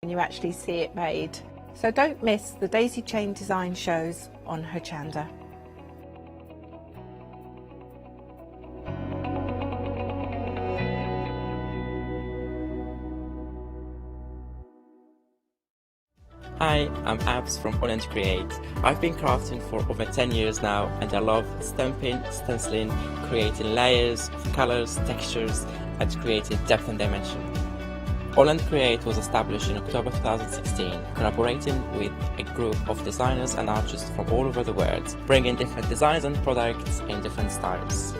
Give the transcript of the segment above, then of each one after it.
when you actually see it made. So don't miss the daisy chain design shows on Hochanda. Hi, I'm Abs from Create. I've been crafting for over 10 years now, and I love stamping, stenciling, creating layers of colors, textures, and creating depth and dimension. Create was established in October 2016, collaborating with a group of designers and artists from all over the world, bringing different designs and products in different styles.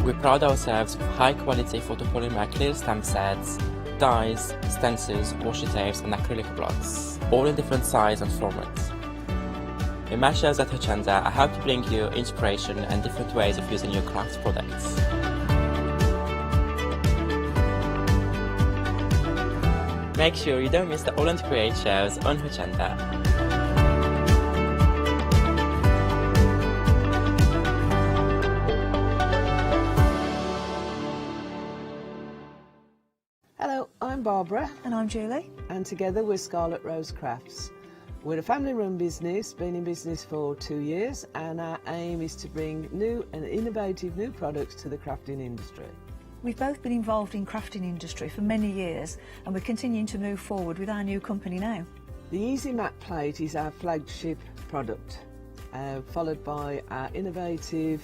We pride ourselves with high-quality photopolymer clear stamp sets, dyes, stencils, washi tapes and acrylic blocks, all in different sizes and formats. In my shows at Hochanda, I hope to bring you inspiration and different ways of using your craft products. Make sure you don't miss the Create shows on Hochanda. Hello, I'm Barbara. And I'm Julie. And together we're Scarlet Rose Crafts. We're a family-run business, been in business for 2 years, and our aim is to bring new and innovative new products to the crafting industry. We've both been involved in crafting industry for many years, and we're continuing to move forward with our new company now. The Easy Mat Plate is our flagship product, followed by our innovative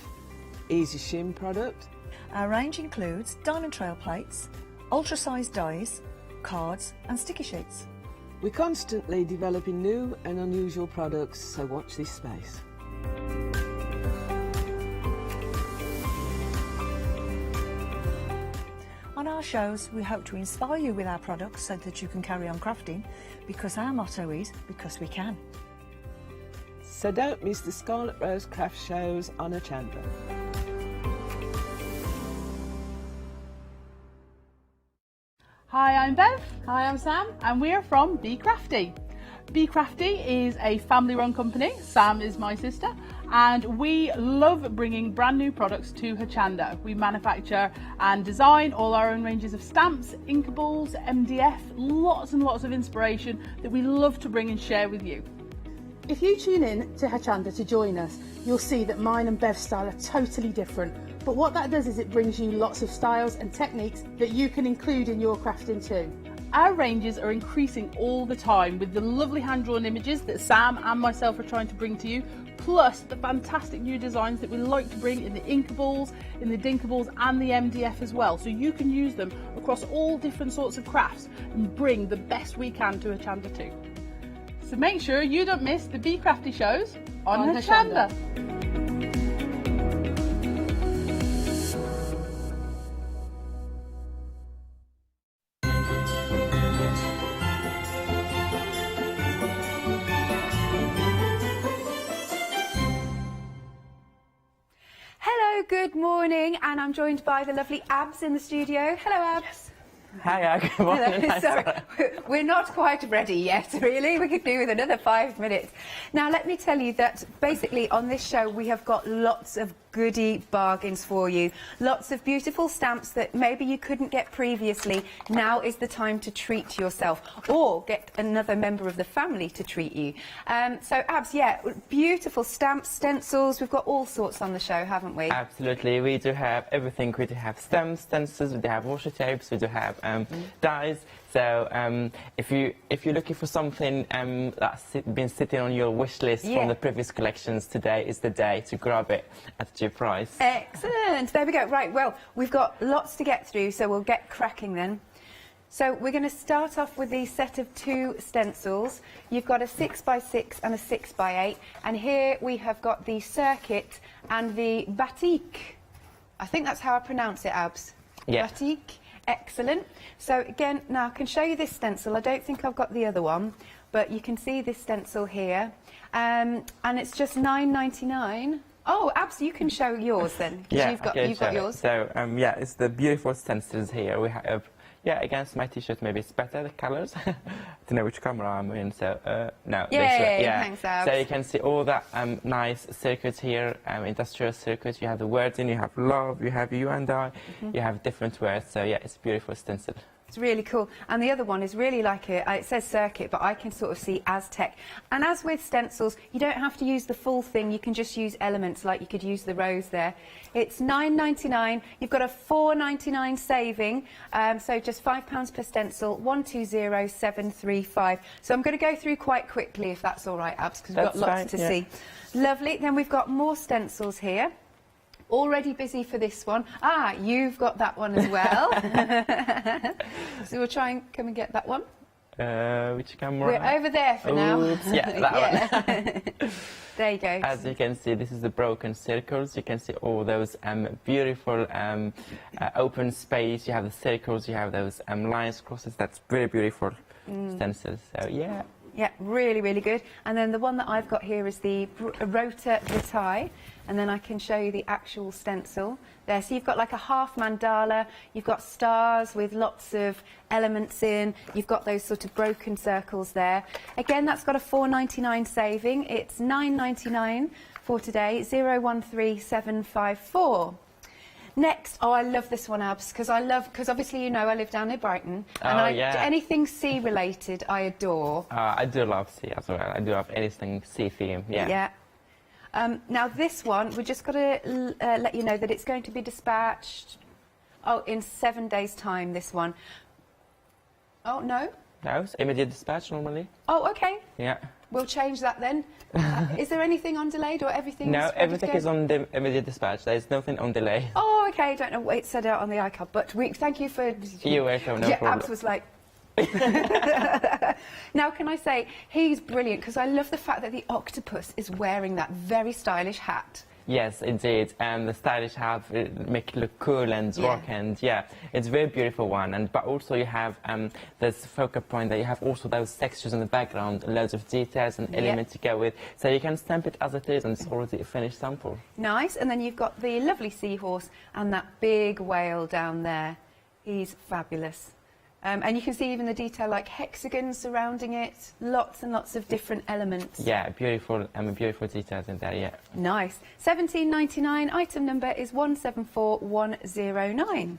Easy Shim product. Our range includes diamond trail plates, ultra-sized dies, cards and sticky sheets. We're constantly developing new and unusual products, so watch this space. On our shows, we hope to inspire you with our products so that you can carry on crafting, because our motto is, because we can. So don't miss the Scarlet Rose craft shows on Hochanda. Hi, I'm Bev. Hi, I'm Sam, and we're from Be Crafty. Be Crafty is a family-run company. Sam is my sister, and we love bringing brand new products to Hochanda. We manufacture and design all our own ranges of stamps, inkables, MDF, lots and lots of inspiration that we love to bring and share with you. If you tune in to Hochanda to join us, you'll see that mine and Bev's style are totally different. But what that does is it brings you lots of styles and techniques that you can include in your crafting too. Our ranges are increasing all the time with the lovely hand-drawn images that Sam and myself are trying to bring to you, plus the fantastic new designs that we like to bring in the inkables, in the dinkables and the MDF as well, so you can use them across all different sorts of crafts and bring the best we can to Hochanda too. So make sure you don't miss the Be Crafty shows on Hochanda. Good morning, and I'm joined by the lovely Abs in the studio. Hello, Abs. Hi, good morning. Hello. Sorry, we're not quite ready yet, really. We could do with another 5 minutes. Now, let me tell you that basically on this show we have got lots of goodie bargains for you. Lots of beautiful stamps that maybe you couldn't get previously. Now is the time to treat yourself, or get another member of the family to treat you. So, Abs, yeah, beautiful stamps, stencils. We've got all sorts on the show, haven't we? Absolutely, we do have everything. We do have stamps, stencils, we do have washi tapes, we do have dies. So if you're looking for something that's been sitting on your wish list from the previous collections, today is the day to grab it at a cheap price. Excellent. There we go. Right, well, we've got lots to get through, so we'll get cracking then. So we're going to start off with the set of 2 stencils. You've got a 6x6 and a 6x8, and here we have got the circuit and the batik. I think that's how I pronounce it, Abs. Yeah. Batik. Excellent. So again, now I can show you this stencil. I don't think I've got the other one, but you can see this stencil here, and it's just £9.99. Oh, Abs, you can show yours then, because you've got yours. So yeah, it's the beautiful stencils here. We have Yeah, against my t-shirt maybe it's better, the colours. I don't know which camera I'm in, so no. Yay, thanks, Abs. So you can see all that nice circuits here, industrial circuits. You have the words in, you have love, you have you and I, you have different words. So yeah, it's a beautiful stencil. It's really cool. And the other one is really like it says circuit, but I can sort of see Aztec. And as with stencils, you don't have to use the full thing. You can just use elements, like you could use the rose there. It's £9.99. You've got a £4.99 saving, so just £5 per stencil, 120735. So I'm going to go through quite quickly, if that's all right, Abs, because we've got lots to see. Lovely. Then we've got more stencils here. Already busy for this one. Ah, you've got that one as well. So we'll try and come and get that one. Which camera? We're over there for now. Yeah, that one. There you go. As you can see, this is the broken circles. You can see all those beautiful open space. You have the circles, you have those lines, crosses. That's really beautiful stencils. So, yeah. Yeah, really, really good. And then the one that I've got here is the Rota Vitae. And then I can show you the actual stencil there. So you've got like a half mandala, you've got stars with lots of elements in, you've got those sort of broken circles there. Again, that's got a £4.99 saving. It's £9.99 for today, 013754. Next, I love this one, Abs, because obviously you know I live down near Brighton, and anything sea related I adore. I do love sea as well. I do love anything sea theme. Yeah. Yeah. Now this one, we're just got to let you know that it's going to be dispatched, in 7 days' time, this one. Oh, no? No, it's immediate dispatch normally. Oh, okay. Yeah. We'll change that then. Is there anything on delayed or everything? No, everything is on the immediate dispatch. There's nothing on delay. Oh, okay. I don't know what it said out on the iCard, but thank you for... You're welcome, no problem. Abs was like... Now, can I say, he's brilliant, because I love the fact that the octopus is wearing that very stylish hat. Yes, indeed, and the stylish hat make it look cool and rock, and it's a very beautiful one. But also you have this focal point that you have also those textures in the background, loads of details and elements to go with, so you can stamp it as it is, and it's already a finished sample. Nice, and then you've got the lovely seahorse and that big whale down there. He's fabulous. And you can see even the detail, like hexagons surrounding it, lots and lots of different elements. Yeah, beautiful, beautiful details in there, yeah. Nice. £17.99, item number is 174109.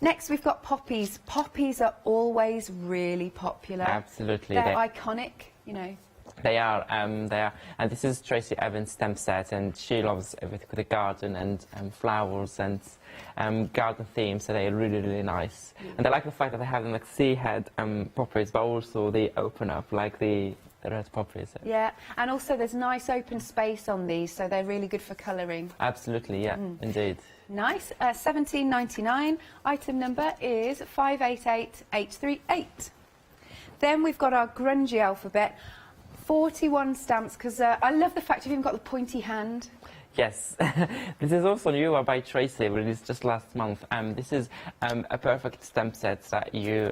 Next, we've got poppies. Poppies are always really popular. Absolutely. They're iconic, you know. They are, and this is Tracy Evans' stamp set, and she loves everything with the garden and flowers and garden themes, so they're really, really nice. And I like the fact that they have them like sea head poppies, but also they open up like the red poppies. Yeah, and also there's nice open space on these, so they're really good for colouring. Absolutely, yeah, indeed. Nice. £17.99. Item number is 588838. Then we've got our grungy alphabet. 41 stamps, because I love the fact you've even got the pointy hand. Yes, this is also new by Tracy, released just last month. This is a perfect stamp set that you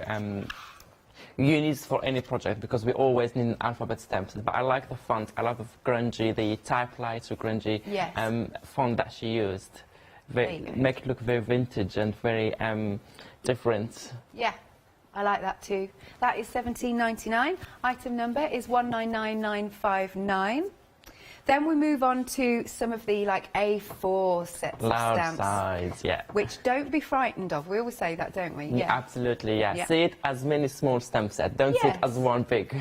need for any project, because we always need an alphabet stamp set. But I like the font, I love the grungy, the typewriter grungy font that she used. Make it look very vintage and very different. Yeah. I like that too. That is £17.99. Item number is 199959. Then we move on to some of the like A4 sets of stamps. Size, yeah. Which don't be frightened of. We always say that, don't we? Yeah. Absolutely, yeah. See it as many small stamp sets. Don't see it as one big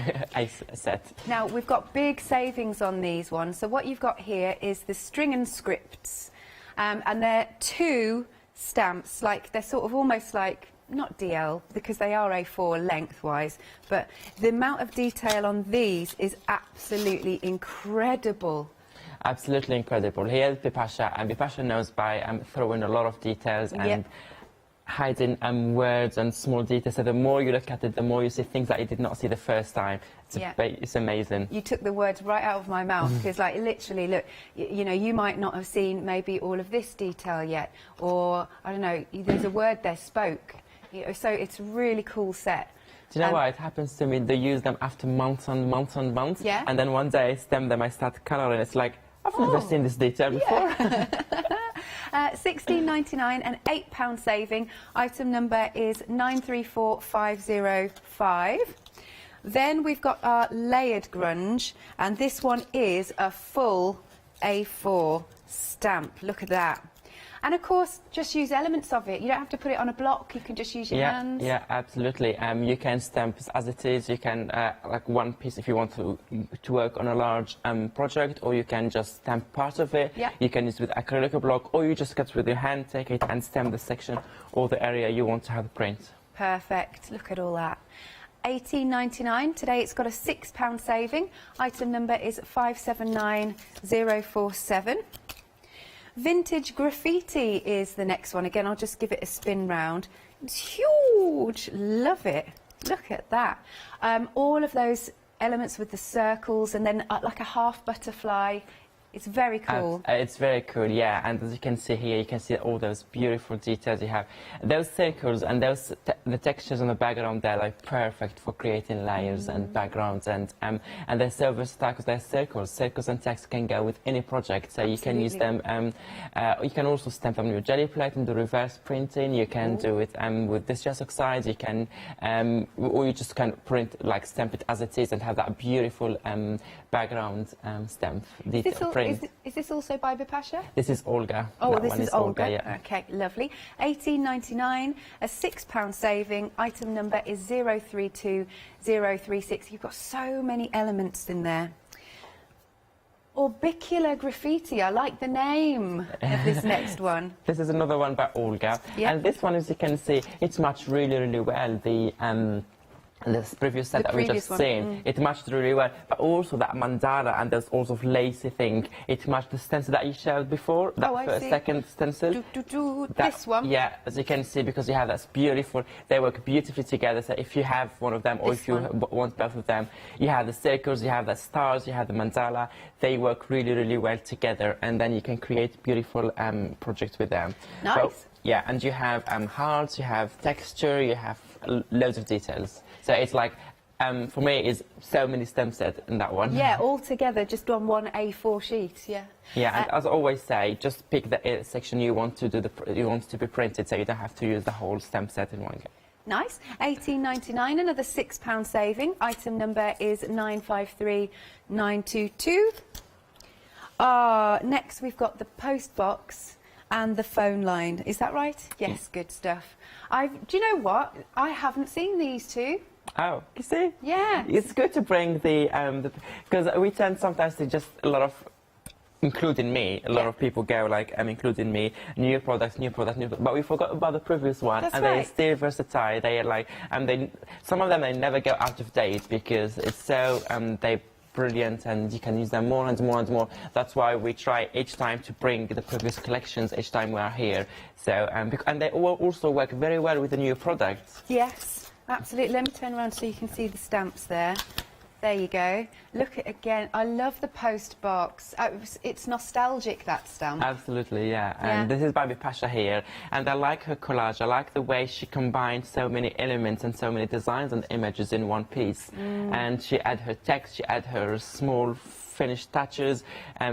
set. Now, we've got big savings on these ones. So what you've got here is the string and scripts. And they're 2 stamps. Like, they're sort of almost like... not DL, because they are A4 lengthwise, but the amount of detail on these is absolutely incredible. Absolutely incredible. Here's Bipasha, and Bipasha knows by throwing a lot of details and hiding words and small details. So the more you look at it, the more you see things that you did not see the first time. It's amazing. You took the words right out of my mouth, because like literally, look, you know, you might not have seen maybe all of this detail yet, or I don't know, there's a word there, spoke. So it's a really cool set. Do you know what? It happens to me. They use them after months and months and months. Yeah. And then one day I stamp them, I start colouring. It's like, I've never seen this detail before. £16.99 and £8 saving. Item number is 934505. Then we've got our layered grunge, and this one is a full A4 stamp. Look at that. And of course, just use elements of it. You don't have to put it on a block. You can just use your hands. Yeah, absolutely. You can stamp as it is. You can like one piece if you want to work on a large project, or you can just stamp part of it. Yeah. You can use it with acrylic block, or you just cut with your hand, take it and stamp the section or the area you want to have the print. Perfect. Look at all that. £18.99. Today it's got a £6 saving. Item number is 579047. Vintage Graffiti is the next one. Again, I'll just give it a spin round. It's huge. Love it. Look at that. All of those elements with the circles and then like a half butterfly. It's very cool. It's very cool, yeah. And as you can see here, you can see all those beautiful details you have. Those circles and those the textures on the background, they're like perfect for creating layers and backgrounds. And they're so versatile because they're circles. Circles and text can go with any project, so you can use them. You can also stamp them on your jelly plate and do reverse printing. You can do it with distress oxides. You can, or you just can print like stamp it as it is and have that beautiful background stamp detail print. Is this also by Bipasha? This is Olga. Oh, that this one is Olga. Yeah. Okay, lovely. £18.99, a £6 saving. Item number is 032036. You've got so many elements in there. Orbicular Graffiti. I like the name of this next one. This is another one by Olga. Yep. And this one, as you can see, it's matched really, really well. This previous set that we just seen, it matched really well. But also that mandala and those also lacy thing, it matched the stencil that you showed before, that second stencil. This one? Yeah, as you can see, because you have that's beautiful. They work beautifully together. So if you have one of them, or if you want both of them, you have the circles, you have the stars, you have the mandala. They work really, really well together, and then you can create beautiful projects with them. Nice. So, yeah, and you have hearts, you have texture, you have loads of details. So it's like, for me, it's so many stamp sets in that one. Yeah, all together, just on one A4 sheet. Yeah. Yeah, and as I always say, just pick the section you want to do you want to be printed, so you don't have to use the whole stamp set in one go. Nice. £18.99, another £6 saving. Item number is 953922. Next, we've got the post box and the phone line. Is that right? Yes, good stuff. Do you know what? I haven't seen these two. Oh, you see? Yeah. It's good to bring because we tend sometimes to just a lot of, including me, a lot of people go like, including me, new products, but we forgot about the previous one. That's and right. They're still versatile. They are like, some of them, they never go out of date because it's so, they brilliant, and you can use them more and more and more. That's why we try each time to bring the previous collections each time we are here. So, and they also work very well with the new products. Yes, absolutely. Let me turn around so you can see the stamps there. There you go. Look at again. I love the post box. It's nostalgic, that stamp. Absolutely, yeah. And this is by Bipasha here. And I like her collage. I like the way she combined so many elements and so many designs and images in one piece. And she add her text, she add her small finished touches.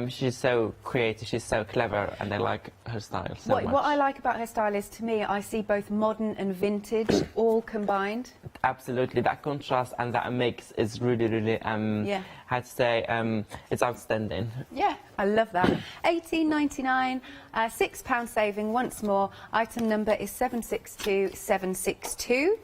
She's so creative, she's so clever, and I like her style so much. What I like about her style is, to me, I see both modern and vintage all combined. Absolutely, that contrast and that mix is really, really, I'd say, it's outstanding. Yeah, I love that. £18.99, £6 saving once more. Item number is 762762.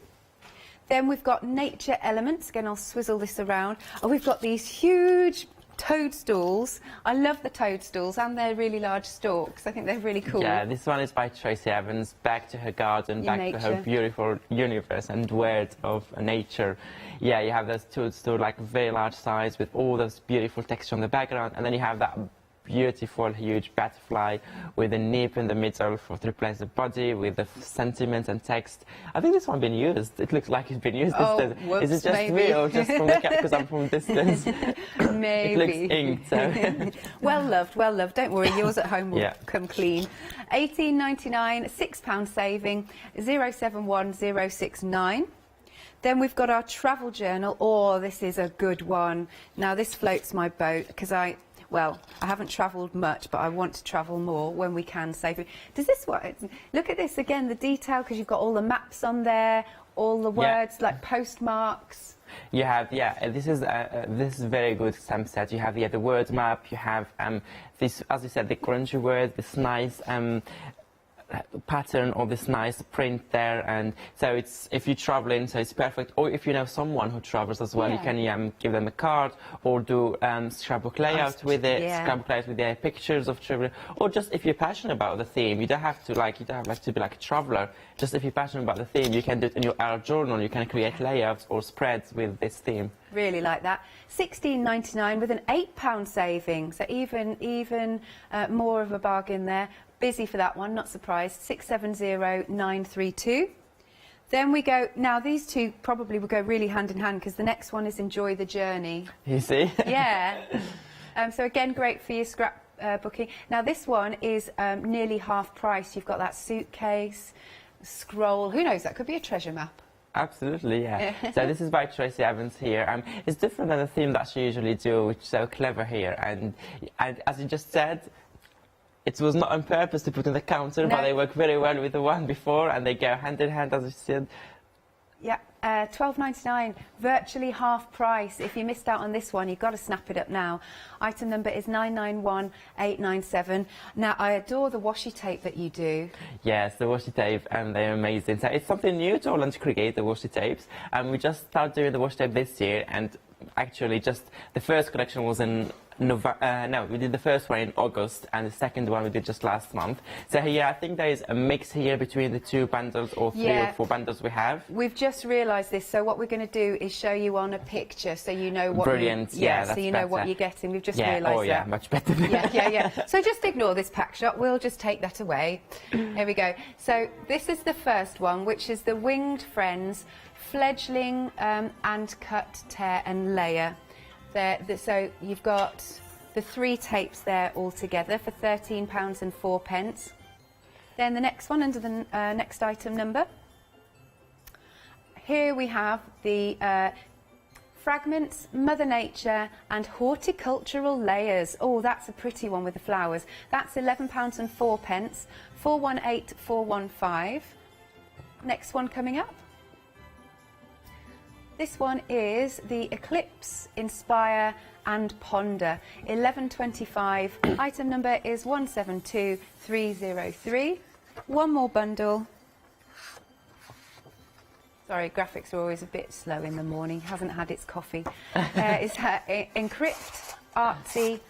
Then we've got nature elements. Again, I'll swizzle this around. Oh, we've got these huge toadstools. I love the toadstools and their really large stalks. I think they're really cool. Yeah, this one is by Tracy Evans. Back to her garden, back to her beautiful universe and world of nature. Yeah, you have those toadstools, like very large size with all those beautiful texture on the background, and then you have that beautiful, huge butterfly with a nip in the middle to replace the body with the sentiments and text. I think this one been used. It looks like it's been used. Whoops, is it just me or just from the cat because I'm from a distance? Maybe. It looks inked. So. Well loved, well loved. Don't worry, yours at home will come clean. £18.99, £6 saving, 071069. Then we've got our travel journal. Oh, this is a good one. Now, this floats my boat because well, I haven't travelled much, but I want to travel more when we can safely. Does this work? Look at this again, the detail, because you've got all the maps on there, all the words like postmarks. You have, this is very good stamp set. You have the word map. You have this, as you said, the crunchy words, this nice pattern or this nice print there, and so it's, if you're traveling, so it's perfect. Or if you know someone who travels as well, you can give them a card or do scrapbook layout with it, scrapbook layout with their pictures of travel, or just if you're passionate about the theme, you don't have to to be like a traveler. Just if you're passionate about the theme, you can do it in your art journal. You can create layouts or spreads with this theme. Really like that. £16.99 with an £8 saving, so even more of a bargain there. Busy for that one, not surprised. 670932. Then we go, now these two probably will go really hand in hand, because the next one is Enjoy the Journey. You see? Yeah. So again, great for your scrap booking. Now this one is nearly half price. You've got that suitcase, scroll, who knows, that could be a treasure map. Absolutely, yeah. So this is by Tracy Evans here. It's different than the theme that she usually do, which is so clever here. And as you just said, it was not on purpose to put in the counter, but they work very well with the one before, and they go hand in hand, as you said. Yeah, £12.99, virtually half price. If you missed out on this one, you've got to snap it up now. Item number is 991897. Now, I adore the washi tape that you do. Yes, the washi tape, and they're amazing. So it's something new to Holland to create, the washi tapes. We just started doing the washi tape this year, and actually just the first collection was in we did the first one in August, and the second one we did just last month. So yeah, I think there is a mix here between the two bundles, or three or four bundles we have. We've just realised this, so what we're going to do is show you on a picture, so you know what. Brilliant. So you know what you're getting. We've just realised that. Much better. Yeah. So just ignore this pack shot. We'll just take that away. Here we go. So this is the first one, which is the Winged Friends Fledgling and Cut, Tear and Layer. So you've got the 3 tapes there all together for £13.04. Then the next one under the next item number. Here we have the Fragments, Mother Nature and Horticultural Layers. Oh, that's a pretty one with the flowers. That's £11.04, 418415. Next one coming up. This one is the Eclipse, Inspire and Ponder, £11.25. Item number is 172303. One more bundle. Sorry, graphics are always a bit slow in the morning. Hasn't had its coffee. It's Encrypt, Artsy,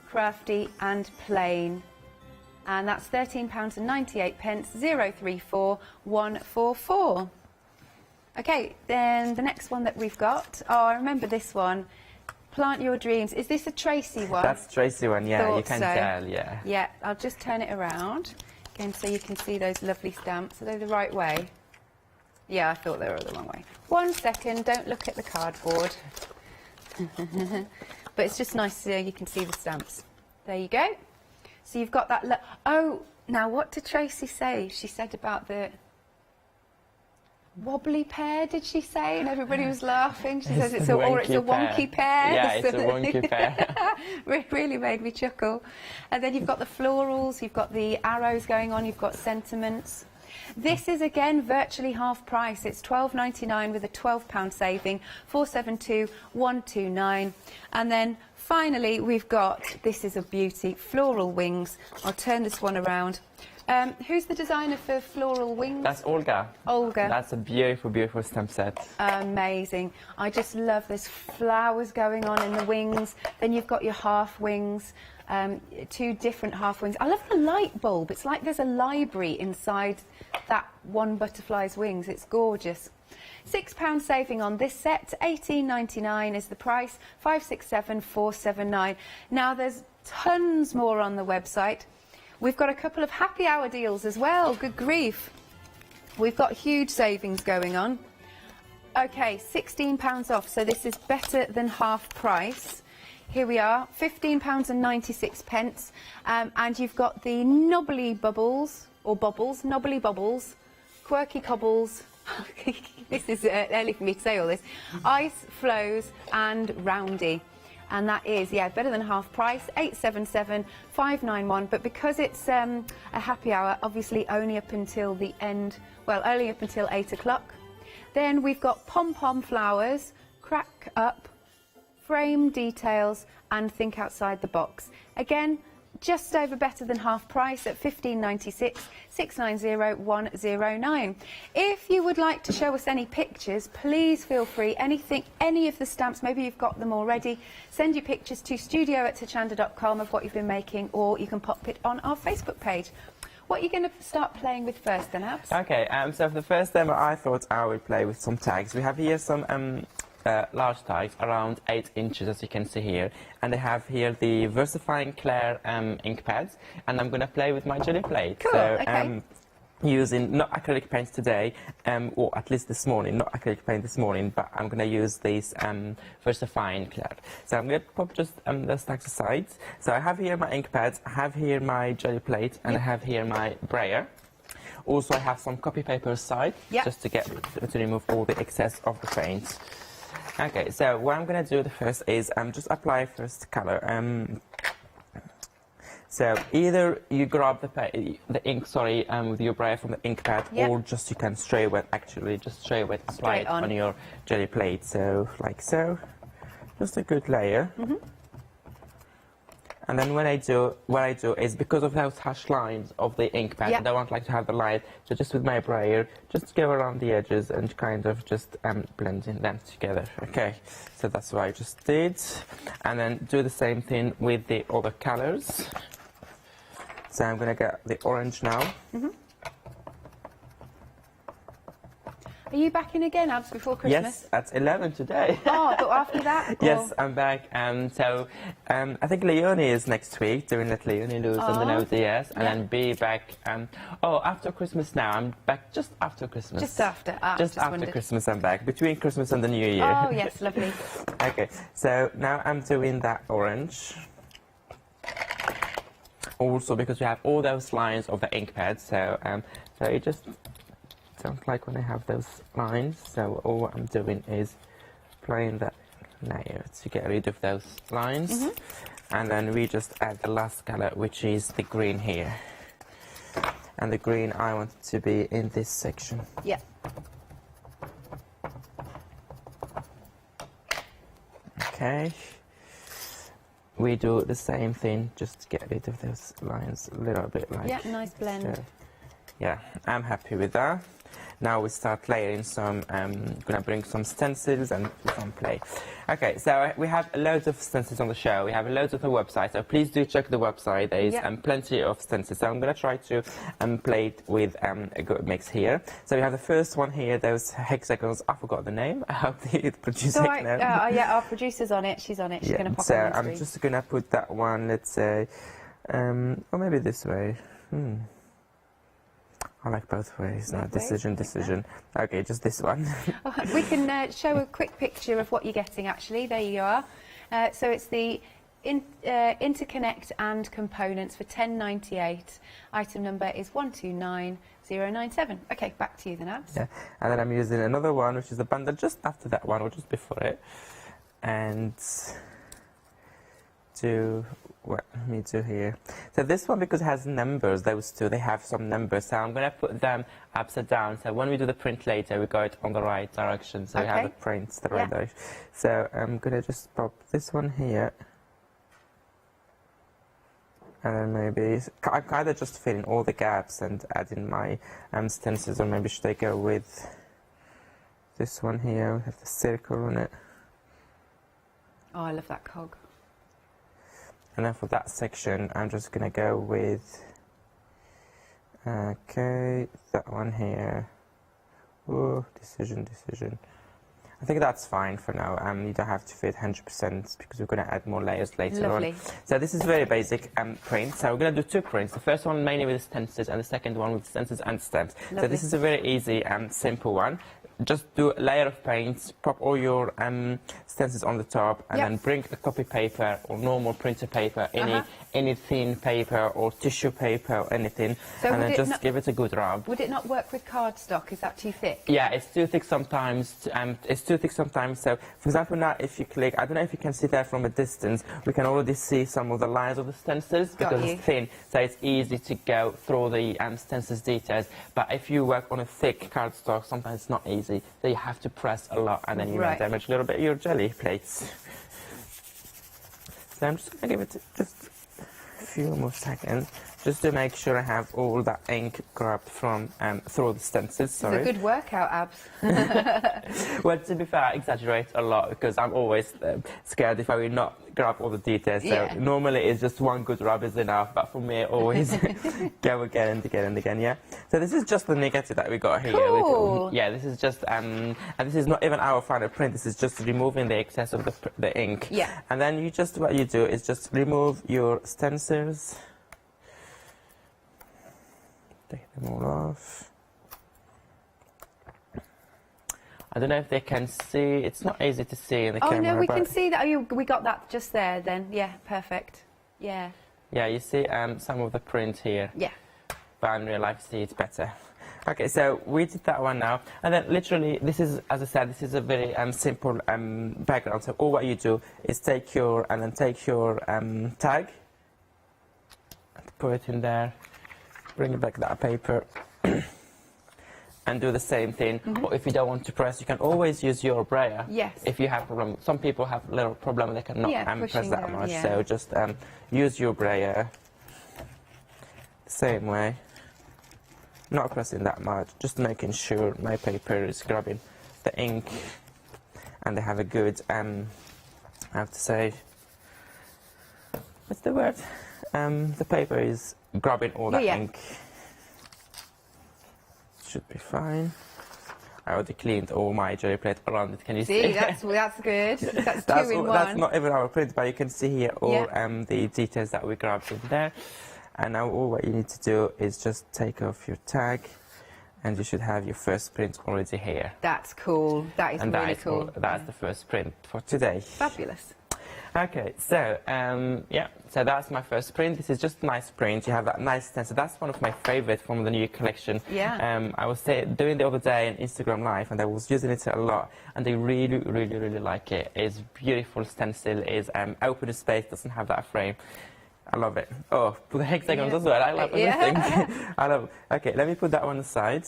Crafty and Plain. And that's £13.98, 034144. Okay, then the next one that we've got, I remember this one, Plant Your Dreams. Is this a Tracy one? That's Tracy one, yeah, you can tell, yeah. Yeah, I'll just turn it around, again, so you can see those lovely stamps. Are they the right way? Yeah, I thought they were the wrong way. 1 second, don't look at the cardboard. But it's just nice so you can see the stamps. There you go. So you've got that, oh, now what did Tracy say? She said about the wobbly pear, did she say? And everybody was laughing. She says it's a wonky pear. Yeah, it's a wonky pear. Really made me chuckle. And then you've got the florals, you've got the arrows going on, you've got sentiments. This is again virtually half price. It's £12.99 with a £12 saving, 472129. And then finally we've got, this is a beauty, floral wings. I'll turn this one around. Who's the designer for floral wings? That's Olga. Olga. That's a beautiful, beautiful stamp set. Amazing. I just love this flowers going on in the wings. Then you've got your half wings, 2 different half wings. I love the light bulb. It's like there's a library inside that one butterfly's wings. It's gorgeous. £6 saving on this set. £18.99 is the price. 567479. Now there's tons more on the website. We've got a couple of happy hour deals as well, good grief. We've got huge savings going on. Okay, £16 off, so this is better than half price. Here we are, £15.96, and you've got the knobbly bubbles, or bobbles, knobbly bobbles, quirky cobbles, this is early for me to say all this, ice, flows and roundy. and that is, yeah, better than half price, 877 591. But because it's a happy hour, obviously only up until the end, well, only up until 8 o'clock. Then we've got pom-pom flowers, crack up, frame details, and think outside the box. Again, just over better than half price at $15.96, 690 109. If you would like to show us any pictures, please feel free. Anything, any of the stamps, maybe you've got them already, send your pictures to studio@hochanda.com of what you've been making, or you can pop it on our Facebook page. What are you going to start playing with first then, Abs? Okay, so for the first demo, I thought I would play with some tags. We have here some large tags, around 8 inches, as you can see here, and I have here the VersaFine Clair ink pads, and I'm going to play with my jelly plate. Cool, so, okay. Using not acrylic paints today, or at least this morning, not acrylic paint this morning, but I'm going to use these VersaFine Clair. So I'm going to pop just those tags aside. So I have here my ink pads, I have here my jelly plate, and I have here my brayer. Also, I have some copy paper aside, just to remove all the excess of the paint. Okay, so what I'm going to do the first is just apply first colour. So either you grab the ink, with your brayer from the ink pad, or just you can straight away slide on your jelly plate. So like so, just a good layer. And then what I do is, because of those hash lines of the ink pad, I don't want to have the line, so just with my brayer, just go around the edges and kind of just blending them together. Okay, so that's what I just did. And then do the same thing with the other colours. So I'm going to get the orange now. Are you back in again, Abs, before Christmas? Yes, at 11 today. Oh, but after that? Yes, I'm back. So I think Leonie is next week, doing Let Leonie Lose on the ODS, and then be back. After Christmas now. I'm back just after Christmas. Just after. Just after Christmas, I'm back. Between Christmas and the New Year. Oh, yes, lovely. Okay, so now I'm doing that orange. Also, because we have all those lines of the ink pad, so you just don't like when I have those lines, so all I'm doing is applying that layer to get rid of those lines, and then we just add the last colour, which is the green here, and the green I want it to be in this section. Yeah. Okay, we do the same thing, just to get rid of those lines a little bit like. Yeah, nice blend. So, yeah, I'm happy with that. Now we start layering some, gonna bring some stencils and some play. Okay, so we have loads of stencils on the show. We have loads of the website, so please do check the website. There is plenty of stencils. So I'm gonna try to play it with a good mix here. So we have the first one here, those hexagons. I forgot the name. I hope the producer can know. Yeah, our producer's on it. She's on it. She's gonna pop it on the screen. I'm just gonna put that one, let's say, or maybe this way. I like both ways. No, decision. Okay, just this one. We can show a quick picture of what you're getting, actually. There you are. So it's the interconnect and components for $10.98. Item number is 129097. Okay, back to you then, Abs. Yeah, and then I'm using another one, which is a bundle just after that one, or just before it. And what me do here. So this one, because it has numbers, those two, they have some numbers. So I'm going to put them upside down. So when we do the print later, we go it on the right direction. So we have the prints the right direction. So I'm going to just pop this one here. And then maybe I can either just fill in all the gaps and add in my stencils, or maybe should I go with this one here? We have the circle on it. Oh, I love that cog. And then for that section, I'm just going to go with, okay, that one here. Oh, decision. I think that's fine for now. You don't have to fit 100% because we're going to add more layers later on. So this is very basic print. So we're going to do 2 prints. The first one mainly with stencils, and the second one with stencils and stamps. So this is a very easy and simple one. just do a layer of paint, pop all your stencils on the top, and then bring a copy paper or normal printer paper, any thin paper or tissue paper or anything, So and then just not, give it a good rub. would it not work with cardstock? Is that too thick? Yeah, it's too thick sometimes. It's too thick sometimes. So, for example, now if you click, I don't know if you can see that from a distance, we can already see some of the lines of the stencils because it's thin, so it's easy to go through the stencils details. But if you work on a thick cardstock, sometimes it's not easy. So you have to press a lot, and then you might damage a little bit your jelly plates. So I'm just going to give it just a few more seconds, just to make sure I have all that ink grabbed from through the stencils. Sorry. It's a good workout, Abs. Well, to be fair, I exaggerate a lot because I'm always scared if I will not grab all the details. So normally it's just one good rub is enough, but for me, always go again and again and again. Yeah. So this is just the negative that we got here. Cool. Yeah, this is just and this is not even our final print. This is just removing the excess of the ink. Yeah. And then you just what you do is just remove your stencils. Take them all off. I don't know if they can see. It's not easy to see in the camera. Oh no, we can see that. Oh, we got that just there. Then, yeah, perfect. Yeah. Yeah, you see some of the print here. Yeah. But in real life, see it better. Okay, so we did that one now, and then literally, this is, as I said, this is a very simple background. So all what you do is take your tag, and put it in there. Bring back that paper and do the same thing. Or if you don't want to press, you can always use your brayer. Yes. If you have problem, some people have a little problem, they cannot press that much. Yeah. So just use your brayer the same way. Not pressing that much, just making sure my paper is grabbing the ink and they have a good, I have to say, what's the word? The paper is grabbing all that ink. Should be fine. I already cleaned all my jelly plate around it. Can you see? That's good. That's two in one. That's not even our print, but you can see here all the details that we grabbed in there. And now all what you need to do is just take off your tag, and you should have your first print already here. That's cool. That is really cool. That's the first print for today. Fabulous. Okay, so so that's my first print. This is just a nice print. You have that nice stencil. That's one of my favorite from the new collection. Yeah. I was doing the other day an Instagram live, and I was using it a lot, and they really, really, really like it. It's beautiful stencil. It's open space. Doesn't have that frame. I love it. Oh, put the hexagons as well. I love everything. I love. Okay, let me put that one aside.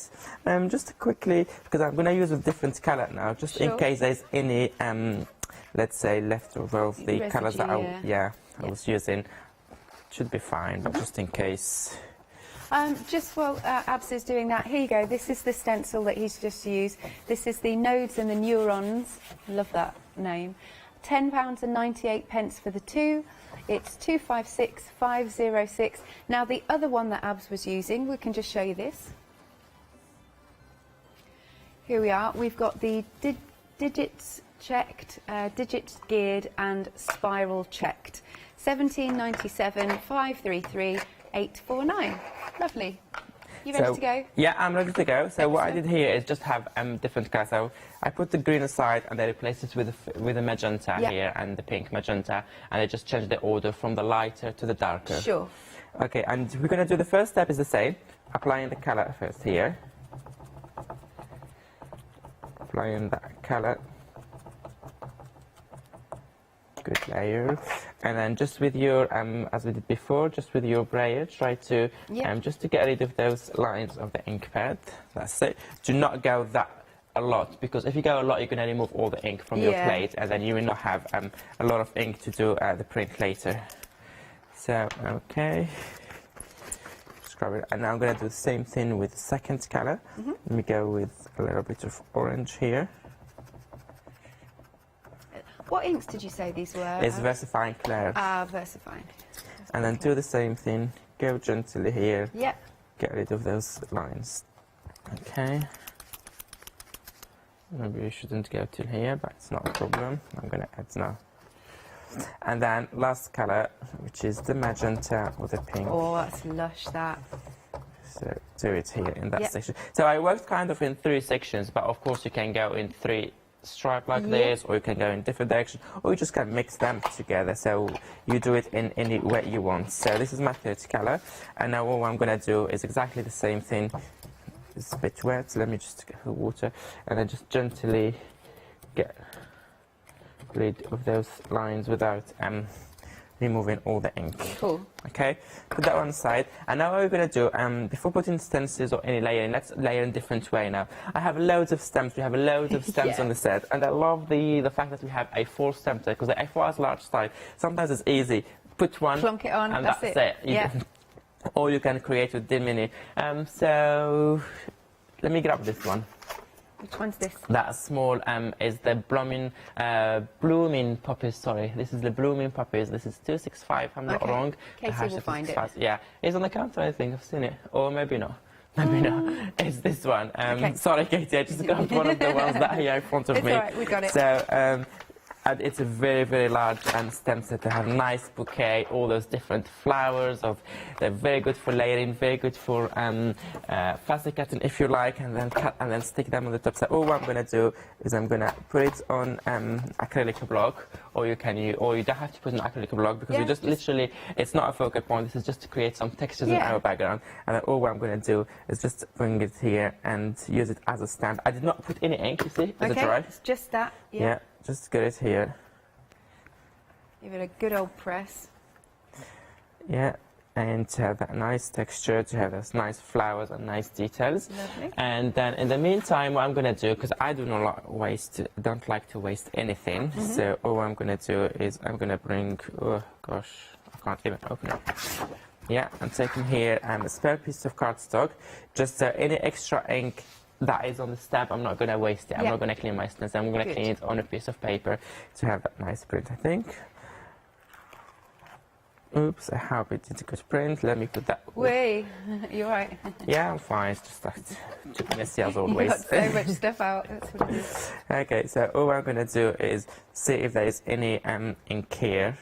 Just quickly, because I'm going to use a different color now, just in case there's any, let's say, leftover of the colors that I was using. Should be fine, but just in case. Just while Abs is doing that, here you go. This is the stencil that he's just used. This is the nodes and the neurons. Love that name. £10.98 for the two. It's 256506. Now the other one that Abs was using, we can just show you this. Here we are. We've got the digits checked, digits geared and spiral checked. 1797 533 849. Lovely. You ready to go? Yeah, I'm ready to go. So what I did here is just have different colours. So I put the green aside and I replaced it with the magenta here and the pink magenta, and I just changed the order from the lighter to the darker. Sure. Okay, and we're going to do the first step is the same. Applying the colour first here. Applying that colour. Good layer, and then just with your as we did before, just with your brayer, try to just to get rid of those lines of the ink pad. That's it. Do not go that a lot, because if you go a lot, you're going to remove all the ink from your plate, and then you will not have a lot of ink to do the print later. So okay, scrub it, and now I'm going to do the same thing with the second color. Let me go with a little bit of orange here. What inks did you say these were? It's Versifying Clair. Ah, Versifying. And then do the same thing. Go gently here. Yep. Get rid of those lines. Okay. Maybe you shouldn't go till here, but it's not a problem. I'm going to add now. And then last color, which is the magenta or the pink. Oh, that's lush, that. So do it here in that section. So I worked kind of in 3 sections, but of course you can go in 3 stripes like this, or you can go in different directions, or you just can mix them together. So you do it in any way you want. So this is my third color, and now all I'm going to do is exactly the same thing. It's a bit wet, so let me just get the water, and then just gently get rid of those lines without removing all the ink. Cool. Okay, put that one aside. And now what we're going to do, before putting stencils or any layering, let's layer in a different way now. I have loads of stamps. We have loads of stamps on the set, and I love the fact that we have A4 stamp set, because the A4 has large style. Sometimes it's easy. Put one, plonk it on, and that's it. Yeah. Or you can create with Dimini. So let me grab this one. Which one's this? That small is the blooming poppies. Sorry, this is the blooming poppies. This is 265. I'm not wrong. Casey will find it. Yeah, it's on the counter. I think I've seen it, or maybe not. Maybe not. It's this one. Sorry, Katie. I just grabbed one of the ones that are here in front of me. It's all right. We got it. So. And it's a very, very large stem set. They have a nice bouquet, all those different flowers. They're very good for layering, very good for plastic cutting if you like, and then cut and then stick them on the top. So all I'm going to do is I'm going to put it on acrylic block, or you don't have to put an acrylic block, because you just literally, it's not a focal point. This is just to create some textures in our background. And then all what I'm going to do is just bring it here and use it as a stamp. I did not put any ink, you see, as a dry. It's just that. Yeah. Just get it here. Give it a good old press. Yeah, and to have that nice texture, to have those nice flowers and nice details. Lovely. And then in the meantime, what I'm going to do, because I don't like to waste anything, so all I'm going to do is I'm going to bring, oh gosh, I can't even open it. Yeah, I'm taking here a spare piece of cardstock, just so any extra ink that is on the stamp, I'm not going to waste it. I'm not going to clean my stencil. I'm going to clean it on a piece of paper to have that nice print, I think. Oops, I hope it did a good print. Let me put that. Wait, you're right. Yeah, I'm fine. It's just like messy as always. You got so much stuff out. That's what it is. Okay, so all I'm going to do is see if there is any ink here.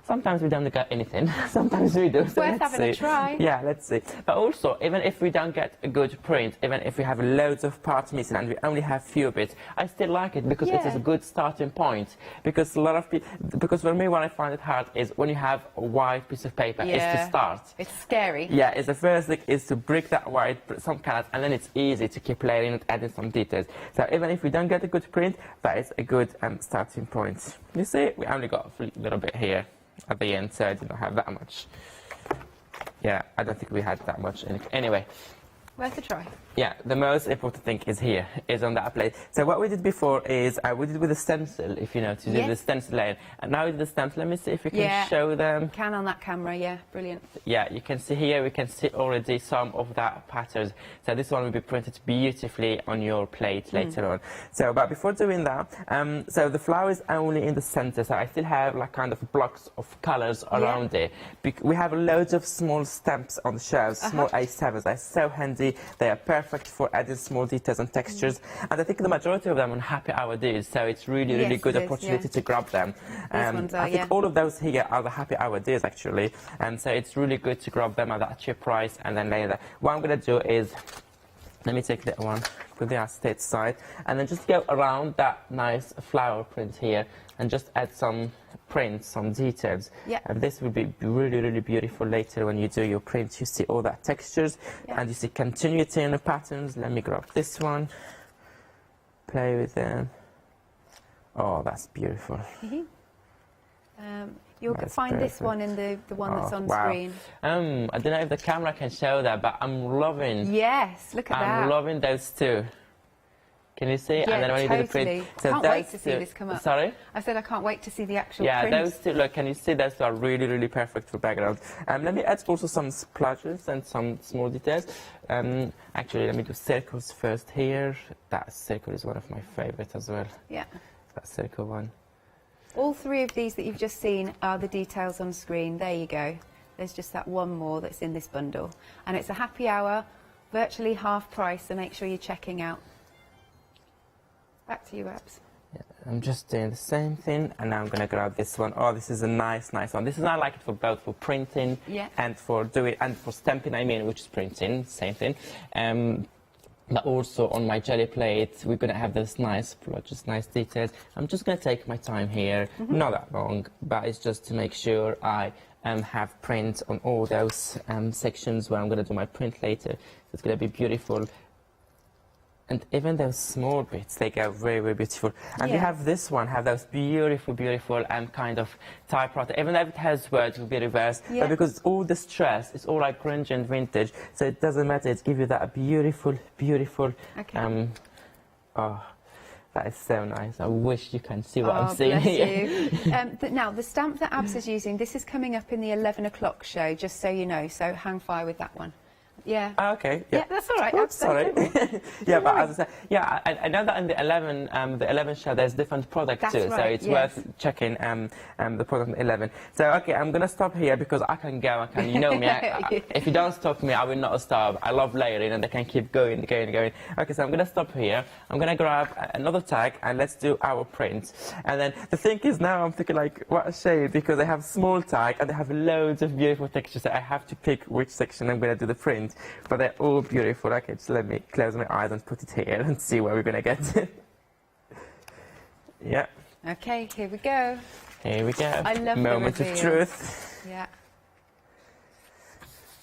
Sometimes we don't get anything, sometimes we do. So worth having a try. Yeah, let's see. But also, even if we don't get a good print, even if we have loads of parts missing and we only have few bits, I still like it, because it is a good starting point. Because a lot of people, because for me, what I find it hard is when you have a white piece of paper, is to start. It's scary. Yeah, it's the first thing is to break that white, some colors, and then it's easy to keep layering and adding some details. So even if we don't get a good print, that is a good starting point. You see, we only got a little bit here at the end, so I did not have that much. Yeah, I don't think we had that much. Anyway. Worth a try. Yeah, the most important thing is here, is on that plate. So what we did before is, we did with the stencil, if you know, to do the stencil layer. And now with the stamps, let me see if we can show them. Can on that camera, yeah, brilliant. Yeah, you can see here, we can see already some of that patterns. So this one will be printed beautifully on your plate later on. So, but before doing that, so the flower is only in the center, so I still have like kind of blocks of colors around it. We have loads of small stamps on the shelves, small A7s. They're so handy. They are perfect for adding small details and textures, and I think the majority of them on happy hour deals, so it's really good opportunity to grab them. I think all of those here are the happy hour deals actually, and so it's really good to grab them at that cheap price and then later. What I'm going to do is, let me take that one, put the acetate side, and then just go around that nice flower print here and just add some prints, some details. And this will be really beautiful later when you do your prints. You see all that textures and you see continuity in the patterns. Let me grab this one, play with them. Oh, that's beautiful. You'll find this one in the one that's on screen. I don't know if the camera can show that, but I'm loving. Yes, look at that. I'm loving those two. Can you see? Yeah, and then when you do the print, so can't wait to see this come up. Sorry? I said I can't wait to see the actual print. print. Those two, look, can you see those are really perfect for background. Let me add also some splotches and some small details. Actually, let me do circles first here. That circle is one of my favorite as well. Yeah. That circle one. All three of these that you've just seen are the details on screen. There you go. There's just that one more that's in this bundle. And it's a happy hour, virtually half price, so make sure you're checking out. Back to you, Abs. I'm just doing the same thing, and now I'm going to grab this one. Oh, this is a nice one. This is, I like it for both for printing and for stamping, I mean, which is printing, same thing. But also on my jelly plate, we're going to have this nice splotches, nice details. I'm just going to take my time here, not that long, but it's just to make sure I have print on all those sections where I'm going to do my print later. It's going to be beautiful. And even those small bits, they go very, very beautiful. And you have this one, have those beautiful, beautiful kind of typewriter. Even though it has words, it will be reversed. But because all the stress, it's all like grunge and vintage, so it doesn't matter. It gives you that beautiful, beautiful. Oh, that is so nice. I wish you can see what I'm seeing here. Now, the stamp that Abs is using, this is coming up in the 11 o'clock show, just so you know. So hang fire with that one. Yeah. Okay. Yeah, that's all right. Oops, sorry. Yeah, but as I said, I know that in the 11 show there's different products too, so it's worth checking the product in 11. So okay, I'm gonna stop here because I can go. You know me. If you don't stop me, I will not stop. I love layering, and I can keep going. Okay, so I'm gonna stop here. I'm gonna grab another tag and let's do our print. And then the thing is now I'm thinking like, what a shame, because they have small tag and they have loads of beautiful textures. So I have to pick which section I'm gonna do the print. But they're all beautiful. Okay, just let me close my eyes and put it here and see where we're going to get. Yeah. Okay, here we go. Here we go. I love Moment the of truth. Yeah.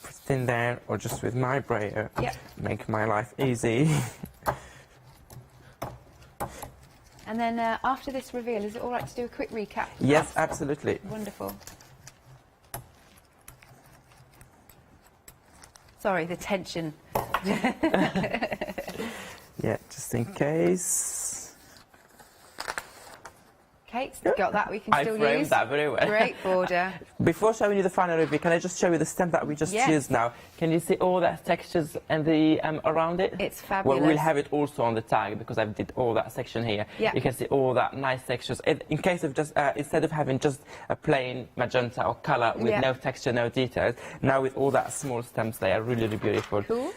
Put it in there, or just with my brayer. Make my life easy. And then after this reveal, is it all right to do a quick recap? Yes, absolutely. Wonderful. Sorry, the tension. Yeah, just in case. Okay, so got that we can still use. I framed that very well. Great border. Before showing you the final review, can I just show you the stamp that we just used now? Can you see all that textures and the around it? It's fabulous. Well, we'll have it also on the tag because I did all that section here. Yeah. You can see all that nice textures. In case of just instead of having just a plain magenta or colour with no texture, no details, now with all that small stamps, they are really, really beautiful. Cool.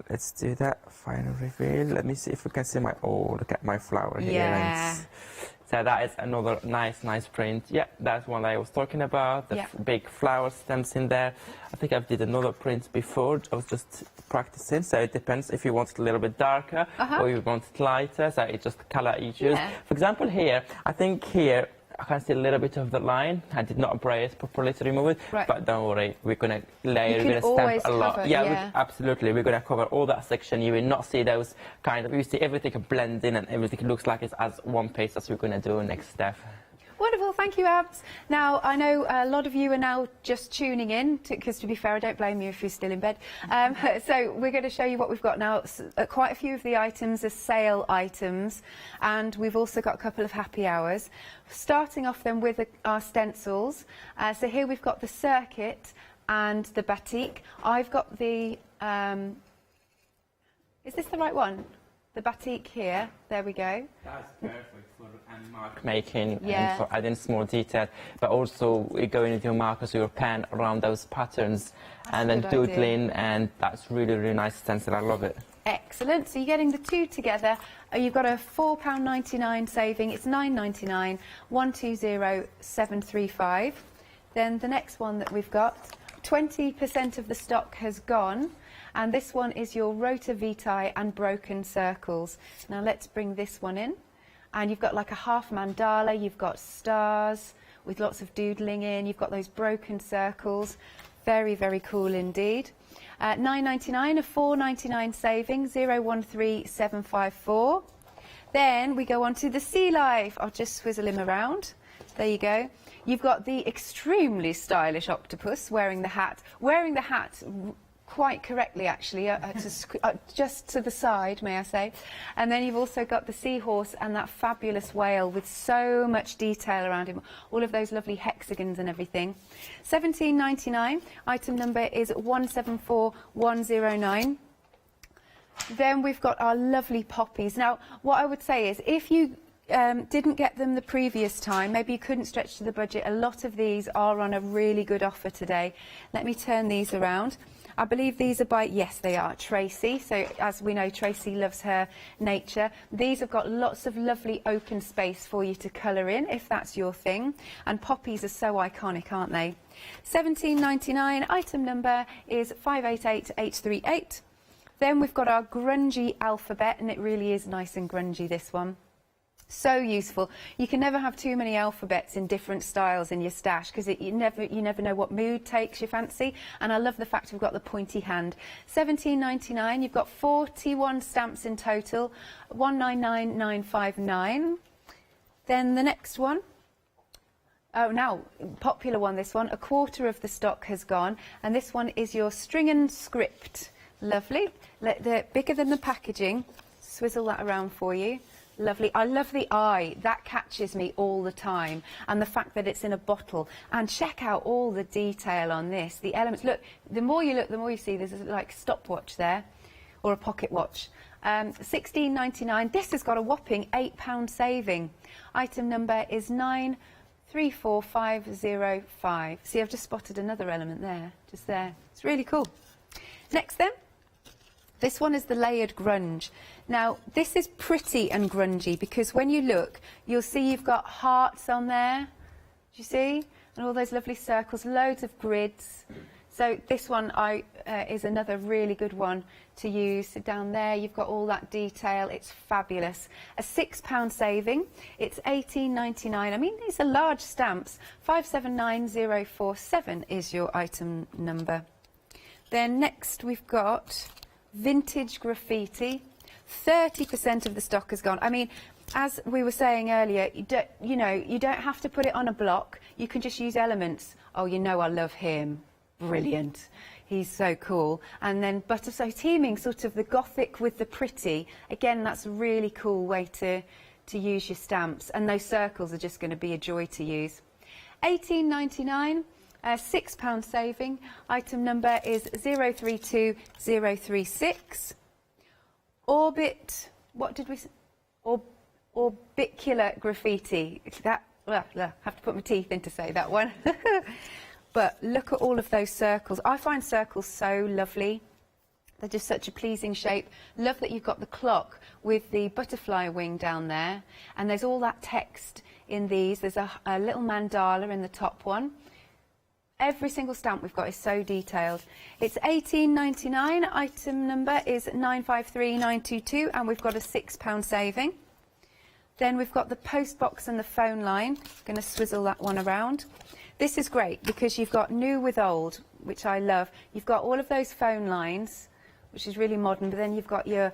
Let's do that final reveal. Let me see if we can see my. Oh, look at my flower here. Yeah. So that is another nice print. Yeah, that's one I was talking about. The big flower stems in there. I think I've did another print before. I was just practicing. So it depends if you want it a little bit darker or you want it lighter. So it's just the color you choose. For example, here, I think here I can see a little bit of the line. I did not braid properly to remove it, but don't worry, we're going to layer, we're going to stamp a lot. Absolutely, we're going to cover all that section. You will not see those kind of, you see everything blend in and everything looks like it's as one piece as we're going to do next step. Wonderful, thank you, Abs. Now, I know a lot of you are now just tuning in, because to be fair, I don't blame you if you're still in bed. So we're going to show you what we've got now. Quite a few of the items are sale items, and we've also got a couple of happy hours. Starting off then with our stencils. So here we've got the circuit and the batik. I've got the... is this the right one? The batik here. There we go. That's perfect for mark making and for adding small detail, but also going with your markers or your pen around those patterns and then doodling, and that's really, really nice stencil. I love it. Excellent. So you're getting the two together. You've got a £4.99 saving. It's £9.99. 120735. Then the next one that we've got, 20% of the stock has gone. And this one is your Rota Vitae and Broken Circles. Now let's bring this one in. And you've got like a half mandala, you've got stars with lots of doodling in, you've got those broken circles. Very, very cool indeed. £9.99, a £4.99 saving, 013754. Then we go on to the Sea Life. I'll just swizzle him around. There you go. You've got the extremely stylish octopus wearing the hat. Wearing the hat quite correctly, actually, just to the side, may I say. And then you've also got the seahorse and that fabulous whale with so much detail around him, all of those lovely hexagons and everything. £17.99, item number is 174109. Then we've got our lovely poppies. Now, what I would say is, if you didn't get them the previous time, maybe you couldn't stretch to the budget, a lot of these are on a really good offer today. Let me turn these around. I believe these are by, yes, they are, Tracy. So as we know, Tracy loves her nature. These have got lots of lovely open space for you to colour in, if that's your thing. And poppies are so iconic, aren't they? £17.99, item number is 588838. Then we've got our grungy alphabet, and it really is nice and grungy, this one. So useful. You can never have too many alphabets in different styles in your stash, because you never know what mood takes your fancy. And I love the fact we've got the pointy hand. £17.99. You've got 41 stamps in total. 199959. Then the next one. Oh, now popular one. This one. A quarter of the stock has gone, and this one is your string and script. Lovely. They're bigger than the packaging. Swizzle that around for you. Lovely. I love the eye. That catches me all the time. And the fact that it's in a bottle. And check out all the detail on this. The elements. Look, the more you look, the more you see. There's like a stopwatch there. Or a pocket watch. £16.99. This has got a whopping £8 saving. Item number is 934505. See, I've just spotted another element there. Just there. It's really cool. Next then. This one is the layered grunge. Now, this is pretty and grungy because when you look, you'll see you've got hearts on there. Do you see? And all those lovely circles, loads of grids. So this one is another really good one to use. So down there, you've got all that detail. It's fabulous. A £6 saving. It's £18.99. I mean, these are large stamps. 579047 is your item number. Then next we've got vintage graffiti. 30% of the stock has gone. I mean, as we were saying earlier, you don't have to put it on a block. You can just use elements. Oh, you know I love him. Brilliant. He's so cool. And then so teaming sort of the gothic with the pretty. Again, that's a really cool way to use your stamps. And those circles are just going to be a joy to use. £18.99. £6 saving. Item number is 032036. Orbit, what did we say? Orbicular graffiti. That, have to put my teeth in to say that one. But look at all of those circles. I find circles so lovely. They're just such a pleasing shape. Love that you've got the clock with the butterfly wing down there. And there's all that text in these. There's a little mandala in the top one. Every single stamp we've got is so detailed. It's £18.99. Item number is 953922, and we've got a £6 saving. Then we've got the post box and the phone line. Going to swizzle that one around. This is great because you've got new with old, which I love. You've got all of those phone lines, which is really modern, but then you've got your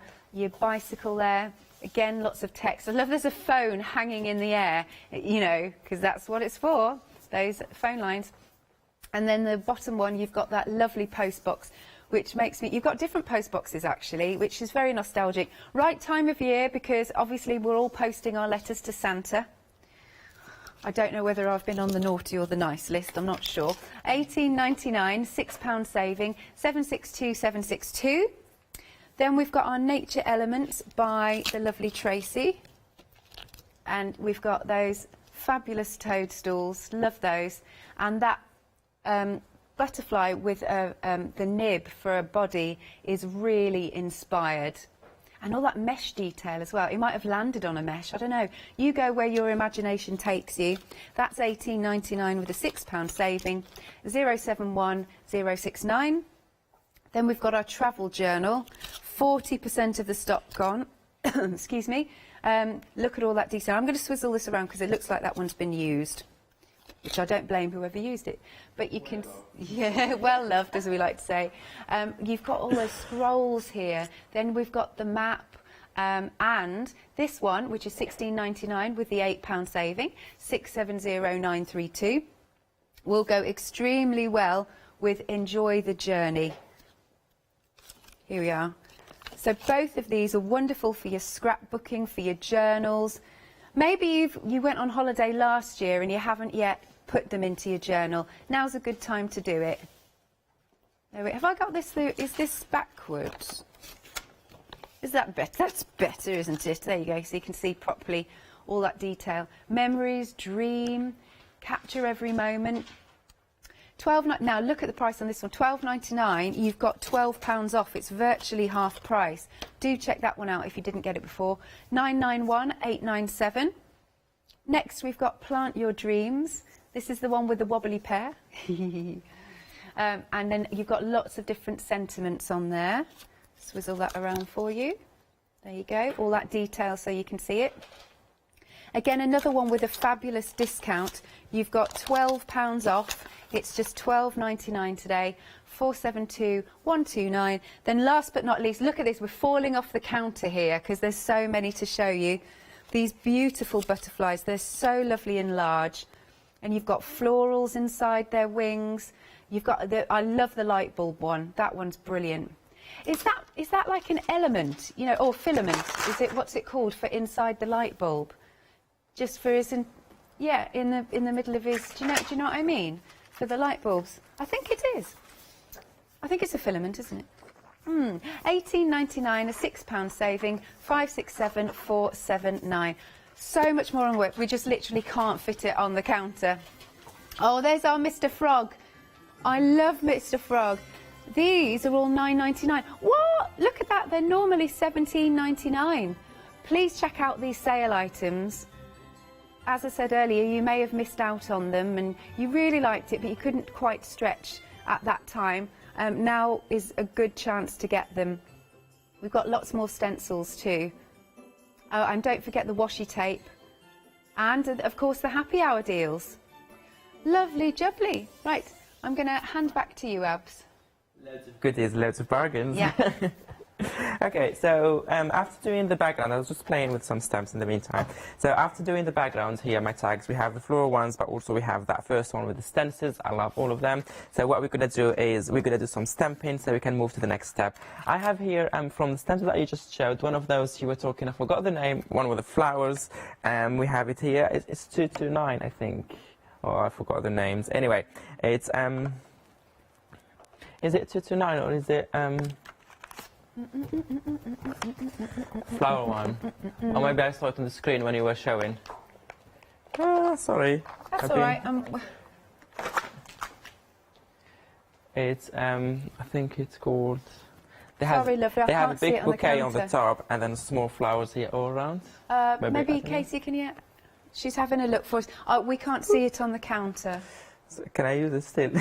bicycle there. Again, lots of text. I love there's a phone hanging in the air, you know, because that's what it's for, those phone lines. And then the bottom one, you've got that lovely post box, which makes me... You've got different post boxes, actually, which is very nostalgic. Right time of year, because obviously we're all posting our letters to Santa. I don't know whether I've been on the naughty or the nice list, I'm not sure. £18.99, £6 saving, 762762. Then we've got our Nature Elements by the lovely Tracy. And we've got those fabulous toadstools, love those. And that butterfly with the nib for a body is really inspired. And all that mesh detail as well. It might have landed on a mesh, I don't know. You go where your imagination takes you. That's £18.99 with a £6 saving. 071069. Then we've got our travel journal. 40% of the stock gone. Excuse me. Look at all that detail. I'm going to swizzle this around because it looks like that one's been used, which I don't blame whoever used it. But you can, yeah, well loved, as we like to say. You've got all those scrolls here. Then we've got the map. And this one, which is £16.99 with the £8 saving, 670932, will go extremely well with Enjoy the Journey. Here we are. So both of these are wonderful for your scrapbooking, for your journals. Maybe you went on holiday last year and you haven't yet put them into your journal. Now's a good time to do it. Have I got this through? Is this backwards? Is that better? That's better, isn't it? There you go, so you can see properly all that detail. Memories, dream, capture every moment. Now look at the price on this one, £12.99. You've got £12 off. It's virtually half price. Do check that one out if you didn't get it before. 991,897. Next we've got Plant Your Dreams. This is the one with the wobbly pear. And then you've got lots of different sentiments on there. Swizzle that around for you. There you go. All that detail so you can see it. Again, another one with a fabulous discount. You've got £12 off. It's just £12.99 today. 472-129. Then last but not least, look at this. We're falling off the counter here because there's so many to show you. These beautiful butterflies. They're so lovely and large. And you've got florals inside their wings. You've got I love the light bulb one. That one's brilliant. Is that like an element, you know, or filament? Is it, what's it called for inside the light bulb? Just for his, in the middle of his. Do you know what I mean? For the light bulbs, I think it is. I think it's a filament, isn't it? £18.99, a £6 saving. 567-479. So much more on work. We just literally can't fit it on the counter. Oh, there's our Mr. Frog. I love Mr. Frog. These are all £9.99. What? Look at that. They're normally £17.99. Please check out these sale items. As I said earlier, you may have missed out on them and you really liked it, but you couldn't quite stretch at that time. Now is a good chance to get them. We've got lots more stencils too. Oh, and don't forget the washi tape. And, of course, the happy hour deals. Lovely jubbly. Right, I'm going to hand back to you, Abs. Loads of goodies, loads of bargains. Yeah. Okay, so after doing the background, I was just playing with some stamps in the meantime. So after doing the background here, my tags, we have the floral ones, but also we have that first one with the stencils. I love all of them. So what we're going to do is we're going to do some stamping so we can move to the next step. I have here from the stencil that you just showed, one of those you were talking, I forgot the name, one with the flowers. We have it here. It's 229, I think. Oh, I forgot the names. Anyway, it's is it 229 or is it flower one? Or maybe I saw it on the screen when you were showing. Ah, sorry. That's all right. It's I think it's called. They Sorry, lovely, I they have a can't see big it on the bouquet on the counter. top and then small flowers here all around. Maybe I don't know. Katie, can you? She's having a look for us. We can't see it on the counter. So can I use it still?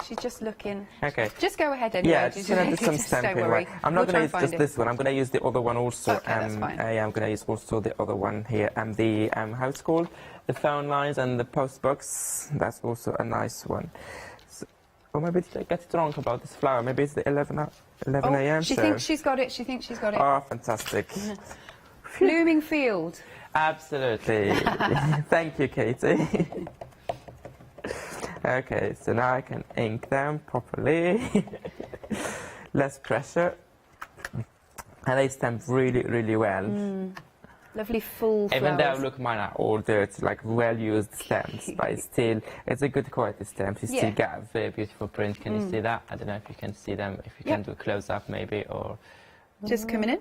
She's just looking. Okay. Just go ahead anyway. Yeah, just gonna do some stamping. Don't worry. Right. I'm not We'll gonna try use and just find it. this one. I'm gonna use the other one also. Okay, that's fine. Yeah, I'm gonna use also the other one here. And the how it's called, the phone lines and the post box. That's also a nice one. So, or maybe did I get it wrong about this flower? Maybe it's the 11 a.m. She show. thinks she's got it. She thinks she's got it. Oh, fantastic! Blooming field. Absolutely. Thank you, Katie. Okay, so now I can ink them properly. Less pressure. And they stamp really, really well. Lovely full Even flowers. though, look, mine are all dirty, like well-used stamps, but it's a good quality stamp. You still get a very beautiful print. Can you see that? I don't know if you can see them, if you can do a close-up maybe, or... Just coming in.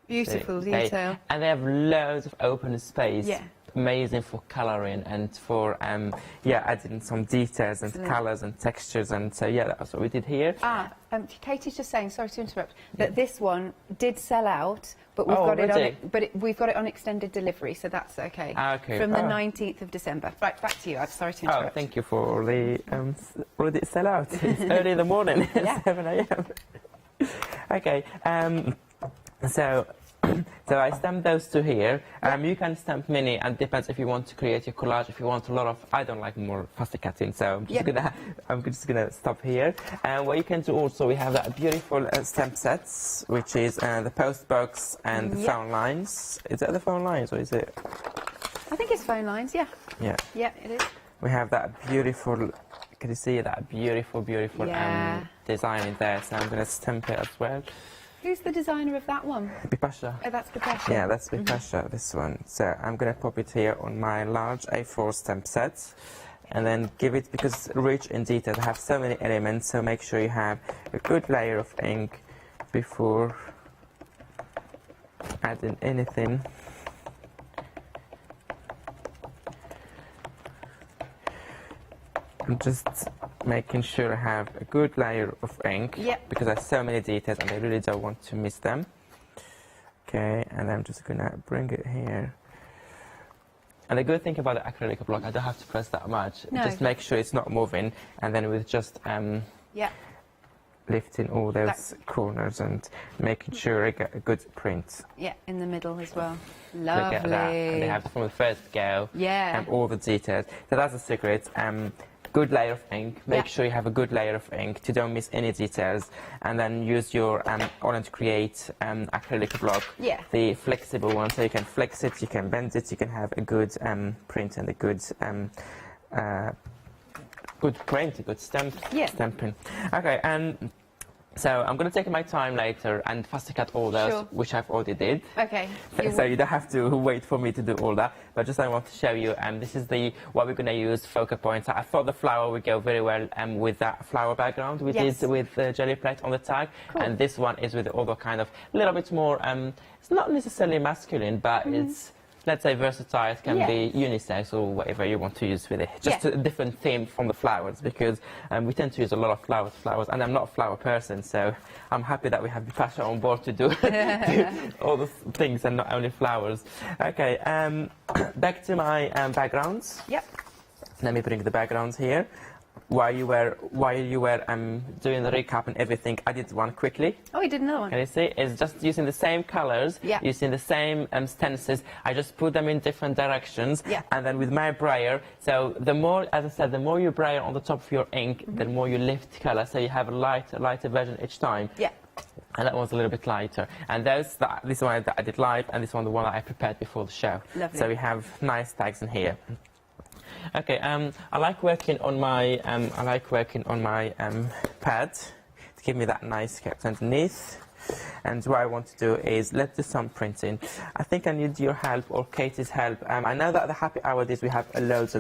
Beautiful detail. And they have loads of open space. Yeah. Amazing for colouring and for adding some details and colours and textures, and so that's what we did here. Katie's just saying, sorry to interrupt, that this one did sell out, but we've got it on we've got it on extended delivery, so that's okay. Okay. From the 19th of December. Right, back to you. I'm sorry to interrupt. Oh, thank you for the already sell out. It's early in the morning, 7 a.m. Okay. So I stamped those two here. You can stamp many, and depends if you want to create your collage. If you want a lot of, I don't like more fussy cutting, so I'm just gonna stop here. And what you can do also, we have that beautiful stamp sets, which is the post box and the phone lines. Is that the phone lines, or is it? I think it's phone lines. Yeah. Yeah. Yeah, it is. We have that beautiful. Can you see that beautiful design in there? So I'm gonna stamp it as well. Who's the designer of that one? Bipasha. Oh, that's Bipasha. Yeah, that's Bipasha, this one. So I'm going to pop it here on my large A4 stamp set and then give it, because it's rich in detail, I have so many elements, so make sure you have a good layer of ink before adding anything. I'm just making sure I have a good layer of ink. Yep. Because there's so many details and I really don't want to miss them. Okay, and I'm just gonna bring it here. And the good thing about the acrylic block, I don't have to press that much. No. Just make sure it's not moving, and then with just Yeah. lifting all those corners and making sure I get a good print. Yeah, in the middle as well. Look Lovely. at that. And they have from the first go. Yeah. And all the details. So that's the secret. Good layer of ink. Make Yeah. sure you have a good layer of ink to don't miss any details. And then use your Orange Create acrylic block. Yeah. The flexible one, so you can flex it, you can bend it, you can have a good print and a good good print, a good stamping. Okay, and so I'm going to take my time later and fast cut all those, Sure. which I've already did. Okay. So you don't have to wait for me to do all that, but just I want to show you, this is what we're going to use focal points. I thought the flower would go very well with that flower background we Yes. did with the jelly plate on the tag, Cool. and this one is with the other kind of little bit more, it's not necessarily masculine, but it's, let's say, versatile. It can Yeah. be unisex or whatever you want to use with it. Just Yeah. a different theme from the flowers, because we tend to use a lot of flowers, and I'm not a flower person, so I'm happy that we have the passion on board to do, do all the things and not only flowers. Okay, back to my backgrounds. Yep. Let me bring the backgrounds here. While you were doing the recap and everything, I did one quickly. Oh, we did another one. Can you see? It's just using the same colors, Yeah. using the same stencils. I just put them in different directions, Yeah. and then with my brayer. So the more, as I said, the more you brayer on the top of your ink, the more you lift color. So you have a lighter version each time. Yeah. And that one's a little bit lighter. And this one that I did live, and this one the one that I prepared before the show. Lovely. So we have nice tags in here. Okay, I like working on my pad to give me that nice character underneath. And what I want to do is let's do some printing. I think I need your help or Katie's help. I know that the happy hour days we have loads,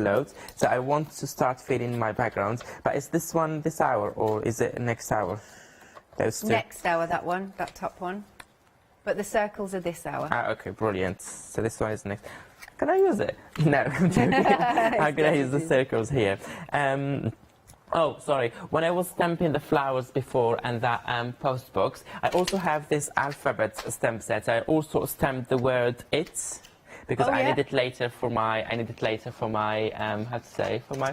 so I want to start filling my backgrounds. But is this one this hour or is it next hour? Those two. Next hour, that top one. But the circles are this hour. Ah, okay, brilliant. So this one is next. Can I use it? No, I'm joking. I'm going to use the circles here. Oh, sorry. When I was stamping the flowers before and that post box, I also have this alphabet stamp set. I also stamped the word "it's" because Oh, I yeah. need it later for my how to say, for my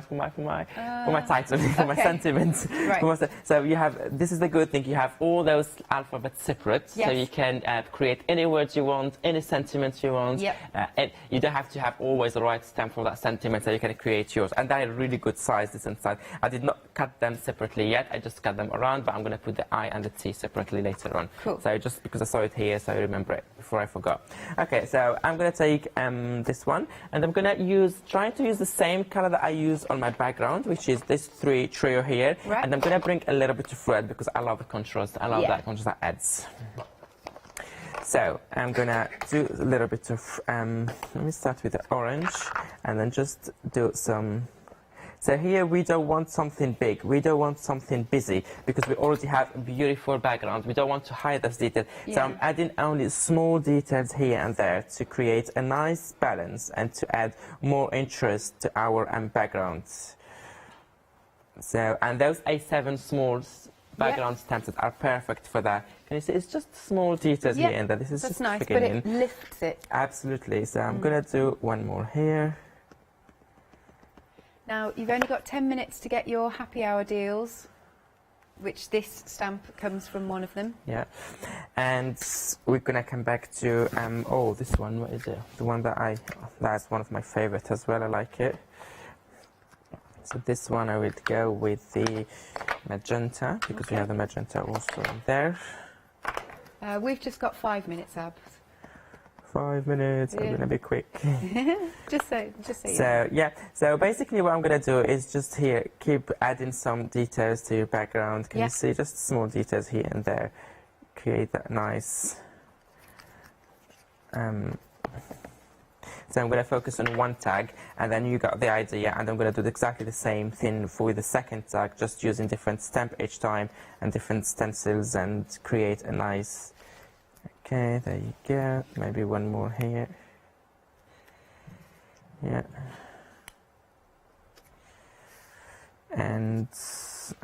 title, for my okay. sentiments. Right. So you have, this is the good thing, you have all those alphabets separate, so Yes. you can create any words you want, any sentiments you want. Yep. And you don't have to have always the right stamp for that sentiment, so you can create yours. And they're really good size, this inside. I did not cut them separately yet, I just cut them around, but I'm going to put the I and the T separately later on. Cool. So just because I saw it here, so I remember it before I forgot. Okay, so I'm going to take this one, and I'm going to try to use the same color that I use on my background, which is this trio here. Right. And I'm going to bring a little bit of red because I love the contrast. I love Yeah. that contrast that adds. So I'm going to do a little bit of, let me start with the orange, and then just do some. So here we don't want something big, we don't want something busy, because we already have a beautiful background. We don't want to hide those details. So Yeah. I'm adding only small details here and there to create a nice balance and to add more interest to our backgrounds. So, and those A7 small background stencils are perfect for that. Can you see? It's just small details Yeah, here and there. This is that's just nice, but beginning. it lifts it. Absolutely. So I'm going to do one more here. Now, you've only got 10 minutes to get your happy hour deals, which this stamp comes from one of them. Yeah, and we're gonna come back to oh, this one. What is it? The one that's one of my favorites as well. I like it. So this one I will go with the magenta because we have the magenta also in there. We've just got 5 minutes, Ab. 5 minutes. I'm Yeah. gonna be quick. Just so you know. So yeah, so basically what I'm going to do is just here keep adding some details to your background. Can Yeah. you see just small details here and there? Create that nice. So I'm going to focus on one tag, and then you got the idea, and I'm going to do exactly the same thing for the second tag, just using different stamp each time and different stencils, and create a nice. Okay, there you go. Maybe one more here. Yeah. And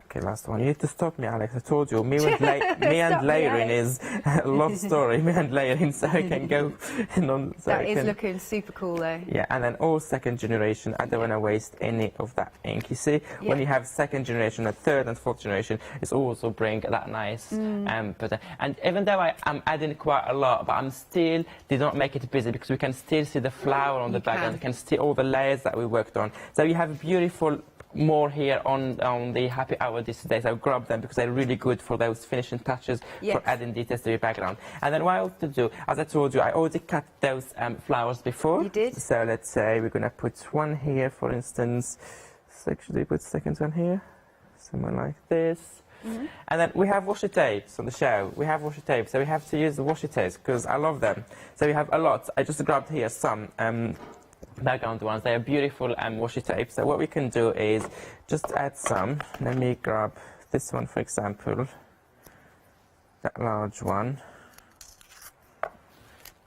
okay, last one. You need to stop me, Alex. I told you, me and layering is a love story. Me and layering, so I can go. So that is looking super cool, though. Yeah, and then all second generation. I don't want to waste any of that ink. You see, when you have second generation, a third and fourth generation, it's also bring that nice. But and even though I'm adding quite a lot, but they don't make it busy because we can still see the flower on the background. You can see all the layers that we worked on. So you have a beautiful more here on the happy hour these days. I'll grab them because they're really good for those finishing touches, for adding details to your background. And then what I have to do, as I told you, I already cut those flowers before. You did? So let's say we're going to put one here, for instance. So actually put second one here, somewhere like this. And then we have washi tapes on the show. We have washi tapes, so we have to use the washi tapes because I love them. So we have a lot. I just grabbed here some background ones. They are beautiful washi tapes. So what we can do is just add some. Let me grab this one, for example, that large one.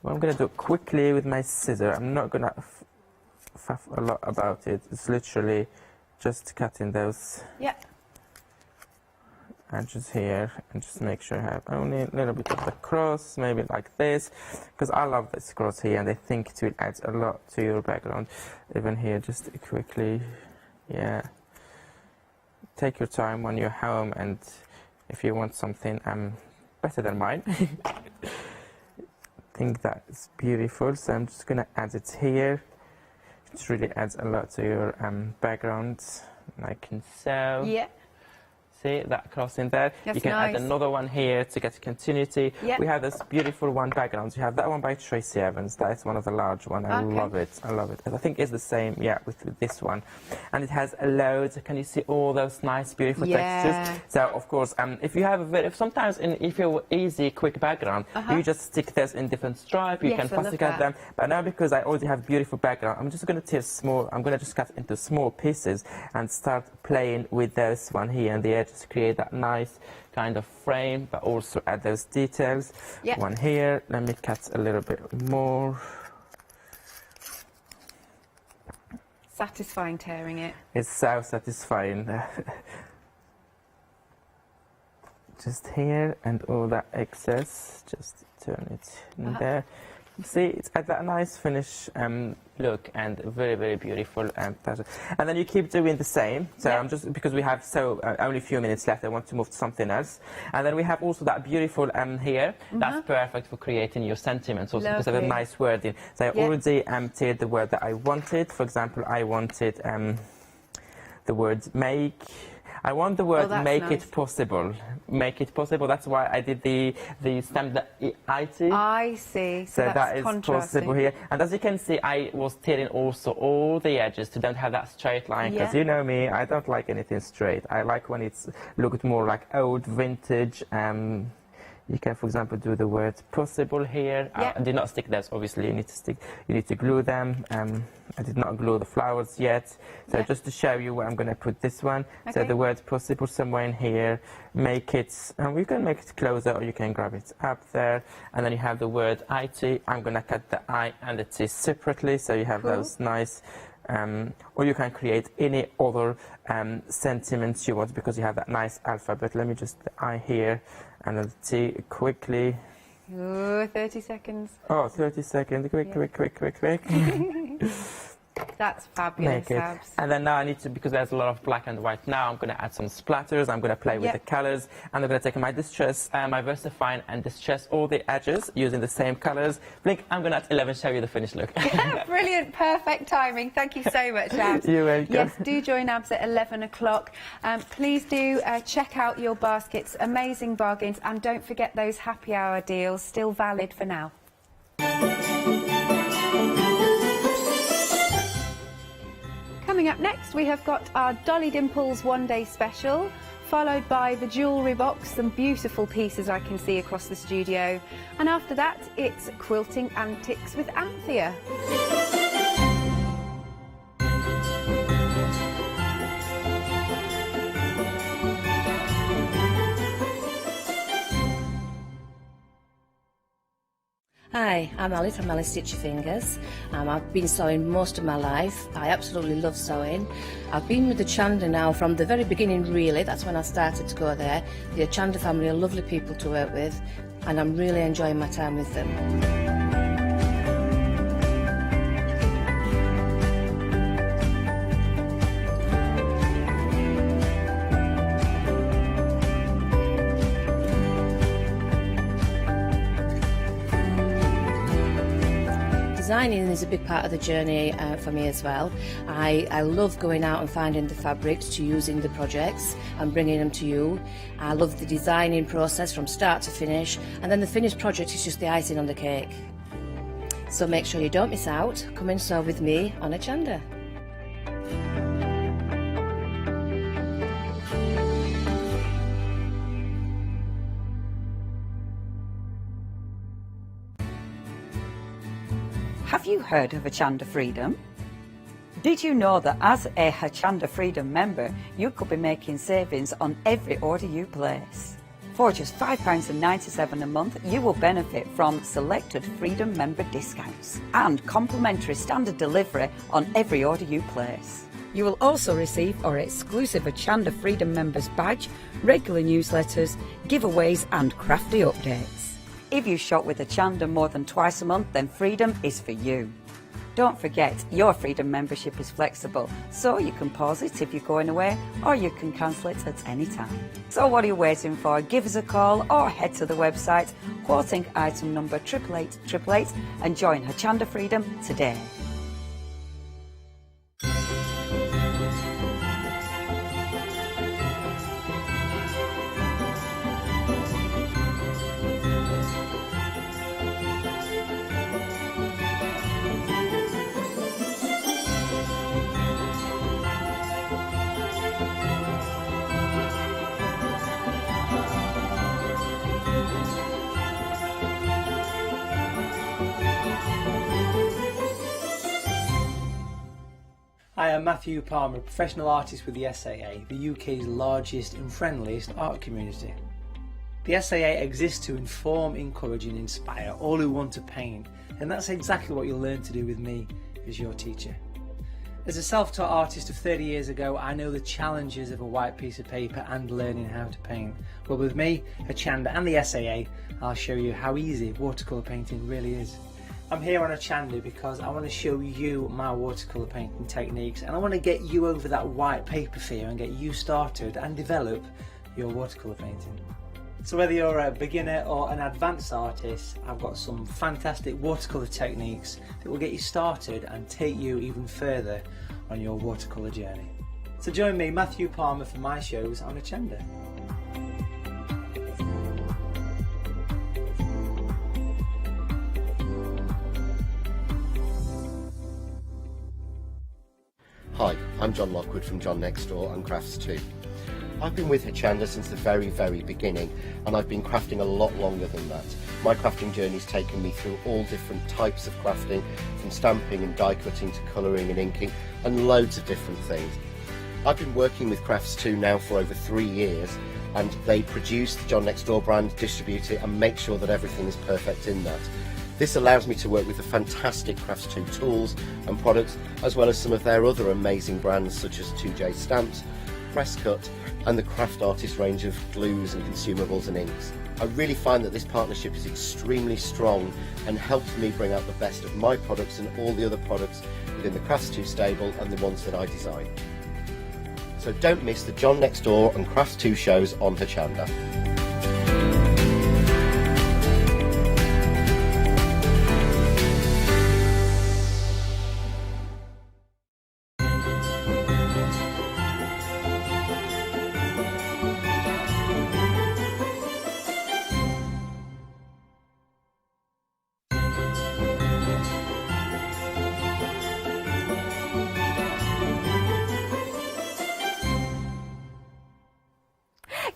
What I'm going to do quickly with my scissor, I'm not going to faff a lot about it. It's literally just cutting those edges here and just make sure I have only a little bit of the cross, maybe like this, because I love this cross here and I think it will add a lot to your background. Even here, just quickly, take your time when you're home, and if you want something better than mine, I think that is beautiful. So I'm just gonna add it here. It really adds a lot to your background, like so. Yeah. See that cross in there? That's you can nice. add another one here to get continuity. Yep. We have this beautiful one background. You have that one by Tracy Evans. That's one of the large ones. I love it. I love it. I think it's the same, with this one. And it has loads. Can you see all those nice, beautiful textures? So, of course, if you have sometimes if you're easy, quick background, you just stick this in different stripes. You can fussy cut them. But now because I already have beautiful background, I'm just going to tear small. I'm going to just cut into small pieces and start playing with this one here and the edges to create that nice kind of frame, but also add those details. One here. Let me cut a little bit more. Satisfying tearing it. It's so satisfying. Just here, and all that excess, just turn it in there. See, it's at that nice finish look, and very, very beautiful. And then you keep doing the same. So I'm just, because we have only a few minutes left, I want to move to something else. And then we have also that beautiful here. That's perfect for creating your sentiments also, because of a nice wording. So I already tiered the word that I wanted. For example, I wanted the word make. I want the word make it possible. Make it possible. That's why I did the stamp, the IT. I see. So that is possible here. And as you can see, I was tearing also all the edges to don't have that straight line. Because you know me, I don't like anything straight. I like when it's looked more like old, vintage. You can, for example, do the word possible here. I did not stick those, obviously. You need to glue them. I did not glue the flowers yet. So just to show you where I'm going to put this one. So the word possible somewhere in here. Make it, you can make it closer, or you can grab it up there. And then you have the word IT. I'm going to cut the I and the T separately. So you have those nice, or you can create any other sentiments you want, because you have that nice alphabet. Let me just, the I here. And then the T quickly. Ooh, 30 seconds. Oh, 30 seconds. Quick. That's fabulous, Abs. And then now I need to, because there's a lot of black and white now, I'm going to add some splatters. I'm going to play with the colors. And I'm going to take my distress, my VersaFine, and distress all the edges using the same colors. Blink, I'm going to at 11 show you the finished look. Brilliant, perfect timing. Thank you so much, Abs. You're welcome. Yes, do join Abs at 11 o'clock. Please do check out your baskets. Amazing bargains. And don't forget those happy hour deals, still valid for now. Coming up next, we have got our Dolly Dimples one-day special, followed by the jewellery box, some beautiful pieces I can see across the studio. And after that, it's Quilting Antics with Anthea. Hi, I'm Alice from Alice Stitch Your Fingers. I've been sewing most of my life. I absolutely love sewing. I've been with the Hochanda now from the very beginning, really. That's when I started to go there. The Hochanda family are lovely people to work with, and I'm really enjoying my time with them. Designing is a big part of the journey for me as well. I love going out and finding the fabrics to use in the projects and bringing them to you. I love the designing process from start to finish, and then the finished project is just the icing on the cake. So make sure you don't miss out. Come and sew with me on Hochanda. Have you heard of Hochanda Freedom? Did you know that as a Hochanda Freedom member, you could be making savings on every order you place? For just £5.97 a month, you will benefit from selected Freedom member discounts and complimentary standard delivery on every order you place. You will also receive our exclusive Hochanda Freedom members badge, regular newsletters, giveaways and crafty updates. If you shop with Hochanda more than twice a month, then Freedom is for you. Don't forget, your Freedom membership is flexible, so you can pause it if you're going away, or you can cancel it at any time. So what are you waiting for? Give us a call or head to the website, quoting item number 88888, and join Hochanda Freedom today. Hi, I'm Matthew Palmer, a professional artist with the SAA, the UK's largest and friendliest art community. The SAA exists to inform, encourage and inspire all who want to paint, and that's exactly what you'll learn to do with me as your teacher. As a self-taught artist of 30 years ago, I know the challenges of a white piece of paper and learning how to paint. Well, with me, Hochanda and the SAA, I'll show you how easy watercolour painting really is. I'm here on Hochanda because I want to show you my watercolour painting techniques, and I want to get you over that white paper fear and get you started and develop your watercolour painting. So whether you're a beginner or an advanced artist, I've got some fantastic watercolour techniques that will get you started and take you even further on your watercolour journey. So join me, Matthew Palmer, for my shows on Hochanda. Hi, I'm John Lockwood from John Next Door and Crafts 2. I've been with Hochanda since the very beginning, and I've been crafting a lot longer than that. My crafting journey's taken me through all different types of crafting, from stamping and die cutting to colouring and inking, and loads of different things. I've been working with Crafts 2 now for over 3 years, and they produce the John Next Door brand, distribute it and make sure that everything is perfect in that. This allows me to work with the fantastic Crafts 2 tools and products, as well as some of their other amazing brands such as 2J Stamps, Press Cut and the Craft Artist range of glues and consumables and inks. I really find that this partnership is extremely strong and helps me bring out the best of my products and all the other products within the Crafts 2 stable and the ones that I design. So don't miss the John Next Door and Crafts 2 shows on Hochanda.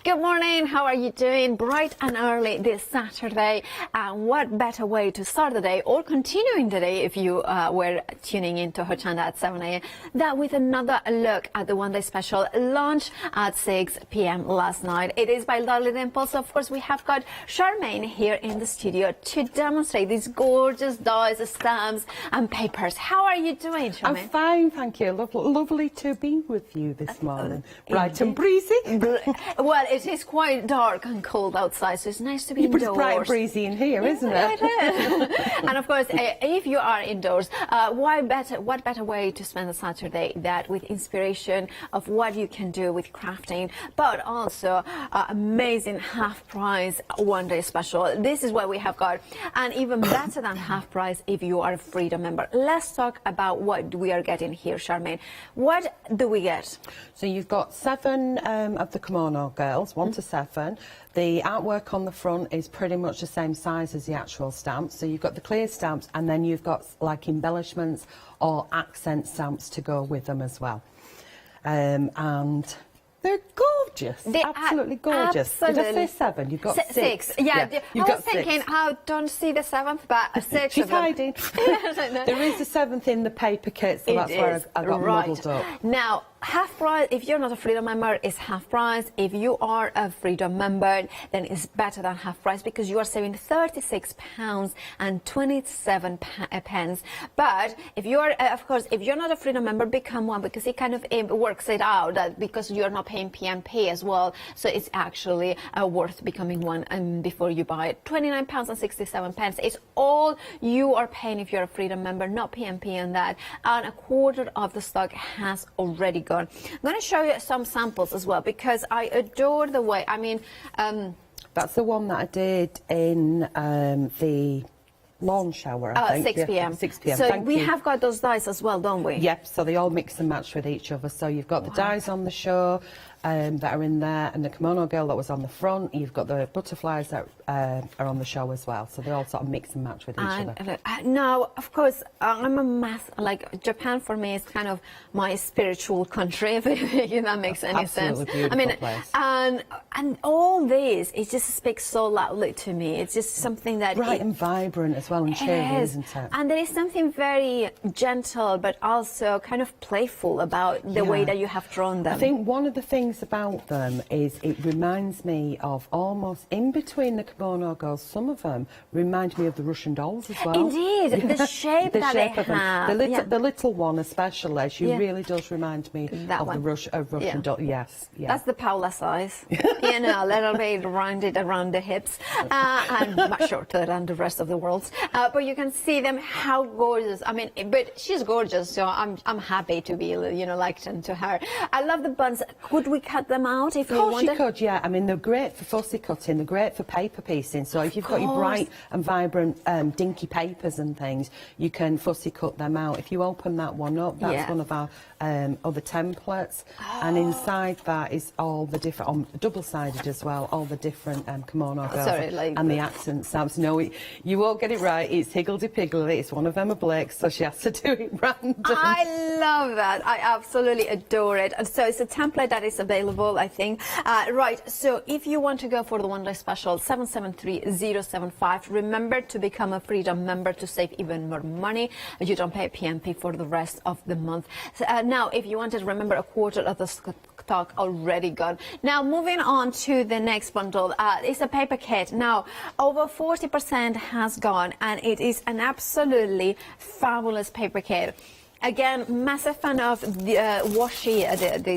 Good morning, how are you doing? Bright and early this Saturday. And what better way to start the day or continuing the day if you were tuning into Hochanda at 7 a.m. than with another look at the one-day special launch at 6 p.m. last night. It is by Dolly Dimples. Of course, we have got Charmaine here in the studio to demonstrate these gorgeous dies, stamps and papers. How are you doing, Charmaine? I'm fine, thank you. Lovely to be with you this morning. Bright and breezy. Well, it is quite dark and cold outside, so it's nice to be indoors. It's bright and breezy in here, isn't it? And of course, if you are indoors, what better way to spend a Saturday than with inspiration of what you can do with crafting, but also amazing half price one-day special. This is what we have got, and even better than half price if you are a Freedom member. Let's talk about what we are getting here, Charmaine. What do we get? So you've got 7 of the kimono girls, 1 to 7. The artwork on the front is pretty much the same size as the actual stamps. So you've got the clear stamps, and then you've got like embellishments or accent stamps to go with them as well. And they're gorgeous. They absolutely gorgeous. Absolutely. Did I say 7? You've got 6. Yeah, you've I got was thinking, 6. I don't see the 7th, but 6 She's of them. hiding. There is a 7th in the paper kit, so that's where I got modelled up. Now, half price, if you're not a Freedom member, is half price. If you are a Freedom member, then it's better than half price because you are saving £36 and 27 pence. But if you are, of course, if you're not a Freedom member, become one because it kind of works it out that because you're not paying PMP as well, so it's actually worth becoming one before you buy it. £29 and 67 pence. It's all you are paying if you're a Freedom member, not PMP on that. And a quarter of the stock has already gone. I'm going to show you some samples as well because I adore the way, I mean... that's the one that I did in the lawn shower, I think. 6 p.m. 6 p.m. So we have got those dies as well, don't we? Yep, so they all mix and match with each other. So you've got the dies on the show that are in there, and the kimono girl that was on the front. You've got the butterflies that are on the show as well. So they all sort of mix and match with each other. Now, of course, I'm a like Japan for me is kind of my spiritual country, if that makes any sense. Beautiful I mean, place. and all this, it just speaks so loudly to me. It's just something that bright and vibrant as well, and cheery, isn't it? And there is something very gentle, but also kind of playful about the way that you have drawn them. I think one of the things about them is it reminds me of almost in between the kimono girls. Some of them remind me of the Russian dolls as well. Indeed, the shape that they have. The little one especially, she really does remind me of the Russian doll. Yes, that's the Paula size. You know, a little bit rounded around the hips and much shorter than the rest of the world. But you can see them, how gorgeous. I mean, but she's gorgeous, so I'm happy to be, you know, likened to her. I love the buns. Could we cut them out if you wanted? Of course you could, yeah. I mean, they're great for fussy cutting, they're great for paper piecing. So if you've got your bright and vibrant dinky papers and things, you can fussy cut them out. If you open that one up, that's one of our other templates. And inside that is all the different, double-sided as well, all the different kimono girls and the accent stamps. No, you won't get it right. It's higgledy-piggledy. It's one of Emma Blake's, so she has to do it random. I love that. I absolutely adore it. And so it's a template that is available, I think. Right, so if you want to go for the one-day special, 773075, remember to become a Freedom member to save even more money. You don't pay PMP for the rest of the month. So, now, if you wanted, remember a quarter of the stock already gone. Now, moving on to the next bundle, it's a paper kit. Now, over 40% has gone, and it is an absolutely fabulous paper kit. Again, massive fan of the washi,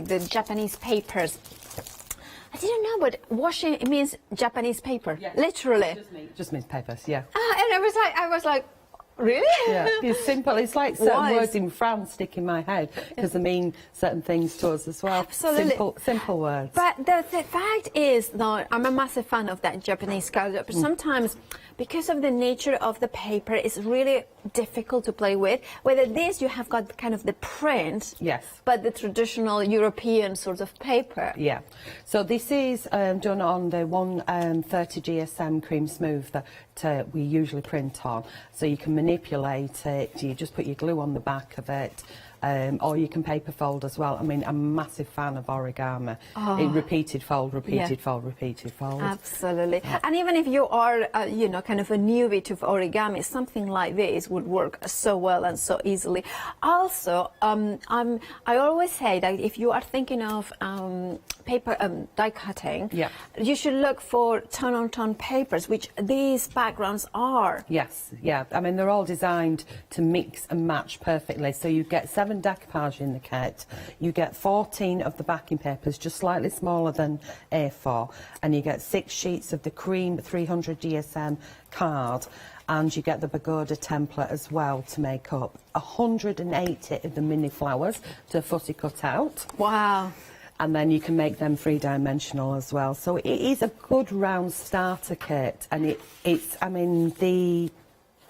the Japanese papers. I didn't know, but washi means Japanese paper, literally. It just means papers, yeah. And I was like, really? Yeah, it's simple. It's like certain words in France stick in my head because they mean certain things to us as well. Absolutely. Simple words. But the fact is, though, I'm a massive fan of that Japanese culture, but sometimes, because of the nature of the paper, it's really difficult to play with. Whether this, you have got kind of the print, but the traditional European sort of paper. Yeah. So this is done on the 130 GSM cream smooth that we usually print on. So you can manipulate it. You just put your glue on the back of it. or you can paper fold as well. I mean, I'm a massive fan of origami. Repeated fold, repeated fold, repeated fold. Absolutely. And even if you are, you know, kind of a newbie to origami, something like this would work so well and so easily. Also, I always say that if you are thinking of paper die cutting, you should look for ton-on-ton papers, which these backgrounds are. Yes, yeah. I mean, they're all designed to mix and match perfectly. So you get 7 decoupage in the kit. You get 14 of the backing papers, just slightly smaller than A4, and you get 6 sheets of the cream 300 DSM card, and you get the pagoda template as well to make up 180 of the mini flowers to fussy cut out. Wow. And then you can make them 3-dimensional as well. So it is a good round starter kit, and it's I mean, the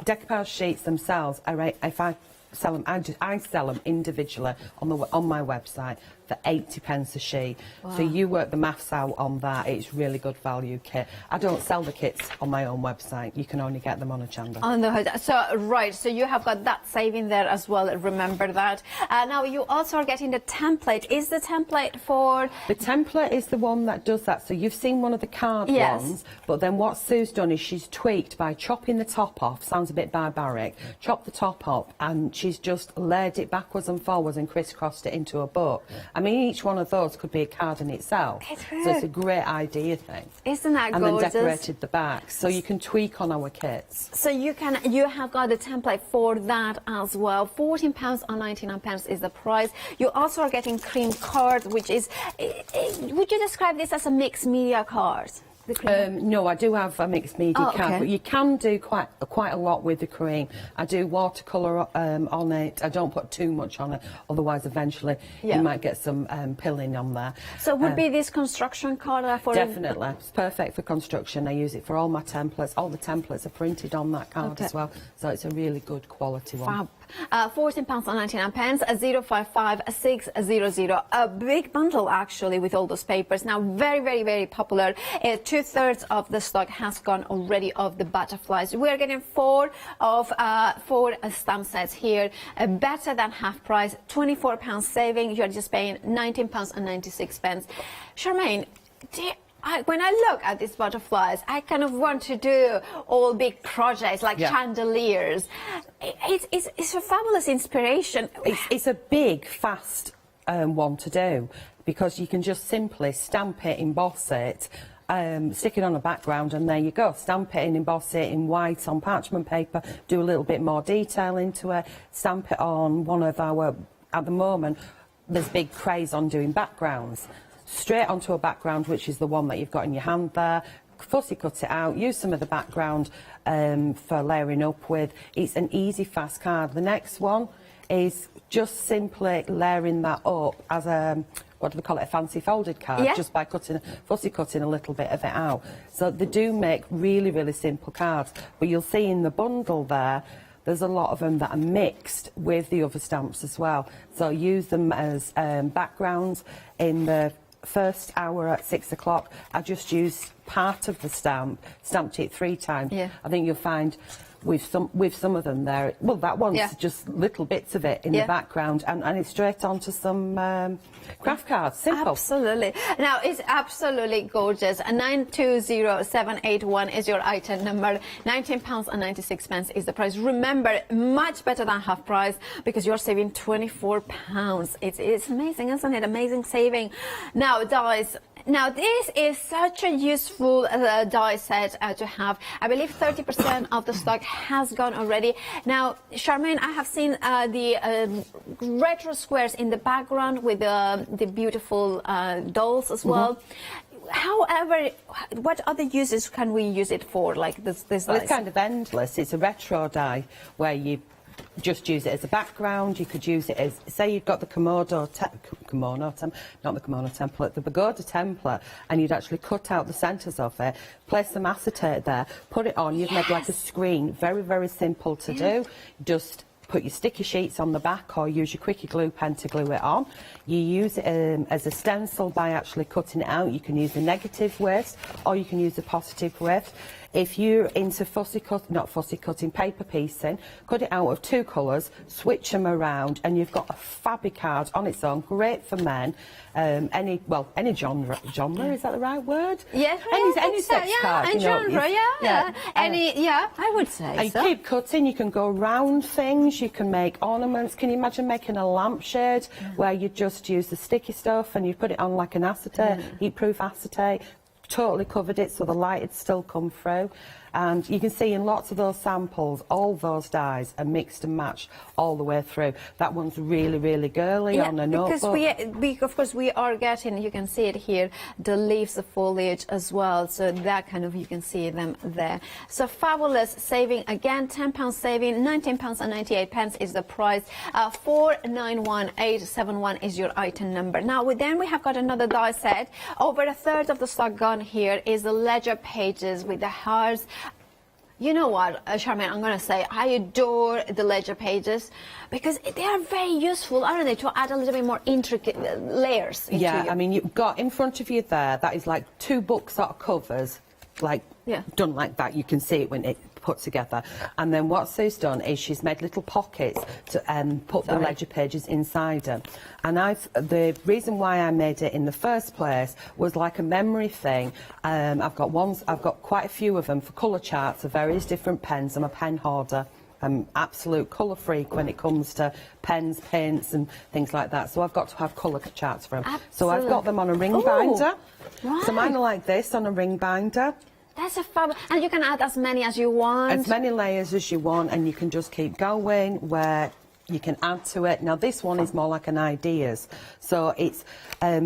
decoupage sheets themselves are, if I sell them, I sell them individually on my website for 80p a sheet. Wow. So you work the maths out on that. It's really good value kit. I don't sell the kits on my own website. You can only get them on Hochanda. So right, so you have got that saving there as well. Remember that. Now you also are getting the template. Is the template for? The template is the one that does that. So you've seen one of the card ones, but then what Sue's done is she's tweaked by chopping the top off. Sounds a bit barbaric. Chop the top off, and she's just layered it backwards and forwards and crisscrossed it into a book. I mean, each one of those could be a card in itself. So it's a great idea thing. Isn't that gorgeous? And then decorated the back, so you can tweak on our kits. So you have got the template for that as well. £14 or 99p is the price. You also are getting cream card, which is, would you describe this as a mixed media card? No, I do have a mixed media card, but you can do quite a lot with the cream. I do watercolour on it. I don't put too much on it, otherwise eventually you might get some pilling on there. So would be this construction card for? Definitely, it's perfect for construction. I use it for all my templates. All the templates are printed on that card as well, so it's a really good quality one. Fab. £14 or 99p, 055 600. A big bundle actually with all those papers. Now very, very, very popular. 2/3 of the stock has gone already of the butterflies. We are getting 4 stamp sets here, better than half price, £24 saving. You're just paying £19 and 96p. Charmaine, when I look at these butterflies, I kind of want to do all big projects like chandeliers. It's a fabulous inspiration. It's a big, fast one to do, because you can just simply stamp it, emboss it, stick it on a background, and there you go. Stamp it and emboss it in white on parchment paper, do a little bit more detail into it, stamp it on one of our, at the moment, there's big craze on doing backgrounds. Straight onto a background, which is the one that you've got in your hand there, fussy cut it out, use some of the background for layering up with. It's an easy, fast card. The next one is just simply layering that up as a, what do we call it, a fancy folded card, just by fussy cutting a little bit of it out. So they do make really, really simple cards, but you'll see in the bundle there's a lot of them that are mixed with the other stamps as well. So use them as backgrounds. In the first hour at 6 o'clock, I just used part of the stamp, stamped it 3 times. I think you'll find with some of them there, well, that one's just little bits of it in the background, and it's straight onto some craft cards. Simple. Absolutely. Now it's absolutely gorgeous. 920781 is your item number. £19 and 96p is the price. Remember, much better than half price, because you're saving £24. It's amazing, isn't it? Amazing saving. Now, dies. Now, this is such a useful die set to have. I believe 30% of the stock has gone already. Now, Charmaine, I have seen the retro squares in the background with the beautiful dolls as well. However, what other uses can we use it for, like this dies? Well, it's kind of endless. It's a retro die where you just use it as a background. You could use it as, say you've got the not the kimono template, the pagoda template, and you'd actually cut out the centres of it, place some acetate there, put it on, you've made like a screen. Very, very simple to do. Just put your sticky sheets on the back, or use your quickie glue pen to glue it on. You use it as a stencil by actually cutting it out. You can use the negative width, or you can use the positive width. If you're into paper piecing, cut it out of 2 colours, switch them around, and you've got a fabby card on its own, great for men. Any genre, is that the right word? Yes, any sex card. And genre, I would say and so. You keep cutting, you can go round things, you can make ornaments. Can you imagine making a lampshade where you just use the sticky stuff and you put it on like an acetate, heat-proof acetate, totally covered it so the light would still come through. And you can see in lots of those samples, all those dyes are mixed and matched all the way through. That one's really, really girly on a notebook. Because of course we are getting, you can see it here, the leaves, the foliage as well. So that kind of, you can see them there. So fabulous saving, again, £10 saving, £19.98 is the price. 491871 is your item number. Now, then we have got another die set. Over a third of the stock gone here is the ledger pages with the hearts. You know what, Charmaine, I'm going to say I adore the ledger pages because they are very useful, aren't they, to add a little bit more intricate layers into I mean, you've got in front of you there, that is like 2 book sort of covers, like done like that. You can see it when it put together. And then what Sue's done is she's made little pockets to put the ledger pages inside them. And the reason why I made it in the first place was like a memory thing. I've got quite a few of them for colour charts of various different pens. I'm a pen hoarder. I'm absolute colour freak when it comes to pens, paints and things like that. So I've got to have colour charts for them. Absolutely. So I've got them on a ring binder. Right. So mine are like this on a ring binder. That's a fab, and you can add as many as you want. As many layers as you want, and you can just keep going where you can add to it. Now this one is more like an ideas, so it's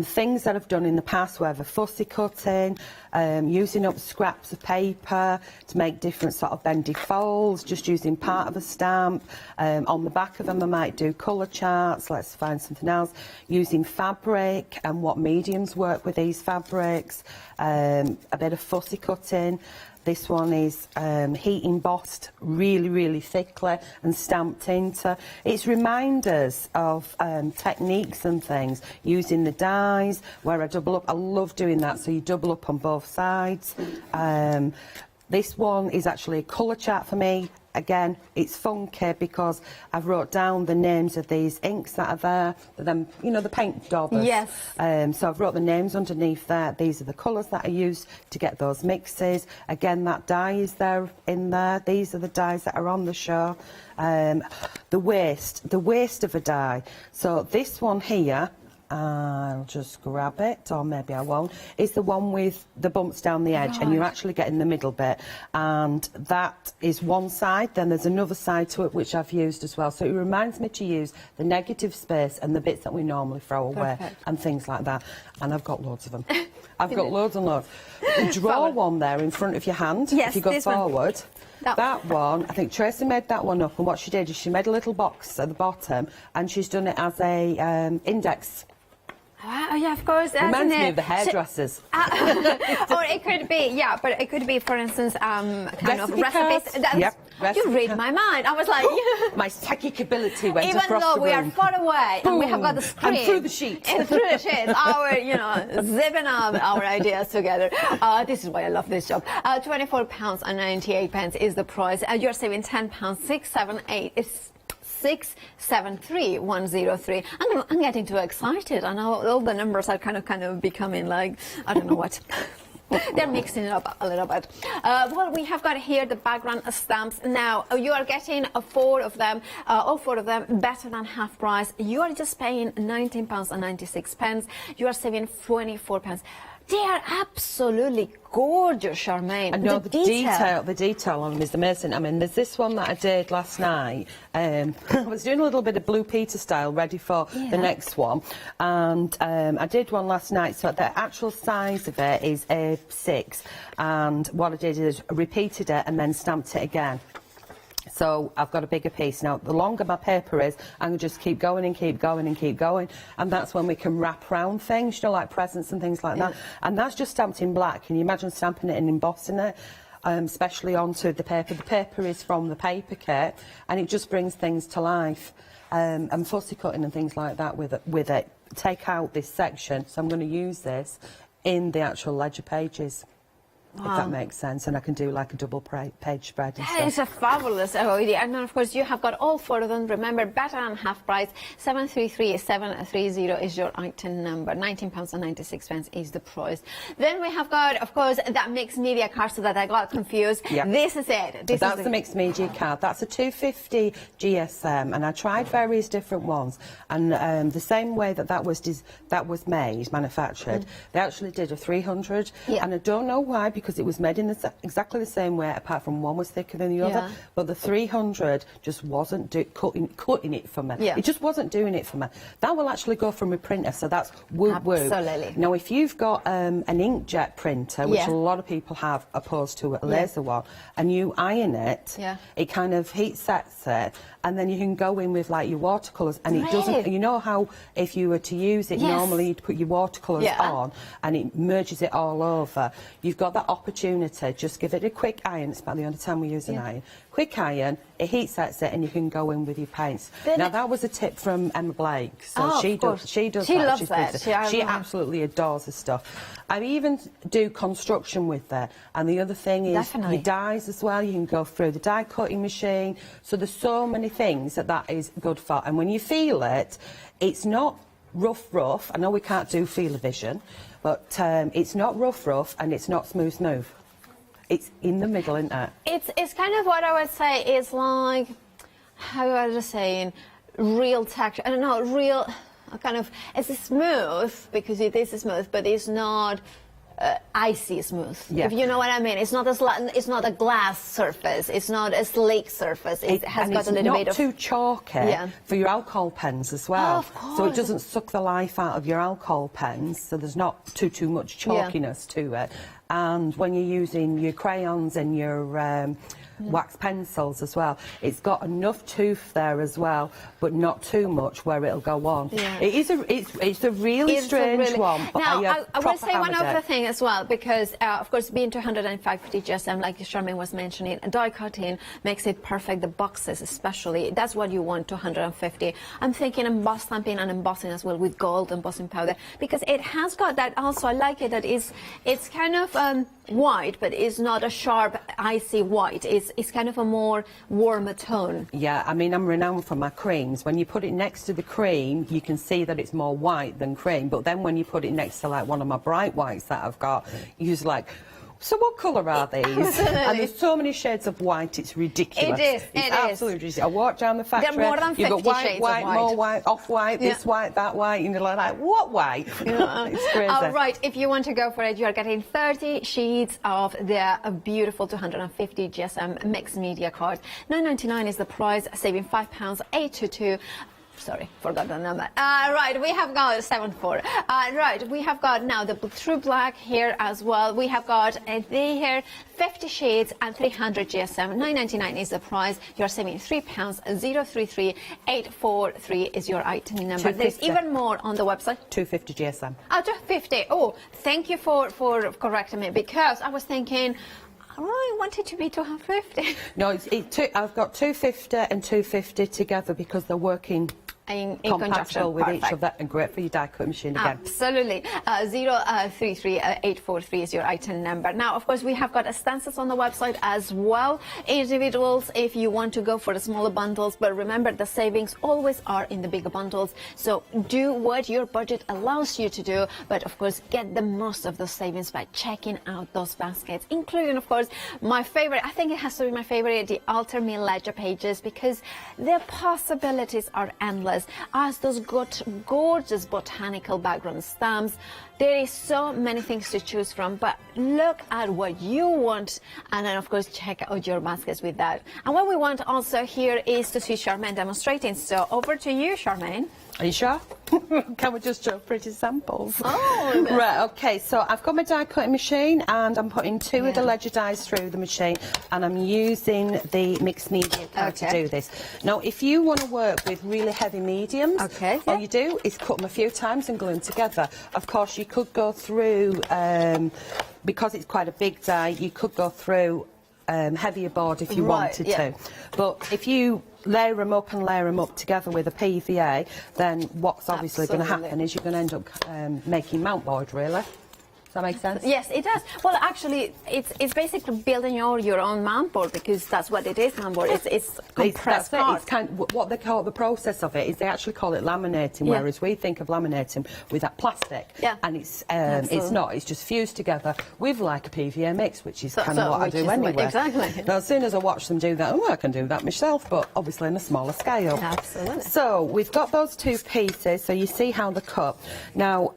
things that I've done in the past, whether fussy cutting, using up scraps of paper to make different sort of bendy folds, just using part of a stamp. On the back of them I might do colour charts. Let's find something else. Using fabric and what mediums work with these fabrics. A bit of fussy cutting. This one is heat embossed really, really thickly and stamped into. It's reminders of techniques and things, using the dies, where I double up. I love doing that, so you double up on both sides. This one is actually a colour chart for me. Again, it's funky because I've wrote down the names of these inks that are there, them, you know, the paint daubers. Yes. So I've wrote the names underneath there. These are the colours that I use to get those mixes. Again, that dye is there in there. These are the dyes that are on the show. The waist of a dye. So this one here, I'll just grab it, or maybe I won't. It's the one with the bumps down the edge, and you're actually getting the middle bit. And that is one side. Then there's another side to it, which I've used as well. So it reminds me to use the negative space and the bits that we normally throw away and things like that. And I've got loads of them. I've got loads and loads. Draw one there in front of your hand. Yes, if you go forward. That one, I think Tracy made that one up, and what she did is she made a little box at the bottom, and she's done it as a index. Oh, yeah, of course. Reminds me of the hairdressers. Or it could be, but it could be, for instance, kind of recipes. You read my mind. I was like... My psychic ability went Even across though the room. we are far away, and we have got the screen. And through the sheet. And through the sheet. Our, zipping up our ideas together. This is why I love this job. £24.98 is the price. You're saving £10, 678. It's 673103. I'm getting too excited. I know all the numbers are kind of becoming like, I don't know what. They're mixing it up a little bit. Well, we have got here the background stamps. Now, you are getting 4 of them, all 4 of them better than half price. You are just paying £19.96. You are saving £24. They are absolutely gorgeous, Charmaine. I know the detail on them is amazing. I mean, there's this one that I did last night. I was doing a little bit of Blue Peter style, ready for the next one. And I did one last night, so the actual size of it is A6. And what I did is repeated it and then stamped it again. So I've got a bigger piece. Now, the longer my paper is, I'm going to just keep going and keep going and keep going. And that's when we can wrap around things, like presents and things like that. And that's just stamped in black. Can you imagine stamping it and embossing it, especially onto the paper? The paper is from the paper kit, and it just brings things to life. And fussy cutting and things like that with it. Take out this section. So I'm going to use this in the actual ledger pages. if that makes sense, and I can do like a double page spread and That stuff. is a fabulous idea. And then, of course, you have got all 4 of them. Remember, better than half price. 733-730 is your item number. £19.96 is the price. Then we have got, of course, that mixed media card, so that I got confused. Yeah. This is it. That's the mixed media card. That's a 250 GSM, and I tried various different ones. And the same way that was made, manufactured, they actually did a 300. Yeah. And I don't know why, because it was made in exactly the same way, apart from one was thicker than the other. But the 300 just wasn't cutting it for me. Yeah. It just wasn't doing it for me. That will actually go from a printer, so that's woo-woo. Absolutely. Now, if you've got an inkjet printer, which a lot of people have, opposed to a laser one, and you iron it, it kind of heat sets it, and then you can go in with like your watercolours, and it doesn't. You know how if you were to use it normally, you'd put your watercolours on, and it merges it all over. You've got that opportunity. Just give it a quick iron. It's about the only time we use an iron. Quick iron, it heat sets it, and you can go in with your paints. Now that was a tip from Emma Blake. So she does. She loves that. She absolutely adores the stuff. I even do construction with that. And the other thing is your dyes as well. You can go through the die cutting machine. So there's so many things that is good for. And when you feel it, it's not rough. I know we can't do field vision, but it's not rough, and it's not smooth. It's in the middle, isn't it? It's kind of what I would say is like, how I was saying, real texture. I don't know, real kind of. It's smooth because it is smooth, but it's not icy smooth. If you know what I mean. It's not a glass surface. It's not a sleek surface. It has got a little bit of. It's not too chalky for your alcohol pens as well. Oh, of course. So it doesn't suck the life out of your alcohol pens. So there's not too much chalkiness to it. And when you're using your crayons and your wax pencils as well, it's got enough tooth there as well, but not too much where it'll go on. It's a really strange one. But now, I will say one other thing as well, because of course being 250 GSM, like Charmaine was mentioning, die cutting makes it perfect. The boxes especially, that's what you want, 250. I'm thinking emboss stamping and embossing as well with gold embossing powder, because it has got that also. I like it that it's kind of white, but it's not a sharp icy white. It's kind of a more warmer tone. Yeah, I mean, I'm renowned for my creams. When you put it next to the cream, you can see that it's more white than cream. But then when you put it next to like one of my bright whites that I've got, you're just like, so what colour are these? And there's so many shades of white, it's ridiculous. It's absolutely ridiculous. I walk down the factory, there are more than 50 you've got shades white, of white. more white, off-white, this white, that white, and you're like, what white? It's crazy. All right, if you want to go for it, you are getting 30 sheets of the beautiful 250 GSM mixed media card. £9.99 is the price, saving £5, £822. Sorry, forgot the number. Right, we have got 74. Right, we have got now the true black here as well. We have got here 50 shades and 300 GSM. £9.99 is the price. You're saving £3. 033843 is your item number. There's even more on the website. 250 GSM. Oh, 250. Oh, thank you for correcting me, because I was thinking, I want it to be 250. No, I've got 250 and 250 together because they're working in compatible conjunction with Perfect. each other, and great for your die cut machine again. Absolutely. 033843 is your item number. Now, of course, we have got stencils on the website as well. Individuals, if you want to go for the smaller bundles, but remember the savings always are in the bigger bundles. So do what your budget allows you to do, but of course, get the most of those savings by checking out those baskets, including, of course, my favorite. I think it has to be my favorite, the Alter Me Ledger pages, because the possibilities are endless. As those gorgeous botanical background stamps, there is so many things to choose from, but look at what you want, and then of course check out your baskets with that. And what we want also here is to see Charmaine demonstrating. So over to you, Charmaine. Are you sure? Can we just show pretty samples? Oh, right, okay, so I've got my die cutting machine, and I'm putting two of the ledger dies through the machine, and I'm using the mixed media card to do this. Now, if you want to work with really heavy mediums, all you do is cut them a few times and glue them together. Of course, you could go through, because it's quite a big die, you could go through heavier board if you wanted to. But if you layer them up and layer them up together with a PVA, then what's obviously going to happen is you're going to end up making mount board, really. that make sense? Yes, it does. Well, actually, it's basically building your own mound board, because that's what it is, mound board. It's compressed card. It's kind of, what they call the process of it is they actually call it laminating, whereas we think of laminating with that plastic. Yeah. And it's not. It's just fused together with like a PVA mix, which is kind of what I do anyway. Exactly. Now, as soon as I watch them do that, I can do that myself, but obviously on a smaller scale. Absolutely. So we've got those two pieces, so you see how they're cut. Now,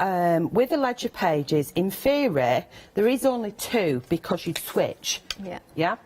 with the ledger pages, in theory, there is only two because you'd switch. Yeah. Yeah?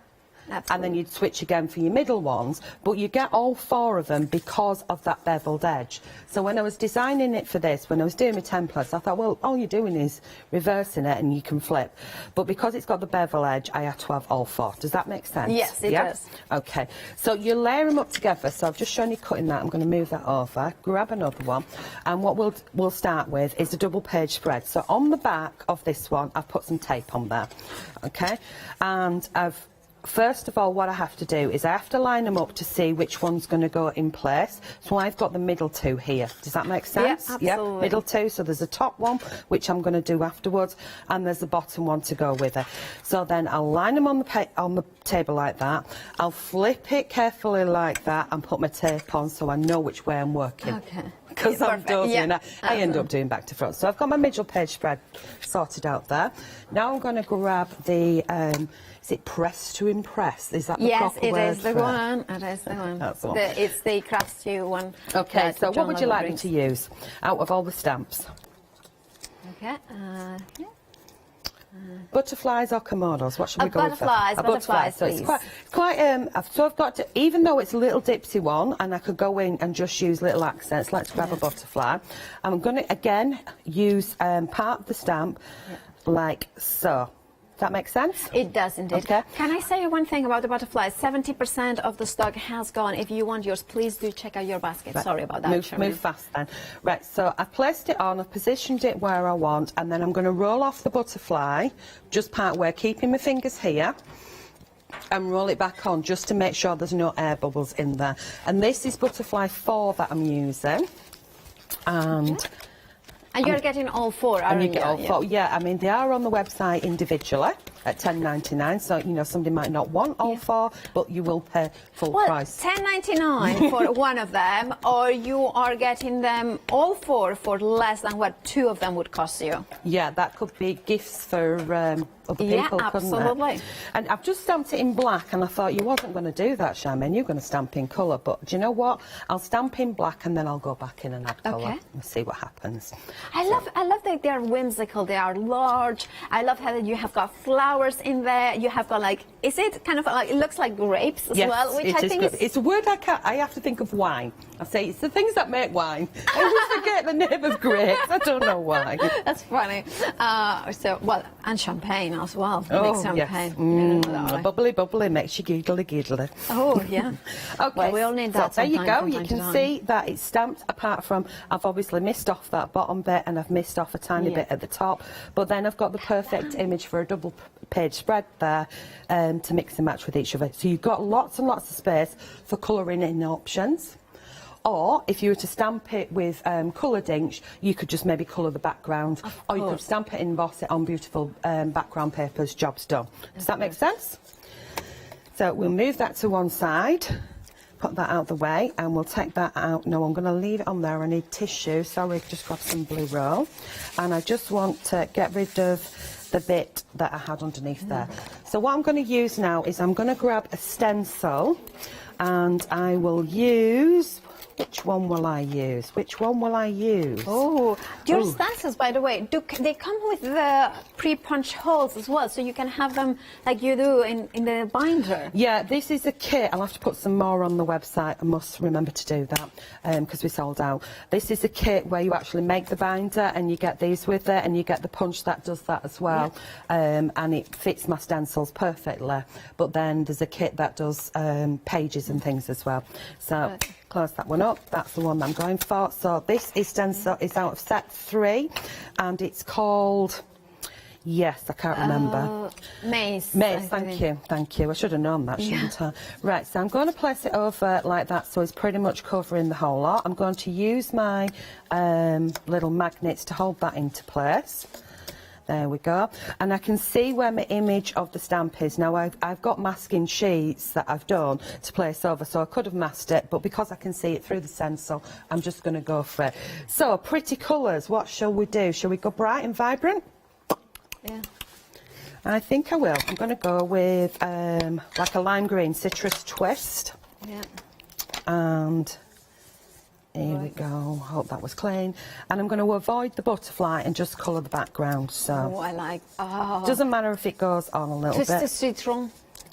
Absolutely. And then you'd switch again for your middle ones, but you get all four of them because of that beveled edge. So when I was designing it for this, when I was doing my templates, I thought, well, all you're doing is reversing it and you can flip. But because it's got the bevel edge, I had to have all four. Does that make sense? Yes, it does. Okay, so you layer them up together. So I've just shown you cutting that. I'm going to move that over, grab another one, and what we'll start with is a double page spread. So on the back of this one, I've put some tape on there, okay? And first of all, what I have to do is I have to line them up to see which one's going to go in place. So I've got the middle two here. Does that make sense? Yeah, absolutely. Yeah, middle two. So there's a top one, which I'm going to do afterwards, and there's a bottom one to go with it. So then I'll line them on the table like that. I'll flip it carefully like that and put my tape on so I know which way I'm working. Okay. Because I'm dozy, Yeah, and I end up doing back to front. So I've got my middle page spread sorted out there. Now I'm going to grab the, is it Press to Impress? Is that the proper word? Yes, it is the one. It is the one. That's the one. It's the Crafty one. Okay, so what would you like me brings. to use out of all the stamps? Okay. Yeah. Butterflies or Komodos? What should we go butterflies, with? butterflies, So it's please. quite. So I've got to, even though it's a little dipsy one, and I could go in and just use little accents. Let's grab a butterfly. I'm going to again use part of the stamp, like so. Does that make sense? It does indeed. Okay. Can I say one thing about the butterflies? 70% of the stock has gone. If you want yours, please do check out your basket. Right. Sorry about that. Move fast then. Right, so I've placed it on, I've positioned it where I want, and then I'm going to roll off the butterfly, just part way, keeping my fingers here, and roll it back on just to make sure there's no air bubbles in there. And this is butterfly 4 that I'm using. And you're getting all four, aren't you? And you get all four. Yeah, I mean, they are on the website individually at $10.99, so, you know, somebody might not want all four, but you will pay full price. $10.99 for one of them, or you are getting them all four for less than what two of them would cost you. Yeah, that could be gifts for other people, couldn't absolutely. it? And I've just stamped it in black, and I thought you wasn't going to do that, Charmaine. You're going to stamp in colour, but do you know what? I'll stamp in black, and then I'll go back in and add colour and see what happens. I love that they are whimsical, they are large. I love how you have got flowers in there. You have got like, is it kind of like, it looks like grapes as well, which I think is... It's a word I have to think of wine. I say it's the things that make wine. I always forget the name of grapes. I don't know why. That's funny. And champagne as well. Oh, Make champagne. Yes. Bubbly, bubbly makes you giggly, giggly. Oh, yeah. Okay, well, we all need that. So there you go. You can see that it's stamped, apart from I've obviously missed off that bottom bit and I've missed off a tiny bit at the top. But then I've got the perfect image for a double page spread there to mix and match with each other. So you've got lots and lots of space for colouring in options. Or if you were to stamp it with coloured ink, you could just maybe colour the background. Or you could stamp it and emboss it on beautiful background papers, job's done. Does that make sense? So we'll move that to one side, put that out the way, and we'll take that out. No, I'm going to leave it on there. I need tissue, so we'll just grab some blue roll. And I just want to get rid of the bit that I had underneath there. So what I'm going to use now is I'm going to grab a stencil, and I will use... Which one will I use? Which one will I use? Oh, your stencils, by the way, they come with the pre-punch holes as well, so you can have them like you do in the binder. Yeah, this is a kit. I'll have to put some more on the website. I must remember to do that because we sold out. This is a kit where you actually make the binder and you get these with it, and you get the punch that does that as well. And it fits my stencils perfectly. But then there's a kit that does pages and things as well. So close that one up. That's the one that I'm going for. So this is stencil is out of set 3, and it's called, yes, I can't remember. Maze. Thank you. I should have known that, shouldn't I? Right, so I'm going to place it over like that, so it's pretty much covering the whole lot. I'm going to use my little magnets to hold that into place. There we go. And I can see where my image of the stamp is. Now, I've got masking sheets that I've done to place over, so I could have masked it, but because I can see it through the stencil, I'm just going to go for it. So, pretty colours, what shall we do? Shall we go bright and vibrant? Yeah. I think I will. I'm going to go with like a lime green citrus twist. Yeah. And here we go. Hope that was clean. And I'm going to avoid the butterfly and just colour the background. So Oh, I like. Oh. doesn't matter if it goes on a little Twisted bit. citron.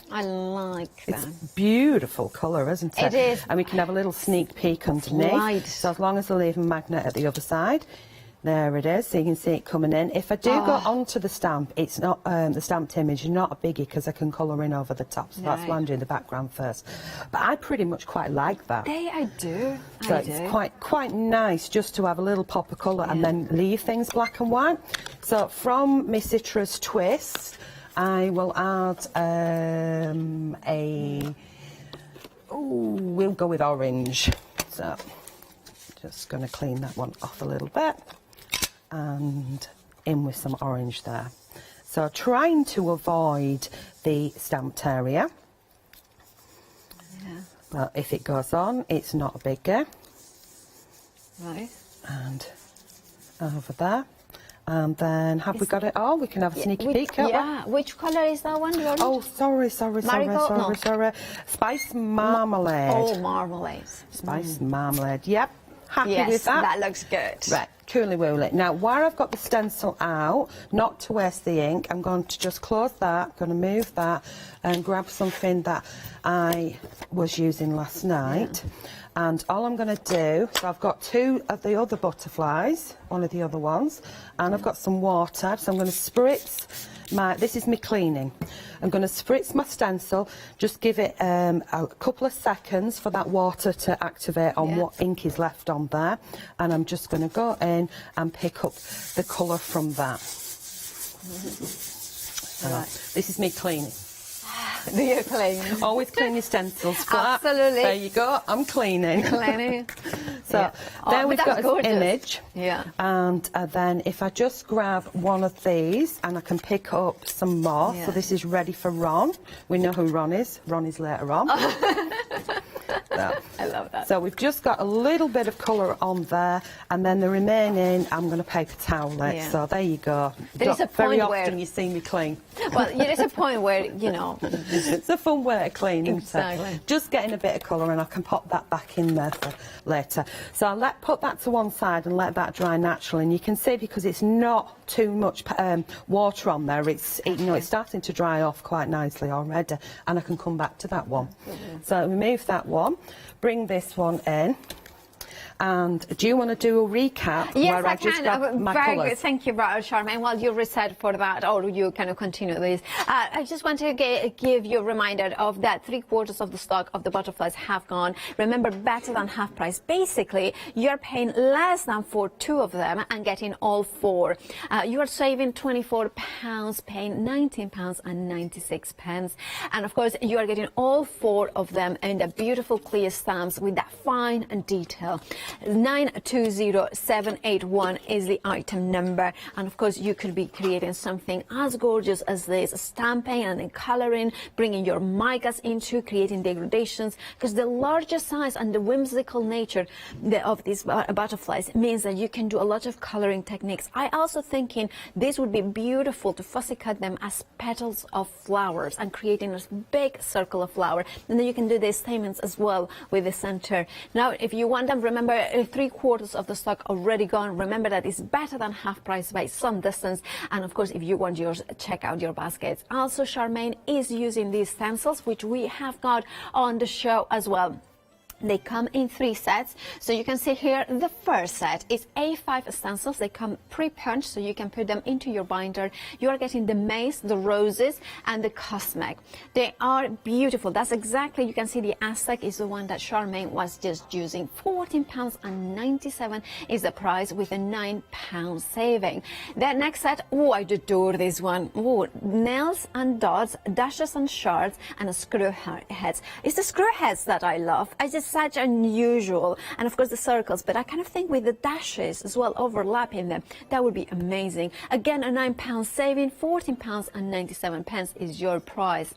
I like that. It's beautiful colour, isn't it? It is. And we can have a little sneak peek underneath. Right. So as long as I leave a magnet at the other side. There it is, so you can see it coming in. If I do go onto the stamp, it's not the stamped image is not a biggie because I can colour in over the top. So that's why I'm doing the background first. But I pretty much quite like that. I do. So it's quite nice just to have a little pop of colour and then leave things black and white. So from my citrus twist, I will add we'll go with orange. So just going to clean that one off a little bit. And in with some orange there. So trying to avoid the stamped area. Yeah. But if it goes on, it's not a biggie. Right. And over there. And then have we got it all? We can have a sneaky peek. Yeah. Which colour is that one? Oh, sorry. Marigold? Sorry. Spice marmalade. Oh, marmalade. Spice marmalade. Yep. Happy Yes, with that? that looks good. Right, cooly wooly. Now, where I've got the stencil out, not to waste the ink, I'm going to just close that, going to move that, and grab something that I was using last night. And all I'm going to do, so I've got two of the other butterflies, one of the other ones, and I've got some water, so I'm going to spritz this is me cleaning. I'm going to spritz my stencil, just give it a couple of seconds for that water to activate on what ink is left on there. And I'm just going to go in and pick up the colour from that. This is me cleaning. Do you clean? Always clean your stencils flat. Absolutely. There you go, I'm cleaning. Cleaning. So there we've got an image. Yeah. And then if I just grab one of these and I can pick up some more. Yeah. So this is ready for Ron. We know who Ron is. Ron is later on. I love that. So we've just got a little bit of colour on there, and then the remaining I'm going to paper towel it. Yeah. So there you go. There is a Very point often where you see me clean. Well, there is a point where, you know. It's a fun way to clean, isn't Exactly. it? Just getting a bit of colour, and I can pop that back in there for later. So I'll put that to one side and let that dry naturally. And you can see, because it's not too much water on there, it's starting to dry off quite nicely already, and I can come back to that one. So remove that one, bring this one in. And do you want to do a recap? Yes, where I just can. grab my Very colours? good. Thank you, Charmaine. While you reset for that, or you kind of continue this, I just want to give you a reminder of that 3/4 of the stock of the butterflies have gone. Remember, better than half price. Basically, you're paying less than for 2 of them and getting all 4. You are saving £24, paying £19.96. And of course, you are getting all 4 of them in the beautiful clear stamps with that fine detail. 920781 is the item number, and of course you could be creating something as gorgeous as this, stamping and then coloring, bringing your micas into creating degradations, because the larger size and the whimsical nature of these butterflies means that you can do a lot of coloring techniques. I also thinking this would be beautiful to fussy cut them as petals of flowers and creating a big circle of flower, and then you can do the stamens as well with the center. Now if you want them, remember 3/4 of the stock already gone. Remember that it's better than half price by some distance. And of course, if you want yours, check out your baskets. Also, Charmaine is using these stencils, which we have got on the show as well. They come in 3 sets. So you can see here, the first set is A5 stencils. They come pre-punched, so you can put them into your binder. You are getting the mace, the roses, and the cosmic. They are beautiful. That's exactly, you can see the Aztec is the one that Charmaine was just using. £14.97 is the price, with a £9 saving. The next set, oh, I adore this one. Oh, nails and dots, dashes and shards, and screw heads. It's the screw heads that I love. I just such unusual. And of course the circles, but I kind of think with the dashes as well overlapping them, that would be amazing. Again, a £9 saving, £14.97 is your price.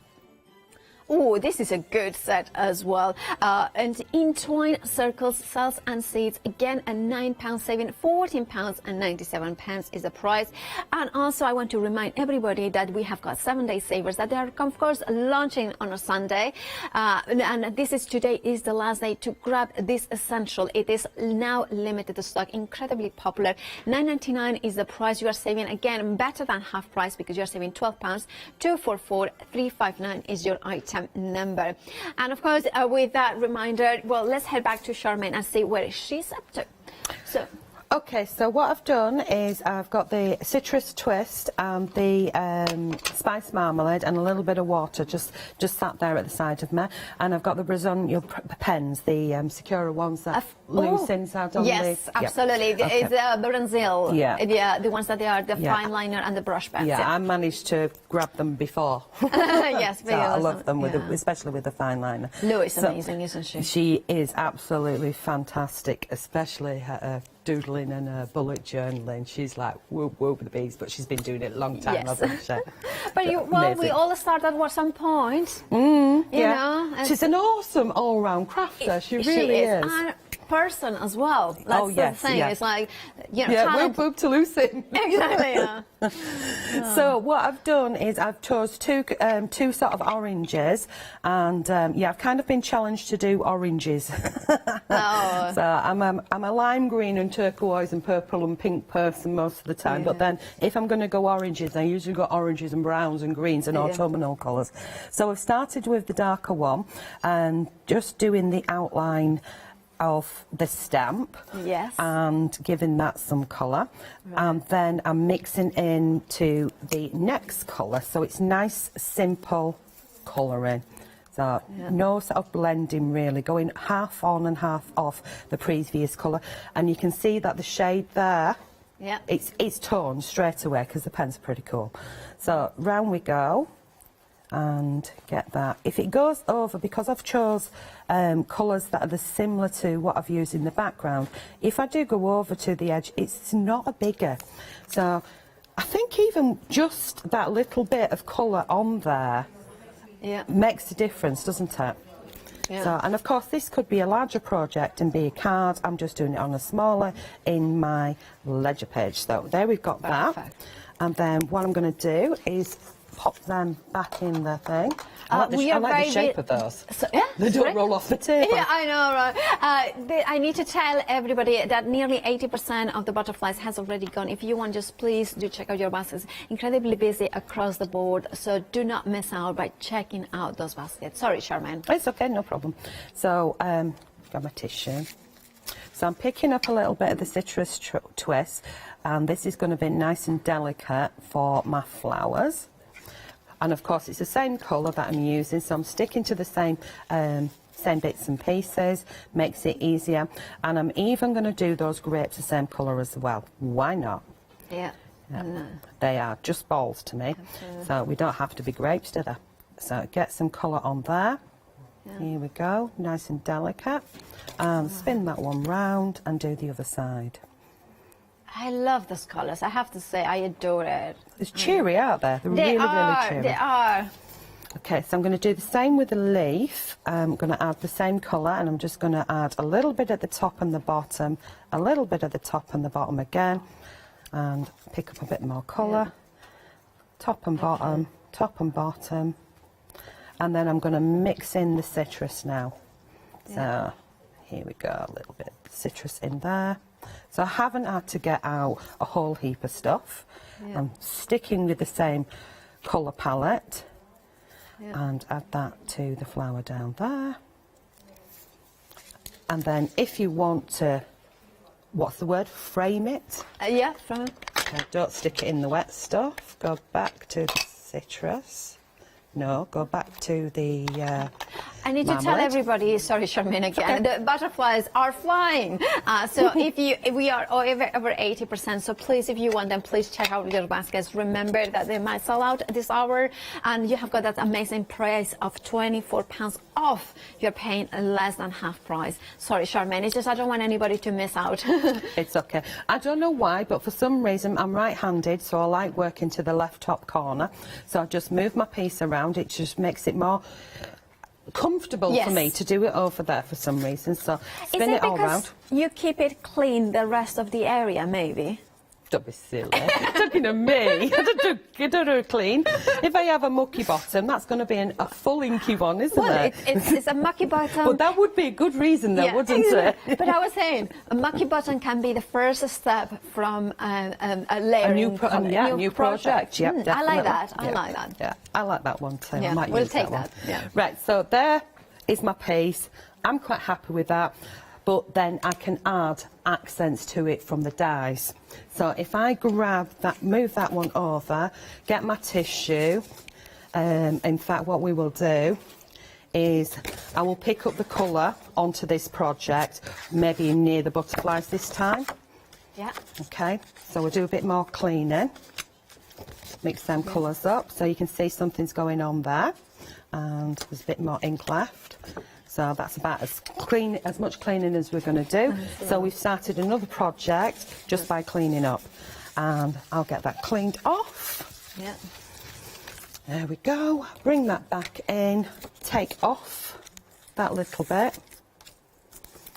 Oh, this is a good set as well. And Entwine Circles, Cells and Seeds, again a £9 saving, £14.97 is the price. And also I want to remind everybody that we have got 7-day savers that they are of course launching on a Sunday. And this is today is the last day to grab this essential. It is now limited stock, incredibly popular. £9.99 is the price. You are saving again better than half price because you are saving £12. 244359 is your item number. And of course with that reminder, well, let's head back to Charmaine and see where she's up to. So okay, so what I've done is I've got the citrus twist and the spice marmalade and a little bit of water just sat there at the side of me, and I've got the Brazonial pens, the Secura ones that loose inside on yes, the... absolutely. Yeah. Okay. It's Brazil. Yeah. The ones that they are the fine liner and the brush pens. Yeah, I managed to grab them before. Yes, so I love them, especially with the fine liner. Lou is amazing, isn't she? She is absolutely fantastic, especially her doodling and her bullet journaling. She's like whoop whoop with the bees, but she's been doing it a long time, hasn't she? But we all started at some point. You know, she's an awesome all-round crafter. She really is. And person as well. That's the thing. It's like, you know, whoop whoop to Lucy. Exactly. So what I've done is I've chose two sort of oranges, and I've kind of been challenged to do oranges. So I'm a lime green and turquoise and purple and pink person most of the time, but then if I'm going to go oranges, I usually go oranges and browns and greens and autumnal colours. So I've started with the darker one and just doing the outline of the stamp and giving that some colour, and then I'm mixing into the next colour, so it's nice simple colouring. So no sort of blending really, going half on and half off the previous colour, and you can see that the shade there, it's toned straight away because the pen's are pretty cool. So round we go and get that. If it goes over, because I've chose colours that are similar to what I've used in the background, if I do go over to the edge, it's not a bigger. So I think even just that little bit of colour on there makes a difference, doesn't it? So, and of course this could be a larger project and be a card. I'm just doing it on a smaller in my ledger page. So there we've got that. And then what I'm going to do is pop them back in the thing. I like the shape of those. So, they don't roll off the table. Yeah, I know, right? I need to tell everybody that nearly 80% of the butterflies has already gone. If you want, just please do check out your baskets. Incredibly busy across the board, so do not miss out by checking out those baskets. Sorry, Charmaine. It's okay, no problem. So, got my tissue. So I'm picking up a little bit of the citrus twist, and this is going to be nice and delicate for my flowers. And of course it's the same colour that I'm using, so I'm sticking to the same bits and pieces, makes it easier. And I'm even going to do those grapes the same colour as well. Why not? Yeah. They are just balls to me, so we don't have to be grapes, do they? So get some colour on there. Here we go, nice and delicate. Spin that one round and do the other side. I love those colours. I have to say, I adore it. It's cheery, aren't they? They're really cheery. They are. Okay, so I'm going to do the same with the leaf. I'm going to add the same colour, and I'm just going to add a little bit at the top and the bottom, a little bit at the top and the bottom again, and pick up a bit more colour. Top and bottom, top and bottom. And then I'm going to mix in the citrus now. So here we go, a little bit of citrus in there. So I haven't had to get out a whole heap of stuff. I'm sticking with the same colour palette and add that to the flower down there. And then if you want to, what's the word, frame it? Frame it. Okay, don't stick it in the wet stuff. Go back to the citrus. No, go back to the I need to tell everybody, sorry Charmaine again, the butterflies are flying. So if we are over 80%, so please, if you want them, please check out your baskets. Remember that they might sell out at this hour, and you have got that amazing price of £24 off. You're paying less than half price. Sorry Charmaine, it's just I don't want anybody to miss out. It's okay. I don't know why, but for some reason I'm right-handed, so I like working to the left top corner. So I just move my piece around. It just makes it more comfortable for me to do it over there for some reason. So spin it all around. You keep it clean the rest of the area, maybe? Don't be silly. Talking of me. I don't do clean. If I have a mucky bottom, that's going to be a full inky one, isn't it? It's a mucky bottom. But that would be a good reason, though, wouldn't it? But I was saying, a mucky bottom can be the first step from a layering. A new project. Yep, definitely. I like that. I like that. Yeah, I like that one too. Yeah, I might we'll use take that. Yeah. Right, so there is my piece. I'm quite happy with that. But then I can add accents to it from the dies. So if I grab that, move that one over, get my tissue, in fact what we will do is I will pick up the colour onto this project, maybe near the butterflies this time. Yeah. Okay, so we'll do a bit more cleaning, mix them colours up so you can see something's going on there, and there's a bit more ink left. So that's about as much cleaning as we're going to do. So we've started another project just by cleaning up. And I'll get that cleaned off. Yeah. There we go. Bring that back in. Take off that little bit.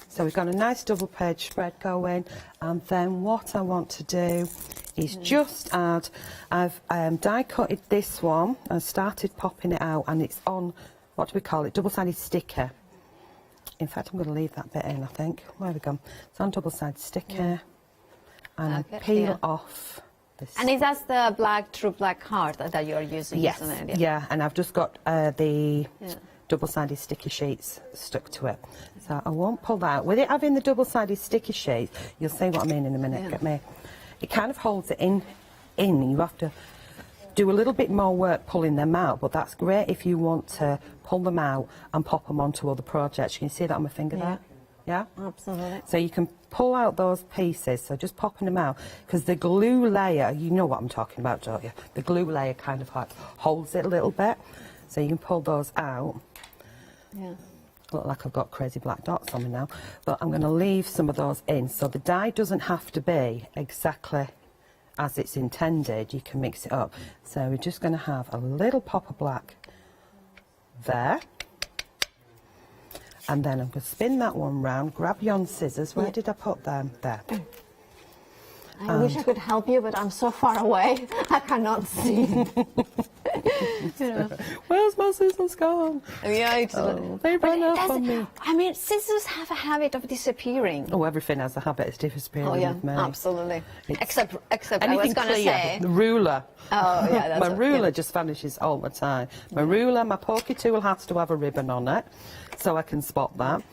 So we've got a nice double page spread going. And then what I want to do is just add, I've die cutted this one and started popping it out, and it's on, what do we call it, double-sided sticker. In fact, I'm going to leave that bit in, I think. Where have we gone? It's on double-sided sticker. And I peel off this. And is that the black, true black card that you're using? Yes, isn't it? yeah, and I've just got the double-sided sticky sheets stuck to it. So I won't pull that out. With it having the double-sided sticky sheets, you'll see what I mean in a minute. Get me? It kind of holds it in. You have to do a little bit more work pulling them out, but that's great if you want to pull them out and pop them onto other projects. You can see that on my finger there? Yeah? Absolutely. So you can pull out those pieces, so just popping them out, because the glue layer, you know what I'm talking about, don't you? The glue layer kind of like holds it a little bit, so you can pull those out. Yeah. Look like I've got crazy black dots on me now, but I'm going to leave some of those in, so the die doesn't have to be exactly as it's intended. You can mix it up. So we're just going to have a little pop of black there, and then I'm going to spin that one round, grab yon scissors. Where did I put them? There. I wish I could help you, but I'm so far away, I cannot see. You know. Where's my scissors gone? Yeah, they ran off on me. I mean, scissors have a habit of disappearing. Oh, everything has a habit of disappearing. Oh yeah, with me. absolutely. Except I Anything was going to clear, say the ruler. Oh yeah, that's my ruler just vanishes all the time. My ruler, my pokey tool has to have a ribbon on it, so I can spot that.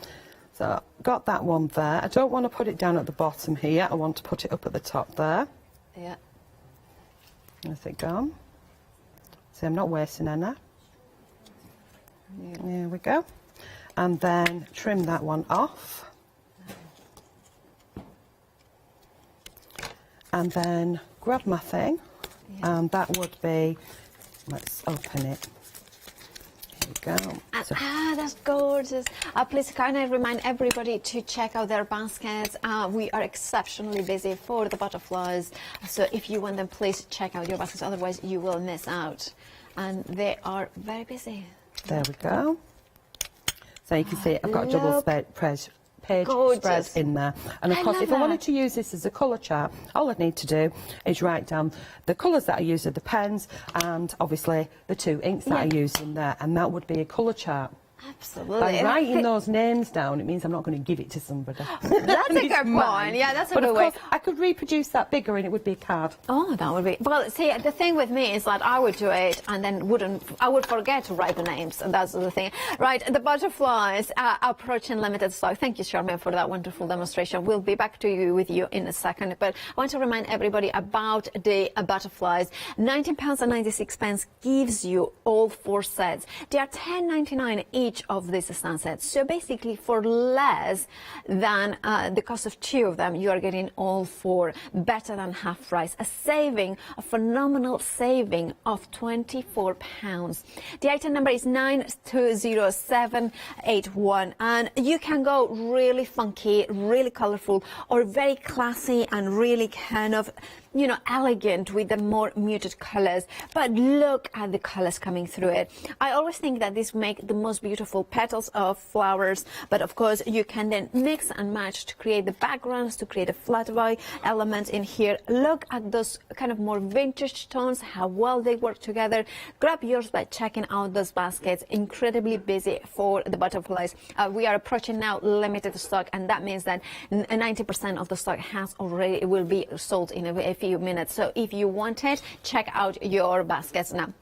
So got that one there. I don't want to put it down at the bottom here. I want to put it up at the top there. Yeah. Where's it gone? See, I'm not wasting any. Yeah. There we go. And then trim that one off. And then grab my thing. And that would be, let's open it. Here we go. That's gorgeous. Please can I remind everybody to check out their baskets. We are exceptionally busy for the butterflies, so if you want them, please check out your baskets, otherwise you will miss out. And they are very busy. There we go. So you can see I've got a double page spread in there. And of course, if I wanted to use this as a colour chart, all I need to do is write down the colours that I use with the pens and obviously the two inks that I use in there, and that would be a colour chart. Absolutely. By writing those names down, it means I'm not going to give it to somebody. That's a good point. Yeah, that's a good way. But of course, I could reproduce that bigger and it would be a card. Oh, that would be... Well, see, the thing with me is that I would do it and then I would forget to write the names, and that's the thing. Right, the butterflies are approaching limited stock. Thank you, Charmaine, for that wonderful demonstration. We'll be back to you with you in a second, but I want to remind everybody about the butterflies. £19.96 gives you all 4 sets. They are £10.99 each. each of these stencils. So basically for less than the cost of 2 of them, you are getting all 4, better than half price, a phenomenal saving of £24. The item number is 920781, and you can go really funky, really colorful, or very classy and really kind of, you know, elegant with the more muted colors. But look at the colors coming through it. I always think that these make the most beautiful petals of flowers, but of course you can then mix and match to create the backgrounds, to create a flat eye element in here. Look at those kind of more vintage tones, how well they work together. Grab yours by checking out those baskets. Incredibly busy for the butterflies. We are approaching now limited stock, and that means that 90% of the stock will be sold in a few minutes. So if you want it, check out your baskets now.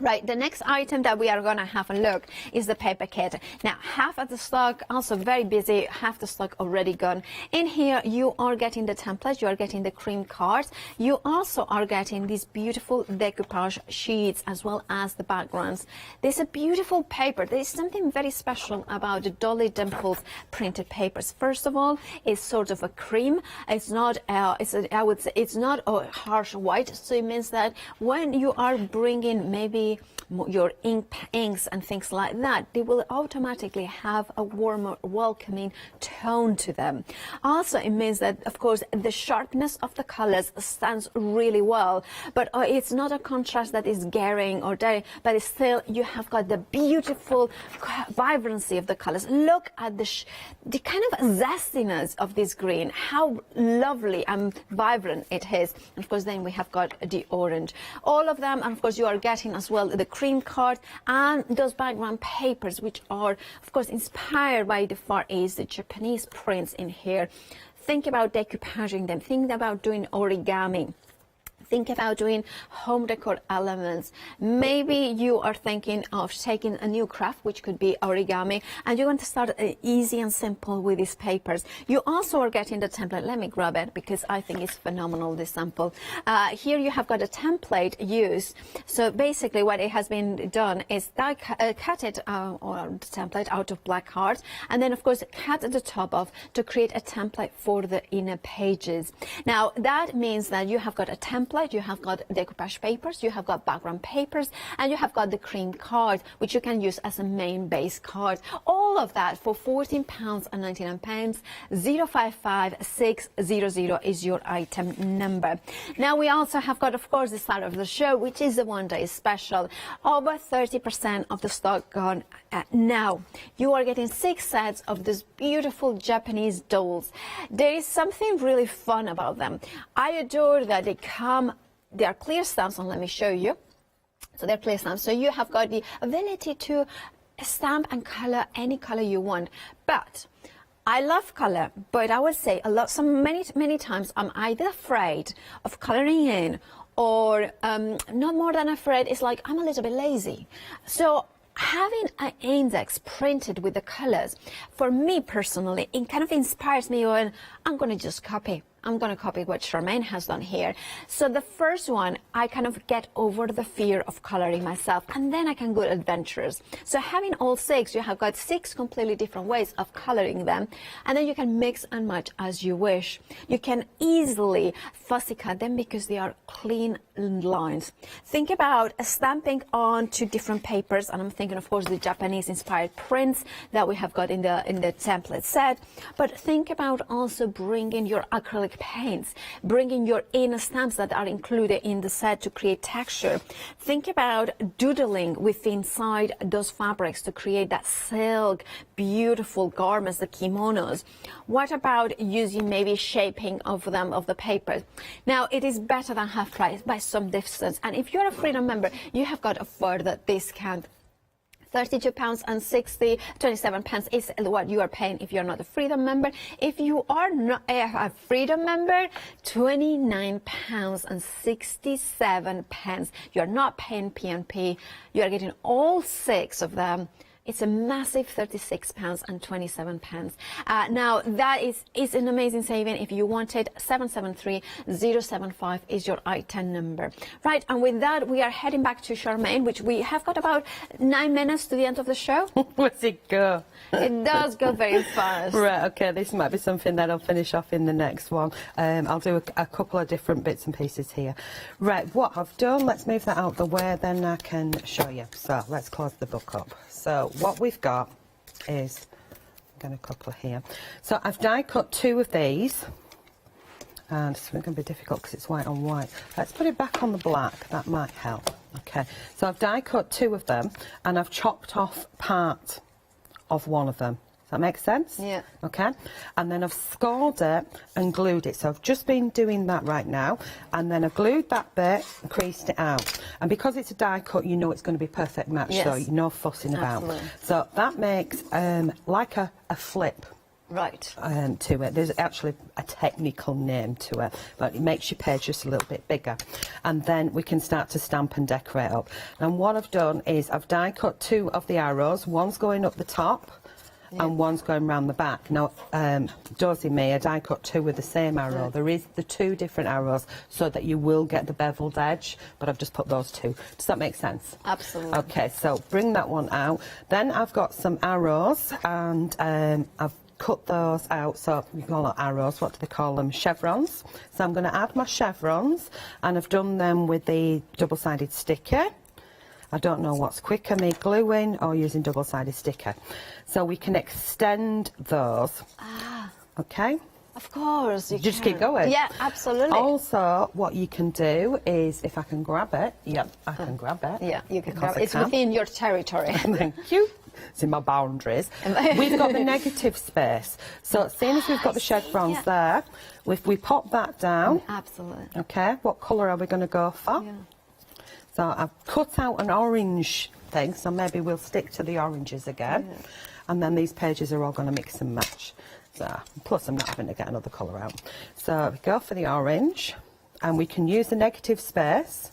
Right, the next item that we are going to have a look is the paper kit. Now, half of the stock, also very busy, half the stock already gone. In here, you are getting the templates, you are getting the cream cards. You also are getting these beautiful decoupage sheets as well as the backgrounds. There's a beautiful paper. There is something very special about the Dolly Dimples printed papers. First of all, it's sort of a cream. It's not, I would say, it's not a harsh white. So it means that when you are bringing maybe your inks and things like that, they will automatically have a warmer, welcoming tone to them. Also, it means that, of course, the sharpness of the colors stands really well, but it's not a contrast that is glaring or dirty, but it's still, you have got the beautiful vibrancy of the colors. Look at the kind of zestiness of this green, how lovely and vibrant it is. And of course, then we have got the orange. All of them, and of course, you are getting as well the cream card and those background papers, which are of course inspired by the Far East, the Japanese prints in here. Think about decoupaging them, think about doing origami. Think about doing home decor elements. Maybe you are thinking of taking a new craft, which could be origami, and you want to start easy and simple with these papers. You also are getting the template. Let me grab it because I think it's phenomenal, this sample. Here you have got a template used. So basically what it has been done is cut it, or the template out of black cards, and then of course cut the top off to create a template for the inner pages. Now that means that you have got a template, you have got decoupage papers, you have got background papers, and you have got the cream card, which you can use as a main base card. All of that for £14.99. 055600 is your item number. Now we also have got, of course, the start of the show, which is the one-day special. Over 30% of the stock gone now. You are getting 6 sets of these beautiful Japanese dolls. There is something really fun about them. I adore that they are clear stamps, and let me show you. So they're clear stamps. So you have got the ability to stamp and color any color you want. But I love color, but I would say many times I'm either afraid of coloring in, or not more than afraid. It's like I'm a little bit lazy. So having an index printed with the colors, for me personally, it kind of inspires me when I'm going to just copy. I'm going to copy what Charmaine has done here. So the first one, I kind of get over the fear of coloring myself, and then I can go adventurous. So having all 6, you have got 6 completely different ways of coloring them, and then you can mix and match as you wish. You can easily fussy cut them because they are clean lines. Think about stamping onto different papers, and I'm thinking, of course, the Japanese inspired prints that we have got in the template set. But think about also bringing your acrylic paints, bringing your inner stamps that are included in the set to create texture. Think about doodling with inside those fabrics to create that silk, beautiful garments, the kimonos. What about using maybe shaping of them, of the paper? Now, it is better than half price by some distance. And if you're a Freedom member, you have got a further discount. £32.60, 27 pence is what you are paying if you're not a Freedom member. If you are not a Freedom member, £29.67. You're not paying P&P. You are getting all 6 of them It's a massive £36.27. Now that is an amazing saving. If you wanted, 773075 is your I-10 number. Right, and with that we are heading back to Charmaine, which we have got about 9 minutes to the end of the show. Where's it go? It does go very fast. Right, okay, this might be something that I'll finish off in the next one. I'll do a couple of different bits and pieces here. Right, what I've done, let's move that out the way, then I can show you. So let's close the book up. So what we've got is, I've got a couple here. So I've die cut 2 of these, and it's going to be difficult because it's white on white. Let's put it back on the black, that might help. Okay, so I've die cut 2 of them, and I've chopped off part of one of them. Does that make sense? Yeah. Okay, and then I've scored it and glued it. So I've just been doing that right now, and then I've glued that bit and creased it out. And because it's a die cut, you know it's going to be a perfect match, yes. so you're no fussing about. Absolutely. So that makes like a flip. Right. To it. There's actually a technical name to it, but it makes your page just a little bit bigger. And then we can start to stamp and decorate up. And what I've done is I've die cut 2 of the arrows. One's going up the top, and one's going round the back. Now, Dozy me, I die cut 2 with the same arrow. There is the 2 different arrows so that you will get the beveled edge, but I've just put those 2. Does that make sense? Absolutely. Okay, so bring that one out. Then I've got some arrows, and I've cut those out. So you call it arrows, what do they call them? Chevrons. So I'm going to add my chevrons, and I've done them with the double-sided sticker. I don't know what's quicker, me gluing or using double-sided sticker. So we can extend those. Ah. Okay? Of course. You Just can. keep going. Yeah, absolutely. Also, what you can do is, if I can grab it, yep, I can grab it. Yeah, you can because grab it. It's within your territory. Thank you. It's in my boundaries. We've got the negative space. So seeing as we've got the chevrons there, if we pop that down. Absolutely. Okay, what colour are we going to go for? Yeah. So I've cut out an orange thing, so maybe we'll stick to the oranges again. Yeah. And then these pages are all going to mix and match. So, plus I'm not having to get another colour out. So we go for the orange, and we can use the negative space.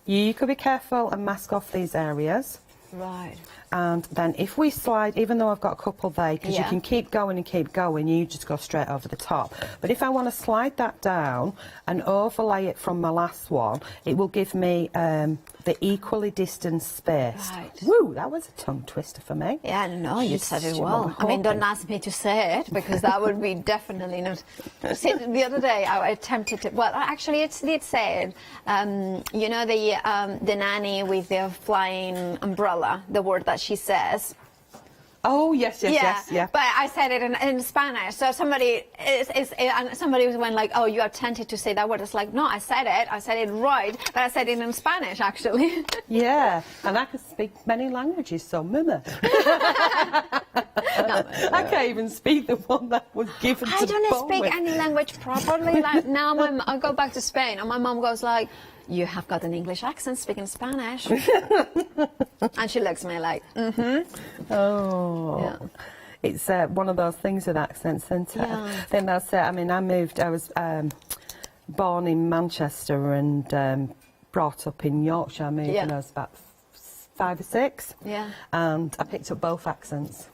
You could be careful and mask off these areas. Right. And then if we slide, even though I've got a couple there, because you can keep going and keep going, you just go straight over the top. But if I want to slide that down and overlay it from my last one, it will give me the equally distanced space. Right. Woo, that was a tongue twister for me. Yeah, no, you said it well. I mean, don't ask me to say it, because that would be definitely not. See, the other day I attempted to, well, actually it did say it. You know, the nanny with the flying umbrella, the word that she says. Oh, yes, yeah. But I said it in Spanish, so somebody went like, oh, you are tempted to say that word. It's like, no, I said it right, but I said it in Spanish, actually. Yeah, and I can speak many languages, so mama. I can't even speak the one that was given to I don't Bowen. speak any language properly. Like, now I go back to Spain, and my mom goes like, you have got an English accent speaking Spanish. And she looks at me like, Oh. Yeah. It's one of those things with accents, isn't it? Yeah. I think that's it. I mean, I was born in Manchester and brought up in Yorkshire. I moved when I was about 5 or 6. Yeah. And I picked up both accents.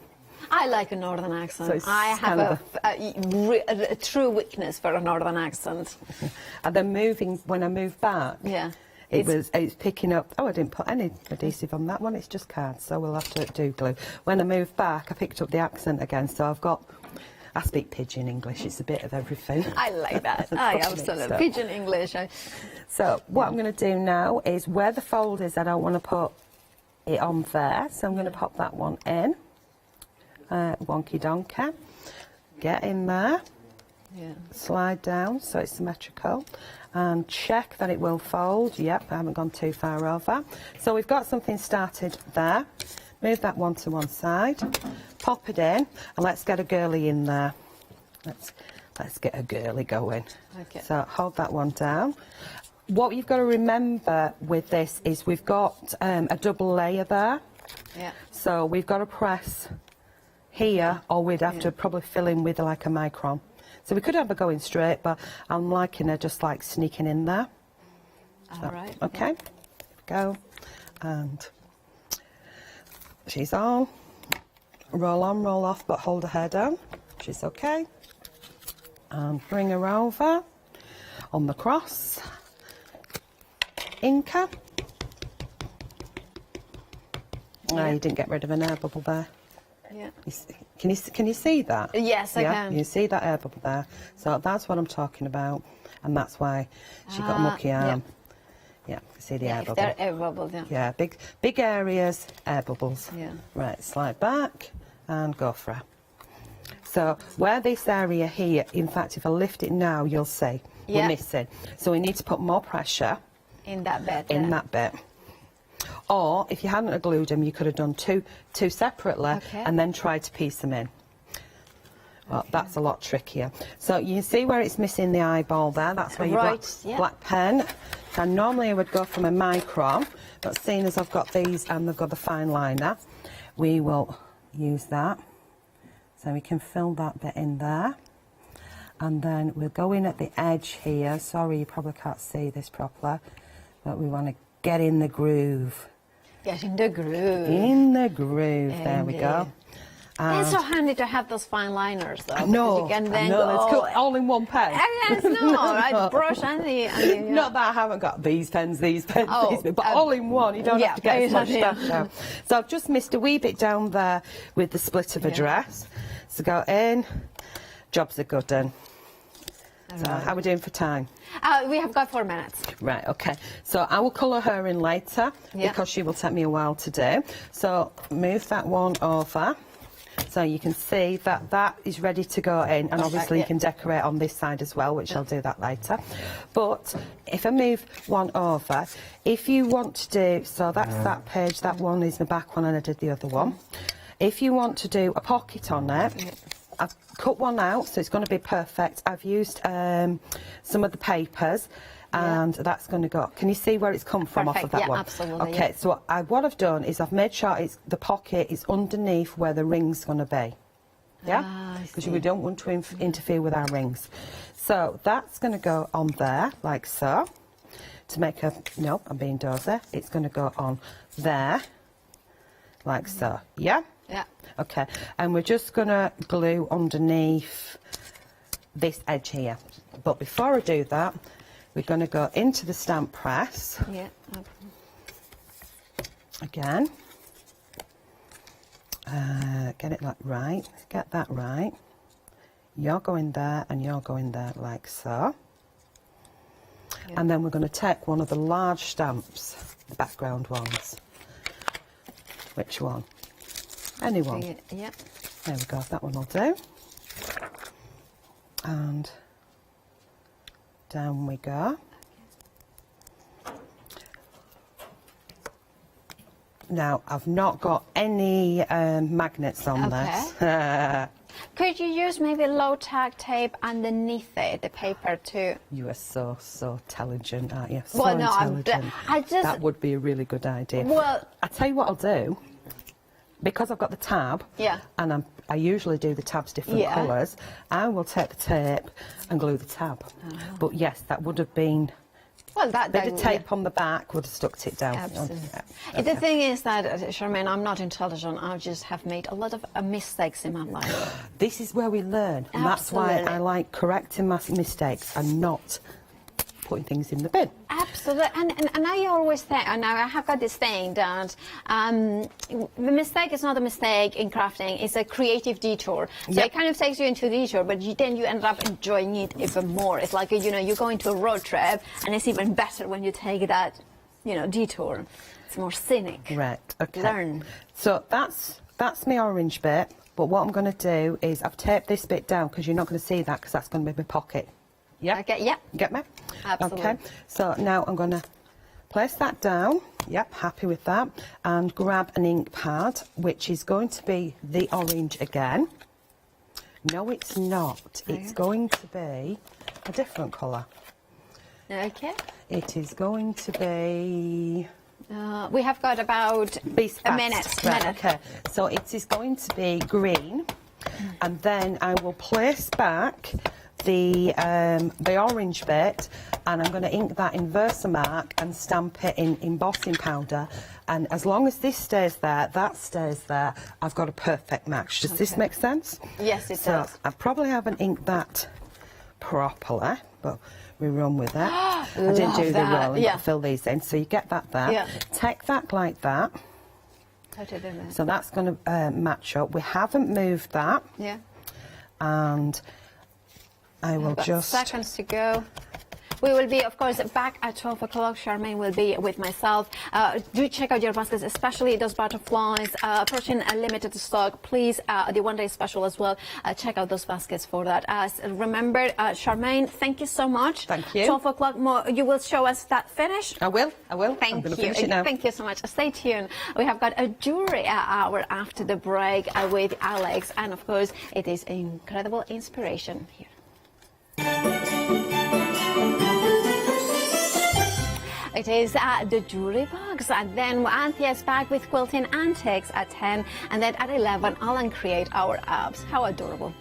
I like a northern accent. So I have a true weakness for a northern accent. And then when I moved back, it's picking up. Oh, I didn't put any adhesive on that one. It's just cards, so we'll have to do glue. When I moved back, I picked up the accent again. So I speak pidgin English. It's a bit of everything. I like that. I absolutely pidgin English. So what I'm going to do now is where the fold is, I don't want to put it on there, so I'm going to pop that one in. Wonky donkey. Get in there. Yeah. Slide down so it's symmetrical. And check that it will fold. Yep, I haven't gone too far over. So we've got something started there. Move that one to one side. Pop it in, and let's get a girly in there. Let's get a girly going. Okay. So hold that one down. What you've got to remember with this is we've got a double layer there. Yeah. So we've got to press here, or we'd have to probably fill in with like a micron. So we could have her going straight, but I'm liking her just like sneaking in there. All right. Okay. Go. And she's on. roll on, roll off, but hold her hair down. She's okay. And bring her over on the cross. Inca. No, you didn't get rid of an air bubble there. Yeah. Can you see that? Yes, I can. You see that air bubble there? So that's what I'm talking about, and that's why she got a mucky arm. Yeah, see the air bubble. They're air bubbles, yeah. Yeah, big areas, air bubbles. Yeah. Right, slide back and go for her. So where this area here, in fact, if I lift it now, you'll see we're missing. So we need to put more pressure in that bit. That bit. Or if you hadn't glued them, you could have done two separately and then tried to piece them in. Well, that's a lot trickier. So you see where it's missing the eyeball there? That's where your black pen. And normally I would go from a micron, but seeing as I've got these and they've got the fine liner, we will use that. So we can fill that bit in there. And then we'll go in at the edge here. Sorry, you probably can't see this properly, but we want to get in the groove. Get in the groove. In the groove. There we go. It's so handy to have those fine liners, though. I know. It's cool. All in one pen. Yes, no, right? Brush and the Not that I haven't got these pens, but all in one. You don't have to get as much stuff out. So I've just missed a wee bit down there with the split of a dress. So go in. Job's a good one. So how are we doing for time? We have got 4 minutes. Right, okay. So I will colour her in later because she will take me a while to do. So move that one over. So you can see that that is ready to go in, and obviously you can decorate on this side as well, which I'll do that later. But if I move one over, if you want to do, so that's that page, that one is the back one, and I did the other one. If you want to do a pocket on it, I've cut one out, so it's going to be perfect. I've used some of the papers, and that's going to go. Can you see where it's come from off of that one? Absolutely. Okay, so what I've done is I've made sure the pocket is underneath where the ring's going to be. Yeah? Because we don't want to interfere with our rings. So that's going to go on there, like so. To make a, no, I'm being dozy. It's going to go on there, like so. Yeah? Yeah. Okay, and we're just going to glue underneath this edge here. But before I do that, we're going to go into the stamp press. Yeah. Again. Get it like right. Get that right. You're going there and you're going there like so. Yeah. And then we're going to take one of the large stamps, the background ones. Which one? Anyone. Yeah. There we go, that one will do. And down we go. Now, I've not got any magnets on this. Could you use maybe low-tack tape underneath it, the paper too? You are so intelligent, aren't you? So well, no, intelligent. That would be a really good idea. Well, I'll tell you what I'll do. Because I've got the tab, and I usually do the tabs different colours, I will take the tape and glue the tab. But yes, that would have been... Well, that bit of tape on the back would have stuck it down. Absolutely. The thing is that, Charmaine, I'm not intelligent. I just have made a lot of mistakes in my life. This is where we learn, and that's why I like correcting my mistakes and not putting things in the bin. Absolutely, and I always think, and I have got this thing that the mistake is not a mistake in crafting, it's a creative detour. So it kind of takes you into a detour, but then you end up enjoying it even more. It's like, you know, you go into a road trip, and it's even better when you take that, you know, detour. It's more scenic. Right, okay. Learn. So that's my orange bit, but what I'm going to do is I've taped this bit down because you're not going to see that because that's going to be my pocket. Yeah. Okay, yeah. Get me? Absolutely. Okay, so now I'm going to place that down. Yep, happy with that. And grab an ink pad, which is going to be the orange again. No, it's not. It's going to be a different colour. Okay. It is going to be... we have got about a minute. Right, okay, so it is going to be green. And then I will place back the orange bit, and I'm going to ink that in Versamark and stamp it in embossing powder. And as long as this stays there, that stays there, I've got a perfect match. Does this make sense? Yes, it so does. I probably haven't inked that properly, but we run with it. I didn't do the rolling, but fill these in. So you get that there. Yeah. Take that like that. Put it in there. So that's going to match up. We haven't moved that. Yeah. And I will just... seconds to go. We will be, of course, back at 12 o'clock. Charmaine will be with myself. Do check out your baskets, especially those butterflies. Approaching a limited stock. Please, the one-day special as well. Check out those baskets for that. Remember, Charmaine, thank you so much. Thank you. 12 o'clock more. You will show us that finish? I will. Thank you. Finish it now. Thank you so much. Stay tuned. We have got a jewellery hour after the break with Alex. And, of course, it is incredible inspiration here. It is the jewellery box, and then Anthea's back with Quilting Antics at 10, and then at 11, Alan create our apps. How adorable.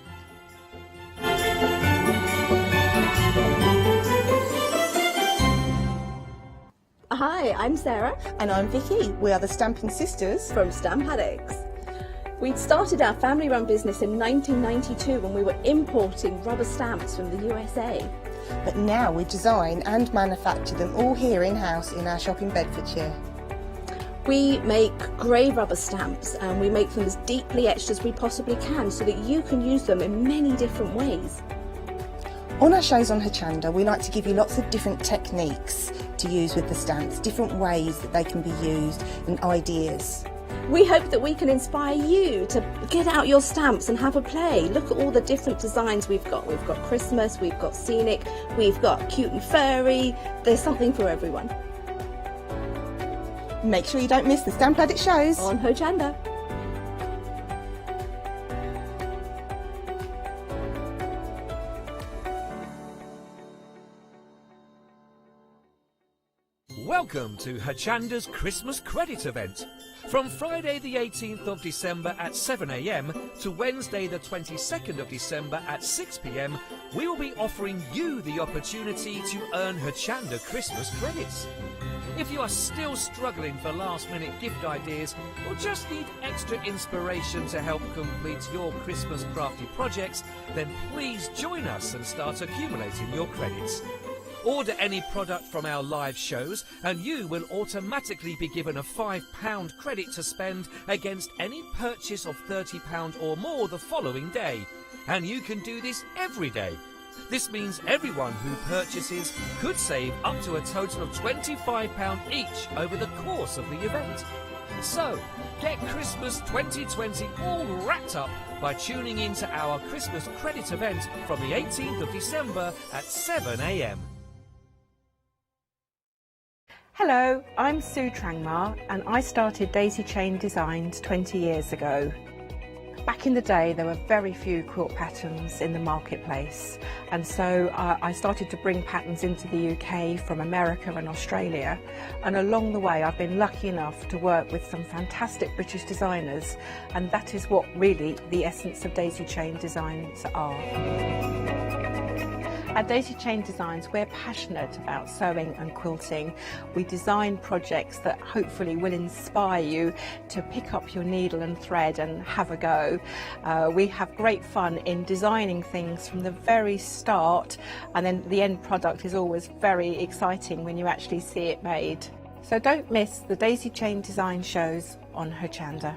Hi, I'm Sarah. And I'm Vicky. We are the Stamping Sisters from Stamp Addicts. We'd started our family-run business in 1992 when we were importing rubber stamps from the USA. But now we design and manufacture them all here in-house in our shop in Bedfordshire. We make grey rubber stamps and we make them as deeply etched as we possibly can so that you can use them in many different ways. On our shows on Hochanda, we like to give you lots of different techniques to use with the stamps, different ways that they can be used and ideas. We hope that we can inspire you to get out your stamps and have a play. Look at all the different designs we've got. We've got Christmas, we've got scenic, we've got cute and furry. There's something for everyone. Make sure you don't miss the Stamp Addict shows on Hochanda. Welcome to Hochanda's Christmas Credit event. From Friday the 18th of December at 7 AM to Wednesday the 22nd of December at 6 PM, we will be offering you the opportunity to earn Hochanda Christmas credits. If you are still struggling for last-minute gift ideas or just need extra inspiration to help complete your Christmas crafty projects, then please join us and start accumulating your credits. Order any product from our live shows and you will automatically be given a £5 credit to spend against any purchase of £30 or more the following day. And you can do this every day. This means everyone who purchases could save up to a total of £25 each over the course of the event. So, get Christmas 2020 all wrapped up by tuning in to our Christmas credit event from the 18th of December at 7 AM. Hello, I'm Sue Trangmar and I started Daisy Chain Designs 20 years ago. Back in the day there were very few quilt patterns in the marketplace, and so I started to bring patterns into the UK from America and Australia, and along the way I've been lucky enough to work with some fantastic British designers, and that is what really the essence of Daisy Chain Designs are. At Daisy Chain Designs, we're passionate about sewing and quilting. We design projects that hopefully will inspire you to pick up your needle and thread and have a go. We have great fun in designing things from the very start, and then the end product is always very exciting when you actually see it made. So don't miss the Daisy Chain Design shows on Hochanda.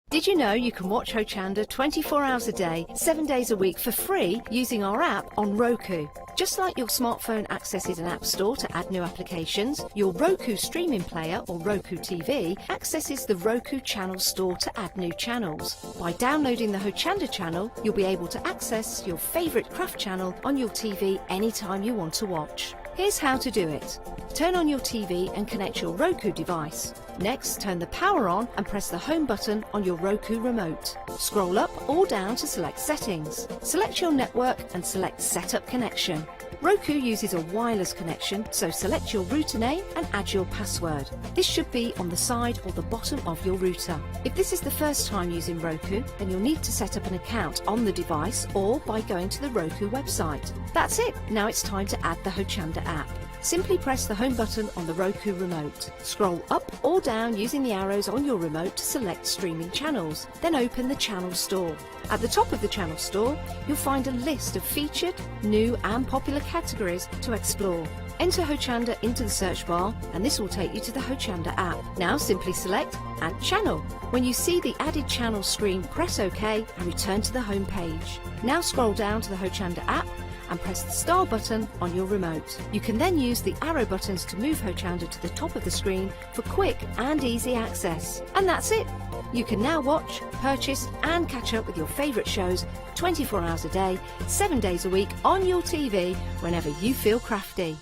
Did you know you can watch Hochanda 24 hours a day, 7 days a week for free using our app on Roku? Just like your smartphone accesses an app store to add new applications, your Roku streaming player or Roku TV accesses the Roku channel store to add new channels. By downloading the Hochanda channel, you'll be able to access your favourite craft channel on your TV anytime you want to watch. Here's how to do it. Turn on your TV and connect your Roku device. Next, turn the power on and press the home button on your Roku remote. Scroll up or down to select settings. Select your network and select Setup Connection. Roku uses a wireless connection, so select your router name and add your password. This should be on the side or the bottom of your router. If this is the first time using Roku, then you'll need to set up an account on the device or by going to the Roku website. That's it. Now it's time to add the Hochanda app. Simply press the home button on the Roku remote. Scroll up or down using the arrows on your remote to select streaming channels. Then open the channel store. At the top of the channel store, you'll find a list of featured, new and popular categories to explore. Enter Hochanda into the search bar and this will take you to the Hochanda app. Now simply select Add Channel. When you see the added channel screen, press OK and return to the home page. Now scroll down to the Hochanda app and press the star button on your remote. You can then use the arrow buttons to move Hochanda to the top of the screen for quick and easy access. And that's it! You can now watch, purchase and catch up with your favourite shows 24 hours a day, 7 days a week on your TV whenever you feel crafty.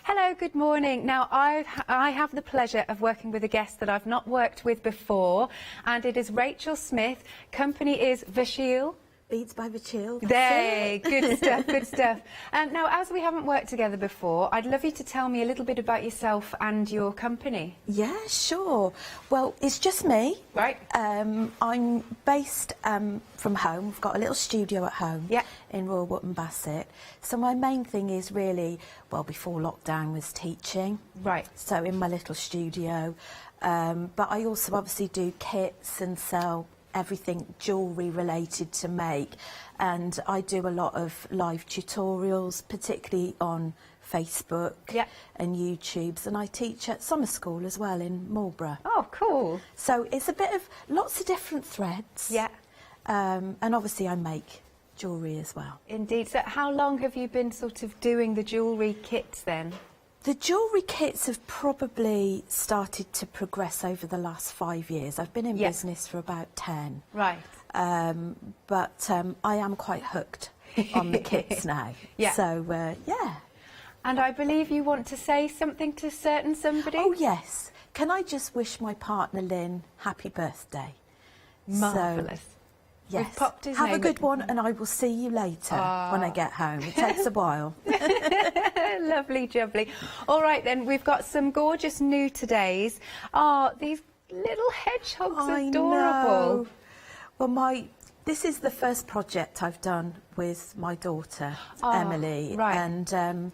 Hello, good morning. Now, I have the pleasure of working with a guest that I've not worked with before, and it is Rachel Smith. Company is Vachil. Beads by Vachil. There, good stuff, good stuff. Now, as we haven't worked together before, I'd love you to tell me a little bit about yourself and your company. Yeah, sure. Well, it's just me. Right. I'm based from home. We've got a little studio at home in Royal Wootton Bassett. So my main thing is really, well, before lockdown was teaching. Right. So in my little studio. But I also obviously do kits and sell everything jewellery related to make, and I do a lot of live tutorials, particularly on Facebook and YouTubes, and I teach at summer school as well in Marlborough. Oh, cool. So it's a bit of lots of different threads. Yeah. And obviously I make jewellery as well. Indeed. So how long have you been sort of doing the jewellery kits then? The jewellery kits have probably started to progress over the last 5 years. I've been in business for about 10. Right. But I am quite hooked on the kits now. Yeah. So, yeah. And I believe you want to say something to certain somebody? Oh, yes. Can I just wish my partner, Lynn, happy birthday? Marvellous. So, yes. We've popped his Have a name good one, and I will see you later when I get home. It takes a while. Lovely jubbly. All right then, we've got some gorgeous new todays. Oh, these little hedgehogs are adorable. Know. Well, this is the first project I've done with my daughter, Emily. Right. And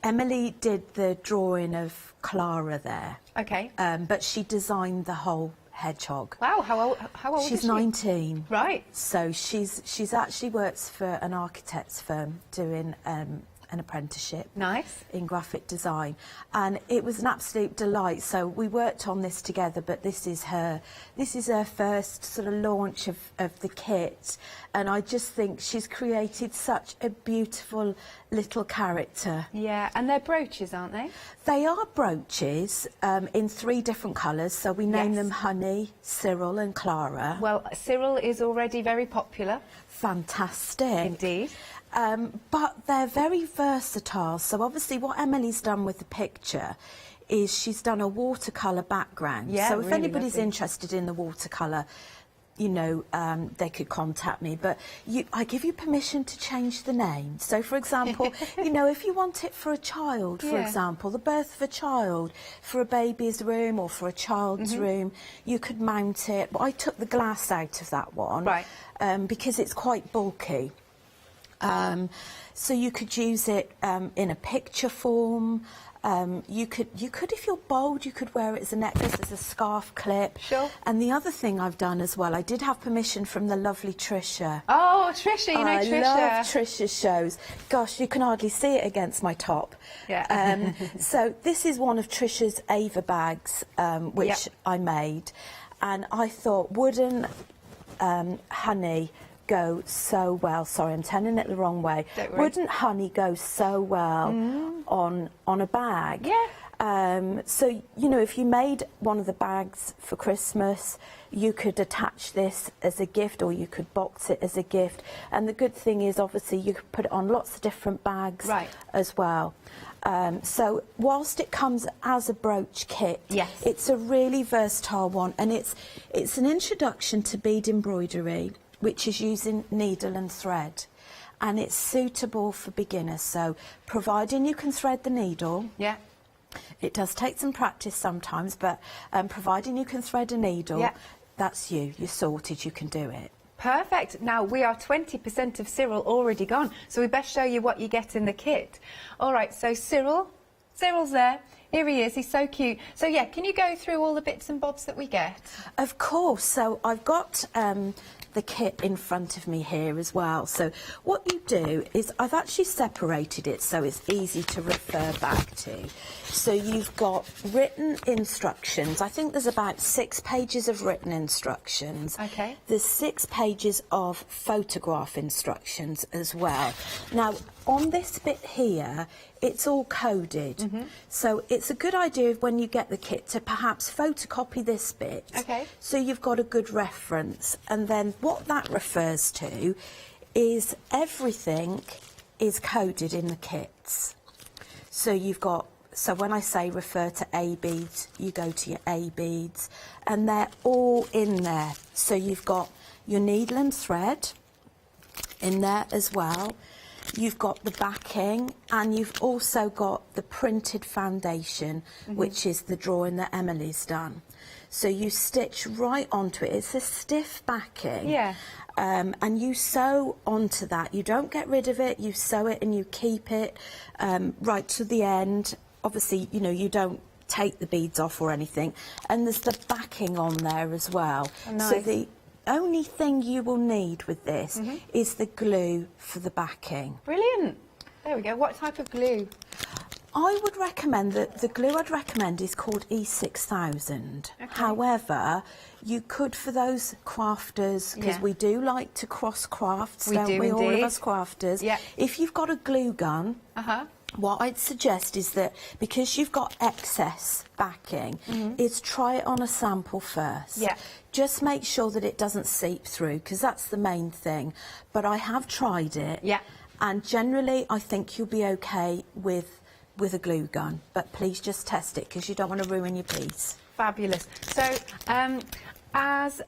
Emily did the drawing of Clara there. Okay. But she designed the whole hedgehog. Wow, how old is she? She's 19. Right. So she's actually works for an architect's firm doing an apprenticeship. Nice. In graphic design, and it was an absolute delight. So we worked on this together, but this is her first sort of launch of the kit, and I just think she's created such a beautiful little character. Yeah, and they're brooches, aren't they? They are brooches in 3 different colours, so we name them Honey, Cyril and Clara. Well, Cyril is already very popular. Fantastic. Indeed. But they're very versatile. So obviously what Emily's done with the picture is she's done a watercolour background. Yeah, so if really anybody's lovely. interested in the watercolour, you know, they could contact me. But I give you permission to change the name. So, for example, you know, if you want it for a child, for example, the birth of a child, for a baby's room or for a child's room, you could mount it. But I took the glass out of that one because it's quite bulky. So you could use it in a picture form. You could, if you're bold, you could wear it as a necklace, as a scarf clip. Sure. And the other thing I've done as well, I did have permission from the lovely Trisha. Oh, Trisha, you know Trisha. I love Trisha's shows. Gosh, you can hardly see it against my top. Yeah. So this is one of Trisha's Ava bags, which I made. And I thought, wouldn't honey go so well? Sorry, I'm turning it the wrong way. Don't worry. Wouldn't honey go so well on a bag? Yeah. So, you know, if you made one of the bags for Christmas, you could attach this as a gift, or you could box it as a gift. And the good thing is, obviously, you could put it on lots of different bags as well. So whilst it comes as a brooch kit, it's a really versatile one, and it's an introduction to bead embroidery, which is using needle and thread. And it's suitable for beginners, so providing you can thread the needle. It does take some practice sometimes, but providing you can thread a needle, that's you're sorted, you can do it. Perfect. Now, we are 20% of Cyril already gone, so we best show you what you get in the kit. All right, so Cyril's there. Here he is, he's so cute. So, yeah, can you go through all the bits and bobs that we get? Of course. So I've got the kit in front of me here as well. So what you do is, I've actually separated it so it's easy to refer back to. So you've got written instructions. I think there's about 6 pages of written instructions. Okay. There's 6 pages of photograph instructions as well. Now, on this bit here, it's all coded. So it's a good idea when you get the kit to perhaps photocopy this bit. Okay. So you've got a good reference. And then what that refers to is everything is coded in the kits. So you've got, so when I say refer to A beads, you go to your A beads, and they're all in there. So you've got your needle and thread in there as well. You've got the backing, and you've also got the printed foundation, which is the drawing that Emily's done. So you stitch right onto it. It's a stiff backing. And you sew onto that. You don't get rid of it. You sew it and you keep it right to the end. Obviously, you know, you don't take the beads off or anything. And there's the backing on there as well. So the only thing you will need with this is the glue for the backing. Brilliant. There we go. What type of glue? I would recommend that the glue I'd recommend is called E6000. However, you could, for those crafters, because we do like to cross crafts, don't we? All of us crafters. If you've got a glue gun, what I'd suggest is that, because you've got excess backing, is try it on a sample first. Just make sure that it doesn't seep through, because that's the main thing. But I have tried it, and generally I think you'll be okay with a glue gun. But please just test it, because you don't want to ruin your piece. Fabulous. So, as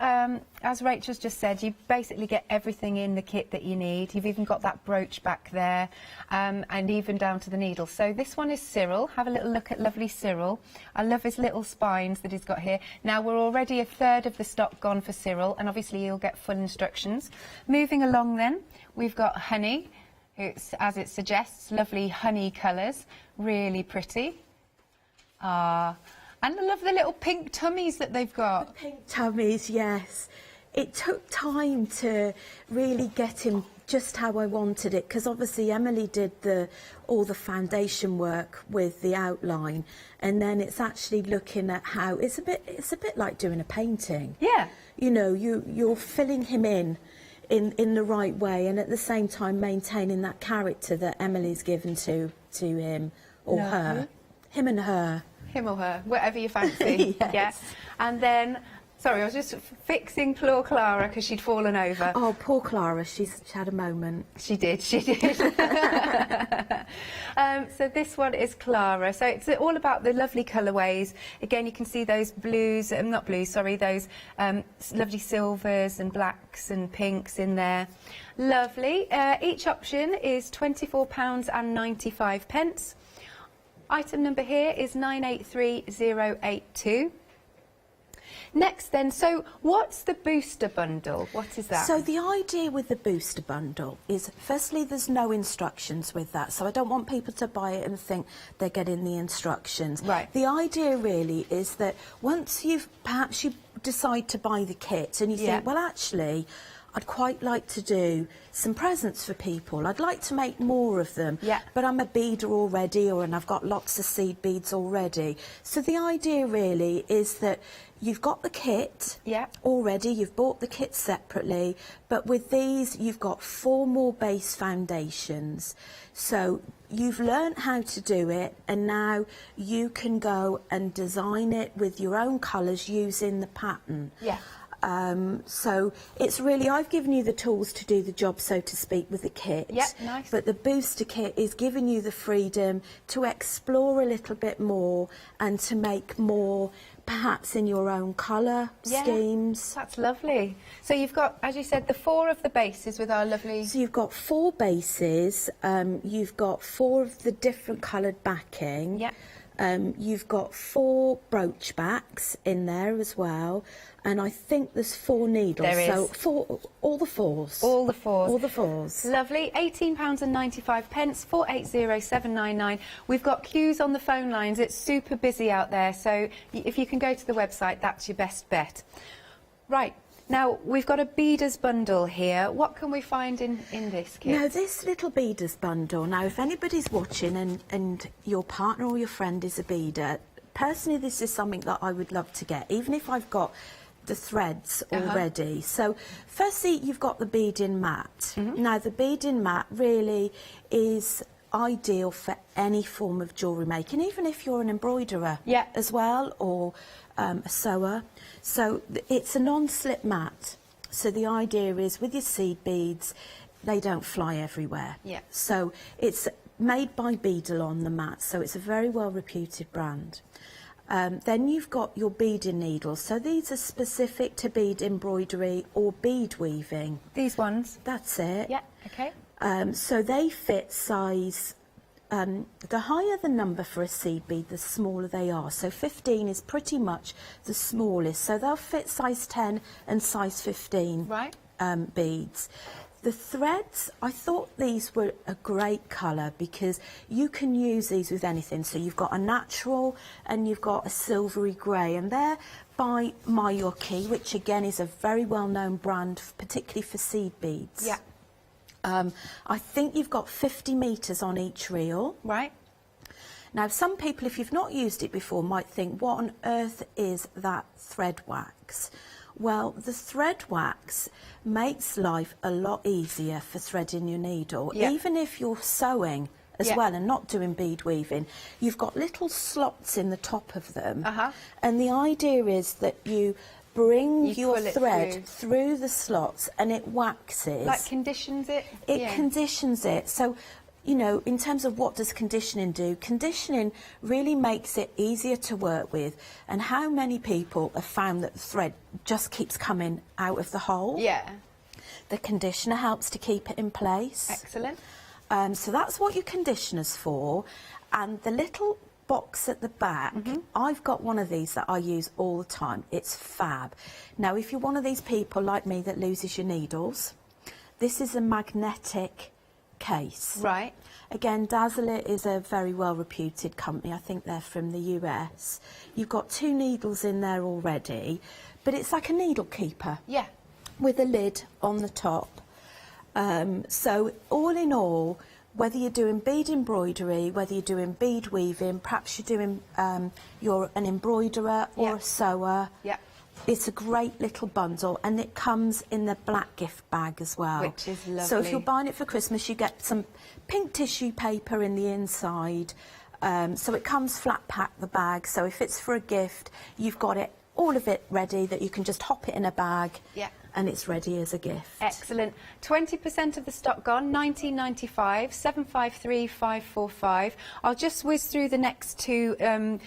Rachel's just said, you basically get everything in the kit that you need. You've even got that brooch back there, and even down to the needle. So this one is Cyril. Have a little look at lovely Cyril. I love his little spines that he's got here. Now, we're already a third of the stock gone for Cyril, and obviously you'll get full instructions. Moving along then, we've got Honey. It's, as it suggests, lovely honey colours, really pretty. And I love the little pink tummies that they've got. The pink tummies, yes. It took time to really get him just how I wanted it, because obviously Emily did all the foundation work with the outline, and then it's actually looking at how it's a bit like doing a painting. You know, you're filling him in the right way, and at the same time maintaining that character that Emily's given to him or her. Him and her. Him or her, whatever you fancy. And then, sorry, I was just fixing poor Clara because she'd fallen over. Oh, poor Clara, she had a moment. She did. So this one is Clara. So it's all about the lovely colourways. Again, you can see those blues, not blues, sorry, those lovely silvers and blacks and pinks in there. Lovely. Each option is £24.95. Item number here is 983082. Next then, so what's the booster bundle? What is that? So the idea with the booster bundle is, firstly, there's no instructions with that, so I don't want people to buy it and think they're getting the instructions. The idea really is that once perhaps you decide to buy the kit and you think, well, actually, I'd quite like to do some presents for people. I'd like to make more of them, but I'm a beader already, and I've got lots of seed beads already. So the idea really is that you've got the kit already, you've bought the kit separately, but with these you've got 4 more base foundations. So you've learnt how to do it, and now you can go and design it with your own colours using the pattern. So it's really, I've given you the tools to do the job, so to speak, with the kit. Nice. But the booster kit is giving you the freedom to explore a little bit more and to make more, perhaps in your own colour schemes. That's lovely. So you've got, as you said, the 4 of the bases with our lovely... So you've got 4 bases, you've got 4 of the different coloured backing. You've got 4 brooch backs in there as well, and I think there's 4 needles. There is. So 4, all the 4s. All the 4s. All the 4s. Lovely. £18.95, 480799. We've got queues on the phone lines. It's super busy out there, so if you can go to the website, that's your best bet. Right. Now, we've got a beaders bundle here. What can we find in this kit? Now, this little beaders bundle, now if anybody's watching and your partner or your friend is a beader, personally this is something that I would love to get, even if I've got the threads already. So, firstly, you've got the beading mat. Now, the beading mat really is ideal for any form of jewellery making, even if you're an embroiderer as well, or a sewer. So it's a non-slip mat. So the idea is with your seed beads, they don't fly everywhere. So it's made by Beadalon, the mat, so it's a very well reputed brand. Then you've got your beading needles. So these are specific to bead embroidery or bead weaving. These ones? That's it. Okay. So they fit size, the higher the number for a seed bead, the smaller they are. So 15 is pretty much the smallest. So they'll fit size 10 and size 15 beads. The threads, I thought these were a great colour because you can use these with anything. So you've got a natural and you've got a silvery grey, and they're by Mayuki, which again is a very well-known brand, particularly for seed beads. I think you've got 50 metres on each reel. Now, some people, if you've not used it before, might think, what on earth is that thread wax? Well, the thread wax makes life a lot easier for threading your needle. Even if you're sewing as well and not doing bead weaving, you've got little slots in the top of them. And the idea is that you bring your thread through the slots and it waxes. Like conditions it? It conditions it. So, you know, in terms of what does conditioning do, conditioning really makes it easier to work with. And how many people have found that the thread just keeps coming out of the hole? The conditioner helps to keep it in place. Excellent. So that's what your conditioner's for. And the little box at the back, I've got one of these that I use all the time. It's fab. Now, if you're one of these people like me that loses your needles, this is a magnetic case. Again, Dazzle It is a very well reputed company. I think they're from the US. You've got 2 needles in there already, but it's like a needle keeper. With a lid on the top. So all in all, whether you're doing bead embroidery, whether you're doing bead weaving, perhaps you're doing, you're an embroiderer or a sewer, it's a great little bundle, and it comes in the black gift bag as well. Which is lovely. So if you're buying it for Christmas, you get some pink tissue paper in the inside. So it comes flat pack, the bag. So if it's for a gift, you've got it, all of it ready, that you can just hop it in a bag. And it's ready as a gift. Excellent. 20% of the stock gone, $19.95, 753545. I'll just whiz through the next 2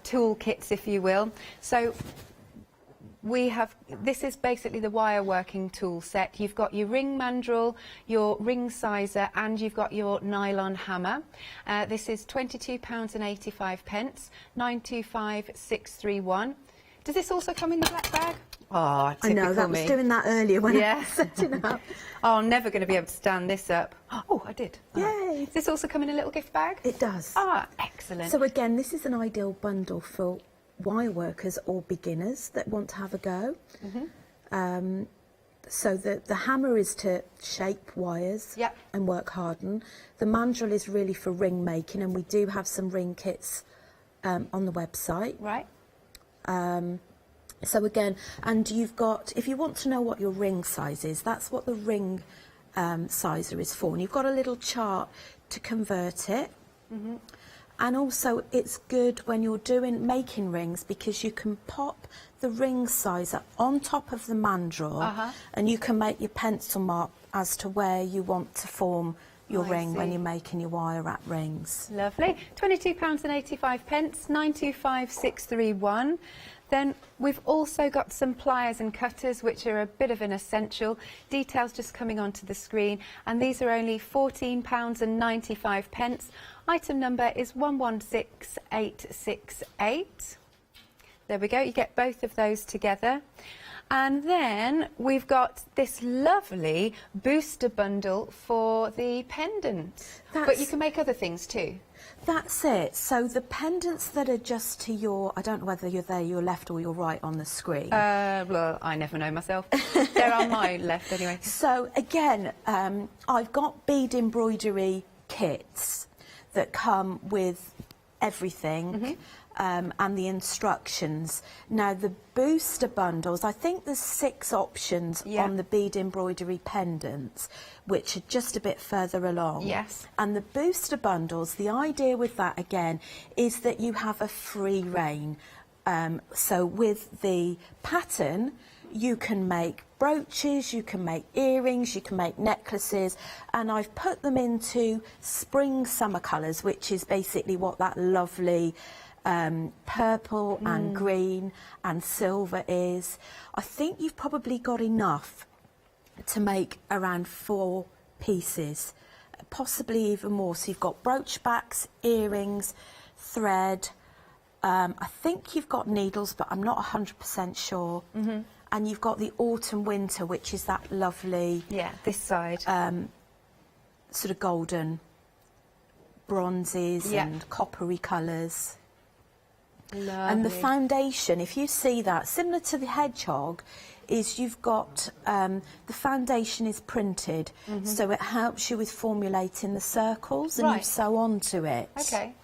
tool kits, if you will. So we have, this is basically the wire working tool set. You've got your ring mandrel, your ring sizer, and you've got your nylon hammer. This is £22.85, 925631. Does this also come in the black bag? Oh, typical I know, that was doing that earlier when I was setting up. Oh, I'm never going to be able to stand this up. Oh, I did. Yay. Does this also come in a little gift bag? It does. Ah, excellent. So again, this is an ideal bundle for wire workers or beginners that want to have a go. So the hammer is to shape wires and work harden. The mandrel is really for ring making, and we do have some ring kits on the website. Right. So again, and you've got, if you want to know what your ring size is, that's what the ring sizer is for. And you've got a little chart to convert it. Mm-hmm. And also it's good when you're making rings, because you can pop the ring sizer on top of the mandrel and you can make your pencil mark as to where you want to form your ring when you're making your wire wrap rings. Lovely. £22.85, 925631. Then we've also got some pliers and cutters, which are a bit of an essential. Details just coming onto the screen, and these are only £14.95. Item number is 116868. There we go, you get both of those together. And then we've got this lovely booster bundle for the pendant. But you can make other things too. That's it. So the pendants that are just to your, I don't know whether you're there, your left or your right on the screen. Well, I never know myself. They're on my left anyway. So again, I've got bead embroidery kits that come with everything. And the instructions. Now the booster bundles, I think there's 6 options on the bead embroidery pendants, which are just a bit further along. Yes. And the booster bundles, the idea with that again is that you have a free reign. So with the pattern, you can make brooches, you can make earrings, you can make necklaces, and I've put them into spring summer colours, which is basically what that lovely purple and green and silver is. I think you've probably got enough to make around 4 pieces, possibly even more. So you've got brooch backs, earrings, thread. I think you've got needles, but I'm not 100% sure. And you've got the autumn winter, which is that lovely, this side, sort of golden bronzes and coppery colours. Lovely. And the foundation, if you see that, similar to the hedgehog, is you've got the foundation is printed, so it helps you with formulating the circles, and you sew onto it. Okay,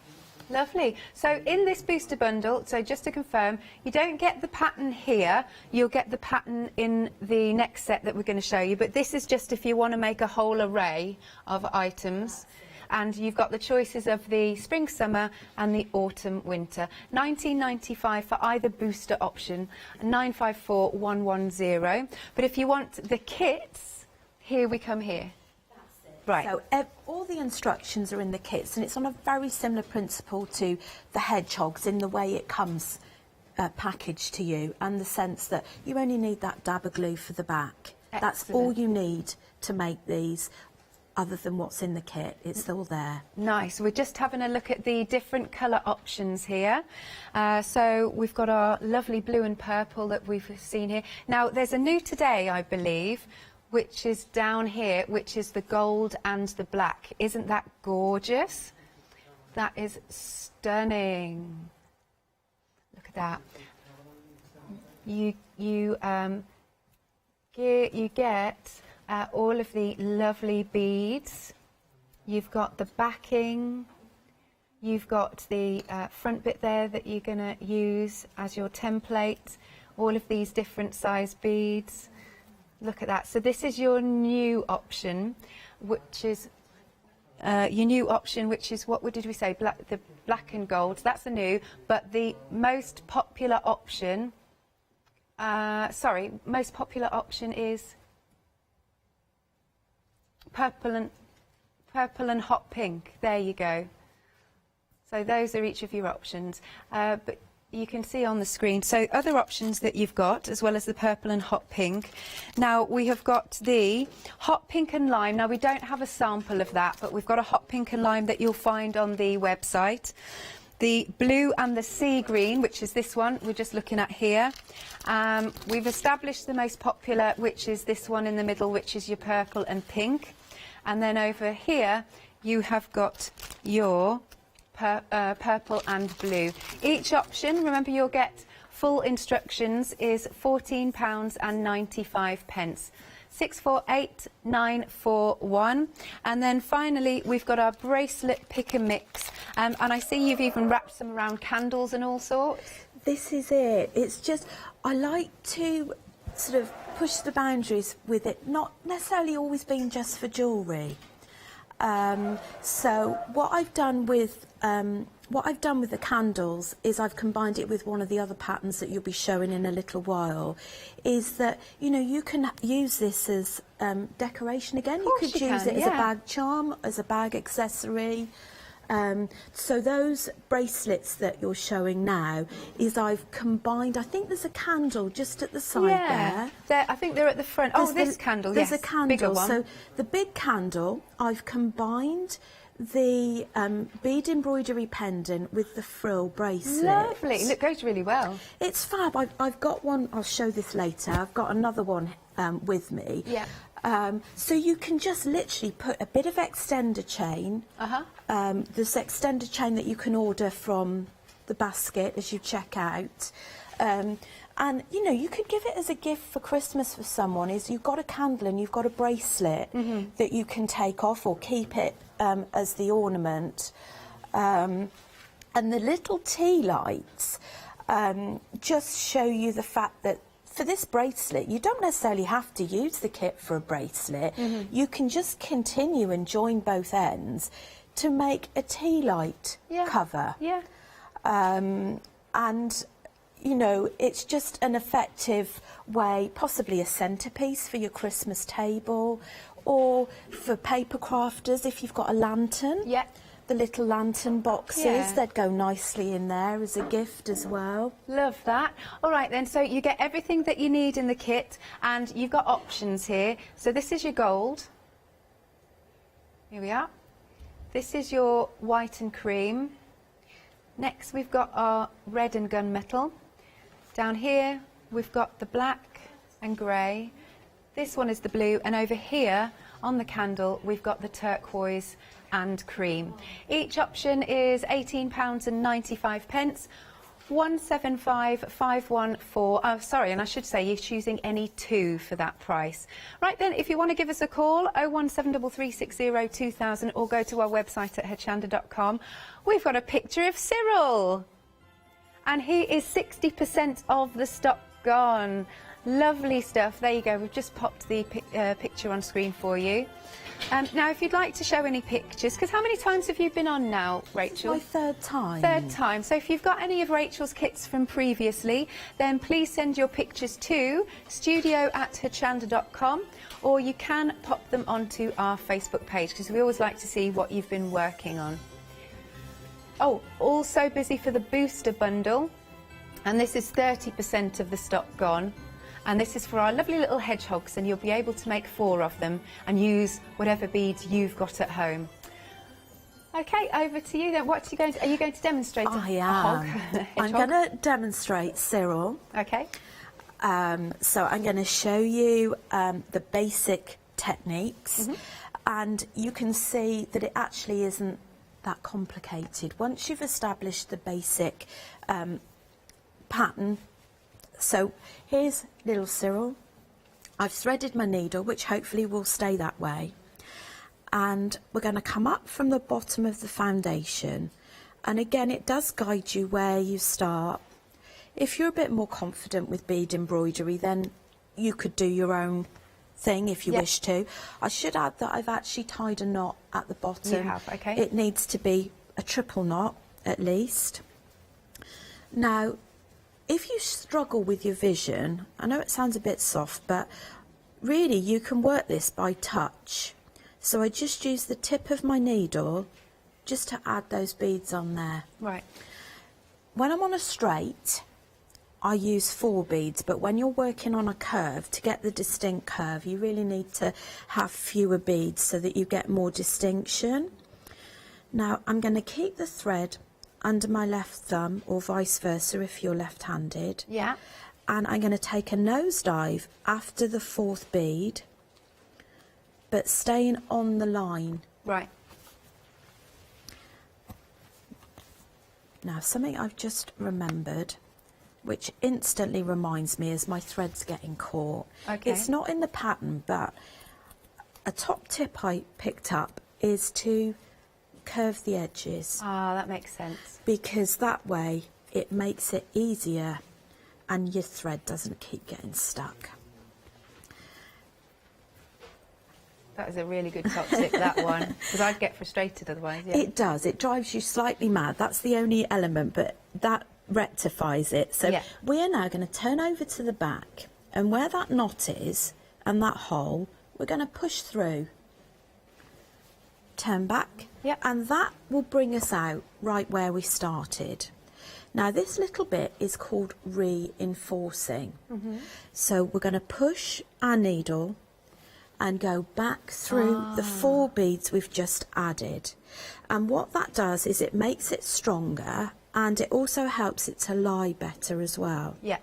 lovely. So in this booster bundle, so just to confirm, you don't get the pattern here, you'll get the pattern in the next set that we're going to show you, but this is just if you want to make a whole array of items. And you've got the choices of the spring, summer and the autumn, winter. £19.95 for either booster option, 954110. But if you want the kits, here we come here. That's it. Right. So all the instructions are in the kits, and it's on a very similar principle to the hedgehogs in the way it comes packaged to you, and the sense that you only need that dab of glue for the back. Excellent. That's all you need to make these. Other than what's in the kit, it's all there. Nice. We're just having a look at the different colour options here. So we've got our lovely blue and purple that we've seen here. Now there's a new today, I believe, which is down here, which is the gold and the black. Isn't that gorgeous? That is stunning. Look at that. You get all of the lovely beads. You've got the backing. You've got the front bit there that you're going to use as your template. All of these different size beads. Look at that. So this is your new option, which is what did we say? The black and gold. That's the new. But the most popular option. Most popular option is purple and hot pink. There you go. So those are each of your options. But you can see on the screen. So other options that you've got, as well as the purple and hot pink. Now we have got the hot pink and lime. Now we don't have a sample of that, but we've got a hot pink and lime that you'll find on the website. The blue and the sea green, which is this one we're just looking at here. We've established the most popular, which is this one in the middle, which is your purple and pink. And then over here, you have got your purple and blue. Each option, remember, you'll get full instructions is £14.95. 648941. And then finally we've got our bracelet pick and mix, and I see you've even wrapped some around candles and all sorts. This is it. It's just, I like to sort of push the boundaries with it, not necessarily always being just for jewellery. So what I've done with the candles is I've combined it with one of the other patterns that you'll be showing in a little while. Is that, you know, you can use this as decoration again. You could use it as a bag charm, as a bag accessory. So those bracelets that you're showing now is I've combined, I think there's a candle just at the side there. I think they're at the front. This candle, there's yes. a candle. Bigger one. So the big candle, I've combined the bead embroidery pendant with the frill bracelet. Lovely. It goes really well. It's fab. I've got one, I'll show this later. I've got another one with me. Yeah. So you can just literally put a bit of extender chain. This extender chain that you can order from the basket as you check out. And, you know, you could give it as a gift for Christmas for someone. Is you've got a candle and you've got a bracelet that you can take off or keep it as the ornament. And the little tea lights just show you the fact that for this bracelet, you don't necessarily have to use the kit for a bracelet. You can just continue and join both ends to make a tea light cover. And, you know, it's just an effective way, possibly a centrepiece for your Christmas table, or for paper crafters if you've got a lantern. The little lantern boxes, they'd go nicely in there as a gift as well. Love that. All right then, so you get everything that you need in the kit, and you've got options here. So this is your gold. Here we are. This is your white and cream. Next we've got our red and gunmetal. Down here we've got the black and grey. This one is the blue, and over here on the candle we've got the turquoise and cream. Each option is £18.95. 175514. Oh, sorry, and I should say you're choosing any two for that price. Right then, if you want to give us a call, 01733602000, or go to our website at hochanda.com. We've got a picture of Cyril, and he is 60% of the stock gone. Lovely stuff. There you go. We've just popped the picture on screen for you. Now, if you'd like to show any pictures, because how many times have you been on now, Rachel? It's my third time. Third time. So if you've got any of Rachel's kits from previously, then please send your pictures to studio@hochanda.com, or you can pop them onto our Facebook page, because we always like to see what you've been working on. Oh, also busy for the booster bundle, and this is 30% of the stock gone. And this is for our lovely little hedgehogs, and you'll be able to make 4 of them and use whatever beads you've got at home. Okay, over to you then. Are you going to demonstrate a hog? I'm going to demonstrate Cyril. Okay. So I'm going to show you the basic techniques, and you can see that it actually isn't that complicated. Once you've established the basic pattern. So here's little Cyril. I've threaded my needle, which hopefully will stay that way. And we're going to come up from the bottom of the foundation. And again, it does guide you where you start. If you're a bit more confident with bead embroidery, then you could do your own thing if you wish to. I should add that I've actually tied a knot at the bottom. You have, okay. It needs to be a triple knot at least. Now, if you struggle with your vision, I know it sounds a bit soft, but really you can work this by touch. So I just use the tip of my needle just to add those beads on there. Right. When I'm on a straight, I use 4 beads, but when you're working on a curve, to get the distinct curve, you really need to have fewer beads so that you get more distinction. Now I'm going to keep the thread under my left thumb, or vice versa if you're left-handed. Yeah. And I'm going to take a nosedive after the 4th bead, but staying on the line. Right. Now, something I've just remembered. which instantly reminds me as my thread's getting caught. Okay. It's not in the pattern, but a top tip I picked up is to curve the edges. Ah, that makes sense. Because that way it makes it easier and your thread doesn't keep getting stuck. That is a really good top tip, that one, because I'd get frustrated otherwise. Yeah. It does. It drives you slightly mad. That's the only element, but that rectifies it. So Yeah. we are now going to turn over to the back, and where that knot is and that hole, we're going to push through. Turn back, and that will bring us out right where we started. Now this little bit is called reinforcing. So we're going to push our needle and go back through the 4 beads we've just added. And what that does is it makes it stronger, and it also helps it to lie better as well. Yeah.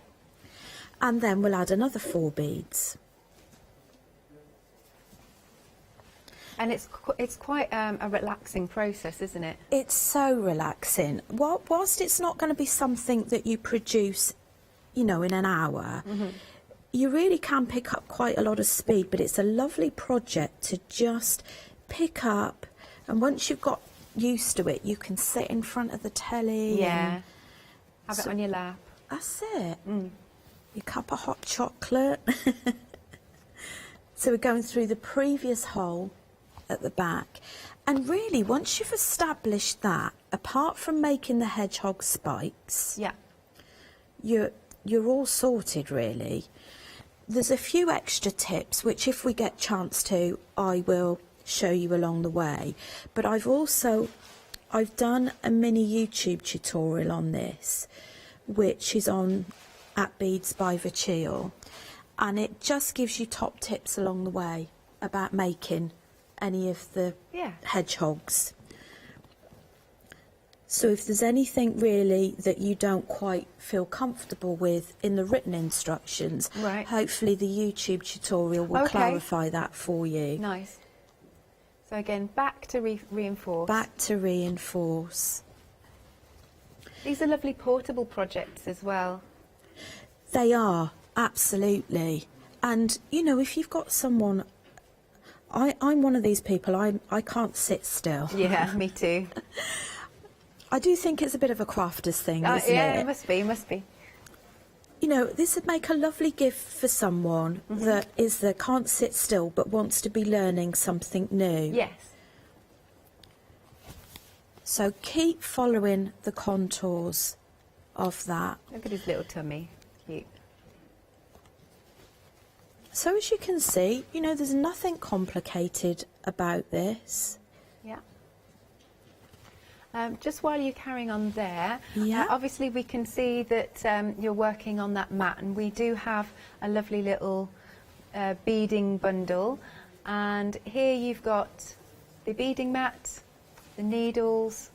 And then we'll add another 4 beads. And it's quite a relaxing process, isn't it? It's so relaxing. Whilst it's not going to be something that you produce, you know, in an hour, you really can pick up quite a lot of speed, but it's a lovely project to just pick up, and once you've got used to it, you can sit in front of the telly. Yeah. Have it on your lap. That's it. Your cup of hot chocolate. So we're going through the previous hole at the back, and really once you've established that, apart from making the hedgehog spikes, you're all sorted really. There's a few extra tips which, if we get chance to, I will show you along the way, but I've done a mini YouTube tutorial on this, which is on at Beads by Vachil, and it just gives you top tips along the way about making any of the hedgehogs. So if there's anything really that you don't quite feel comfortable with in the written instructions, hopefully the YouTube tutorial will clarify that for you. Nice. So again, back to reinforce. Back to reinforce. These are lovely portable projects as well. They are, absolutely. And, you know, if you've got someone... I'm one of these people, I can't sit still. Yeah, me too. I do think it's a bit of a crafter's thing, isn't it? Yeah, it must be. You know, this would make a lovely gift for someone that can't sit still but wants to be learning something new. Yes. So keep following the contours of that. Look at his little tummy. Cute. So as you can see, you know, there's nothing complicated about this. Yeah. Just while you're carrying on there, obviously we can see that you're working on that mat, and we do have a lovely little beading bundle, and here you've got the beading mat, the needles,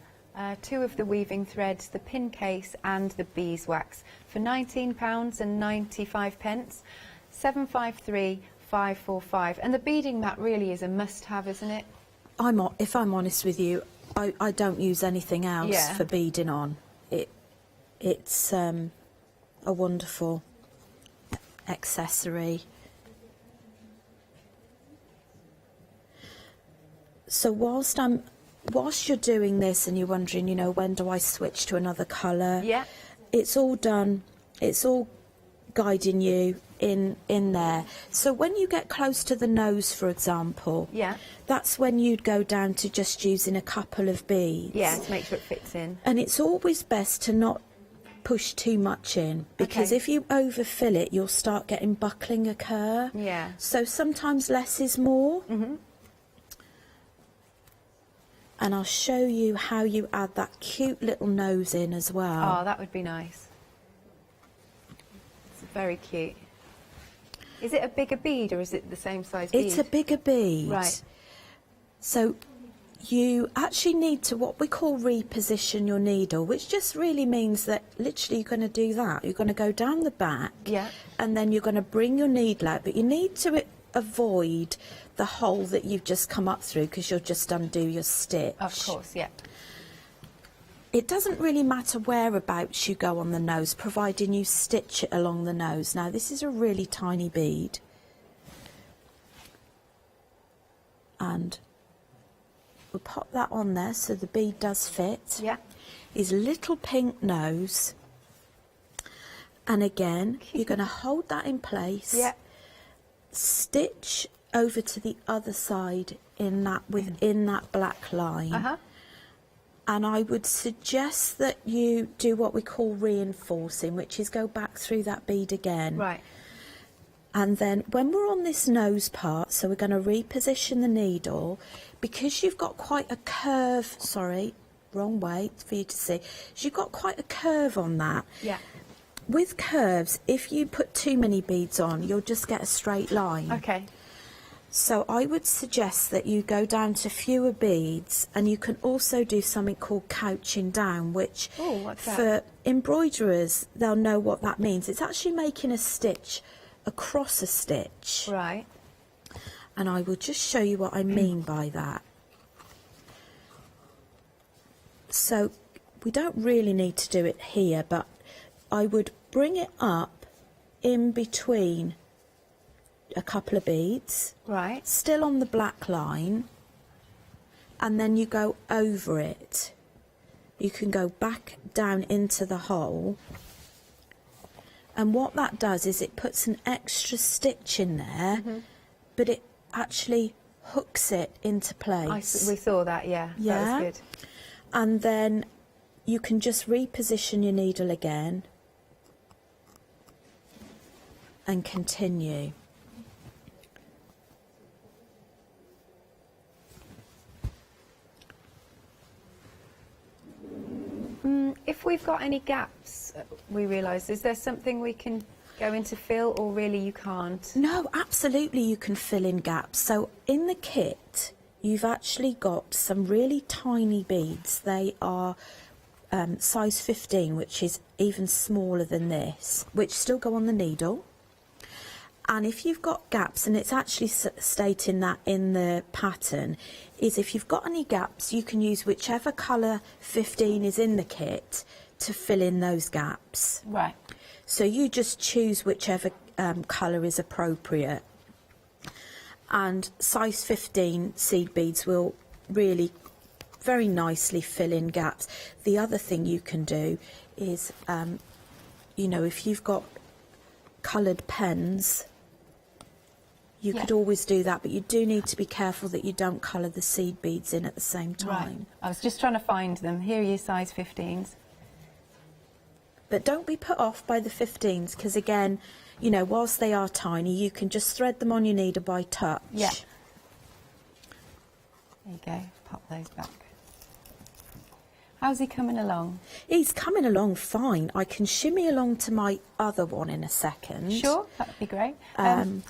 2 of the weaving threads, the pin case and the beeswax for £19.95, 753-545. And the beading mat really is a must-have, isn't it? If I'm honest with you, I don't use anything else for beading on. It's a wonderful accessory. So whilst you're doing this and you're wondering, you know, when do I switch to another colour? Yeah. It's all done. It's all guiding you in there. So when you get close to the nose, for example, that's when you'd go down to just using a couple of beads. Yeah, to make sure it fits in. And it's always best to not push too much in, because if you overfill it, you'll start getting buckling occur. Yeah. So sometimes less is more. And I'll show you how you add that cute little nose in as well. Oh, that would be nice. It's very cute. Is it a bigger bead or is it the same size bead? It's a bigger bead. Right. So you actually need to what we call reposition your needle, which just really means that literally you're going to do that. You're going to go down the back, and then you're going to bring your needle out, but you need to avoid the hole that you've just come up through, because you'll just undo your stitch. Of course, yeah. it doesn't really matter whereabouts you go on the nose, providing you stitch it along the nose. Now, this is a really tiny bead. And we'll pop that on there so the bead does fit. Yeah. His little pink nose. And again, you're going to hold that in place. Yeah. Stitch over to the other side in that within that black line. And I would suggest that you do what we call reinforcing, which is go back through that bead again. Right. And then when we're on this nose part, so we're going to reposition the needle, because you've got quite a curve, sorry, wrong way for you to see, you've got quite a curve on that. Yeah. With curves, if you put too many beads on, you'll just get a straight line. Okay. So I would suggest that you go down to fewer beads, and you can also do something called couching down, which what's that? for embroiderers, they'll know what that means. It's actually making a stitch across a stitch. Right. And I will just show you what I mean by that. So we don't really need to do it here, but I would bring it up in between a couple of beads, right, still on the black line, and then you go over it. You can go back down into the hole, and what that does is it puts an extra stitch in there, but it actually hooks it into place. We saw that, yeah. Yeah. That was good. And then you can just reposition your needle again and continue. If we've got any gaps, we realise, is there something we can go in to fill, or really you can't? No, absolutely you can fill in gaps. So in the kit, you've actually got some really tiny beads. They are size 15, which is even smaller than this, which still go on the needle. And if you've got gaps, and it's actually stating that in the pattern, is if you've got any gaps, you can use whichever colour 15 is in the kit to fill in those gaps. Right. So you just choose whichever colour is appropriate. And size 15 seed beads will really very nicely fill in gaps. The other thing you can do is, you know, if you've got coloured pens, you could always do that, but you do need to be careful that you don't colour the seed beads in at the same time. Right. I was just trying to find them. Here are your size 15s. But don't be put off by the 15s, because again, you know, whilst they are tiny, you can just thread them on your needle by touch. Yeah. There you go. Pop those back. How's he coming along? He's coming along fine. I can shimmy along to my other one in a second. Sure, that would be great.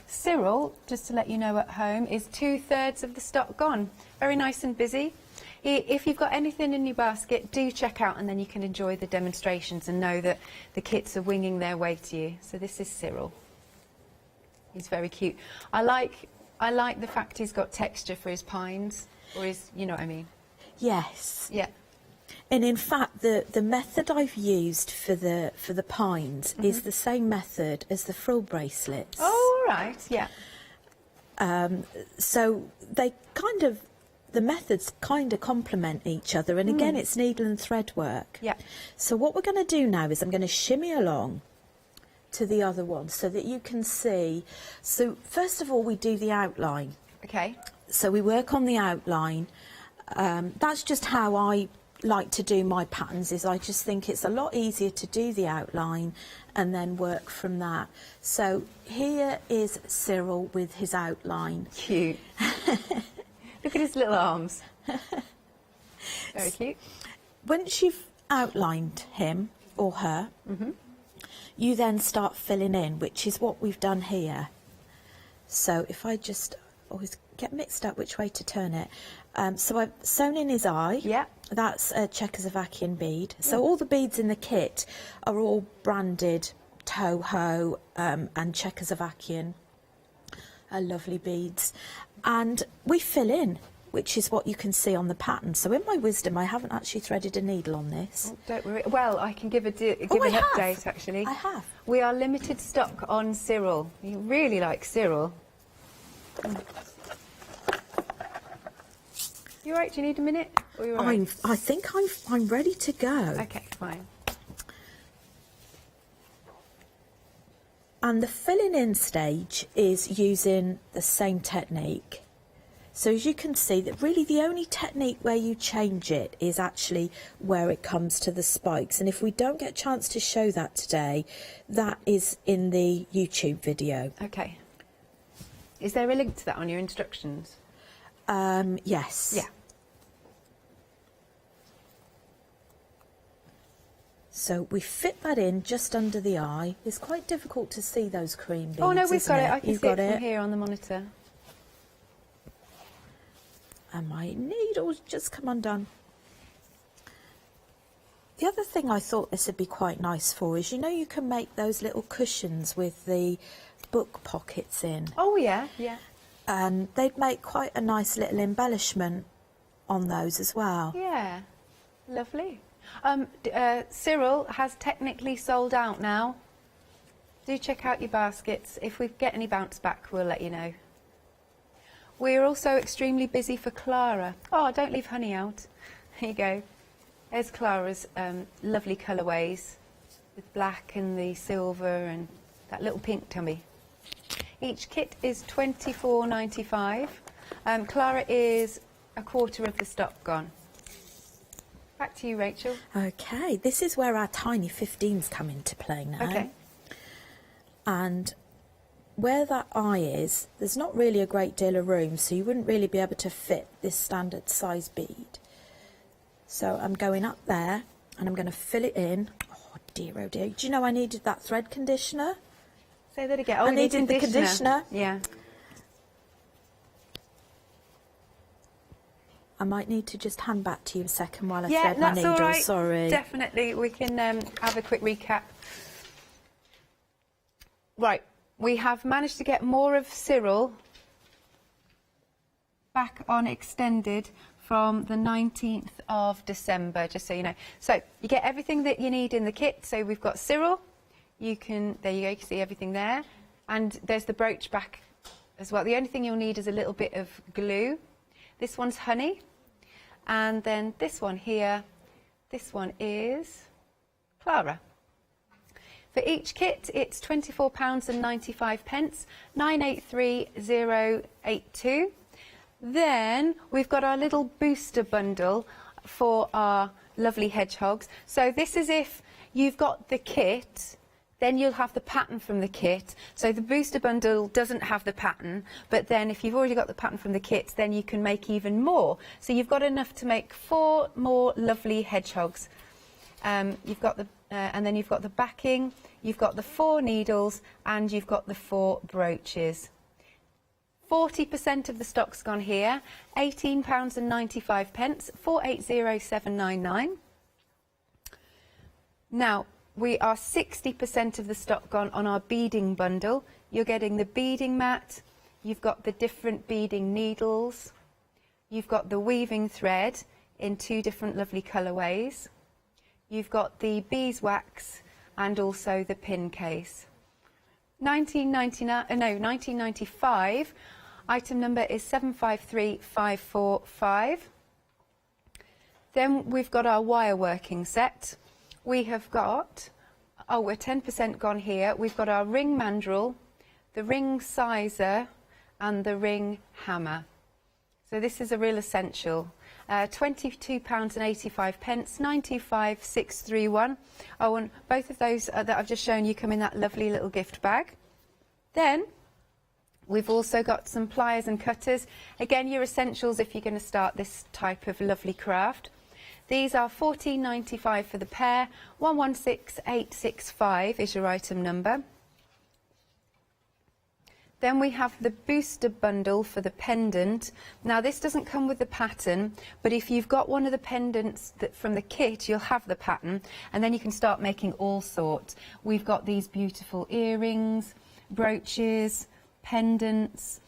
Cyril, just to let you know at home, is 2/3 of the stock gone. Very nice and busy. If you've got anything in your basket, do check out, and then you can enjoy the demonstrations and know that the kits are winging their way to you. So this is Cyril. He's very cute. I like the fact he's got texture for his pines, or his, you know what I mean? Yes. Yeah. And in fact, the method I've used for the pines is the same method as the frill bracelets. Oh, all right, yeah. So they kind of, the methods kind of complement each other, and again, it's needle and thread work. Yeah. So what we're going to do now is I'm going to shimmy along to the other one so that you can see. So first of all, we do the outline. Okay. So we work on the outline. That's just how I like to do my patterns, is I just think it's a lot easier to do the outline and then work from that. So here is Cyril with his outline. Cute. Look at his little arms. Very cute. Once you've outlined him or her, you then start filling in, which is what we've done here. So if I just always get mixed up which way to turn it. So I've sewn in his eye. Yeah. That's a Czechoslovakian bead. So all the beads in the kit are all branded Toho and Czechoslovakian. Lovely beads. And we fill in. which is what you can see on the pattern. So in my wisdom, I haven't actually threaded a needle on this. Oh, don't worry. Well, I can give an update, actually. I have. We are limited stock on Cyril. You really like Cyril. You all right? Do you need a minute? Or you all right? I think I'm ready to go. Okay, fine. And the filling in stage is using the same technique. So as you can see, that really the only technique where you change it is actually where it comes to the spikes. And if we don't get a chance to show that today, that is in the YouTube video. Okay. Is there a link to that on your instructions? Yes. Yeah. So we fit that in just under the eye. It's quite difficult to see those cream beads. Oh no, we've isn't got it. I can You've see got it from here on the monitor. And my needle's just come undone. The other thing I thought this would be quite nice for is, you know, you can make those little cushions with the book pockets in. Oh yeah, yeah. And they'd make quite a nice little embellishment on those as well. Yeah, lovely. Cyril has technically sold out now. Do check out your baskets. If we get any bounce back, we'll let you know. We're also extremely busy for Clara. Oh, don't leave honey out. Here you go. There's Clara's lovely colourways with black and the silver and that little pink tummy. Each kit is £24.95. Clara is a quarter of the stock gone. Back to you, Rachel. Okay, this is where our tiny 15s come into play now. Okay. And where that eye is, there's not really a great deal of room, so you wouldn't really be able to fit this standard size bead. So I'm going up there and I'm going to fill it in. Oh dear, oh dear. Do you know I needed that thread conditioner? Say that again. Oh, I needed the conditioner. Yeah. I might need to just hand back to you a second while I Yeah, thread my that's needle. all right. Sorry. Definitely. We can have a quick recap. Right. We have managed to get more of Cyril back on extended from the 19th of December, just so you know. So you get everything that you need in the kit. So we've got Cyril. You can, there you go, you can see everything there. And there's the brooch back as well. The only thing you'll need is a little bit of glue. This one's honey. And then this one here, this one is Clara. For each kit, it's £24.95, 983082. Then we've got our little booster bundle for our lovely hedgehogs. So this is if you've got the kit, then you'll have the pattern from the kit. So the booster bundle doesn't have the pattern, but then if you've already got the pattern from the kit, then you can make even more. So you've got enough to make 4 more lovely hedgehogs. You've got the, and then you've got the backing, you've got the 4 needles, and you've got the 4 brooches. 40% of the stock's gone here, £18.95, 480799. Now, we are 60% of the stock gone on our beading bundle. You're getting the beading mat, you've got the different beading needles, you've got the weaving thread in 2 different lovely colourways, you've got the beeswax and also the pin case. 1995, item number is 753545. Then we've got our wire working set. We have got, oh, we're 10% gone here. We've got our ring mandrel, the ring sizer, and the ring hammer. So this is a real essential. £22.85, 92631. Oh, and both of those that I've just shown you come in that lovely little gift bag. Then we've also got some pliers and cutters. Again, your essentials if you're going to start this type of lovely craft. These are £14.95 for the pair. 116865 is your item number. Then we have the booster bundle for the pendant. Now this doesn't come with the pattern, but if you've got one of the pendants from the kit, you'll have the pattern, and then you can start making all sorts. We've got these beautiful earrings, brooches, pendants,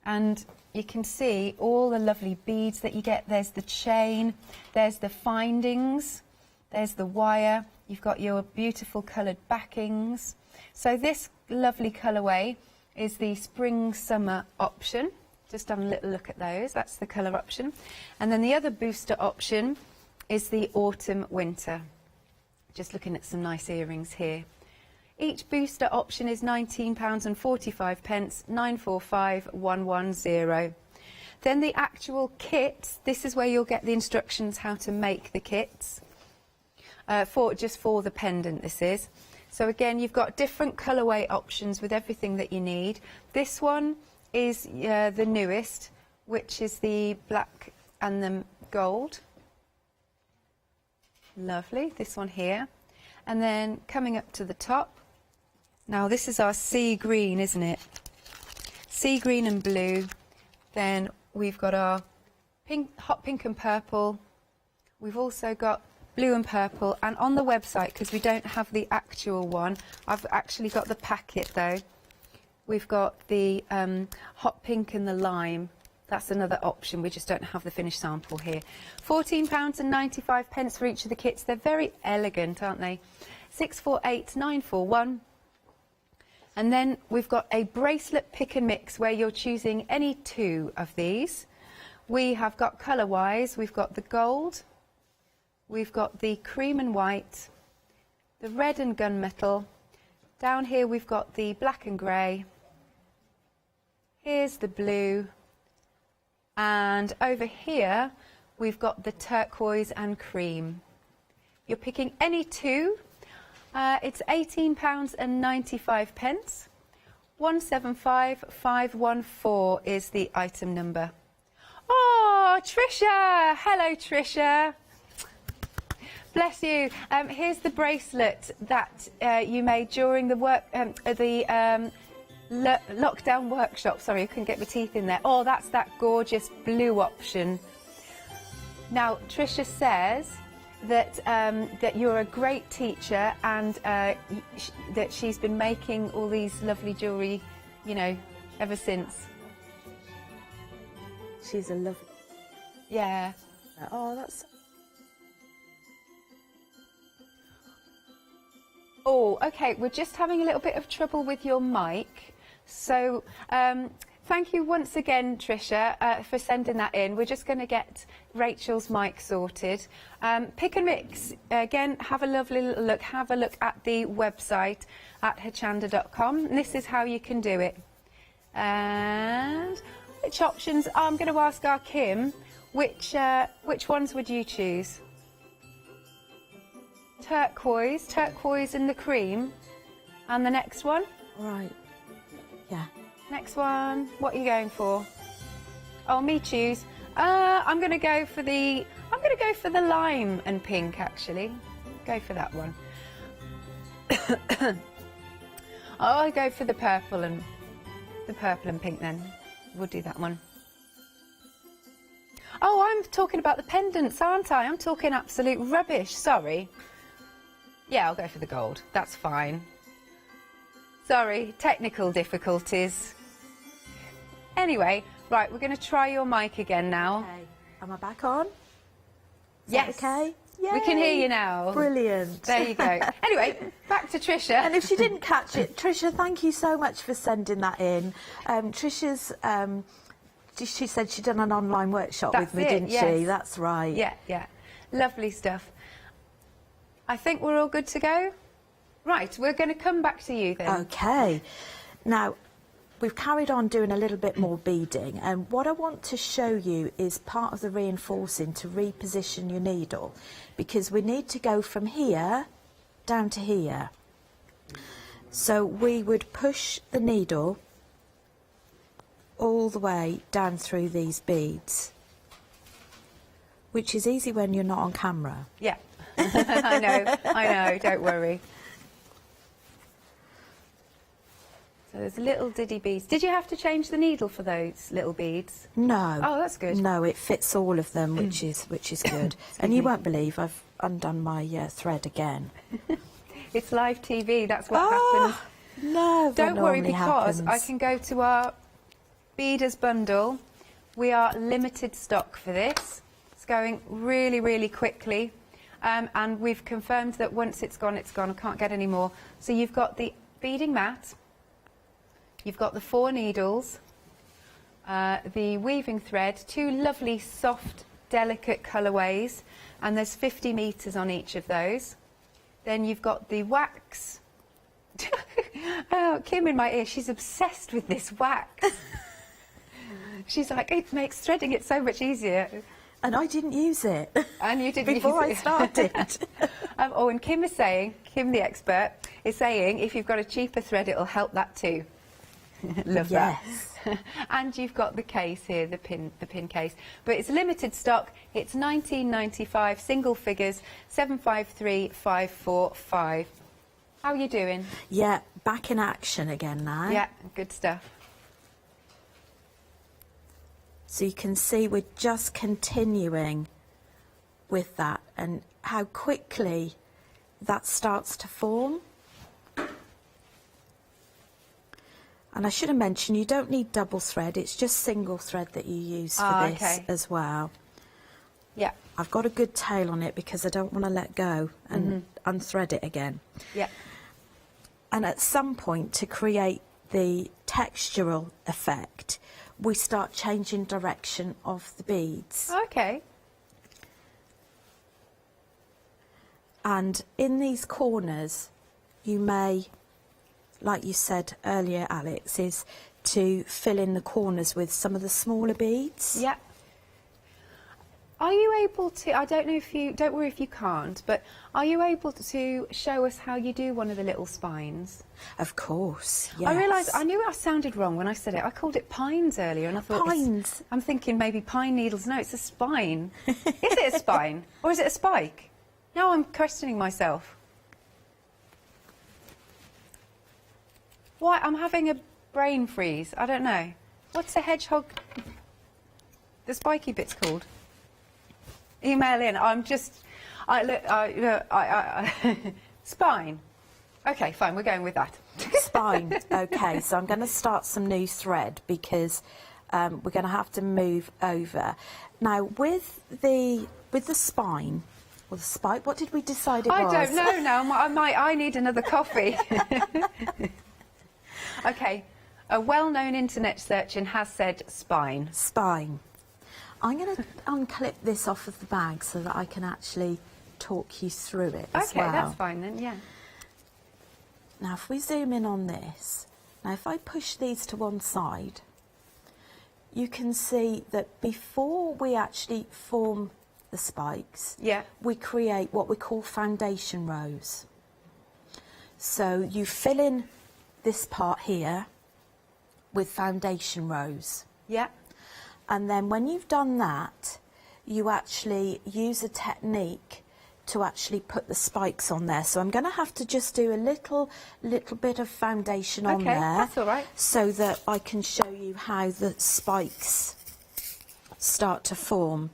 and you can see all the lovely beads that you get. There's the chain, there's the findings, there's the wire. You've got your beautiful coloured backings. So this lovely colourway is the spring-summer option. Just have a little look at those. That's the colour option. And then the other booster option is the autumn-winter. Just looking at some nice earrings here. Each booster option is £19.45, 945110. Then the actual kits, this is where you'll get the instructions how to make the kits. Just for the pendant, this is. So again, you've got different colourway options with everything that you need. This one is the newest, which is the black and the gold. Lovely, this one here. And then coming up to the top, now this is our sea green, isn't it? Sea green and blue. Then we've got our pink, hot pink and purple. We've also got blue and purple. And on the website, because we don't have the actual one, I've actually got the packet though. We've got the hot pink and the lime. That's another option. We just don't have the finished sample here. £14.95 for each of the kits. They're very elegant, aren't they? 648941. And then we've got a bracelet pick and mix where you're choosing any two of these. We have got colour-wise, we've got the gold, we've got the cream and white, the red and gunmetal. Down here we've got the black and grey. Here's the blue. And over here we've got the turquoise and cream. You're picking any two. It's £18.95. 175514 is the item number. Oh, Trisha! Hello, Trisha. Bless you. Here's the bracelet that you made during the lockdown workshop. Sorry, I couldn't get my teeth in there. Oh, that's that gorgeous blue option. Now, Trisha says that that you're a great teacher and that she's been making all these lovely jewellery, you know, ever since. She's a lovely... Yeah. Oh, that's... Oh, okay, we're just having a little bit of trouble with your mic. So, thank you once again, Trisha, for sending that in. We're just going to get Rachel's mic sorted. Pick and mix. Again, have a lovely little look. Have a look at the website at hochanda.com. This is how you can do it. And which options? I'm going to ask our Kim, which ones would you choose? Turquoise and the cream. And the next one? Right. Yeah. Next one. What are you going for? Oh, me choose. I'm going to go for the lime and pink actually. Go for that one. I'll go for the purple and pink then. We'll do that one. Oh, I'm talking about the pendants, aren't I? I'm talking absolute rubbish. Sorry. Yeah, I'll go for the gold. That's fine. Sorry, technical difficulties. Anyway, right, we're going to try your mic again now. Okay. Am I back on? Yes. Okay. Yay. We can hear you now. Brilliant. There you go. Anyway, back to Trisha. And if she didn't catch it, Trisha, thank you so much for sending that in. Trisha's, she said she'd done an online workshop with me, didn't she? That's right. Yeah, yeah. Lovely stuff. I think we're all good to go. Right, we're going to come back to you then. Okay. Now, we've carried on doing a little bit more beading, and what I want to show you is part of the reinforcing to reposition your needle, because we need to go from here down to here. So we would push the needle all the way down through these beads, which is easy when you're not on camera. Yeah. I know, don't worry. So there's little diddy beads. Did you have to change the needle for those little beads? No. Oh, that's good. No, it fits all of them, which is good. And you won't believe I've undone my thread again. It's live TV, that's what happens. No, don't worry, normally because happens. I can go to our beaders bundle We are limited stock for this. It's going really, really quickly. And we've confirmed that once it's gone, it's gone. I can't get any more. So you've got the beading mat, you've got the 4 needles, the weaving thread, 2 lovely, soft, delicate colourways, and there's 50 metres on each of those. Then you've got the wax. Oh, Kim in my ear, she's obsessed with this wax. She's like, it makes threading it so much easier. And I didn't use it. And you didn't before use it. I started. Oh, and Kim is saying, Kim the expert, is saying if you've got a cheaper thread, it'll help that too. Love that. And you've got the case here, the pin case. But it's limited stock. It's £19.95, single figures, 753545. How are you doing? Yeah, back in action again now. Yeah, good stuff. So you can see we're just continuing with that and how quickly that starts to form. And I should have mentioned, you don't need double thread, it's just single thread that you use for this as well. Yeah. I've got a good tail on it because I don't want to let go and unthread it again. Yeah. And at some point, to create the textural effect, we start changing direction of the beads. Okay. And in these corners, you may, like you said earlier, Alex, is to fill in the corners with some of the smaller beads. Yeah. Are you able to, I don't know if you, don't worry if you can't, but are you able to show us how you do one of the little spines? Of course, yes. I realised, I knew I sounded wrong when I said it. I called it pines earlier and I thought... Pines? I'm thinking maybe pine needles. No, it's a spine. Is it a spine? Or is it a spike? Now I'm questioning myself. Why? I'm having a brain freeze. I don't know. What's a hedgehog? The spiky bit's called? Email in. I'm just... spine. Okay, fine, we're going with that. Spine. Okay, so I'm going to start some new thread because we're going to have to move over. Now, with the spine, or the spike, what did we decide it was? I don't know now. I need another coffee. Okay, a well-known internet search has said spine. Spine. I'm going to unclip this off of the bag so that I can actually talk you through it as well. Okay, that's fine then, yeah. Now, if we zoom in on this, now if I push these to one side, you can see that before we actually form the spikes, we create what we call foundation rows. So you fill in this part here with foundation rows. Yeah. And then when you've done that, you actually use a technique to actually put the spikes on there. So I'm going to have to just do a little bit of foundation on there. That's all right. So that I can show you how the spikes start to form.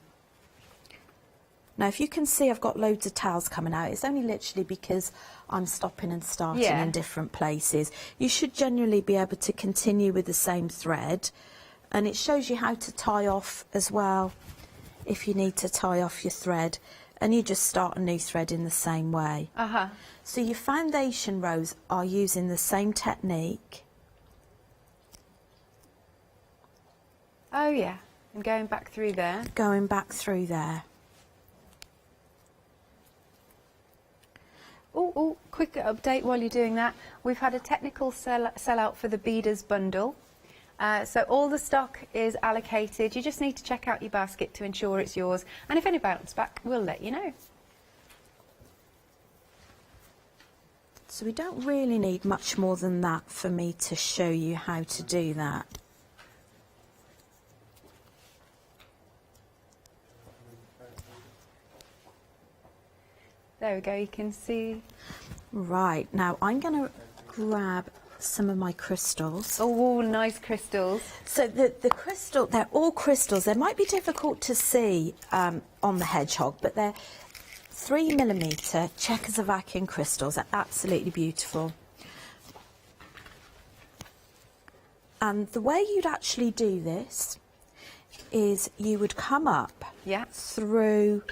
Now, if you can see, I've got loads of tails coming out. It's only literally because I'm stopping and starting in different places. You should generally be able to continue with the same thread. And it shows you how to tie off as well, if you need to tie off your thread. And you just start a new thread in the same way. So your foundation rows are using the same technique. Oh, yeah. And going back through there. Going back through there. Oh, quick update while you're doing that. We've had a technical sell-out for the Beaders bundle. So all the stock is allocated. You just need to check out your basket to ensure it's yours. And if any bounce back, we'll let you know. So we don't really need much more than that for me to show you how to do that. There we go, you can see. Right, now I'm going to grab some of my crystals. Oh, nice crystals. So the crystal, they're all crystals. They might be difficult to see on the hedgehog, but they're 3mm Czechoslovakian crystals. They're absolutely beautiful. And the way you'd actually do this is you would come up through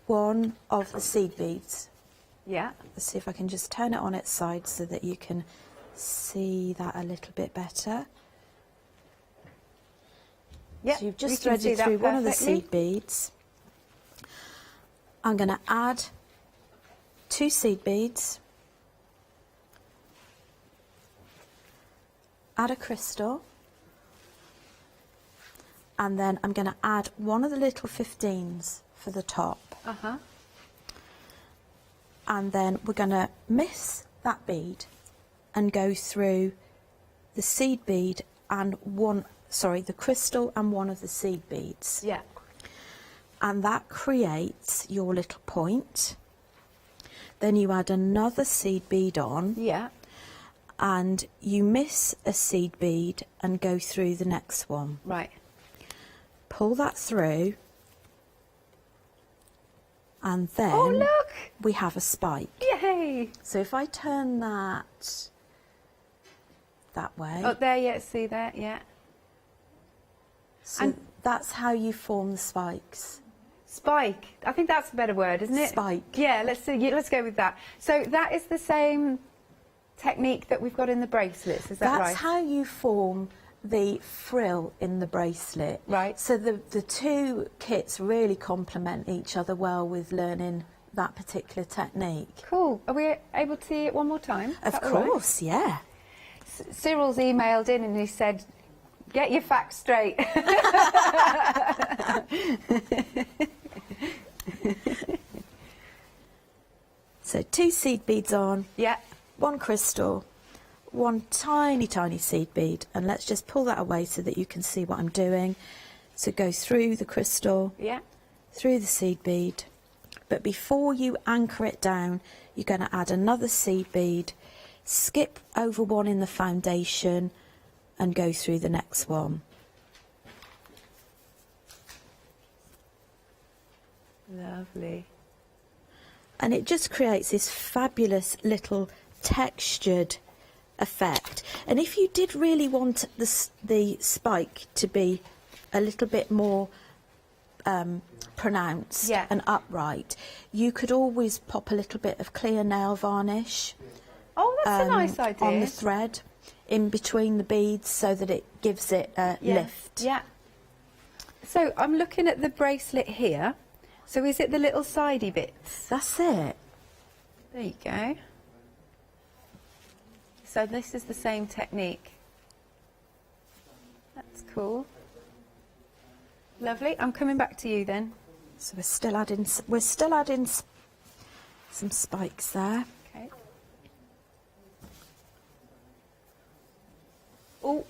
one of the seed beads. Yeah. Let's see if I can just turn it on its side so that you can see that a little bit better. Yeah, so you've just threaded through one of the seed beads. I'm going to add 2 seed beads, add a crystal, and then I'm going to add one of the little 15s for the top. And then we're going to miss that bead and go through the seed bead and the crystal and one of the seed beads. Yeah. And that creates your little point. Then you add another seed bead on. Yeah. And you miss a seed bead and go through the next one. Right. Pull that through. And then oh, look! We have a spike. Yay! So if I turn that way. Oh, there, yeah, see there, yeah. So and that's how you form the spikes. Spike. I think that's a better word, isn't it? Spike. Yeah, let's go with that. So that is the same technique that we've got in the bracelets, is that right? That's how you form the frill in the bracelet. Right. So the 2 kits really complement each other well with learning that particular technique. Cool. Are we able to see it one more time? Of course, yeah. Cyril's emailed in and he said, get your facts straight. So 2 seed beads on. Yeah. 1 crystal. 1 tiny, tiny seed bead, and let's just pull that away so that you can see what I'm doing. So go through the crystal, through the seed bead, but before you anchor it down, you're going to add another seed bead, skip over one in the foundation, and go through the next one. Lovely. And it just creates this fabulous little textured effect. And if you did really want the spike to be a little bit more pronounced and upright, you could always pop a little bit of clear nail varnish. Oh, that's a nice idea. On the thread in between the beads so that it gives it a lift. Yeah. So I'm looking at the bracelet here. So is it the little sidey bits? That's it. There you go. So this is the same technique. That's cool. Lovely. I'm coming back to you then. So we're still adding some spikes there. Okay. Oh,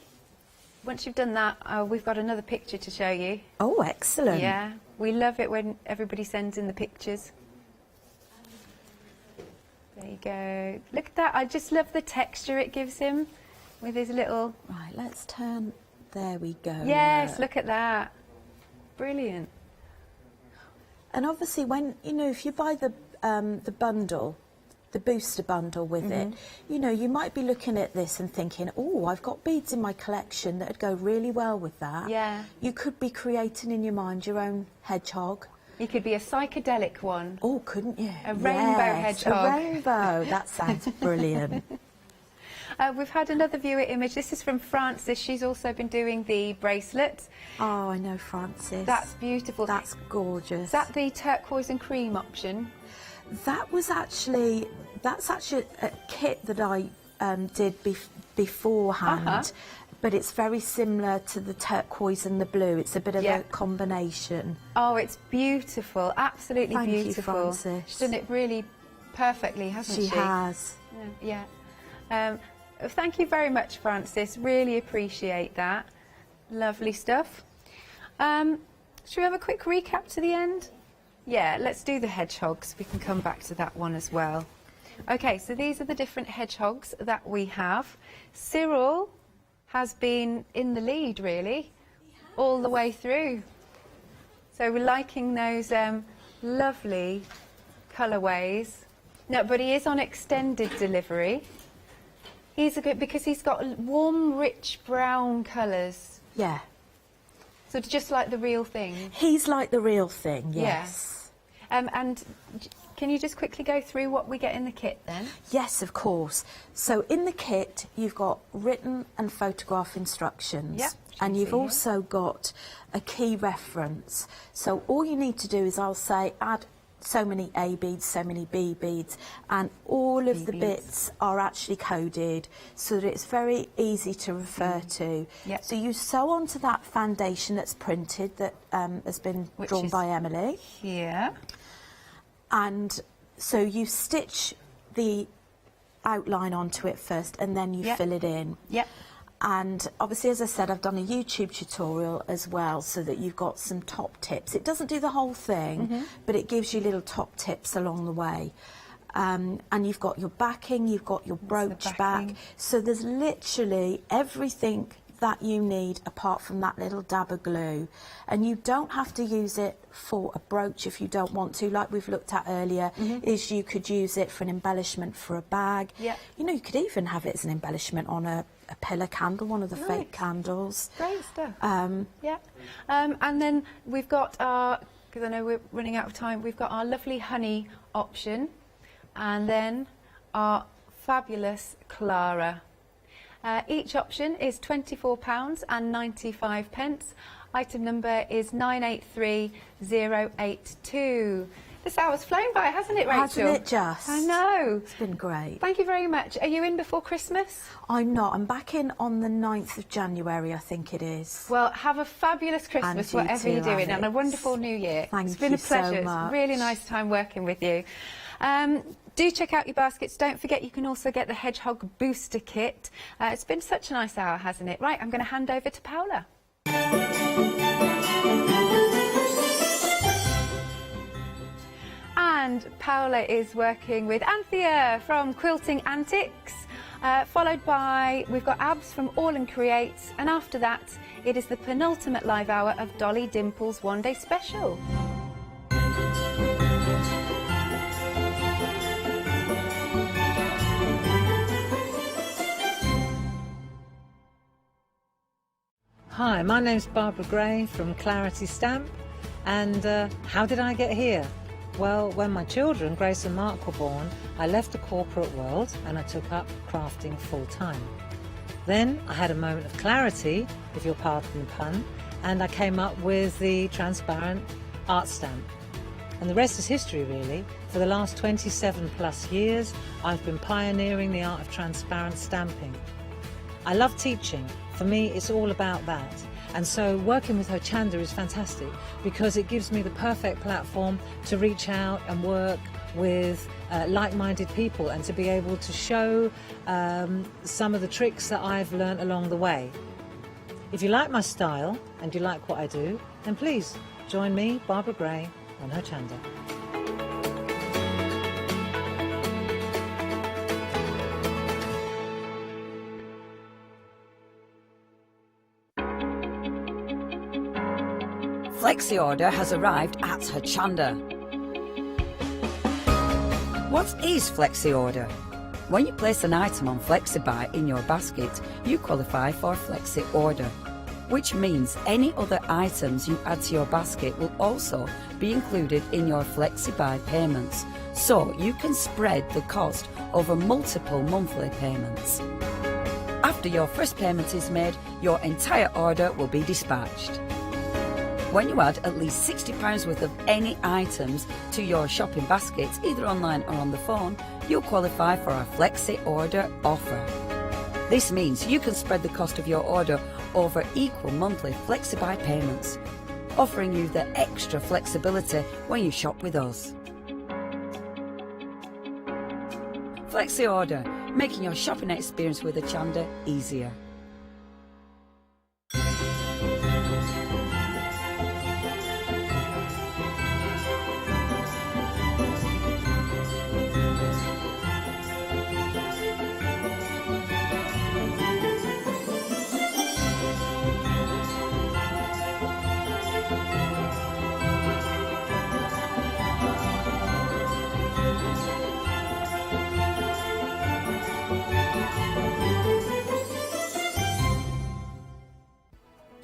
once you've done that, we've got another picture to show you. Oh, excellent. Yeah, we love it when everybody sends in the pictures. There you go. Look at that. I just love the texture it gives him with his little... Right, let's turn... There we go. Yes, look at that. Brilliant. And obviously when, if you buy the bundle, the booster bundle with it, you might be looking at this and thinking, oh, I've got beads in my collection that would go really well with that. Yeah. You could be creating in your mind your own hedgehog. You could be a psychedelic one. Oh, couldn't you? A rainbow hedgehog. A rainbow. That sounds brilliant. We've had another viewer image. This is from Frances. She's also been doing the bracelet. Oh, I know Frances. That's beautiful. That's gorgeous. Is that the turquoise and cream option? That's actually a kit that I did beforehand. But it's very similar to the turquoise and the blue. It's a bit of a combination. Oh, it's beautiful. Absolutely beautiful. Thank you, Frances. She's done it really perfectly, hasn't she? She has. Yeah. Thank you very much, Frances. Really appreciate that. Lovely stuff. Should we have a quick recap to the end? Yeah, let's do the hedgehogs. We can come back to that one as well. Okay, so these are the different hedgehogs that we have. Cyril has been in the lead, really, all the way through. So we're liking those lovely colourways. No, but he is on extended delivery. He's a good, because he's got warm, rich brown colours. Yeah. So it's just like the real thing? He's like the real thing, yes. Yeah. And can you just quickly go through what we get in the kit then? Yes, of course. So in the kit, you've got written and photograph instructions. Yep. And you've also got a key reference. So all you need to do is, I'll say, add so many A beads, so many B beads, and all of the bits are actually coded so that it's very easy to refer to. Yep. So you sew onto that foundation that's printed, that has been drawn by Emily. Here. And so you stitch the outline onto it first, and then you fill it in. Yep. And obviously, as I said, I've done a YouTube tutorial as well, so that you've got some top tips. It doesn't do the whole thing, but it gives you little top tips along the way. And you've got your backing, you've got your brooch back. So there's literally everything that you need apart from that little dab of glue. And you don't have to use it for a brooch if you don't want to, like we've looked at earlier, is you could use it for an embellishment for a bag. Yeah. You know, you could even have it as an embellishment on a pillar candle, one of the fake candles. Great stuff. Yeah. And then we've got our, because I know we're running out of time, we've got our lovely honey option, and then our fabulous Clara. Each option is £24.95. Item number is 983082. This hour's flown by, hasn't it, Rachel? Hasn't it just? I know. It's been great. Thank you very much. Are you in before Christmas? I'm not. I'm back in on the 9th of January, I think it is. Well, have a fabulous Christmas, And you whatever too, you're doing, and a Alex. wonderful new year. Thank It's been you a pleasure. so It's much. a really nice time working with you. Do check out your baskets. Don't forget you can also get the Hedgehog Booster Kit. It's been such a nice hour, hasn't it? Right, I'm going to hand over to Paula. And Paula is working with Anthea from Quilting Antics, followed by, we've got Abs from All and Create, and after that, it is the penultimate live hour of Dolly Dimples' One Day Special. Hi, my name's Barbara Gray from Clarity Stamp, and how did I get here? Well, when my children, Grace and Mark, were born, I left the corporate world and I took up crafting full-time. Then I had a moment of clarity, if you'll pardon the pun, and I came up with the transparent art stamp. And the rest is history, really. For the last 27 plus years, I've been pioneering the art of transparent stamping. I love teaching. For me, it's all about that. And so working with Hochanda is fantastic because it gives me the perfect platform to reach out and work with like-minded people and to be able to show some of the tricks that I've learned along the way. If you like my style and you like what I do, then please join me, Barbara Gray, on Hochanda. Flexi order has arrived at Hochanda. What is Flexi order? When you place an item on FlexiBuy in your basket, you qualify for Flexi order, which means any other items you add to your basket will also be included in your FlexiBuy payments, so you can spread the cost over multiple monthly payments. After your first payment is made, your entire order will be dispatched. When you add at least £60 worth of any items to your shopping baskets, either online or on the phone, you'll qualify for our Flexi Order offer. This means you can spread the cost of your order over equal monthly FlexiBuy payments, offering you the extra flexibility when you shop with us. Flexi Order, making your shopping experience with Hochanda easier.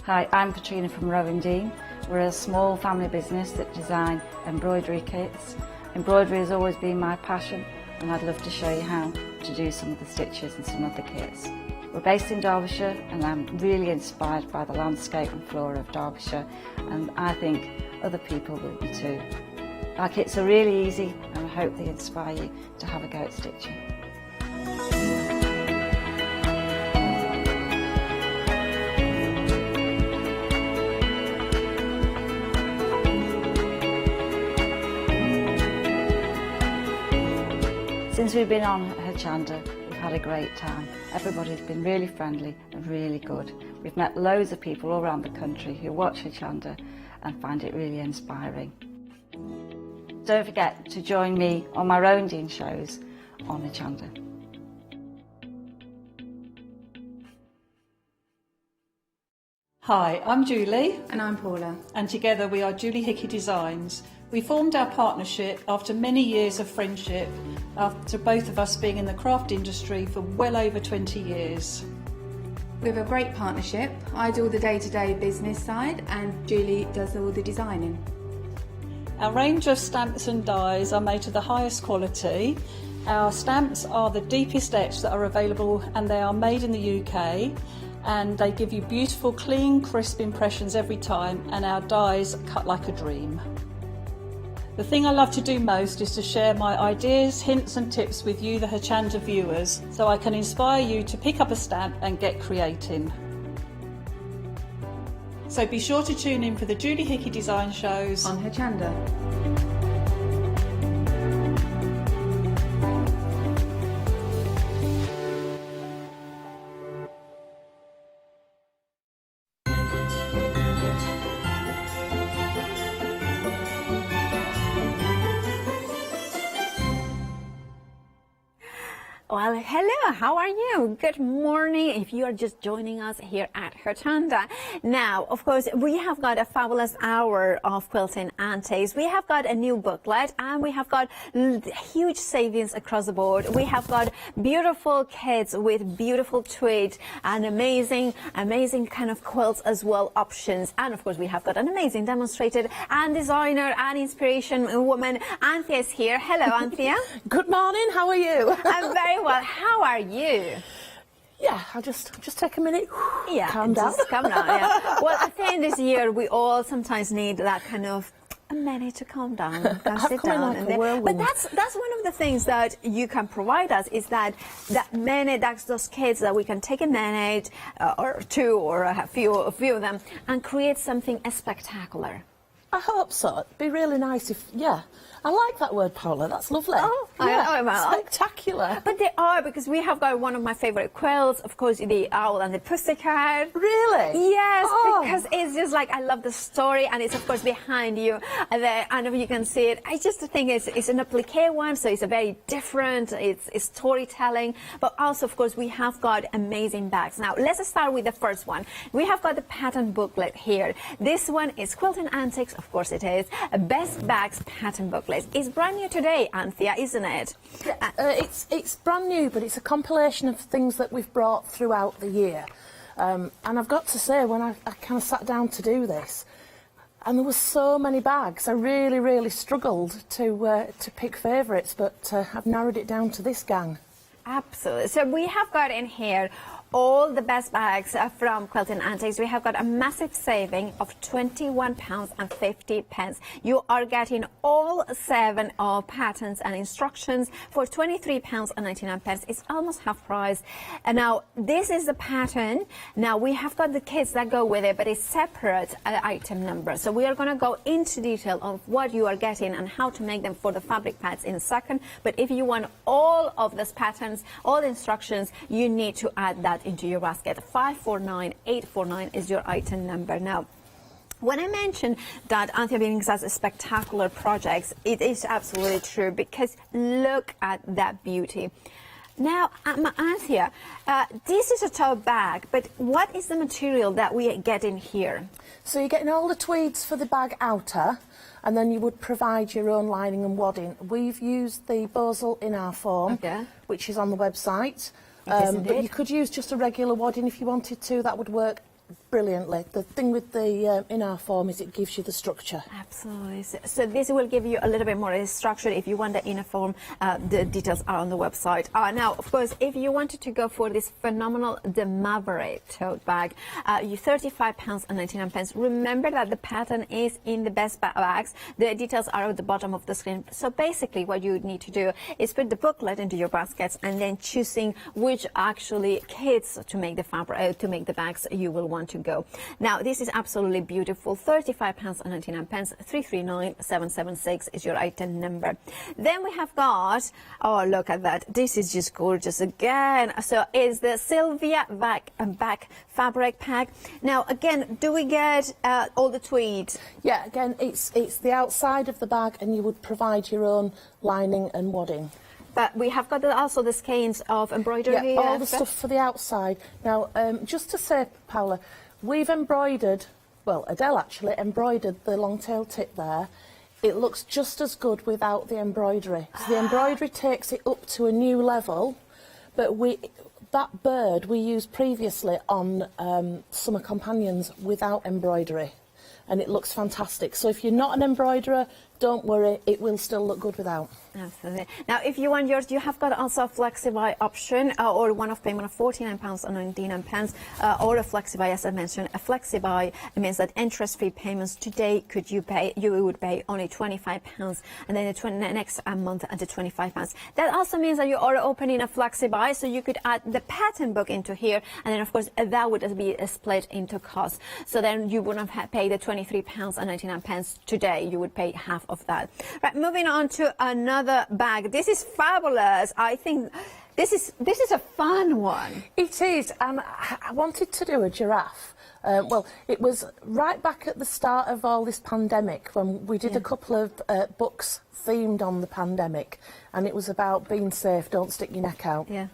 Hi, I'm Katrina from Rowan Dean. We're a small family business that design embroidery kits. Embroidery has always been my passion, and I'd love to show you how to do some of the stitches and some of the kits. We're based in Derbyshire, and I'm really inspired by the landscape and flora of Derbyshire, and I think other people will be too. Our kits are really easy, and I hope they inspire you to have a go at stitching. Since we've been on Hochanda, we've had a great time. Everybody's been really friendly and really good. We've met loads of people all around the country who watch Hochanda and find it really inspiring. Don't forget to join me on my own Dean shows on Hochanda. Hi, I'm Julie. And I'm Paula. And together we are Julie Hickey Designs. We formed our partnership after many years of friendship, after both of us being in the craft industry for well over 20 years. We have a great partnership. I do all the day-to-day business side and Julie does all the designing. Our range of stamps and dies are made to the highest quality. Our stamps are the deepest etch that are available, and they are made in the UK, and they give you beautiful, clean, crisp impressions every time, and our dies cut like a dream. The thing I love to do most is to share my ideas, hints and tips with you, the Hochanda viewers, so I can inspire you to pick up a stamp and get creating. So be sure to tune in for the Julie Hickey Design shows on Hochanda. Well, hello, how are you? Good morning if you are just joining us here at Hochanda. Now, of course, we have got a fabulous hour of quilting antics. We have got a new booklet and we have got huge savings across the board. We have got beautiful kits with beautiful tweed and amazing kind of quilts as well, options. And of course, we have got an amazing demonstrator and designer and inspiration woman. Anthea is here. Hello, Anthea. Good morning, how are you? I'm very well. How are you? Yeah, I'll just take a minute. Yeah, calm down. Just calm down. Yeah. Well, I think this year we all sometimes need that kind of a minute to calm down, sit down, like but that's one of the things that you can provide us, is that minute, that's those kids that we can take a minute or two or a few of them and create something spectacular. I hope so. It'd be really nice if, I like that word, Paula. That's lovely. Oh, spectacular. But they are, because we have got one of my favourite quilts, of course, the owl and the pussycat. Really? Yes, because it's just like, I love the story, and it's of course behind you, and you can see it. I just think it's an applique one, so it's a very different, it's storytelling, but also, of course, we have got amazing bags. Now, let's start with the first one. We have got the pattern booklet here. This one is Quilting Antics, of course it is, Best Bags pattern booklet. It's brand new today, Anthea, isn't it? It's brand new, but it's a compilation of things that we've brought throughout the year. And I've got to say, when I kind of sat down to do this, and there were so many bags, I really, really struggled to pick favourites, but I've narrowed it down to this gang. Absolutely. So we have got in here all the best bags from Quilting Antics. We have got a massive saving of £21.50. You are getting all 7 patterns and instructions for £23.99. It's almost half price. And now this is the pattern. Now we have got the kits that go with it, but it's separate item number. So we are going to go into detail of what you are getting and how to make them for the fabric pads in a second. But if you want all of those patterns, all the instructions, you need to add that into your basket. 549849 is your item number. Now, when I mentioned that Anthea brings us spectacular projects, it is absolutely true, because look at that beauty. Now, Anthea, this is a tote bag, but what is the material that we get in here? So you're getting all the tweeds for the bag outer, and then you would provide your own lining and wadding. We've used the Bosal in our form, which is on the website. But you could use just a regular wadding if you wanted to. That would work brilliantly. The thing with the in our form is it gives you the structure. Absolutely. So this will give you a little bit more structure. If you want the inner form, the details are on the website. Now, of course, if you wanted to go for this phenomenal the Maverick tote bag, you £35.99. Remember that the pattern is in the best bags. The details are at the bottom of the screen. So basically, what you need to do is put the booklet into your baskets and then choosing which actually kits to make the fabric to make the bags you will want to go. Now, this is absolutely beautiful. £35.99. 339776 is your item number. Then we have got, oh, look at that. This is just gorgeous again. So it's the Sylvia back fabric pack. Now, again, do we get all the tweed? Yeah, again, it's the outside of the bag, and you would provide your own lining and wadding. But we have got also the skeins of embroidery. Yeah, all the stuff for the outside. Now, just to say, Paula, we've embroidered, well, Adele actually embroidered the long tail tip there. It looks just as good without the embroidery. So the embroidery takes it up to a new level, but that bird we used previously on Summer Companions without embroidery, and it looks fantastic. So if you're not an embroiderer, don't worry, it will still look good without. Absolutely. Now, if you want yours, you have got also a FlexiBuy option or one-off payment of £49.99 or a FlexiBuy, as I mentioned. A FlexiBuy means that interest-free payments today you would pay only £25, and then the next month under £25. That also means that you are opening a FlexiBuy, so you could add the pattern book into here, and then of course that would be split into costs. So then you wouldn't have paid the £23.99 today. You would pay half of that. Right, moving on to another bag. This is fabulous. I think this is a fun one. It is, and I wanted to do a giraffe. Well, it was right back at the start of all this pandemic when we did a couple of books themed on the pandemic, and it was about being safe, don't stick your neck out. Yeah.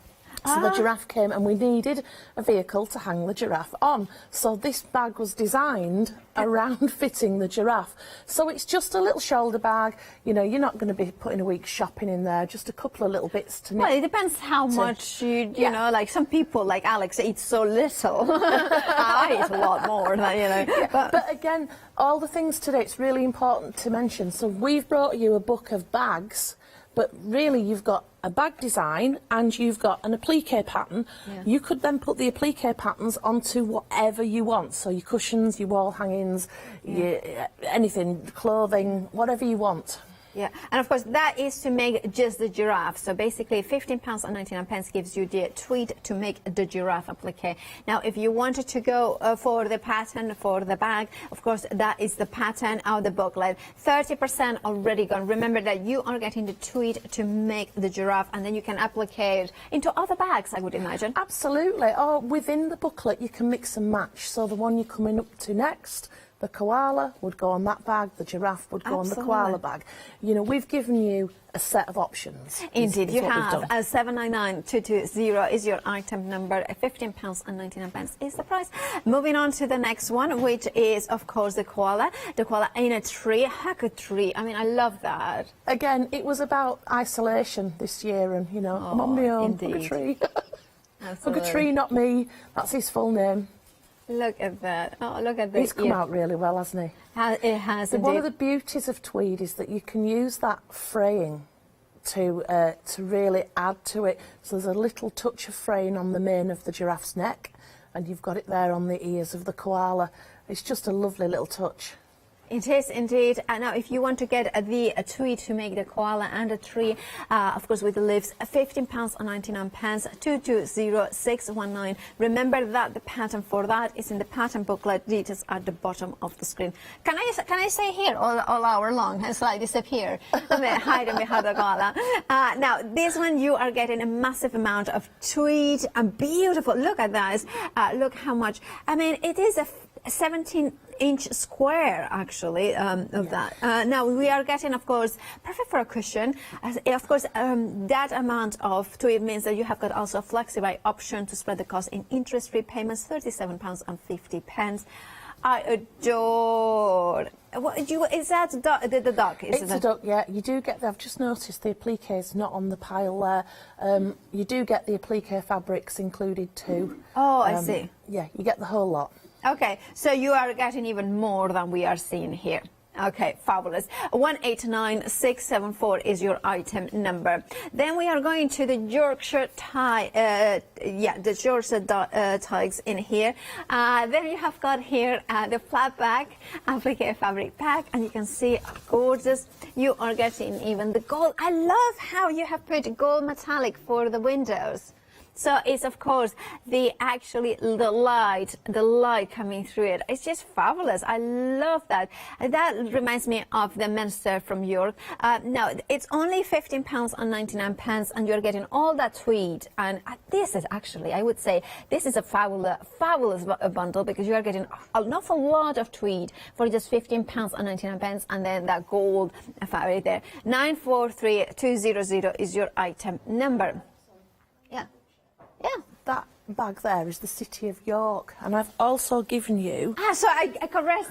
So the giraffe came, and we needed a vehicle to hang the giraffe on. So this bag was designed around fitting the giraffe. So it's just a little shoulder bag. You know, you're not going to be putting a week's shopping in there, just a couple of little bits to knit. Well, it depends how much you know, like some people, like Alex, eat so little. I eat a lot more than, you know. Yeah, but again, all the things today, it's really important to mention. So we've brought you a book of bags, but really you've got a bag design and you've got an applique pattern. Yeah. You could then put the applique patterns onto whatever you want. So your cushions, your wall hangings, your, anything, clothing, whatever you want. Yeah, and of course that is to make just the giraffe. So basically £15.99 gives you the tweed to make the giraffe applique. Now if you wanted to go for the pattern for the bag, of course that is the pattern of the booklet. 30% already gone. Remember that you are getting the tweed to make the giraffe, and then you can applique it into other bags, I would imagine. Absolutely. Or within the booklet you can mix and match. So the one you're coming up to next, the koala would go on that bag, the giraffe would go on the koala bag. You know, we've given you a set of options. Indeed, you have. 799220 is your item number. £15.99 is the price. Moving on to the next one, which is, of course, the koala. The koala in a tree, hug a tree. I mean, I love that. Again, it was about isolation this year, and, you know, I'm on my own, hug a tree. Hug a tree, not me. That's his full name. Look at that. Oh, look at this. He's come out really well, hasn't he? It has, indeed. One of the beauties of tweed is that you can use that fraying to really add to it. So there's a little touch of fraying on the mane of the giraffe's neck, and you've got it there on the ears of the koala. It's just a lovely little touch. It is indeed. Now, if you want to get the tweed to make the koala and a tree, of course, with the leaves, £15.99, 220619. Remember that the pattern for that is in the pattern booklet. Details at the bottom of the screen. Can I stay here all hour long and slide disappear? Hide behind the koala. Now, this one you are getting a massive amount of tweed and beautiful. Look at that. Look how much. I mean, it is a 17-inch square, actually, of that. Now, we are getting, of course, perfect for a cushion. Of course, that amount of tweed means that you have got also a FlexiBuy option to spread the cost in interest-free payments, £37.50. I adore. Is that the duck? It's a duck, yeah. You do get, I've just noticed the applique is not on the pile there. You do get the applique fabrics included too. Oh, I see. Yeah, you get the whole lot. Okay, so you are getting even more than we are seeing here. Okay, fabulous. 189674 is your item number. Then we are going to the Yorkshire tie, the Yorkshire tags in here. Then you have got here the flat back applique fabric pack, and you can see gorgeous. You are getting even the gold. I love how you have put gold metallic for the windows. So it's of course the light coming through it. It's just fabulous. I love that. That reminds me of the Minster from York. Now it's only £15.99, and you're getting all that tweed. And this is actually, I would say, this is a fabulous bundle, because you are getting an awful lot of tweed for just £15.99, and then that gold fabric there. 943200 is your item number. Yeah. Yeah. That bag there is the City of York, and I've also given you... So I correct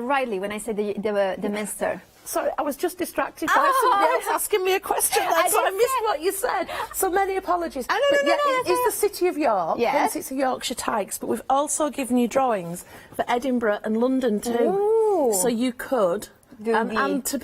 rightly when I said the Minster. Sorry, I was just distracted by somebody else asking me a question, so I missed what you said. So many apologies. It's the City of York, hence it's a Yorkshire Tykes, but we've also given you drawings for Edinburgh and London too. Ooh. So you could... And to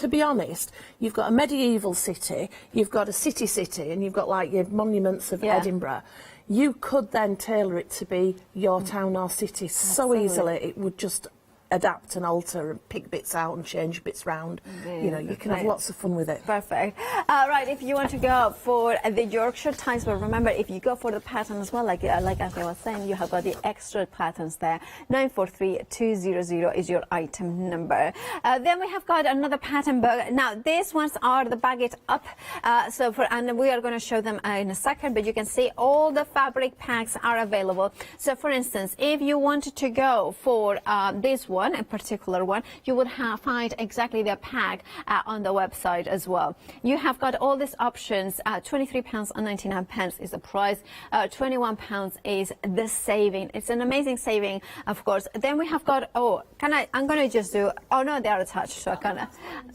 be honest, you've got a medieval city, you've got a city, and you've got like your monuments of Edinburgh. You could then tailor it to be your town or city so easily. It would just adapt and alter and pick bits out and change bits round. You know, you can have lots of fun with it. Perfect. Right, if you want to go for the Yorkshire ties, but remember, if you go for the pattern as well, like I was saying, you have got the extra patterns there. 943200 is your item number. Then we have got another pattern book. Now these ones are the bag it up. And we are going to show them in a second, but you can see all the fabric packs are available. So for instance, if you wanted to go for this one, a particular one, you would find exactly the pack on the website as well. You have got all these options. £23.99 is the price. £21 is the saving. It's an amazing saving, of course. Then we have got, I'm going to just do, oh no, they are attached, so I kind of,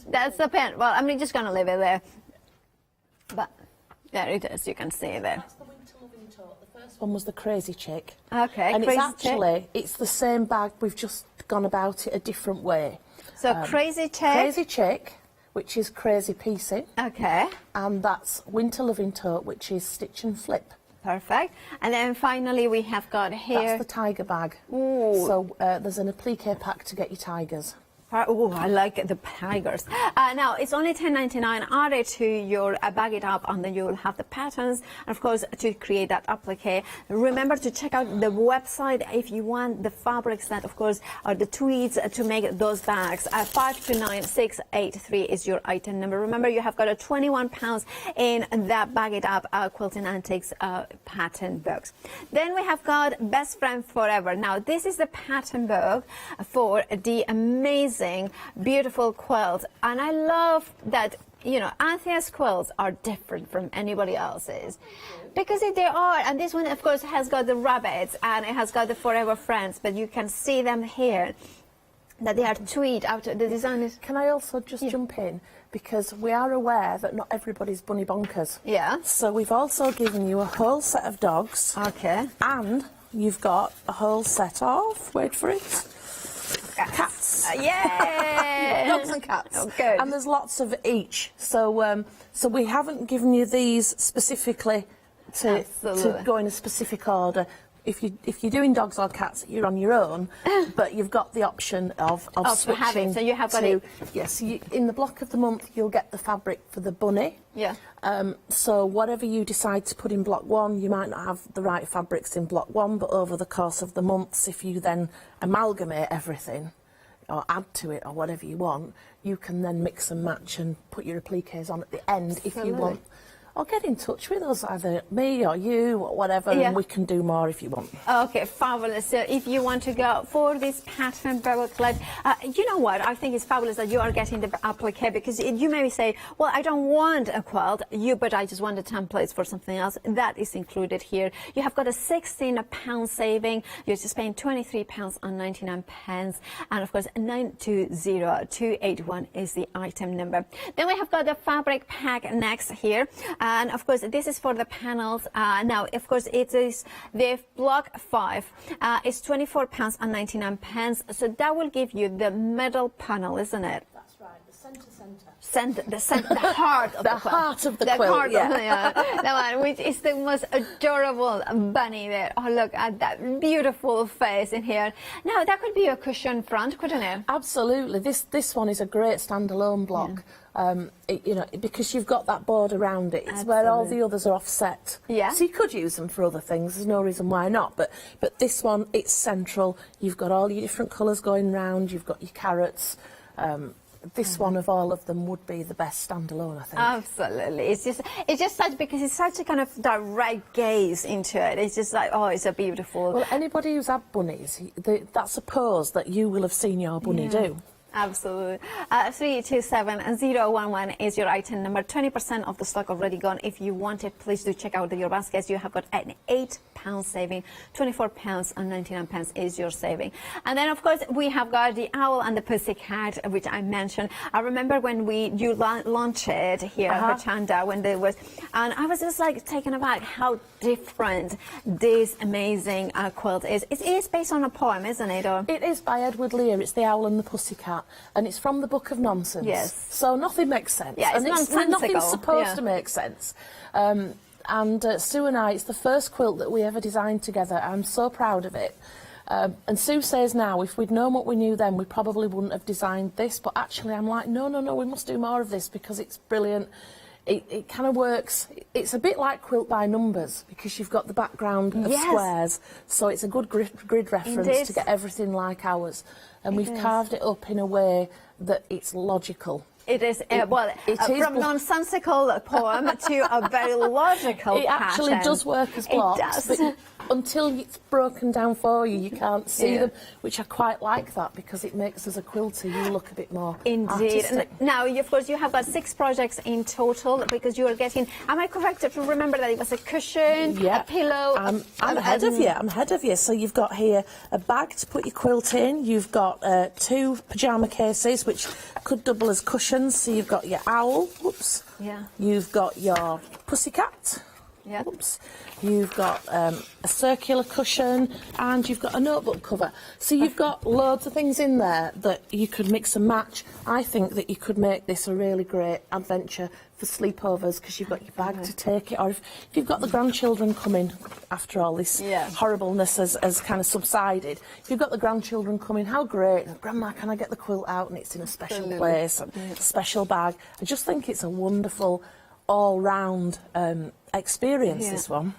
that's the pen. Well, I'm just going to leave it there. But there it is, you can see it there. The first one was the Crazy Chick. Okay, and it's the same bag, we've just gone about it a different way. So Crazy Chick. Crazy Chick, which is crazy piecing. Okay. And that's Winter Loving Tote, which is stitch and flip. Perfect. And then finally we have got here... That's the tiger bag. Ooh. So there's an applique pack to get your tigers. Oh, I like the tigers. Now, it's only £10.99. Add it to your bag it up, and then you will have the patterns. And, of course, to create that applique. Remember to check out the website if you want the fabrics that, of course, are the tweeds to make those bags. 529683 is your item number. Remember, you have got a £21 in that bag it up Quilting Antics pattern books. Then we have got Best Friend Forever. Now, this is the pattern book for the amazing beautiful quilt, and I love that, you know, Anthea's quilts are different from anybody else's because they are, and this one of course has got the rabbits and it has got the Forever Friends, but you can see them here that they are tweed out. The design is... Can I also just jump in, because we are aware that not everybody's bunny bonkers. Yeah. So we've also given you a whole set of dogs. Okay. And you've got a whole set of, wait for it, cats. Yeah. Dogs and cats. Oh, good. And there's lots of each. So so we haven't given you these specifically to go in a specific order. If you're doing dogs or cats, you're on your own, but you've got the option of switching having. So you have got to, it. yes. In the block of the month, you'll get the fabric for the bunny. Yeah. So whatever you decide to put in block one, you might not have the right fabrics in block one, but over the course of the months, if you then amalgamate everything or add to it or whatever you want, you can then mix and match and put your appliques on at the end if you want. Or get in touch with us, either me or you or whatever, and we can do more if you want. Okay, fabulous. So if you want to go for this pattern booklet, you know what? I think it's fabulous that you are getting the applique, because you may say, well, I don't want a quilt, but I just want the templates for something else. That is included here. You have got a £16 saving. You're just paying £23.99, and of course 920281 is the item number. Then we have got the fabric pack next here. And of course, this is for the panels. Now, of course, it is the block 5. It's £24.99. So that will give you the middle panel, isn't it? That's right, the centre. The heart of the quilt. Heart of the quilt, heart yeah. Of the one, which is the most adorable bunny there. Oh, look at that beautiful face in here. Now, that could be a cushion front, couldn't it? Absolutely. This one is a great standalone block. Because you've got that board around it. It's where all the others are offset. Yeah. So you could use them for other things. There's no reason why not. But this one, it's central. You've got all your different colours going round. You've got your carrots. This one of all of them would be the best standalone, I think. Absolutely. It's just such, because it's such a kind of direct gaze into it. It's just like, oh, it's a beautiful. Well, anybody who's had bunnies, that's a pose that you will have seen your bunny do. Absolutely. 327011 is your item number. 20% of the stock already gone. If you want it, please do check out your baskets. You have got an £8 saving. £24.99 is your saving. And then, of course, we have got the owl and the pussycat, which I mentioned. I remember when you launched it here at Hochanda, when there was, and I was just like taken aback how different this amazing quilt is. It is based on a poem, isn't it? Or? It is by Edward Lear. It's The Owl and the Pussycat. And it's from the Book of Nonsense. Yes. So nothing makes sense. Yeah, it's nonsensical. Nothing's supposed to make sense. And Sue and I, it's the first quilt that we ever designed together. I'm so proud of it. And Sue says now, if we'd known what we knew then, we probably wouldn't have designed this. But actually, I'm like, no, we must do more of this because it's brilliant. It kind of works. It's a bit like quilt by numbers because you've got the background of squares. So it's a good grid reference to get everything like ours. And we've carved it up in a way that it's logical. It is, from nonsensical poem to a very logical It actually does work as blocks. It does. But until it's broken down for you, you can't see them, which I quite like that because it makes us a quilter. You look a bit more artistic. Now, of course, you have got 6 projects in total because you are getting, am I correct to remember that it was a cushion, a pillow? I'm ahead of you. I'm ahead of you. So you've got here a bag to put your quilt in. You've got 2 pyjama cases, which could double as cushions. So you've got your owl, whoops. Yeah. You've got your pussycat. Yeah. Oops. You've got a circular cushion and you've got a notebook cover. So you've got loads of things in there that you could mix and match. I think that you could make this a really great adventure for sleepovers because you've got your bag to take it. Or if you've got the grandchildren coming after all this horribleness has kind of subsided. If you've got the grandchildren coming, how great. Grandma, can I get the quilt out? And it's in a special place and a special bag. I just think it's a wonderful all-round experience, this one.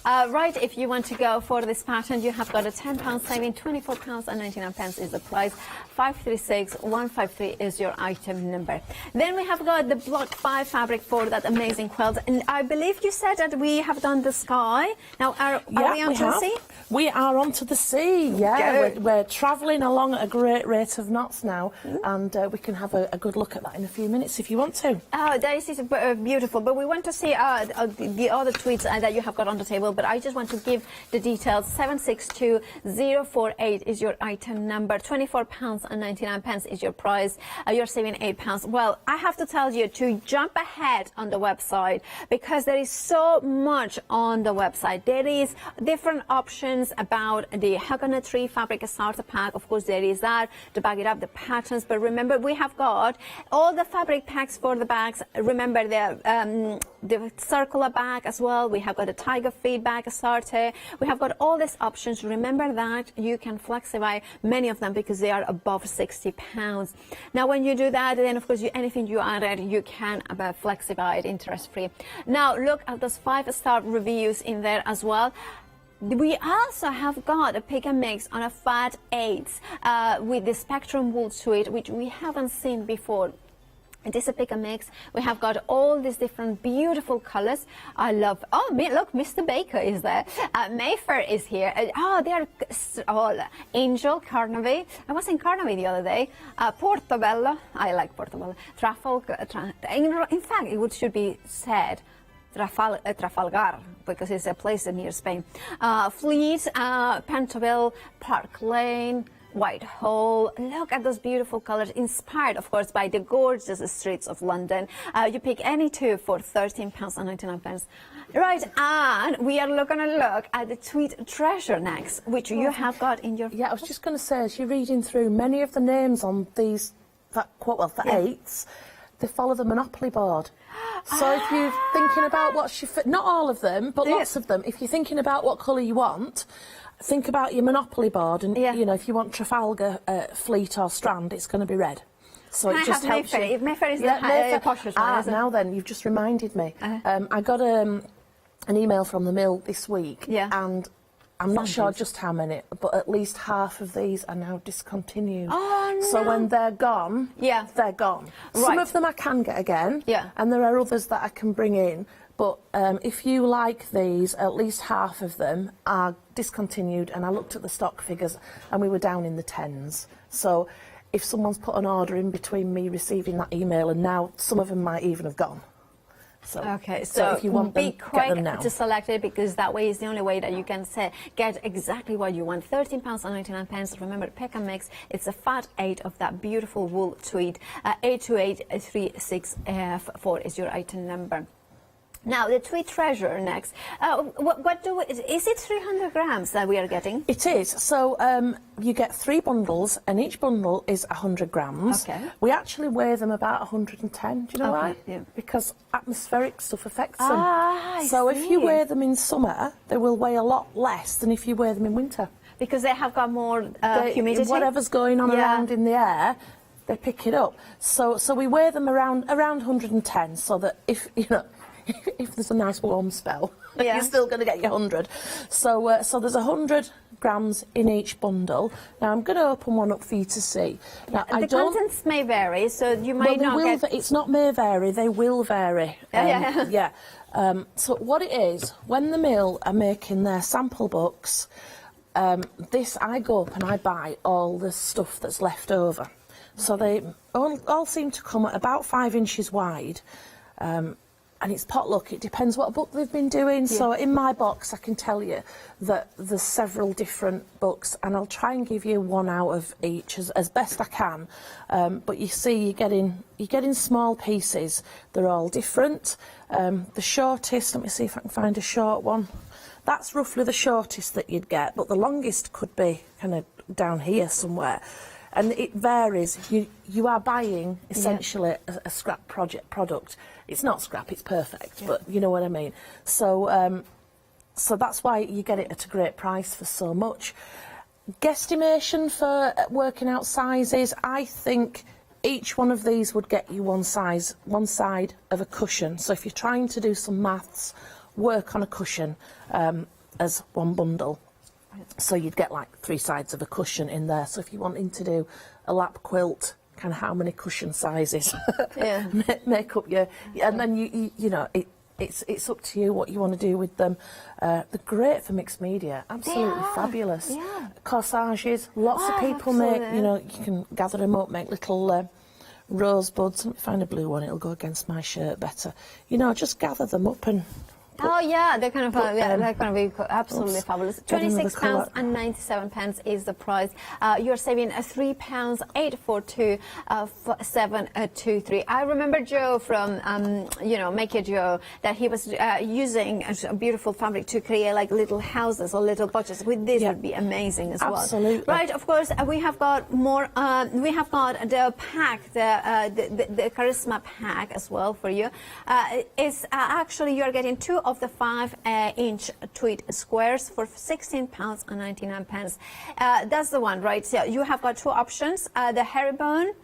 Right, if you want to go for this pattern, you have got a £10 saving, £24.99 is the price, 536153 is your item number. Then we have got the block 5 fabric for that amazing quilt, and I believe you said that we have done the sky. Now, are we onto the sea? We are onto the sea, We're travelling along at a great rate of knots now, and we can have a good look at that in a few minutes if you want to. Oh, this is beautiful, but we want to see the other tweets that you have got on the table. But I just want to give the details. 762048 is your item number. £24.99 is your price. You're saving £8. Well, I have to tell you to jump ahead on the website because there is so much on the website. There is different options about the Hochanda tree fabric starter pack. Of course, there is that to back it up, the patterns. But remember, we have got all the fabric packs for the bags. Remember the circular bag as well. We have got a tiger feed bag starter. We have got all these options. Remember that you can flexify many of them because they are above £60. Now, when you do that, then of course anything you added, you can flexify it interest-free. Now, look at those 5-star reviews in there as well. We also have got a pick and mix on a fat 8 with the Spectrum wool suite, which we haven't seen before. It is a pick and mix. We have got all these different beautiful colors. I love, look, Mr. Baker is there. Mayfair is here. They are all Angel, Carnaby. I was in Carnaby the other day. Portobello, I like Portobello. Trafalgar, in fact, it should be said, Trafalgar, because it's a place near Spain. Fleet, Pentonville, Park Lane, Whitehall. Look at those beautiful colours, inspired, of course, by the gorgeous streets of London. You pick any two for £13.99. Right, and we are going to look at the Tweed Treasure next, which you have got in your... Yeah, I was just going to say, as you're reading through, many of the names on these, for eights, they follow the Monopoly board. So if you're thinking about what not all of them, but lots of them, if you're thinking about what colour you want, think about your Monopoly board, and you know, if you want Trafalgar, Fleet or Strand, it's going to be red. So it just helps you. Mayfair is the poshest one, isn't it? Now then, you've just reminded me. I got an email from the mill this week, and I'm not sure just how many, but at least half of these are now discontinued. Oh, no. So when they're gone, they're gone. Right. Some of them I can get again, and there are others that I can bring in. But if you like these, at least half of them are discontinued, and I looked at the stock figures and we were down in the tens. So if someone's put an order in between me receiving that email and now, some of them might even have gone. So, okay, so if you want them, be quick get them now. to select it, because that way is the only way that you can get exactly what you want. £13.99. Remember, pick and mix. It's a fat 8 of that beautiful wool tweed. 82836F4 is your item number. Now, the Tweed Treasure next. Is it 300 grams that we are getting? It is. So you get 3 bundles, and each bundle is 100 grams. Okay. We actually weigh them about 110. Do you know why? Yeah. Because atmospheric stuff affects them. I so see. if you wear them in summer, they will weigh a lot less than if you wear them in winter. Because they have got more humidity? Whatever's going on around in the air, they pick it up. So we wear them around 110, so that if, you know, if there's a nice warm spell, you're still going to get your 100. So there's 100 grams in each bundle. Now I'm going to open one up for you to see. Now, the contents may vary, so you might not get... It's not may vary, they will vary. So what it is, when the mill are making their sample books, I go up and I buy all the stuff that's left over. So they all seem to come at about 5 inches wide. And it's potluck, it depends what book they've been doing. So in my box I can tell you that there's several different books, and I'll try and give you one out of each as best I can. But you see, you're getting small pieces. They're all different. The shortest, let me see if I can find a short one. That's roughly the shortest that you'd get, but the longest could be kind of down here somewhere. And it varies. You are buying essentially a scrap product. It's not scrap, it's perfect, but you know what I mean. So so that's why you get it at a great price for so much. Guesstimation for working out sizes, I think each one of these would get you one side of a cushion. So if you're trying to do some maths, work on a cushion as one bundle. So you'd get like 3 sides of a cushion in there. So if you're wanting to do a lap quilt, kind of how many cushion sizes make up your... And then you know, it's up to you what you want to do with them. They're great for mixed media, absolutely fabulous. Yeah. Corsages, lots of people make, you know, you can gather them up, make little rosebuds. Let me find a blue one, it'll go against my shirt better. You know, just gather them up and... Oh yeah, they're kind of they're going to be absolutely fabulous. £26.97 is the price. You're saving £3.842 723. I remember Joe from you know, Make It Joe, that he was using a beautiful fabric to create like little houses or little boxes. With this would be amazing as well. Absolutely. Right, of course we have got more. We have got the pack, the Charisma pack as well for you. It's actually you're getting 2 of the 5-inch tweed squares for £16.99. That's the one, right? So you have got 2 options, the herringbone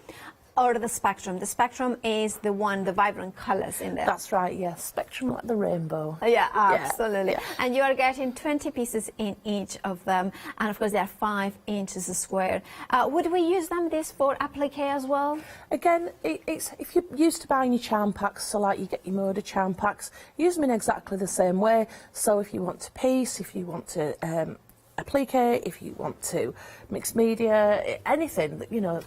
or the spectrum. The spectrum is the one, the vibrant colours in there. That's right, yes. Spectrum like the rainbow. Yeah, absolutely. Yeah. And you are getting 20 pieces in each of them. And of course, they are 5 inches square. Would we use this for applique as well? Again, it's if you're used to buying your charm packs, so like you get your Moda charm packs, use them in exactly the same way. So if you want to piece, if you want to applique, if you want to mix media, anything, you know,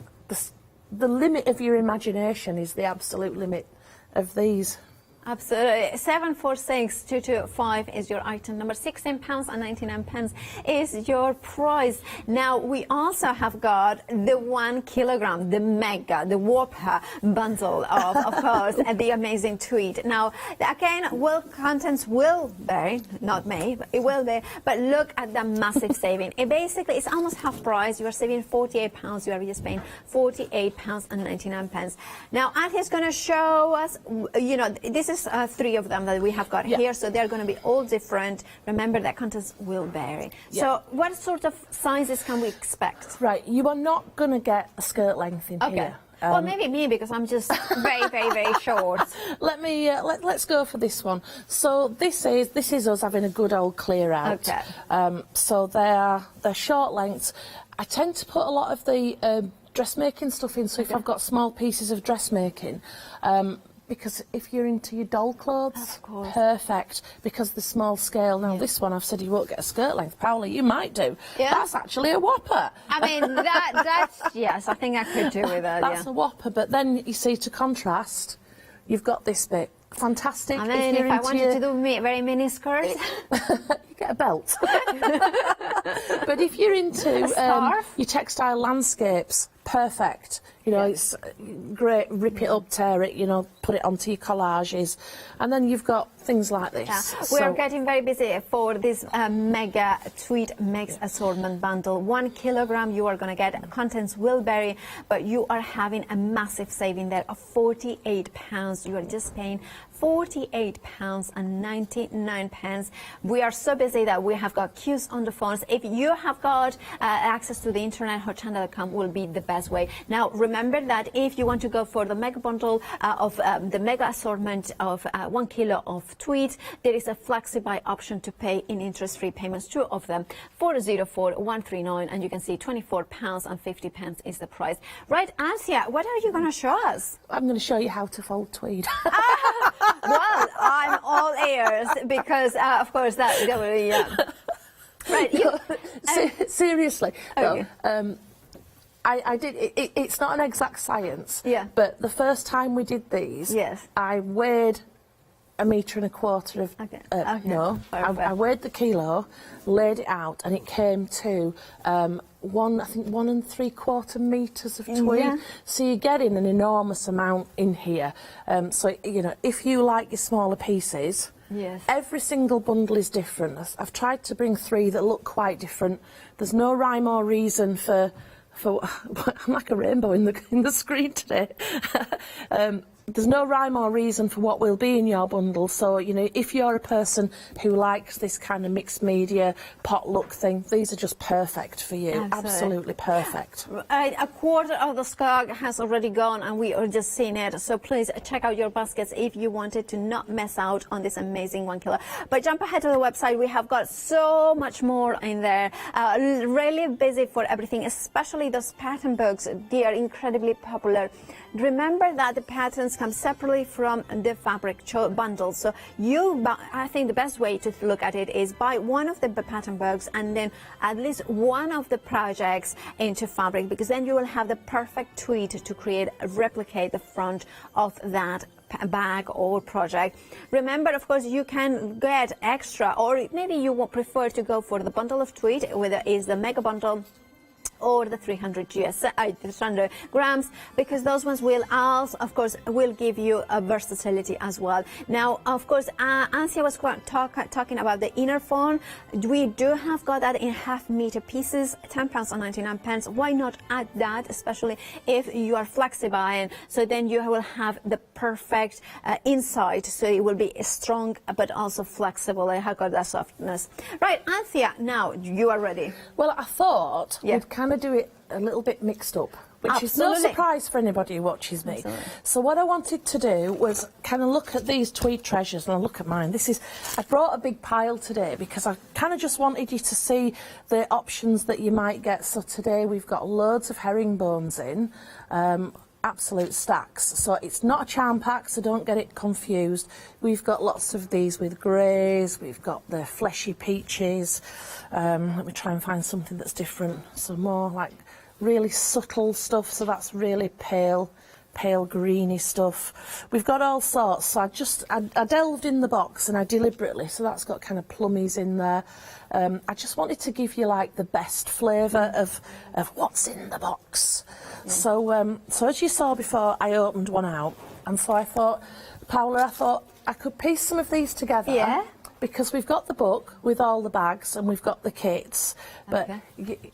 the limit of your imagination is the absolute limit of these. Absolutely. 746-225 is your item number. £16.99 is your price. Now, we also have got the 1 kilogram, the mega, the Whopper bundle of course, and the amazing tweed. Now, again, contents will vary, not may, but it will be. But look at the massive saving. It basically, it's almost half price. You are saving £48. You are just paying £48.99. Now, Anthony's going to show us, you know, this is 3 of them that we have got here, so they're going to be all different. Remember that contents will vary. So what sort of sizes can we expect? Right, you are not going to get a skirt length in here. Well, maybe me, because I'm just very, very, very short. Let's go for this one. So this is us having a good old clear out. Okay. So they're short lengths. I tend to put a lot of the dressmaking stuff in. So if I've got small pieces of dressmaking, because if you're into your doll clothes, perfect, because the small scale. Now this one, I've said you won't get a skirt length. Paola, you might do. Yeah. That's actually a whopper. I mean, that's, yes, I think I could do with that, That's a whopper, but then you see, to contrast, you've got this bit. Fantastic. And then if I wanted to do very mini skirts, you get a belt. But if you're into your textile landscapes, perfect. You know, it's great. Rip it up, tear it, you know, put it onto your collages. And then you've got things like this. Yeah. We're getting very busy for this mega tweed mix assortment bundle. 1 kilogram you are going to get. Contents will vary, but you are having a massive saving there of £48. You are just paying £48.99. We are so busy that we have got queues on the phones. If you have got access to the internet, Hochanda.com will be the best way. Now, remember that if you want to go for the mega bundle of the mega assortment of 1 kilo of tweed, there is a flexi-buy option to pay in interest-free payments, 2 of them, 404139, and you can see £24.50 is the price. Right, Anthea, what are you going to show us? I'm going to show you how to fold tweed. Well, I'm all ears because, of course, that right. You, seriously, okay. though, I did. It's not an exact science. Yeah. But the first time we did these, I weighed 1.25 meters of. No, I weighed the kilo, laid it out, and it came to 1 3/4 meters of tweed. So you're getting an enormous amount in here. So you know, if you like your smaller pieces. Yes. Every single bundle is different. I've tried to bring 3 that look quite different. There's no rhyme or reason for I'm like a rainbow in the screen today. There's no rhyme or reason for what will be in your bundle. So, you know, if you're a person who likes this kind of mixed media potluck thing, these are just perfect for you. Absolutely perfect. A quarter of the stock has already gone, and we are just seeing it. So please check out your baskets if you wanted to not miss out on this amazing 1 kilo. But jump ahead to the website. We have got so much more in there. Really busy for everything, especially those pattern books. They are incredibly popular. Remember that the patterns come separately from the fabric bundle. So I think the best way to look at it is buy one of the pattern books and then at least one of the projects into fabric, because then you will have the perfect tweed to replicate the front of that bag or project. Remember, of course, you can get extra, or maybe you would prefer to go for the bundle of tweed, whether it's the mega bundle or the 300 grams, because those ones will also, of course, will give you a versatility as well. Now, of course, Anthea was talking about the inner phone. We do have got that in half-meter pieces, £10.99. Why not add that, especially if you are flexi-buying? So then you will have the perfect inside, so it will be strong but also flexible. I have got that softness. Right, Anthea, now you are ready. Well, I thought we'd kind of do it a little bit mixed up, which is no surprise for anybody who watches me. So what I wanted to do was kind of look at these tweed treasures, and I'll look at mine. I brought a big pile today because I kind of just wanted you to see the options that you might get. So today we've got loads of herringbones in, absolute stacks. So it's not a charm pack, so don't get it confused. We've got lots of these with greys, we've got the fleshy peaches. Let me try and find something that's different. So more like really subtle stuff, so that's really pale pale greeny stuff. We've got all sorts. So I delved in the box and I deliberately, so that's got kind of plummies in there. I just wanted to give you like the best flavour of what's in the box. So as you saw before, I opened one out, and so I thought, Paula, I thought I could piece some of these together. Yeah. Because we've got the book with all the bags and we've got the kits, but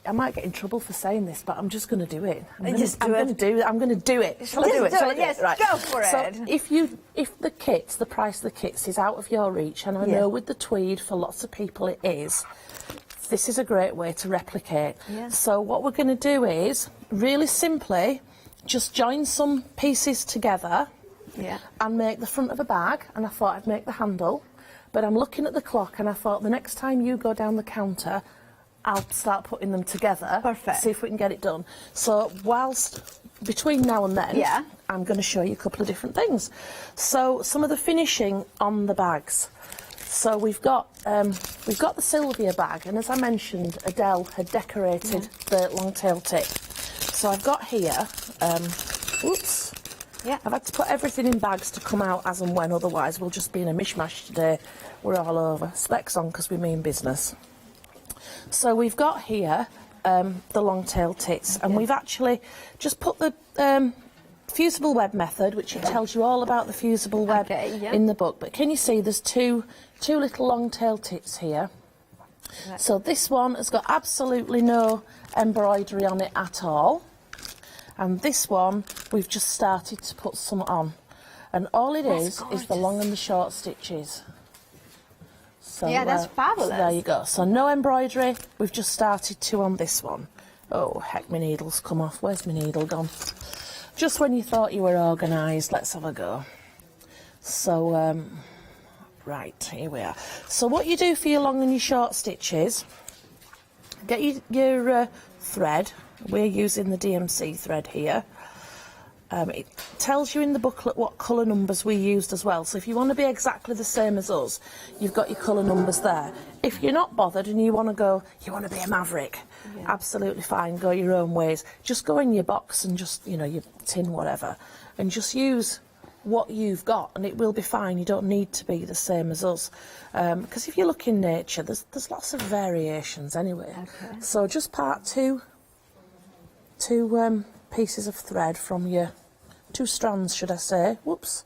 I might get in trouble for saying this, but I'm just going to do it. I'm going to do it. Shall I do it? Yes, right. go for so it. If the kits, the price of the kits is out of your reach, and I know with the tweed for lots of people it is, this is a great way to replicate. Yeah. So what we're going to do is really simply just join some pieces together and make the front of a bag, and I thought I'd make the handle. But I'm looking at the clock and I thought the next time you go down the counter, I'll start putting them together. Perfect. See if we can get it done. So whilst between now and then, I'm going to show you a couple of different things. So some of the finishing on the bags. So we've got the Sylvia bag, and as I mentioned, Adele had decorated the long tail tip. So I've got here, oops. Yeah. I've had to put everything in bags to come out as and when, otherwise we'll just be in a mishmash today. We're all over. Specs on because we mean business. So we've got here the long tail tits, and we've actually just put the fusible web method, which it tells you all about the fusible web in the book. But can you see there's two little long tail tits here? So this one has got absolutely no embroidery on it at all. And this one, we've just started to put some on. And all it is the long and the short stitches. So, yeah, that's fabulous. So there you go. So no embroidery, we've just started to on this one. Oh, heck, my needle's come off. Where's my needle gone? Just when you thought you were organised, let's have a go. So, right, here we are. So what you do for your long and your short stitches, get your thread. We're using the DMC thread here. It tells you in the booklet what colour numbers we used as well. So if you want to be exactly the same as us, you've got your colour numbers there. If you're not bothered and you want to be a maverick, absolutely fine, go your own ways. Just go in your box and just, your tin, whatever, and just use what you've got and it will be fine. You don't need to be the same as us. Because if you look in nature, there's lots of variations anyway. Okay. So just part two pieces of thread from your 2 strands, should I say. Whoops.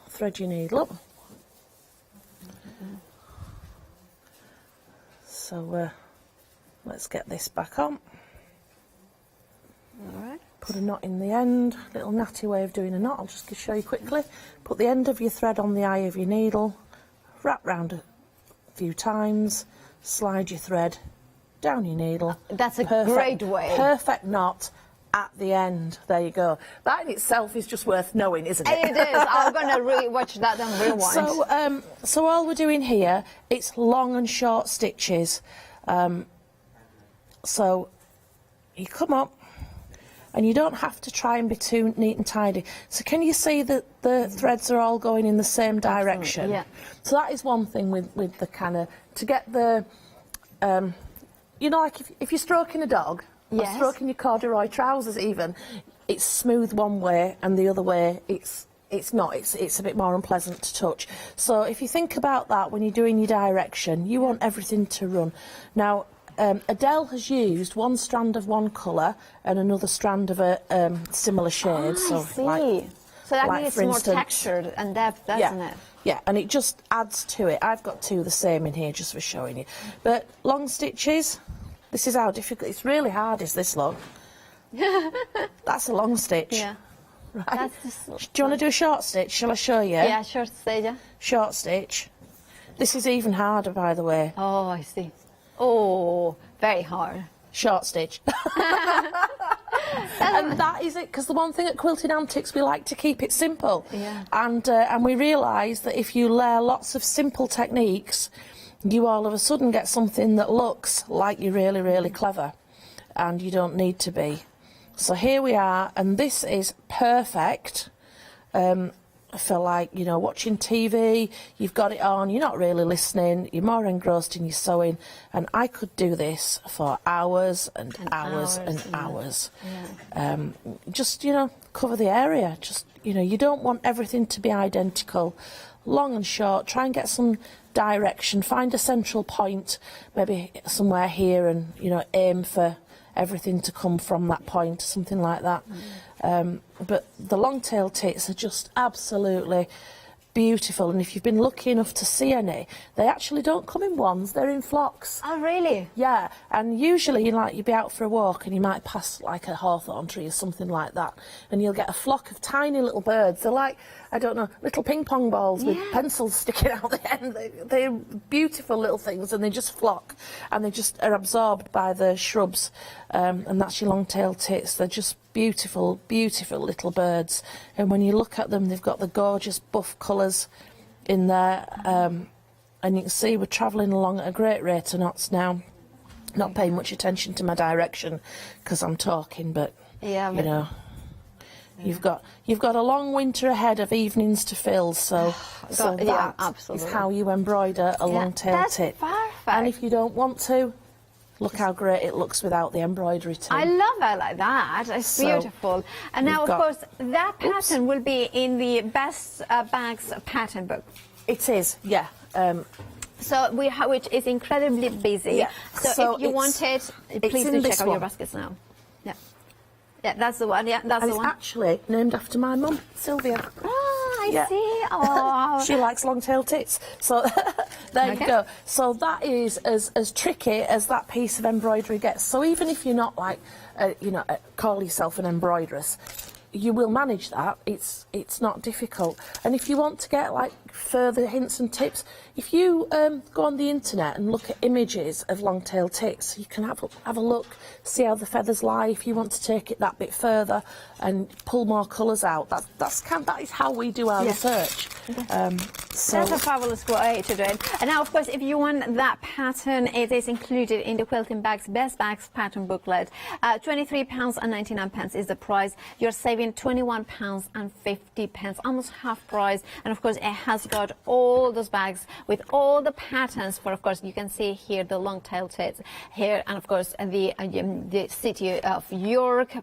Thread your needle up. So let's get this back on. All right. Put a knot in the end. Little natty way of doing a knot. I'll just show you quickly. Put the end of your thread on the eye of your needle. Wrap round a few times. Slide your thread down your needle. That's a great way. Perfect knot at the end. There you go. That in itself is just worth knowing, isn't it? It is. I'm going to re-watch that and rewind. So all we're doing here, it's long and short stitches. So you come up, and you don't have to try and be too neat and tidy. So can you see that the threads are all going in the same direction? Yeah. So that is one thing with the kind of, to get the, like if you're stroking a dog, or stroking your corduroy trousers even, it's smooth one way and the other way it's not. It's a bit more unpleasant to touch. So if you think about that when you're doing your direction, you want everything to run. Now, Adele has used one strand of one colour and another strand of a similar shade. I see. So that means it's more textured and depth, doesn't it? Yeah, and it just adds to it. I've got 2 the same in here just for showing you. But long stitches, this is how difficult. It's really hard, is this, look. That's a long stitch. Yeah. Right. Do you want to do a short stitch? Shall I show you? Yeah, short stitch. Yeah. Short stitch. This is even harder, by the way. Oh, I see. Oh, very hard. Short stitch. And that is it, because the one thing at Quilting Antics, we like to keep it simple. Yeah. And we realise that if you layer lots of simple techniques, you all of a sudden get something that looks like you're really, really clever, and you don't need to be. So here we are, and this is perfect for, like, you know, watching TV, you've got it on, you're not really listening, you're more engrossed in your sewing, and I could do this for hours and hours and hours. Just, you know, cover the area. Just, you know, you don't want everything to be identical. Long and short, try and get some direction, find a central point, maybe somewhere here, and, you know, aim for everything to come from that point, something like that. But the long-tailed tits are just absolutely beautiful, and if you've been lucky enough to see any, they actually don't come in ones, they're in flocks. Oh, really? Yeah, and usually, like, you'd be out for a walk and you might pass, like, a hawthorn tree or something like that, and you'll get a flock of tiny little birds. They're like, I don't know, little ping pong balls with pencils sticking out the end. They're beautiful little things, and they just flock, and they just are absorbed by the shrubs, and that's your long-tailed tits. They're just beautiful, beautiful little birds, and when you look at them, they've got the gorgeous buff colours in there, and you can see we're travelling along at a great rate of knots now. Not paying much attention to my direction because I'm talking, but you know, you've got a long winter ahead of evenings to fill, so that is how you embroider a long-tailed tit. Perfect. And if you don't want to, look how great it looks without the embroidery too. I love it like that. It's beautiful. And now, of course, that pattern will be in the Best Bags pattern book. It is, yeah. So which is incredibly busy. Yeah. So if you want it, please do check out your baskets now. Yeah, that's the one. Yeah, that's and the one. It's actually named after my mum, Sylvia. Oh, I see. Oh. She likes long-tailed tits. So there you go. So that is as tricky as that piece of embroidery gets. So even if you're not like, you know, call yourself an embroideress, you will manage that. It's not difficult. And if you want to get like further hints and tips, if you go on the internet and look at images of long-tailed tits, you can have a look, see how the feathers lie. If you want to take it that bit further and pull more colours out, that is how we do our research. So that's a fabulous way to do it. And now, of course, if you want that pattern, it is included in the Quilting Bags Best Bags pattern booklet. £23.99 is the price. You're saving £21.50, almost half price. And of course, it has got all those bags with all the patterns for, of course, you can see here the long-tailed tits here, and of course the city of York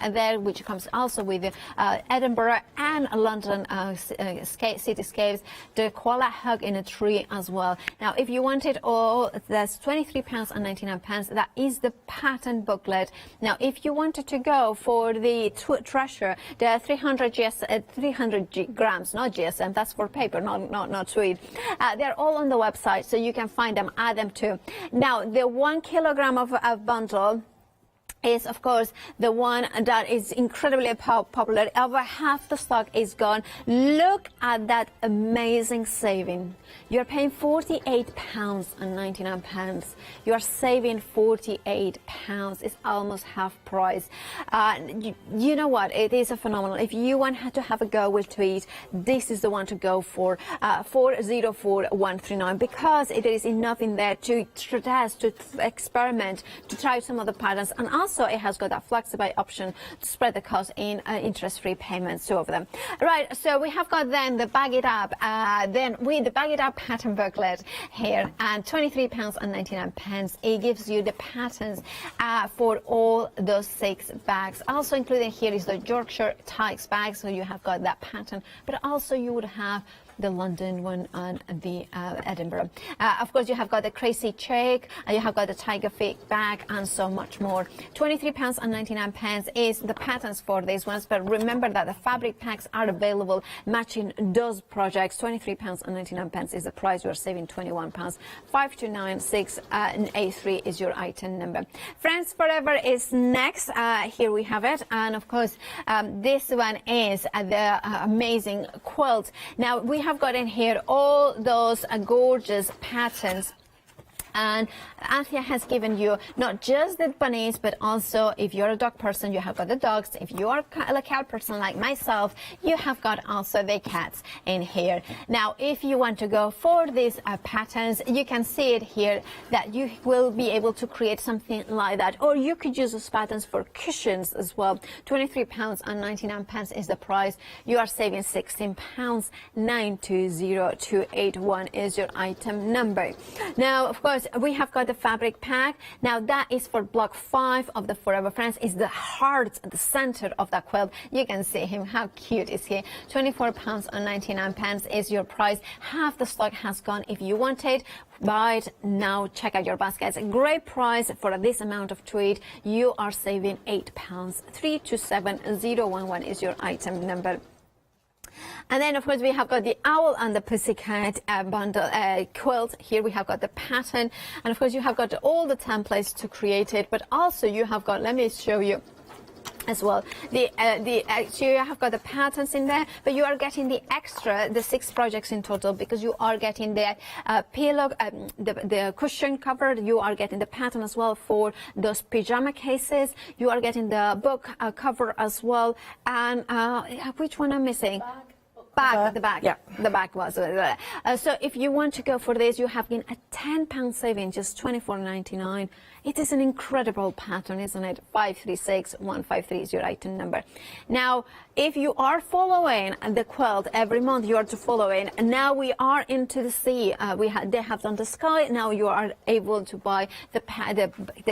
there, which comes also with Edinburgh and London cityscapes, the koala hug in a tree as well. Now, if you want it all, that's £23.99. That is the pattern booklet. Now, if you wanted to go for the treasure, the 300 grams, not GSM, that's for paper, not sweet. They're all on the website, so you can find them, add them too. Now, the 1 kilogram of a bundle is, of course, the one that is incredibly popular. Over half the stock is gone. Look at that amazing saving. You're paying £48.99. You're saving £48. It's almost half price. You know what? It is a phenomenal. If you want to have a go with tweed, this is the one to go for. 404139, because there is enough in there to test, to experiment, to try some of the patterns, and also it has got that flexible option to spread the cost in interest-free payments, two of them. Right, so we have got then the Bag It Up, then with the Bag It Up pattern booklet here, and £23.99. It gives you the patterns for all those 6 bags. Also included here is the Yorkshire Tykes bag, so you have got that pattern, but also you would have the London one and the Edinburgh. Of course, you have got the Crazy Check, you have got the Tiger Fig bag, and so much more. £23.99 is the patterns for these ones, but remember that the fabric packs are available matching those projects. £23.99 is the price. You are saving £21. 529683 is your item number. Friends Forever is next. Here we have it, and of course, this one is the amazing quilt. Now, we have got in here all those gorgeous patterns And Anthea has given you not just the bunnies, but also if you're a dog person, you have got the dogs. If you are a cat person like myself, you have got also the cats in here. Now, if you want to go for these patterns, you can see it here that you will be able to create something like that. Or you could use those patterns for cushions as well. £23.99 is the price. You are saving £16. 920281 is your item number. Now, of course, we have got the fabric pack. Now, that is for block 5 of the Forever Friends. Is the heart, the center of that quilt. You can see him. How cute is he? £24.99 is your price. Half the stock has gone. If you want it, buy it now. Check out your baskets. Great price for this amount of tweed. You are saving £8. 327011 is your item number. And then, of course, we have got the owl and the pussycat bundle quilt. Here we have got the pattern. And, of course, you have got all the templates to create it. But also you have got, let me show you as well, so you have got the patterns in there, but you are getting the extra, the 6 projects in total, because you are getting the pillow, the cushion cover. You are getting the pattern as well for those pajama cases. You are getting the book cover as well. And which one I'm missing? The back. Yeah. The back was. So if you want to go for this, you have gained a £10 saving, just £24.99. It is an incredible pattern, isn't it? 536153 is your item number. Now, if you are following the quilt every month, you are to follow in. And now we are into the sea. They have done the sky. Now you are able to buy the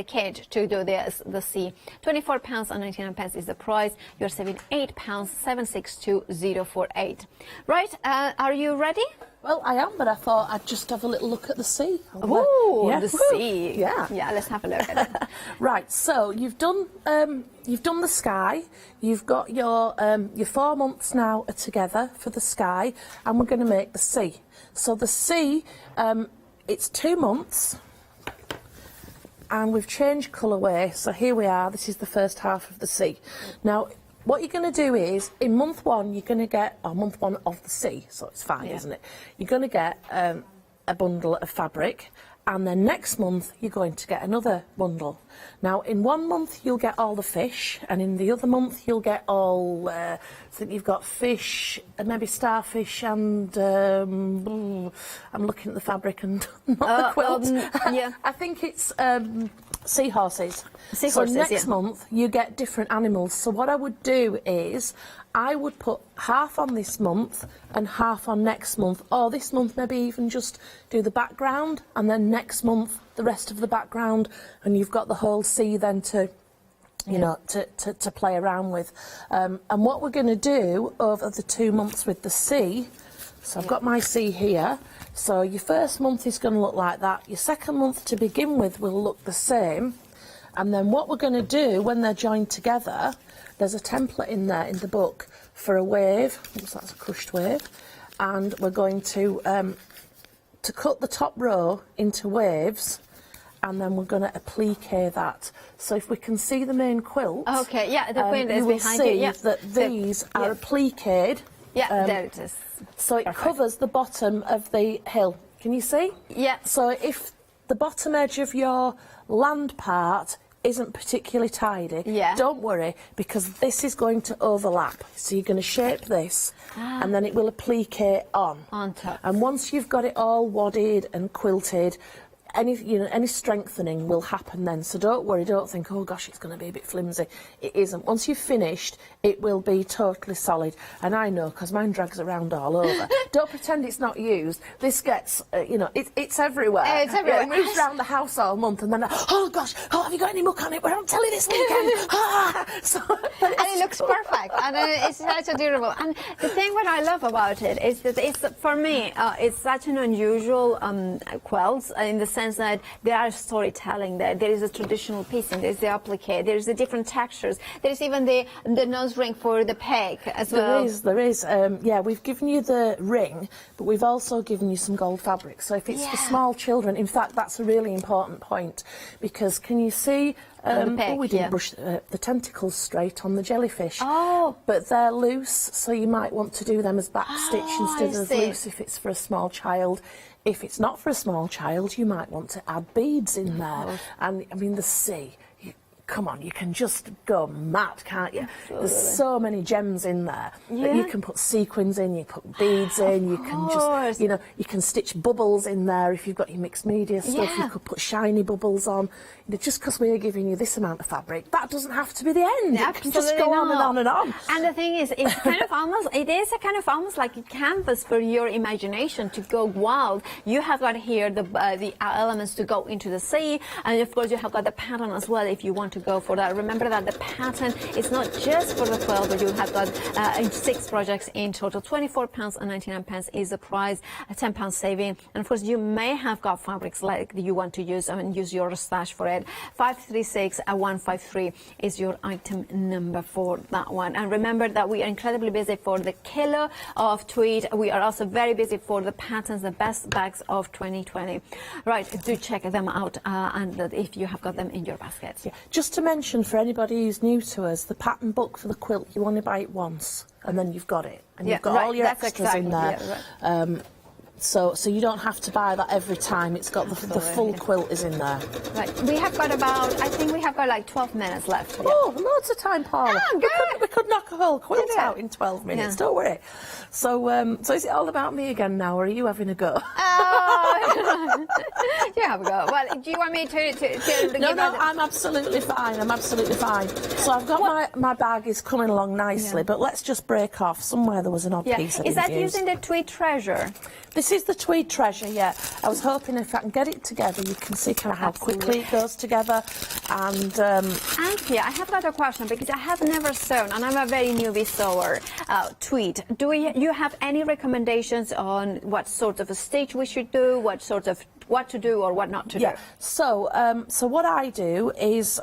cage to do the sea. £24.99 is the price. You're saving £8. 762048. Right? Are you ready? Well, I am, but I thought I'd just have a little look at the sea. Oh, yeah. the sea. Yeah. Yeah, let's have a look at it. Right, so you've done the sky. You've got your 4 months now are together for the sky, and we're going to make the sea. So the sea, it's 2 months, and we've changed colourway. So here we are. This is the first half of the sea. Now, what you're going to do is, in month 1, you're going to get, month 1 of the sea, so it's fine, isn't it? You're going to get a bundle of fabric, and then next month you're going to get another bundle. Now, in 1 month you'll get all the fish, and in the other month you'll get all, I think you've got fish, and maybe starfish, and I'm looking at the fabric and not the quilt. Yeah. I think it's seahorses. Seahorses, so next month you get different animals. So what I would do is I would put half on this month and half on next month, or this month maybe even just do the background, and then next month the rest of the background, and you've got the whole sea then to to play around with. And what we're going to do over the 2 months with the sea, so I've got my sea here. So your first month is going to look like that. Your second month to begin with will look the same. And then what we're going to do when they're joined together, there's a template in there in the book for a wave. Oops, that's a crushed wave. And we're going to cut the top row into waves, and then we're going to applique that. So if we can see the main quilt, okay, yeah, the quilt is you will behind see you. Yeah. that these are appliqued. Yeah, there it is. So it covers the bottom of the hill. Can you see? Yeah. So if the bottom edge of your land part isn't particularly tidy, don't worry, because this is going to overlap. So you're going to shape this, and then it will applique on top. And once you've got it all wadded and quilted, any strengthening will happen then. So don't worry, don't think, oh gosh, it's going to be a bit flimsy. It isn't. Once you've finished, it will be totally solid. And I know, because mine drags around all over. Don't pretend it's not used. This gets, it's everywhere. It's everywhere. It moves around the house all month, and then, oh gosh, have you got any muck on it? We're on telly this weekend. And it looks perfect, and it's such a durable. And the thing what I love about it is that it's, for me, it's such an unusual quilt in the sense that there are storytelling there. There is a traditional piecing, there's the applique, there's the different textures, there's even the nose ring for the peg as well. There is. Yeah, we've given you the ring, but we've also given you some gold fabric. So if it's for small children, in fact, that's a really important point, because can you see We didn't brush the tentacles straight on the jellyfish. Oh. But they're loose, so you might want to do them as back stitch instead of loose if it's for a small child. If it's not for a small child, you might want to add beads in there. And I mean, the sea. Come on, you can just go mad, can't you? Absolutely. There's so many gems in there that you can put sequins in, you put beads in, you can just, you know, you can stitch bubbles in there if you've got your mixed media stuff. You could put shiny bubbles on. You know, just because we're giving you this amount of fabric, that doesn't have to be the end. It can just go on and on and on. And the thing is, it's kind of almost, it is a kind of almost like a canvas for your imagination to go wild. You have got here the elements to go into the sea, and of course you have got the pattern as well if you want to go for that. Remember that the pattern is not just for the quilt, but you have got 6 projects in total. £24.99 is the price, a £10 saving, and of course you may have got fabrics like you want to use and use your stash for it. 536-153 is your item number for that one. And remember that we are incredibly busy for the kilo of tweed. We are also very busy for the patterns, the best bags of 2020. Right, do check them out and if you have got them in your baskets. Just to mention for anybody who's new to us, the pattern book for the quilt, you only buy it once and then you've got it. And you've got all your extras in there. So you don't have to buy that every time. It's got the full quilt is in there. Right, we have got about, I think we have got like 12 minutes left. Oh, loads of time, Paula. We could knock a whole quilt out in 12 minutes, don't worry. So, so is it all about me again now, or are you having a go? Oh, you have a go. Well, do you want me to No, I'm absolutely fine. I'm absolutely fine. So I've got my bag is coming along nicely, but let's just break off. Somewhere there was an odd piece. Is that using the tweed treasure? This is the tweed treasure, yeah. I was hoping if I can get it together, you can see kind of how quickly it goes together. And Anthea, I have got a question because I have never sewn, and I'm a very newbie sewer, tweed. Do you have any recommendations on what sort of a stitch we should do, what to do or what not to do? So, so what I do is.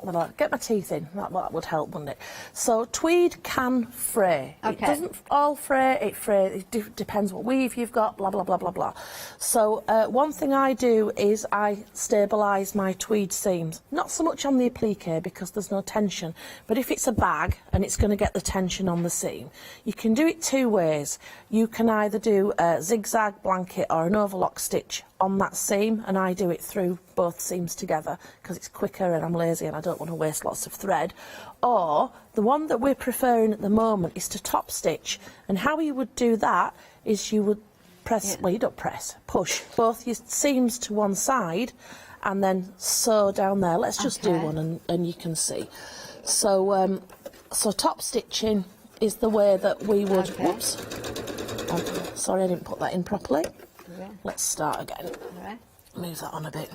Well, I'll get my teeth in. That would help, wouldn't it? So tweed can fray. It doesn't all fray. It depends what weave you've got. Blah blah blah blah blah. So one thing I do is I stabilise my tweed seams. Not so much on the applique because there's no tension, but if it's a bag and it's going to get the tension on the seam, you can do it 2 ways. You can either do a zigzag blanket or an overlock stitch on that seam, and I do it through both seams together because it's quicker and I'm lazy and I don't want to waste lots of thread. Or the one that we're preferring at the moment is to top stitch, and how you would do that is you would press, well, you don't press, push both your seams to one side and then sew down there. Let's just do one and you can see. So so top stitching is the way that we would, whoops, sorry I didn't put that in properly. Let's start again. Move that on a bit.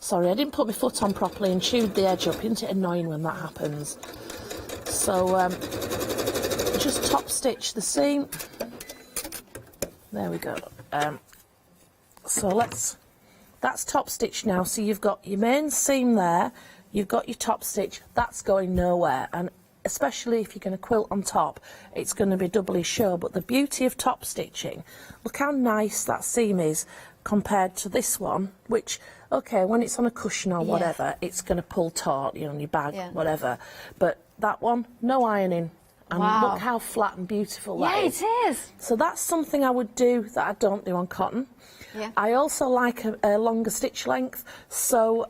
Sorry, I didn't put my foot on properly and chewed the edge up. Isn't it annoying when that happens? So just top stitch the seam. There we go. So that's top stitch now. So you've got your main seam there, you've got your top stitch, that's going nowhere. And especially if you're going to quilt on top, it's going to be doubly sure. But the beauty of top stitching, look how nice that seam is compared to this one, which, okay, when it's on a cushion or whatever, it's going to pull taut, you know, on your bag, whatever. But that one, no ironing. And look how flat and beautiful that is. Yeah, it is. So that's something I would do that I don't do on cotton. I also like a longer stitch length. So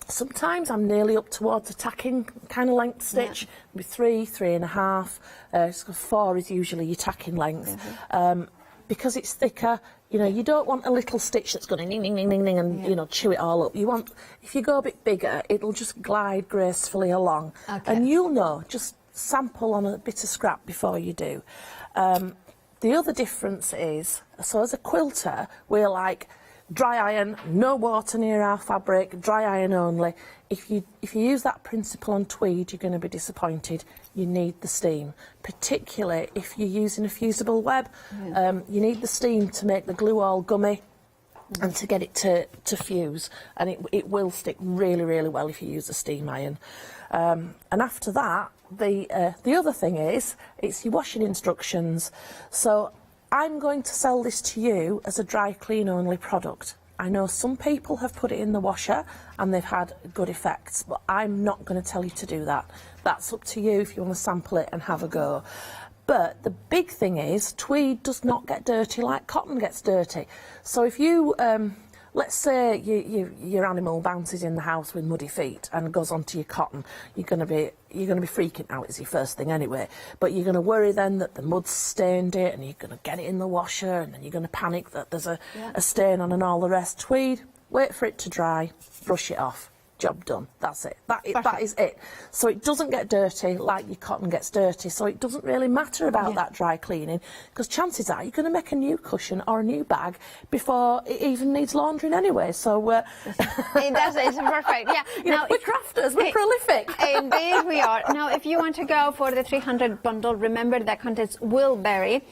sometimes I'm nearly up towards a tacking kind of length stitch, with 3, 3.5. 4 is usually your tacking length. Because it's thicker, you know, you don't want a little stitch that's going to ding, ding, ding, ding, ding, and, you know, chew it all up. You want, if you go a bit bigger, it'll just glide gracefully along. And you'll know, just sample on a bit of scrap before you do. The other difference is, so as a quilter, we're like, dry iron, no water near our fabric, dry iron only. If you use that principle on tweed, you're going to be disappointed. You need the steam, particularly if you're using a fusible web. You need the steam to make the glue all gummy and to get it to fuse, and it will stick really, really well if you use a steam iron. And after that, the other thing is, it's your washing instructions. So I'm going to sell this to you as a dry clean only product. I know some people have put it in the washer and they've had good effects, but I'm not going to tell you to do that. That's up to you if you want to sample it and have a go. But the big thing is, tweed does not get dirty like cotton gets dirty. So if you, let's say your animal bounces in the house with muddy feet and goes onto your cotton, you're going to be freaking out. It's your first thing anyway. But you're going to worry then that the mud's stained it, and you're going to get it in the washer, and then you're going to panic that there's a stain on and all the rest. Tweed, wait for it to dry, brush it off. Job done. That's it. That is it. So it doesn't get dirty like your cotton gets dirty. So it doesn't really matter about that dry cleaning, because chances are you're going to make a new cushion or a new bag before it even needs laundering anyway. So it does. It's perfect. Yeah. Now we're crafters. We're prolific. Indeed, we are. Now, if you want to go for the 300 bundle, remember that contains will vary.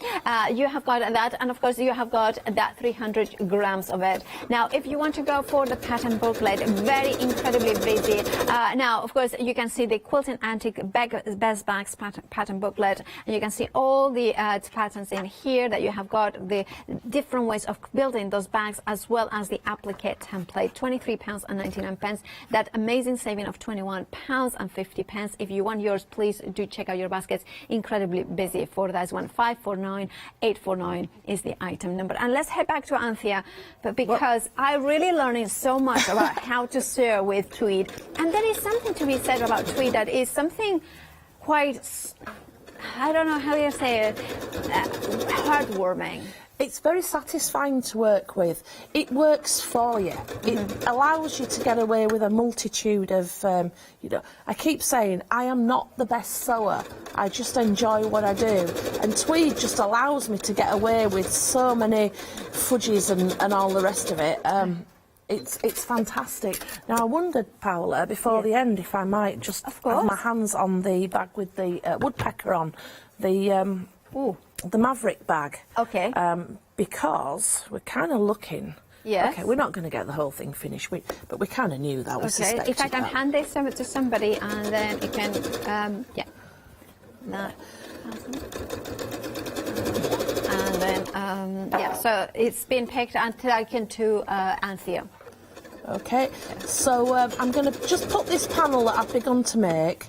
You have got that, and of course you have got that 300 grams of it. Now, if you want to go for the pattern booklet, very incredibly busy. Now, of course, you can see the Quilting Antique Best Bags pattern booklet, and you can see all the patterns in here that you have got, the different ways of building those bags, as well as the applique template. £23.99. That amazing saving of £21.50. If you want yours, please do check out your baskets. Incredibly busy for that one. 549849 is the item number. And let's head back to Anthea, but because I'm really learning so much about how to sew with tweed, and there is something to be said about tweed that is something quite, I don't know how you say it, heartwarming. It's very satisfying to work with. It works for you. It allows you to get away with a multitude of, you know, I keep saying I am not the best sewer. I just enjoy what I do. And tweed just allows me to get away with so many fudges and all the rest of it. It's fantastic. Now, I wondered, Paola, before the end, if I might just have my hands on the bag with the woodpecker on, the Maverick bag. Okay. Because we're kind of looking... Yes. Okay, we're not going to get the whole thing finished, but we kind of knew that. We suspected if I can that. hand this over to somebody, and then it can, yeah. That. And then, yeah, so it's been picked and taken to Anthea. Okay, so I'm going to just put this panel that I've begun to make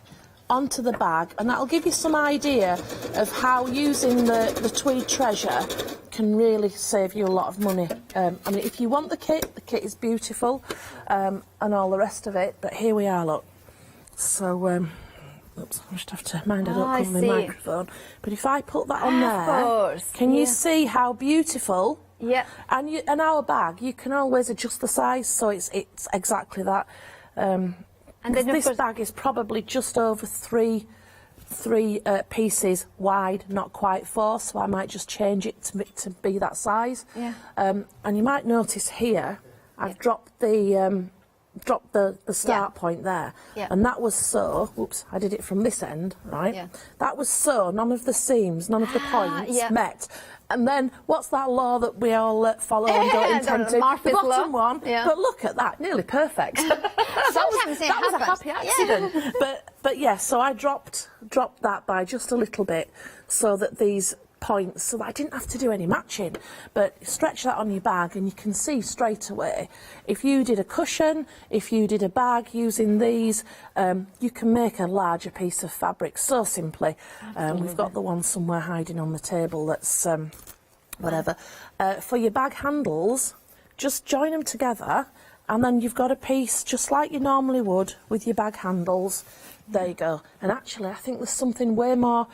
onto the bag, and that'll give you some idea of how using the tweed treasure can really save you a lot of money. I mean, if you want the kit is beautiful, and all the rest of it, but here we are, look. So, oops, I just have to mind I don't cover my microphone. But if I put that on there, can you see how beautiful? Yeah. And our bag, you can always adjust the size, so it's exactly that. And then this bag is probably just over three pieces wide, not quite 4, so I might just change it to be that size. Yeah. And you might notice here, I've dropped the start point there, and that was so. Oops, I did it from this end, right? Yeah. That was so none of the seams, none of the points met. And then, what's that law that we all follow and don't intend to? The bottom one. Yeah. But look at that, nearly perfect. Sometimes it happens. Was a happy accident. Yeah. But yeah, so I dropped that by just a little bit, so that these points, so that I didn't have to do any matching. But stretch that on your bag, and you can see straight away. If you did a cushion, if you did a bag using these, you can make a larger piece of fabric so simply. We've got the one somewhere hiding on the table that's whatever. For your bag handles, just join them together, and then you've got a piece just like you normally would with your bag handles. There you go. And actually, I think there's something way more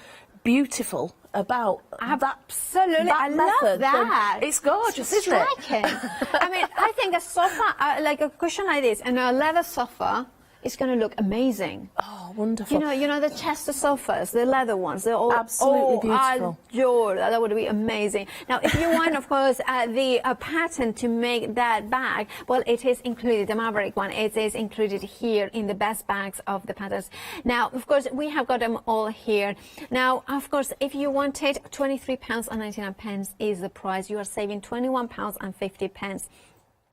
beautiful about absolutely I love that. It's gorgeous, isn't it? I mean, I think a sofa, like a cushion like this, and a leather sofa, is going to look amazing. Oh, wonderful! You know the Chester sofas, the leather ones. They're all absolutely beautiful. Adore. That would be amazing. Now, if you want, of course, the pattern to make that bag, well, it is included. The Maverick one, it is included here in the best bags of the patterns. Now, of course, we have got them all here. Now, of course, if you want it, £23.99 is the price. You are saving £21.50.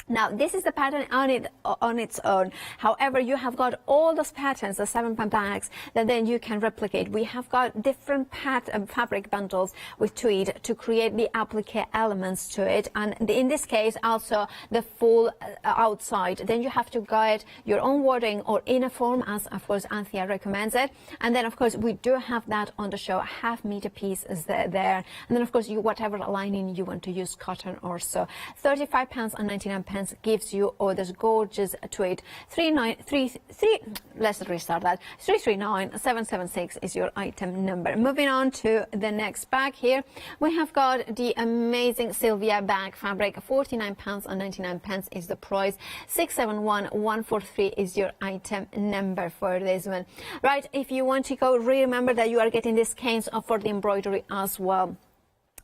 Now, this is the pattern on its own. However, you have got all those patterns, the 7 bags, that then you can replicate. We have got different fabric bundles with tweed to create the applique elements to it. And in this case, also the full outside. Then you have to guide your own wording or inner form, as of course Anthea recommends it. And then, of course, we do have that on the show. Half-meter piece is there. And then, of course, you whatever lining you want to use, cotton or so. £35.99 gives you this gorgeous tweed. 339,776 is your item number. Moving on to the next bag here, we have got the amazing Sylvia bag fabric. £49.99 is the price. 671143 is your item number for this one. Right, if you want to go, remember that you are getting these canes for the embroidery as well.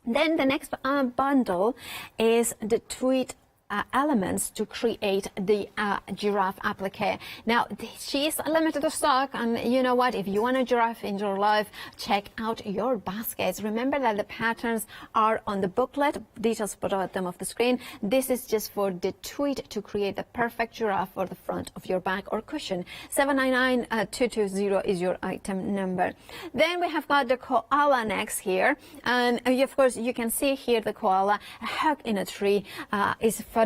Then the next bundle is the tweed elements to create the giraffe applique. Now, she is limited to stock, and you know what, if you want a giraffe in your life, check out your baskets. Remember that the patterns are on the booklet, details bottom of the screen. This is just for the tweed to create the perfect giraffe for the front of your bag or cushion. 799220 is your item number. Then we have got the koala next here, and of course you can see here the koala hug in a tree is phenomenal.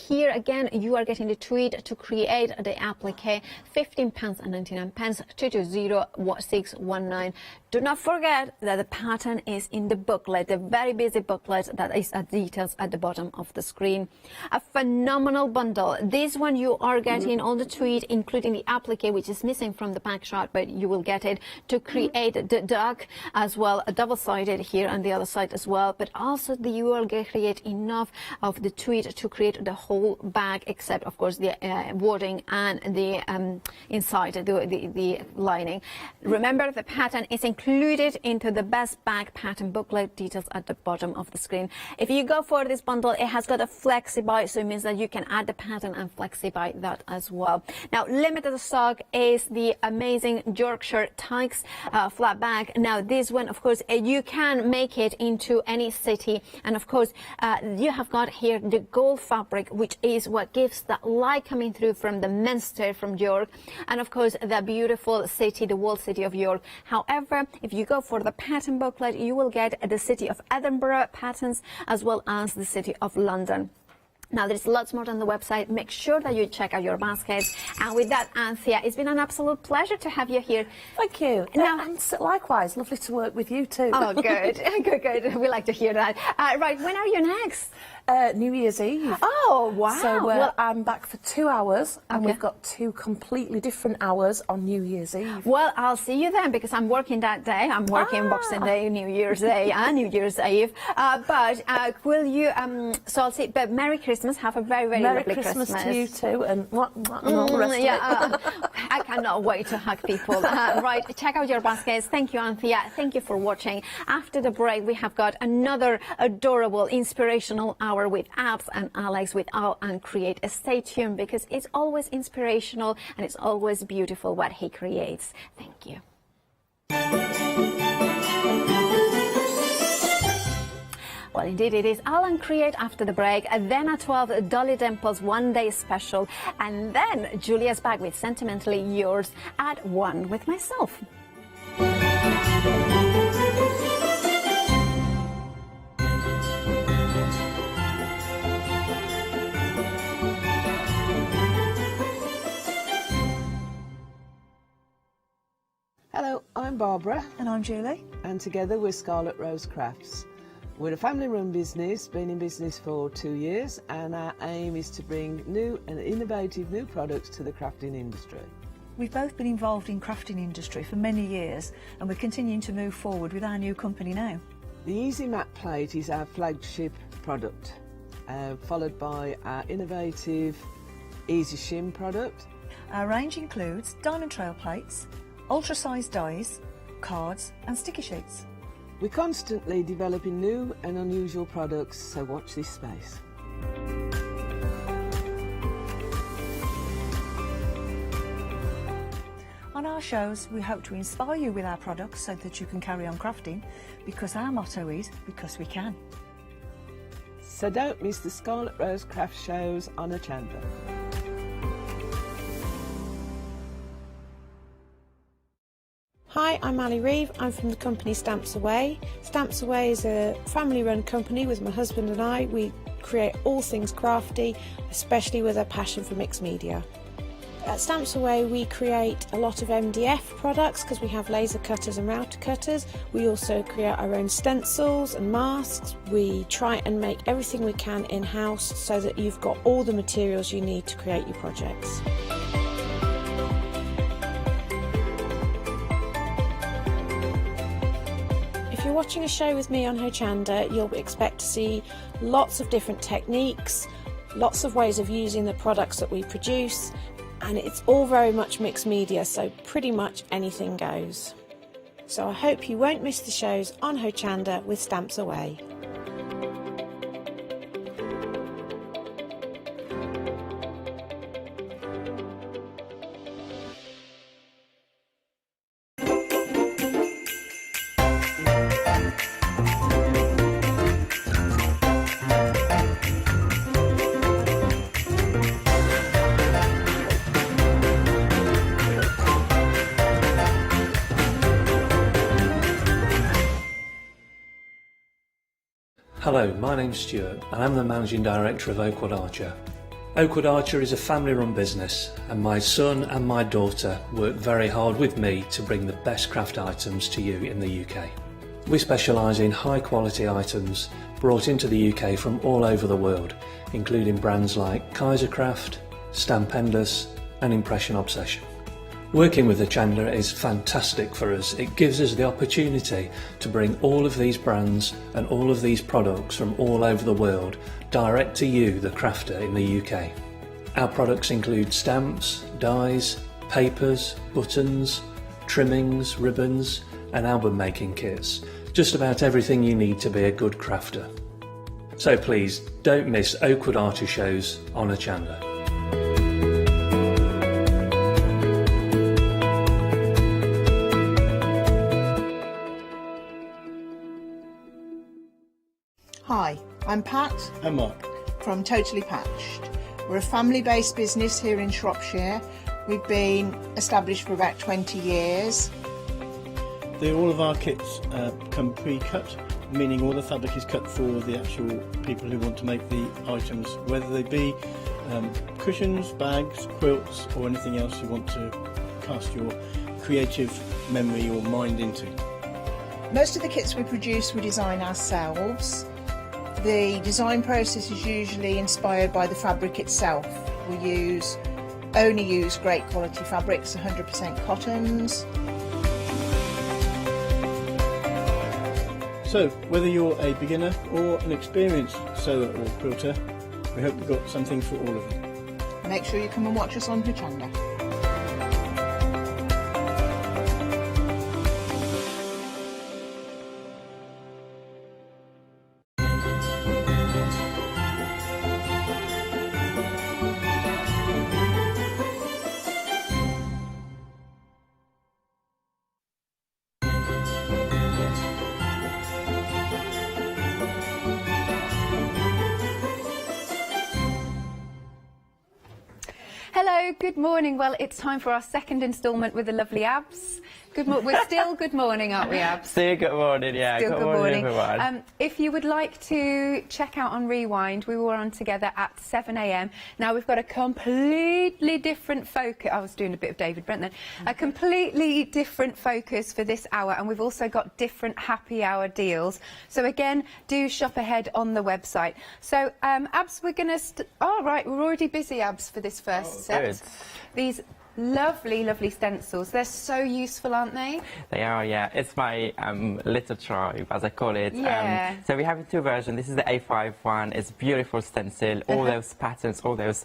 Here again, you are getting the tweed to create the applique. £15.99, 220-619. Do not forget that the pattern is in the booklet, the very busy booklet that is details at the bottom of the screen. A phenomenal bundle. This one you are getting all the tweed, including the applique, which is missing from the back shot, but you will get it to create the duck as well, a double-sided here on the other side as well. But also you will create enough of the tweed to create the whole bag, except of course the wording and the inside, the lining. Remember, the pattern is included into the best bag pattern booklet, details at the bottom of the screen. If you go for this bundle, it has got a flexi-buy, so it means that you can add the pattern and flexi-buy that as well. Now, limited stock is the amazing Yorkshire Tykes flat bag. Now, this one, of course, you can make it into any city, and of course you have got here the gold fabric, which is what gives that light coming through from the Minster, from York, and of course the beautiful city, the walled city of York. However, if you go for the pattern booklet, you will get the city of Edinburgh patterns as well as the city of London. Now, there's lots more on the website. Make sure that you check out your baskets. And with that, Anthea, it's been an absolute pleasure to have you here. Thank you. Now, and likewise, lovely to work with you too. Oh, good. good. We like to hear that. Right, when are you next? New Year's Eve. Oh, wow. So well, I'm back for 2 hours, and Okay. we've got 2 completely different hours on New Year's Eve. Well, I'll see you then, because I'm working that day. I'm working Boxing Day, New Year's Day, and New Year's Eve. But will you? So I'll see. But Merry Christmas. Have a very, very Merry lovely Christmas to you too, and all the rest of it. I cannot wait to hug people. Right, check out your baskets. Thank you, Anthea. Thank you for watching. After the break, we have got another adorable, inspirational hour with Abs and Alex with All and Create. Stay tuned, because it's always inspirational and it's always beautiful what he creates. Thank you. Well, indeed it is. All and Create after the break. And then at 12, Dolly Dimples one-day special. And then Julia's back with Sentimentally Yours at 1 with myself. Hello, I'm Barbara. And I'm Julie. And together we're Scarlet Rose Crafts. We're a family-run business, been in business for 2 years, and our aim is to bring new and innovative new products to the crafting industry. We've both been involved in crafting industry for many years, and we're continuing to move forward with our new company now. The Easy Mat Plate is our flagship product, followed by our innovative Easy Shim product. Our range includes diamond trail plates, ultra-sized dies, cards and sticky sheets. We're constantly developing new and unusual products, so watch this space. On our shows, we hope to inspire you with our products so that you can carry on crafting, because our motto is, because we can. So don't miss the Scarlet Rose craft shows on Hochanda. Hi, I'm Ali Reeve. I'm from the company Stamps Away. Stamps Away is a family-run company with my husband and I. We create all things crafty, especially with a passion for mixed media. At Stamps Away we create a lot of MDF products because we have laser cutters and router cutters. We also create our own stencils and masks. We try and make everything we can in-house so that you've got all the materials you need to create your projects. If you're watching a show with me on Hochanda, you'll expect to see lots of different techniques, lots of ways of using the products that we produce, and it's all very much mixed media, so pretty much anything goes. So I hope you won't miss the shows on Hochanda with Stamps Away. Hello, my name's Stuart and I'm the Managing Director of Oakwood Archer. Oakwood Archer is a family-run business and my son and my daughter work very hard with me to bring the best craft items to you in the UK. We specialise in high-quality items brought into the UK from all over the world, including brands like Kaisercraft, Stampendous and Impression Obsession. Working with Hochanda is fantastic for us. It gives us the opportunity to bring all of these brands and all of these products from all over the world direct to you, the crafter in the UK. Our products include stamps, dies, papers, buttons, trimmings, ribbons and album making kits. Just about everything you need to be a good crafter. So please don't miss Oakwood Archer shows on Hochanda. Hi, I'm Pat. And Mark. From Totally Patched. We're a family-based business here in Shropshire. We've been established for about 20 years. All of our kits come pre-cut, meaning all the fabric is cut for the actual people who want to make the items, whether they be cushions, bags, quilts or anything else you want to cast your creative memory or mind into. Most of the kits we produce we design ourselves. The design process is usually inspired by the fabric itself. We only use great quality fabrics, 100% cottons. So, whether you're a beginner or an experienced sewer or quilter, we hope we've got something for all of you. Make sure you come and watch us on Hochanda. Hello, good morning. Well, it's time for our second instalment with the lovely Abs. We're still good morning, aren't we, Abs? Still good morning, yeah. Still good morning, everyone. If you would like to check out on Rewind, we were on together at 7 a.m. Now we've got a completely different focus. I was doing a bit of David Brent then. A completely different focus for this hour, and we've also got different happy hour deals. So again, do shop ahead on the website. So Abs, we're going to... Oh, right, we're already busy, Abs, for this first set. Good. These lovely, lovely stencils. They're so useful, aren't they? They are, yeah. It's my little tribe, as I call it. Yeah. So we have two versions. This is the A5 one. It's beautiful stencil. All those patterns, all those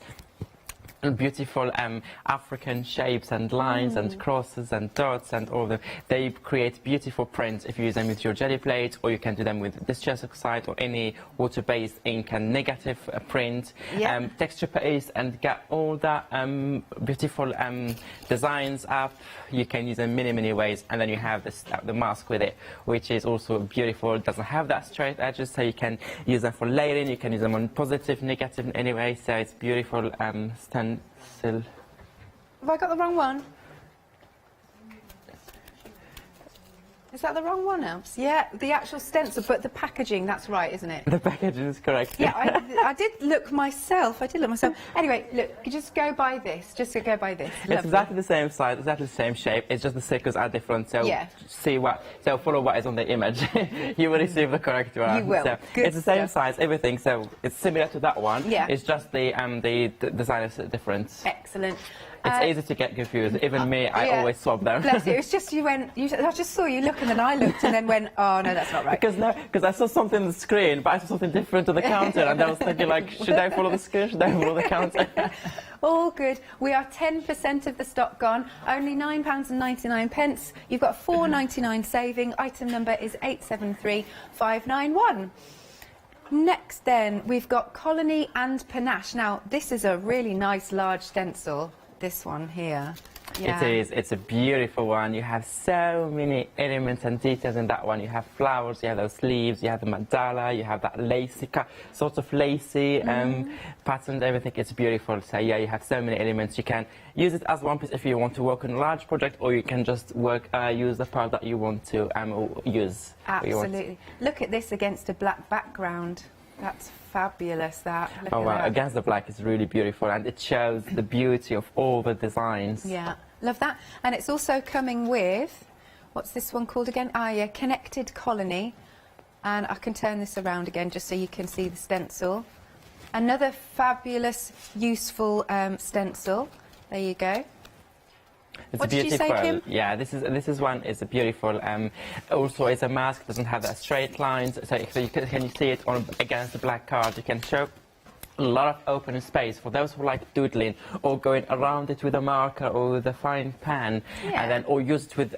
beautiful African shapes and lines and crosses and dots and all them. They create beautiful prints if you use them with your jelly plate, or you can do them with distress oxide or any water-based ink and negative print. Texture paste, and get all that beautiful designs up. You can use them many ways, and then you have the mask with it, which is also beautiful. It doesn't have that straight edges, so you can use them for layering. You can use them on positive, negative anyway, so it's beautiful stencil. Have I got the wrong one? Is that the wrong one, Elves? Yeah, the actual stencil, but the packaging, that's right, isn't it? The packaging is correct. Yeah, I did look myself. Anyway, look, you just go by this. Just go by this. It's Lovely. exactly the same size, exactly the same shape. It's just the circles are different. So follow what is on the image. You will receive the correct one. You will. So Good it's the same stuff. size, everything. So it's similar to that one. Yeah. It's just the design is different. Excellent. It's easy to get confused. Even me, I always swap them. Bless you. It's just I just saw you look, and then I looked, and then went, oh no, that's not right. Because I saw something on the screen, but I saw something different on the counter, and I was thinking, like, should I follow the screen? Should I follow the counter? All good. We are 10% of the stock gone. Only £9.99. You've got £4.99 saving. Item number is 873591. Next, then, we've got Colony and Panache. Now, this is a really nice large stencil. This one here. Yeah. It is. It's a beautiful one. You have so many elements and details in that one. You have flowers, you have those leaves, you have the mandala, you have that lacy, sort of lacy pattern, everything. It's beautiful. So yeah, you have so many elements. You can use it as one piece if you want to work on a large project, or you can just use the part that you want to use. Absolutely. Look at this against a black background. That's fabulous, that. Look Oh, at wow. that. Against the black is really beautiful, and it shows the beauty of all the designs. Yeah, love that. And it's also coming with, what's this one called again? Ah, yeah, Connected Colony. And I can turn this around again just so you can see the stencil. Another fabulous, useful stencil. There you go. It's What beautiful. did you say, Kim? Yeah, this is one. It's a beautiful. Also, it's a mask. Doesn't have that straight lines. So you can you see it on against the black card? You can show a lot of open space for those who like doodling or going around it with a marker or with a fine pen, and then or use it with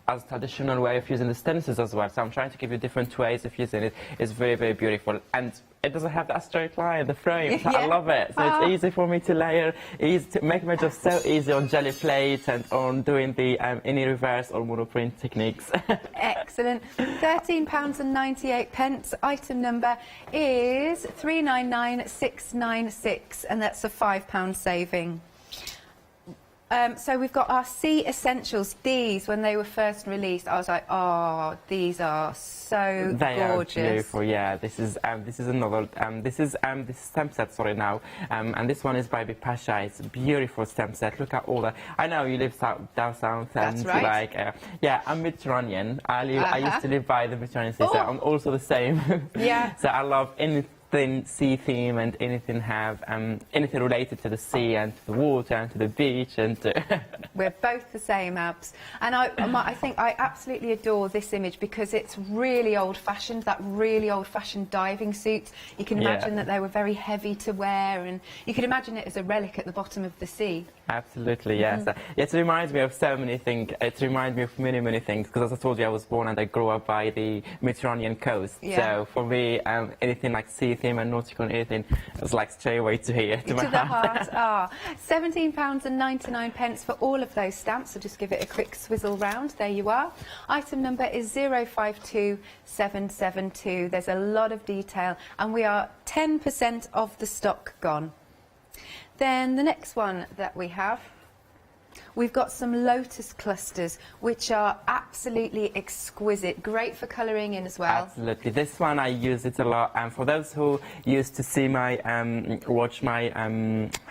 as traditional way of using the stencils as well. So I'm trying to give you different ways of using it. It's very beautiful, and it doesn't have that straight line in the frame. So I love it. So it's easy for me to layer, easy to make my job so easy on jelly plates and on doing the any reverse or monoprint techniques. Excellent. £13.98. Item number is 399696, and that's a £5 saving. So we've got our Sea Essentials. These, when they were first released, I was like, oh, these are so gorgeous. They are beautiful, yeah. This is another, this is stamp set, sorry, now. And this one is by Pasha. It's a beautiful stamp set. Look at all the, I know you live down south, and that's right. Like, yeah, I'm Mediterranean. I used to live by the Mediterranean Sea, so I'm also the same. Yeah. So I love anything sea theme and anything anything related to the sea and to the water and to the beach and to We're both the same, Abs. And I think I absolutely adore this image because it's really old-fashioned, that really old-fashioned diving suit. You can imagine that they were very heavy to wear, and you can imagine it as a relic at the bottom of the sea. Absolutely, yes. It reminds me of so many things. It reminds me of many things, because as I told you, I was born and I grew up by the Mediterranean coast. So for me, anything like sea theme and nautical and anything, it was like straight away to here, to my heart. £17.99 for all of those stamps. So just give it a quick swizzle round. There you are. Item number is 052772. There's a lot of detail, and we are 10% of the stock gone. Then the next one that we have, we've got some lotus clusters, which are absolutely exquisite. Great for colouring in as well. Absolutely. This one, I use it a lot. And for those who used to see my, watch my,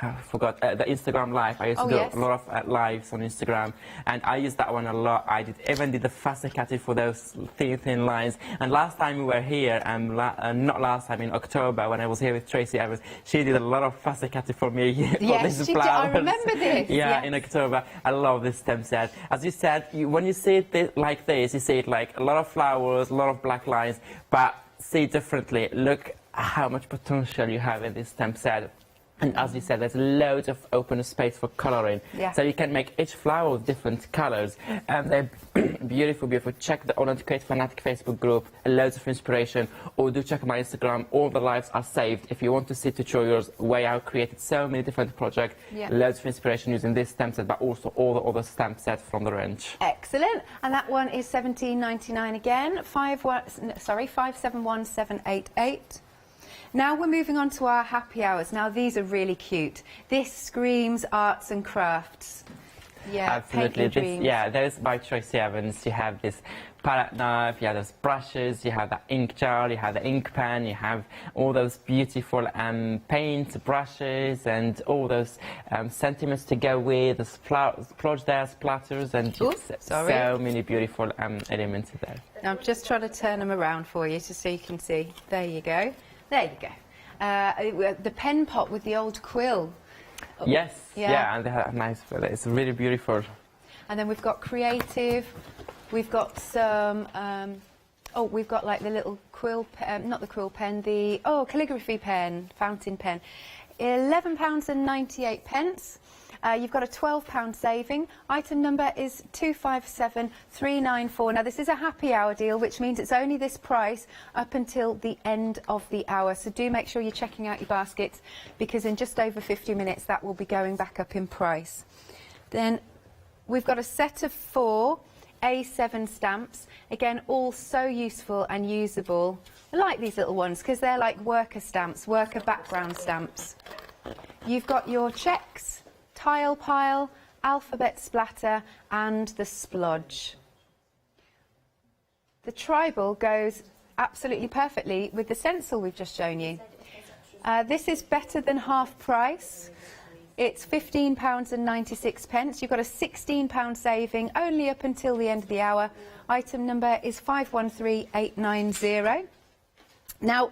I forgot, the Instagram live. I used to do a lot of lives on Instagram. And I use that one a lot. I even did the faceted for those thin lines. And last time we were here, not last time, in October, when I was here with Tracy Evans, she did a lot of faceted for me. Yes, she did. I remember this. Yeah, in October. I love this stem set. As you said, when you see it like this, you see it like a lot of flowers, a lot of black lines, but see it differently. Look how much potential you have in this stem set. And as you said, there's loads of open space for colouring. Yeah. So you can make each flower with different colours. And they're beautiful, beautiful. Check the All Create Fanatic Facebook group, loads of inspiration. Or do check my Instagram, all the lives are saved. If you want to see tutorials where I've created so many different projects, loads of inspiration using this stamp set, but also all the other stamp sets from the range. Excellent. And that one is £17.99 again, 571788. Now we're moving on to our happy hours. Now these are really cute. This screams arts and crafts. Yeah, absolutely. Paint your dreams. There's by Choice Evans. You have this palette knife, you have those brushes, you have the ink jar, you have the ink pen, you have all those beautiful paint brushes and all those sentiments to go with, the splodge there, splatters, and so many beautiful elements there. Now I'm just trying to turn them around for you just so you can see. There you go. There you go. The pen pot with the old quill. Yes, and they have nice, it's really beautiful. And then we've got creative, we've got some, we've got like the little quill, not the quill pen, the, calligraphy pen, fountain pen. £11.98. You've got a £12 saving. Item number is 257394. Now this is a happy hour deal, which means it's only this price up until the end of the hour. So do make sure you're checking out your baskets, because in just over 50 minutes that will be going back up in price. Then we've got a set of 4 A7 stamps. Again, all so useful and usable. I like these little ones because they're like worker stamps, worker background stamps. You've got your checks, tile pile, alphabet splatter and the splodge. The tribal goes absolutely perfectly with the stencil we've just shown you. This is better than half price. It's £15.96. You've got a £16 saving only up until the end of the hour. Item number is 513890. Now,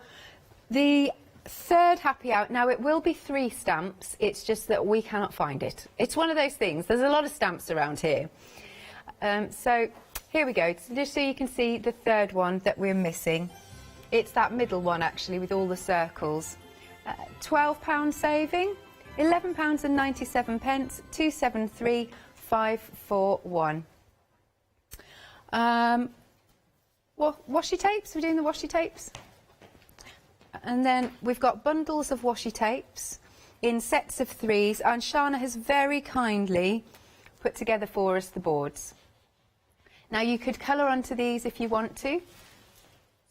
the third happy hour, now it will be 3 stamps, it's just that we cannot find it. It's one of those things, there's a lot of stamps around here. So here we go, just so you can see the third one that we're missing. It's that middle one actually with all the circles. £12 saving, £11.97, 273541. Washi tapes, we're doing the washi tapes. And then we've got bundles of washi tapes in sets of 3s, and Shana has very kindly put together for us the boards. Now you could colour onto these if you want to.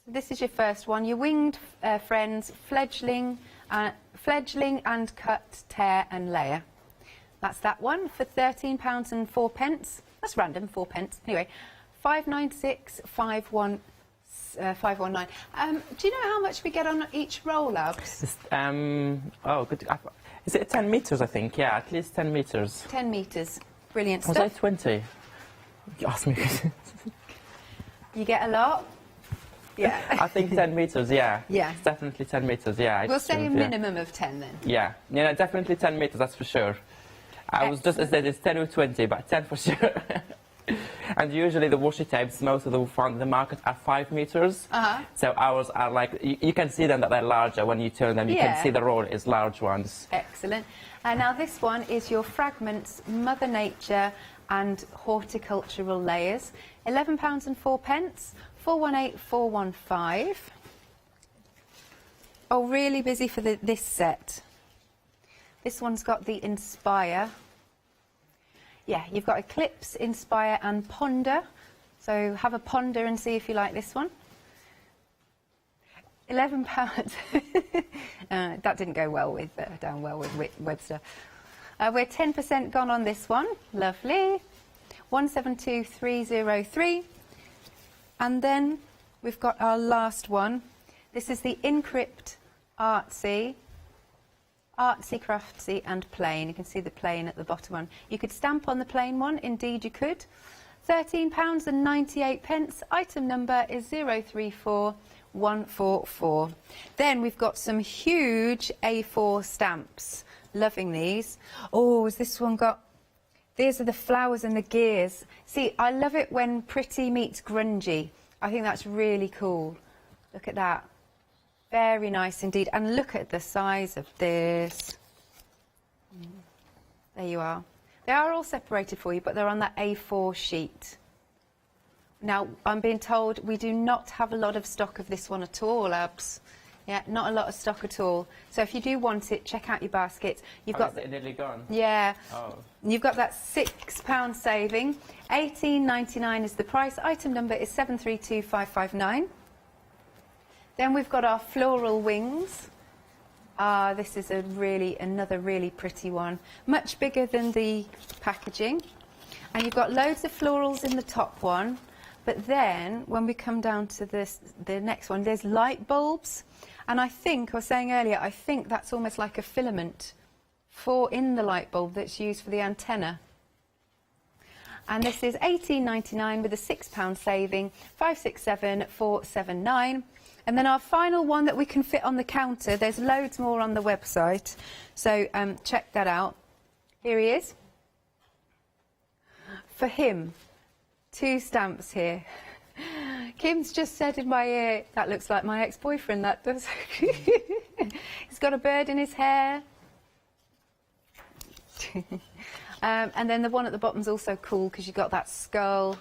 This is your first one, your winged friends, fledgling and cut, tear and layer. That's that one for £13.04. That's random, 4p. Anyway, 59651. 519. Do you know how much we get on each roll, Abs? Good. Is it 10 metres, I think? Yeah, at least 10 metres. 10 metres. Brilliant stuff. Was I 20? You asked me. You get a lot? Yeah. I think 10 metres, yeah. Yeah. It's definitely 10 metres, yeah. We'll say a minimum of 10 then. Yeah. Yeah, definitely 10 metres, that's for sure. I was just, I said it's 10 or 20, but 10 for sure. And usually the washi tapes, most of them found in the market are 5 metres. So ours are like, you can see them that they're larger when you turn them. You can see the roll is large ones. Excellent. Now this one is your Fragments, Mother Nature and Horticultural Layers. £11.04, 418415. Oh, really busy for this set. This one's got the Inspire. Yeah, you've got Eclipse, Inspire and Ponder. So have a ponder and see if you like this one. £11. That didn't go well with, down well with Webster. We're 10% gone on this one. Lovely. 172303. And then we've got our last one. This is the Encrypt Artsy, Crafty and Plain. You can see the plain at the bottom one. You could stamp on the plain one, indeed you could. £13.98. Item number is 034144. Then we've got some huge A4 stamps. Loving these. Oh, has this one got... These are the flowers and the gears. See, I love it when pretty meets grungy. I think that's really cool. Look at that. Very nice indeed. And look at the size of this. There you are. They are all separated for you, but they're on that A4 sheet. Now, I'm being told we do not have a lot of stock of this one at all, Abs. Yeah, not a lot of stock at all. So if you do want it, check out your basket. You've got is it nearly gone? Yeah. Oh. You've got that £6 saving. £18.99 is the price. Item number is 732559. Then we've got our floral wings. This is another really pretty one. Much bigger than the packaging. And you've got loads of florals in the top one. But then, when we come down to the next one, there's light bulbs. And I was saying earlier, I think that's almost like a filament in the light bulb that's used for the antenna. And this is £18.99 with a £6 saving, 567479. And then our final one that we can fit on the counter, there's loads more on the website, so check that out. Here he is. For him, 2 stamps here. Kim's just said in my ear, that looks like my ex-boyfriend, that does. He's got a bird in his hair. And then the one at the bottom's also cool because you've got that skull.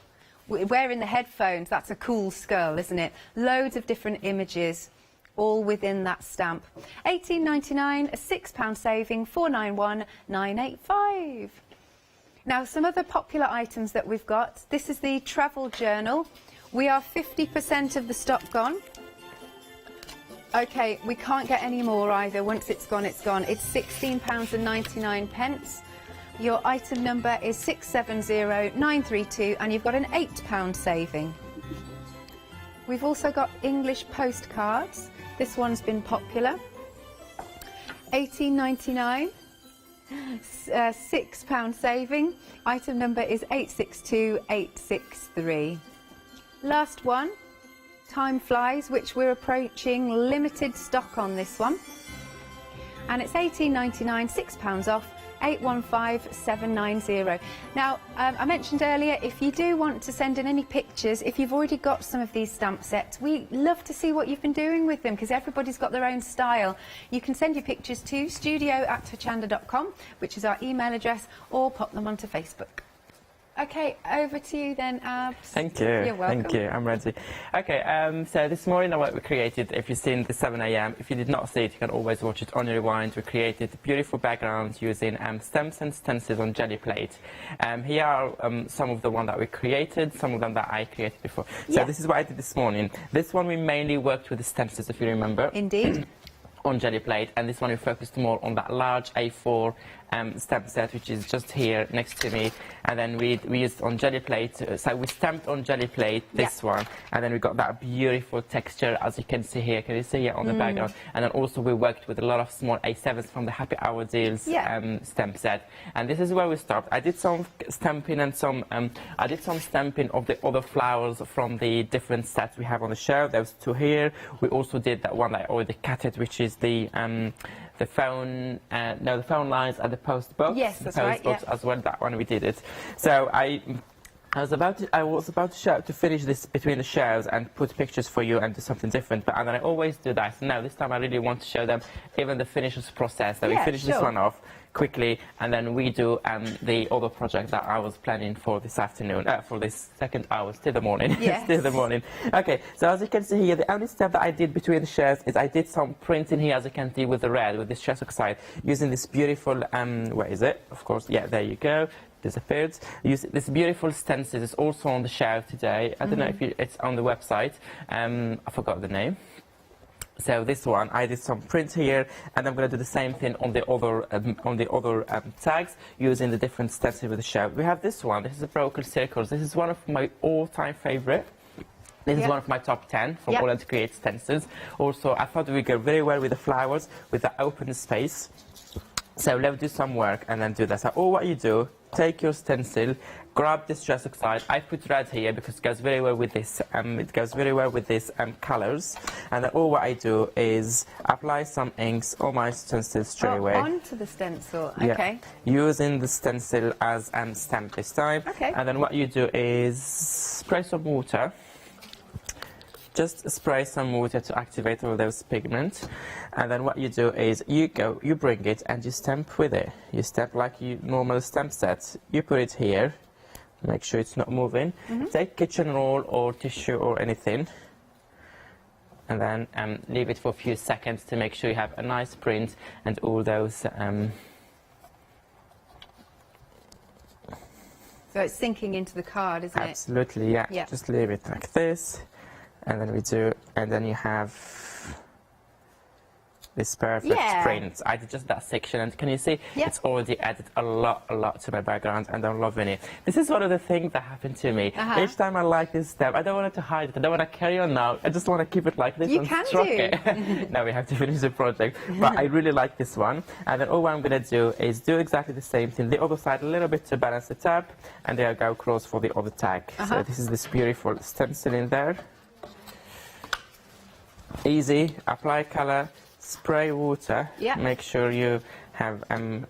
Wearing the headphones, that's a cool skull, isn't it? Loads of different images, all within that stamp. £18.99, a £6 saving, 491985. Now, some other popular items that we've got. This is the travel journal. We are 50% of the stock gone. OK, we can't get any more either. Once it's gone, it's gone. It's £16.99. Your item number is 670932 and you've got an £8 saving. We've also got English postcards. This one's been popular. £18.99, £6 saving. Item number is 862863. Last one, Time Flies, which we're approaching limited stock on this one. And it's £18.99, £6 off. 815790. Now, I mentioned earlier, if you do want to send in any pictures, if you've already got some of these stamp sets, we love to see what you've been doing with them because everybody's got their own style. You can send your pictures to studio@hochanda.com, which is our email address, or pop them onto Facebook. Okay, over to you then, Abs. Thank you. You're welcome. Thank you. I'm ready. Okay, so this morning what we created, if you've seen the 7 a.m, if you did not see it, you can always watch it on your rewind. We created beautiful backgrounds using stamps and stencils on jelly plate. Here are some of the ones that we created, some of them that I created before. So this is what I did this morning. This one we mainly worked with the stencils, if you remember. Indeed. On jelly plate, and this one we focused more on that large A4 stamp set, which is just here next to me, and then we used on jelly plate, so we stamped on jelly plate this one, and then we got that beautiful texture, as you can see here. Can you see it on the background? And then also we worked with a lot of small A7s from the Happy Hour Deals stamp set, and this is where we stopped. I did some stamping and I did some stamping of the other flowers from the different sets we have on the shelf. There was 2 here. We also did that one that I already cut it, which is the phone lines and the post box. Yes, that's right. Post box as well. That one we did it. So I was about to finish this between the shelves and put pictures for you and do something different, but and then I always do that. So now this time I really want to show them even the finishes process. So we finish this one off quickly, and then we do the other project that I was planning for this afternoon, for this second hour, still the morning. Yes. Still the morning. Okay, so as you can see here, the only step that I did between the shelves is I did some printing here, as you can see, with the red, with this stress oxide, using this beautiful, where is it? Of course, yeah, there you go. Disappeared. Use this beautiful stencil is also on the shelf today. I don't know if it's on the website. I forgot the name. So this one, I did some print here, and I'm going to do the same thing on the other tags using the different stencils with the shelf. We have this one. This is a broken circles. This is one of my all-time favorite. This is one of my top 10 from All and Create stencils. Also, I thought it would go very well with the flowers, with the open space. So let's do some work and then do that. So all what you do, take your stencil, grab this stress oxide. I put red here because it goes very well with this. It goes very well with these colours. And then all what I do is apply some inks on my stencil straight away. Onto the stencil. Okay. Using the stencil as stamp this time. Okay. And then what you do is spray some water just spray some water to activate all those pigments, and then what you do is you bring it and you stamp with it. You stamp like you normal stamp sets. You put it here, make sure it's not moving. Take kitchen roll or tissue or anything, and then leave it for a few seconds to make sure you have a nice print and all those. So it's sinking into the card, isn't it? Absolutely, yeah. Just leave it like this. And then you have this perfect print. I did just that section, and can you see it's already added a lot to my background, and I'm loving it. This is one of the things that happened to me. Each time I like this step, I don't want it to hide it, I don't want to carry on now, I just want to keep it like this and stroke it. Now we have to finish the project, but I really like this one. And then all I'm going to do is do exactly the same thing, the other side a little bit to balance it up, and then I'll go across for the other tag. So this is this beautiful stencil in there. Easy, apply color, spray water, make sure you have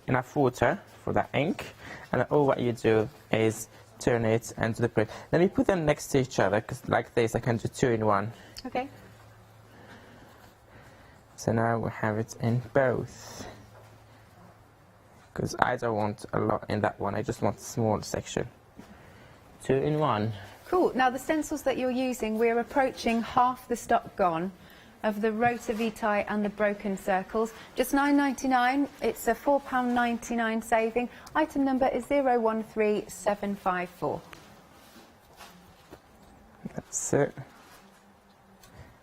enough water for that ink, and then all what you do is turn it and do the print. Then we put them next to each other, because like this I can do 2 in 1. Okay. So now we have it in both, because I don't want a lot in that one, I just want a small section. 2 in 1. Cool. Now the stencils that you're using, we're approaching half the stock gone of the rota vitae and the broken circles. Just £9.99. It's a £4.99 saving. Item number is 013754. That's it.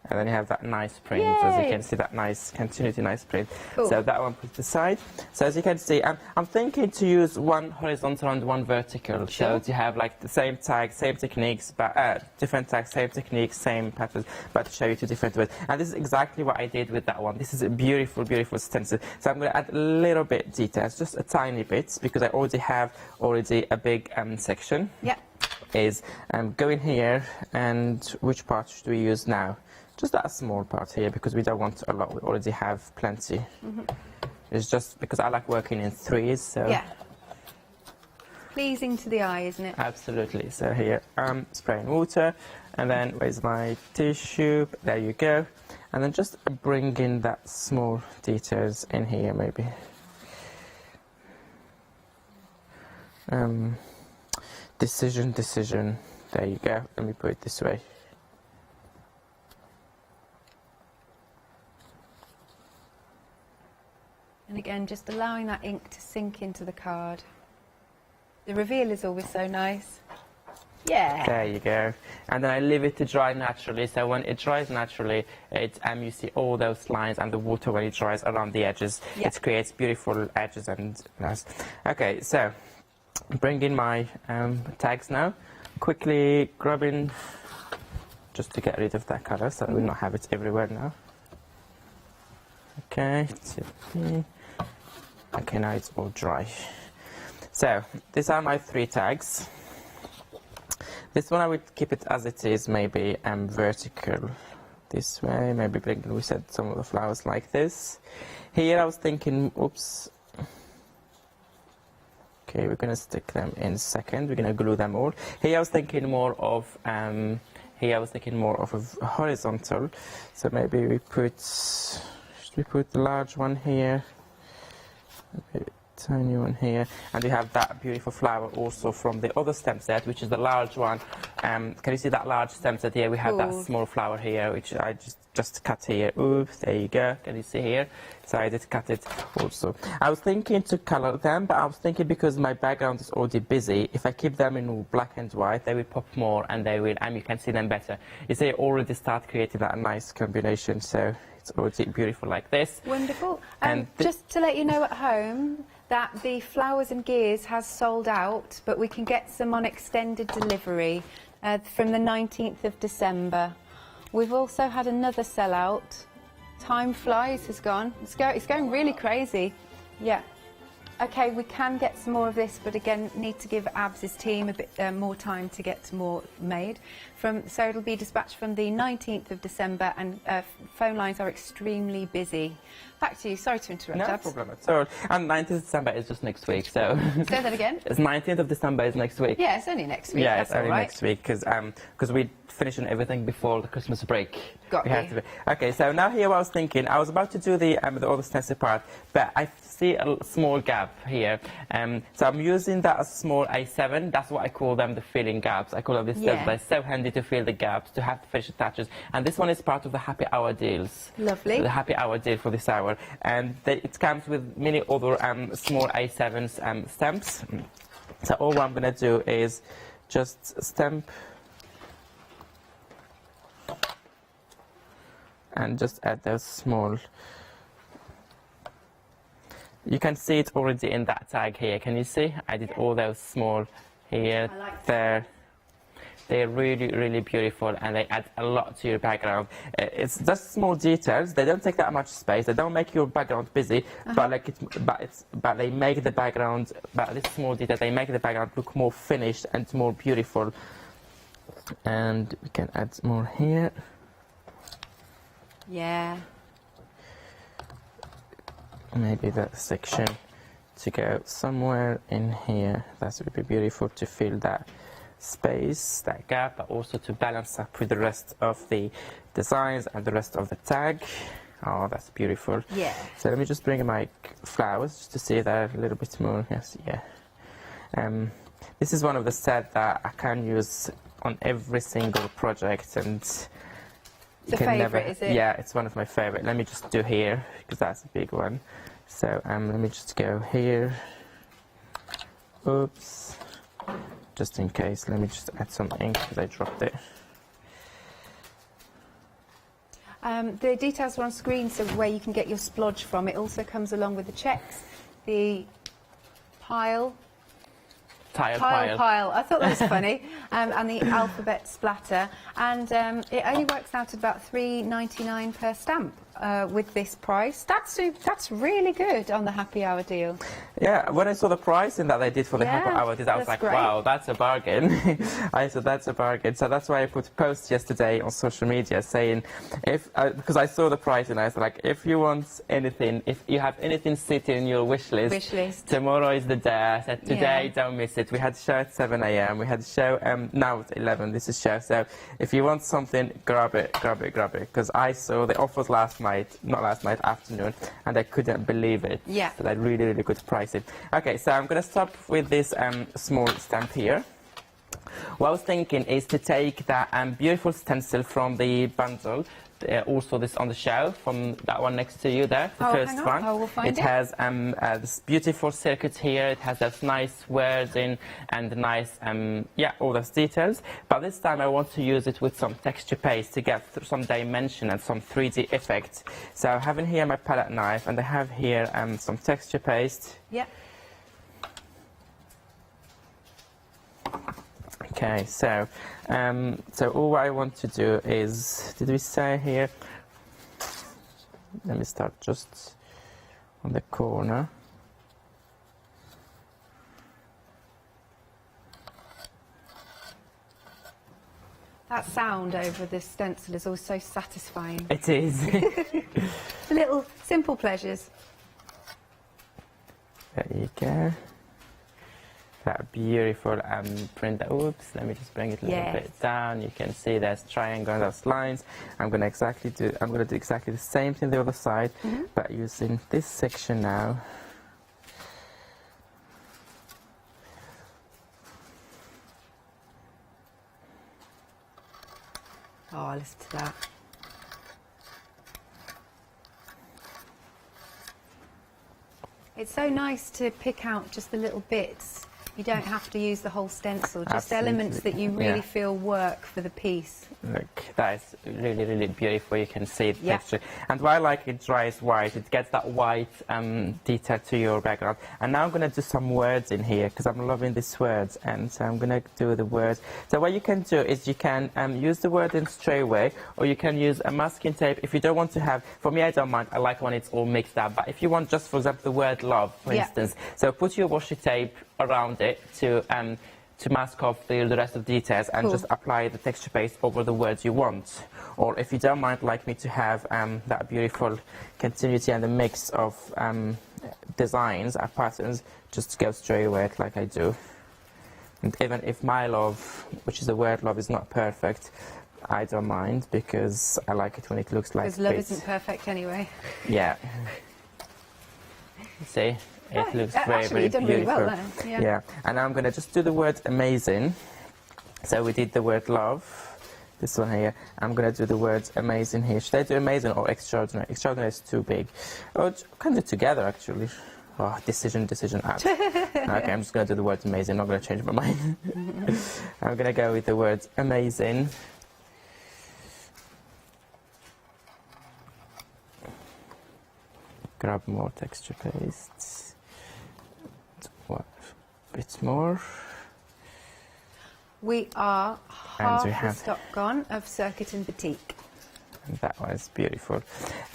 And then you have that nice print, as you can see, that nice continuity, nice print. Cool. So that one put aside. So as you can see, I'm thinking to use one horizontal and one vertical. So to have like the same tag, same techniques, but different tags, same techniques, same patterns, but to show you 2 different ways. And this is exactly what I did with that one. This is a beautiful, beautiful stencil. So I'm going to add a little bit details, just a tiny bit, because I already have a big section. Yeah. Is go in here, and which part should we use now? Just that small part here, because we don't want a lot, we already have plenty. It's just because I like working in 3s, so... Yeah. Pleasing to the eye, isn't it? Absolutely. So here, spraying water, and then where's my tissue? There you go. And then just bring in that small details in here, maybe. Decision. There you go. Let me put it this way. And again, just allowing that ink to sink into the card. The reveal is always so nice. Yeah. There you go. And then I leave it to dry naturally. So when it dries naturally, you see all those lines and the water when it dries around the edges. It creates beautiful edges and nice. Okay, so bring in my tags now. Quickly grabbing, just to get rid of that color, so I will not have it everywhere now. Okay, okay, now it's all dry. So these are my 3 tags. This one I would keep it as it is, maybe vertical this way, maybe we said some of the flowers like this. Here I was thinking, oops. Okay, we're gonna stick them in a second. We're gonna glue them all. Here I was thinking more of a horizontal. So maybe we put the large one here, a tiny one here, and we have that beautiful flower also from the other stem set, which is the large one. Can you see that large stem set here? We have that small flower here, which I just cut here. Oops, there you go. Can you see here? So I did cut it also. I was thinking to color them, but I was thinking because my background is already busy, if I keep them in black and white, they will pop more, and you can see them better. You see, I already start creating that nice combination, so it's already beautiful like this. Wonderful. And just to let you know at home that the flowers and gears has sold out, but we can get some on extended delivery from the 19th of December. We've also had another sellout. Time flies has gone. It's going really crazy. Yeah. Okay, we can get some more of this, but again, need to give Abs's team a bit more time to get more made. So it'll be dispatched from the 19th of December, and phone lines are extremely busy. Back to you. Sorry to interrupt, No Abs. problem at all. And 19th of December is just next week, so... Say that again? It's 19th of December is next week. Yeah, it's only next week. Yeah, That's it's only all right. next week, because we finishing everything before the Christmas break. Got you. Okay, so now here I was thinking, I was about to do the other stencil part, but I see a small gap here. So I'm using that as small A7. That's what I call them, the filling gaps. I call them the stencils. They're so handy to fill the gaps, to have the finished touches. And this one is part of the happy hour deals. Lovely. The happy hour deal for this hour. And it comes with many other small A7s stamps. So all I'm going to do is just stamp and just add those small. You can see it already in that tag here. Can you see? I did all those small here, there. They're really, really beautiful, and they add a lot to your background. It's just small details. They don't take that much space. They don't make your background busy, but they make the background. But this small detail, they make the background look more finished and more beautiful. And we can add more here. Yeah. Maybe that section to go somewhere in here. That would be beautiful to fill that space, that gap, but also to balance up with the rest of the designs and the rest of the tag. Oh, that's beautiful. Yeah. So let me just bring my flowers just to see that a little bit more. Yes, yeah. This is one of the sets that I can use on every single project, and it's a favourite, is it? Yeah, it's one of my favourite. Let me just do here because that's a big one. So let me just go here. Oops. Just in case, let me just add some ink because I dropped it. The details are on screen, so where you can get your splodge from. It also comes along with the checks, the tile pile. I thought that was funny. And the alphabet splatter. And it only works out at about £3.99 per stamp with this price. That's really good on the happy hour deal. Yeah, when I saw the pricing that they did for the happy hour deal, I was like, great. wow, that's a bargain. I said, that's a bargain. So that's why I put a post yesterday on social media saying, because I saw the price and I was like, if you want anything, if you have anything sitting in your wish list, tomorrow is the day. I said, today, don't miss it. We had a show at 7 a.m. We had a show now at 11. This is show. So if you want something, grab it. Because I saw the offers afternoon, and I couldn't believe it. Yeah. So they're really, really good pricing. Okay, so I'm going to stop with this small stamp here. What I was thinking is to take that beautiful stencil from the bundle. Also this on the shelf, from that one next to you there, the first one. We'll find it. It has this beautiful circuit here. It has those nice words in and nice, all those details. But this time I want to use it with some texture paste to get some dimension and some 3D effect. So I have in here my palette knife, and I have here some texture paste. Yeah. Okay, so all I want to do is, did we say here? Let me start just on the corner. That sound over the stencil is always so satisfying. It is. Little simple pleasures. There you go. That beautiful print. Oops, let me just bring it a little bit down. You can see there's triangles, there's lines. I'm going to do exactly the same thing the other side, but using this section now. Oh, listen to that. It's so nice to pick out just the little bits. You don't have to use the whole stencil, just elements that you really feel work for the piece. Look, that is really, really beautiful. You can see the texture. And what I like, it dries white. It gets that white detail to your background. And now I'm going to do some words in here, because I'm loving these words. And so I'm going to do the words. So what you can do is you can use the word in straight away, or you can use a masking tape. If you don't want to have, for me, I don't mind. I like when it's all mixed up. But if you want just, for example, the word love, for instance, so put your washi tape around it to mask off the rest of the details, and just apply the texture paste over the words you want. Or if you don't mind, like me, to have that beautiful continuity and a mix of designs and patterns, just go straight away like I do. And even if my love, which is the word love, is not perfect, I don't mind because I like it when it looks like Because love this. isn't perfect anyway. Yeah. See? It looks very, actually, very you've done beautiful. really well there. Yeah. And now I'm going to just do the word amazing. So we did the word love. This one here. I'm going to do the word amazing here. Should I do amazing or extraordinary? Extraordinary is too big. Oh, I can do it together, actually. Oh, decision, add. Okay, I'm just going to do the word amazing. I'm not going to change my mind. I'm going to go with the word amazing. Grab more texture paste. What? A bit more. We are half we the have- stock gone of Circuit and Batik. And that was beautiful.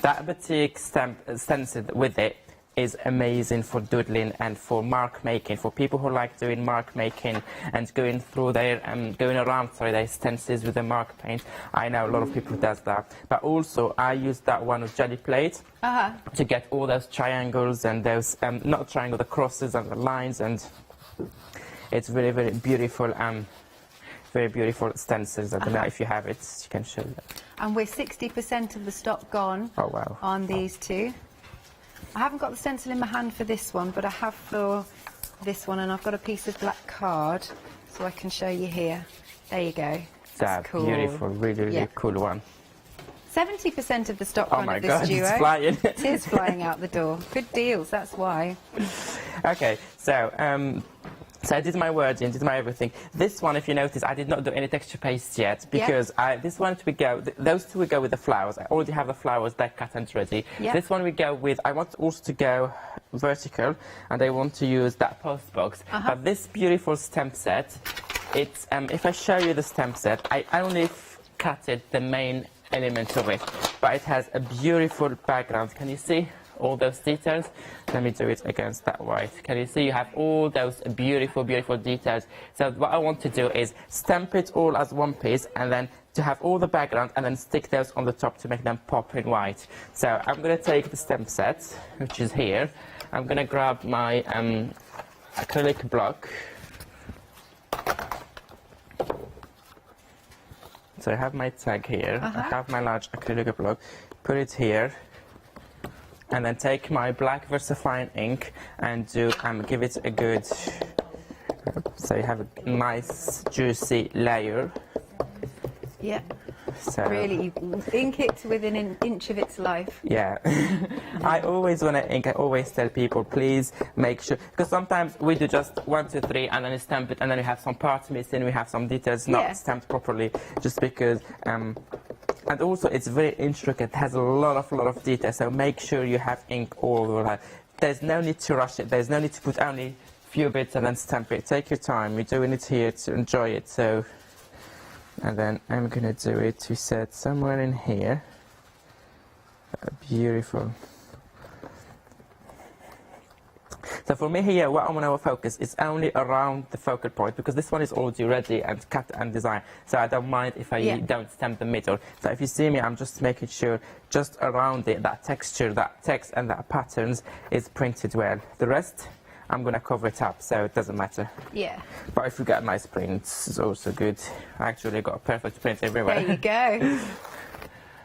That batik stamp stencil with it is amazing for doodling and for mark making, for people who like doing mark making and going through their going around their stencils with the mark paint. I know a lot of people who does that, but also I use that one with jelly plate to get all those triangles and those not triangle, the crosses and the lines, and it's very, very beautiful. Very beautiful stencils. I don't know if you have it, you can show that. And we're 60% of the stock gone on these two. I haven't got the stencil in my hand for this one, but I have for this one, and I've got a piece of black card, so I can show you here. There you go. That's cool. beautiful, really, really cool one. 70% of the stock Oh gone my at this God, duo. it's flying. It is flying out the door. Good deals, that's why. Okay, so so I did my wording, did my everything. This one, if you notice, I did not do any texture paste yet because this one we go. Those two we go with the flowers. I already have the flowers they're cut and ready. This one we go with. I want also to go vertical, and I want to use that post box. But this beautiful stamp set, it's if I show you the stamp set, I only cut it the main element of it, but it has a beautiful background. Can you see all those details? Let me do it against that white. Can you see you have all those beautiful, beautiful details? So what I want to do is stamp it all as one piece and then to have all the background and then stick those on the top to make them pop in white. So I'm going to take the stamp set, which is here. I'm going to grab my acrylic block. So I have my tag here. I have my large acrylic block. Put it here. And then take my black VersaFine ink and do give it a good, so you have a nice juicy layer. Yeah. So really, you ink it within an inch of its life. Yeah. I always want to ink. I always tell people, please make sure, because sometimes we do just 1, 2, 3, and then you stamp it, and then we have some parts missing, we have some details not stamped properly, just because. And also, it's very intricate. It has a lot of detail. So make sure you have ink all over that. There's no need to rush it. There's no need to put only a few bits and then stamp it. Take your time. You're doing it here to enjoy it. So, and then I'm gonna do it. You said somewhere in here. Beautiful. So for me here, what I want to focus is only around the focal point, because this one is already ready and cut and designed. So I don't mind if I don't stamp the middle. So if you see me, I'm just making sure just around it, that texture, that text and that patterns is printed well. The rest, I'm going to cover it up, so it doesn't matter. Yeah. But if you get nice prints, it's also good. I actually got a perfect print everywhere. There you go.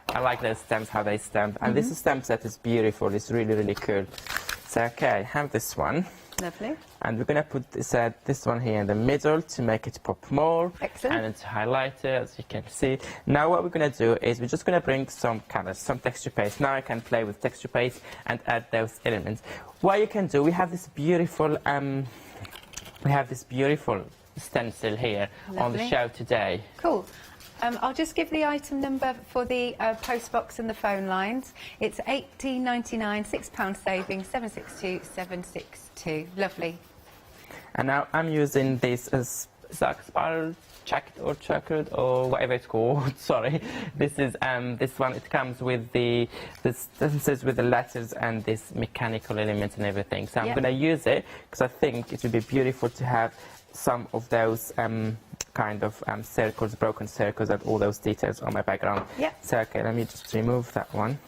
I like those stamps, how they stamp. And this stamp set is beautiful. It's really, really cool. So, okay, I have this one. Lovely. And we're going to put this one here in the middle to make it pop more. Excellent. And then to highlight it, as you can see. Now what we're going to do is we're just going to bring some colors, some texture paste. Now I can play with texture paste and add those elements. What you can do, we have this beautiful stencil here on the show today. Cool. I'll just give the item number for the post box and the phone lines. It's £18.99, £6 saving, 762 Lovely. And now I'm using this as spiral checked or checkered or whatever it's called. Sorry. This is this one. It comes with the stencils with the letters and this mechanical element and everything. So I'm going to use it because I think it would be beautiful to have some of those kind of circles, broken circles, and all those details on my background. So okay, let me just remove that one,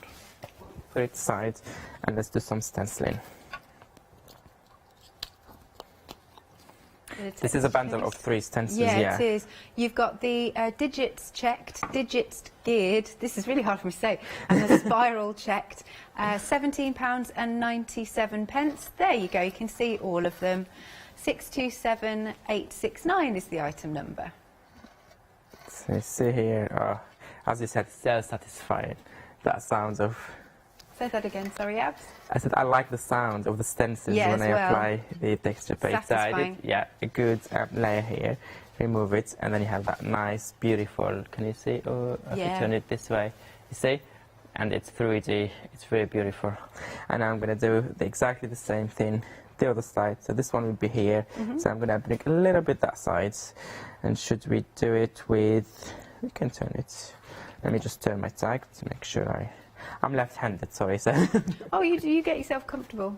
put it aside, and let's do some stenciling. This is a bundle of 3 stencils, yeah. It is. You've got the digits checked, digits geared, this is really hard for me to say, and the spiral checked, £17.97. There you go, you can see all of them. 627869 is the item number. So you see here, as you said, so satisfying. That sounds of... Say that again, sorry, Abs. I said I like the sound of the stencils when I apply the texture paste. So I did, a good layer here. Remove it, and then you have that nice, beautiful. Can you see? Oh, if you turn it this way, you see, and it's 3D. It's very beautiful. And I'm going to do exactly the same thing the other side. So this one will be here. So I'm going to bring a little bit that side. And should we do it with? We can turn it. Let me just turn my tag to make sure I'm left-handed, sorry. So. Oh, you get yourself comfortable.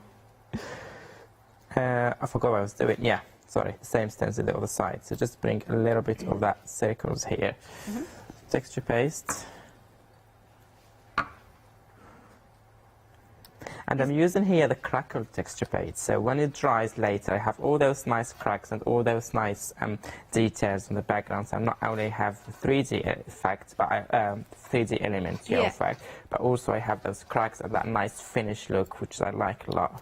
I forgot what I was doing. Yeah, sorry. Same stencil the other side. So just bring a little bit of that circles here. Texture paste. And I'm using here the crackled texture paste. So when it dries later, I have all those nice cracks and all those nice details in the background. So I'm not only have the 3D effect, but 3D elements effect, but also I have those cracks and that nice finished look, which I like a lot.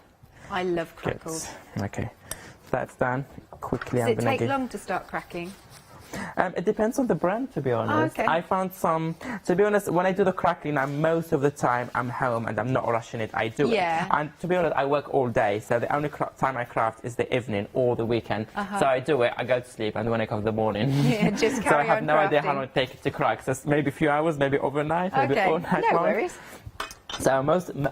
I love crackles. Okay, that's done. Quickly, Does it take long to start cracking? It depends on the brand, to be honest. I found some, to be honest, when I do the crackling, most of the time I'm home and I'm not rushing it. I do it. And to be honest, I work all day, so the only time I craft is the evening or the weekend. So I do it, I go to sleep, and when I come in the morning. Just carry so I have on no crafting. idea how long it takes to crack. So maybe a few hours, maybe overnight, maybe all night no long. worries. So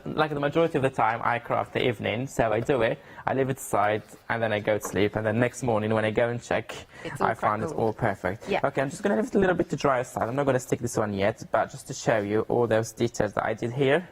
like the majority of the time, I craft the evening. So I do it, I leave it aside, and then I go to sleep. And then next morning, when I go and check, I find it's all perfect. Okay, I'm just going to leave it a little bit to dry aside. I'm not going to stick this one yet, but just to show you all those details that I did here.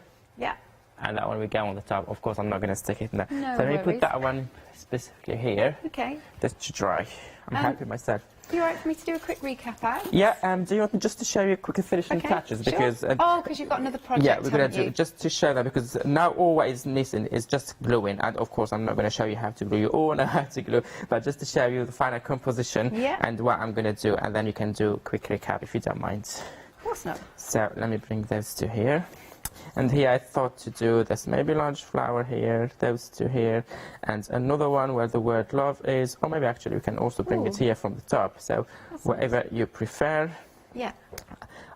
And that one we go on the top. Of course, I'm not going to stick it in there. No so let me put that one specifically here. Okay. Just to dry. I'm happy myself. You all right for me to do a quick recap, Alex? Yeah, do you want me just to show you quickly finishing touches? Because because you've got another project, yeah, we're going to you? do just to show that, because now all what is missing is just gluing, and of course I'm not going to show you how to glue. You all know how to glue, but just to show you the final composition and what I'm going to do, and then you can do a quick recap if you don't mind. Of course not. So let me bring those two here. And here I thought to do this maybe large flower here, those two here, and another one where the word love is, or maybe actually we can also bring it here from the top. So whatever you prefer. Yeah.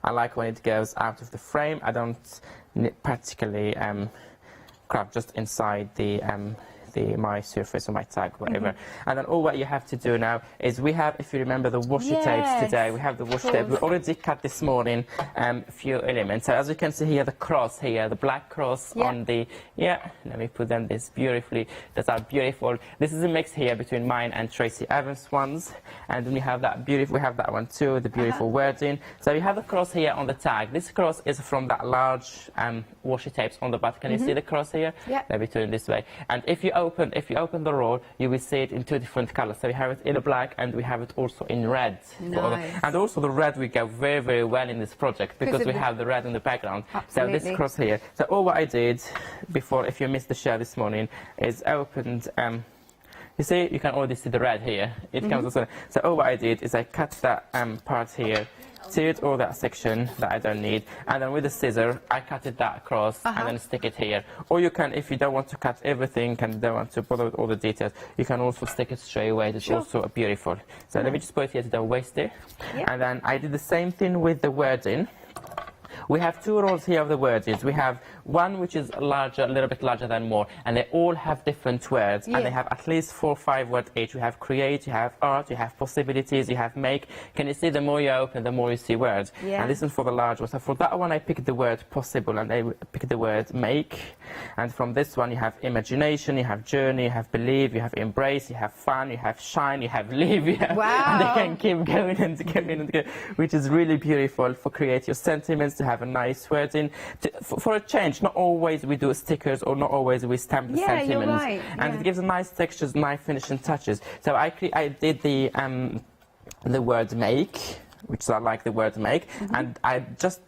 I like when it goes out of the frame. I don't particularly craft just inside my surface or my tag, whatever. And then all what you have to do now is we have, if you remember the washi tapes today, we have the washi tape. We already cut this morning a few elements. So as you can see here, the cross here, the black cross on the, let me put them this beautifully. That's our beautiful, this is a mix here between mine and Tracy Evans ones. And then we have that beautiful, we have that one too, the beautiful wording. So you have the cross here on the tag. This cross is from that large washi tapes on the bottom. Can you see the cross here? Let me turn it this way. And if you open the roll, you will see it in 2 different colors. So we have it in black, and we have it also in red. Nice. And also the red will go very, very well in this project, because we have the red in the background. Absolutely. So this cross here. So all what I did before, if you missed the show this morning, is opened. You see, you can already see the red here. It comes also. So all what I did is I cut that part here, seared all that section that I don't need, and then with the scissor I cut it that across and then stick it here. Or you can, if you don't want to cut everything and don't want to bother with all the details, you can also stick it straight away. It's also beautiful. So let me just put it here to the waist there. And then I did the same thing with the wording. We have 2 rows here of the words. We have one which is larger, a little bit larger than more, and they all have different words, and they have at least 4 or 5 words each. You have create, you have art, you have possibilities, you have make. Can you see, the more you open, the more you see words. And this is for the large one. So for that one, I picked the word possible, and I picked the word make. And from this one, you have imagination, you have journey, you have believe, you have embrace, you have fun, you have shine, you have live. You have, and they can keep going and going and going, which is really beautiful for create your sentiments, to have a nice wording. For a change, not always we do stickers, or not always we stamp the sentiments. You're right. And it gives a nice textures, nice finishing touches. So I did the word make, which I like the word make, and I just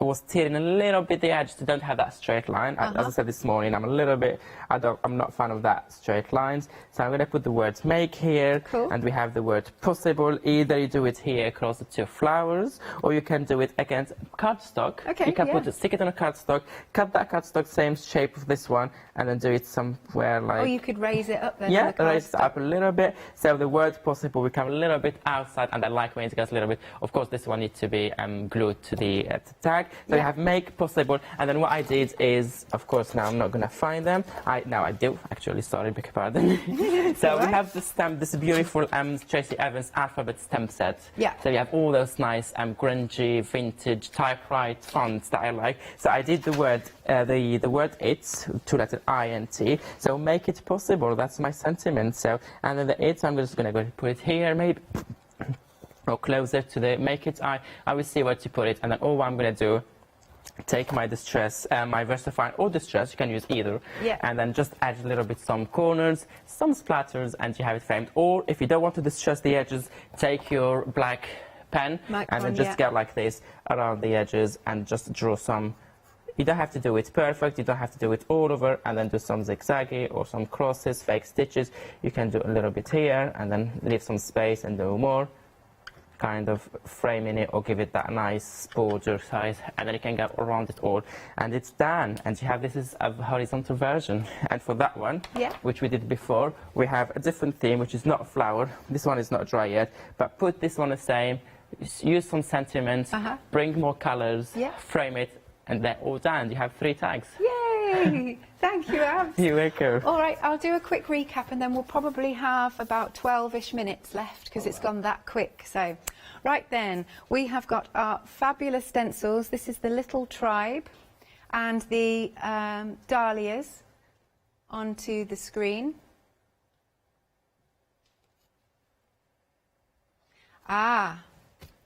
was tearing a little bit the edge to don't have that straight line. As I said this morning, I'm not a fan of that straight lines. So I'm going to put the word make here, and we have the word possible. Either you do it here across the two flowers, or you can do it against cardstock. Okay, you can stick it on a cardstock, cut that cardstock same shape of this one, and then do it somewhere like... Or you could raise it up then. Yeah, raise it up a little bit. So the word possible become a little bit outside, and I like when it goes a little bit. Of course, this one needs to be glued to the tag. So you have make possible, and then what I did is, of course, now I'm not going to find them. I do, actually, sorry, beg your pardon. So we have the stamp, this beautiful Tracy Evans alphabet stamp set. Yeah. So you have all those nice grungy, vintage, typewrite fonts that I like. So I did the word, the word it, two-letter I-N-T. So make it possible, that's my sentiment. So, and then the it, I'm just going to go put it here, maybe. Or closer to the make it I will see where to put it, and then all I'm going to do, take my distress, my VersaFine or distress, you can use either, and then just add a little bit some corners, some splatters, and you have it framed. Or if you don't want to distress the edges, take your black pen and then just go like this around the edges and just draw some. You don't have to do it perfect, you don't have to do it all over, and then do some zigzaggy or some crosses, fake stitches. You can do a little bit here and then leave some space and do more, kind of framing it or give it that nice border size, and then you can go around it all, and it's done. And you have, this is a horizontal version. And for that one, which we did before, we have a different theme, which is not a flower. This one is not dry yet, but put this one the same, use some sentiment, bring more colors, frame it, and they're all done. You have 3 tags. Yay! Thank you, Abs. You're welcome. All right, I'll do a quick recap, and then we'll probably have about 12-ish minutes left because it's gone that quick. So, right then, we have got our fabulous stencils. This is the Little Tribe and the dahlias onto the screen.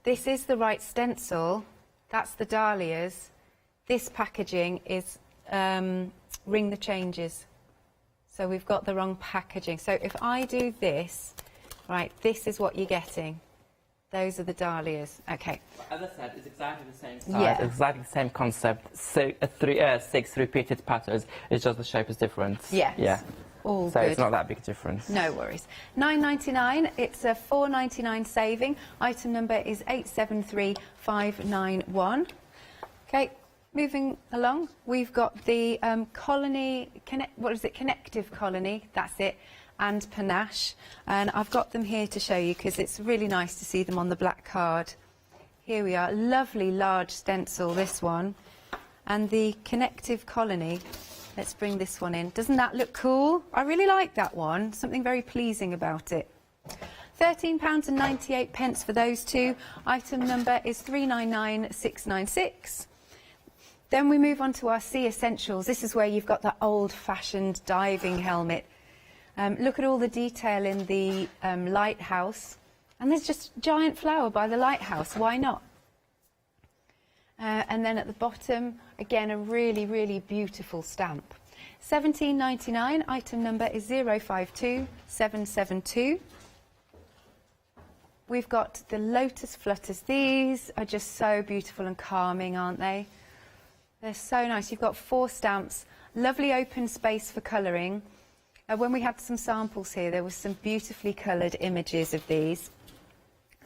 This is the right stencil. That's the dahlias. This packaging is Ring the Changes. So we've got the wrong packaging. So if I do this, right, this is what you're getting. Those are the dahlias. Okay. As I said, it's exactly the same size, exactly the same concept. So, 6 repeated patterns. It's just the shape is different. Yes. Yeah. All so good. It's not that big difference. No worries. £9.99. It's a £4.99 saving. Item number is 873591. Okay. Moving along, we've got the Colony, Connective Colony, that's it, and Panache. And I've got them here to show you because it's really nice to see them on the black card. Here we are, lovely large stencil, this one. And the Connective Colony, let's bring this one in. Doesn't that look cool? I really like that one, something very pleasing about it. £13.98 for those two. Item number is 399696. Then we move on to our Sea Essentials. This is where you've got that old-fashioned diving helmet. Look at all the detail in the lighthouse. And there's just a giant flower by the lighthouse. Why not? And then at the bottom, again, a really, really beautiful stamp. £17.99. Item number is 052772. We've got the Lotus Flutters. These are just so beautiful and calming, aren't they? They're so nice. You've got 4 stamps, lovely open space for colouring. When we had some samples here, there was some beautifully coloured images of these.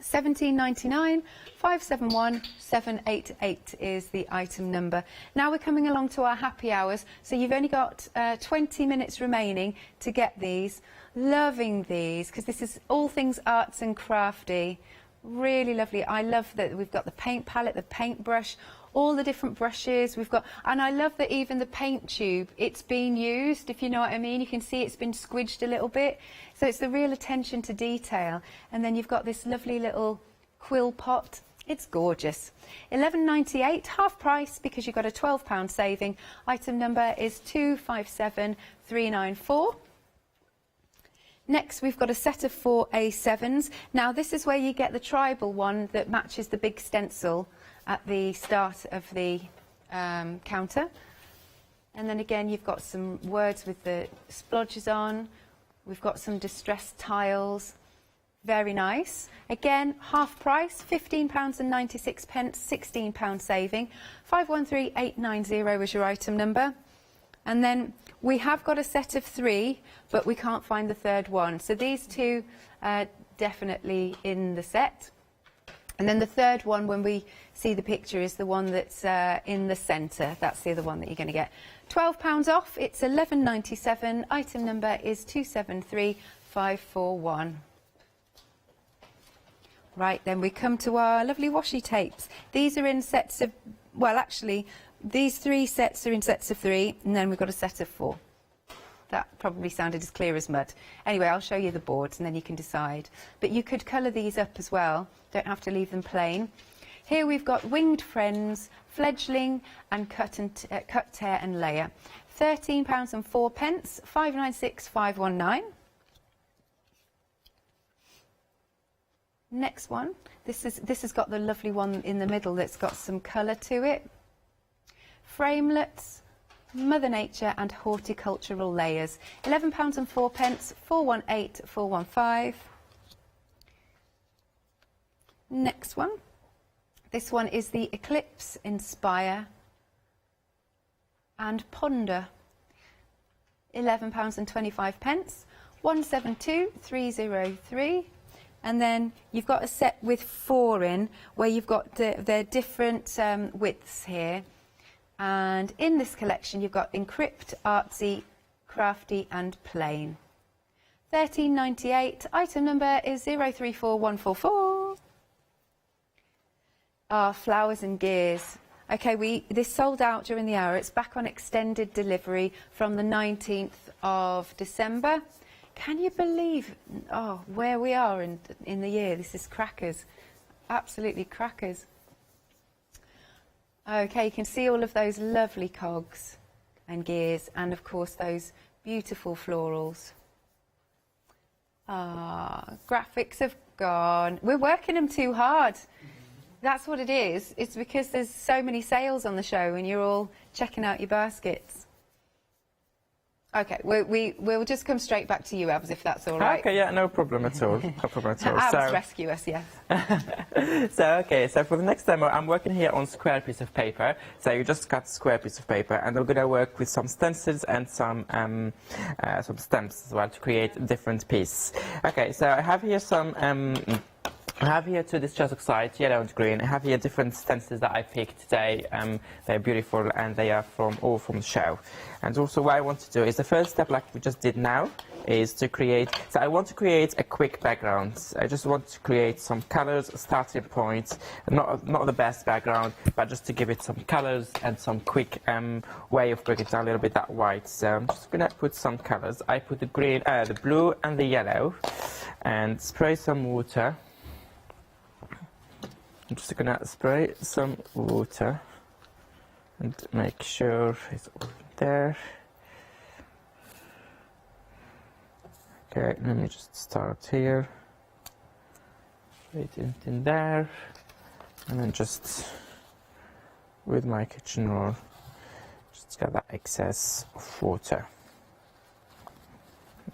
£17.99, 571788 is the item number. Now we're coming along to our happy hours, so you've only got 20 minutes remaining to get these. Loving these, because this is all things arts and crafty. Really lovely. I love that we've got the paint palette, the paintbrush, all the different brushes we've got, and I love that even the paint tube, it's been used, if you know what I mean. You can see it's been squidged a little bit, so it's the real attention to detail. And then you've got this lovely little quill pot. It's gorgeous. £11.98, half price because you've got a £12 saving. Item number is 257394. Next, we've got a set of 4 A7s. Now, this is where you get the tribal one that matches the big stencil at the start of the counter. And then again, you've got some words with the splodges on. We've got some distressed tiles. Very nice. Again, half price, £15.96, £16 saving. 513890 was your item number. And then we have got a set of 3, but we can't find the third one. So these 2 are definitely in the set. And then the third one, when we see the picture, is the one that's in the centre. That's the other one that you're going to get. £12 off, it's £11.97. Item number is 273541. Right, then we come to our lovely washi tapes. These are in sets of, well, actually, these 3 sets are in sets of 3, and then we've got a set of 4. That probably sounded as clear as mud. Anyway, I'll show you the boards, and then you can decide. But you could colour these up as well. Don't have to leave them plain. Here we've got Winged Friends, Fledgling, and Cut, Tear and Layer. £13.04, 596519. Next one, this has got the lovely one in the middle that's got some colour to it. Framelets, Mother Nature and Horticultural Layers. £11.04, 418415. Next one. This one is the Eclipse, Inspire and Ponder. £11.25, 172303. And then you've got a set with 4 in, where you've got their different widths here. And in this collection, you've got Encrypt, Artsy, Crafty and Plain. £13.98. Item number is 034144. Our Flowers and Gears. Okay, this sold out during the hour. It's back on extended delivery from the 19th of December. Can you believe, where we are in the year? This is crackers. Absolutely crackers. Okay, you can see all of those lovely cogs and gears, and of course those beautiful florals. Graphics have gone. We're working them too hard. That's what it is. It's because there's so many sales on the show and you're all checking out your baskets. Okay, we'll just come straight back to you, Abs, if that's all right. Okay, yeah, no problem at all. No problem at all. Abs, rescue us, yes. So for the next demo, I'm working here on square piece of paper. So you just cut square piece of paper, and I'm going to work with some stencils and some stamps as well to create a different piece. Okay, so I have here some. I have here 2 distress oxide, yellow and green. I have here different stencils that I picked today. They're beautiful and they are all from the show. And also what I want to do is the first step, like we just did now, is to create. So I want to create a quick background. I just want to create some colors, starting point. Not the best background, but just to give it some colors and some quick way of bringing it down a little bit that white. So I'm just gonna put some colors. I put the green, the blue and the yellow, and spray some water. I'm just going to spray some water and make sure it's all there. Okay, let me just start here. Spray it in there. And then just, with my kitchen roll, just get that excess of water.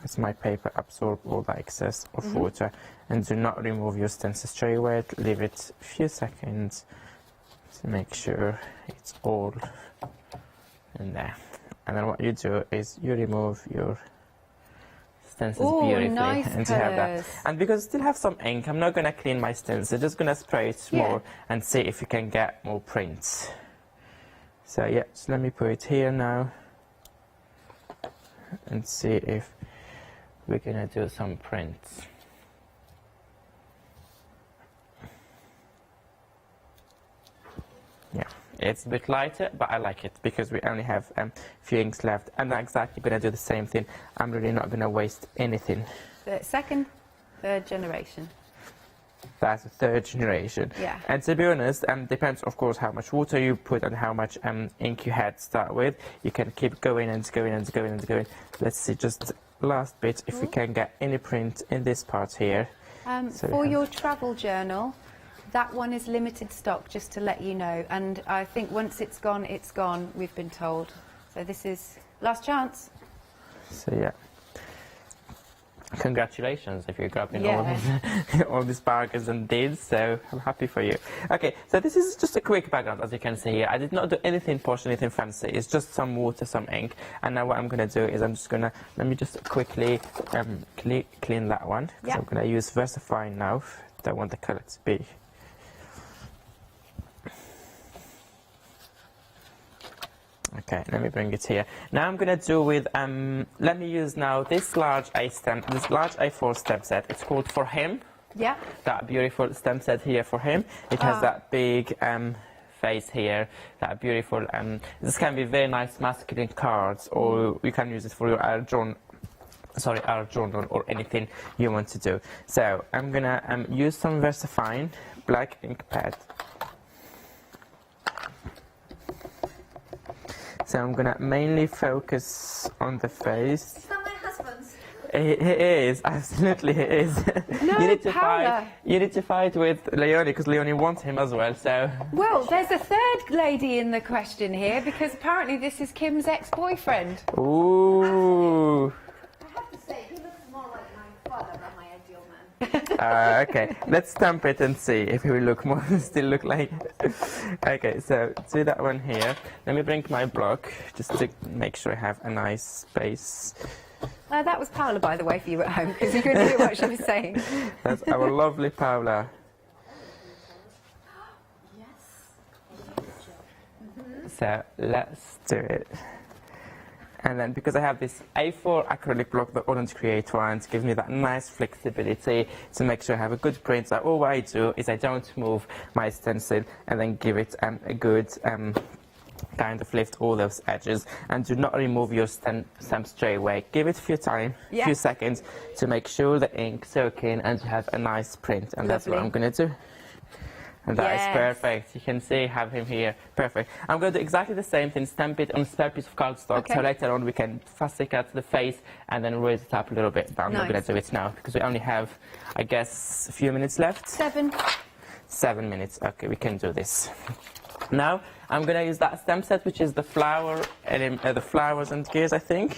As my paper absorb all the excess of water. And do not remove your stencil straight away. Leave it a few seconds to make sure it's all in there. And then what you do is you remove your stencils beautifully. Nice and you have that. And because I still have some ink, I'm not going to clean my stencil. Just going to spray it more and see if you can get more prints. So yeah, so let me put it here now and see if we're going to do some prints. Yeah, it's a bit lighter, but I like it because we only have a few inks left. And I'm exactly going to do the same thing. I'm really not going to waste anything. The third generation. That's the 3rd generation. Yeah. And to be honest, depends, of course, how much water you put and how much ink you had to start with. You can keep going and going and going and going. Let's see, just last bit, if we can get any print in this part here. So for your travel journal, that one is limited stock, just to let you know. And I think once it's gone, we've been told. So this is last chance. So yeah. Congratulations if you're grabbing all these bargains and deals, so I'm happy for you. Okay, so this is just a quick background, as you can see here. I did not do anything posh, anything fancy. It's just some water, some ink. And now what I'm going to do is I'm just going to, let me just quickly clean that one. I'm going to use VersaFine now. Don't want the colour to be. Okay, let me bring it here. Now I'm going to do with, let me use now this large A4 stamp set. It's called For Him. Yeah. That beautiful stamp set here for him. It has that big face here, that beautiful, this can be very nice masculine cards, or you can use it for your art journal or anything you want to do. So I'm going to use some VersaFine black ink pad. So I'm going to mainly focus on the face. Is that my husband's? He is, absolutely he is. No, you need to fight with Leonie, because Leonie wants him as well, so... Well, there's a third lady in the question here, because apparently this is Kim's ex-boyfriend. Ooh. I have to say, he looks more like my father than my ideal man. Okay, let's stamp it and see if he will look more, still look like... Okay, so do that one here. Let me bring my block, just to make sure I have a nice space. That was Paula, by the way, for you at home, because you couldn't hear what she was saying. That's our lovely Paula. So let's do it. And then because I have this A4 acrylic block, the Orange Create one, gives me that nice flexibility to make sure I have a good print. So all I do is I don't move my stencil and then give it a good kind of lift all those edges, and do not remove your stamp straight away. Give it a few seconds to make sure the ink soaks in and you have a nice print, and that's what I'm going to do. And that is perfect. You can see, have him here. Perfect. I'm going to do exactly the same thing, stamp it on a spare piece of cardstock, so later on we can fussy cut the face and then raise it up a little bit. But I'm not going to do it now, because we only have, I guess, a few minutes left. 7 minutes. Okay, we can do this. Now, I'm going to use that stamp set, which is the flowers and gears, I think.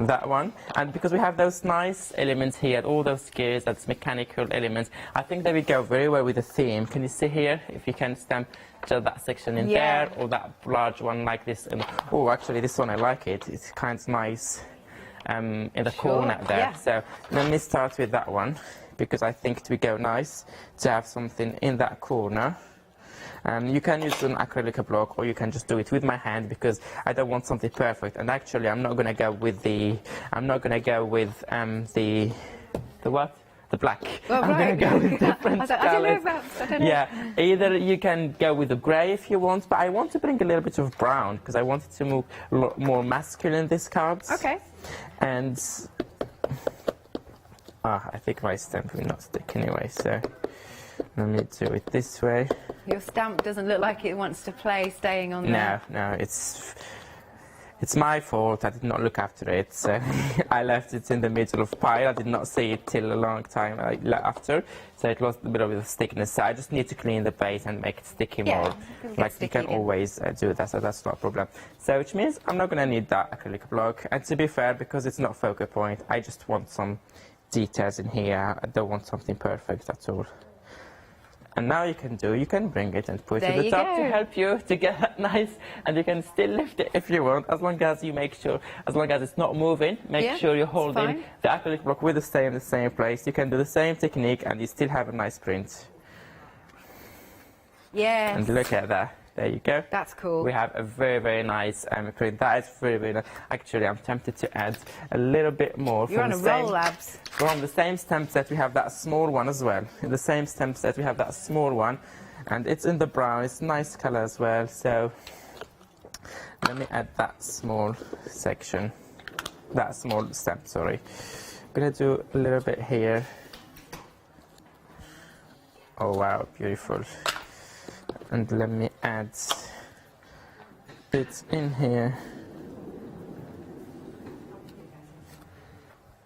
That one. And because we have those nice elements here, all those gears, that's mechanical elements, I think they will go very well with the theme. Can you see here? If you can stamp just that section in there, or that large one like this. And oh, actually, this one, I like it. It's kind of nice in the corner there. So let me start with that one, because I think it will go nice to have something in that corner. You can use an acrylic block, or you can just do it with my hand, because I don't want something perfect. And actually, I'm not going to go with the the black. Oh, I'm going to go with different I don't know about, I don't know. Yeah, either you can go with the grey if you want, but I want to bring a little bit of brown, because I want it to move a lot more masculine, these cards. Okay. And I think my stamp will not stick anyway, so let me do it this way. Your stamp doesn't look like it wants to play staying on there. No, it's my fault. I did not look after it. So I left it in the middle of pile. I did not see it till a long time after, so it lost a bit of the thickness. So I just need to clean the base and make it sticky more. Like you can always do that, so that's not a problem. So which means I'm not going to need that acrylic block. And to be fair, because it's not focal point, I just want some details in here. I don't want something perfect at all. And now you can bring it and put it at the top to help you to get that nice, and you can still lift it if you want, as long as you make sure, as long as it's not moving, make sure you're holding the acrylic block with the same place. You can do the same technique and you still have a nice print. Yes. And look at that. There you go. That's cool. We have a very, very nice print. That is very, very nice. Actually, I'm tempted to add a little bit more. You're on a roll, Abs. From the same stamp set, we have that small one as well. In the same stamp set, we have that small one. And it's in the brown. It's a nice colour as well. So let me add that small section. That small stamp, sorry. I'm going to do a little bit here. Oh, wow, beautiful. And let me add bits in here,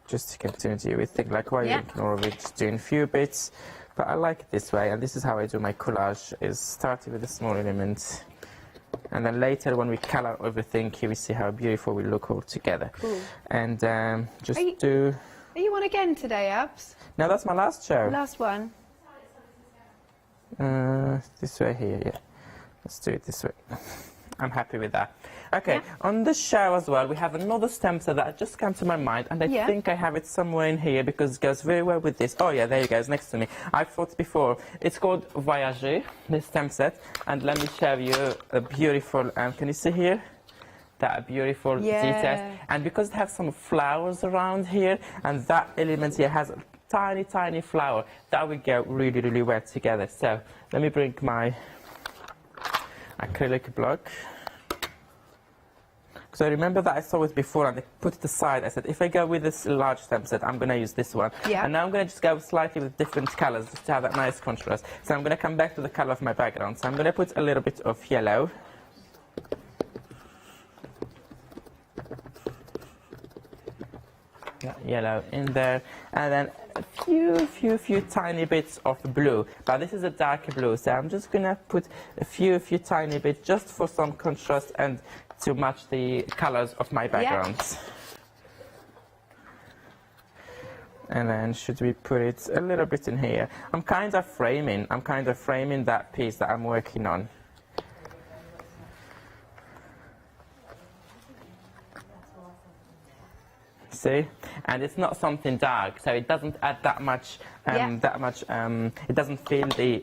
just to continue with things like why you can already just doing a few bits, but I like it this way, and this is how I do my collage, is starting with the small elements, and then later when we color everything, here we see how beautiful we look all together. Cool. And Are you on again today, Abs? No, that's my last show. Last one. This way here, yeah. Let's do it this way. I'm happy with that. Okay, on the show as well, we have another stencil that just came to my mind, and I think I have it somewhere in here because it goes very well with this. Oh yeah, there you go, it's next to me. I thought before. It's called Voyager, this stencil, and let me show you a beautiful, can you see here? That beautiful details. And because it has some flowers around here, and that element here has a tiny, tiny flower, that will go really, really well together. So let me bring my acrylic block. So remember that I saw it before and I put it aside. I said, if I go with this large stamp set, I'm going to use this one. Yeah. And now I'm going to just go slightly with different colors just to have that nice contrast. So I'm going to come back to the color of my background. So I'm going to put a little bit of yellow. Yellow in there, and then a few tiny bits of blue, but this is a darker blue, so I'm just gonna put a few tiny bits just for some contrast and to match the colors of my background. And then should we put it a little bit in here? I'm kind of framing that piece that I'm working on. See, and it's not something dark, so it doesn't add that much. It doesn't feel the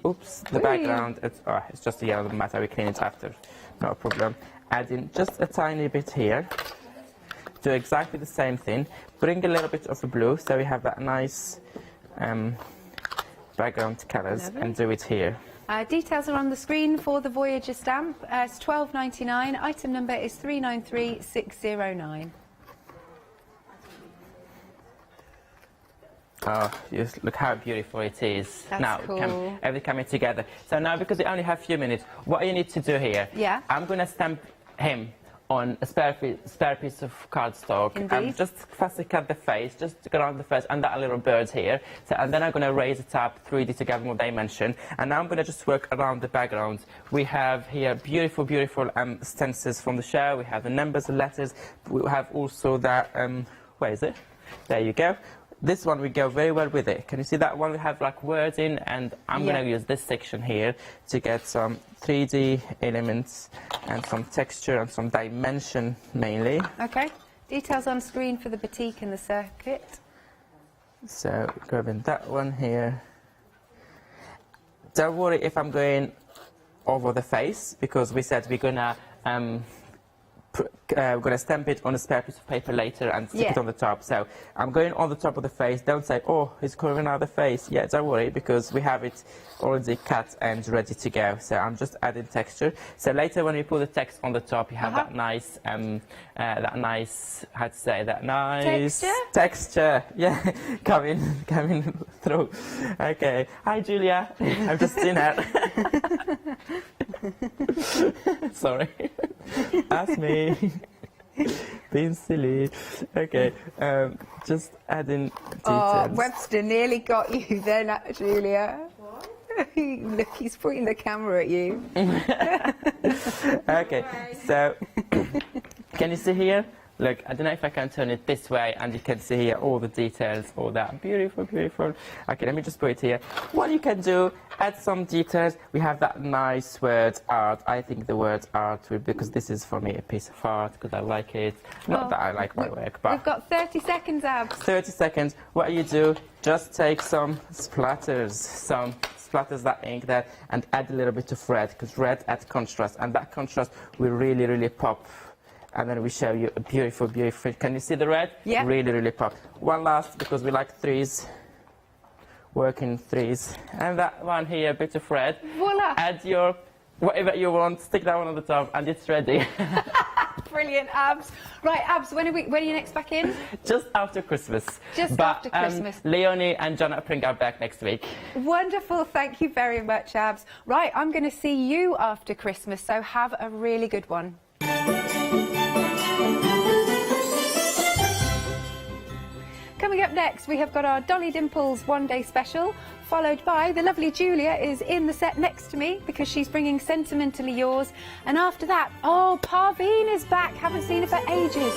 background. It's just a yellow matter. We clean it after, no problem. Add in just a tiny bit here. Do exactly the same thing. Bring a little bit of the blue, so we have that nice background colors, and do it here. Details are on the screen for the Voyager stamp. It's £12.99. Item number is 393609. Oh, just look how beautiful it is. That's now, cool. everything coming together. So now, because we only have a few minutes, what you need to do here, I'm going to stamp him on a spare piece of cardstock. Just firstly cut the face, just around the face, and that little bird here. So, and then I'm going to raise it up 3D to give more dimension. And now I'm going to just work around the background. We have here beautiful, beautiful stencils from the show. We have the numbers and letters. We have also that, where is it? There you go. This one we go very well with it. Can you see that one? We have like words in, and I'm going to use this section here to get some 3D elements and some texture and some dimension mainly. Okay. Details on screen for the batik and the circuit. So grabbing that one here. Don't worry if I'm going over the face, because we said we're gonna stamp it on a spare piece of paper later and stick it on the top. So I'm going on the top of the face. Don't say, oh, he's carving out the face. Yeah, don't worry, because we have it already cut and ready to go. So I'm just adding texture. So later when we put the text on the top, you have that nice, how to say, that nice texture. Yeah, coming through. Okay. Hi, Julia. I've just seen her. Sorry. That's me. Being silly. Okay, just adding details. Oh, Webster nearly got you then, Julia. Look, he's pointing the camera at you. Okay, so can you see here? Look, I don't know if I can turn it this way, and you can see here all the details, all that. Beautiful, beautiful. Okay, let me just put it here. What you can do, add some details. We have that nice word art. I think the word art, because this is for me a piece of art, because I like it. Not that I like my work, but... We've got 30 seconds, Abs. 30 seconds. What you do, just take some splatters, that ink there, and add a little bit of red, because red adds contrast, and that contrast will really, really pop. And then we show you a beautiful, beautiful... Can you see the red? Yeah. Really, really pop. One last, because we like threes. Working threes. And that one here, a bit of red. Voila! Add your... whatever you want, stick that one on the top, and it's ready. Brilliant, Abs. Right, Abs, when are you next back in? Just after Christmas. After Christmas. Leonie and John Appring are back next week. Wonderful, thank you very much, Abs. Right, I'm going to see you after Christmas, so have a really good one. Coming up next, we have got our Dolly Dimples one-day special, followed by the lovely Julia is in the set next to me because she's bringing Sentimentally Yours. And after that, oh, Parveen is back. Haven't seen her for ages.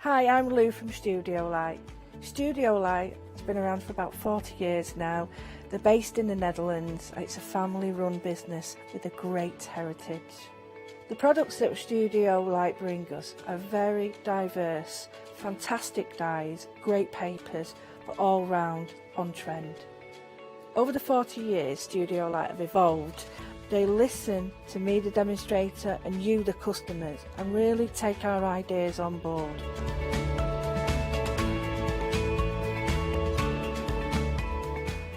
Hi, I'm Lou from Studio Light. Studio Light has been around for about 40 years now. They're based in the Netherlands. It's a family-run business with a great heritage. The products that Studio Light bring us are very diverse, fantastic dyes, great papers, but all round on trend. Over the 40 years Studio Light have evolved. They listen to me, the demonstrator, and you, the customers, and really take our ideas on board.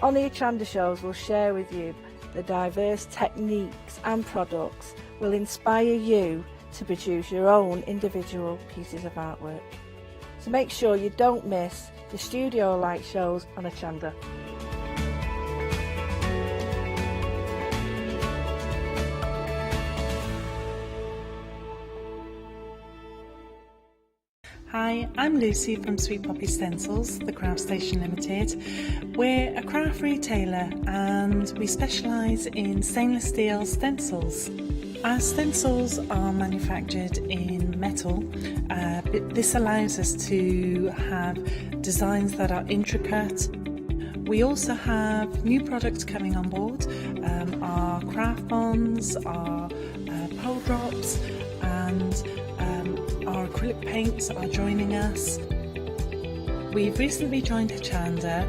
On the Hochanda shows, we'll share with you the diverse techniques and products will inspire you to produce your own individual pieces of artwork. So make sure you don't miss the Studio Light shows on Hochanda. Hi, I'm Lucy from Sweet Poppy Stencils, the Craft Station Limited. We're a craft retailer and we specialise in stainless steel stencils. Our stencils are manufactured in metal. This allows us to have designs that are intricate. We also have new products coming on board, our craft bonds, our pole drops, and our acrylic paints are joining us. We've recently joined Hochanda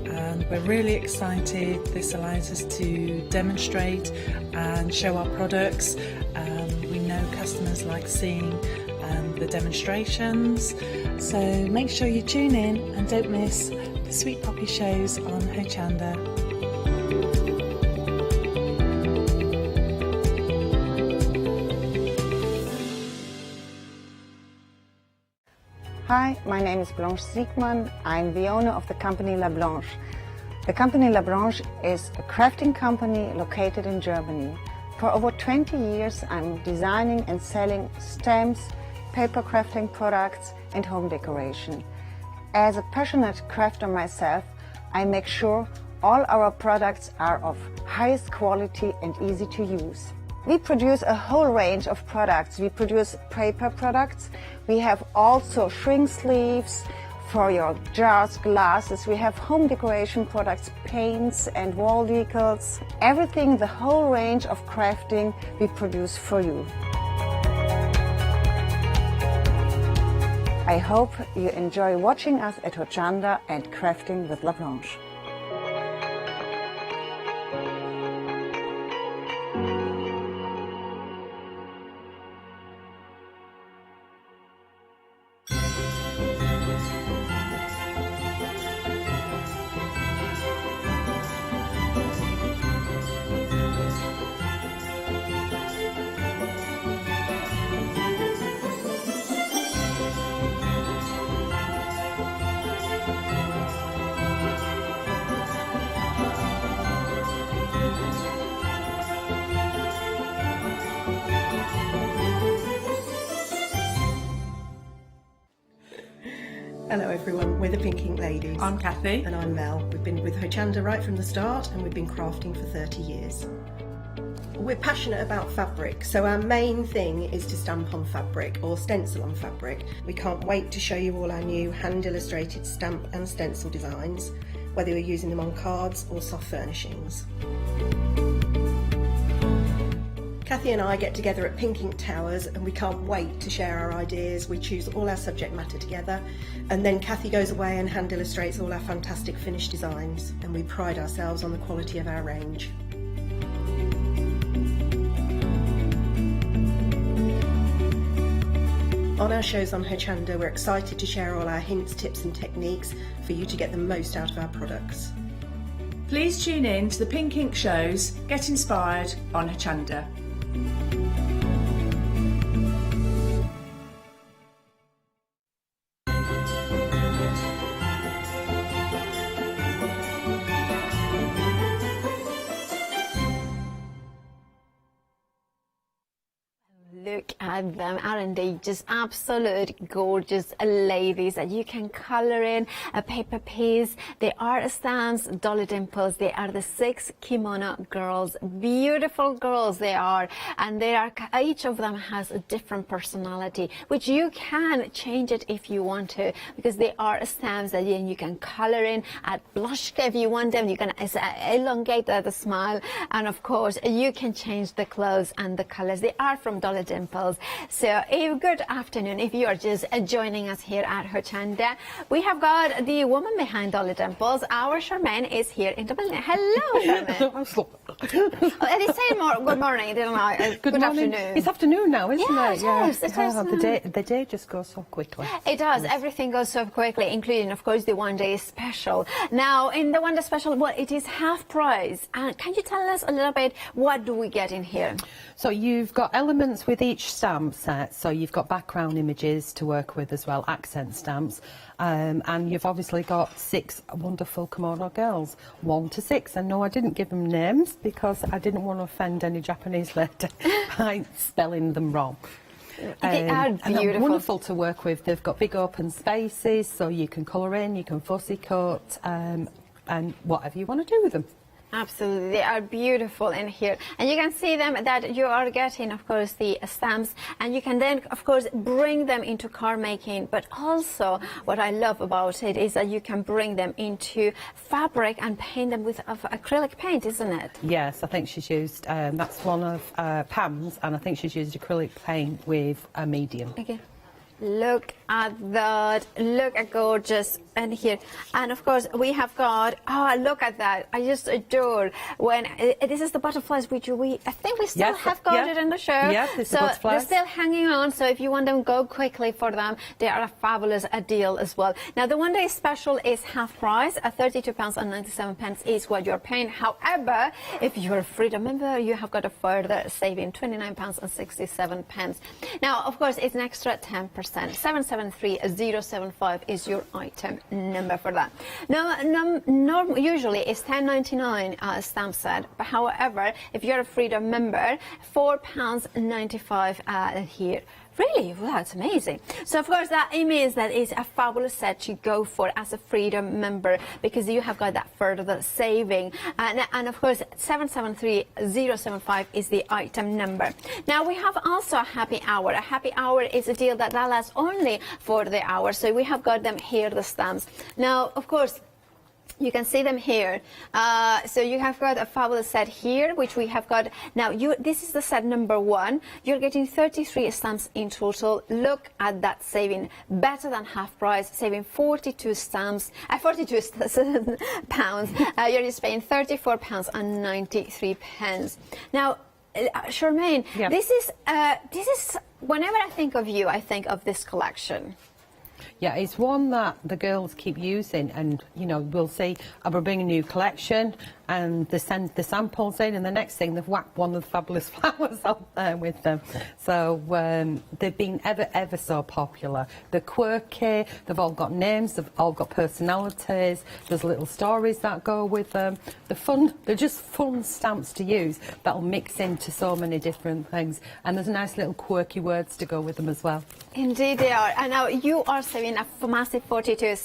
and we're really excited. This allows us to demonstrate and show our products. We know customers like seeing the demonstrations, so make sure you tune in and don't miss the Sweet Poppy shows on Hochanda. Hi, my name is Blanche Siegmann. I'm the owner of the company La Blanche. The company La Blanche is a crafting company located in Germany. For over 20 years I'm designing and selling stamps, paper crafting products and home decoration. As a passionate crafter myself, I make sure all our products are of highest quality and easy to use. We produce a whole range of products. We produce paper products. We have also shrink sleeves for your jars, glasses. We have home decoration products, paints and wall decals. Everything, the whole range of crafting we produce for you. I hope you enjoy watching us at Hochanda and crafting with La Blanche. Hello everyone, we're the Pink Ink Ladies. I'm Kathy. And I'm Mel. We've been with Hochanda right from the start and we've been crafting for 30 years. We're passionate about fabric, so our main thing is to stamp on fabric or stencil on fabric. We can't wait to show you all our new hand illustrated stamp and stencil designs, whether you're using them on cards or soft furnishings. Kathy and I get together at Pink Ink Towers and we can't wait to share our ideas. We choose all our subject matter together and then Kathy goes away and hand illustrates all our fantastic finished designs, and we pride ourselves on the quality of our range. On our shows on Hochanda, we're excited to share all our hints, tips and techniques for you to get the most out of our products. Please tune in to the Pink Ink shows, get inspired on Hochanda. Look at them, aren't they just absolute gorgeous ladies that you can color in a paper piece. They are stamps, Dolly Dimples. They are the 6 kimono girls, beautiful girls they are, and they are, each of them has a different personality, which you can change it if you want to, because they are stamps that you can color in, add blush if you want them, you can elongate the smile, and of course you can change the clothes and the colors. They are from Dolly Dimples. So a good afternoon if you are just joining us here at Hochanda. We have got the woman behind Dolly Dimples. Our Charmaine is here in the building. Hello, Charmaine. I did say good morning, didn't I? Good morning. afternoon. It's afternoon now, isn't Yeah, it? it is. The day just goes so quickly. It does. Everything goes so quickly, including, of course, the one-day special. Now, in the one-day special, well, it is half price. And can you tell us a little bit, what do we get in here? So you've got elements with each stamp set. So you've got background images to work with as well, accent stamps. And you've obviously got 6 wonderful kimono girls, 1 to 6. And no, I didn't give them names because I didn't want to offend any Japanese lady by spelling them wrong. They are beautiful. And they're wonderful to work with. They've got big open spaces, so you can colour in, you can fussy cut, and whatever you want to do with them. Absolutely, they are beautiful in here, and you can see them that you are getting, of course, the stamps, and you can then, of course, bring them into card making. But also, what I love about it is that you can bring them into fabric and paint them with acrylic paint, isn't it? Yes, I think she's used. That's one of Pam's, and I think she's used acrylic paint with a medium. Okay. Look at that, look at gorgeous in here. And of course we have got, oh, look at that, I just adore when this is the butterflies, which I think we still have got it in the show. Yes, it's so the butterflies. they're still hanging on, so if you want them, go quickly for them. They are a fabulous deal as well. Now the one day special is half price at £32.97 is what you're paying. However, if you're a Freedom member, you have got a further saving, £29.67. Now of course it's an extra 10%. 773075 is your item number for that. Now, usually it's £10.99 stamp set, but however, if you're a Freedom member, £4.95 here. Really? Well, that's amazing. So, of course, that means that it's a fabulous set to go for as a Freedom member because you have got that further saving. And of course, 773075 is the item number. Now, we have also a happy hour. A happy hour is a deal that lasts only for the hour. So, we have got them here, the stamps. Now, of course, you can see them here. So you have got a fabulous set here, which we have got now. This is the set number 1. You're getting 33 stamps in total. Look at that saving, better than half price, saving 42 stamps, 42 pounds. You're just paying £34.93. Now, Charmaine, this is whenever I think of you, I think of this collection. Yeah, it's one that the girls keep using, and you know, we'll see, we're bringing a new collection and they send the samples in, and the next thing they've whacked one of the fabulous flowers out there with them. So they've been ever so popular. They're quirky, they've all got names, they've all got personalities, there's little stories that go with them. They're just fun stamps to use that'll mix into so many different things, and there's nice little quirky words to go with them as well. Indeed they are. And now you are saving a massive 42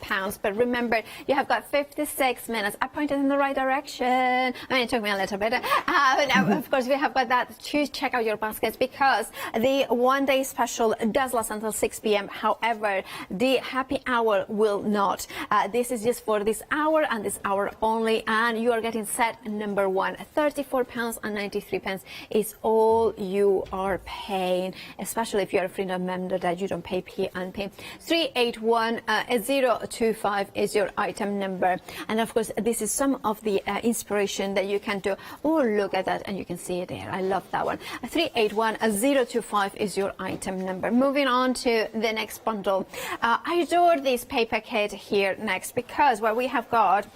pounds, but remember, you have got 56 minutes. I pointed in the right direction. I mean, it took me a little bit. Now, of course, we have got that to check out your baskets because the one day special does last until 6 p.m. However, the happy hour will not. This is just for this hour and this hour only, and you are getting set number 1. £34.93 is all you are paying, especially if you're a Freedom member that you don't pay P and P. 381025 is your item number, and of course this is some of the inspiration that you can do. Oh, look at that, and you can see it there. I love that one. 381025 is your item number. Moving on to the next bundle. I adore this paper kit here next because what we have got,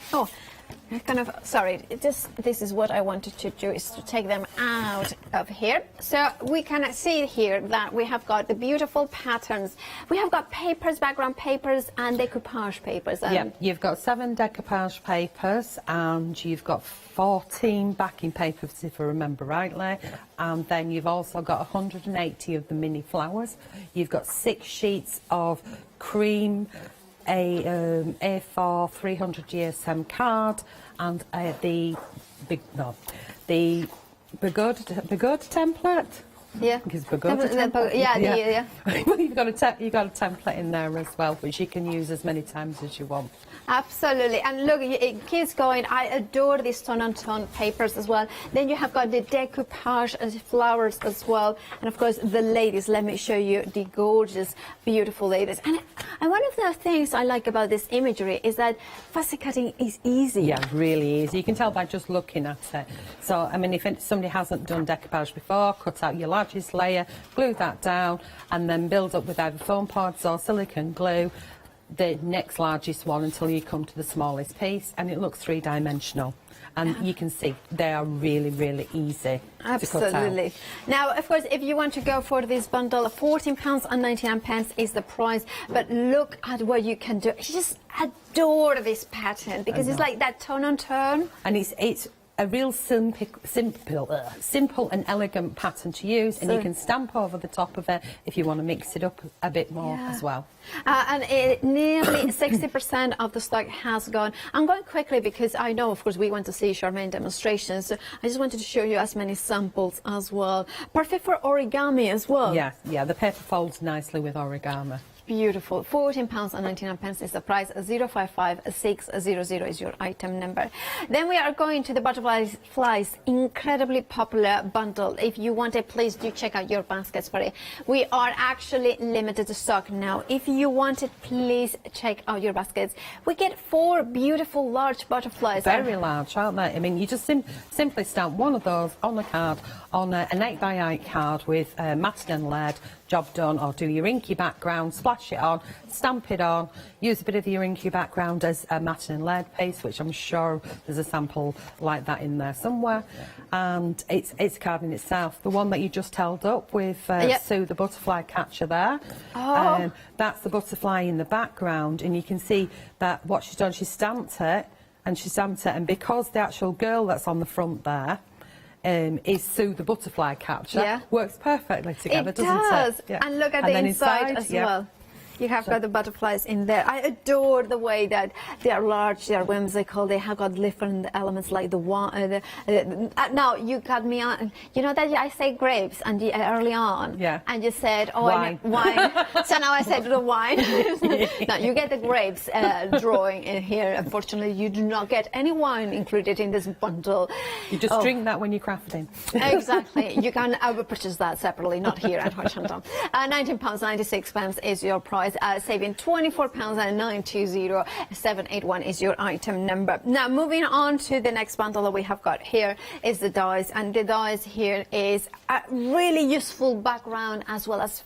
kind of, sorry, this is what I wanted to do, is to take them out of here. So we can see here that we have got the beautiful patterns. We have got papers, background papers and decoupage papers. Yeah, you've got 7 decoupage papers and you've got 14 backing papers, if I remember rightly. And then you've also got 180 of the mini flowers. You've got 6 sheets of cream, A4 300 GSM card, and the Bead template. Yeah. Because template. Yeah. You've got a template in there as well, which you can use as many times as you want. Absolutely, and look, it keeps going. I adore these tone-on-tone papers as well. Then you have got the decoupage and flowers as well, and of course the ladies. Let me show you the gorgeous, beautiful ladies. And one of the things I like about this imagery is that fussy cutting is easy. Yeah, really easy. You can tell by just looking at it. So, I mean, if somebody hasn't done decoupage before, cut out your largest layer, glue that down, and then build up with either foam pods or silicone glue the next largest one until you come to the smallest piece, and it looks 3-dimensional. And you can see they are really, really easy to cut out. Now, of course, if you want to go for this bundle, £14.99 is the price. But look at what you can do. I just adore this pattern because it's like that tone on tone. And it's a real simple and elegant pattern to use, and you can stamp over the top of it if you want to mix it up a bit more as well. And nearly 60% of the stock has gone. I'm going quickly because I know, of course, we want to see Charmaine demonstrations. So I just wanted to show you as many samples as well. Perfect for origami as well. Yeah, the paper folds nicely with origami. Beautiful. £14.99 is the price. 055600 is your item number. Then we are going to the butterflies, incredibly popular bundle. If you want it, please do check out your baskets for it. We are actually limited to stock now. If you want it, please check out your baskets. We get 4 beautiful large butterflies. Very large, aren't they? I mean, you just simply stamp one of those on a card, on an 8x8 card with matting and lead. Job done. Or do your inky background, splash it on, stamp it on, use a bit of your inky background as a matting and lead piece, which I'm sure there's a sample like that in there somewhere. And it's a card in itself. The one that you just held up with Sue, the butterfly catcher there, that's the butterfly in the background, and you can see that what she's done, she stamped it, and because the actual girl that's on the front there is Sue the butterfly catcher. Works perfectly together, doesn't it? Yeah. And look at the inside as well. You have got the butterflies in there. I adore the way that they are large, they are whimsical, they have got different elements like the wine. Now, you got me on, you know that I say grapes and early on, and you said, wine. So now I said the wine. Now, you get the grapes drawing in here. Unfortunately, you do not get any wine included in this bundle. You just drink that when you're crafting. Exactly. You can purchase that separately, not here at Hochanda. £19.96 is your price. Saving £24.920. 781 is your item number. Now, moving on to the next bundle that we have got here is the dies, and the dies here is a really useful background as well as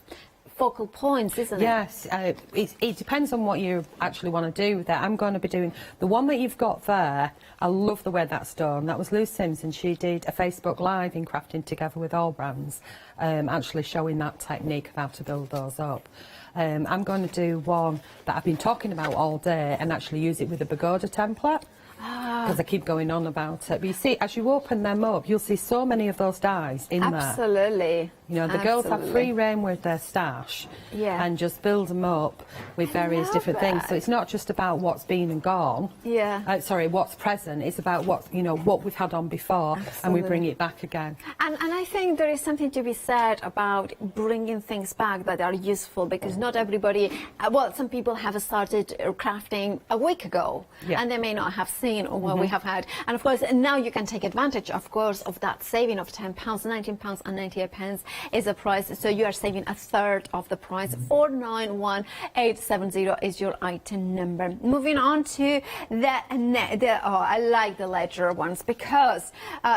focal points, isn't it? Yes, it depends on what you actually want to do with that. I'm going to be doing the one that you've got there. I love the way that's done. That was Lou Simpson. She did a Facebook Live in Crafting Together with All Brands, actually showing that technique of how to build those up. I'm going to do one that I've been talking about all day and actually use it with a pagoda template. Because I keep going on about it. But you see, as you open them up, you'll see so many of those dies in there. Absolutely. You know, the girls have free rein with their stash and just build them up with various different things. So it's not just about what's been and gone. Sorry, what's present. It's about what we've had on before, and we bring it back again. And I think there is something to be said about bringing things back that are useful, because not everybody, some people have started crafting a week ago, and they may not have seen what we have had. And of course, now you can take advantage, of course, of that saving of £10, £19.98 is the price. So you are saving a third of the price. 491870 is your item number. Moving on to I like the ledger ones, because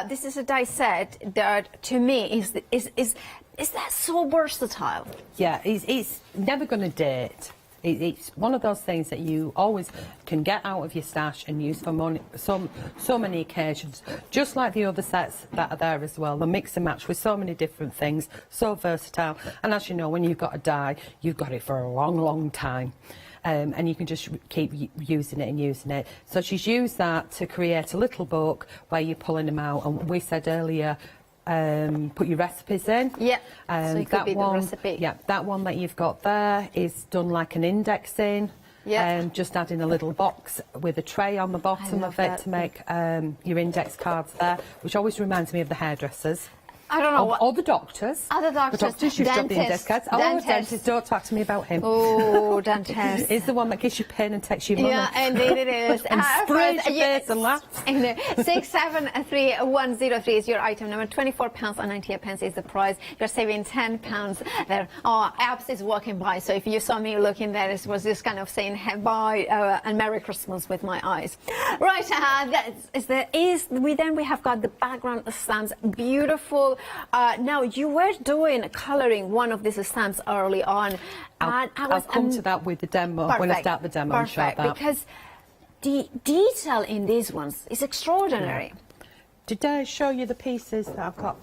this is a die set that to me is that so versatile. Yeah, it's never going to date. It's one of those things that you always can get out of your stash and use for so many occasions, just like the other sets that are there as well. They mix and match with so many different things, so versatile. And as you know, when you've got a die, you've got it for a long, long time. And you can just keep using it and using it. So she's used that to create a little book where you're pulling them out. And we said earlier, put your recipes in. Yeah, so it could be the recipe. Yeah, that one that you've got there is done like an indexing. Yeah. Just adding a little box with a tray on the bottom of it to make your index cards there, which always reminds me of the hairdressers. I don't know. Or the doctors. Other doctors. The doctors used to have the index cards. Oh, dentist, don't talk to me about him. Oh, dentist. He's the one that gives you pain and takes you money. Yeah, indeed it is. And sprays your face and laughs. 673103 is your item number. £24.98 is the price. You're saving £10 there. Oh, Abs is walking by, so if you saw me looking there, it was just kind of saying bye and Merry Christmas with my eyes. Right, then we have got the background stamps. Beautiful. Now, you were doing colouring one of these stamps early on. I'll come to that with the demo, when I start the demo and show that. Because the detail in these ones is extraordinary. Yeah. Did I show you the pieces that I've got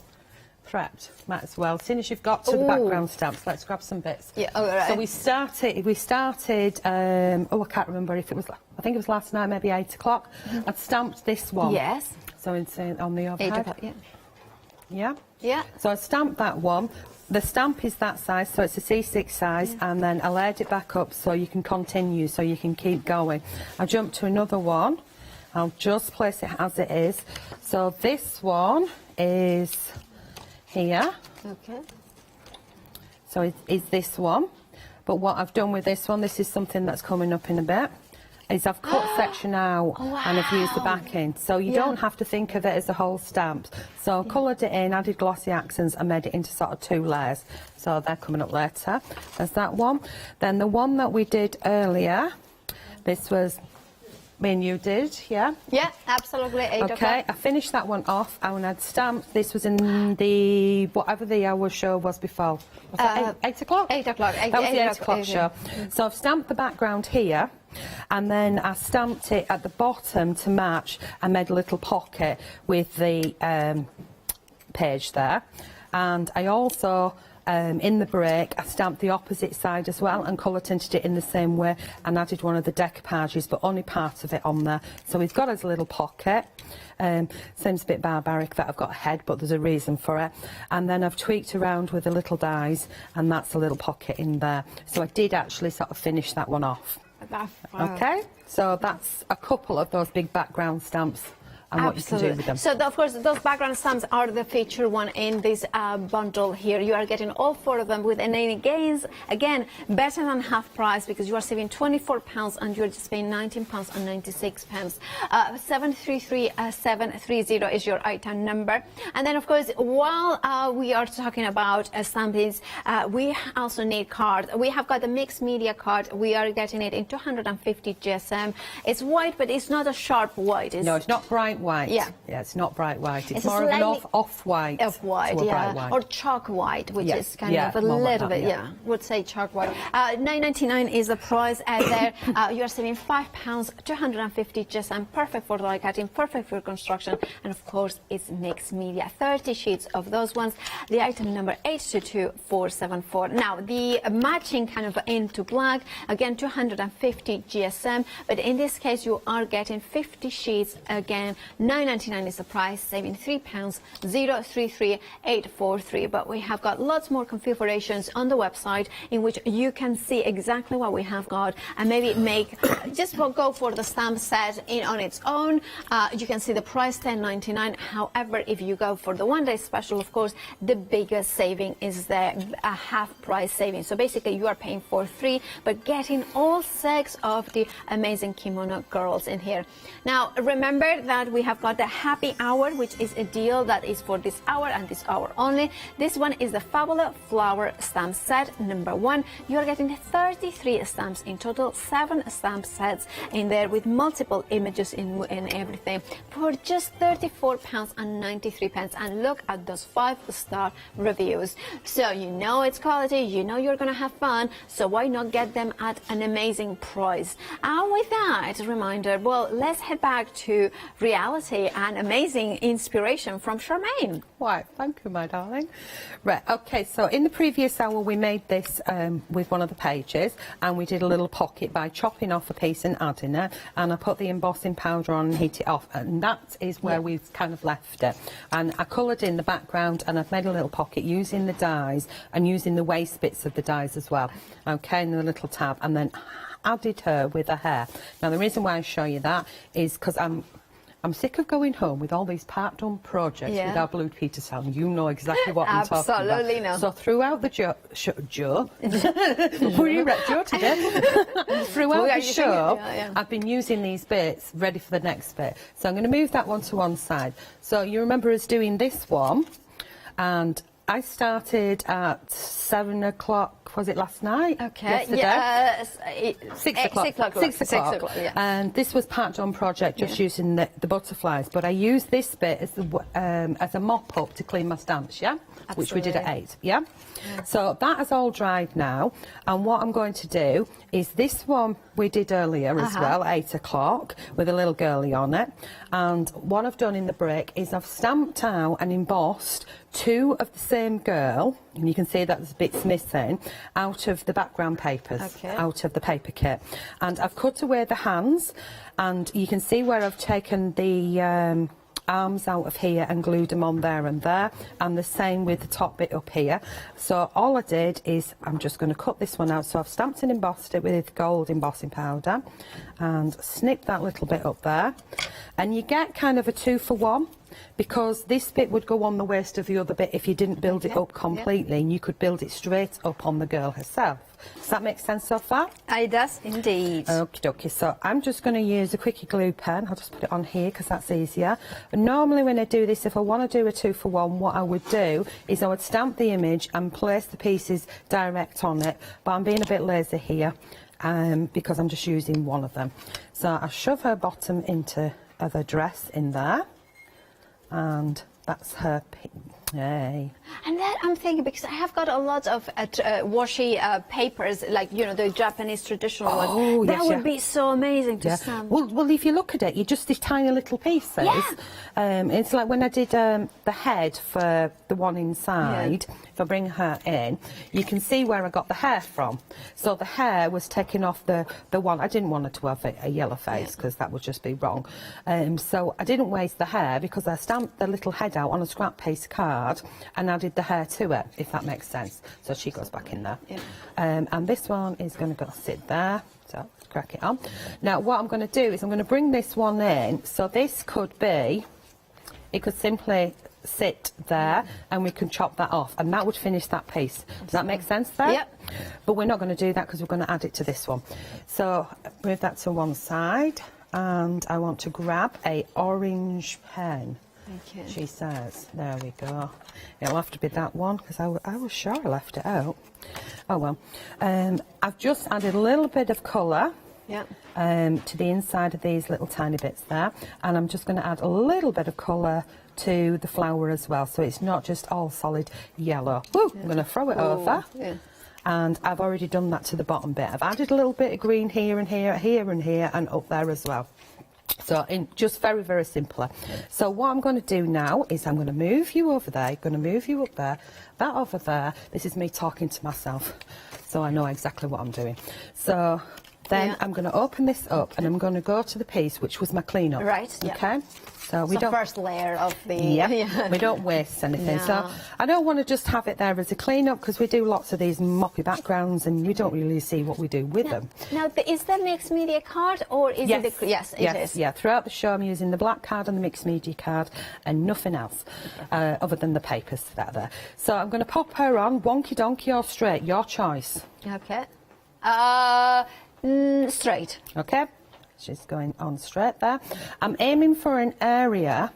prepped? Might as well. As soon as you've got to the background stamps, let's grab some bits. Yeah, all right. So we started, I can't remember if it was, I think it was last night, maybe 8 o'clock. I'd stamped this one. Yes. So it's on the overhead. 8 o'clock, yeah. Yeah? Yeah. So I stamped that one. The stamp is that size, so it's a C6 size, and then I laid it back up so you can continue, so you can keep going. I jumped to another one. I'll just place it as it is. So this one is here. Okay. So it is this one. But what I've done with this one, this is something that's coming up in a bit, is I've cut section out and I've used the backing. So you don't have to think of it as a whole stamp. So I coloured it in, added glossy accents and made it into sort of 2 layers. So they're coming up later. There's that one. Then the one that we did earlier, this was me and you did, yeah? Yeah, absolutely. 8 o'clock. Okay, I finished that one off and I'd stamped, this was in the, whatever the hour show was before. Was that 8 o'clock? 8 o'clock. That was the 8 o'clock show. So I've stamped the background here. And then I stamped it at the bottom to match. I made a little pocket with the page there. And I also, in the break, I stamped the opposite side as well and colour tinted it in the same way and added one of the decoupages, but only part of it on there. So we've got as a little pocket. Seems a bit barbaric that I've got a head, but there's a reason for it. And then I've tweaked around with the little dies, and that's a little pocket in there. So I did actually sort of finish that one off. Okay, so that's a couple of those big background stamps and what you can do with them. So, of course, those background stamps are the feature one in this bundle here. You are getting all 4 of them with any gains. Again, better than half price because you are saving £24 and you're just paying £19.96. 733730 is your item number. And then, of course, while we are talking about stampings, we also need cards. We have got the mixed media card. We are getting it in 250 GSM. It's white, but it's not a sharp white. No, it's not bright white. Yeah, it's not bright white. It's more of an off-white. Off-white, yeah. White. Or chalk white, which is kind of a little bit, would say chalk white. £9.99 is the price there. You're saving £5, 250 GSM, perfect for die cutting, perfect for construction, and of course it's mixed media. 30 sheets of those ones. The item number 822474. Now the matching kind of into black, again 250 GSM, but in this case you are getting 50 sheets again. £9.99 is the price, saving £3, 033843. But we have got lots more configurations on the website in which you can see exactly what we have got and maybe make just go for the stamp set on its own. You can see the price £10.99. However, if you go for the one-day special, of course, the biggest saving is a half price saving. So basically, you are paying for 3, but getting all 6 of the amazing kimono girls in here. Now, remember that we we have got the happy hour, which is a deal that is for this hour and this hour only. This one is the Fabulous Flower Stamp Set number 1. You're getting 33 stamps in total, 7 stamp sets in there with multiple images in everything for just £34.93. And look at those 5-star reviews. So you know it's quality, you know you're going to have fun, so why not get them at an amazing price? And with that reminder, well, let's head back to reality and amazing inspiration from Charmaine. Why, thank you, my darling. Right, okay, so in the previous hour we made this with one of the pages, and we did a little pocket by chopping off a piece and adding it, and I put the embossing powder on and heat it off, and that is where we've kind of left it. And I coloured in the background, and I've made a little pocket using the dies and using the waste bits of the dies as well, okay, and the little tab, and then added her with her hair. Now the reason why I show you that is because I'm sick of going home with all these part-done projects with our Blue Peter sound. You know exactly what I'm talking about. Absolutely no. So throughout the Joe were you right, Joe today? Throughout the show, I've been using these bits ready for the next bit. So I'm going to move that one to one side. So you remember us doing this one, and I started at 7 o'clock, was it last night? Okay, yesterday? yes. 6 o'clock. 6 o'clock, yeah. And this was part-done project, just using the butterflies. But I used this bit as a mop-up to clean my stamps, yeah? Absolutely. Which we did at 8, yeah? So that has all dried now. And what I'm going to do is this one we did earlier as well, 8 o'clock, with a little girlie on it. And what I've done in the break is I've stamped out and embossed 2 of the same girl, and you can see that there's bits missing, out of the background papers, out of the paper kit. And I've cut away the hands, and you can see where I've taken the arms out of here and glued them on there, and the same with the top bit up here. So all I did is I'm just going to cut this one out. So I've stamped and embossed it with gold embossing powder and snipped that little bit up there, and you get kind of a 2-for-1, because this bit would go on the waist of the other bit if you didn't build it up completely, and you could build it straight up on the girl herself. Does that make sense so far? It does indeed. Okie dokie, so I'm just going to use a quickie glue pen. I'll just put it on here because that's easier. And normally when I do this, if I want to do a 2-for-1, what I would do is I would stamp the image and place the pieces direct on it, but I'm being a bit lazy here because I'm just using one of them. So I shove her bottom into the dress in there, and that's her Yay. And then I'm thinking, because I have got a lot of washi papers, like, you know, the Japanese traditional ones. That would be so amazing to stamp. Well, if you look at it, you're just these tiny little pieces. It's like when I did the head for the one inside, if I bring her in, you can see where I got the hair from. So the hair was taken off the one. I didn't want her to have a yellow face because that would just be wrong. So I didn't waste the hair because I stamped the little head out on a scrap piece card and added the hair to it, if that makes sense. So she goes back in there. And this one is going to go sit there. So let's crack it on. Now what I'm going to do is I'm going to bring this one in. So this could be, it could simply sit there and we can chop that off and that would finish that piece. Does that make sense there? Yep. But we're not going to do that because we're going to add it to this one. So move that to one side, and I want to grab a orange pen. She says, there we go. It'll have to be that one because I was sure I left it out. Oh well. I've just added a little bit of colour to the inside of these little tiny bits there, and I'm just going to add a little bit of colour to the flower as well, so it's not just all solid yellow. Woo, I'm going to throw it over. And I've already done that to the bottom bit. I've added a little bit of green here and here, here and here, and up there as well. So just very, very simpler. So what I'm going to do now is I'm going to move you over there, going to move you up there, that over there. This is me talking to myself, so I know exactly what I'm doing. So then I'm going to open this up and I'm going to go to the piece which was my clean-up. Right. Okay. So we don't. First layer of the. We don't waste anything. No. So I don't want to just have it there as a clean-up because we do lots of these moppy backgrounds and you don't really see what we do with them. Now, is the mixed media card or is it the? Yes, it is. Yeah. Throughout the show, I'm using the black card and the mixed media card and nothing else other than the papers that are there. So I'm going to pop her on, wonky donkey or straight, your choice. Okay. Straight. Okay. she's going on straight there. I'm aiming for an area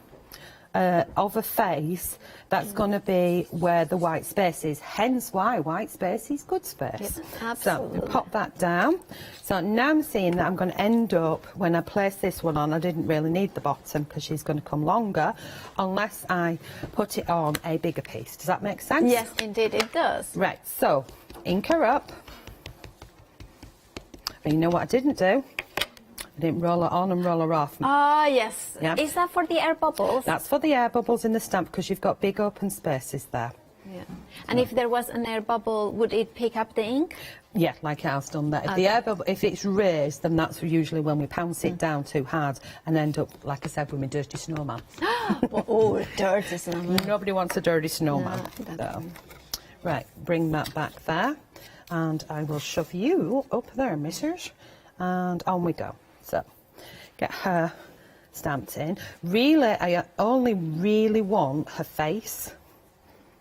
of a face that's going to be where the white space is, hence why white space is good space. Yes, absolutely. So pop that down. So now I'm seeing that I'm going to end up, when I place this one on, I didn't really need the bottom because she's going to come longer unless I put it on a bigger piece. Does that make sense? Yes, indeed it does. Right, so ink her up. But you know what I didn't do? I didn't roll her on and roll her off. Ah, yes. Yeah. Is that for the air bubbles? That's for the air bubbles in the stamp because you've got big open spaces there. Yeah. And if there was an air bubble, would it pick up the ink? Yeah, like it has done that. If Okay. the air bubble, if it's raised, then that's usually when we pounce it down too hard and end up, like I said, with my dirty snowman. Oh, dirty snowman. Nobody wants a dirty snowman. No, So. Right, bring that back there, and I will shove you up there, missus, and on we go. So, get her stamped in. Really, I only really want her face.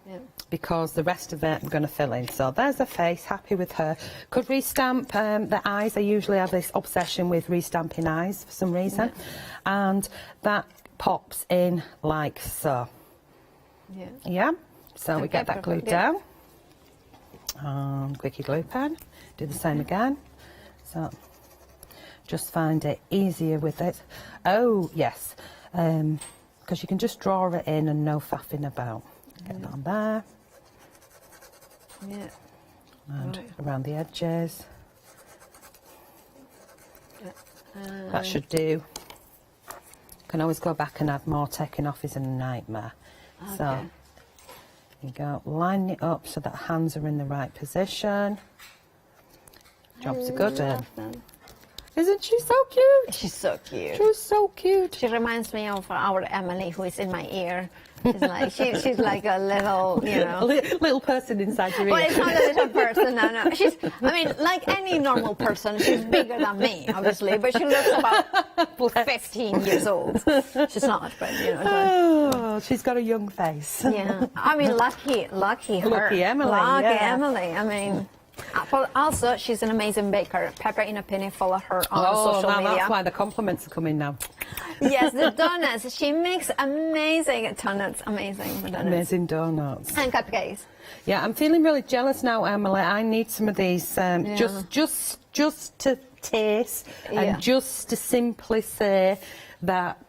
Yeah. Because the rest of it I'm going to fill in. So there's the face, happy with her. Could restamp the eyes. I usually have this obsession with restamping eyes for some reason. Yeah. And that pops in like so. Yeah. Yeah. So we get that glued yeah. down. Quickie glue pen. Do the same again. So just find it easier with it. Oh, yes. Because you can just draw it in and no faffing about. Get that on there. Yeah. And around the edges. That should do. Can always go back and add more. Taking off is a nightmare. Okay. So you go, line it up so that hands are in the right position. Job's a good one. Isn't she so cute? She's so cute. She's so cute. She reminds me of our Emily, who is in my ear. She's like she's like a little, you know, little person inside your ear. Well, it's not a little person. No. She's, I mean, like any normal person, she's bigger than me, obviously, but she looks about 15 years old. She's not, but you know. Oh, she's got a young face. Yeah, I mean, lucky her. Lucky Emily. Lucky yeah. Emily. I mean. But also, she's an amazing baker. Pepper in a penny, follow her on social media. That's why the compliments are coming now. Yes, the donuts. She makes amazing donuts. Amazing donuts. Amazing donuts. And cupcakes. Yeah, I'm feeling really jealous now, Emily. I need some of these just to taste and just to simply say that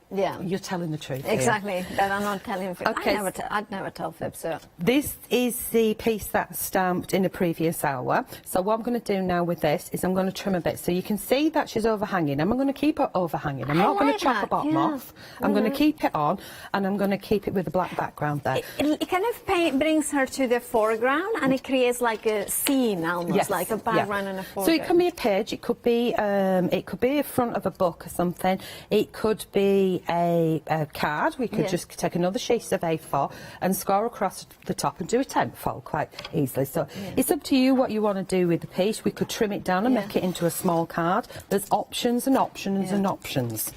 you're telling the truth. Exactly. Here. That I'm not telling fibs. Okay. I'd never tell fibs. So. This is the piece that's stamped in the previous hour. So what I'm going to do now with this is I'm going to trim a bit. So you can see that she's overhanging. I'm going to keep her overhanging. I'm not going to chop her bottom off. I'm going to keep it on, and I'm going to keep it with a black background there. It kind of brings her to the foreground, and it creates like a scene almost, like a background and a foreground. So it can be a page. It could be a front of a book or something. It could be a card. We could just take another sheet of A4 and score across the top and do a 10th fold quite easily. So it's up to you what you want to do with the piece. We could trim it down and make it into a small card. There's options and options and options.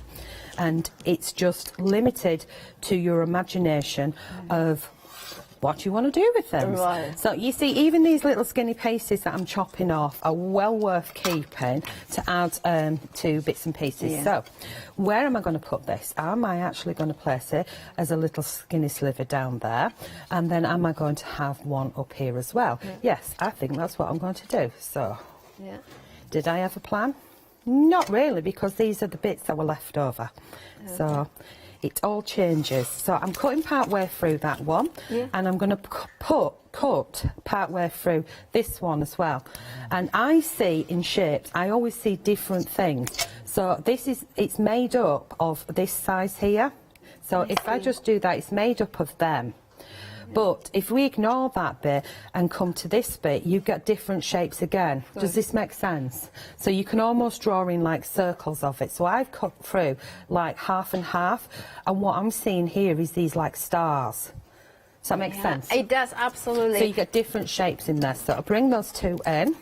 And it's just limited to your imagination of what you want to do with them. Right. So you see, even these little skinny pieces that I'm chopping off are well worth keeping to add to bits and pieces. Yeah. So where am I going to put this? Am I actually going to place it as a little skinny sliver down there? And then am I going to have one up here as well? Yes, I think that's what I'm going to do. So did I have a plan? Not really, because these are the bits that were left over. Okay. So it all changes. So I'm cutting part way through that one, and I'm going to cut part way through this one as well. And I see in shapes, I always see different things. So it's made up of this size here. So if I just do that, it's made up of them. But if we ignore that bit and come to this bit, you get different shapes again. Does this make sense? So you can almost draw in like circles of it. So I've cut through like half and half, and what I'm seeing here is these like stars. Does that make sense? It does, absolutely. So you get different shapes in there. So I'll bring those two in.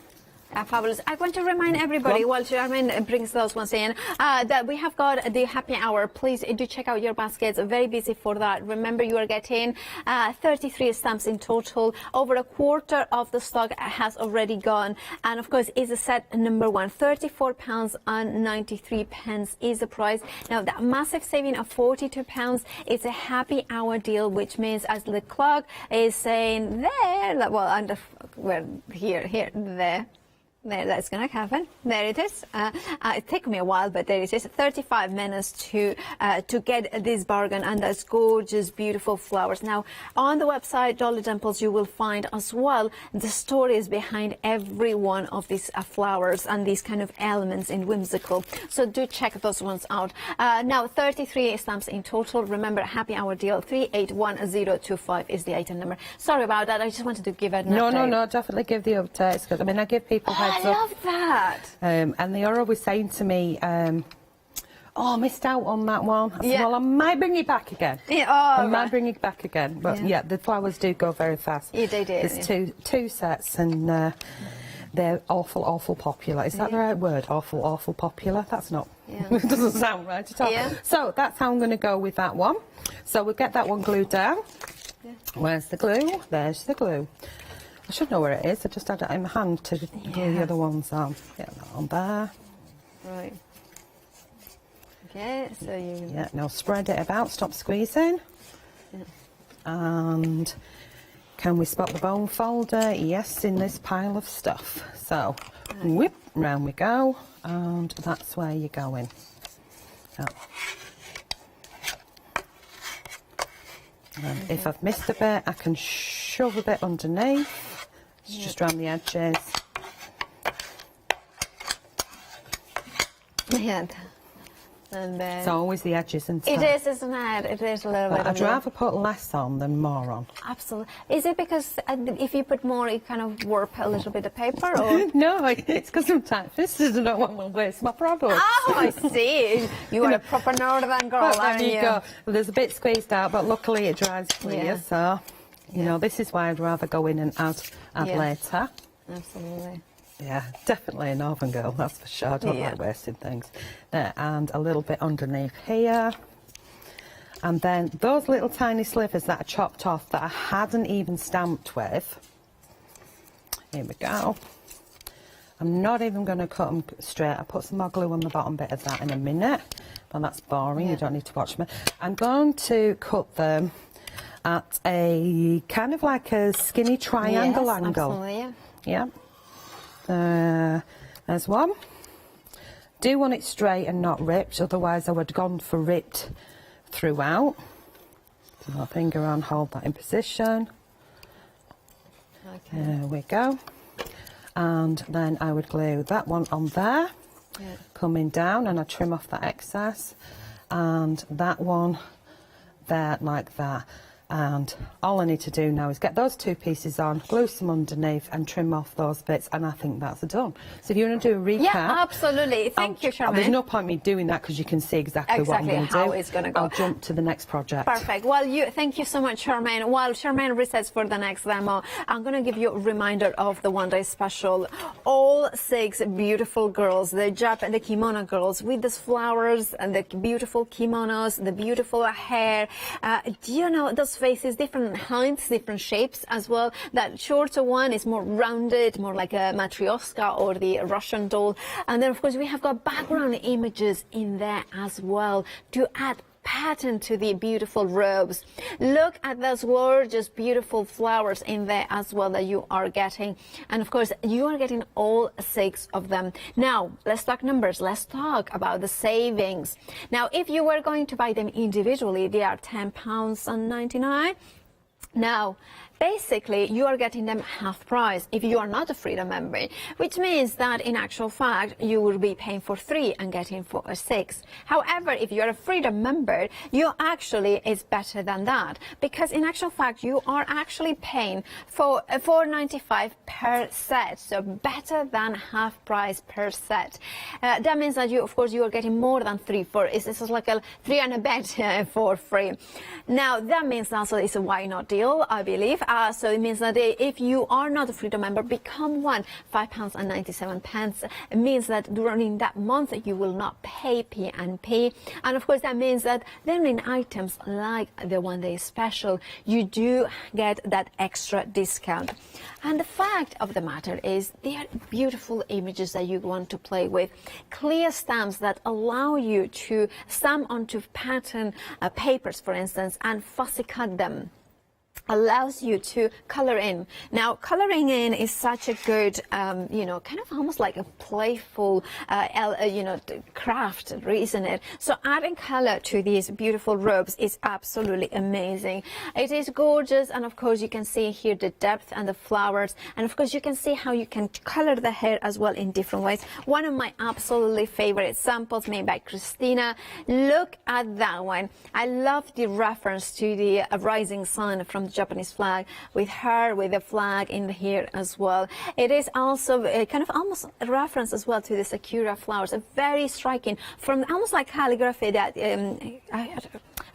Fabulous. I want to remind everybody, while Charmaine brings those ones in, that we have got the happy hour. Please do check out your baskets. Very busy for that. Remember, you are getting 33 stamps in total. Over a quarter of the stock has already gone. And of course, is a set number one. £34.93 is the price. Now, that massive saving of £42 is a happy hour deal, which means as the clock is saying there, well, here, there. There, that's going to happen. There it is. It took me a while, but there it is. 35 minutes to get this bargain, and that's gorgeous, beautiful flowers. Now, on the website, Dolly Dimples, you will find as well the stories behind every one of these flowers and these kind of elements in whimsical. So do check those ones out. Now, 33 stamps in total. Remember, happy hour deal, 381025 is the item number. Sorry about that. I just wanted to give it an update. No, definitely give the updates, because I mean, I give people heads I love that. And they are always saying to me, oh, I missed out on that one. I said, well, I might bring it back again. I might bring it back again. But yeah, the flowers do go very fast. Yeah, they do. There's two sets, and they're awful popular. Is that the right word? Awful popular? That's not. Yeah. It doesn't sound right at all. Yeah. So that's how I'm going to go with that one. So we'll get that one glued down. Yeah. Where's the glue? There's the glue. I should know where it is. I just had it in my hand to glue the other ones on. Get that on there. Right. Okay, so you... Yeah, now spread it about. Stop squeezing. Yeah. And can we spot the bone folder? Yes, in this pile of stuff. So, whip, round we go. And that's where you're going. So. And if I've missed a bit, I can shove a bit underneath. It's just around the edges. Yeah. And it's always the edges, isn't it? It is, isn't it? It is a little bit. I'd rather put less on than more on. Absolutely. Is it because if you put more, it kind of warp a little bit of paper? Or? No, it's because I'm typist and I don't want to waste my product. Oh, I see. You are a proper northern girl, aren't you? Well, there's a bit squeezed out, but luckily it dries clear, so, you know, this is why I'd rather go in and add later. Absolutely. Yeah, definitely a northern girl, that's for sure. I don't like wasting things. And a little bit underneath here. And then those little tiny slivers that I chopped off that I hadn't even stamped with. Here we go. I'm not even going to cut them straight. I'll put some more glue on the bottom bit of that in a minute. But that's boring, you don't need to watch me. I'm going to cut them at a kind of like a skinny triangle angle. Absolutely, yeah. There's one. Do want it straight and not ripped, otherwise I would have gone for ripped throughout. Put my finger on, hold that in position. Okay. There we go. And then I would glue that one on there, coming down, and I trim off that excess, and that one there like that. And all I need to do now is get those two pieces on, glue some underneath and trim off those bits, and I think that's done. So if you want to do a recap... Yeah, absolutely. Thank you, Charmaine. There's no point me doing that because you can see exactly what I'm going to do. how it's going to go. I'll jump to the next project. Perfect. Well, thank you so much, Charmaine. While Charmaine resets for the next demo, I'm going to give you a reminder of the one-day special. All 6 beautiful girls, the kimono girls, with these flowers and the beautiful kimonos, the beautiful hair. Do you know those faces, different heights, different shapes as well? That shorter one is more rounded, more like a matryoshka or the Russian doll. And then, of course, we have got background images in there as well to add pattern to the beautiful robes. Look at those gorgeous, beautiful flowers in there as well that you are getting. And of course, you are getting all 6 of them. Now, let's talk numbers. Let's talk about the savings. Now, if you were going to buy them individually, they are £10.99. Now, basically, you are getting them half price if you are not a Freedom member, which means that in actual fact, you will be paying for 3 and getting for 6. However, if you're a Freedom member, you actually is better than that, because in actual fact, you are actually paying for $4.95 per set, so better than half price per set. That means that you, of course, you are getting more than 3 for. It's like a 3 and a bit for free. Now, that means also it's a why not deal, I believe. So it means that if you are not a Freedom member, become one. £5.97. It means that during that month you will not pay P&P, and of course that means that then in items like the one day special, you do get that extra discount. And the fact of the matter is, they are beautiful images that you want to play with. Clear stamps that allow you to stamp onto pattern papers, for instance, and fussy cut them. Allows you to color in. Now, coloring in is such a good, you know, kind of almost like a playful, you know, craft, isn't it? So adding color to these beautiful robes is absolutely amazing. It is gorgeous, and of course you can see here the depth and the flowers, and of course you can see how you can color the hair as well in different ways. One of my absolutely favorite samples made by Christina. Look at that one. I love the reference to the rising sun from the Japanese flag, with her with the flag in here as well. It is also a kind of almost a reference as well to the sakura flowers, a very striking, from almost like calligraphy that I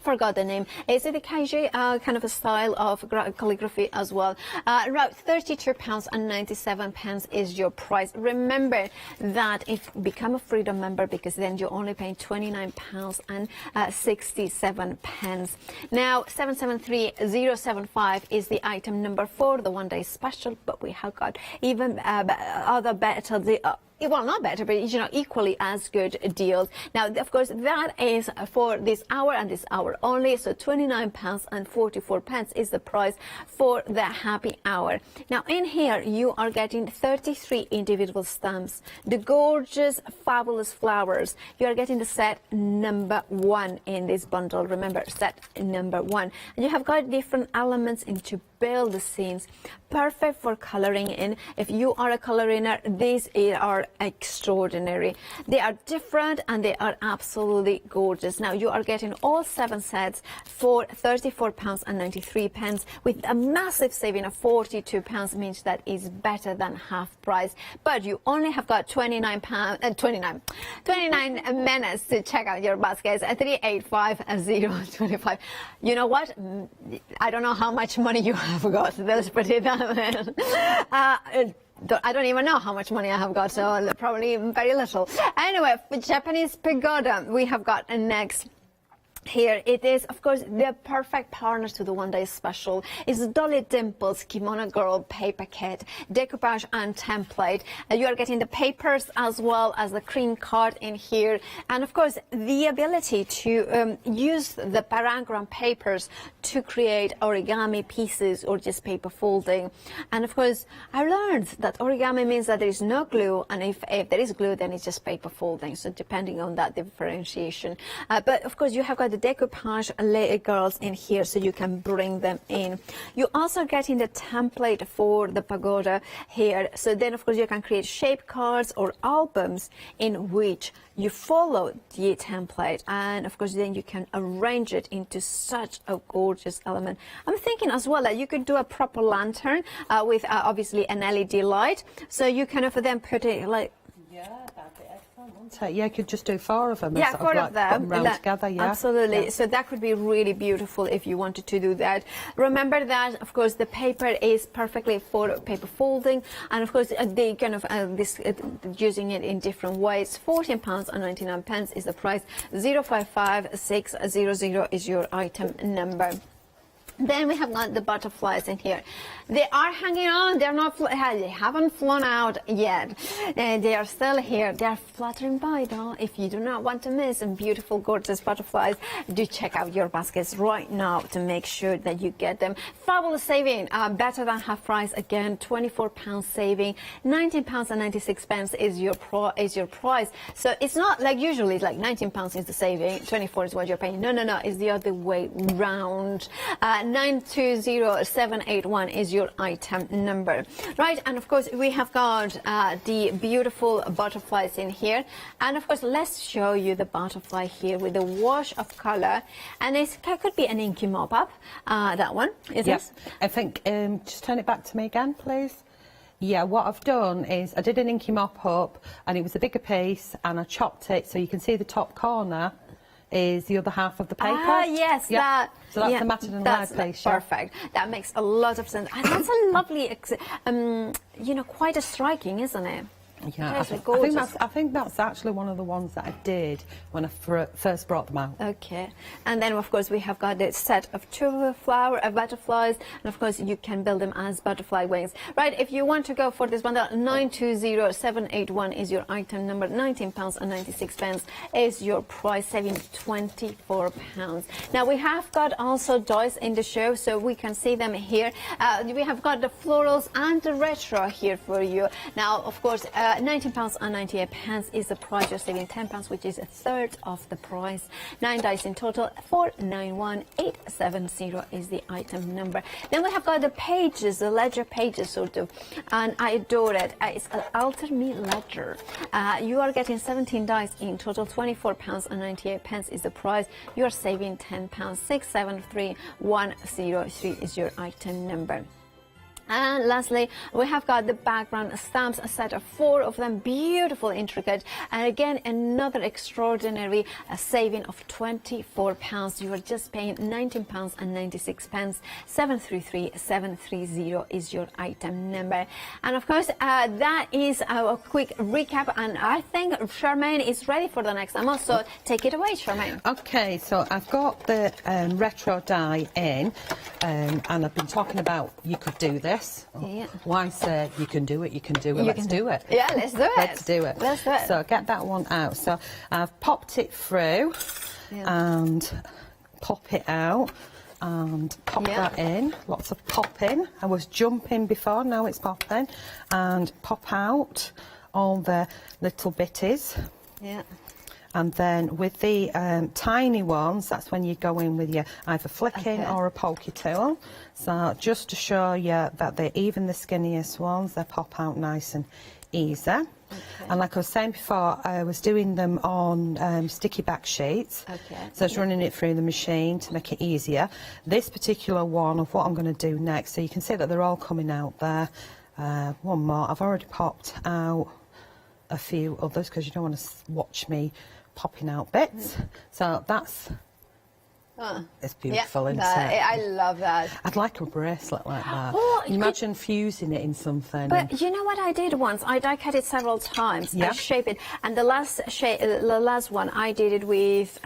forgot the name. Is it the kaiji kind of a style of calligraphy as well? Right, £32.97 is your price. Remember that if you become a Freedom member, because then you're only paying £29.67. Now 773075 is the item number 4, the one day special, but we have got even other better well, not better, but you know, equally as good deals. Now, of course, that is for this hour and this hour only. So £29.44 is the price for the happy hour. Now, in here, you are getting 33 individual stamps, the gorgeous, fabulous flowers. You are getting the set number 1 in this bundle. Remember, set number 1. And you have got different elements into build the scenes, perfect for coloring in. If you are a colorer, these are extraordinary. They are different and they are absolutely gorgeous. Now you are getting all 7 sets for £34.93 with a massive saving of £42, means that is better than half price. But you only have got 29 minutes to check out your baskets at 385025. You know what? I don't know how much money you have got. Let's put it that way. I don't even know how much money I have got, so probably very little. Anyway, for Japanese pagoda, we have got next. Here it is, of course, the perfect partner to the one day special is Dolly Dimples Kimono Girl paper kit, decoupage and template. You are getting the papers as well as the cream card in here, and of course the ability to use the paragram papers to create origami pieces or just paper folding. And of course I learned that origami means that there is no glue, and if there is glue, then it's just paper folding, so depending on that differentiation. But of course you have got the decoupage girls in here, so you can bring them in. You also getting the template for the pagoda here, so then of course you can create shape cards or albums in which you follow the template, and of course then you can arrange it into such a gorgeous element. I'm thinking as well that you could do a proper lantern with obviously an LED light, so you kind of then put it like, yeah, you could just do 4 of them. Yeah, 4 of them. Together, yeah. Absolutely. Yeah. So that could be really beautiful if you wanted to do that. Remember that, of course, the paper is perfectly for paper folding, and of course they kind of using it in different ways. £14.99 is the price. 055600 is your item number. Then we have got the butterflies in here. They are hanging on. They're not. They haven't flown out yet. They are still here. They are fluttering by, though. If you do not want to miss some beautiful, gorgeous butterflies, do check out your baskets right now to make sure that you get them. Fabulous saving, better than half price. Again, £24 saving. £19.96 is your price. So it's not like usually it's like £19 is the saving, 24 is what you're paying. No. It's the other way round. 920781 is your item number, right? And of course we have got the beautiful butterflies in here, and of course let's show you the butterfly here with a wash of color, and it could be an inky mop-up. That one is yes. I think just turn it back to me again, please. Yeah, what I've done is I did an inky mop-up, and it was a bigger piece, and I chopped it so you can see the top corner is the other half of the paper. Ah, yes, Yep. that. So that's yeah, the matted and that's live piece. Yeah. perfect. That makes a lot of sense. And that's a lovely, you know, quite a striking, isn't it? Yeah, Seriously, gorgeous. I think that's actually one of the ones that I did when I first brought them out. Okay, and then of course we have got this set of two butterflies, and of course you can build them as butterfly wings. Right, if you want to go for this one, 920781 is your item number, £19.96 is your price, saving £24. Now we have got also dies in the show, so we can see them here. We have got the florals and the retro here for you. Now, of course, £19.98 is the price. You're saving £10, which is a third of the price. 9 dice in total. 491870 is the item number. Then we have got the pages, the ledger pages, sort of, and I adore it. It's an Alter Me ledger. You are getting 17 dice in total. £24.98 is the price. You are saving £10. 673103 is your item number. And lastly, we have got the background stamps, a set of 4 of them, beautiful, intricate, and again another extraordinary saving of £24. You are just paying £19.96. 733730 is your item number. And of course, that is a quick recap, and I think Charmaine is ready for the next demo, so take it away, Charmaine. Okay, so I've got the retro die in, and I've been talking about you could do this. Yeah. Why say you can do it, you can do it, let's do it. Yeah, let's do it. Let's do it. Let's do it. So get that one out. So I've popped it through and pop it out and pop that in. Lots of popping. I was jumping before, now it's popping. And pop out all the little bitties. Yeah. And then with the tiny ones, that's when you go in with your either flicking or a pokey tool. So just to show you that they're even the skinniest ones, they pop out nice and easy. And like I was saying before, I was doing them on sticky back sheets. So I was running it through the machine to make it easier. This particular one of what I'm going to do next, so you can see that they're all coming out there. One more. I've already popped out a few others because you don't want to watch me popping out bits. So that's it's beautiful, isn't it? I love that. I'd like a bracelet like that. Oh, imagine fusing it in something. But you know what I did once? I die cut it several times. Yeah. I shape it, and the last one I did it with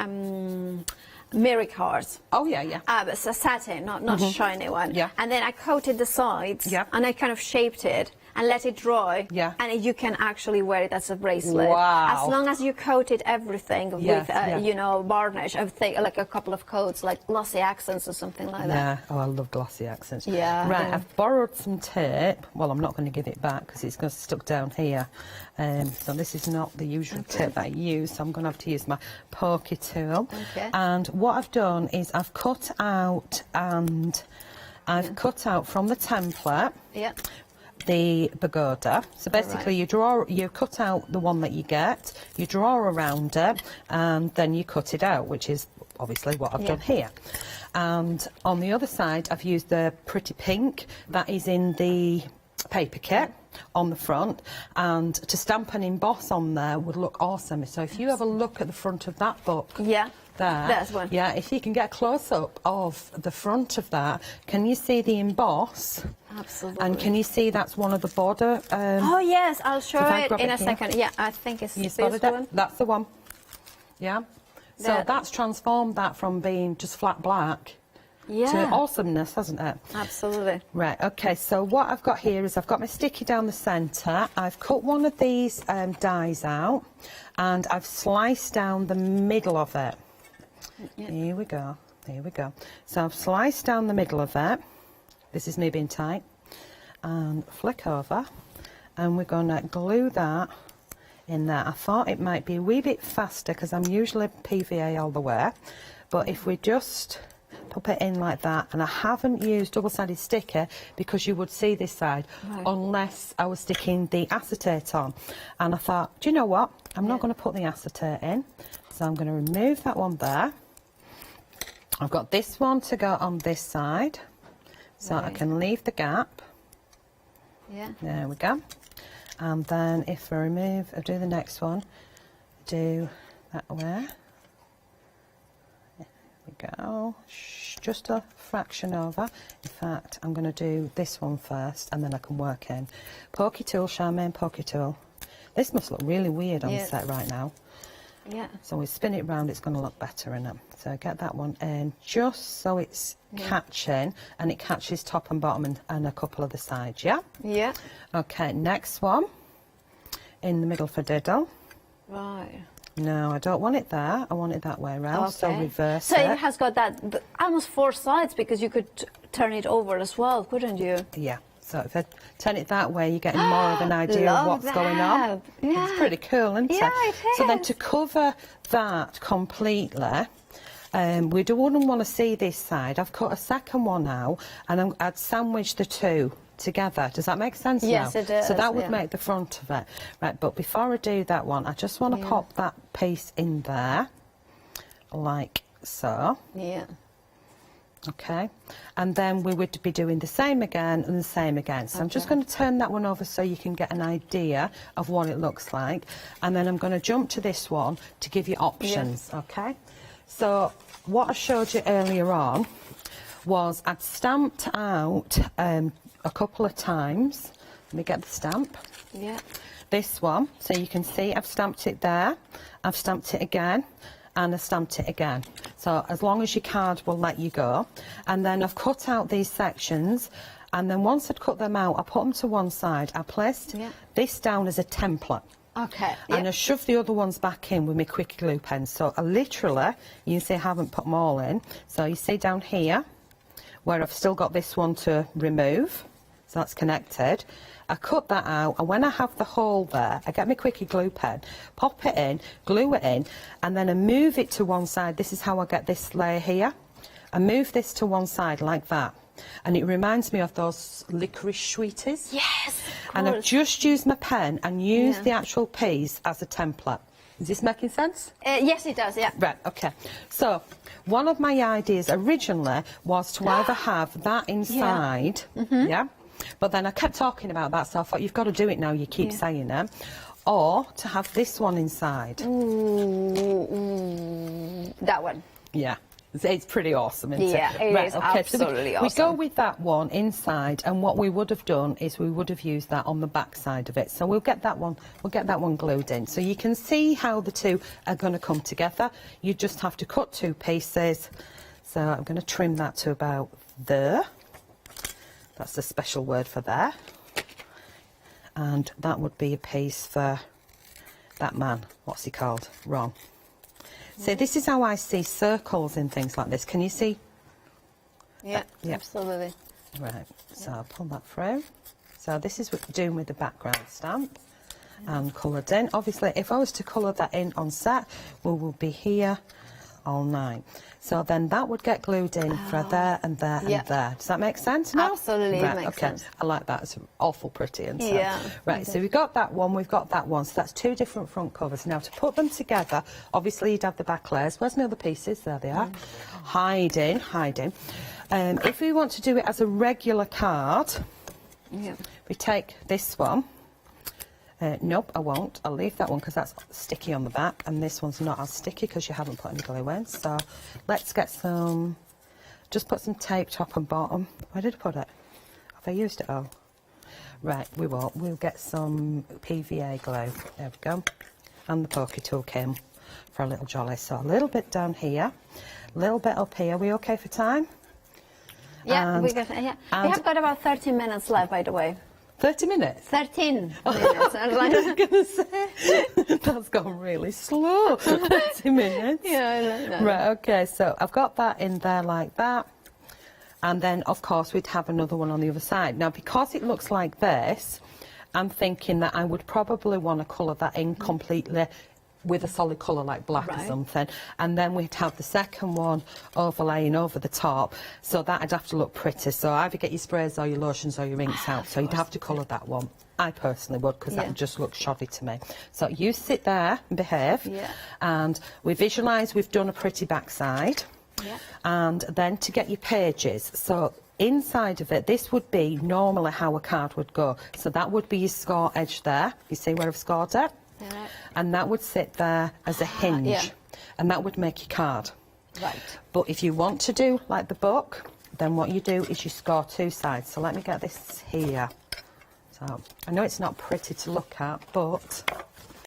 mirror cards. Oh yeah. So satin, not shiny one. Yeah. And then I coated the sides. Yeah. And I kind of shaped it and let it dry. Yeah. And you can actually wear it as a bracelet. Wow. As long as you coated everything with, you know, varnish. I think like a couple of coats, like glossy accents or something like that. Yeah. Oh, I love glossy accents. Yeah. Right. I've borrowed some tape. Well, I'm not going to give it back because it's going to stuck down here. So this is not the usual tape that I use. So I'm going to have to use my pokey tool. Okay. And what I've done is I've cut out from the template. Yeah. The pagoda. So basically you cut out the one that you get, you draw around it, and then you cut it out, which is obviously what I've done here. And on the other side, I've used the pretty pink that is in the paper kit on the front, and to stamp and emboss on there would look awesome. So if you have a look at the front of that book, that's one. Yeah, if you can get a close-up of the front of that, can you see the emboss? Absolutely. And can you see that's one of the border? Oh yes, I'll show it in a here? second. Yeah, I think it's this spotted it? one. That's the one. Yeah. So that's transformed that from being just flat black to awesomeness, hasn't it? Absolutely. Right, okay, so what I've got here is I've got my sticky down the centre. I've cut one of these dies out and I've sliced down the middle of it. Here we go. So I've sliced down the middle of it. This is me being tight. And flick over. And we're going to glue that in there. I thought it might be a wee bit faster because I'm usually PVA all the way. But if we just pop it in like that, and I haven't used double-sided sticker because you would see this side unless I was sticking the acetate on. And I thought, do you know what? I'm not going to put the acetate in. So I'm going to remove that one there. I've got this one to go on this side. So I can leave the gap. Yeah. There we go. And then if I do the next one, do that way. we go. Just a fraction over. In fact, I'm going to do this one first and then I can work in. Pokey tool, Charmaine pokey tool. This must look really weird on set right now. Yeah. So we spin it round, it's going to look better in it. So get that one in just so it's catching, and it catches top and bottom and a couple of the sides, yeah? Yeah. Okay, next one in the middle for diddle. Right. No, I don't want it there. I want it that way around. So reverse So it. it has got that almost 4 sides, because you could turn it over as well, couldn't you? Yeah. So if I turn it that way, you're getting more of an idea of what's going on. Yeah. It's pretty cool, isn't it? Yeah, it is. So then to cover that completely, we wouldn't want to see this side. I've cut a second one out, and I'd sandwich the two together. Does that make sense now? Yes, it does. So that would make the front of it. Right, but before I do that one, I just want to pop that piece in there, like so. Yeah. Okay, and then we would be doing the same again and the same again. So I'm just going to turn that one over so you can get an idea of what it looks like, and then I'm going to jump to this one to give you options. Okay, so what I showed you earlier on was I'd stamped out a couple of times. Let me get the stamp. Yeah. This one, so you can see I've stamped it there, I've stamped it again, and I stamped it again. So as long as your card will let you go. And then I've cut out these sections, and then once I'd cut them out, I put them to one side. I placed this down as a template. Okay. And I shoved the other ones back in with my quick glue pen. So I literally, you see I haven't put them all in. So you see down here, where I've still got this one to remove, so that's connected. I cut that out, and when I have the hole there, I get my quickie glue pen, pop it in, glue it in, and then I move it to one side. This is how I get this layer here. I move this to one side like that, and it reminds me of those licorice sweeties. Yes, and I've just used my pen and used the actual piece as a template. Is this making sense? Yes, it does, yeah. Right, okay. So, one of my ideas originally was to either have that inside, yeah? But then I kept talking about that, so I thought, you've got to do it now, you keep saying it. Or to have this one inside. That one. Yeah. It's pretty awesome, isn't it? Yeah, it is absolutely so we go with that one inside, and what we would have done is we would have used that on the back side of it. So we'll get that one glued in. So you can see how the two are going to come together. You just have to cut 2 pieces. So I'm going to trim that to about there. That's the special word for there. And that would be a piece for that man. What's he called? Ron. So this is how I see circles in things like this. Can you see? Yeah, absolutely. Right, so I'll pull that through. So this is what we're doing with the background stamp and coloured in. Obviously, if I was to colour that in on set, we will be here all night. So then that would get glued in for there and there and there. Does that make sense now? Absolutely, right, it makes okay. sense. I like that. It's awful pretty. And so. Yeah. Right, so we've got that one, we've got that one. So that's 2 different front covers. Now to put them together, obviously you'd have the back layers. Where's my other pieces? There they are. Hiding. If we want to do it as a regular card, we take this one. Nope, I won't. I'll leave that one because that's sticky on the back, and this one's not as sticky because you haven't put any glue in. So let's get some, just put some tape top and bottom. Where did I put it? Have I used it all? Right, we won't. We'll get some PVA glue. There we go. And the pokey tool came for a little jolly. So a little bit down here, a little bit up here. Are we okay for time? Yeah, we have got about 30 minutes left, by the way. 30 minutes? 13 minutes. I was going to say, that's gone really slow. 30 minutes. Yeah, Right, okay, so I've got that in there like that. And then, of course, we'd have another one on the other side. Now, because it looks like this, I'm thinking that I would probably want to colour that in completely with a solid colour like black or something, and then we'd have the second one overlaying over the top, so that'd have to look pretty. So either get your sprays or your lotions or your inks out, so you'd have to colour that one. I personally would, because that would just look shoddy to me. So you sit there and behave, and we visualise we've done a pretty backside, and then to get your pages, so inside of it, this would be normally how a card would go. So that would be your score edge there. You see where I've scored it? And that would sit there as a hinge, and that would make your card. Right. But if you want to do like the book, then what you do is you score two sides. So let me get this here. So I know it's not pretty to look at, but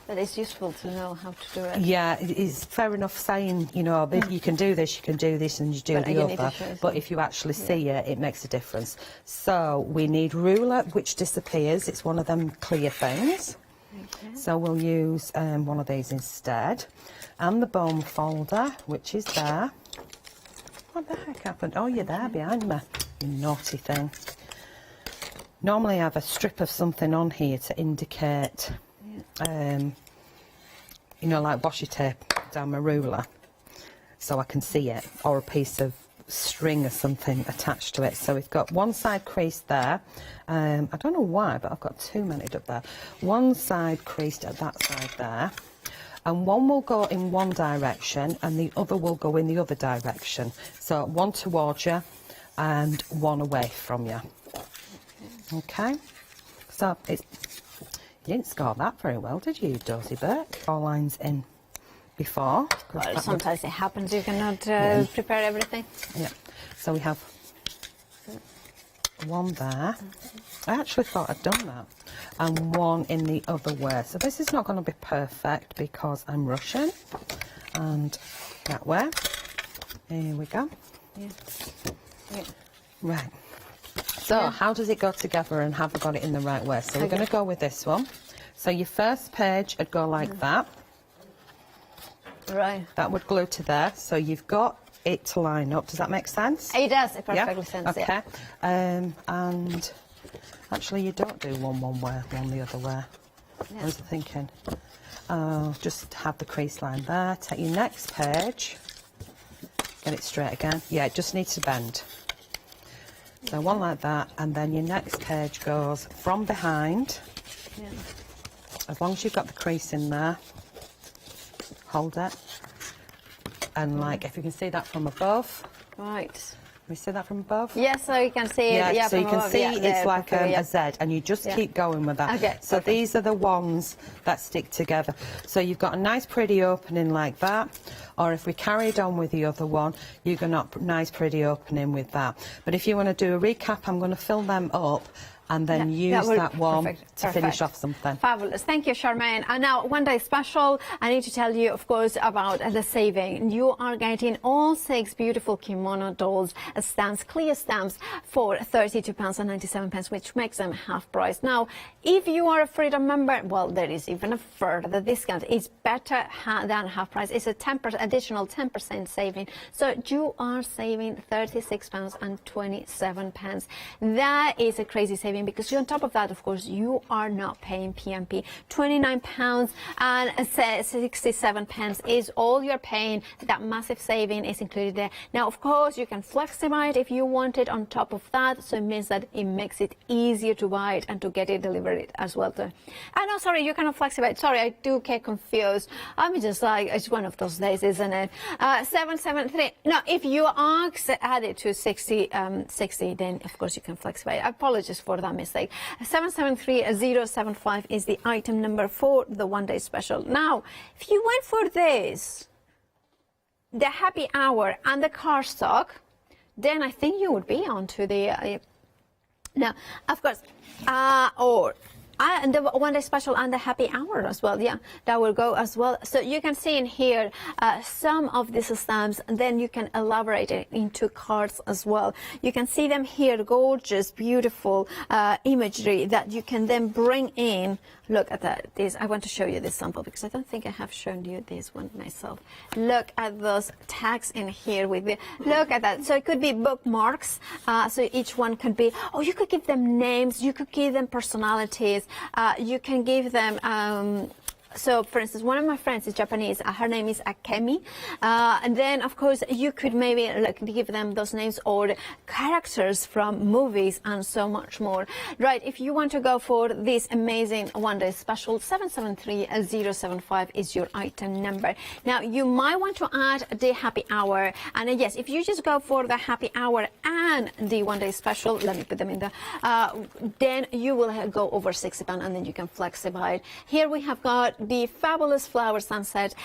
it's useful to know how to do it. yeah, it's fair enough saying, you know, you can do this, and you do But the you need other. to show But if you actually see it, it makes a difference. So we need ruler, which disappears. It's one of them clear things. Okay. So we'll use one of these instead. And the bone folder, which is there. What the heck happened? Oh, you're there behind me, you naughty thing. Normally I have a strip of something on here to indicate, you know, like washi tape down my ruler, so I can see it, or a piece of string or something attached to it. So we've got one side creased there. I don't know why, but I've got two minted up there. One side creased at that side there. And one will go in one direction and the other will go in the other direction. So one towards you and one away from you. Okay. So it's, you didn't score that very well, did you, Dozy Burke? 4 lines in before. Well, sometimes it happens, you cannot prepare everything. Yeah. So we have one there. I actually thought I'd done that. And one in the other way. So this is not going to be perfect because I'm rushing. And that way. Here we go. Yeah. Yeah. Right. So how does it go together and have I got it in the right way? So we're going to go with this one. So your first page would go like that. Right. That would glue to there. So you've got it to line up. Does that make sense? It does. It perfectly sense. Okay. Yeah. And actually, you don't do one way, one the other way. Yeah. I was thinking. Just have the crease line there. Take your next page. Get it straight again. Yeah, it just needs to bend. So one like that, and then your next page goes from behind. Yeah. As long as you've got the crease in there, hold it. And like, if you can see that from above. Right. Can we see that from above? Yes, so you can see it. Yeah, so you can above. see Yeah, it's like yeah. a Z, and you just keep going with that. Okay, so perfect. these are the ones that stick together. So you've got a nice pretty opening like that, or if we carried on with the other one, you've got a nice pretty opening with that. But if you want to do a recap, I'm going to fill them up and then use that one to finish off something. Fabulous. Thank you, Charmaine. And now, one day special, I need to tell you, of course, about the saving. You are getting all 6 beautiful kimono dolls stamps, clear stamps, for £32.97, which makes them half price. Now, if you are a Freedom member, well, there is even a further discount. It's better than half price. It's a additional 10% saving. So you are saving £36.27. That is a crazy saving, because on top of that, of course, you are not paying PMP. £29.67 is all you're paying. That massive saving is included there. Now, of course, you can flexify it if you want it on top of that, so it means that it makes it easier to buy it and to get it delivered as well. No, sorry, you cannot flexify it. Sorry, I do get confused. I'm just like, it's one of those days, isn't it? 773. No, if you are added to 60, then of course you can flexify it. I apologize for that mistake. 773075 is the item number for the one-day special. Now, if you went for this, the happy hour and the cardstock, then I think you would be on to the now, of course, and the one-day special and the happy hour as well. Yeah, that will go as well. So you can see in here some of these stamps, and then you can elaborate it into cards as well. You can see them here, gorgeous, beautiful imagery that you can then bring in. Look at that. I want to show you this sample because I don't think I have shown you this one myself. Look at those tags in here with the, look at that. So it could be bookmarks. So each one could be, you could give them names, you could give them personalities, you can give them so, for instance, one of my friends is Japanese. Her name is Akemi. And then, of course, you could maybe give them those names or characters from movies and so much more. Right, if you want to go for this amazing one-day special, 773075 is your item number. Now, you might want to add the happy hour. And yes, if you just go for the happy hour and the one-day special, let me put them in there, then you will go over £60 and then you can flexify it. Here we have got the Fabulous Flower Sunset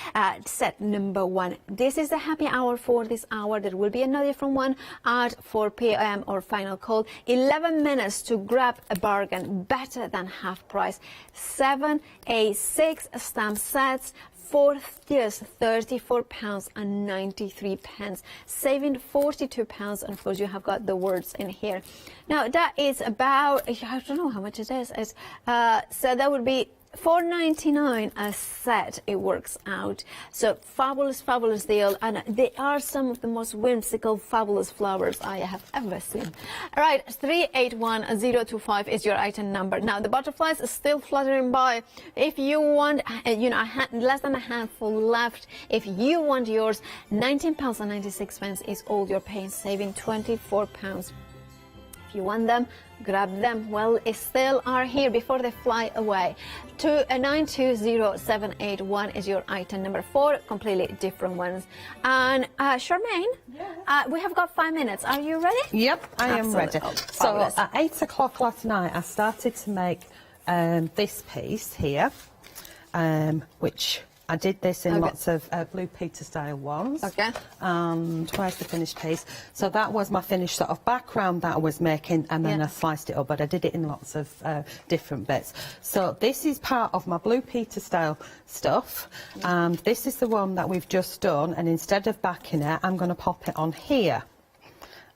set number 1. This is the happy hour for this hour. There will be another from 1 at 4 p.m. or final call. 11 minutes to grab a bargain, better than half price. 7 A6 stamp sets for just £34.93, saving £42, and of course you have got the words in here. Now that is about, I don't know how much it is. It's, so that would be $4.99 a set. It works out. So fabulous, fabulous deal, and they are some of the most whimsical, fabulous flowers I have ever seen. All right, 381025 is your item number. Now the butterflies are still fluttering by. If you want, you know, less than a handful left. If you want yours, £19.96 is all you're paying, saving £24. If you want them, grab them while they still are here before they fly away. 920781 is your item number. 4 completely different ones. And Charmaine, we have got 5 minutes. Are you ready? Yep, I am ready. So at 8 o'clock last night, I started to make this piece here, which I did this in lots of Blue Peter style ones. Okay. And where's the finished piece? So that was my finished sort of background that I was making, and then I sliced it up, but I did it in lots of different bits. So this is part of my Blue Peter style stuff, and this is the one that we've just done, and instead of backing it, I'm going to pop it on here.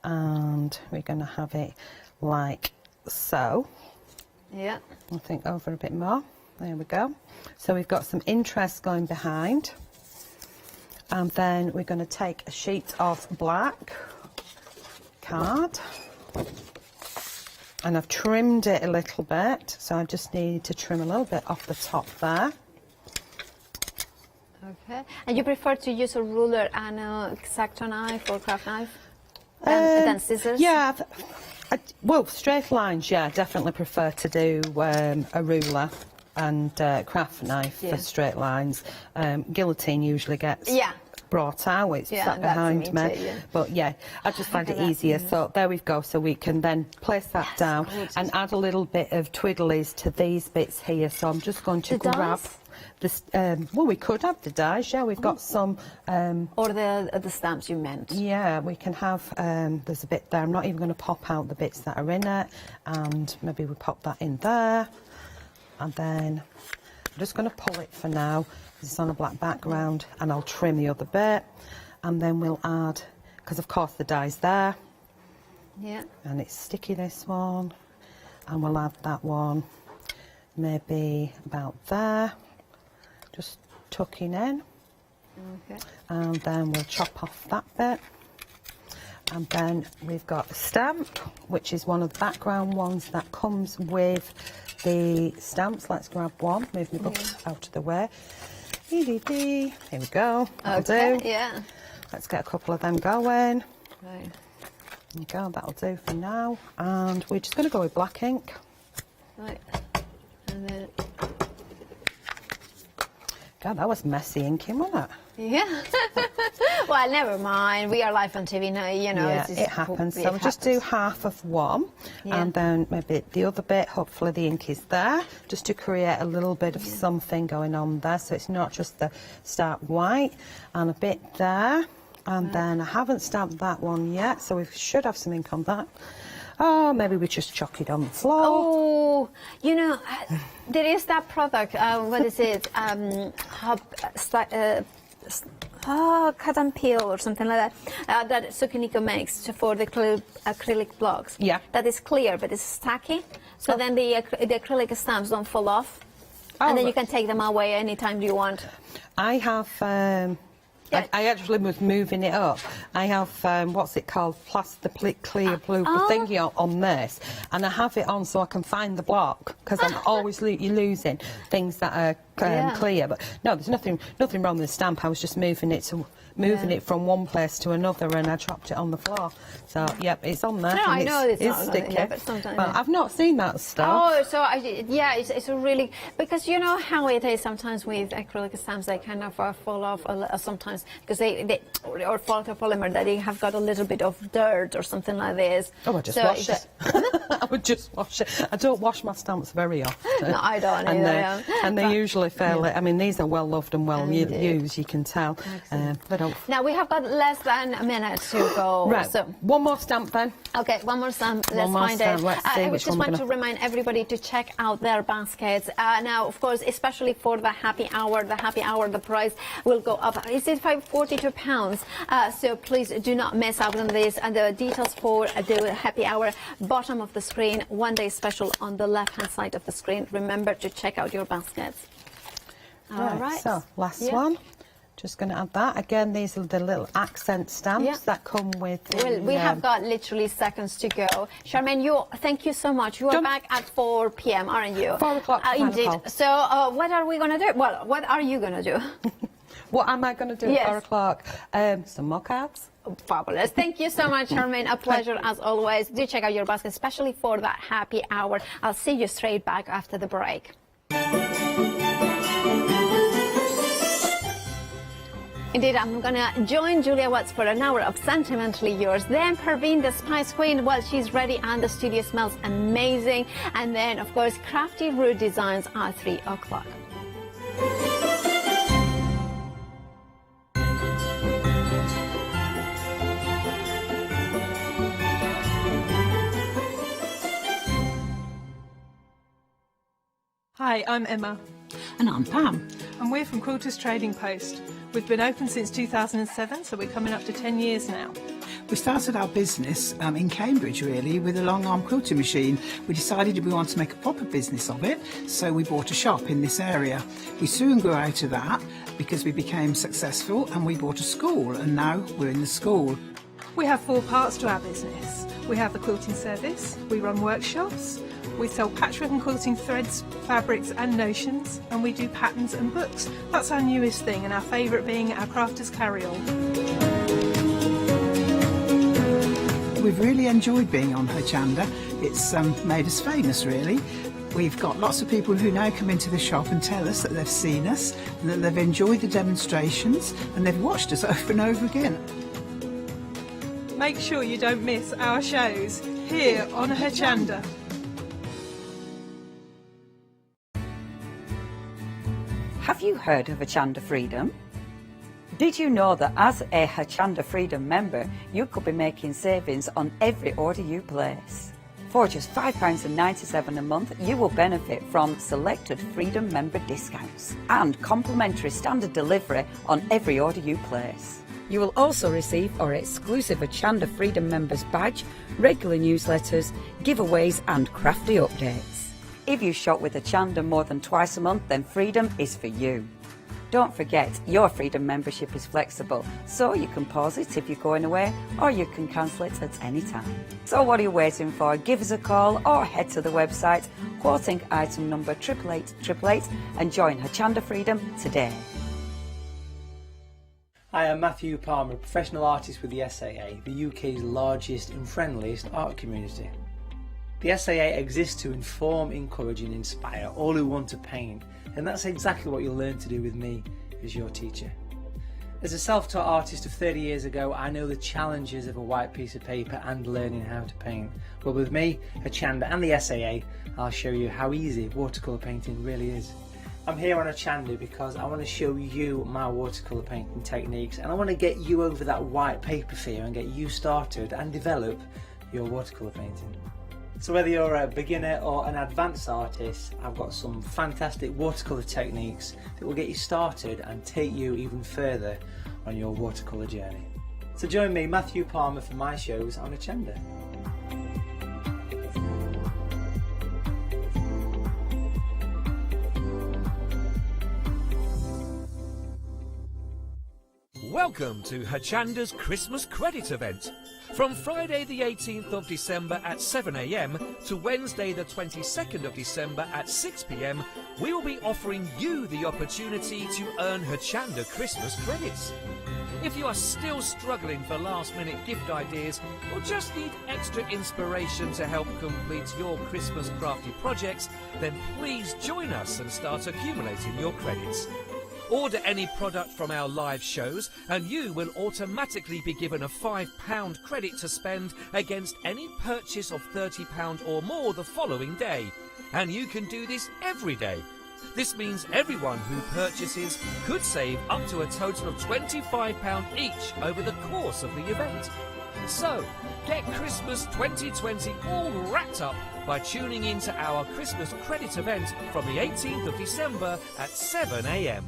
And we're going to have it like so. Yeah. I think over a bit more. There we go. So we've got some interest going behind. And then we're going to take a sheet of black card. And I've trimmed it a little bit. So I just need to trim a little bit off the top there. Okay. And you prefer to use a ruler and a X-Acto knife or craft knife? Than scissors? Yeah. Well, straight lines, yeah. Definitely prefer to do a ruler and craft knife for straight lines. Guillotine usually gets brought out. It's sat behind me. Too, But yeah, I just find it easier. So there we go. So we can then place that down and add a little bit of twiddlies to these bits here. So I'm just going to grab this. Well, we could have the dies. Yeah, we've got some. Or the stamps you meant. Yeah, we can have. There's a bit there. I'm not even going to pop out the bits that are in it, and maybe we pop that in there. And then I'm just going to pull it for now. It's on a black background, and I'll trim the other bit. And then we'll add, because of course the die's there. Yeah. And it's sticky, this one. And we'll add that one maybe about there. Just tucking in. Okay. And then we'll chop off that bit. And then we've got a stamp, which is one of the background ones that comes with the stamps. Let's grab one. Move my book out of the way. Here we go. That'll do. Yeah. Let's get a couple of them going. Right. There you go. That'll do for now. And we're just going to go with black ink. Right. And then. God, that was messy inking, wasn't it? Yeah. Well, never mind. We are live on TV now, you know. Yeah, it's just, it happens. So we'll just do half of one, and then maybe the other bit, hopefully the ink is there, just to create a little bit of something going on there, so it's not just the stark white, and a bit there. And then I haven't stamped that one yet, so we should have some ink on that. Oh, maybe we just chuck it on the floor. Oh, you know, there is that product, what is it? Cut and peel or something like that, that Sukiniko makes for the acrylic blocks. Yeah. That is clear, but it's tacky, so then the acrylic stamps don't fall off. And then you can take them away anytime you want. I have... I actually was moving it up. I have, what's it called, plastic clear blue thingy on this, and I have it on so I can find the block, because I'm always losing things that are clear. But no, there's nothing wrong with the stamp. I was just moving it from one place to another, and I dropped it on the floor. So yep, it's on there. No, I know it's not sticky. Yeah, but sometimes. Well, I've not seen that stuff. Oh, so it's a really, because you know how it is sometimes with acrylic stamps, they kind of fall off sometimes because they or photopolymer, that they have got a little bit of dirt or something like this. Oh, I just washed it. I would just wash it. I don't wash my stamps very often. No, I don't either. And they're usually fairly, I mean, these are well loved and well used, you can tell. They don't... Now, we have got less than a minute to go. Right, so. one more stamp then. Okay, one more stamp. Let's find it. I just want to remind everybody to check out their baskets. Now, of course, especially for the happy hour, the price will go up. Is it £42? So please do not miss out on this. And the details for the happy hour, bottom of the screen, one-day special on the left-hand side of the screen. Remember to check out your baskets. All right. So, last one. Just going to add that. Again, these are the little accent stamps that come with... Well, we have got literally seconds to go. Charmaine, thank you so much. You are back at 4 p.m, aren't you? 4 o'clock. Indeed. So what are we going to do? Well, what are you going to do? What am I going to do at 4 o'clock? Some more cards. Fabulous. Thank you so much, Charmaine. A pleasure as always. Do check out your basket, especially for that happy hour. I'll see you straight back after the break. Indeed, I'm going to join Julia Watts for an hour of Sentimentally Yours. Then Perveen, the Spice Queen, well, she's ready and the studio smells amazing. And then, of course, Crafty Root Designs at 3 o'clock. Hi, I'm Emma. And I'm Pam. And we're from Quilters Trading Post. We've been open since 2007, so we're coming up to 10 years now. We started our business in Cambridge, really, with a long-arm quilting machine. We decided we wanted to make a proper business of it, so we bought a shop in this area. We soon grew out of that because we became successful, and we bought a school, and now we're in the school. We have 4 parts to our business. We have the quilting service, we run workshops, we sell patchwork and quilting threads, fabrics and notions, and we do patterns and books. That's our newest thing, and our favourite being our crafters carry-all. We've really enjoyed being on Hochanda. It's made us famous, really. We've got lots of people who now come into the shop and tell us that they've seen us, and that they've enjoyed the demonstrations, and they've watched us over and over again. Make sure you don't miss our shows here on Hochanda. Have you heard of Hochanda Freedom? Did you know that as a Hochanda Freedom member, you could be making savings on every order you place? For just £5.97 a month, you will benefit from selected Freedom member discounts and complimentary standard delivery on every order you place. You will also receive our exclusive Hochanda Freedom members badge, regular newsletters, giveaways and crafty updates. If you shop with Hochanda more than twice a month, then Freedom is for you. Don't forget, your Freedom membership is flexible, so you can pause it if you're going away, or you can cancel it at any time. So what are you waiting for? Give us a call or head to the website, quoting item number 88888, and join Hochanda Freedom today. Hi, I'm Matthew Palmer, a professional artist with the SAA, the UK's largest and friendliest art community. The SAA exists to inform, encourage and inspire all who want to paint, and that's exactly what you'll learn to do with me as your teacher. As a self-taught artist of 30 years ago, I know the challenges of a white piece of paper and learning how to paint. Well, with me, Hochanda and the SAA, I'll show you how easy watercolour painting really is. I'm here on Hochanda because I want to show you my watercolour painting techniques, and I want to get you over that white paper fear and get you started and develop your watercolour painting. So whether you're a beginner or an advanced artist, I've got some fantastic watercolour techniques that will get you started and take you even further on your watercolour journey. So join me, Matthew Palmer, for my shows on Hochanda. Welcome to Hochanda's Christmas Credit event. From Friday the 18th of December at 7 AM to Wednesday the 22nd of December at 6 PM, we will be offering you the opportunity to earn Hochanda Christmas credits. If you are still struggling for last-minute gift ideas or just need extra inspiration to help complete your Christmas crafty projects, then please join us and start accumulating your credits. Order any product from our live shows and you will automatically be given a £5 credit to spend against any purchase of £30 or more the following day. And you can do this every day. This means everyone who purchases could save up to a total of £25 each over the course of the event. So, get Christmas 2020 all wrapped up by tuning in to our Christmas credit event from the 18th of December at 7 a.m.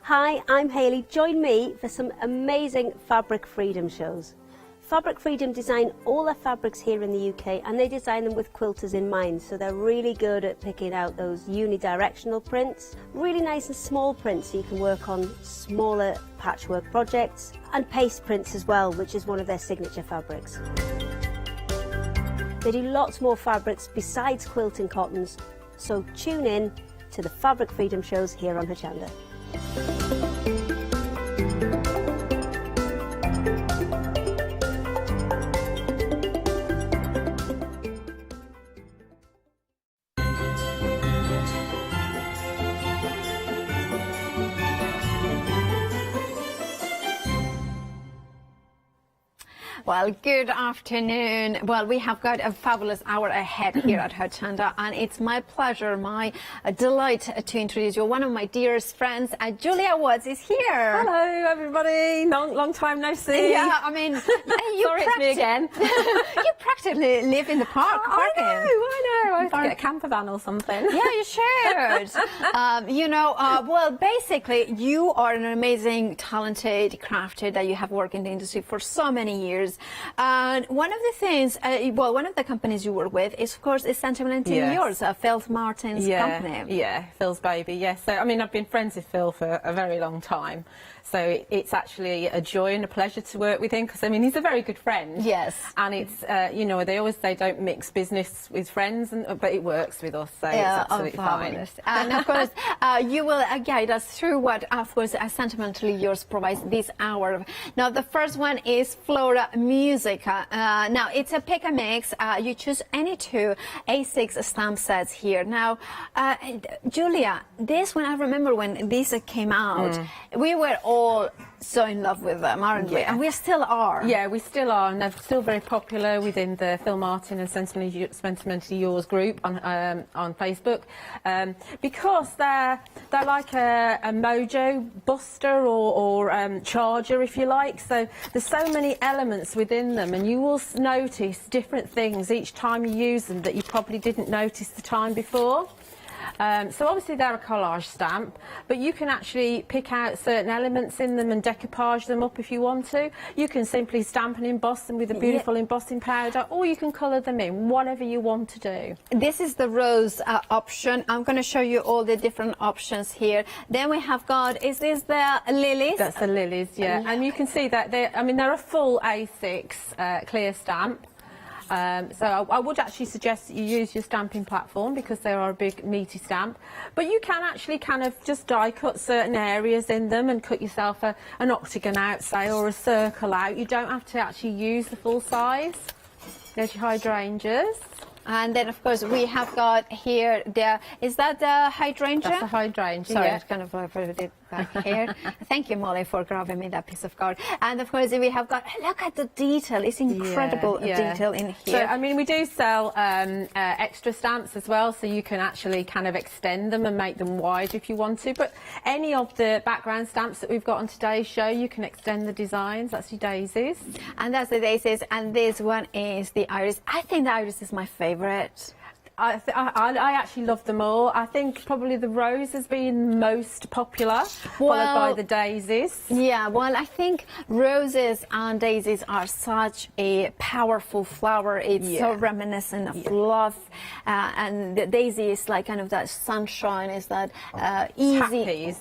Hi, I'm Hayley. Join me for some amazing fabric freedom shows. Fabric Freedom design all their fabrics here in the UK, and they design them with quilters in mind, so they're really good at picking out those unidirectional prints, really nice and small prints so you can work on smaller patchwork projects, and paste prints as well, which is one of their signature fabrics. They do lots more fabrics besides quilting cottons, so tune in to the Fabric Freedom shows here on Hochanda. Well, good afternoon. Well, we have got a fabulous hour ahead here at Hochanda, and it's my pleasure, my delight to introduce you. One of my dearest friends, Julia Watts, is here. Hello, everybody. Long time no see. Yeah, I mean, you sorry, it's me again. You practically live in the park. I know. I should get a camper van or something. Yeah, you should. You know, well, basically, you are an amazing, talented crafter that you have worked in the industry for so many years. And one of the things, well, one of the companies you work with is, of course, is sentimentally yours, Phil Martin's company. Yeah, Phil's baby, yes. So, I mean, I've been friends with Phil for a very long time. So it's actually a joy and a pleasure to work with him because, I mean, he's a very good friend. Yes. And it's, you know, they always say don't mix business with friends, but it works with us, so it's absolutely fine. And, of course, you will guide us through what, of course, Sentimentally Yours provides this hour. Now, the first one is Floral Music. Now, it's a pick and mix. You choose any two A6 stamp sets here. Now, Julia, this one, I remember when these came out, we were all so in love with them, aren't we? And we still are. Yeah, we still are, and they're still very popular within the Phil Martin and Sentimentally Yours group on Facebook, because they're like a mojo buster or charger, if you like. So there's so many elements within them, and you will notice different things each time you use them that you probably didn't notice the time before. So obviously they're a collage stamp, but you can actually pick out certain elements in them and decoupage them up if you want to. You can simply stamp and emboss them with a beautiful embossing powder, or you can colour them in, whatever you want to do. This is the rose option. I'm going to show you all the different options here. Then we have got, is this the lilies? That's the lilies, yeah. And you can see that they're a full A6 clear stamp. So I would actually suggest that you use your stamping platform because they are a big meaty stamp, but you can actually kind of just die cut certain areas in them and cut yourself an octagon out, say, or a circle out. You don't have to actually use the full size. There's your hydrangeas. And then, of course, we have got here is that the hydrangea? That's a hydrangea. Sorry, yeah. it's kind of put it back here. Thank you, Molly, for grabbing me that piece of card. And of course, we have got, look at the detail. It's incredible detail in here. So, I mean, we do sell extra stamps as well, so you can actually kind of extend them and make them wide if you want to. But any of the background stamps that we've got on today's show, you can extend the designs. That's your daisies. And that's the daisies. And this one is the iris. I think the iris is my favourite. I actually love them all. I think probably the rose has been most popular, followed by the daisies. Yeah, well, I think roses and daisies are such a powerful flower. It's so reminiscent of love, and the daisy is like kind of that sunshine, is that easy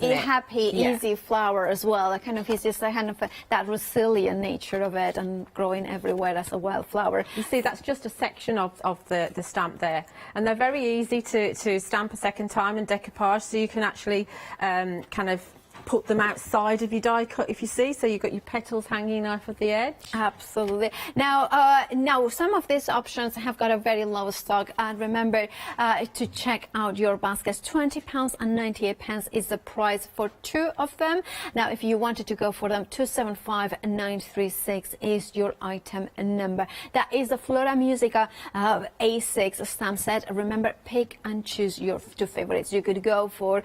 flower as well. It kind of is just a kind of that resilient nature of it, and growing everywhere as a wildflower. You see, that's just a section of the stamp there. And they're very easy to stamp a second time and decoupage, so you can actually kind of put them outside of your die cut, if you see, so you've got your petals hanging off at the edge. Absolutely. Now some of these options have got a very low stock, and remember to check out your baskets. £20.98 is the price for 2 of them. Now if you wanted to go for them, 275936 is your item number. That is the Flora Musica A6 stamp set. Remember, pick and choose your 2 favorites. You could go for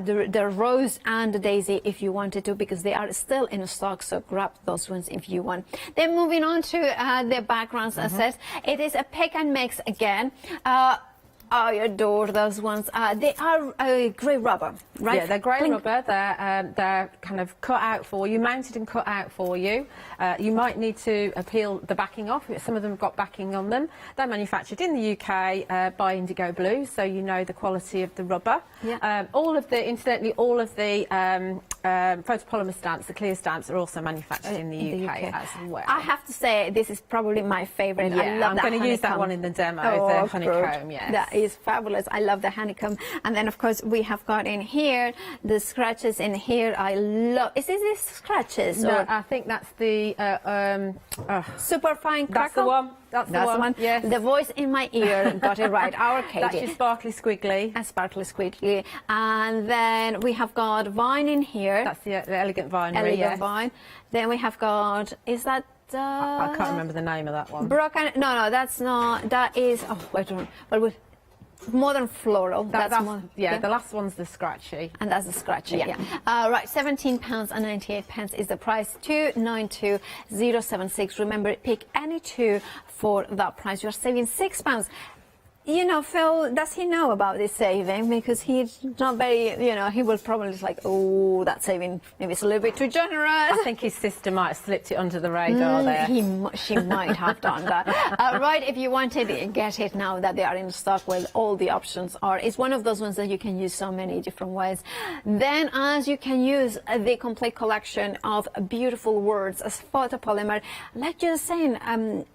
the Rose and the Daisy if you wanted to, because they are still in stock, so grab those ones if you want. Then moving on to the backgrounds set. It is a pick and mix again. I adore those ones. They are grey rubber, right? Yeah, they're grey rubber. They're kind of cut out for you, mounted and cut out for you. You might need to peel the backing off. Some of them have got backing on them. They're manufactured in the UK by Indigo Blue, so you know the quality of the rubber. Yeah. Incidentally, all of the photopolymer stamps, the clear stamps, are also manufactured in the UK as well. I have to say, this is probably my favourite. Yeah, I love I'm going to use that one in the demo, the honeycomb, yes. That is fabulous. I love the honeycomb. And then, of course, we have got in here the scratches in here. I love... Is this scratches? No, or? I think that's the... super fine crackle? That's the one. That's the one. Yes. The voice in my ear got it right. Our Katie. That's your sparkly squiggly. A sparkly squiggly. And then we have got vine in here. That's the elegant vine. Elegant vine. Then we have got... Is that... I can't remember the name of that one. Broken... No, that's not... That is... Oh, wait a minute. But Modern Floral. That's the last one's the scratchy. And that's the scratchy, yeah. Right, £17.98 is the price, 292076. Remember, pick any 2 for that price. You're saving £6. You know, Phil, does he know about this saving? Because he's not very, he will probably just like, oh, that saving, maybe it's a little bit too generous. I think his sister might have slipped it under the radar there. She might have done that. Right, if you wanted it, get it now that they are in stock where all the options are. It's one of those ones that you can use so many different ways. Then, as you can use the complete collection of beautiful words as photopolymer, like you're saying,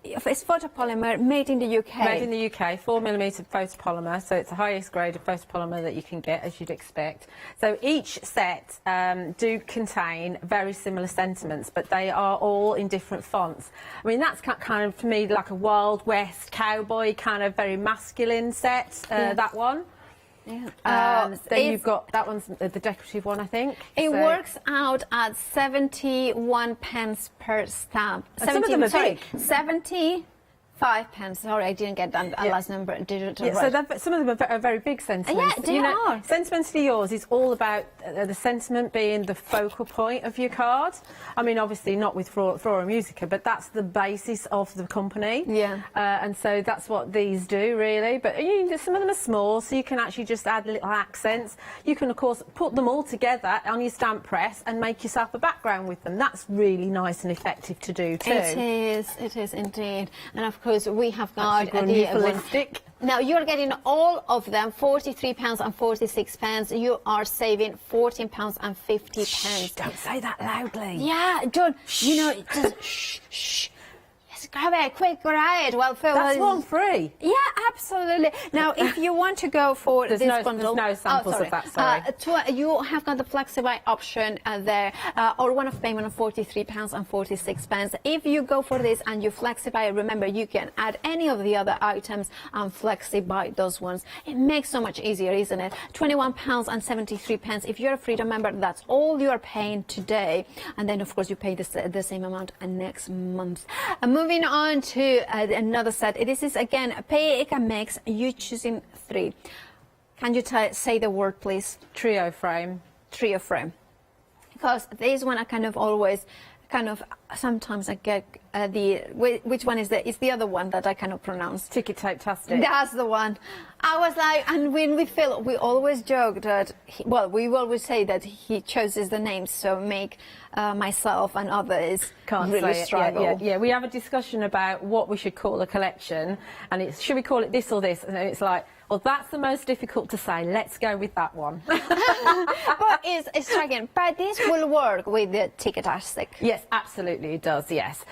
it's photopolymer made in the UK. Made in the UK, 4mm photopolymer, so it's the highest grade of photopolymer that you can get, as you'd expect. So each set do contain very similar sentiments, but they are all in different fonts. I mean, that's kind of, to me, like a Wild West cowboy kind of very masculine set, that one. Yeah. Then you've got, that one's the decorative one, I think. It works out at 71 pence per stamp. Some of them are big. 75 pence. Sorry, I didn't get that last number. Right. So some of them are very big sentiments. Yeah, they are. Sentimentally Yours is all about the sentiment being the focal point of your card. I mean, obviously not with Floral Musica, but that's the basis of the company. Yeah. And so that's what these do, really. But some of them are small, so you can actually just add little accents. You can, of course, put them all together on your stamp press and make yourself a background with them. That's really nice and effective to do too. It is indeed. And of course, we have got the now you're getting all of them, £43.46. You are saving £14.50. Shh, don't say that loudly. Yeah, don't. Just shh. Grab it, quick, grab it. Well, Phil, that's one free. Yeah, absolutely. Now, if you want to go for this bundle, there's no samples of that. Sorry. You have got the FlexiBuy option there, or one-off payment of £43.46. If you go for this and you FlexiBuy, remember you can add any of the other items and FlexiBuy those ones. It makes so much easier, isn't it? £21.73. If you're a Freedom member, that's all you are paying today, and then of course you pay the same amount next month. Moving on to another set. This is again a pick and mix. You choosing 3. Can you say the word, please? Trio frame. Trio frame. Because this one I sometimes I get which one is it's the other one that I cannot pronounce. Ticket-tape-tastic. That's the one. I was like, and when we always joke that, we always say that he chooses the names, so make myself and others can't really say it. struggle. Yeah, we have a discussion about what we should call the collection, and should we call it this or this? And it's like, well, that's the most difficult to say. Let's go with that one. But it's striking. But this will work with the ticket-tastic. Yes, absolutely it does, yes.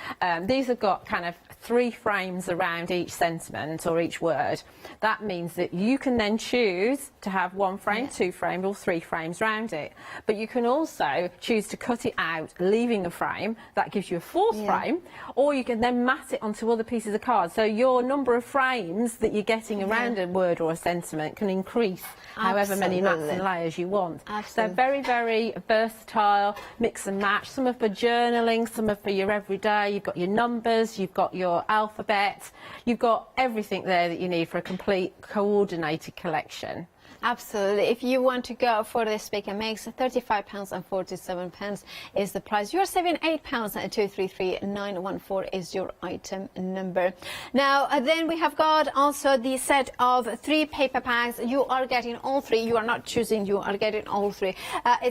These have got kind of 3 frames around each sentiment or each word. That means that you can then choose to have 1 frame, 2 frames or 3 frames round it. But you can also choose to cut it out, leaving a frame. That gives you a 4th frame. Or you can then mat it onto other pieces of card. So your number of frames that you're getting around a word or a sentiment can increase however many mats and layers you want. So very, very versatile, mix and match. Some are for journaling, some are for your everyday. You've got your numbers, you've got your alphabet, you've got everything there that you need for a complete coordinated collection. Absolutely. If you want to go for this pick and mix, £35.47 is the price. You're saving £8 and 233914 is your item number. Now, then we have got also the set of 3 paper packs. You are getting all 3. You are not choosing. You are getting all 3.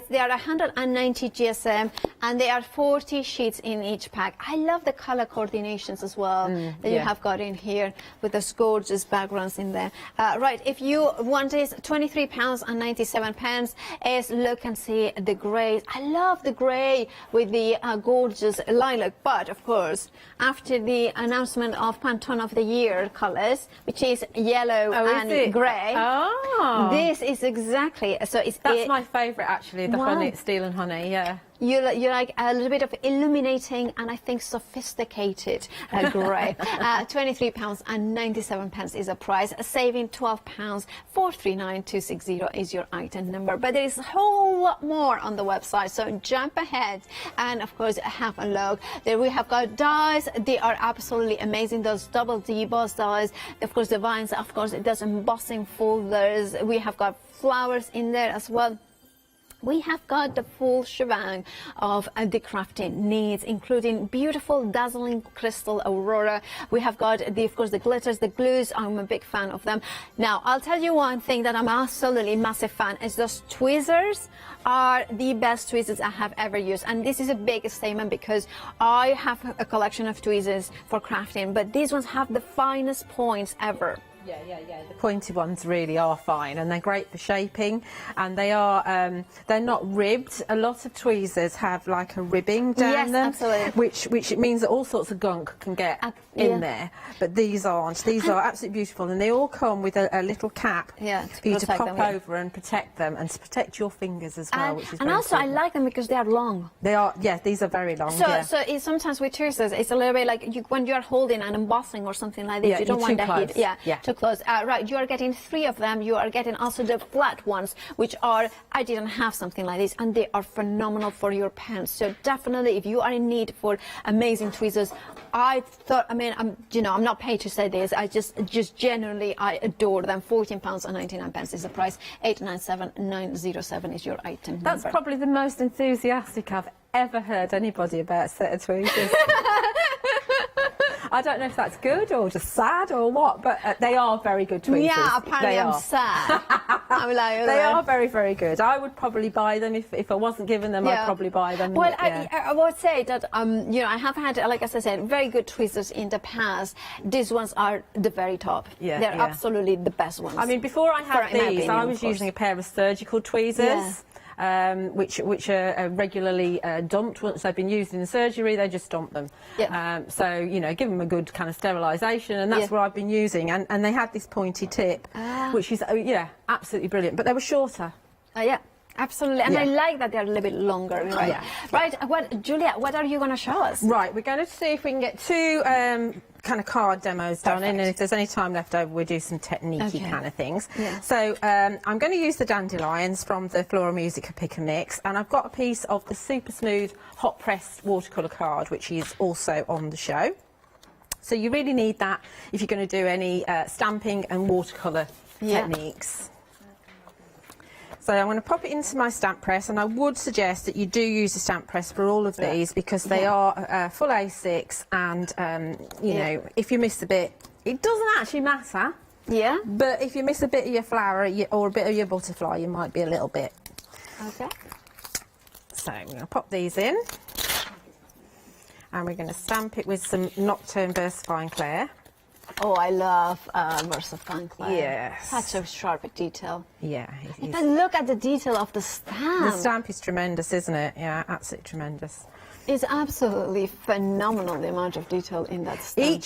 They are 190 GSM and they are 40 sheets in each pack. I love the color coordinations as well that you have got in here with those gorgeous backgrounds in there. Right. If you want this, £23.97 is, look and see the grey. I love the grey with the gorgeous lilac, but of course after the announcement of Pantone of the Year colours, which is yellow and grey, this is exactly, so it's... That's my favourite actually, the honey, steel and honey, yeah. You like a little bit of illuminating and I think sophisticated grey. £23.97 is the price, saving £12. 439260 is your item number. But there is a whole lot more on the website, so jump ahead and of course have a look. There we have got dies. They are absolutely amazing. Those double deboss dies. Of course the vines. Of course it does embossing folders. We have got flowers in there as well. We have got the full shebang of the crafting needs, including beautiful, dazzling crystal aurora. We have got, of course, the glitters, the glues. I'm a big fan of them. Now, I'll tell you one thing that I'm absolutely massive fan is those tweezers are the best tweezers I have ever used. And this is a big statement because I have a collection of tweezers for crafting, but these ones have the finest points ever. Yeah. The pointed ones really are fine, and they're great for shaping. And they are, they're not ribbed. A lot of tweezers have like a ribbing down them, absolutely. which it means that all sorts of gunk can get in there. But these aren't. These are absolutely beautiful, and they all come with a little cap for you to pop over and protect them, and to protect your fingers as well. Which is and also, important. I like them because they are long. They are, these are very long. So sometimes with tweezers, it's a little bit like when you are holding an embossing or something like this, you don't want the heat. Too close. Right, you are getting 3 of them. You are getting also the flat ones, which are, I didn't have something like this, and they are phenomenal for your pens. So definitely, if you are in need for amazing tweezers, I thought, I mean, I'm not paid to say this. I just genuinely, I adore them. £14.99 is the price. 897907 is your item. That's probably the most enthusiastic I've ever heard anybody about a set of tweezers. I don't know if that's good or just sad or what, but they are very good tweezers. Yeah, apparently I'm sad. I'm like, they are very, very good. I would probably buy them if I wasn't given them. I'd probably buy them. Well, I would say that I have had, like as I said, very good tweezers in the past. These ones are the very top. They're absolutely the best ones. I mean, before I had these, I was using a pair of surgical tweezers. Which are regularly dumped. Once they've been used in the surgery, they just dump them. So, give them a good kind of sterilisation, and that's what I've been using. And they had this pointy tip, which is, absolutely brilliant. But they were shorter. Absolutely, and I like that they're a little bit longer. Right, right. Julia, what are you going to show us? Right, we're going to see if we can get 2 kind of card demos done in, and if there's any time left over, we'll do some technique-y kind of things. So I'm going to use the dandelions from the Floral Musica Pick and Mix, and I've got a piece of the super smooth hot pressed watercolour card, which is also on the show. So you really need that if you're going to do any stamping and watercolour techniques. So I'm going to pop it into my stamp press, and I would suggest that you do use a stamp press for all of these because they are full A6, and you know, if you miss a bit, it doesn't actually matter. But if you miss a bit of your flower or a bit of your butterfly, you might be a little bit. So I'm going to pop these in, and we're going to stamp it with some Nocturne Versifying Clair. Oh, I love Versifying Clair. Yes. Such a sharp detail. Yeah. But look at the detail of the stamp. The stamp is tremendous, isn't it? Yeah, absolutely tremendous. It's absolutely phenomenal, the amount of detail in that stamp.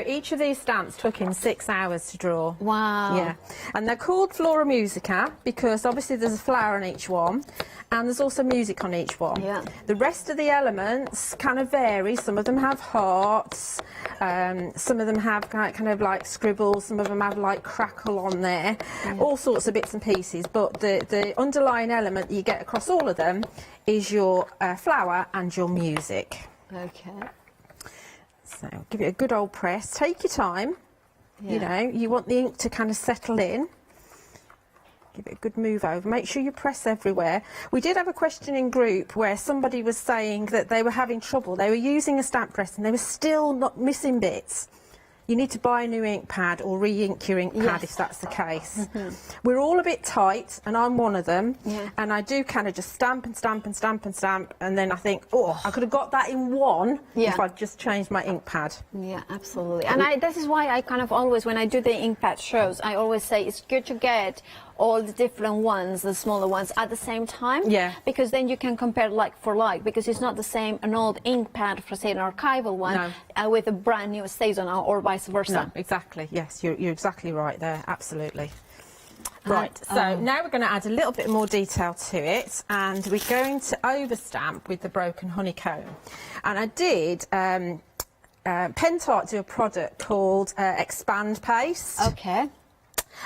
Each of these stamps took him 6 hours to draw. Wow. Yeah. And they're called Flora Musica because obviously there's a flower on each one and there's also music on each one. Yeah. The rest of the elements kind of vary. Some of them have hearts, some of them have kind of like scribbles, some of them have like crackle on there, all sorts of bits and pieces. But the underlying element you get across all of them is your flower and your music. Okay. So give it a good old press. Take your time. You know, you want the ink to kind of settle in. Give it a good move over. Make sure you press everywhere. We did have a question in group where somebody was saying that they were having trouble. They were using a stamp press and they were still not missing bits. You need to buy a new ink pad or re-ink your ink pad if that's the case. We're all a bit tight, and I'm one of them, and I do kind of just stamp and stamp and stamp and stamp, and then I think, oh, I could have got that in one if I'd just changed my ink pad. Yeah, absolutely. And this is why I kind of always, when I do the ink pad shows, I always say it's good to get all the different ones, the smaller ones, at the same time. Yeah. Because then you can compare like for like, because it's not the same an old ink pad for, say, an archival one with a brand new Saison or vice versa. No, exactly. Yes, you're exactly right there. Absolutely. Right, so now we're going to add a little bit more detail to it, and we're going to overstamp with the broken honeycomb. And I did Pentart do a product called Expand Paste. Okay.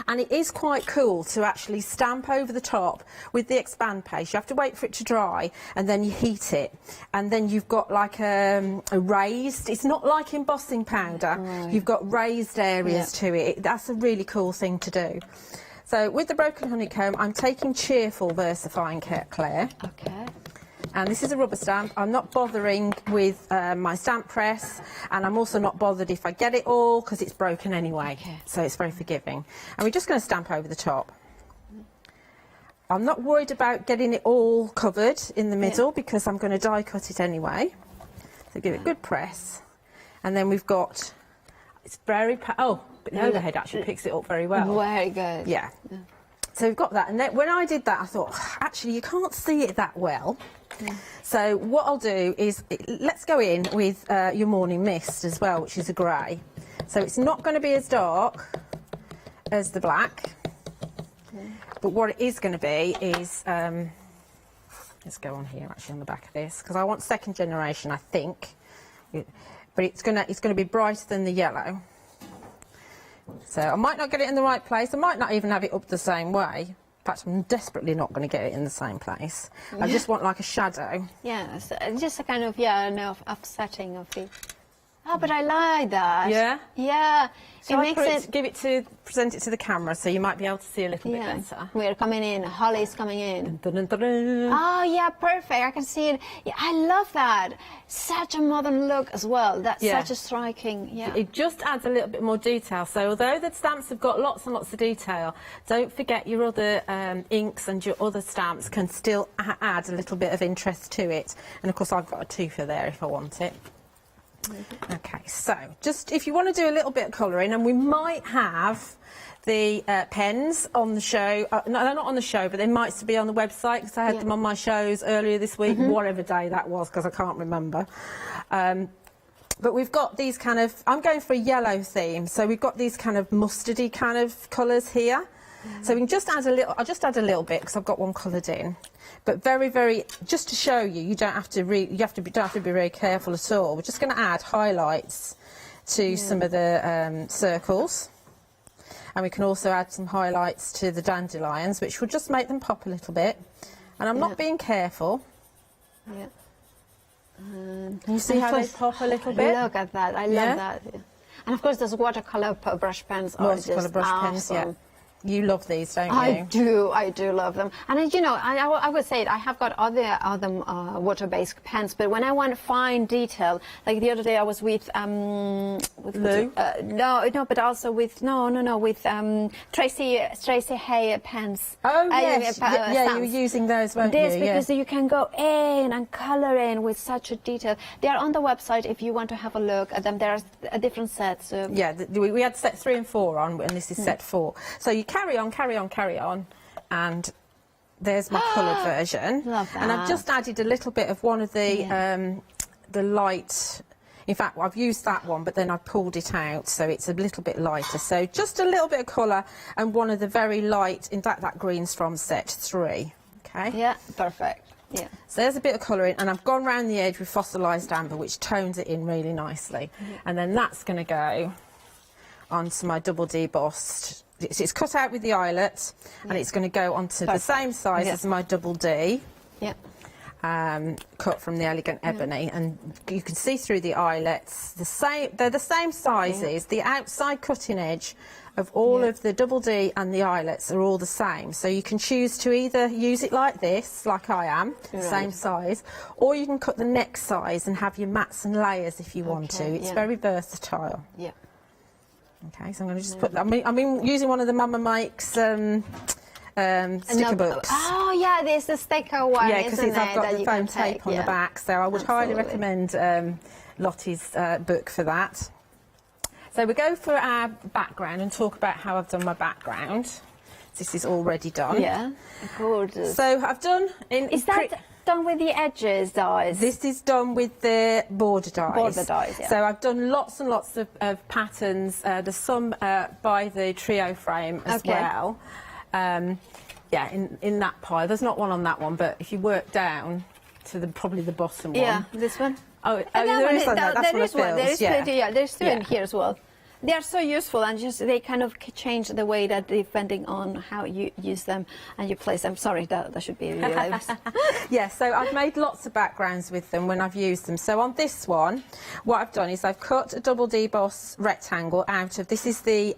And it is quite cool to actually stamp over the top with the expand paste. You have to wait for it to dry and then you heat it. And then you've got like a raised, it's not like embossing powder, you've got raised areas to it. That's a really cool thing to do. So with the broken honeycomb, I'm taking Cheerful Versifying Clay. Okay. And this is a rubber stamp. I'm not bothering with my stamp press, and I'm also not bothered if I get it all because it's broken anyway. So it's very forgiving. And we're just going to stamp over the top. I'm not worried about getting it all covered in the middle because I'm going to die cut it anyway. So give it a good press. And then we've got, it's very, but the overhead actually picks it up very well. Very good. Yeah. So we've got that, and then when I did that I thought, actually you can't see it that well. So what I'll do is, let's go in with your Morning Mist as well, which is a grey. So it's not going to be as dark as the black, but what it is going to be is, let's go on here actually on the back of this, because I want second generation, I think, but it's going to be brighter than the yellow. So I might not get it in the right place, I might not even have it up the same way. In fact, I'm desperately not going to get it in the same place. I just want like a shadow. Yes, just a kind of, offsetting of it. Oh, but I like that. Yeah? Yeah. So it makes it, present it to the camera, so you might be able to see a little bit better. We're coming in, Holly's coming in. Dun, dun, dun, dun. Oh, yeah, perfect. I can see it. Yeah, I love that. Such a modern look as well. That's such a striking, It just adds a little bit more detail. So although the stamps have got lots and lots of detail, don't forget your other inks and your other stamps can still add a little bit of interest to it. And of course, I've got a twofer there if I want it. Okay, so just if you want to do a little bit of colouring, and we might have the pens on the show. No, they're not on the show, but they might be on the website because I had them on my shows earlier this week, whatever day that was, because I can't remember. But we've got these kind of, I'm going for a yellow theme, so we've got these kind of mustardy kind of colours here. So we can just add a little, I'll just add a little bit because I've got one coloured in. But very, very, just to show you, you don't have to don't have to be very careful at all. We're just going to add highlights to some of the circles. And we can also add some highlights to the dandelions, which will just make them pop a little bit. And I'm not being careful. Yeah. Can you see how they pop a little bit? Look at that, I love that. Yeah. And of course, those watercolour brush pens are just awesome. You love these, don't you? I do love them. And you know, I would say it, I have got other water-based pens, but when I want fine detail, like the other day I was with Lou? but also with with Tracy Hay pens. Oh yes, you were using those, weren't you? Because you can go in and colour in with such a detail. They are on the website if you want to have a look at them. There are different sets. Yeah, we had set 3 and 4 on, and this is set 4. So you carry on, and there's my coloured version. Love that. And I've just added a little bit of one of the light. In fact, I've used that one, but then I've pulled it out, so it's a little bit lighter. So just a little bit of colour and one of the very light, in fact, that green's from set 3. Okay. Yeah, perfect. Yeah. So there's a bit of colouring, and I've gone round the edge with fossilised amber, which tones it in really nicely. And then that's going to go onto my double debossed. It's cut out with the eyelet, and it's going to go onto the same size as my double D. Yeah. Cut from the elegant ebony, and you can see through the eyelets. They're the same sizes. The outside cutting edge of all of the double D and the eyelets are all the same. So you can choose to either use it like this, like I am, same size, or you can cut the next size and have your mats and layers if you want to. It's very versatile. Yeah. Okay, so I'm going to just put that. I've been using one of the Mama Makes sticker books. Oh yeah, there's the sticker one. Yeah, because I've got the foam tape on the back, so I would highly recommend Lottie's book for that. So we go for our background and talk about how I've done my background. This is already done. Yeah, gorgeous. So I've done Is that done with the edges dies? This is done with the border dies. Border dies, yeah. So I've done lots and lots of patterns. There's some by the trio frame as well. Yeah, in that pile. There's not one on that one, but if you work down to probably the bottom one. Yeah, this one. There is one. That's what it feels. There is plenty. Yeah, there's two in here as well. They are so useful, and just they kind of change the way that depending on how you use them and you place them. Sorry, that should be realised. Yeah, so I've made lots of backgrounds with them when I've used them. So on this one, what I've done is I've cut a double deboss rectangle out of, this is the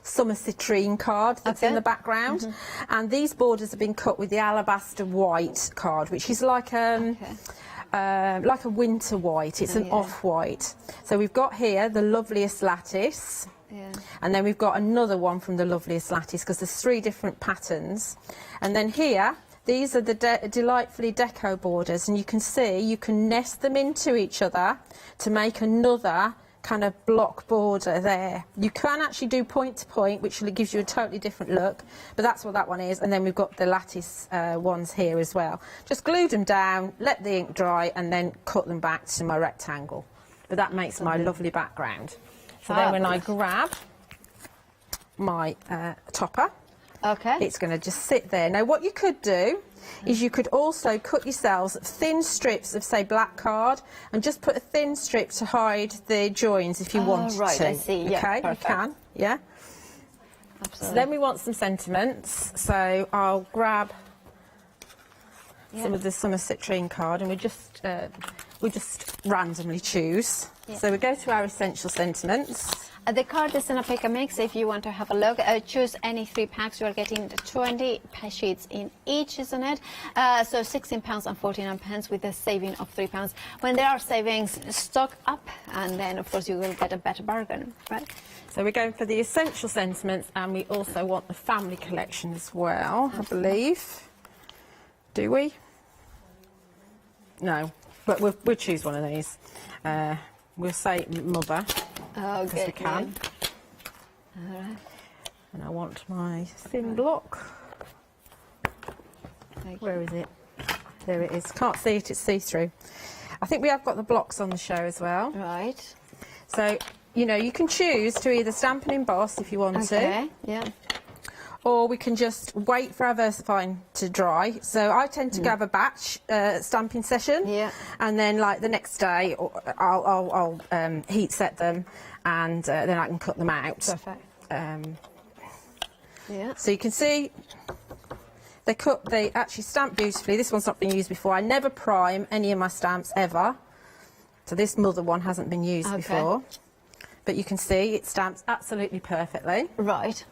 summer citrine card that's in the background, and these borders have been cut with the alabaster white card, which is like a winter white. It's an off-white. So we've got here the loveliest lattice, and then we've got another one from the loveliest lattice, because there's 3 different patterns. And then here, these are the delightfully deco borders, and you can see you can nest them into each other to make another kind of block border there. You can actually do point to point, which gives you a totally different look, but that's what that one is. And then we've got the lattice ones here as well. Just glued them down, let the ink dry, and then cut them back to my rectangle. But that makes my lovely background. So then when I grab my topper, it's going to just sit there. Now what you could do is you could also cut yourselves thin strips of, say, black card, and just put a thin strip to hide the joins if you wanted to. Right, I see. Yeah, okay, perfect. you can. Yeah. Absolutely. So then we want some sentiments. So I'll grab some of the summer citrine card, and we just randomly choose. So we go to our essential sentiments. The card is in a pick and mix. If you want to have a look, choose any 3 packs. You are getting 20 sheets in each, isn't it? So £16 and 49 pence with a saving of £3. When there are savings, stock up, and then of course you will get a better bargain, right? So we're going for the essential sentiments, and we also want the family collection as well, I believe. Do we? No, but we'll choose one of these. We'll say mother. Oh, because we can. All right. And I want my thin block. Where is it? There it is. Can't see it, it's see-through. I think we have got the blocks on the show as well. Right. So, you know, you can choose to either stamp and emboss if you want to. Yeah. Or we can just wait for our VersaFine to dry. So I tend to have a batch stamping session, and then like the next day I'll heat set them, and then I can cut them out. Perfect. So you can see they actually stamp beautifully. This one's not been used before. I never prime any of my stamps ever. So this mother one hasn't been used before, but you can see it stamps absolutely perfectly. Right.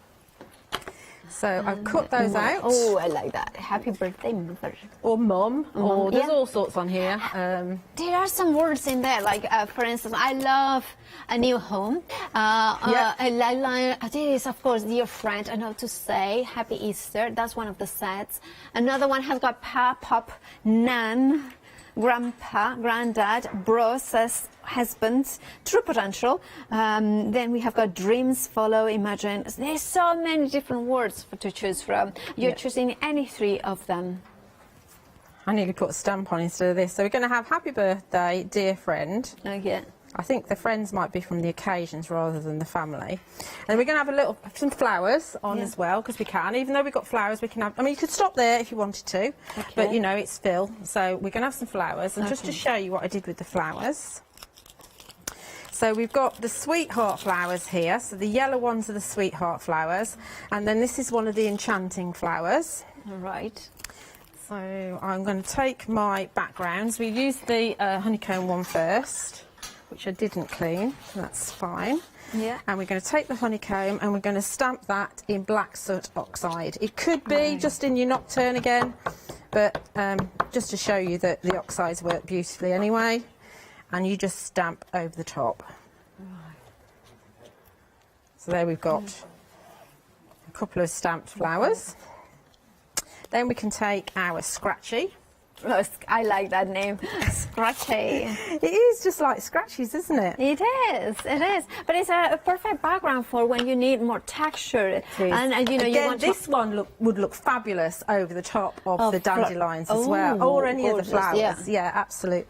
So I've cut those out. Oh, I like that. Happy birthday, mother. Or mum. Or there's all sorts on here. There are some words in there, like, for instance, I love a new home. This is, of course, dear friend, I know to say, Happy Easter. That's one of the sets. Another one has got Pa, Pop, Nan, Grandpa, Granddad, Bro says husbands, true potential. Then we have got dreams, follow, imagine. There's so many different words to choose from. You're choosing any 3 of them. I nearly put a stamp on instead of this. So we're going to have happy birthday, dear friend. Okay. I think the friends might be from the occasions rather than the family. And we're going to have some flowers on as well, because we can. Even though we've got flowers, we can have... I mean, you could stop there if you wanted to, but, you know, it's fill. So we're going to have some flowers. And just to show you what I did with the flowers. So we've got the sweetheart flowers here. So the yellow ones are the sweetheart flowers. And then this is one of the enchanting flowers. Right. So I'm going to take my backgrounds. We used the honeycomb one first, which I didn't clean, so that's fine. Yeah. And we're going to take the honeycomb and we're going to stamp that in black soot oxide. It could be just in your nocturne again, but just to show you that the oxides work beautifully anyway. And you just stamp over the top. So there we've got a couple of stamped flowers. Then we can take our scratchy. Oh, I like that name, Scratchy. It is just like scratchies, isn't it? It is, it is. But it's a perfect background for when you need more texture. And you know, again, you want this one would look fabulous over the top of the dandelions as well, or any other flowers. Yeah, absolutely.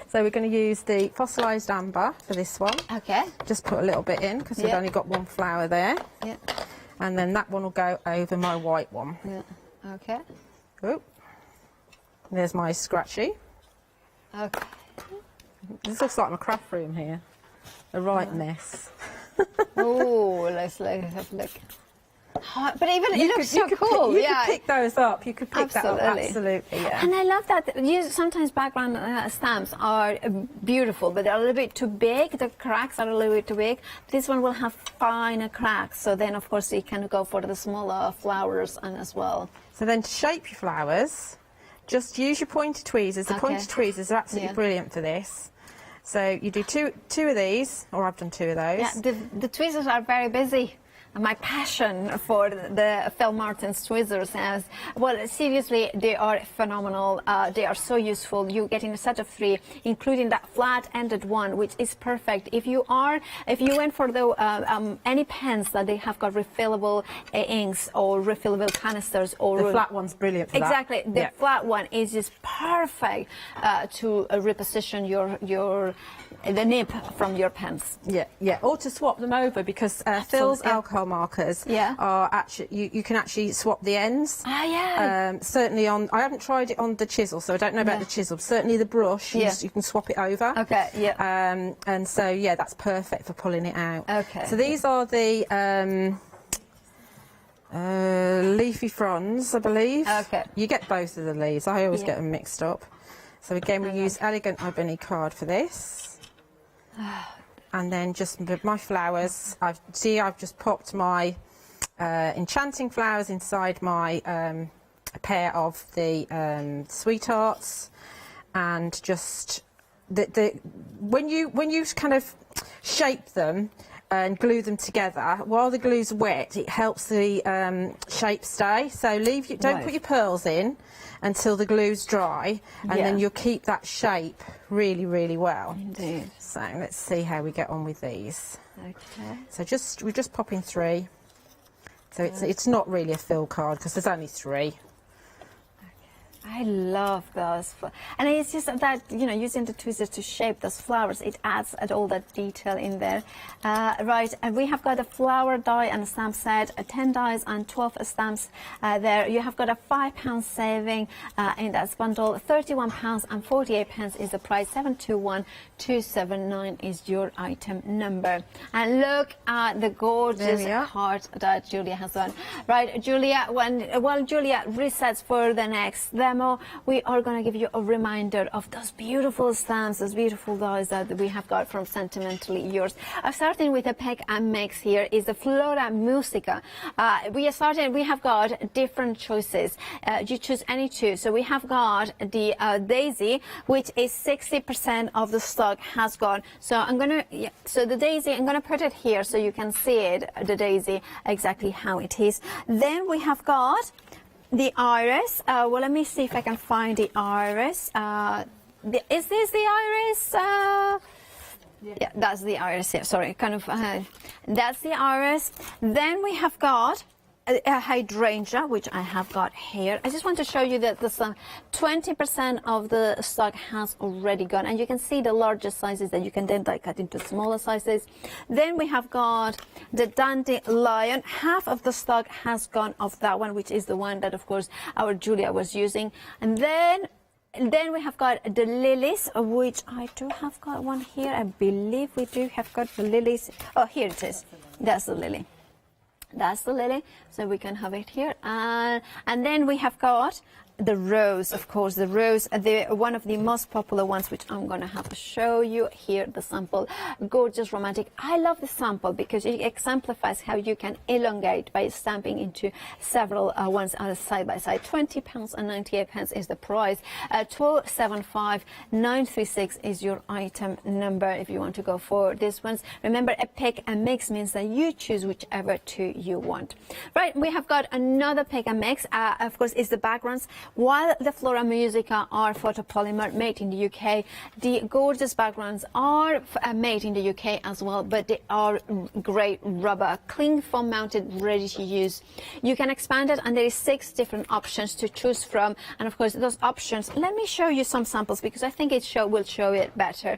So we're going to use the fossilised amber for this one. Okay. Just put a little bit in because we've only got one flower there. Yeah. And then that one will go over my white one. Yeah. Okay. Oh. There's my scratchy. Okay. This looks like my craft room here. A right mess. Oh, let's have a look. Oh, but even it looks so cool. You could pick those up. You could pick that up. Absolutely, yeah. And I love that sometimes background stamps are beautiful, but they're a little bit too big. The cracks are a little bit too big. This one will have finer cracks, so then of course you can go for the smaller flowers as well. So then to shape your flowers, just use your pointed tweezers. The pointed tweezers are absolutely brilliant for this. So you do two of these, or I've done 2 of those. Yeah, the tweezers are very busy. My passion for the Phil Martin's tweezers is, well, seriously, they are phenomenal. They are so useful. You get in a set of 3, including that flat-ended one, which is perfect. If you went for the any pens that they have got refillable inks or refillable canisters, or the flat one's brilliant for that. Exactly, the flat one is just perfect to reposition the nib from your pens. Yeah, or to swap them over, because Phil's alcohol markers are actually, you can actually swap the ends. Certainly I haven't tried it on the chisel, so I don't know about the chisel. Certainly the brush, you can swap it over. Okay, yeah. And so, yeah, that's perfect for pulling it out. Okay. So these are the leafy fronds, I believe. Okay. You get both of the leaves. I always get them mixed up. So again, we use Elegant Ebony card for this. And then just my flowers. I've just popped my enchanting flowers inside my a pair of the sweethearts, and just when you kind of shape them and glue them together, while the glue's wet, it helps the shape stay. So don't put your pearls in until the glue's dry, and then you'll keep that shape really, really well. Indeed. So let's see how we get on with these. Okay. So we're just popping 3. So it's not really a fill card because there's only 3. I love those, and it's just that, you know, using the tweezers to shape those flowers, it adds all that detail in there. Right, and we have got a flower die and a stamp set, 10 dies and 12 stamps there. You have got a £5 saving in that bundle. £31 and 48 pence is the price. 721279 is your item number. And look at the gorgeous heart that Julia has done. Right, Julia, while Julia resets for the next demo, we are going to give you a reminder of those beautiful stamps, those beautiful dies that we have got from Sentimentally Yours. Starting with a pick and mix here is the Flora Musica. We have got different choices. You choose any 2. So we have got the Daisy, which is 60% of the stock has gone. So so the Daisy, I'm going to put it here so you can see it, the Daisy, exactly how it is. Then we have got the Iris. Well, let me see if I can find the Iris. Is this the Iris? Yeah, that's the iris here. Sorry, kind of. That's the iris. Then we have got a hydrangea, which I have got here. I just want to show you that the 20% of the stock has already gone, and you can see the largest sizes that you can then cut into smaller sizes. Then we have got the dandelion. Half of the stock has gone of that one, which is the one that, of course, our Julia was using. And then we have got the lilies, which I do have got one here. I believe we do have got the lilies. Oh, here it is. That's the lily. That's the lily, so we can have it here. And then we have got the rose, of course, the rose, one of the most popular ones, which I'm going to have to show you here, the sample. Gorgeous, romantic. I love the sample because it exemplifies how you can elongate by stamping into several ones side by side. £20 and 98 pence is the price. 275936 is your item number if you want to go for these ones. Remember, a pick and mix means that you choose whichever two you want. Right, we have got another pick and mix. Of course, is the backgrounds. While the Flora Musica are photopolymer made in the UK, the gorgeous backgrounds are made in the UK as well, but they are great rubber, cling foam mounted, ready to use. You can expand it, and there is 6 different options to choose from. And of course, those options, let me show you some samples because I think it will show it better.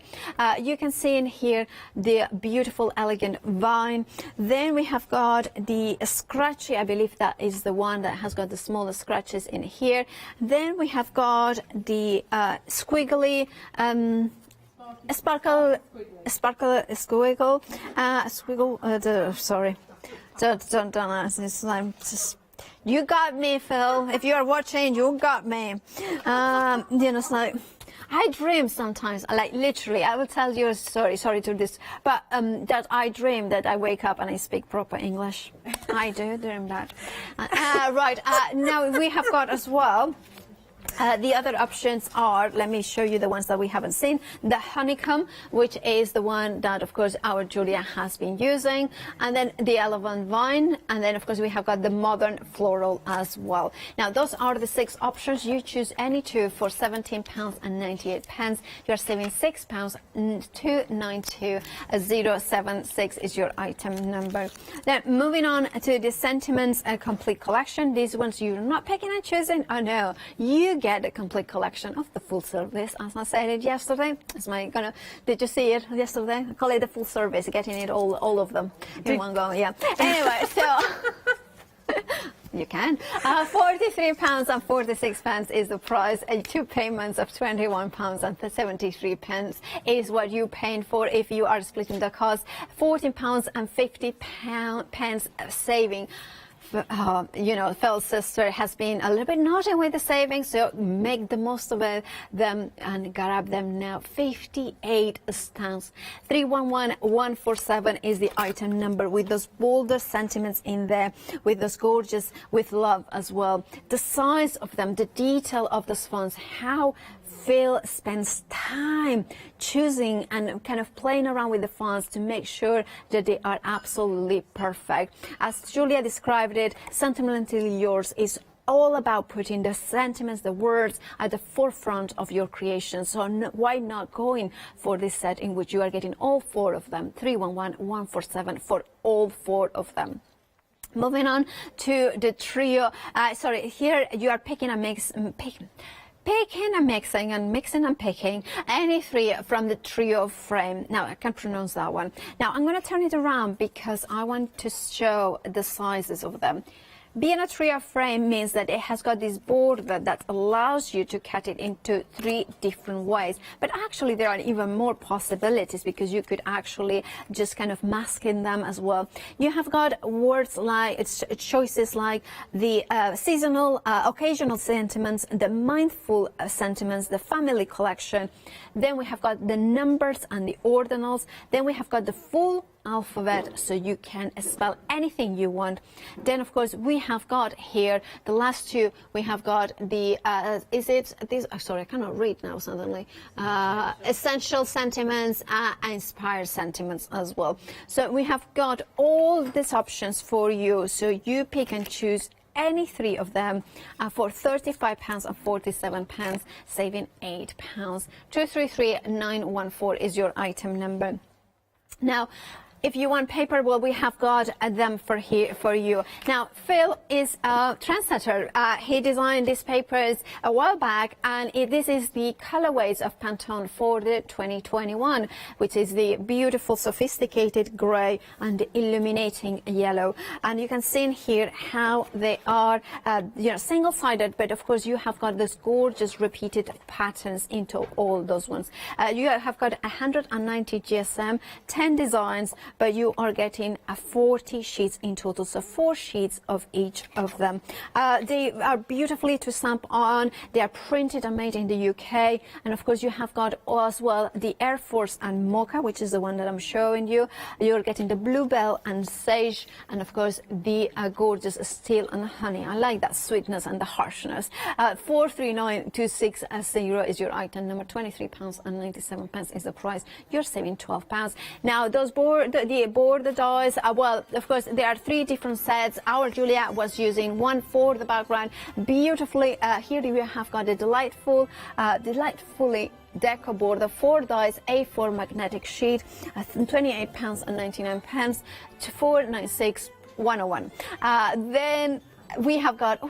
You can see in here the beautiful, elegant vine. Then we have got the scratchy, I believe that is the one that has got the smallest scratches in here. Then we have got the squiggly squiggle. Sorry, don't. You got me, Phil. If you are watching, you got me. It's like I dream sometimes, like literally. I will tell you a story. Sorry to this, but that I dream that I wake up and I speak proper English. I do dream that. Right. Now we have got as well. The other options are, let me show you the ones that we haven't seen. The honeycomb, which is the one that, of course, our Julia has been using. And then the elephant vine. And then, of course, we have got the modern floral as well. Now, those are the 6 options. You choose any two for £17 and 98 pence. You're saving £6, 292076 is your item number. Then moving on to the sentiments complete collection. These ones you're not picking and choosing. Oh, no. You get a complete collection of the full service, as I said it yesterday. Did you see it yesterday? I call it the full service, getting it all of them in one go. Yeah. Anyway, so you can. £43 and 46 pence is the price. 2 payments of £21 and 73 pence is what you're paying for if you are splitting the cost. £14 and 50 pence saving. Phil's sister has been a little bit naughty with the savings, so make the most of them and grab them now. 58 stamps. 311147 is the item number with those bolder sentiments in there, with those gorgeous, with love as well. The size of them, the detail of the fonts, how Phil spends time choosing and kind of playing around with the fonts to make sure that they are absolutely perfect. As Julia described it, Sentimentally Yours is all about putting the sentiments, the words at the forefront of your creation. So why not going for this set in which you are getting all 4 of them? 311147 for all 4 of them. Moving on to the trio. Here you are picking and mixing and picking any 3 from the trio frame. Now I can't pronounce that one. Now I'm going to turn it around because I want to show the sizes of them. Being a trio frame means that it has got this border that allows you to cut it into 3 different ways. But actually there are even more possibilities because you could actually just kind of mask in them as well. You have got words like, choices like the seasonal, occasional sentiments, the mindful sentiments, the family collection. Then we have got the numbers and the ordinals. Then we have got the full alphabet, so you can spell anything you want. Then of course we have got here the last 2. We have got the sorry, I cannot read now suddenly. Essential sentiments, inspired sentiments as well. So we have got all these options for you, so you pick and choose any 3 of them for £35 and 47 pence, saving £8. 233914 is your item number. Now, if you want paper, well, we have got them for you. Now, Phil is a trendsetter. He designed these papers a while back, and this is the colorways of Pantone for the 2021, which is the beautiful, sophisticated grey and illuminating yellow. And you can see in here how they are, single-sided, but of course you have got this gorgeous repeated patterns into all those ones. You have got 190 GSM, 10 designs, but you are getting 40 sheets in total, so 4 sheets of each of them. They are beautifully to stamp on. They are printed and made in the UK, and of course you have got as well the Air Force and Mocha, which is the one that I'm showing you. You're getting the Bluebell and Sage, and of course the gorgeous Steel and Honey. I like that sweetness and the harshness. 439260 is your item number. £23.97 is the price. You're saving £12. Now those border dies, well, of course there are 3 different sets. Our Julia was using one for the background beautifully. Here you have got a delightfully deco border, 4 dies, A4 magnetic sheet, £28.99 to £496.101. Then we have got,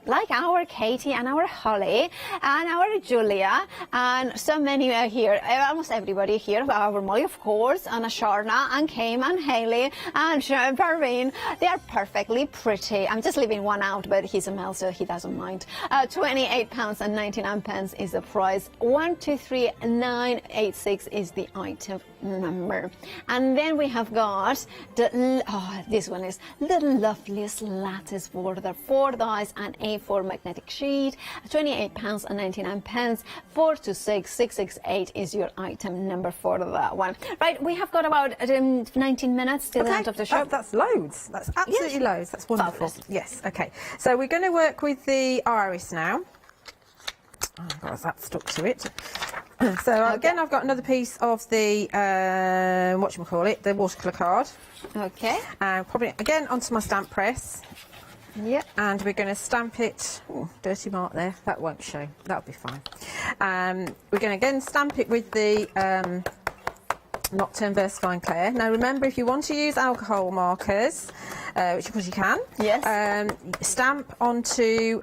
like our Katie and our Holly and our Julia and so many are here, almost everybody here, our Molly of course, and Sharna and Kim and Haley and Perrine. They are perfectly pretty. I'm just leaving one out, but he's a male so he doesn't mind. £28.99 is the price. 123986 is the item number. And then we have got this one is the loveliest lattice border, 4 dies and A4 magnetic sheet, £28.99. 426668 is your item number for that one. Right, we have got about 19 minutes till the end of the show. That's loads. That's absolutely loads. That's wonderful. Fabulous. Yes. Okay. So we're going to work with the iris now. Oh God, that stuck to it. So again, I've got another piece of the the watercolour card. Okay. Probably again onto my stamp press. Yep. And we're going to stamp it. Oh, dirty mark there. That won't show. That'll be fine. We're going to again stamp it with the Nocturne Versafine Clair. Now remember, if you want to use alcohol markers, which of course you can, yes, stamp onto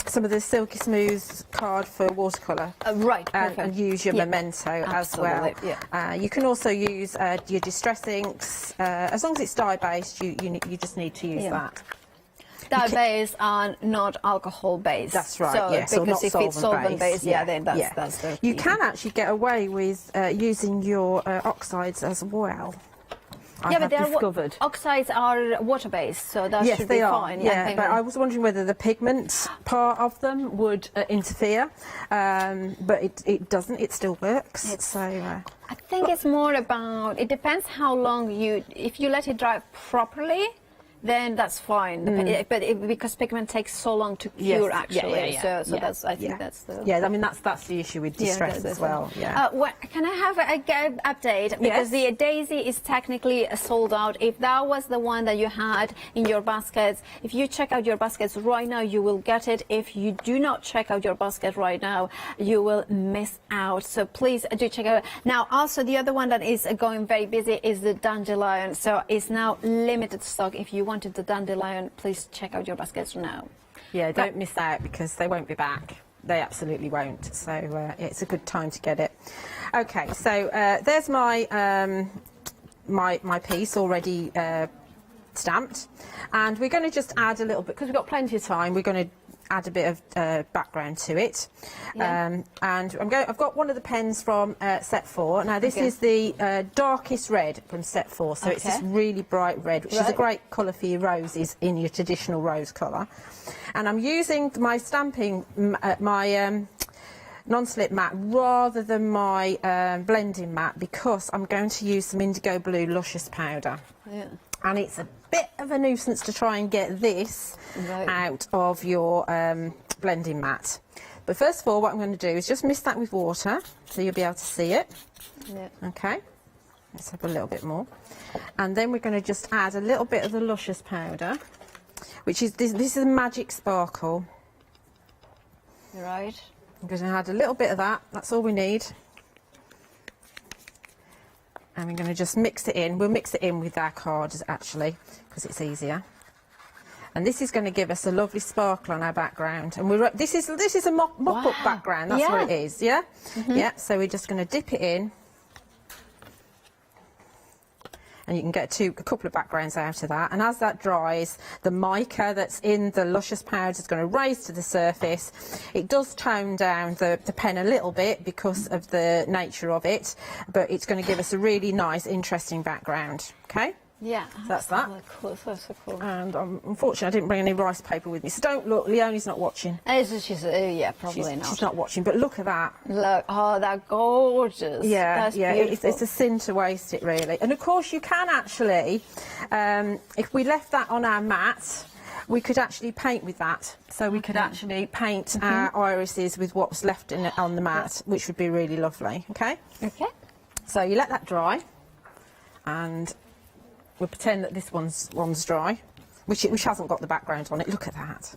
some of the Silky Smooth card for watercolour. Right, and use your memento as well. Yeah. You can also use your distress inks. As long as it's dye based, you just need to use that. Dye based and not alcohol based. That's right. So, yes, because if it's solvent based, then that's the. You can actually get away with using your oxides as well. But discovered. Oxides are water based, so that should be fine. Yeah, but I was wondering whether the pigment part of them would interfere, but it doesn't. It still works. I think it's more about. It depends how long if you let it dry properly, then that's fine. Because pigment takes so long to cure, actually. So that's. I think that's the. Yeah, I mean that's the issue with distress as well. Yeah. Can I have a update? Because the Daisy is technically sold out. If that was the one that you had in your baskets, if you check out your baskets right now, you will get it. If you do not check out your basket right now, you will miss out. So please do check out. Now, also the other one that is going very busy is the Dandelion. So it's now limited stock. If you wanted the Dandelion, please check out your baskets now. Yeah, don't miss out because they won't be back. They absolutely won't. So it's a good time to get it. Okay, so there's my my piece already stamped, and we're going to just add a little bit because we've got plenty of time. We're going to add a bit of background to it. And I've got one of the pens from set 4. Now this is the darkest red from set 4, so it's this really bright red, which is a great colour for your roses in your traditional rose colour. And I'm using my stamping, my non-slip mat rather than my blending mat because I'm going to use some indigo blue luscious powder. And it's a bit of a nuisance to try and get this out of your blending mat. But first of all, what I'm going to do is just mist that with water so you'll be able to see it. Okay, let's have a little bit more. And then we're going to just add a little bit of the luscious powder, which is this is a Magic Sparkle. Right. I'm going to add a little bit of that. That's all we need. And we're going to just mix it in. We'll mix it in with our cards actually, because it's easier. And this is going to give us a lovely sparkle on our background. And this is a mop-up background. That's what it is. Yeah. Yeah. So we're just going to dip it in, and you can get a couple of backgrounds out of that. And as that dries, the mica that's in the luscious powder is going to raise to the surface. It does tone down the pen a little bit because of the nature of it, but it's going to give us a really nice, interesting background. Okay. Yeah, so that's that. Cool. So cool. And unfortunately, I didn't bring any rice paper with me, so don't look. Leonie's not watching. Yeah, probably not. She's not watching, but look at that. Look, oh, they're gorgeous. Yeah, that's beautiful. It's a sin to waste it, really. And of course, you can actually, if we left that on our mat, we could actually paint with that. So we could actually paint our irises with what's left on the mat, which would be really lovely. Okay. Okay. So you let that dry, and we'll pretend that this one's dry, which hasn't got the background on it. Look at that.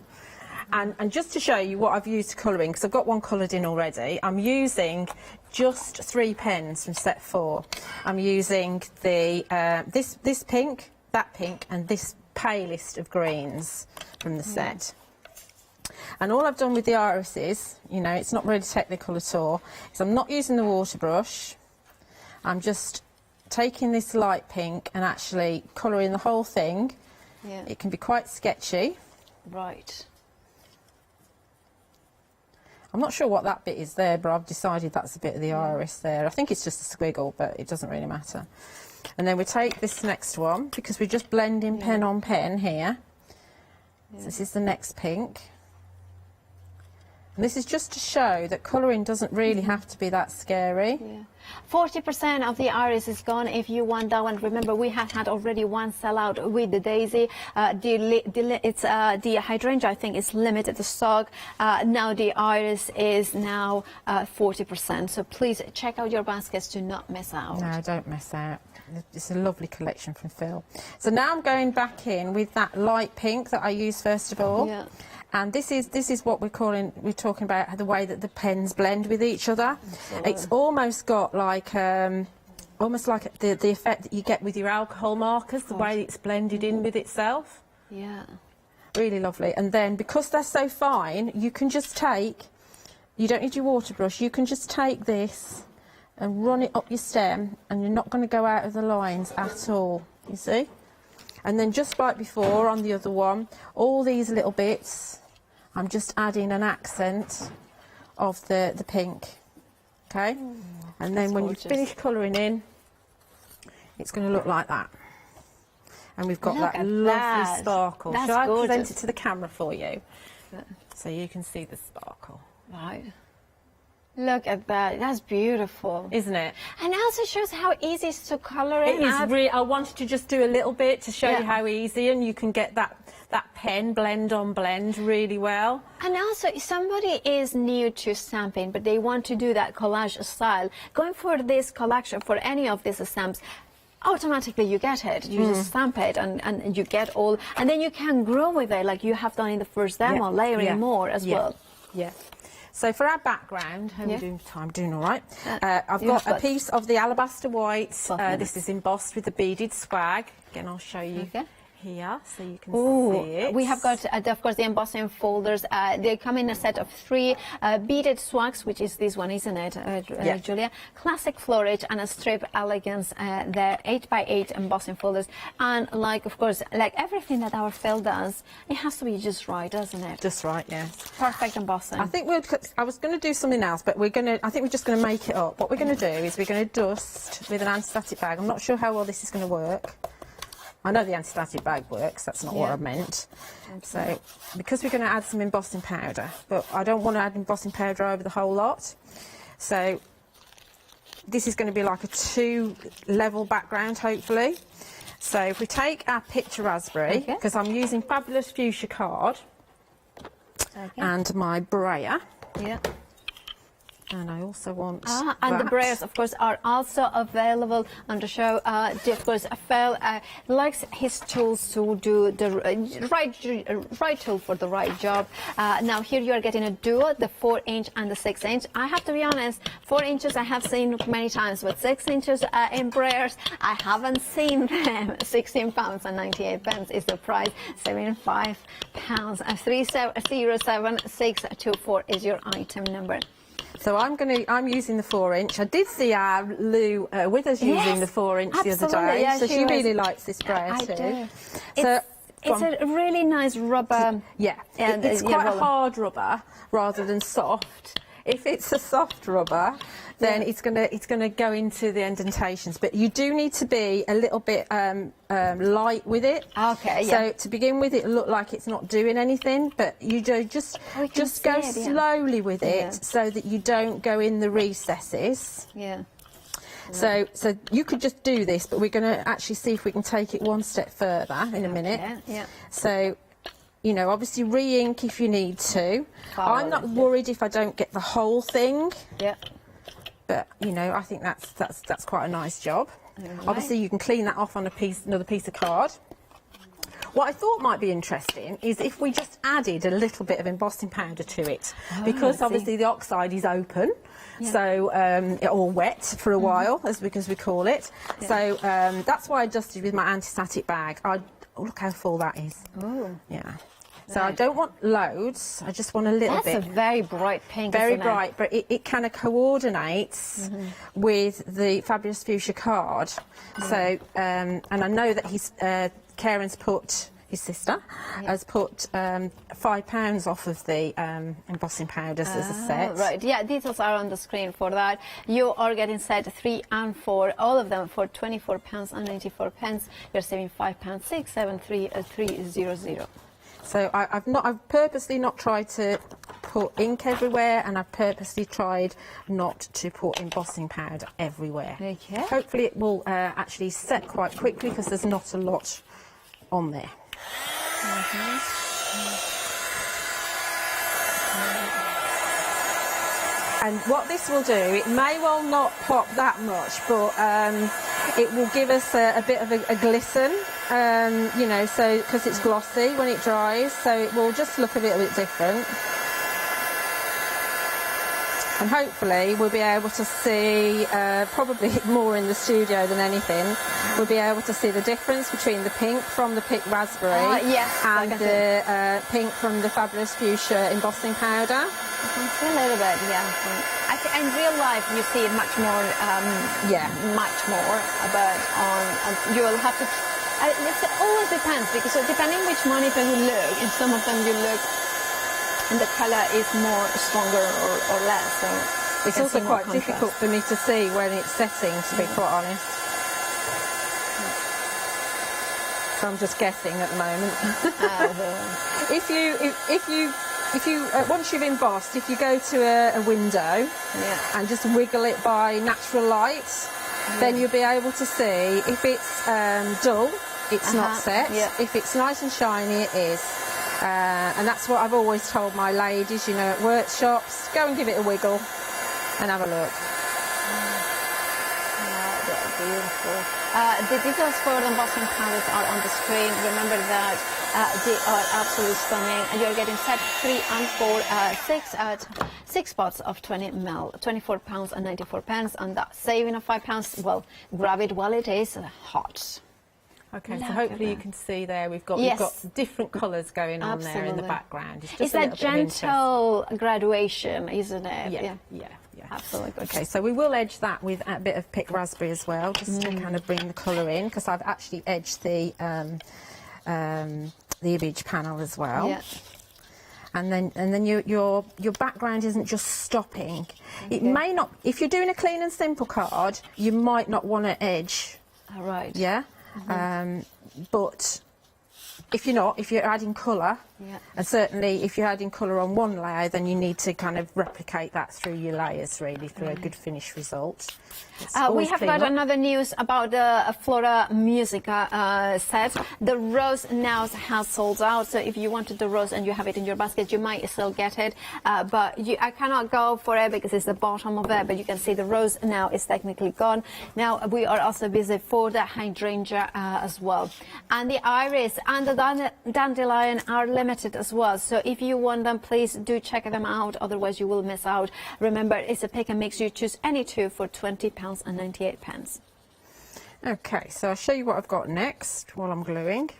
And just to show you what I've used colouring, because I've got one coloured in already, I'm using just 3 pens from set 4. I'm using the this pink, that pink, and this palest of greens from the set. And all I've done with the irises, you know, it's not really technical at all, is I'm not using the water brush. I'm just taking this light pink and actually colouring the whole thing. Yeah. It can be quite sketchy. Right. I'm not sure what that bit is there, but I've decided that's a bit of the iris there. I think it's just a squiggle, but it doesn't really matter. And then we take this next one, because we're just blending pen on pen here. So this is the next pink. And this is just to show that colouring doesn't really have to be that scary. 40% of the iris is gone. If you want that one, remember we have had already one sellout with the daisy. The hydrangea, I think, is limited stock. Now the iris is now 40%. So please check out your baskets to not miss out. No, don't miss out. It's a lovely collection from Phil. So now I'm going back in with that light pink that I used first of all. Yeah. And this is what we're talking about the way that the pens blend with each other. Absolutely. It's almost got like almost like the effect that you get with your alcohol markers, the way it's blended in with itself. Yeah. Really lovely. And then because they're so fine, you can just you don't need your water brush, you can just take this and run it up your stem, and you're not going to go out of the lines at all, you see? And then just like before on the other one, all these little bits, I'm just adding an accent of the pink, okay? And then when you finish colouring in, it's going to look like that. And we've got that lovely sparkle. That's Shall I gorgeous. present it to the camera for you? So you can see the sparkle. Right. Look at that. That's beautiful. Isn't it? And it also shows how easy it is to colour it. It is really, I wanted to just do a little bit to show you how easy, and you can get that pen blend on blend really well. And also, if somebody is new to stamping, but they want to do that collage style, going for this collection, for any of these stamps, automatically you get it. You just stamp it and you get all, and then you can grow with it like you have done in the first demo, layering more as well. Yeah. So for our background, how are we doing for time? Doing all right. I've got a piece of the alabaster white. This is embossed with the beaded swag. Again, I'll show you here so you can see it. We have got, of course, the embossing folders. They come in a set of 3 beaded swags, which is this one, isn't it, Julia? Classic flourish and a strip elegance. They're 8x8 embossing folders. And like, of course, like everything that our Phil does, it has to be just right, doesn't it? Just right, yes. Perfect embossing. I think I was going to do something else, but I think we're just going to make it up. What we're going to do is we're going to dust with an anti-static bag. I'm not sure how well this is going to work. I know the anti-static bag works, that's not what I meant. So, because we're going to add some embossing powder, but I don't want to add embossing powder over the whole lot. So, this is going to be like a 2-level background, hopefully. So, if we take our picture raspberry, because I'm using fabulous fuchsia card and my brayer. And I also want and the that. braids, of course, are also available on the show. Of course, Phil likes his tools to do the right tool for the right job. Now here you are getting a duo, the 4-inch and the 6-inch. I have to be honest, 4 inches I have seen many times, but 6 inches in braids I haven't seen them. £16.98 is the price. £75. 307624 is your item number. So I'm using the 4-inch. I did see Lou with us using the 4-inch the other day. Yeah, so she really likes this braid too. Do. So it's a really nice rubber. Yeah, it's quite a hard rubber rather than soft. If it's a soft rubber, then it's gonna go into the indentations. But you do need to be a little bit light with it. Okay. So to begin with, it look like it's not doing anything, but you do just go slowly with it so that you don't go in the recesses. Yeah. So you could just do this, but we're going to actually see if we can take it one step further in a minute. Yeah. So, you know, obviously re-ink if you need to. I'm not worried if I don't get the whole thing. Yeah. But you know, I think that's quite a nice job. Right. Obviously, you can clean that off on another piece of card. What I thought might be interesting is if we just added a little bit of embossing powder to it, because obviously the oxide is open, so or wet for a while, because we call it. Yeah. So that's why I dusted with my anti-static bag. Look how full that is. Oh. Yeah. So I don't want loads, I just want a little bit. That's a very bright pink, Very bright, but it kind of coordinates with the Fabulous Fuchsia card. So, and I know that Karen's put, his sister, has put £5 off of the embossing powders as a set. Right, yeah, details are on the screen for that. You are getting set 3 and 4, all of them for £24.94. You're saving £5, 673300. So I've purposely not tried to put ink everywhere, and I've purposely tried not to put embossing powder everywhere. Okay. Hopefully it will actually set quite quickly because there's not a lot on there. And what this will do, it may well not pop that much, but it will give us a bit of a glisten, you know, so because it's glossy when it dries, so it will just look a little bit different. And hopefully we'll be able to see, probably more in the studio than anything, we'll be able to see the difference between the pink from the picked raspberry and the pink from the Fabulous Fuchsia embossing powder. You can see a little bit, yeah. I think in real life you see it much more, much more, but you will have to, it always depends, because depending which monitor you look, in some of them you look, and the colour is more stronger or less. So it's also quite difficult for me to see when it's setting, to be quite honest. So I'm just guessing at the moment. If you once you've embossed, if you go to a window and just wiggle it by natural light, then you'll be able to see if it's dull, it's not set. If it's nice and shiny, it is. And that's what I've always told my ladies, you know, at workshops, go and give it a wiggle and have a look. Beautiful. The details for the embossing powders are on the screen. Remember that they are absolutely stunning. And you're getting set 3 and 4, 6 pots of 20 ml, £24.94, and that saving of £5. Well, grab it while it is hot. Okay, so hopefully you can see there we've got different colours going on there in the background. It's that gentle graduation, isn't it? Yeah. Absolutely. Okay, so we will edge that with a bit of picked raspberry as well, just to kind of bring the colour in, because I've actually edged the image panel as well. Yeah. And then your background isn't just stopping. It may not, if you're doing a clean and simple card, you might not want to edge. Right. Yeah. But if you're adding colour, Yeah. And certainly if you're adding colour on one layer, then you need to kind of replicate that through your layers, really, for a good finished result. We have got another news about the Flora Musica set. The rose now has sold out, so if you wanted the rose and you have it in your basket, you might still get it. But I cannot go for it because it's the bottom of it, but you can see the rose now is technically gone. Now we are also busy for the hydrangea as well. And the iris and the dandelion are limited as well, so if you want them, please do check them out, otherwise you will miss out. Remember, it's a pick and mix. You choose any two for £20.98. Okay, so I'll show you what I've got next while I'm gluing.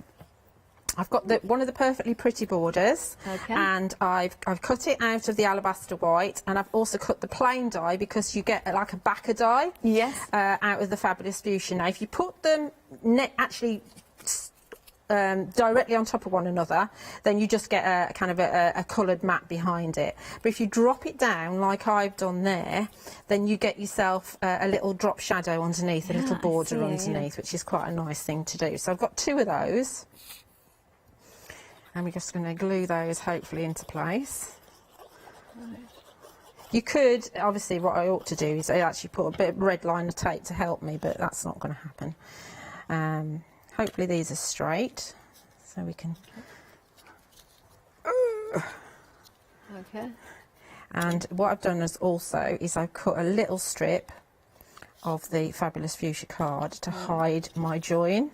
I've got one of the perfectly pretty borders, and I've cut it out of the alabaster white, and I've also cut the plain die because you get like a backer die out of the fabulous fuchsia. Now, if you put them actually directly on top of one another, then you just get a kind of a coloured mat behind it. But if you drop it down like I've done there, then you get yourself a little drop shadow underneath, a little border underneath, which is quite a nice thing to do. So I've got two of those, and we're just going to glue those hopefully into place. You could, obviously what I ought to do is I actually put a bit of red liner tape to help me, but that's not going to happen. Hopefully these are straight, so we can... Okay. And what I've done is I've cut a little strip of the fabulous fuchsia card to hide my join.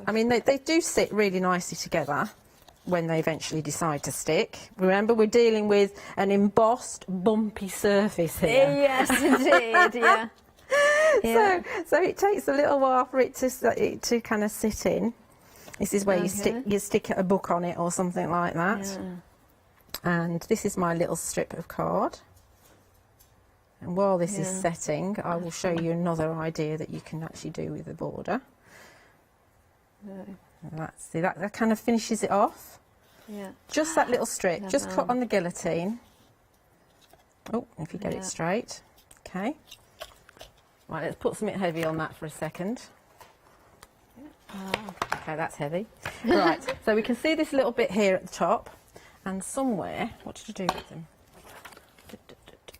I mean, they do sit really nicely together when they eventually decide to stick. Remember, we're dealing with an embossed, bumpy surface here. Yes, indeed, yeah. Yeah. So it takes a little while for it to kind of sit in. This is where you stick a book on it or something like that. Yeah. And this is my little strip of card. And while this is setting, I will show you another idea that you can actually do with the border. That kind of finishes it off. Yeah. Just that little strip, just cut on the guillotine. Oh, if you get it straight. Okay. Right, let's put something heavy on that for a second. Okay, that's heavy. Right, so we can see this little bit here at the top, and somewhere, what did I do with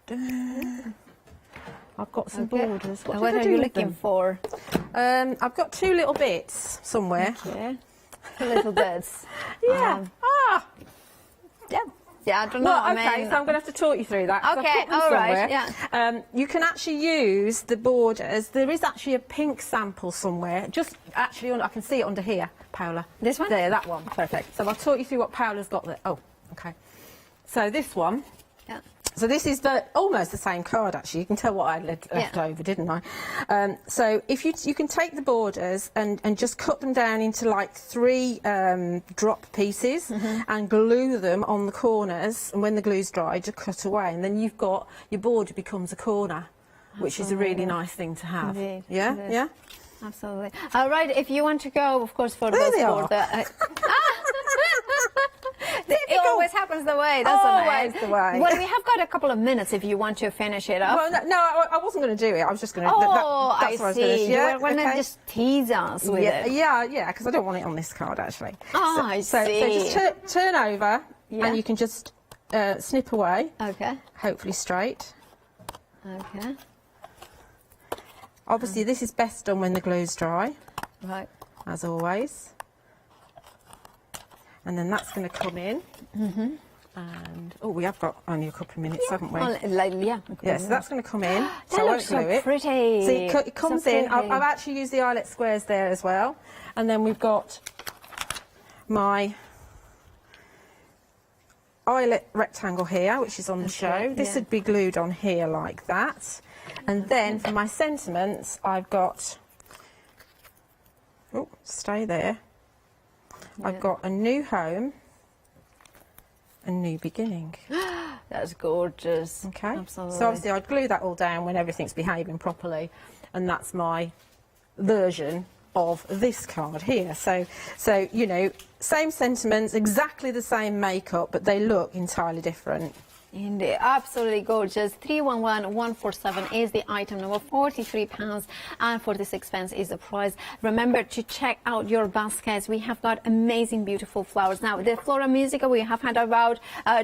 them? I've got some borders. What are you looking for? I've got two little bits somewhere. Yeah, little bits. Yeah. Yeah, I don't know. Well, okay, so I'm going to have to talk you through that. Okay, all right, yeah. You can actually use the borders. There is actually a pink sample somewhere. Just actually, I can see it under here, Paola. This one? There, that one. Perfect. So I'll talk you through what Paola's got there. Oh, okay. So this one. Yeah. So this is almost the same card, actually. You can tell what I left over, didn't I? So if you can take the borders and just cut them down into like 3 drop pieces and glue them on the corners, and when the glue's dry, just cut away, and then you've got your border becomes a corner, which is a really nice thing to have. Indeed. Yeah, Indeed. yeah. Absolutely. All right, if you want to go, of course, for those border. It always happens the way, doesn't it? Always the way. Well, we have got a couple of minutes if you want to finish it up. Well, no, I wasn't going to do it. I was just going to... Oh, that's what I see. I was gonna, You were going to just tease us with it. Yeah, because I don't want it on this card, actually. Oh, I see. So just turn over, and you can just snip away. Okay. Hopefully straight. Okay. Obviously, this is best done when the glue's dry. Right. As always. And then that's going to come in. And we have got only a couple of minutes, haven't we? Well, Yeah, so that's going to come in. That so looks so pretty. See, it comes So in. pretty. I've actually used the eyelet squares there as well. And then we've got my eyelet rectangle here, which is on the show. This would be glued on here like that. And then for my sentiments, I've got... Oh, stay there. I've got a new home, a new beginning. That's gorgeous. Okay. Absolutely. So obviously I'd glue that all down when everything's behaving properly, and that's my version of this card here. So you know, same sentiments, exactly the same makeup, but they look entirely different. Indeed, absolutely gorgeous. 311147 is the item number. £43.46 is the price. Remember to check out your baskets. We have got amazing, beautiful flowers. Now, the Floral Musica, we have had about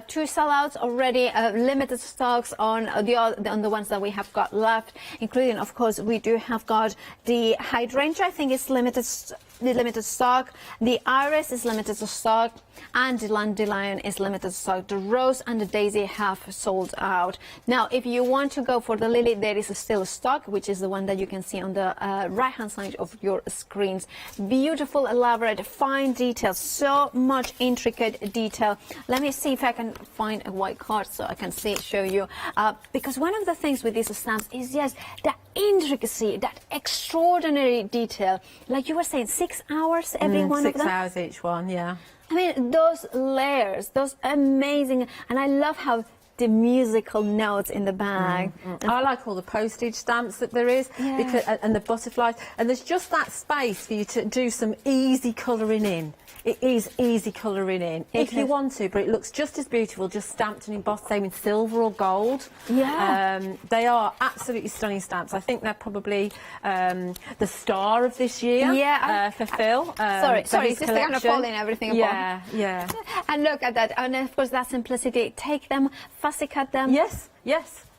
2 sellouts already. Limited stocks on the ones that we have got left, including, of course, we do have got the hydrangea. I think it's limited stock. The iris is limited stock, and the dandelion is limited stock. The rose and the daisy have sold out. Now, if you want to go for the lily, there is still stock, which is the one that you can see on the right hand side of your screens. Beautiful, elaborate, fine details, so much intricate detail. Let me see if I can find a white card so I can show you, because one of the things with these stamps is, yes, that intricacy, that extraordinary detail. Like you were saying, 6 hours every one of them? 6 hours each one, yeah. I mean, those layers, those amazing, and I love how the musical notes in the bag. I like all the postage stamps that there is, because, and the butterflies, and there's just that space for you to do some easy colouring in. It is easy colouring in if you want to, but it looks just as beautiful, just stamped and embossed, say, in silver or gold. Yeah. They are absolutely stunning stamps. I think they're probably the star of this year. Yeah. For Phil. Sorry, it's just kind of falling everything apart. Yeah. And look at that, and of course that simplicity. Take them, fussy cut them. Yes.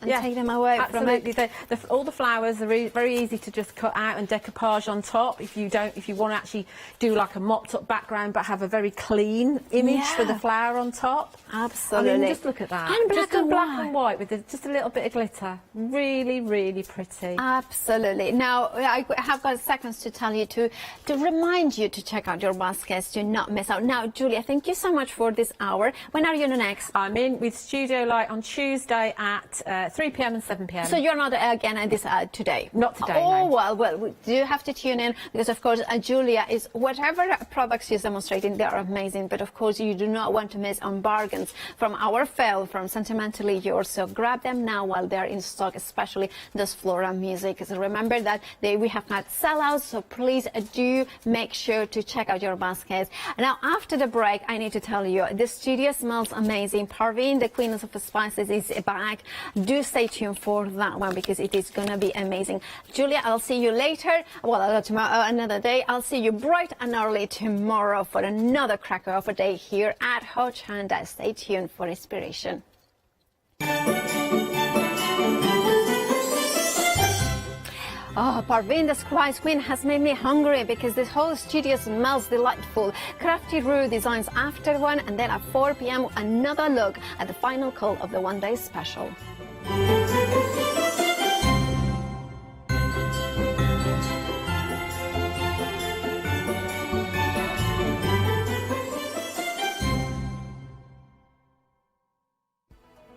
And take them away from it. Absolutely. All the flowers are very easy to just cut out and decoupage on top. If you want to actually do like a mopped up background but have a very clean image for the flower on top. Absolutely. I mean, just look at that. And black and white with just a little bit of glitter. Really pretty. Absolutely. Now, I have got seconds to tell you to remind you to check out your baskets, to not miss out. Now, Julia, thank you so much for this hour. When are you next? I'm in with Studio Light on Tuesday at 3 p.m. and 7 p.m. So you're not again at this today? Not today, Oh, no. well, we do have to tune in, because, of course, Julia is, whatever products she's demonstrating, they are amazing. But, of course, you do not want to miss on bargains from our Phil, from Sentimentally Yours. So grab them now while they're in stock, especially this Floral Music. So remember that we have had sellouts, so please do make sure to check out your baskets. Now, after the break, I need to tell you, the studio smells amazing. Parveen, the Queen of Spices, is back. Do stay tuned for that one, because it is going to be amazing. Julia, I'll see you later. Well, tomorrow, another day. I'll see you bright and early tomorrow for another cracker of a day here at Hochanda. Stay tuned for inspiration. Oh, Parveen, the Spice Queen has made me hungry, because this whole studio smells delightful. Crafty Rue designs after one, and then at 4 p.m. another look at the final call of the one-day special.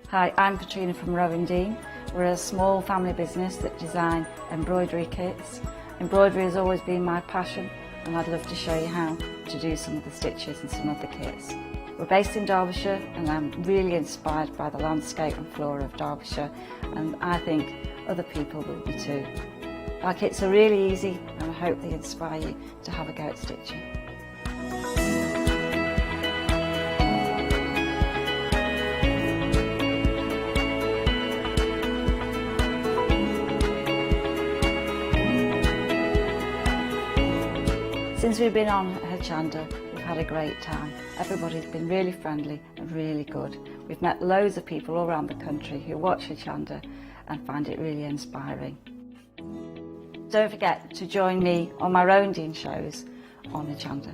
Hi, I'm Katrina from Rowan Dean. We're a small family business that design embroidery kits. Embroidery has always been my passion, and I'd love to show you how to do some of the stitches and some of the kits. We're based in Derbyshire, and I'm really inspired by the landscape and flora of Derbyshire, and I think other people will be too. Our kits are really easy, and I hope they inspire you to have a go at stitching. Since we've been on Hochanda, we've had a great time. Everybody's been really friendly and really good. We've met loads of people all around the country who watch Hochanda and find it really inspiring. Don't forget to join me on my own Dean shows on Hochanda.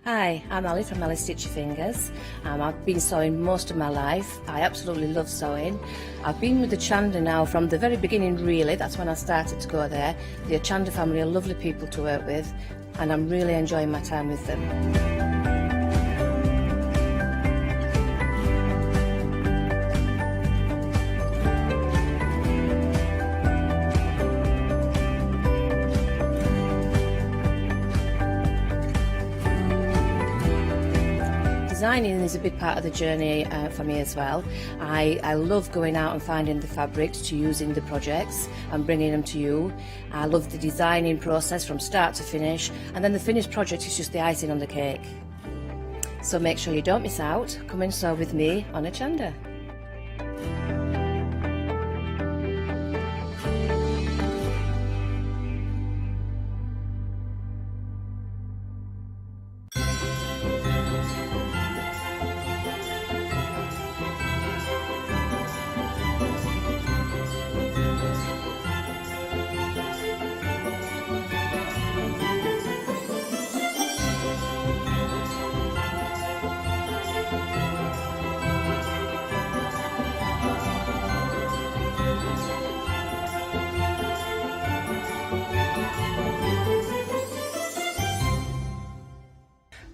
Hi, I'm Ali from Ali Stitchy Fingers. I've been sewing most of my life. I absolutely love sewing. I've been with the Hochanda now from the very beginning, really. That's when I started to go there. The Hochanda family are lovely people to work with, and I'm really enjoying my time with them. designing is a big part of the journey for me as well. I love going out and finding the fabrics to use in the projects and bringing them to you. I love the designing process from start to finish, and then the finished project is just the icing on the cake. So make sure you don't miss out. Come and sew with me on Hochanda.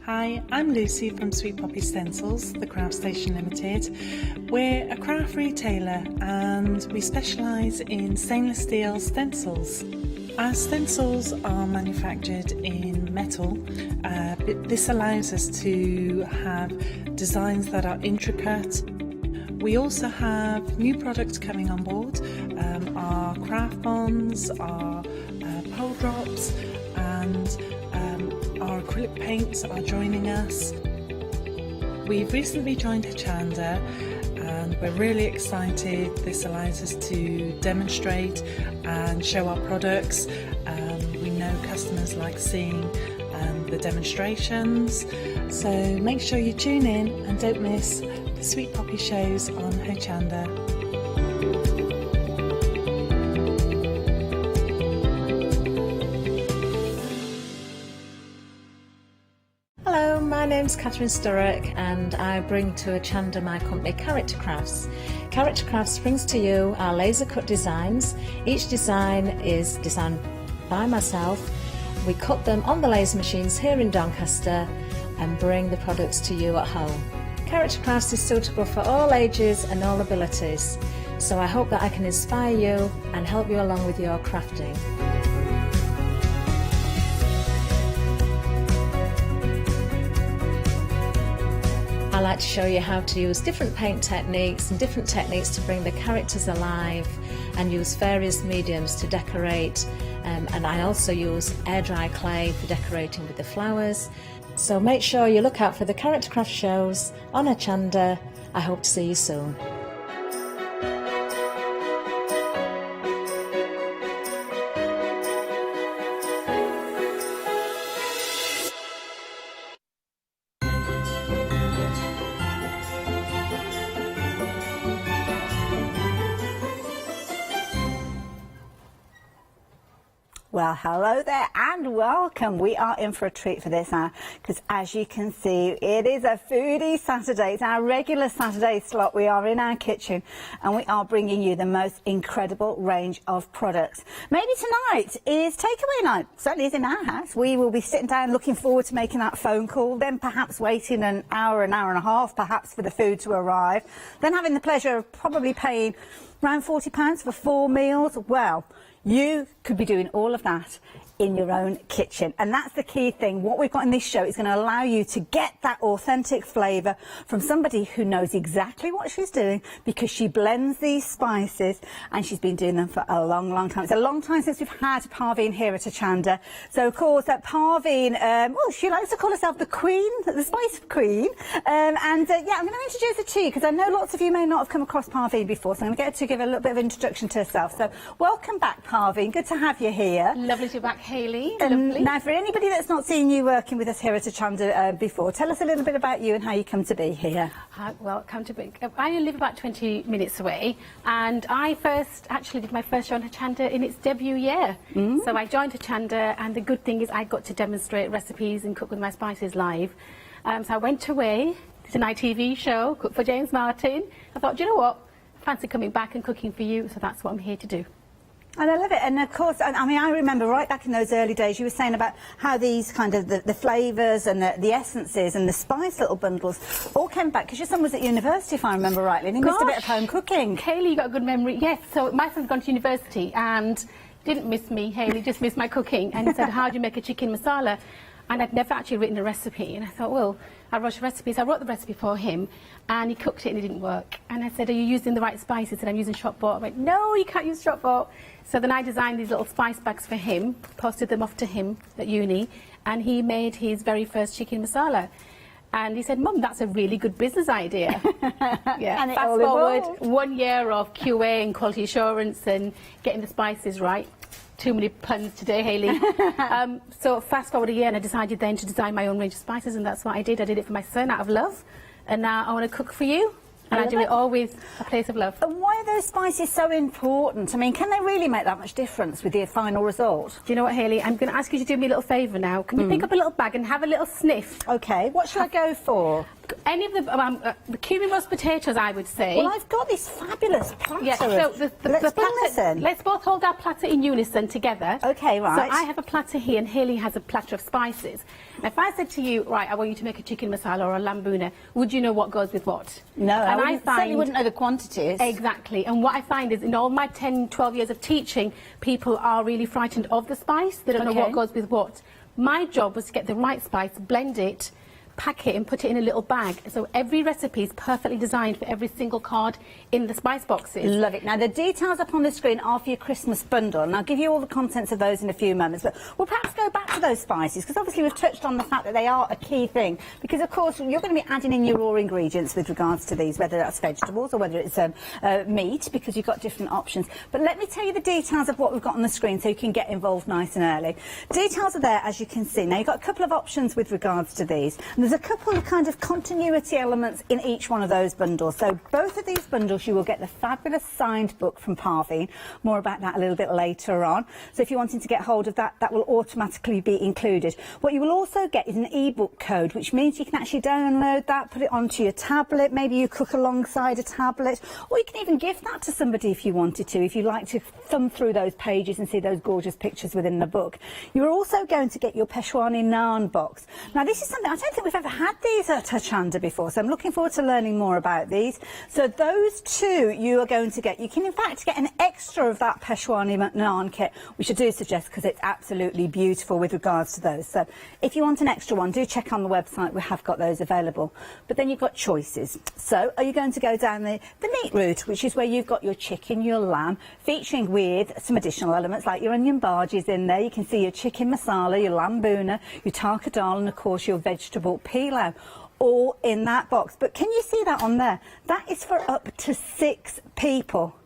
Hi, I'm Lucy from Sweet Poppy Stencils, the Craft Station Limited. We're a craft retailer and we specialise in stainless steel stencils. Our stencils are manufactured in metal. This allows us to have designs that are intricate. We also have new products coming on board, our craft bonds, our pole drops, and our acrylic paints are joining us. We've recently joined Hochanda and we're really excited. This allows us to demonstrate and show our products. We know customers like seeing the demonstrations, so make sure you tune in and don't miss the Sweet Poppy shows on Hochanda. Hello, my name's Catherine Sturrock and I bring to Hochanda my company Character Crafts. Character Crafts brings to you our laser cut designs. Each design is designed by myself. We cut them on the laser machines here in Doncaster and bring the products to you at home. Character Crafts is suitable for all ages and all abilities, so I hope that I can inspire you and help you along with your crafting. I like to show you how to use different paint techniques and different techniques to bring the characters alive and use various mediums to decorate, and I also use air dry clay for decorating with the flowers. So make sure you look out for the Character Craft shows on Hochanda. I hope to see you soon. Well, hello there and welcome. We are in for a treat for this hour because, as you can see, it is a foodie Saturday. It's our regular Saturday slot. We are in our kitchen and we are bringing you the most incredible range of products. Maybe tonight is takeaway night. Certainly is in our house. We will be sitting down looking forward to making that phone call, then perhaps waiting an hour and a half perhaps for the food to arrive, then having the pleasure of probably paying around £40 for 4 meals. Well, you could be doing all of that in your own kitchen, and that's the key thing. What we've got in this show is going to allow you to get that authentic flavour from somebody who knows exactly what she's doing, because she blends these spices and she's been doing them for a long time. It's a long time since we've had Parveen here at Hochanda. So of course that Parveen, well, she likes to call herself the queen, the spice queen, yeah, I'm going to introduce her to you because I know lots of you may not have come across Parveen before, so I'm going to get her to give a little bit of introduction to herself. So welcome back, Parveen. Good to have you here. Lovely to be back, Hayley. Lovely. Now, for anybody that's not seen you working with us here at Hochanda before, tell us a little bit about you and how you come to be here. I live about 20 minutes away, and I actually did my first show on Hochanda in its debut year. So I joined Hochanda, and the good thing is I got to demonstrate recipes and cook with my spices live. So I went away, did an ITV show, cooked for James Martin. I thought, do you know what? I fancy coming back and cooking for you, so that's what I'm here to do. And I love it. And of course, I mean, I remember right back in those early days, you were saying about how these kind of the flavours and the essences and the spice little bundles all came back because your son was at university, if I remember rightly, and he missed a bit of home cooking. Hayley, you got a good memory. Yes, so my son's gone to university and didn't miss me, Hayley, just missed my cooking, and he said, how do you make a chicken masala? and I'd never actually written a recipe, and I thought, well, I wrote recipes. I wrote the recipe for him, and he cooked it and it didn't work. And I said, are you using the right spices? He said, I'm using shop bought. I went, no, you can't use shop bought. So then I designed these little spice bags for him, posted them off to him at uni, and he made his very first chicken masala. And he said, Mum, that's a really good business idea. Yeah. And it Fast all forward, evolved. 1 year of QA and quality assurance and getting the spices right. Too many puns today, Hayley. So fast forward a year, and I decided then to design my own range of spices, and that's what I did. I did it for my son out of love, and now I want to cook for you. And I do it all with a place of love. And why are those spices so important? I mean, can they really make that much difference with your final result? Do you know what, Hayley? I'm going to ask you to do me a little favour now. Can you pick up a little bag and have a little sniff? OK, what should I go for? Any of the cumin roast potatoes, I would say. Well, I've got this fabulous platter. Yeah, so let's bring this in. Let's both hold our platter in unison together. OK, right. So I have a platter here, and Hayley has a platter of spices. Now, if I said to you, right, I want you to make a chicken masala or a lambuna, would you know what goes with what? No, and I certainly wouldn't know the quantities. Exactly. And what I find is in all my 10, 12 years of teaching, people are really frightened of the spice. They don't know what goes with what. My job was to get the right spice, blend it, pack it and put it in a little bag. So every recipe is perfectly designed for every single card in the spice boxes. Love it. Now, the details up on the screen are for your Christmas bundle, and I'll give you all the contents of those in a few moments. But we'll perhaps go back to those spices, because obviously we've touched on the fact that they are a key thing, because, of course, you're going to be adding in your raw ingredients with regards to these, whether that's vegetables or whether it's meat, because you've got different options. But let me tell you the details of what we've got on the screen so you can get involved nice and early. Details are there, as you can see. Now, you've got a couple of options with regards to these. And there's a couple of kind of continuity elements in each one of those bundles. So both of these bundles, you will get the fabulous signed book from Parveen. More about that a little bit later on. So if you're wanting to get hold of that, that will automatically be included. What you will also get is an ebook code, which means you can actually download that, put it onto your tablet. Maybe you cook alongside a tablet, or you can even gift that to somebody if you wanted to, if you like to thumb through those pages and see those gorgeous pictures within the book. You're also going to get your Peshwani naan box. Now, this is something, I don't think we've ever had these at Hochanda before, so I'm looking forward to learning more about these. So those two you are going to get. You can in fact get an extra of that Peshwani naan kit, which I do suggest because it's absolutely beautiful with regards to those. So if you want an extra one, do check on the website, we have got those available. But then you've got choices. So are you going to go down the meat route, which is where you've got your chicken, your lamb, featuring with some additional elements like your onion bhajis in there. You can see your chicken masala, your lamb bhuna, your tarka dal, and of course your vegetable pilau, all in that box. But can you see that on there? That is for up to 6 people.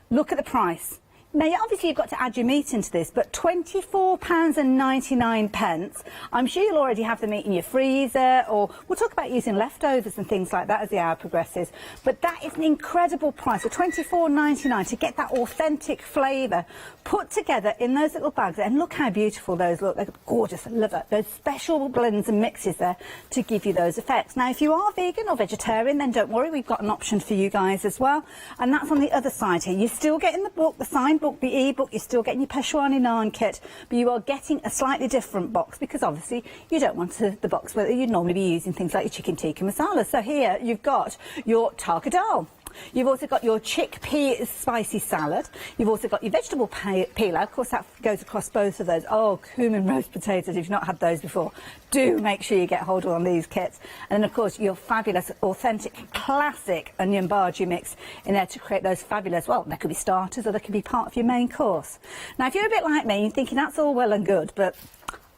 Look at the price. Now, obviously, you've got to add your meat into this, but £24.99. I'm sure you'll already have the meat in your freezer, or we'll talk about using leftovers and things like that as the hour progresses. But that is an incredible price for £24.99 to get that authentic flavour put together in those little bags. And look how beautiful those look. They're gorgeous. I love it. Those special blends and mixes there to give you those effects. Now, if you are vegan or vegetarian, then don't worry. We've got an option for you guys as well. And that's on the other side here. You're still getting the book, the signed book, the e-book, you're still getting your Peshwani naan kit, but you are getting a slightly different box because obviously you don't want the box where you'd normally be using things like your chicken tikka masala. So here you've got your tarka dal. You've also got your chickpea spicy salad. You've also got your vegetable pilau. Of course, that goes across both of those. Oh, cumin roast potatoes, if you've not had those before, do make sure you get hold of one of these kits. And then, of course, your fabulous, authentic, classic onion bhaji mix in there to create those fabulous, well, they could be starters or they could be part of your main course. Now, if you're a bit like me, you're thinking that's all well and good, but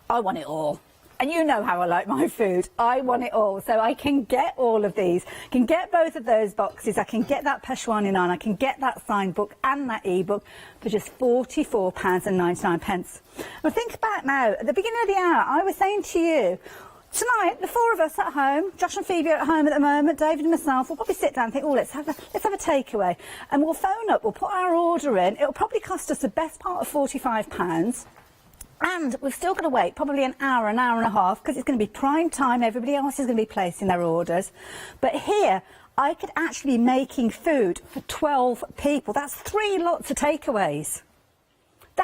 I want it all. And you know how I like my food. I want it all. So I can get all of these. I can get both of those boxes. I can get that Peshwani naan. I can get that signed book and that e-book for just £44.99. Well, think back now. At the beginning of the hour, I was saying to you, tonight, the 4 of us at home, Josh and Phoebe are at home at the moment, David and myself, we'll probably sit down and think, oh, let's have a takeaway. And we'll phone up, we'll put our order in. It'll probably cost us the best part of £45. And we've still got to wait probably an hour and a half, because it's going to be prime time. Everybody else is going to be placing their orders. But here, I could actually be making food for 12 people. That's 3 lots of takeaways.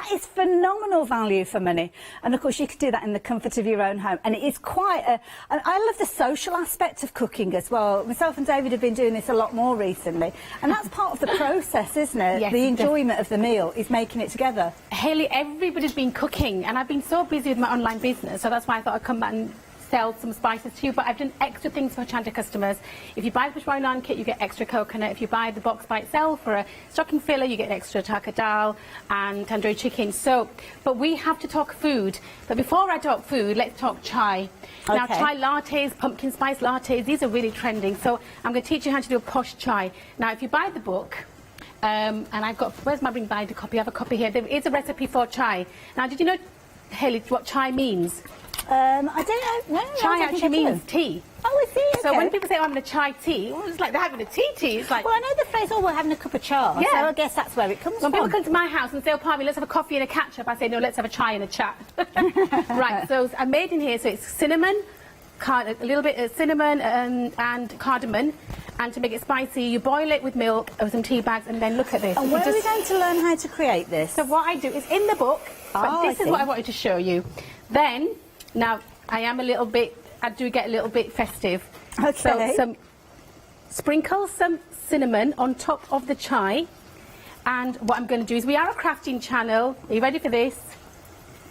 That is phenomenal value for money. And of course you could do that in the comfort of your own home. And it is quite and I love the social aspect of cooking as well. Myself and David have been doing this a lot more recently. And that's part of the process, isn't it? Yes, the enjoyment of the meal is making it together. Hayley, everybody's been cooking, and I've been so busy with my online business, so that's why I thought I'd come back and sell some spices too. But I've done extra things for Hochanda customers. If you buy the Bushwine Naan kit, you get extra coconut. If you buy the box by itself for a stocking filler, you get extra taka dal and tandoori chicken. So, but we have to talk food. But before I talk food, let's talk chai. Okay. Now, chai lattes, pumpkin spice lattes, these are really trending. So I'm going to teach you how to do a posh chai. Now, if you buy the book, and I've got, where's my ring binder copy? I have a copy here. There is a recipe for chai. Now, did you know, Hayley, what chai means? I don't know. No, chai actually means tea. Oh, I see. Okay. So when people say, oh, I'm having a chai tea, well, it's like they're having a tea. It's like... Well, I know the phrase, oh, we're having a cup of chai. Yeah. So I guess that's where it comes when from. people come to my house and say, oh, Parmy, let's have a coffee and a catch-up, I say, no, let's have a chai and a chat. Right, so I made in here, so it's cinnamon, a little bit of cinnamon and cardamom. And to make it spicy, you boil it with milk or some tea bags, and then look at this. And where are we going to learn how to create this? So what I do is in the book, but this is what I wanted to show you. Then, now, I do get a little bit festive. Okay. So sprinkle some cinnamon on top of the chai. And what I'm going to do is, we are a crafting channel. Are you ready for this?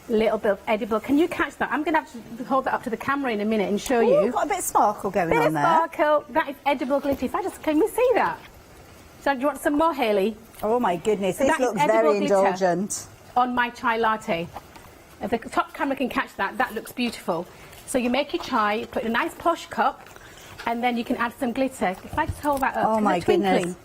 Little bit of edible. Can you catch that? I'm going to have to hold that up to the camera in a minute and show you. Got a bit of sparkle going on there. Sparkle. That is edible glitter. Can you see that? So do you want some more, Hayley? Oh my goodness, this looks very indulgent. On my chai latte. If the top camera can catch that, that looks beautiful. So you make your chai, put in a nice posh cup, and then you can add some glitter. If I just hold that up. Oh my goodness.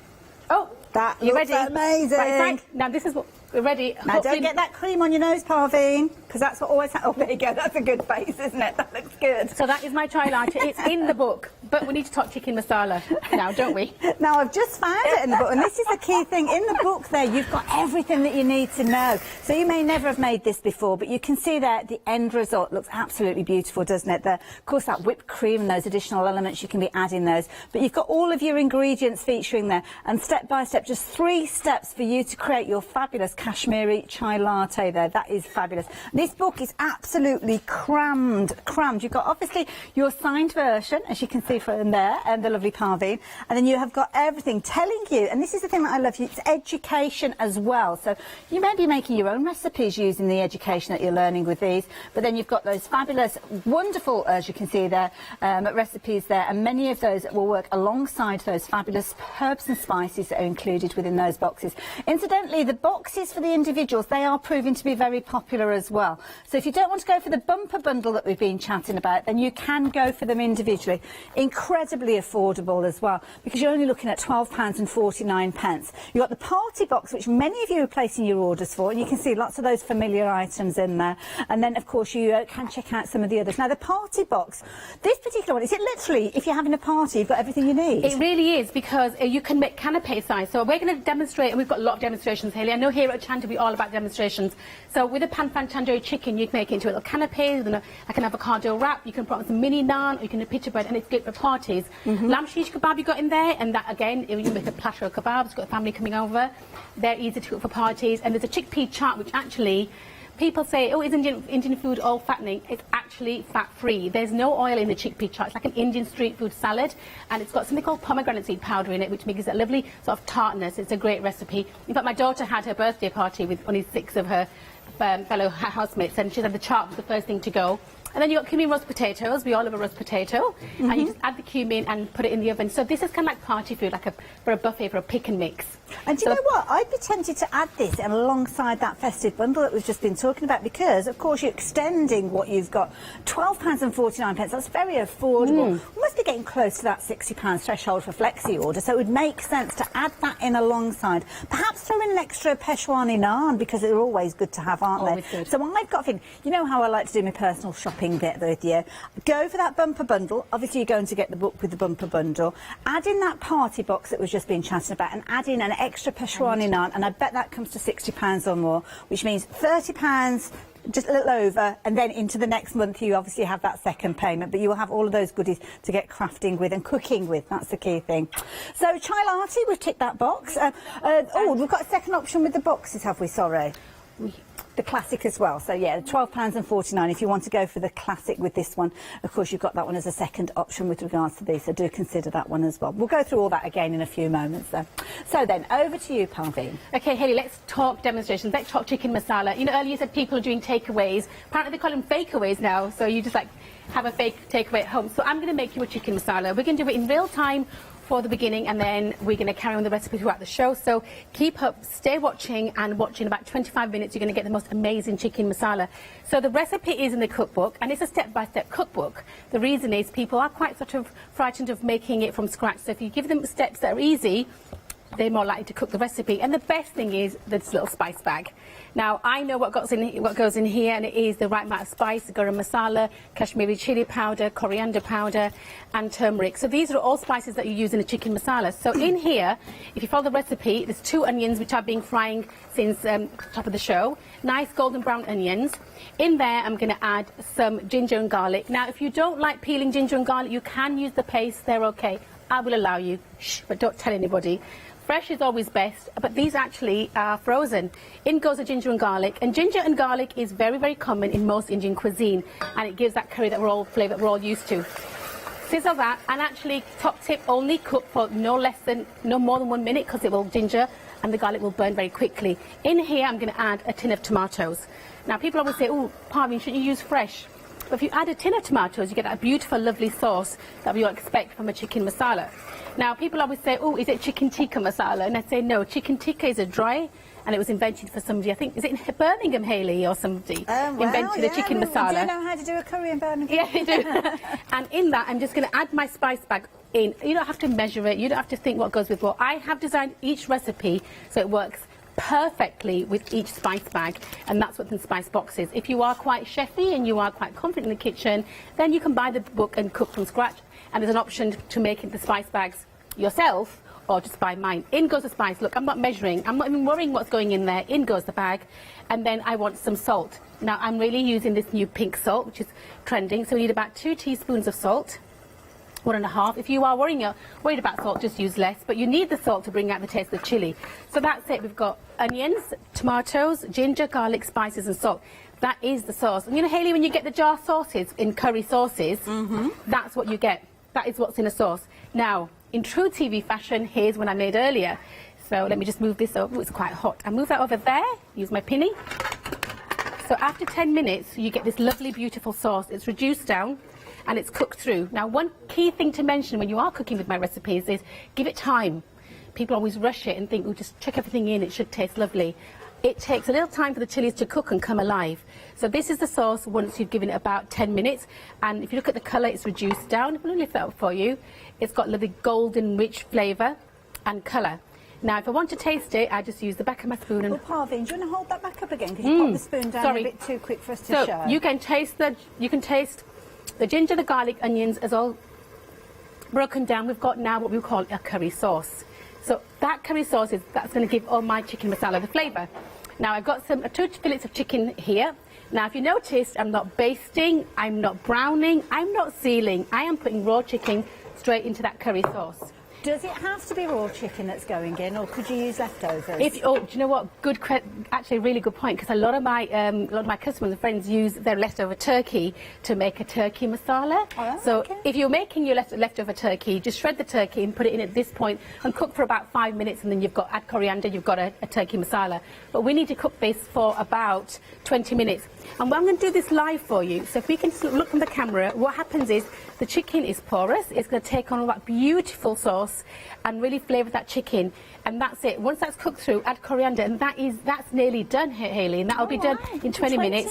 Oh, that you looks ready? amazing. Right, now this is what we're ready. Now don't get that cream on your nose, Parveen, because that's what always happens. Oh, there you go. That's a good face, isn't it? That looks good. So that is my chai latte. It's in the book, but we need to talk chicken masala now, don't we? Now I've just found it in the book, and this is the key thing. In the book there, you've got everything that you need to know. So you may never have made this before, but you can see that the end result looks absolutely beautiful, doesn't it? Of course, that whipped cream and those additional elements, you can be adding those. But you've got all of your ingredients featuring there, and step by step, just 3 steps for you to create your fabulous Kashmiri chai latte there. That is fabulous. This book is absolutely crammed. You've got obviously your signed version, as you can see from there, and the lovely Parveen, and then you have got everything telling you, and this is the thing that I love, it's education as well. So you may be making your own recipes using the education that you're learning with these, but then you've got those fabulous, wonderful, as you can see there, recipes there, and many of those will work alongside those fabulous herbs and spices that are included within those boxes. Incidentally, the boxes for the individuals, they are proving to be very popular as well. So if you don't want to go for the bumper bundle that we've been chatting about, then you can go for them individually. Incredibly affordable as well, because you're only looking at £12.49. You've got the party box, which many of you are placing your orders for, and you can see lots of those familiar items in there. And then, of course, you can check out some of the others. Now, the party box, this particular one, is it literally, if you're having a party, you've got everything you need? It really is, because you can make canapé size. So we're going to demonstrate, and we've got a lot of demonstrations, Hayley. I know here at Hochanda we're all about demonstrations. So with a pan tandoori chicken, you can make it into a little canapé, like an avocado wrap. You can put on some mini naan, or you can do pita bread, and it's good for parties. Lamb shish kebab you got in there, and that again, you make a platter of kebabs, got a family coming over. They're easy to cook for parties. And there's a chickpea chaat, which actually, people say, oh, is Indian food all fattening? It's actually fat-free. There's no oil in the chickpea chaat. It's like an Indian street food salad, and it's got something called pomegranate seed powder in it, which makes it a lovely sort of tartness. It's a great recipe. In fact, my daughter had her birthday party with only 6 of her fellow housemates, and she said the chaat was the first thing to go. And then you've got cumin roast potatoes. We all love a roast potato. And you just add the cumin and put it in the oven. So this is kind of like party food, like for a buffet, for a pick and mix. And do you know what? I'd be tempted to add this alongside that festive bundle that we've just been talking about, because, of course, you're extending what you've got. £12.49. That's very affordable. We must be getting close to that £60 threshold for flexi order, so it would make sense to add that in alongside. Perhaps throw in an extra Peshwani naan, because they're always good to have, aren't they? Good. So I've got a thing. You know how I like to do my personal shopping bit with you. Go for that bumper bundle. Obviously, you're going to get the book with the bumper bundle. Add in that party box that we've just been chatting about, and add in an extra Peshwani naan, and I bet that comes to £60 or more, which means £30, just a little over, and then into the next month you obviously have that second payment, but you will have all of those goodies to get crafting with and cooking with. That's the key thing. So chai latte, we've ticked that box. Oh, we've got a second option with the boxes, have we? Sorry. the classic as well. So yeah, £12.49 if you want to go for the classic with this one. Of course, you've got that one as a second option with regards to these, so do consider that one as well. We'll go through all that again in a few moments though. So then, over to you, Parveen. Okay, Hayley, let's talk demonstrations. Let's talk chicken masala. You know, earlier you said people are doing takeaways. Apparently they call them fakeaways now, so you just like have a fake takeaway at home. So I'm going to make you a chicken masala. We're going to do it in real time for the beginning, and then we're going to carry on the recipe throughout the show. So keep up, stay watching, and watch in about 25 minutes you're going to get the most amazing chicken masala. So the recipe is in the cookbook, and it's a step-by-step cookbook. The reason is people are quite sort of frightened of making it from scratch. So if you give them steps that are easy, they're more likely to cook the recipe. And the best thing is this little spice bag. Now, I know what goes in here, and it is the right amount of spice: garam masala, Kashmiri chili powder, coriander powder, and turmeric. So these are all spices that you use in a chicken masala. So in here, if you follow the recipe, there's 2 onions which I've been frying since top of the show. Nice golden brown onions. In there, I'm going to add some ginger and garlic. Now, if you don't like peeling ginger and garlic, you can use the paste. They're okay. I will allow you. Shh, but don't tell anybody. Fresh is always best, but these actually are frozen. In goes the ginger and garlic, and ginger and garlic is very, very common in most Indian cuisine, and it gives that curry that flavour that we're all used to. Sizzle that, and actually, top tip, only cook for no more than 1 minute, because it will ginger and the garlic will burn very quickly. In here, I'm going to add a tin of tomatoes. Now, people always say, oh, Parveen, shouldn't you use fresh? But if you add a tin of tomatoes, you get that beautiful, lovely sauce that we all expect from a chicken masala. Now, people always say, oh, is it chicken tikka masala? And I say, no, chicken tikka is a dry, and it was invented for somebody, I think, is it in Birmingham, Hayley, or somebody invented the chicken masala. We do know how to do a curry in Birmingham. Yeah, we do. And in that, I'm just going to add my spice bag in. You don't have to measure it. You don't have to think what goes with what. I have designed each recipe so it works perfectly with each spice bag, and that's what the spice box is. If you are quite chefy and you are quite confident in the kitchen, then you can buy the book and cook from scratch, and there's an option to make the spice bags yourself or just buy mine. In goes the spice. Look, I'm not measuring, I'm not even worrying what's going in there. In goes the bag, and then I want some salt. Now, I'm really using this new pink salt, which is trending, so we need about 2 teaspoons of salt. 1.5. If you are worried about salt, just use less, but you need the salt to bring out the taste of the chilli. So that's it. We've got onions, tomatoes, ginger, garlic, spices, and salt. That is the sauce. And you know, Hayley, when you get the jar sauces in curry sauces, that's what you get. That is what's in a sauce. Now, in true TV fashion, here's one I made earlier. So let me just move this over. It's quite hot. I move that over there, use my pinny. So after 10 minutes, you get this lovely, beautiful sauce. It's reduced down, and it's cooked through. Now, one key thing to mention when you are cooking with my recipes is give it time. People always rush it and think, oh, just chuck everything in, it should taste lovely. It takes a little time for the chilies to cook and come alive. So this is the sauce once you've given it about 10 minutes. And if you look at the colour, it's reduced down. I'm going to lift that up for you. It's got lovely golden, rich flavour and colour. Now, if I want to taste it, I just use the back of my spoon. And well, Parveen, do you want to hold that back up again? Because you put the spoon down a bit too quick for us to show. You can taste the ginger, the garlic, onions is all broken down. We've got now what we call a curry sauce. So that curry sauce that's going to give all my chicken masala the flavour. Now I've got 2 fillets of chicken here. Now if you notice, I'm not basting, I'm not browning, I'm not sealing. I am putting raw chicken straight into that curry sauce. Does it have to be raw chicken that's going in, or could you use leftovers? Do you know what? Actually, a really good point, because a lot of my customers and friends use their leftover turkey to make a turkey masala. If you're making your leftover turkey, just shred the turkey and put it in at this point and cook for about 5 minutes, and then you've got add coriander, you've got a turkey masala. But we need to cook this for about 20 minutes. And I'm going to do this live for you. So if we can look from the camera, what happens is the chicken is porous. It's going to take on all that beautiful sauce and really flavour that chicken. And that's it. Once that's cooked through, add coriander, and that's nearly done here, Hayley, and that'll be done in 20 minutes.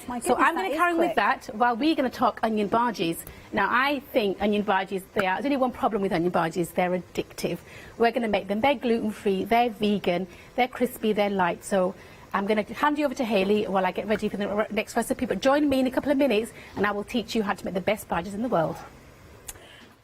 My goodness, so I'm going to carry on with that while we're going to talk onion bhajis. Now, I think onion bhajis, there's only one problem with onion bhajis: they're addictive. We're going to make them. They're gluten-free, they're vegan, they're crispy, they're light. So I'm going to hand you over to Hayley while I get ready for the next recipe. But join me in a couple of minutes, and I will teach you how to make the best bhajis in the world.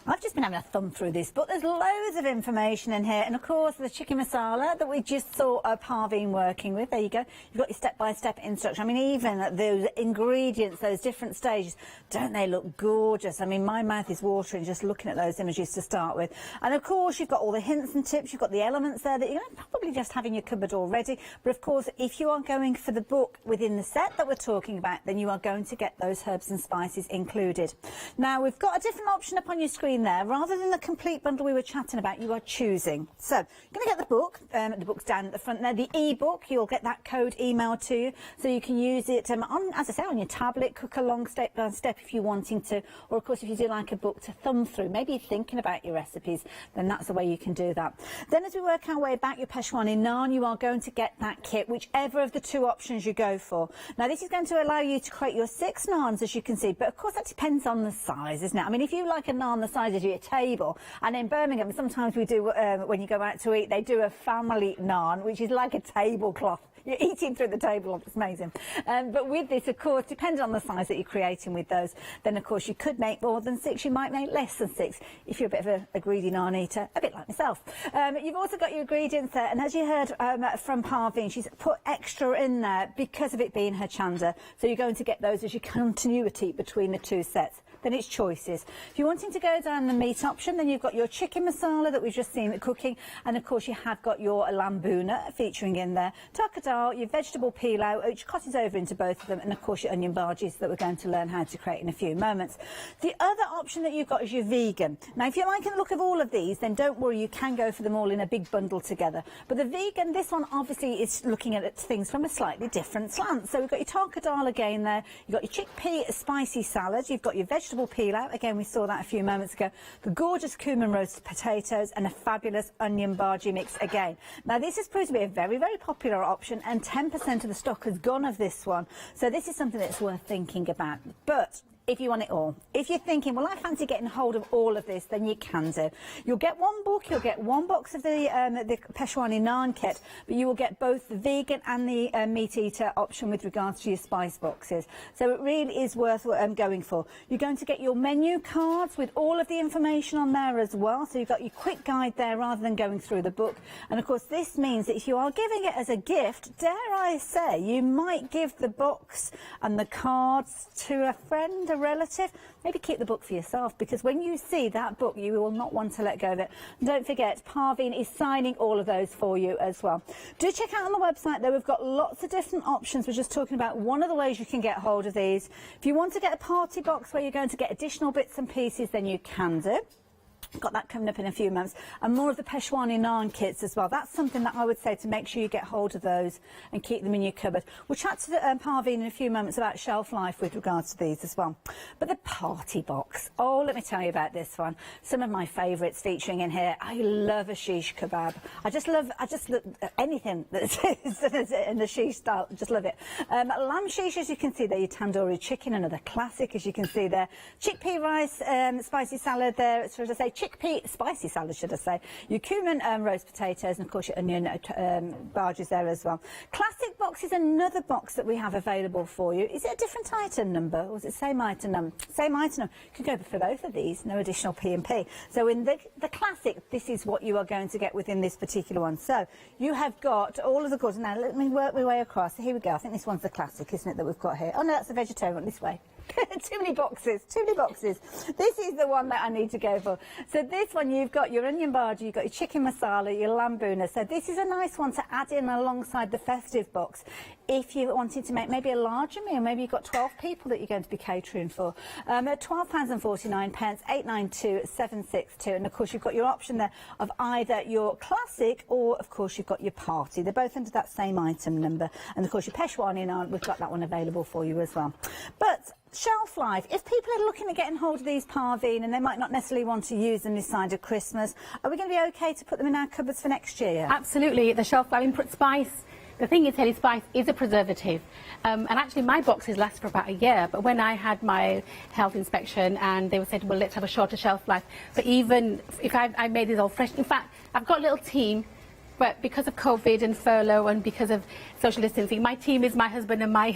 I've just been having a thumb through this book. There's loads of information in here. And, of course, the chicken masala that we just saw Parveen working with. There you go. You've got your step-by-step instruction. I mean, even those ingredients, those different stages, don't they look gorgeous? I mean, my mouth is watering just looking at those images to start with. And, of course, you've got all the hints and tips. You've got the elements there that you're going to probably probably just have in your cupboard already. But of course, if you are going for the book within the set that we're talking about, then you are going to get those herbs and spices included. Now, we've got a different option up on your screen there. Rather than the complete bundle we were chatting about, you are choosing. So, you're going to get the book. The book's down at the front there. The e-book, you'll get that code emailed to you, so you can use it on, as I say, on your tablet, cook along step by step if you're wanting to, or of course if you do like a book to thumb through, maybe you're thinking about your recipes, then that's the way you can do that. Then as we work our way back, your Peshwani naan, you are going to get that kit, whichever of the two options you go for. Now this is going to allow you to create your 6 naans, as you can see, but of course that depends on the size, isn't it? I mean, if you like a naan the size of your table, and in Birmingham sometimes we do, when you go out to eat, they do a family naan, which is like a tablecloth. You're eating through the table, it's amazing. But with this, of course, depending on the size that you're creating with those, then of course you could make more than 6, you might make less than 6, if you're a bit of a greedy naan eater, a bit like myself. You've also got your ingredients there, and as you heard from Parveen, she's put extra in there because of it being Hochanda, so you're going to get those as your continuity between the two sets. Then it's choices. If you're wanting to go down the meat option, then you've got your chicken masala that we've just seen cooking, and of course you have got your lambuna featuring in there, taka dal, your vegetable pilau, which crosses over into both of them, and of course your onion bhajis that we're going to learn how to create in a few moments. The other option that you've got is your vegan. Now if you like the look of all of these, then don't worry, you can go for them all in a big bundle together. But the vegan, this one obviously is looking at things from a slightly different slant. So we've got your taka dal again there, you've got your chickpea spicy salad, you've got your vegetable pilau, again we saw that a few moments ago, the gorgeous cumin roasted potatoes, and a fabulous onion bhaji mix again. Now this has proved to be a very, very popular option, and 10% of the stock has gone of this one, so this is something that's worth thinking about. But if you want it all, if you're thinking, well, I fancy getting hold of all of this, then you can do. You'll get one book, you'll get one box of the Peshwani naan kit, but you will get both the vegan and the meat eater option with regards to your spice boxes. So it really is worth going for. You're going to get your menu cards with all of the information on there as well. So you've got your quick guide there rather than going through the book. And of course, this means that if you are giving it as a gift, dare I say, you might give the box and the cards to a friend, a relative. Maybe keep the book for yourself, because when you see that book you will not want to let go of it. And don't forget, Parveen is signing all of those for you as well. Do check out on the website though, we've got lots of different options. We're just talking about one of the ways you can get hold of these. If you want to get a party box where you're going to get additional bits and pieces, then you can do. Got that coming up in a few months, and more of the Peshwani naan kits as well. That's something that I would say to make sure you get hold of those and keep them in your cupboard. We'll chat to Parveen in a few moments about shelf life with regards to these as well. But the party box, oh, let me tell you about this one. Some of my favourites featuring in here. I love a shish kebab. I just love anything that's in the shish style. Just love it. Lamb shish, as you can see there, your tandoori chicken, another classic, as you can see there. Chickpea rice, spicy salad there, so as I say, chickpea spicy salad, should I say. Your cumin roast potatoes, and of course your onion bhajis there as well. Classic box is another box that we have available for you. Is it a different item number, or is it same item number? Same item number. You can go for both of these, no additional P&P. So in the classic, this is what you are going to get within this particular one. So you have got all of the goods. Now let me work my way across. Here we go. I think this one's the classic, isn't it, that we've got here? Oh no, that's the vegetarian one, this way. Too many boxes, too many boxes. This is the one that I need to go for. So this one, you've got your onion bhaji, you've got your chicken masala, your lambuna. So this is a nice one to add in alongside the festive box if you wanted to make maybe a larger meal. Maybe you've got 12 people that you're going to be catering for. At £12.49, 892-762. And of course you've got your option there of either your classic or of course you've got your party. They're both under that same item number. And of course your Peshwani naan, we've got that one available for you as well. But shelf life, if people are looking at getting hold of these, Parveen, and they might not necessarily want to use them this side of Christmas, are we going to be okay to put them in our cupboards for next year? Absolutely. The shelf life, input spice. The thing is, Haley, spice is a preservative, and actually my boxes last for about a year, but when I had my health inspection and they said, well, let's have a shorter shelf life, but even if I made these all fresh, in fact, I've got a little team, but because of COVID and furlough and because of social distancing, my team is my husband and my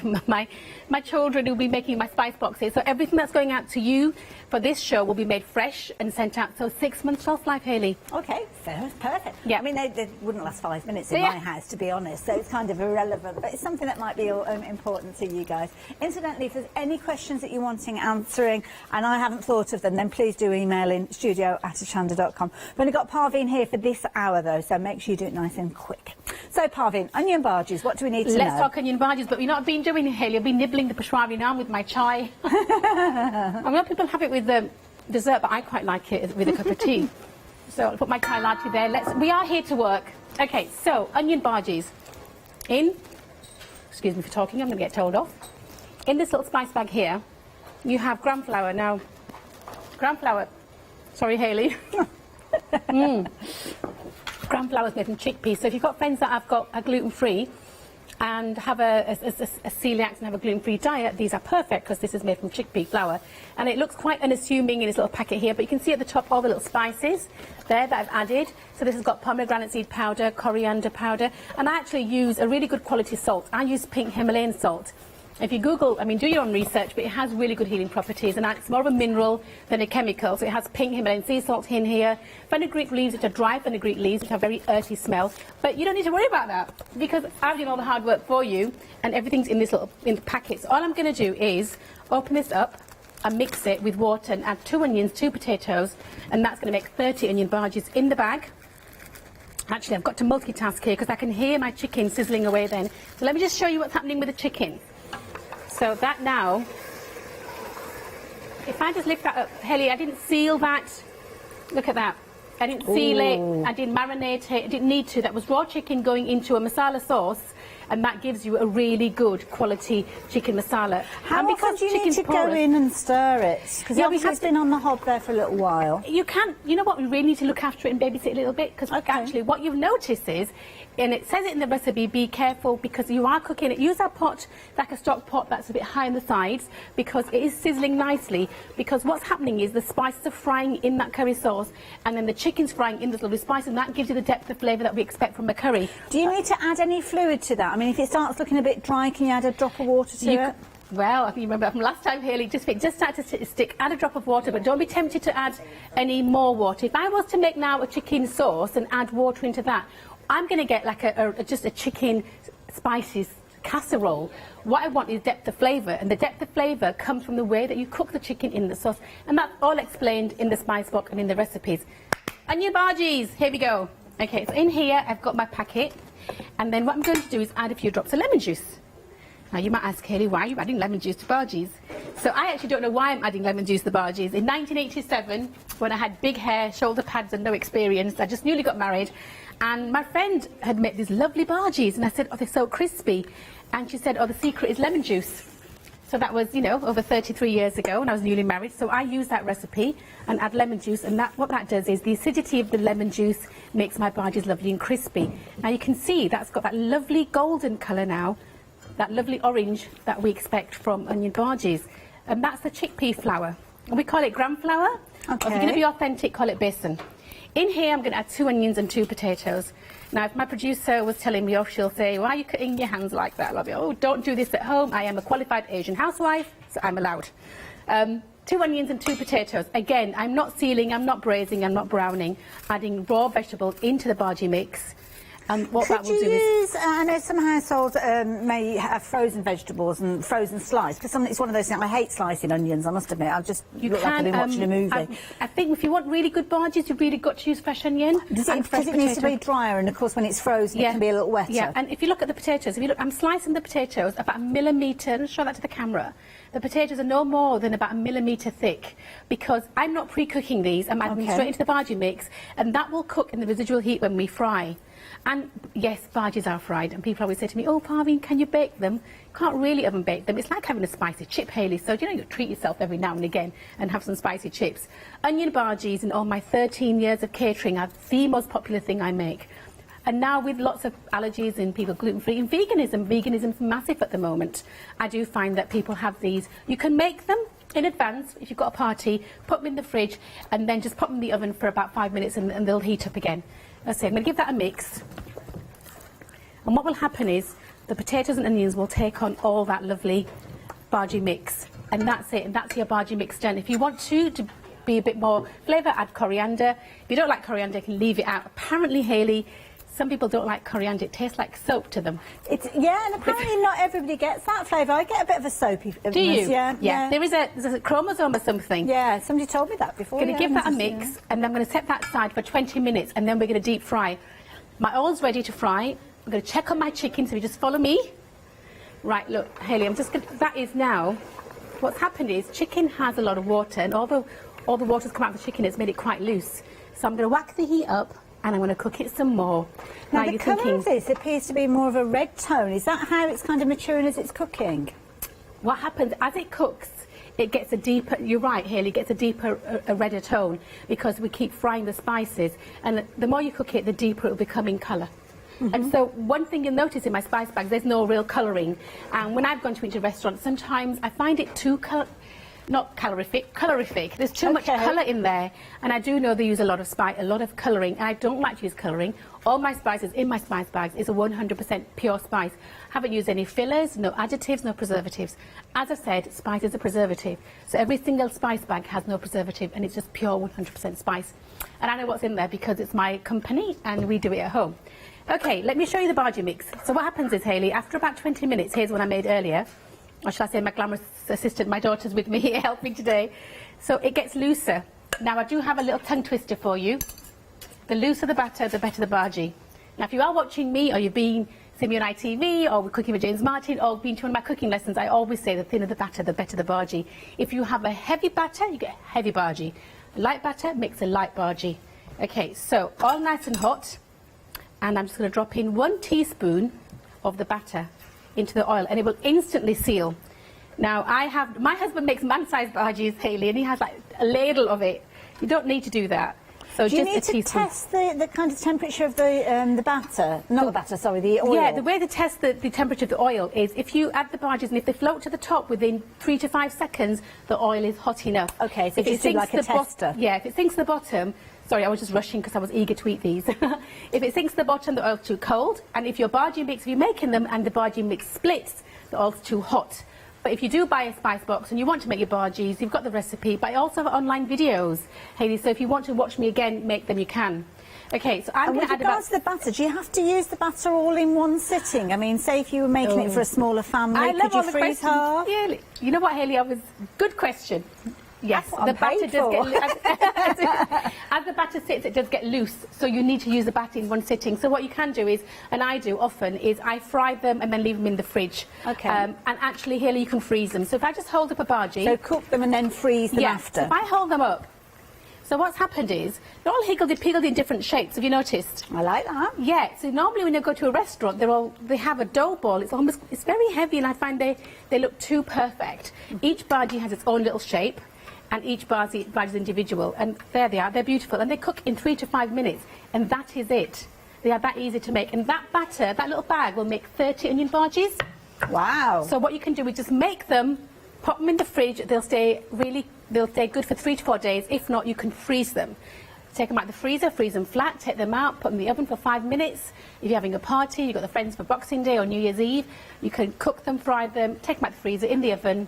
children who will be making my spice boxes. So everything that's going out to you for this show will be made fresh and sent out. So 6 months shelf life, Haley. Okay, fair, perfect. Yeah. I mean, they wouldn't last 5 minutes in my house, to be honest, so it's kind of irrelevant, but it's something that might be important to you guys. Incidentally, if there's any questions that you're wanting answering and I haven't thought of them, then please do email in studio@hochanda.com. We've only got Parveen here for this hour, though, so make sure you do it nice and quick. So, Parveen, onion barges, what do we need to know? Let's talk onion barges, but we've not been doing it, Hayley. I've been nibbling the peshwari now with my chai. I know people have it with the dessert, but I quite like it with a cup of tea. So I'll put my chai latte there. We are here to work. Okay, so onion barges. Excuse me for talking, I'm going to get told off. In this little spice bag here, you have gram flour. Now, gram flour, sorry Hayley. Gram flour is made from chickpeas. So if you've got friends that have got a gluten-free and have a celiac and have a gluten-free diet, these are perfect because this is made from chickpea flour. And it looks quite unassuming in this little packet here, but you can see at the top all the little spices there that I've added. So this has got pomegranate seed powder, coriander powder, and I actually use a really good quality salt. I use pink Himalayan salt. If you Google, I mean, do your own research, but it has really good healing properties, and it's more of a mineral than a chemical. So it has pink Himalayan sea salt in here, fenugreek leaves, which are dry fenugreek leaves, which have a very earthy smell. But you don't need to worry about that because I've done all the hard work for you, and everything's in this little in the packet. So all I'm going to do is open this up and mix it with water and add 2 onions, 2 potatoes, and that's going to make 30 onion barges in the bag. Actually, I've got to multitask here because I can hear my chicken sizzling away then. So let me just show you what's happening with the chicken. So that now, if I just lift that up, Hayley, I didn't seal that. Look at that. I didn't seal it, I didn't marinate it, I didn't need to. That was raw chicken going into a masala sauce, and that gives you a really good quality chicken masala. How often do you need to go in and stir it? Because obviously it's been on the hob there for a little while. You know what, we really need to look after it and babysit a little bit, because actually what you've noticed is, and it says it in the recipe, be careful because you are cooking it. Use a pot, like a stock pot that's a bit high on the sides, because it is sizzling nicely, because what's happening is the spices are frying in that curry sauce, and then the chicken's frying in this lovely spice, and that gives you the depth of flavour that we expect from a curry. Do you need to add any fluid to that? I mean, if it starts looking a bit dry, can you add a drop of water to it? Well, I think you remember from last time, Hayley, just started to stick, add a drop of water, but don't be tempted to add any more water. If I was to make now a chicken sauce and add water into that, I'm going to get like just a chicken spices casserole. What I want is depth of flavour, and the depth of flavour comes from the way that you cook the chicken in the sauce, and that's all explained in the spice book and in the recipes. Onion barges, here we go. Okay, so in here I've got my packet, and then what I'm going to do is add a few drops of lemon juice. Now you might ask, Hayley, why are you adding lemon juice to barges? So I actually don't know why I'm adding lemon juice to barges. In 1987, when I had big hair, shoulder pads and no experience, I just newly got married, and my friend had made these lovely barges, and I said, oh, they're so crispy. And she said, oh, the secret is lemon juice. So that was, you know, over 33 years ago when I was newly married. So I used that recipe and add lemon juice, and what that does is the acidity of the lemon juice makes my barges lovely and crispy. Now you can see that's got that lovely golden colour now, that lovely orange that we expect from onion barges. And that's the chickpea flour. And we call it gram flour. Okay. Or if you're going to be authentic, call it besan. In here, I'm going to add 2 onions and 2 potatoes. Now, if my producer was telling me off, she'll say, why are you cutting your hands like that? I'll be, oh, don't do this at home. I am a qualified Asian housewife, so I'm allowed. 2 onions and 2 potatoes. Again, I'm not sealing, I'm not braising, I'm not browning. Adding raw vegetables into the bargee mix. And what that will do is... I know some households may have frozen vegetables and frozen slice, because it's one of those things. I hate slicing onions, I must admit. I've just looked like I've been watching a movie. I think if you want really good barges, you've really got to use fresh onion. Does it need to be drier? And of course, when it's frozen, it can be a little wetter. Yeah, and if you look at the potatoes, I'm slicing the potatoes about 1 millimetre. Let's show that to the camera. The potatoes are no more than about 1 millimetre thick, because I'm not pre-cooking these. I'm adding them straight into the bargee mix, and that will cook in the residual heat when we fry. And yes, barges are fried, and people always say to me, oh, Parveen, can you bake them? You can't really oven bake them. It's like having a spicy chip, Hayley, so you treat yourself every now and again and have some spicy chips. Onion barges in all my 13 years of catering are the most popular thing I make. And now with lots of allergies and people gluten-free and veganism's massive at the moment. I do find that people have these. You can make them in advance if you've got a party, put them in the fridge, and then just pop them in the oven for about 5 minutes and they'll heat up again. Let's see, I'm going to give that a mix. And what will happen is the potatoes and onions will take on all that lovely bargee mix. And that's it, and that's your bargee mix done. If you want to be a bit more flavour, add coriander. If you don't like coriander, you can leave it out. Apparently, Hayley, some people don't like coriander. It tastes like soap to them. Yeah, and apparently not everybody gets that flavour. I get a bit of a soapy. Do you? Yeah. There's a chromosome or something. Yeah, somebody told me that before. I'm going to give that a mix, and I'm going to set that aside for 20 minutes, and then we're going to deep fry. My oil's ready to fry. I'm going to check on my chicken, so you just follow me. Right, look, Hayley, I'm just going to, that is now, what's happened is chicken has a lot of water, and although all the water's come out of the chicken, it's made it quite loose. So I'm going to whack the heat up, and I'm going to cook it some more. Now the colour of this appears to be more of a red tone. Is that how it's kind of maturing as it's cooking? What happens, as it cooks, it gets a deeper, you're right, Hayley, it gets a deeper, a redder tone, because we keep frying the spices, and the more you cook it, the deeper it will become in colour. And so one thing you'll notice in my spice bags, there's no real colouring. And when I've gone to a restaurant, sometimes I find it too not colorific. There's too much colour in there. And I do know they use a lot of colouring, and I don't like to use colouring. All my spices in my spice bags is a 100% pure spice. Haven't used any fillers, no additives, no preservatives. As I said, spice is a preservative. So every single spice bag has no preservative, and it's just pure 100% spice. And I know what's in there because it's my company and we do it at home. Okay, let me show you the bhaji mix. So what happens is, Hayley, after about 20 minutes, here's what I made earlier. Or should I say my glamorous assistant, my daughter's with me here helping today. So it gets looser. Now I do have a little tongue twister for you. The looser the batter, the better the bhaji. Now if you are watching me, or you've been seeing me on ITV, or we're cooking with James Martin, or been to one of my cooking lessons, I always say the thinner the batter, the better the bhaji. If you have a heavy batter, you get heavy bhaji. A light batter makes a light bhaji. Okay, so all nice and hot. And I'm just going to drop in 1 teaspoon of the batter into the oil, and it will instantly seal. Now, my husband makes man-sized bhajis, Hayley, and he has like a ladle of it. You don't need to do that. So do you need to test the kind of temperature of the batter? Not the batter, sorry, the oil. Yeah, the way to test the temperature of the oil is if you add the bhajis, and if they float to the top within 3 to 5 seconds, the oil is hot enough. Okay, so if it's like a tester. Yeah, if it sinks to the bottom, sorry, I was just rushing because I was eager to eat these. If it sinks to the bottom, the oil's too cold. And if your bhaji mix, if you're making them and the bhaji mix splits, the oil's too hot. But if you do buy a spice box and you want to make your bhajis, you've got the recipe, but I also have online videos, Hayley, so if you want to watch me again, make them, you can. Okay, so I'm going to add about... With regards to the batter, do you have to use the batter all in one sitting? I mean, say if you were making it for a smaller family, could you freeze half? Yeah, you know what, Hayley, good question. Yes, the batter does get as the batter sits, it does get loose, so you need to use the batter in one sitting. So what you can do is, and I do often, is I fry them and then leave them in the fridge. Okay. And actually, here you can freeze them. So if I just hold up a bhaji, so cook them and then freeze them after. So if I hold them up, so what's happened is they're all higgledy-piggledy in different shapes. Have you noticed? I like that. Yeah. So normally when you go to a restaurant, they have a dough ball. It's very heavy, and I find they look too perfect. Each bhaji has its own little shape, and each bhaji is individual, and there they are, they're beautiful, and they cook in 3 to 5 minutes, and that is it. They are that easy to make, and that batter, that little bag will make 30 onion bhajis. Wow. So what you can do is just make them, pop them in the fridge, they'll stay good for 3 to 4 days. If not, you can freeze them. Take them out of the freezer, freeze them flat, take them out, put them in the oven for 5 minutes. If you're having a party, you've got the friends for Boxing Day or New Year's Eve, you can cook them, fry them, take them out of the freezer, in the oven,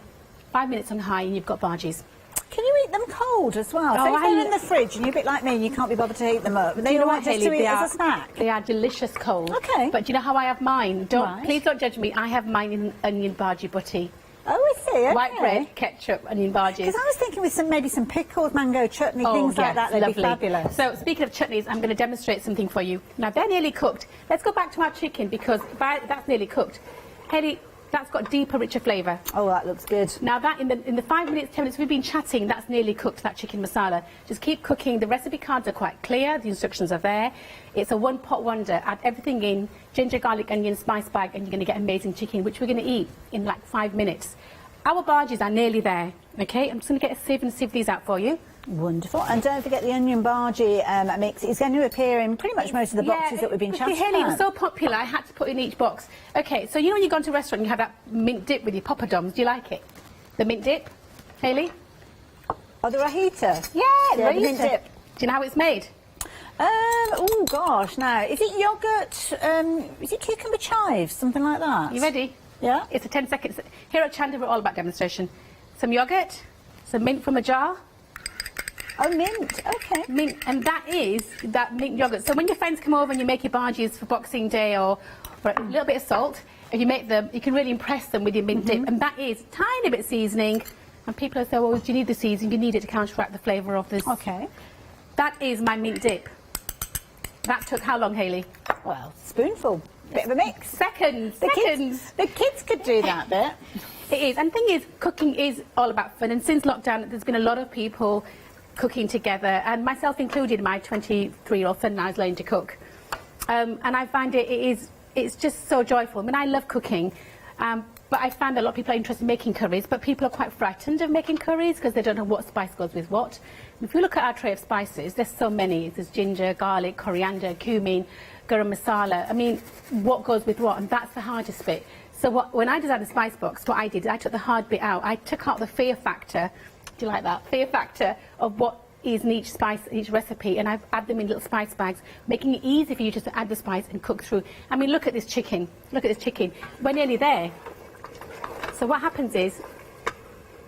5 minutes on high, and you've got bhajis. Can you eat them cold as well? So if they're in the fridge and you're a bit like me, you can't be bothered to heat them up. But they don't want just to eat as a snack. They are delicious cold. Okay. But do you know how I have mine? Please don't judge me. I have mine in onion bhaji butty. Oh, I see. Okay. White bread, ketchup, onion bhajis. Because I was thinking with maybe some pickled mango chutney, things like that, they'd be fabulous. So speaking of chutneys, I'm going to demonstrate something for you. Now they're nearly cooked. Let's go back to our chicken because that's nearly cooked. Hayley, that's got deeper, richer flavour. Oh, that looks good. Now that in the 5 minutes, 10 minutes we've been chatting, that's nearly cooked, that chicken masala. Just keep cooking. The recipe cards are quite clear. The instructions are there. It's a one-pot wonder. Add everything in, ginger, garlic, onion, spice bag, and you're going to get amazing chicken, which we're going to eat in like 5 minutes. Our bhajis are nearly there. Okay, I'm just going to get a sieve and sieve these out for you. Wonderful. And don't forget the onion bhaji mix. It's going to appear in pretty much most of the boxes that we've been chatting about. It was so popular, I had to put in each box. Okay, so you know when you go into a restaurant and you have that mint dip with your poppadoms, do you like it? The mint dip, Hayley? Oh, the rahita? Yeah, the mint dip. Do you know how it's made? Oh gosh, now, is it yoghurt, is it cucumber chives, something like that? You ready? Yeah. It's a 10 seconds. Here at Chanda, we're all about demonstration. Some yoghurt, some mint from a jar. Oh, mint, okay. Mint, and that is that mint yoghurt. So when your friends come over and you make your bhajis for Boxing Day or a little bit of salt, if you make them, you can really impress them with your mint dip. And that is tiny bit seasoning. And people are saying, well, do you need the seasoning? You need it to counteract the flavour of this. Okay. That is my mint dip. That took how long, Hayley? Well, spoonful. Bit of a mix. Seconds. The kids could do that bit. It is. And the thing is, cooking is all about fun. And since lockdown, there's been a lot of people cooking together, and myself included. My 23-year-old son now is learning to cook. And I find it's just so joyful. I mean, I love cooking. But I found a lot of people are interested in making curries, but people are quite frightened of making curries because they don't know what spice goes with what. If you look at our tray of spices, there's so many. There's ginger, garlic, coriander, cumin, garam masala. I mean, what goes with what? And that's the hardest bit. So when I designed the spice box, what I did, I took the hard bit out. I took out the fear factor. Do you like that? Fear factor of what is in each spice, each recipe, and I add them in little spice bags, making it easy for you just to add the spice and cook through. I mean, look at this chicken. Look at this chicken. We're nearly there. So what happens is,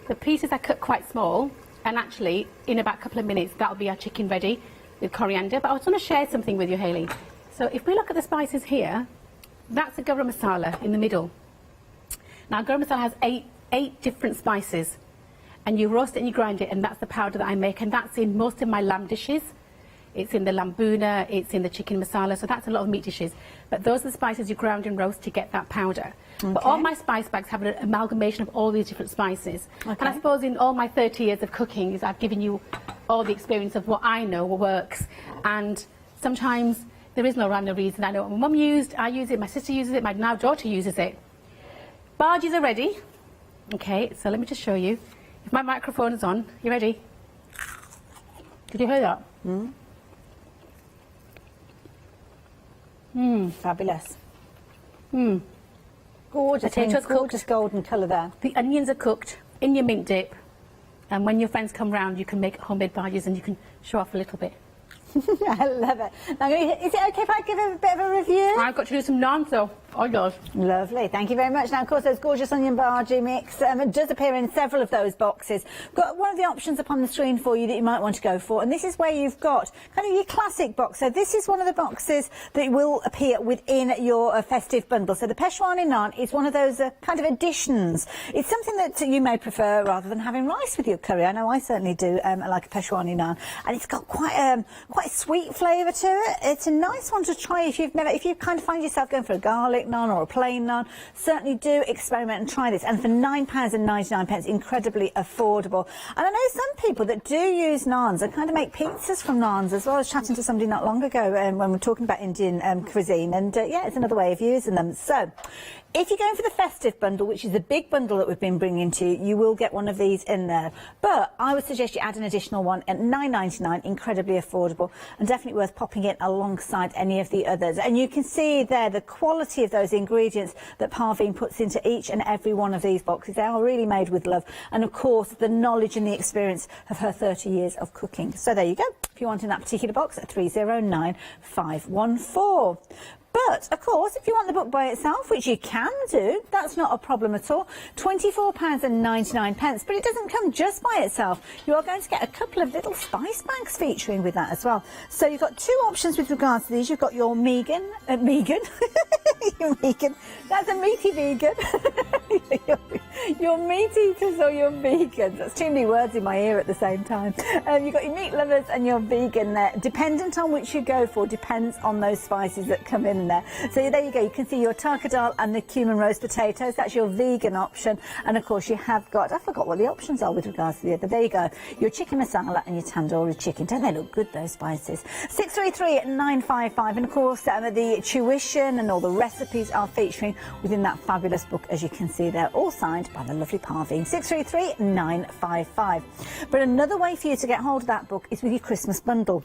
the pieces I cut quite small, and actually, in about a couple of minutes, that'll be our chicken ready with coriander. But I was going to share something with you, Hayley. So if we look at the spices here, that's a garam masala in the middle. Now, garam masala has eight different spices, and you roast it and you grind it, and that's the powder that I make, and that's in most of my lamb dishes. It's in the lambuna, it's in the chicken masala, so that's a lot of meat dishes. But those are the spices you ground and roast to get that powder. Okay. But all my spice bags have an amalgamation of all these different spices. Okay. And I suppose in all my 30 years of cooking, is I've given you all the experience of what I know works. And sometimes there is no rhyme or reason. I know what my mum used, I use it, my sister uses it, my now daughter uses it. Barges are ready. Okay, so let me just show you. If my microphone is on, you ready? Did you hear that? Mm. Fabulous. Gorgeous, Potatoes gorgeous golden colour there. The onions are cooked in your mint dip, and when your friends come round, you can make homemade barges and you can show off a little bit. I love it. Now, is it okay if I give a bit of a review? I've got to do some naan, so all yours. Lovely, thank you very much. Now, of course, those gorgeous onion bhaji mix it does appear in several of those boxes. We've got one of the options up on the screen for you that you might want to go for, and this is where you've got kind of your classic box. So this is one of the boxes that will appear within your festive bundle. So the Peshwani naan is one of those kind of additions. It's something that you may prefer rather than having rice with your curry. I know I certainly do. I like a Peshwani naan, and it's got quite a sweet flavour to it. It's a nice one to try if you kind of find yourself going for a garlic naan or a plain naan. Certainly do experiment and try this. And for £9.99, incredibly affordable. And I know some people that do use naans and kind of make pizzas from naans as well. I was chatting to somebody not long ago when we were talking about Indian cuisine, and yeah, it's another way of using them. So if you're going for the festive bundle, which is the big bundle that we've been bringing to you, you will get one of these in there. But I would suggest you add an additional one at £9.99, incredibly affordable, and definitely worth popping in alongside any of the others. And you can see there the quality of those ingredients that Parveen puts into each and every one of these boxes. They are really made with love, and of course the knowledge and the experience of her 30 years of cooking. So there you go, if you want in that particular box, at 309514. But, of course, if you want the book by itself, which you can do, that's not a problem at all, £24.99. But it doesn't come just by itself. You are going to get a couple of little spice bags featuring with that as well. So you've got two options with regards to these. You've got your Megan, your Megan, that's a meaty vegan. Your meat eaters or your vegans. That's too many words in my ear at the same time. You've got your meat lovers and your vegan there. Dependent on which you go for, depends on those spices that come in there. So there you go, you can see your taka dal and the cumin roast potatoes. That's your vegan option. And of course you have got, I forgot what the options are with regards to the other. There you go, your chicken masala and your tandoori chicken. Don't they look good, those spices? 633-955. And of course the tuition and all the recipes are featuring within that fabulous book, as you can see there, all signed by the lovely Parveen. 633-955. But another way for you to get hold of that book is with your Christmas bundle.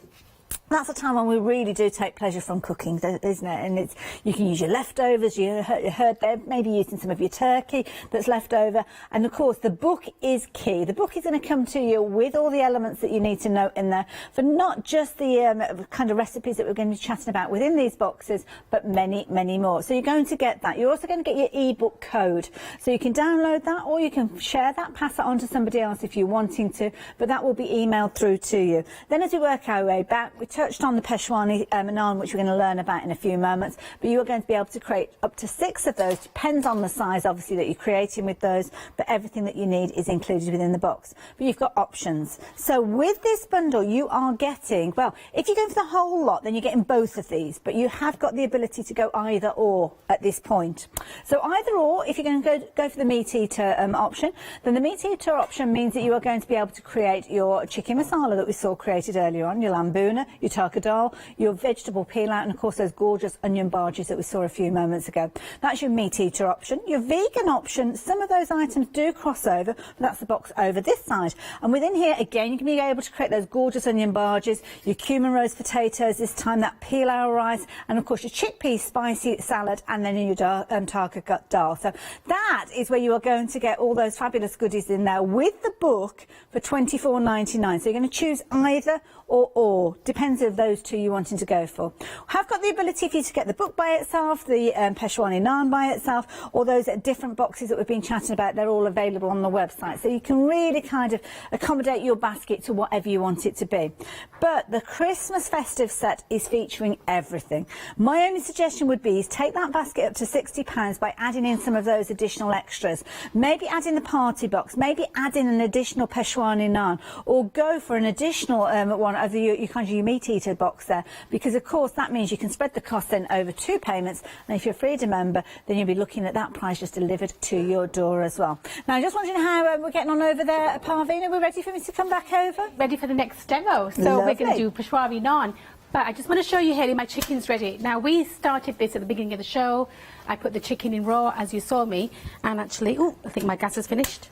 That's a time when we really do take pleasure from cooking, isn't it? And you can use your leftovers, you heard there, maybe using some of your turkey that's left over. And of course, the book is key. The book is going to come to you with all the elements that you need to know in there for not just the kind of recipes that we're going to be chatting about within these boxes, but many, many more. So you're going to get that. You're also going to get your ebook code. So you can download that, or you can share that, pass that on to somebody else if you're wanting to, but that will be emailed through to you. Then as we work our way back, we touched on the Peshwani naan, which we're going to learn about in a few moments, but you are going to be able to create up to 6 of those. Depends on the size, obviously, that you're creating with those, but everything that you need is included within the box. But you've got options. So with this bundle, you are getting, well, if you're going for the whole lot, then you're getting both of these, but you have got the ability to go either or at this point. So either or, if you're going to go for the meat eater option, then the meat eater option means that you are going to be able to create your chicken masala that we saw created earlier on, your lamb bhuna, your taka dal, your vegetable peel out, and of course those gorgeous onion barges that we saw a few moments ago. That's your meat eater option. Your vegan option, some of those items do cross over, but that's the box over this side. And within here, again, you can be able to create those gorgeous onion barges, your cumin roast potatoes, this time that pilau rice, and of course your chickpea spicy salad, and then your taka dal. So that is where you are going to get all those fabulous goodies in there with the book for $24.99. So you're going to choose either or, depends of those two you're wanting to go for. Have got the ability for you to get the book by itself, the Peshwani naan by itself, or those different boxes that we've been chatting about. They're all available on the website, so you can really kind of accommodate your basket to whatever you want it to be. But the Christmas festive set is featuring everything. My only suggestion would be is take that basket up to £60 by adding in some of those additional extras. Maybe add in the party box, maybe add in an additional Peshwani naan, or go for an additional one of your meat eater box there, because of course that means you can spread the cost then over 2 payments, and if you're a Freedom member, then you'll be looking at that price just delivered to your door as well. Now, I just wondering how we're getting on over there, Parveen. Are we ready for me to come back over? Ready for the next demo. So Lovely. we're going to do Peshwari naan. But I just want to show you, Hayley, my chicken's ready. Now, we started this at the beginning of the show. I put the chicken in raw, as you saw me, and actually, I think my gas is finished,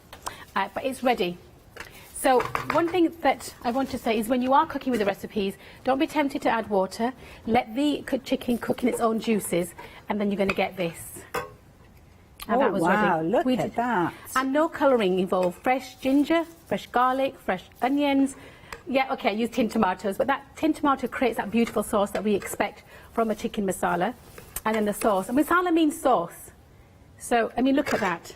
but it's ready. So one thing that I want to say is when you are cooking with the recipes, don't be tempted to add water. Let the chicken cook in its own juices, and then you're going to get this. Now that was wow, ready. look at that. And no colouring involved. Fresh ginger, fresh garlic, fresh onions. Yeah, okay, I use tin tomatoes, but that tin tomato creates that beautiful sauce that we expect from a chicken masala. And then the sauce. And masala means sauce. So, I mean, look at that.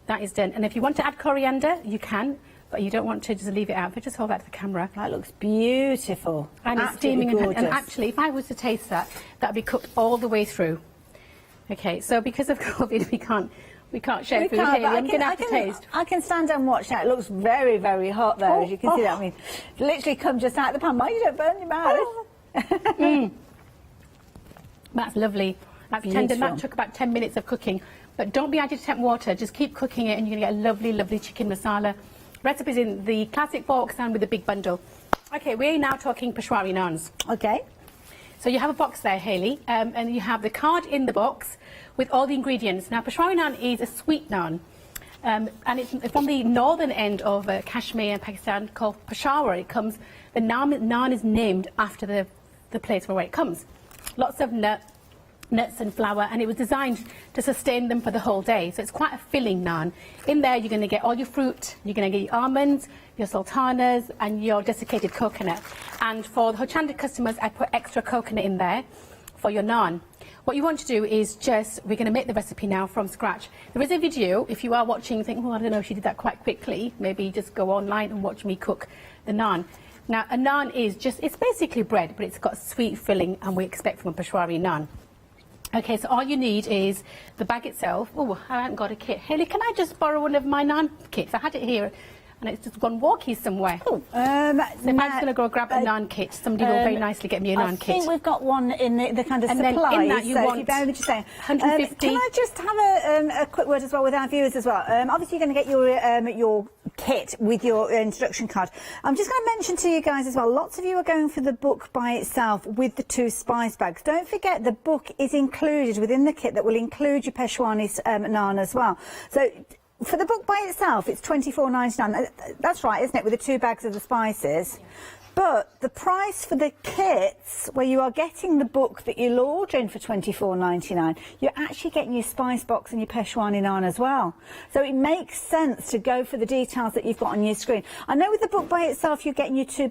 That is done. And if you want to add coriander, you can, but you don't want to, just leave it out. But just hold that to the camera. That looks beautiful. And it's steaming. And actually, if I was to taste that, that would be cooked all the way through. Okay, so because of COVID, we can't share food here. I'm going to have to taste. I can stand and watch that. It looks very, very hot there, as you can see that. I mean, literally come just out of the pan. Mind you don't burn your mouth. That's lovely. That's tender. That took about 10 minutes of cooking. But don't be adding temp water. Just keep cooking it, and you're going to get a lovely, lovely chicken masala. Recipes in the classic box and with the big bundle. Okay, we're now talking Peshwari naans. Okay. So you have a box there, Hayley, and you have the card in the box with all the ingredients. Now, Peshwari naan is a sweet naan, and it's from the northern end of Kashmir and Pakistan, called Peshawar. It comes, the naan is named after the place where it comes. Lots of nuts and flour, and it was designed to sustain them for the whole day. So it's quite a filling naan. In there, you're going to get all your fruit, you're going to get your almonds, your sultanas, and your desiccated coconut. And for the Hochanda customers, I put extra coconut in there for your naan. What you want to do is we're going to make the recipe now from scratch. There is a video, if you are watching and think, well, I don't know, she did that quite quickly, maybe just go online and watch me cook the naan. Now, a naan is it's basically bread, but it's got sweet filling, and we expect from a Peshwari naan. Okay, so all you need is the bag itself. Oh, I haven't got a kit. Hayley, can I just borrow one of my naan kits? I had it here, and it's just gone walkie somewhere. So if I'm just going to go grab a naan kit, somebody will very nicely get me a naan kit. I think we've got one in the kind of and supplies. Then in that you want 150. Can I just have a quick word as well with our viewers as well? Obviously, you're going to get your kit with your instruction card. I'm just going to mention to you guys as well, lots of you are going for the book by itself with the 2 spice bags. Don't forget the book is included within the kit that will include your Peshwani naan as well. So for the book by itself, it's $24.99. That's right, isn't it, with the 2 bags of the spices? Yeah. But the price for the kits, where you are getting the book that you're ordering for $24.99, you're actually getting your spice box and your Peshwani naan as well. So it makes sense to go for the details that you've got on your screen. I know with the book by itself, you're getting your 2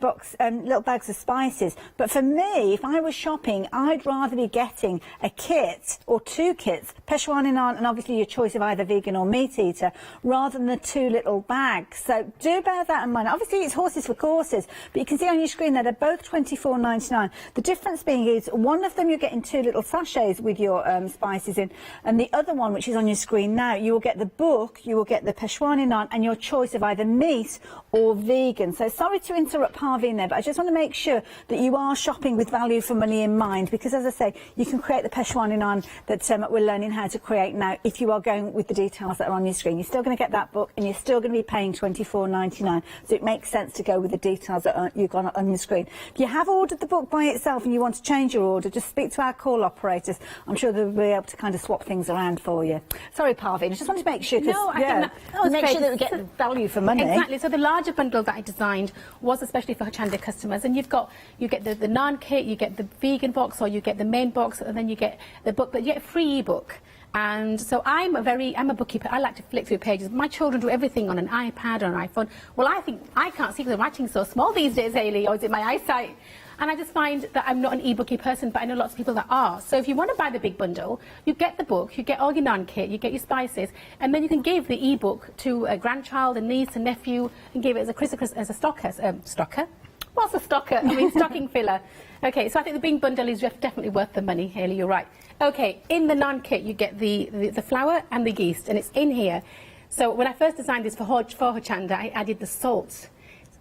little bags of spices. But for me, if I was shopping, I'd rather be getting a kit or 2 kits, Peshwani naan, and obviously your choice of either vegan or meat eater, rather than the 2 little bags. So do bear that in mind. Obviously, it's horses for courses, but you can see on your screen there, they're both £24.99. The difference being is one of them you're getting 2 little sachets with your spices in, and the other one, which is on your screen now, you will get the book, you will get the Peshwani naan, and your choice of either meat or vegan. So sorry to interrupt Parveen there, but I just want to make sure that you are shopping with value for money in mind, because as I say, you can create the Peshwani naan that we're learning how to create now if you are going with the details that are on your screen. You're still going to get that book, and you're still going to be paying £24.99, so it makes sense to go with the details that you've got on your screen. If you have ordered the book by itself and you want to change your order, just speak to our call operators. I'm sure they'll be able to kind of swap things around for you. Sorry, Parveen, I just wanted to make sure, make sure that we get value for money. Exactly. So the larger bundle that I designed was especially for Hochanda customers, and you get the naan kit, you get the vegan box, or you get the main box, and then you get the book, but you get a free ebook. And so I'm a bookkeeper. I like to flick through pages. My children do everything on an iPad or an iPhone. Well, I think I can't see because the writing's so small these days, Hayley, or is it my eyesight? And I just find that I'm not an e-booky person, but I know lots of people that are. So if you want to buy the big bundle, you get the book, you get all your naan kit, you get your spices, and then you can give the e-book to a grandchild, a niece, a nephew, and give it as a stocker. What's a stocker? I mean, stocking filler. Okay, so I think the big bundle is definitely worth the money, Hayley, you're right. Okay, in the naan kit you get the flour and the yeast, and it's in here. So when I first designed this for Hochanda, I added the salt.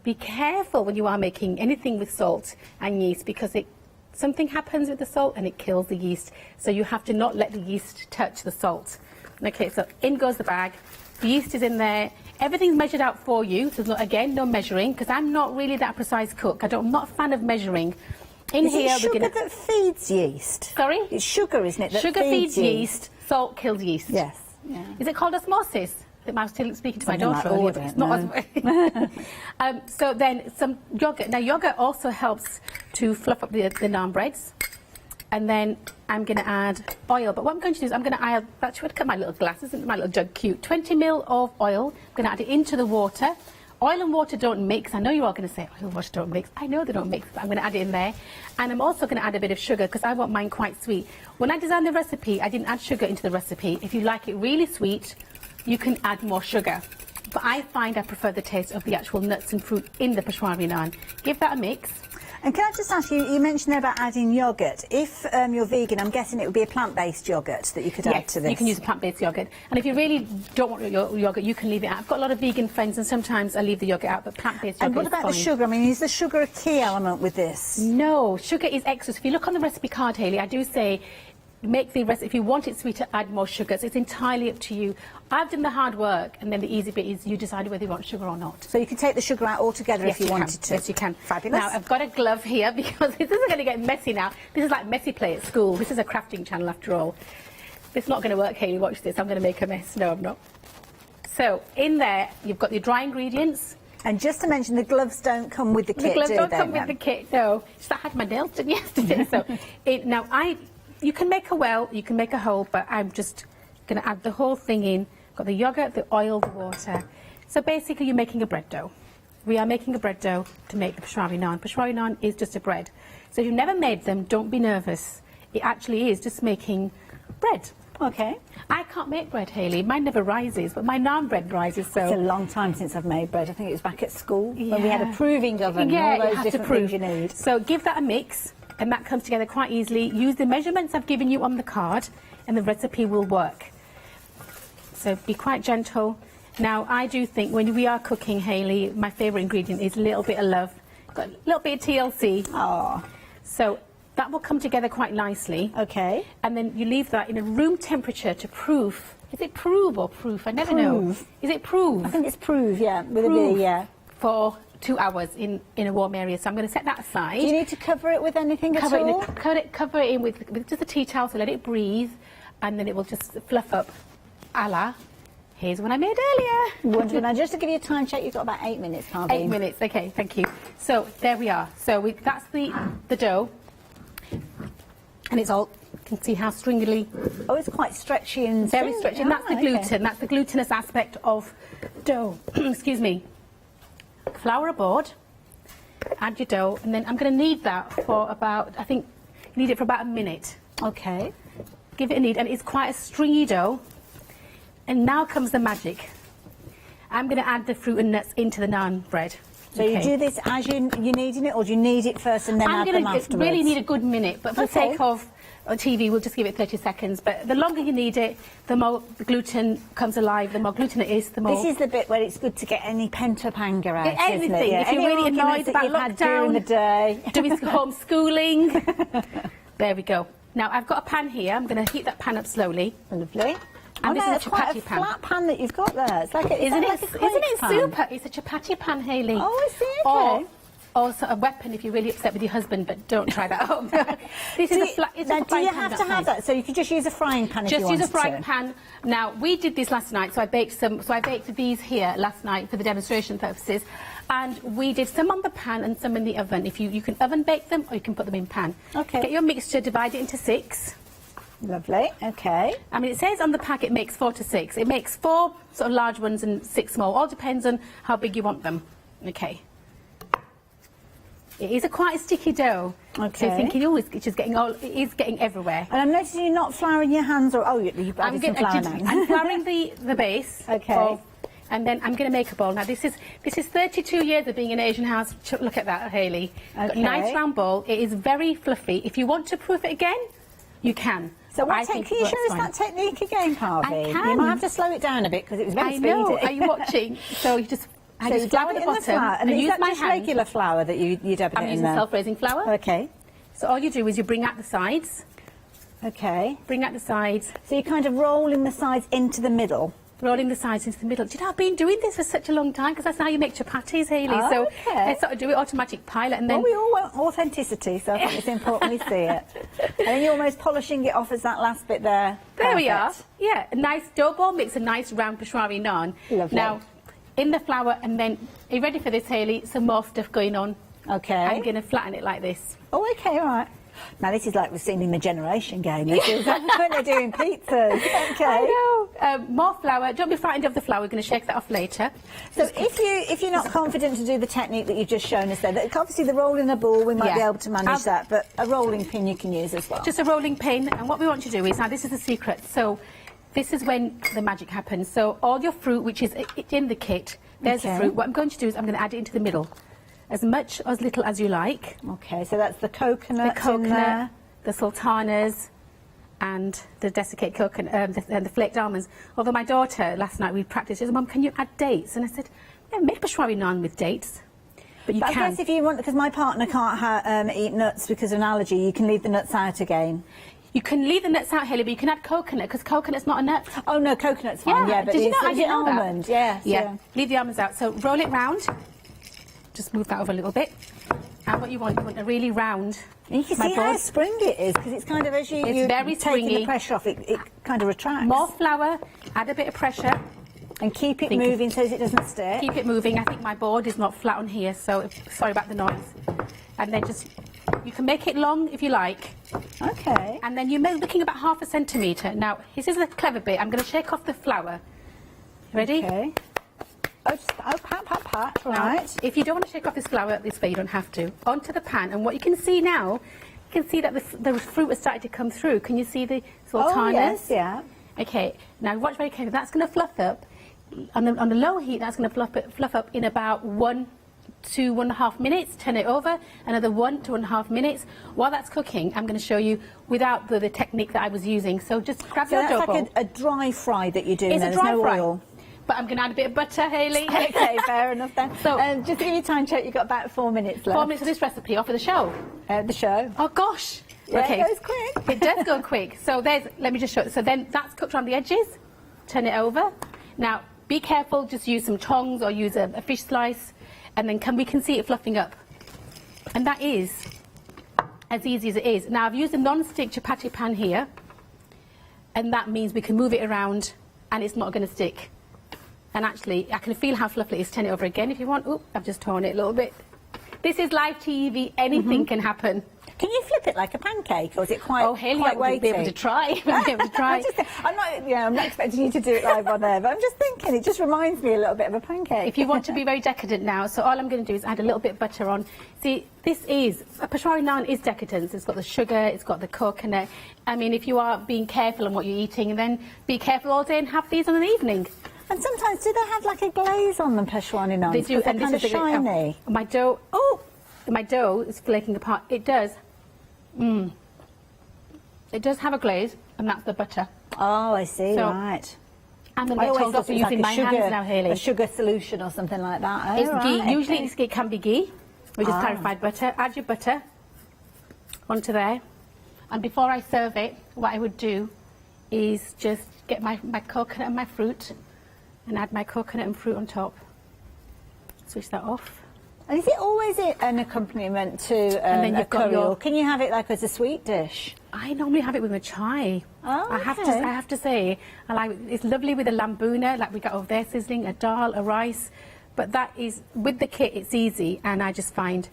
Be careful when you are making anything with salt and yeast, because something happens with the salt and it kills the yeast. So you have to not let the yeast touch the salt. Okay, so in goes the bag. The yeast is in there. Everything's measured out for you. So again, no measuring, because I'm not really that precise cook. I'm not a fan of measuring. Is it sugar that feeds yeast? Sorry? It's sugar, isn't it, that sugar feeds yeast, salt kills yeast. Yes. Yeah. Is it called osmosis? I was still speaking to Something my daughter like earlier, but it's not osmosis. So then some yogurt. Now yogurt also helps to fluff up the naan breads. And then I'm going to add oil. But what I'm going to do is I'm going to add, actually, look at my little glass, isn't my little jug cute? 20 ml of oil. I'm going to add it into the water. Oil and water don't mix. I know you're all going to say oil and water don't mix. I know they don't mix, but I'm going to add it in there. And I'm also going to add a bit of sugar because I want mine quite sweet. When I designed the recipe, I didn't add sugar into the recipe. If you like it really sweet, you can add more sugar. But I find I prefer the taste of the actual nuts and fruit in the Peshwani naan. Give that a mix. And can I just ask you, you mentioned there about adding yoghurt. If you're vegan, I'm guessing it would be a plant-based yoghurt that you could add to this. You can use a plant-based yoghurt. And if you really don't want your yoghurt, you can leave it out. I've got a lot of vegan friends, and sometimes I leave the yoghurt out, but plant-based yoghurt is fine. And what about the sugar? I mean, is the sugar a key element with this? No, sugar is extra. So if you look on the recipe card, Hayley, I do say make the recipe, if you want it sweeter, add more sugar. So it's entirely up to you. I've done the hard work, and then the easy bit is you decide whether you want sugar or not. So you can take the sugar out altogether if you wanted to? Yes, you can. Fabulous. Now, I've got a glove here because this isn't going to get messy now. This is like messy play at school. This is a crafting channel after all. It's not going to work, Hayley. Watch this. I'm going to make a mess. No, I'm not. So in there, you've got your dry ingredients. And just to mention, the gloves don't come with the kit, The gloves don't come with the kit, no. Just I had my nails done yesterday. So you can make a well, you can make a hole, but I'm just going to add the whole thing in. Got the yogurt, the oil, the water. So basically you're making a bread dough. We are making a bread dough to make the Peshwani naan. Peshwani naan is just a bread. So if you've never made them, don't be nervous. It actually is just making bread. Okay. I can't make bread, Hayley. Mine never rises, but my naan bread rises. So it's a long time since I've made bread. I think it was back at school when we had a proving oven and Yeah, all those you have different to prove. things you need. So give that a mix, and that comes together quite easily. Use the measurements I've given you on the card, and the recipe will work. So be quite gentle. Now, I do think when we are cooking, Hayley, my favourite ingredient is a little bit of love. Got a little bit of TLC. Oh. So that will come together quite nicely. Okay. And then you leave that in a room temperature to proof. Is it prove or proof? I never know. Is it prove? I think it's prove, yeah, with Prove a B, yeah. For 2 hours in a warm area. So I'm going to set that aside. Do you need to cover it with anything at all? Cover it in with just a tea towel, so let it breathe, and then it will just fluff up. Here's one I made earlier. Wonderful. Now, just to give you a time check, you've got about 8 minutes, Parveen. 8 minutes, okay, thank you. So there we are. So that's the dough. And it's all, you can see how stringily. Oh, it's quite stretchy and very stretchy. And that's the gluten. Okay. That's the glutinous aspect of dough. Excuse me. Flour a board. Add your dough, and then I'm going to knead that for about, I think, knead it for about a minute. Okay. Give it a knead, and it's quite a stringy dough. And now comes the magic. I'm going to add the fruit and nuts into the naan bread. So you do this as you're kneading it, or do you knead it first and then add them afterwards? Really need a good minute, but for the sake of TV, we'll just give it 30 seconds. But the longer you knead it, the more the gluten comes alive, the more gluten it is, the more... This is the bit where it's good to get any pent-up anger out, anything. isn't it? Yeah. If you're really annoyed about lockdown, during the day. doing homeschooling. There we go. Now, I've got a pan here. I'm going to heat that pan up slowly. Lovely. And this is a quite chapati pan. Flat pan that you've got there. It's like isn't it pan? super? It's a chapati pan, Hayley. Oh, I see. Okay. Or sort of weapon if you're really upset with your husband, but don't try that out. This is do you have to have that? So you could just use a frying pan if you wanted to? Just use a frying pan. Now, we did this last night, so I baked some. So I baked these here last night for the demonstration purposes. And we did some on the pan and some in the oven. If you can oven bake them, or you can put them in pan. Okay. Get your mixture, divide it into 6. Lovely, okay. I mean, it says on the pack it makes 4 to 6. It makes 4 sort of large ones and 6 small. All depends on how big you want them. Okay. It is quite a sticky dough. Okay. So you're thinking, oh, it's just getting it is getting everywhere. And I'm noticing you're not flouring your hands, or you've added some flour now. I'm flouring the base. Okay. And then I'm going to make a ball. Now this is 32 years of being in an Asian house. Look at that, Hayley. Got a nice round ball. It is very fluffy. If you want to proof it again, you can. So can you show us that technique again, Harvey? I can. You might have to slow it down a bit because it was very speedy. I know. Are you watching? So you just... I just flour the bottom and use is that my just hand. regular flour that you dab it in there? I'm using self-raising flour. Okay. So all you do is you bring out the sides. Okay. Bring out the sides. So you're kind of rolling the sides into the middle. Rolling the sides into the middle. Do you know, I've been doing this for such a long time because that's how you make chapatis, Hayley. Oh, so okay. I sort of do it automatic pilot and then... Well, we all want authenticity, so I think it's important we see it. And then you're almost polishing it off as that last bit there. There we are. Yeah, a nice dough ball makes a nice round peshwari naan. Lovely. Now, in the flour, and then, are you ready for this, Hayley? Some more stuff going on. Okay. I'm going to flatten it like this. Oh, okay, all right. Now, this is like we've seen in the Generation game. This is when they're doing pizzas. Okay. I know. More flour. Don't be frightened of the flour. We're going to shake that off later. So if you're not confident to do the technique that you've just shown us there, that obviously the rolling a ball, we might be able to manage that, but a rolling pin you can use as well. Just a rolling pin. And what we want to do is, now this is the secret. So this is when the magic happens. So all your fruit, which is in the kit, there's the fruit. What I'm going to do is I'm going to add it into the middle. As much or as little as you like. Okay, so that's the coconut, the sultanas, and the desiccated coconut, and the flaked almonds. Although my daughter last night we practiced, she said, "Mum, can you add dates?" And I said, "Yeah, make peshwari naan with dates." But you can. I guess if you want, because my partner can't eat nuts because of an allergy, you can leave the nuts out again. You can leave the nuts out, Hayley, but you can add coconut because coconut's not a nut. Oh no, coconut's fine. Yeah, but did you know I didn't know almond? that? Yes, yeah. Leave the almonds out. So roll it round. Just move that over a little bit. And what you want a really round. And you can see how springy it is because it's kind of as you're taking the pressure off, it kind of retracts. More flour, add a bit of pressure. And keep it moving so it doesn't stick. Keep it moving. I think my board is not flat on here, so sorry about the noise. And then you can make it long if you like. Okay. And then you're looking about 1/2 centimetre. Now, this is the clever bit. I'm going to shake off the flour. Ready? Okay. Pat, right. Now, if you don't want to shake off this flour this way, you don't have to. Onto the pan, and what you can see now, you can see that the fruit has started to come through. Can you see the sultanas? Oh, yes, yeah. Okay, now watch very carefully. That's going to fluff up. On the low heat, that's going to fluff up in about 1 to 1.5 minutes. Turn it over, another 1 to 1.5 minutes. While that's cooking, I'm going to show you without the technique that I was using. So just grab your dough bowl. It's like a dry fry that you do. It's a dry fry. Oil. But I'm going to add a bit of butter, Hayley. Okay, fair enough then. So, just to give you time check, you've got about 4 minutes left. 4 minutes of this recipe, off of the show. The show. Oh, gosh. Yeah, okay. It goes quick. It does go quick. So let me just show you. So then that's cooked around the edges. Turn it over. Now, be careful. Just use some tongs or use a fish slice. And then we can see it fluffing up. And that is as easy as it is. Now, I've used a non-stick chapati pan here. And that means we can move it around and it's not going to stick. And actually, I can feel how fluffy it is. Turn it over again if you want. Oop, I've just torn it a little bit. This is live TV. Anything can happen. Can you flip it like a pancake, or is it quite? Oh, Hayley, quite I would be able to try. I'm not expecting you to do it live on there, but I'm just thinking it just reminds me a little bit of a pancake. If you want to be very decadent now, so all I'm going to do is add a little bit of butter on. See, this is a peshwari naan is decadence. It's got the sugar, it's got the coconut. I mean, if you are being careful on what you're eating, then be careful all day and have these in the evening. And sometimes, do they have like a glaze on them, Peshwani nons? They do, They're kind of shiny. My dough is flaking apart. It does. It does have a glaze, and that's the butter. Oh, I see, right. I'm going to get told off for using my hands now, Hayley. A sugar solution or something like that. It's ghee. Usually it can be ghee, which is clarified butter. Add your butter onto there. And before I serve it, what I would do is just get my coconut and my fruit and add my coconut and fruit on top. Switch that off. And is it always an accompaniment to and then a you've got curry, your... or can you have it like as a sweet dish? I normally have it with a chai. Oh, okay. I have to say, it's lovely with a lambuna, like we got over there sizzling, a dal, a rice. But that is, with the kit, it's easy, and I just find...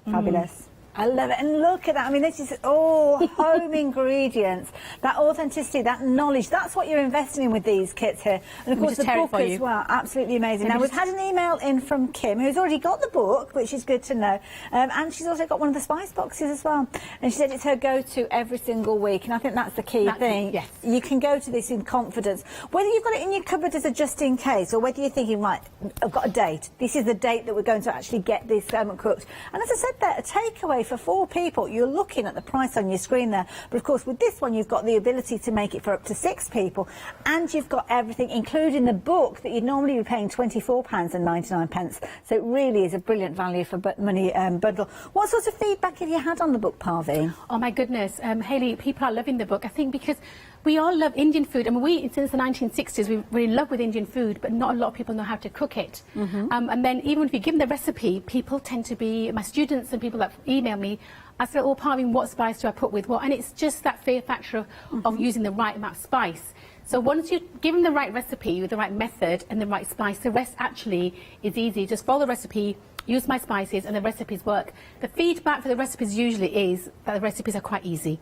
Fabulous. I love it. And look at that. I mean, this is all home ingredients. That authenticity, that knowledge, that's what you're investing in with these kits here. And of course, the book as well. Absolutely amazing. Now, we've had an email in from Kim, who's already got the book, which is good to know. And she's also got one of the spice boxes as well. And she said it's her go-to every single week. And I think that's the key thing. Yes. You can go to this in confidence. Whether you've got it in your cupboard as a just in case, or whether you're thinking, right, I've got a date. This is the date that we're going to actually get this cooked. And as I said there, a takeaway for 4 people, you're looking at the price on your screen there, but of course with this one you've got the ability to make it for up to 6 people, and you've got everything including the book that you'd normally be paying £24.99, so it really is a brilliant value for money bundle. What sort of feedback have you had on the book, Parveen? Oh my goodness, Hayley, people are loving the book, I think, because we all love Indian food. I mean, since the 1960s, we're in love with Indian food, but not a lot of people know how to cook it. And then even if you give them the recipe, people tend to be, my students and people that email me, I said, oh, Parveen, what spice do I put with what? And it's just that fear factor of using the right amount of spice. So once you give them the right recipe with the right method and the right spice, the rest actually is easy. Just follow the recipe, use my spices, and the recipes work. The feedback for the recipes usually is that the recipes are quite easy.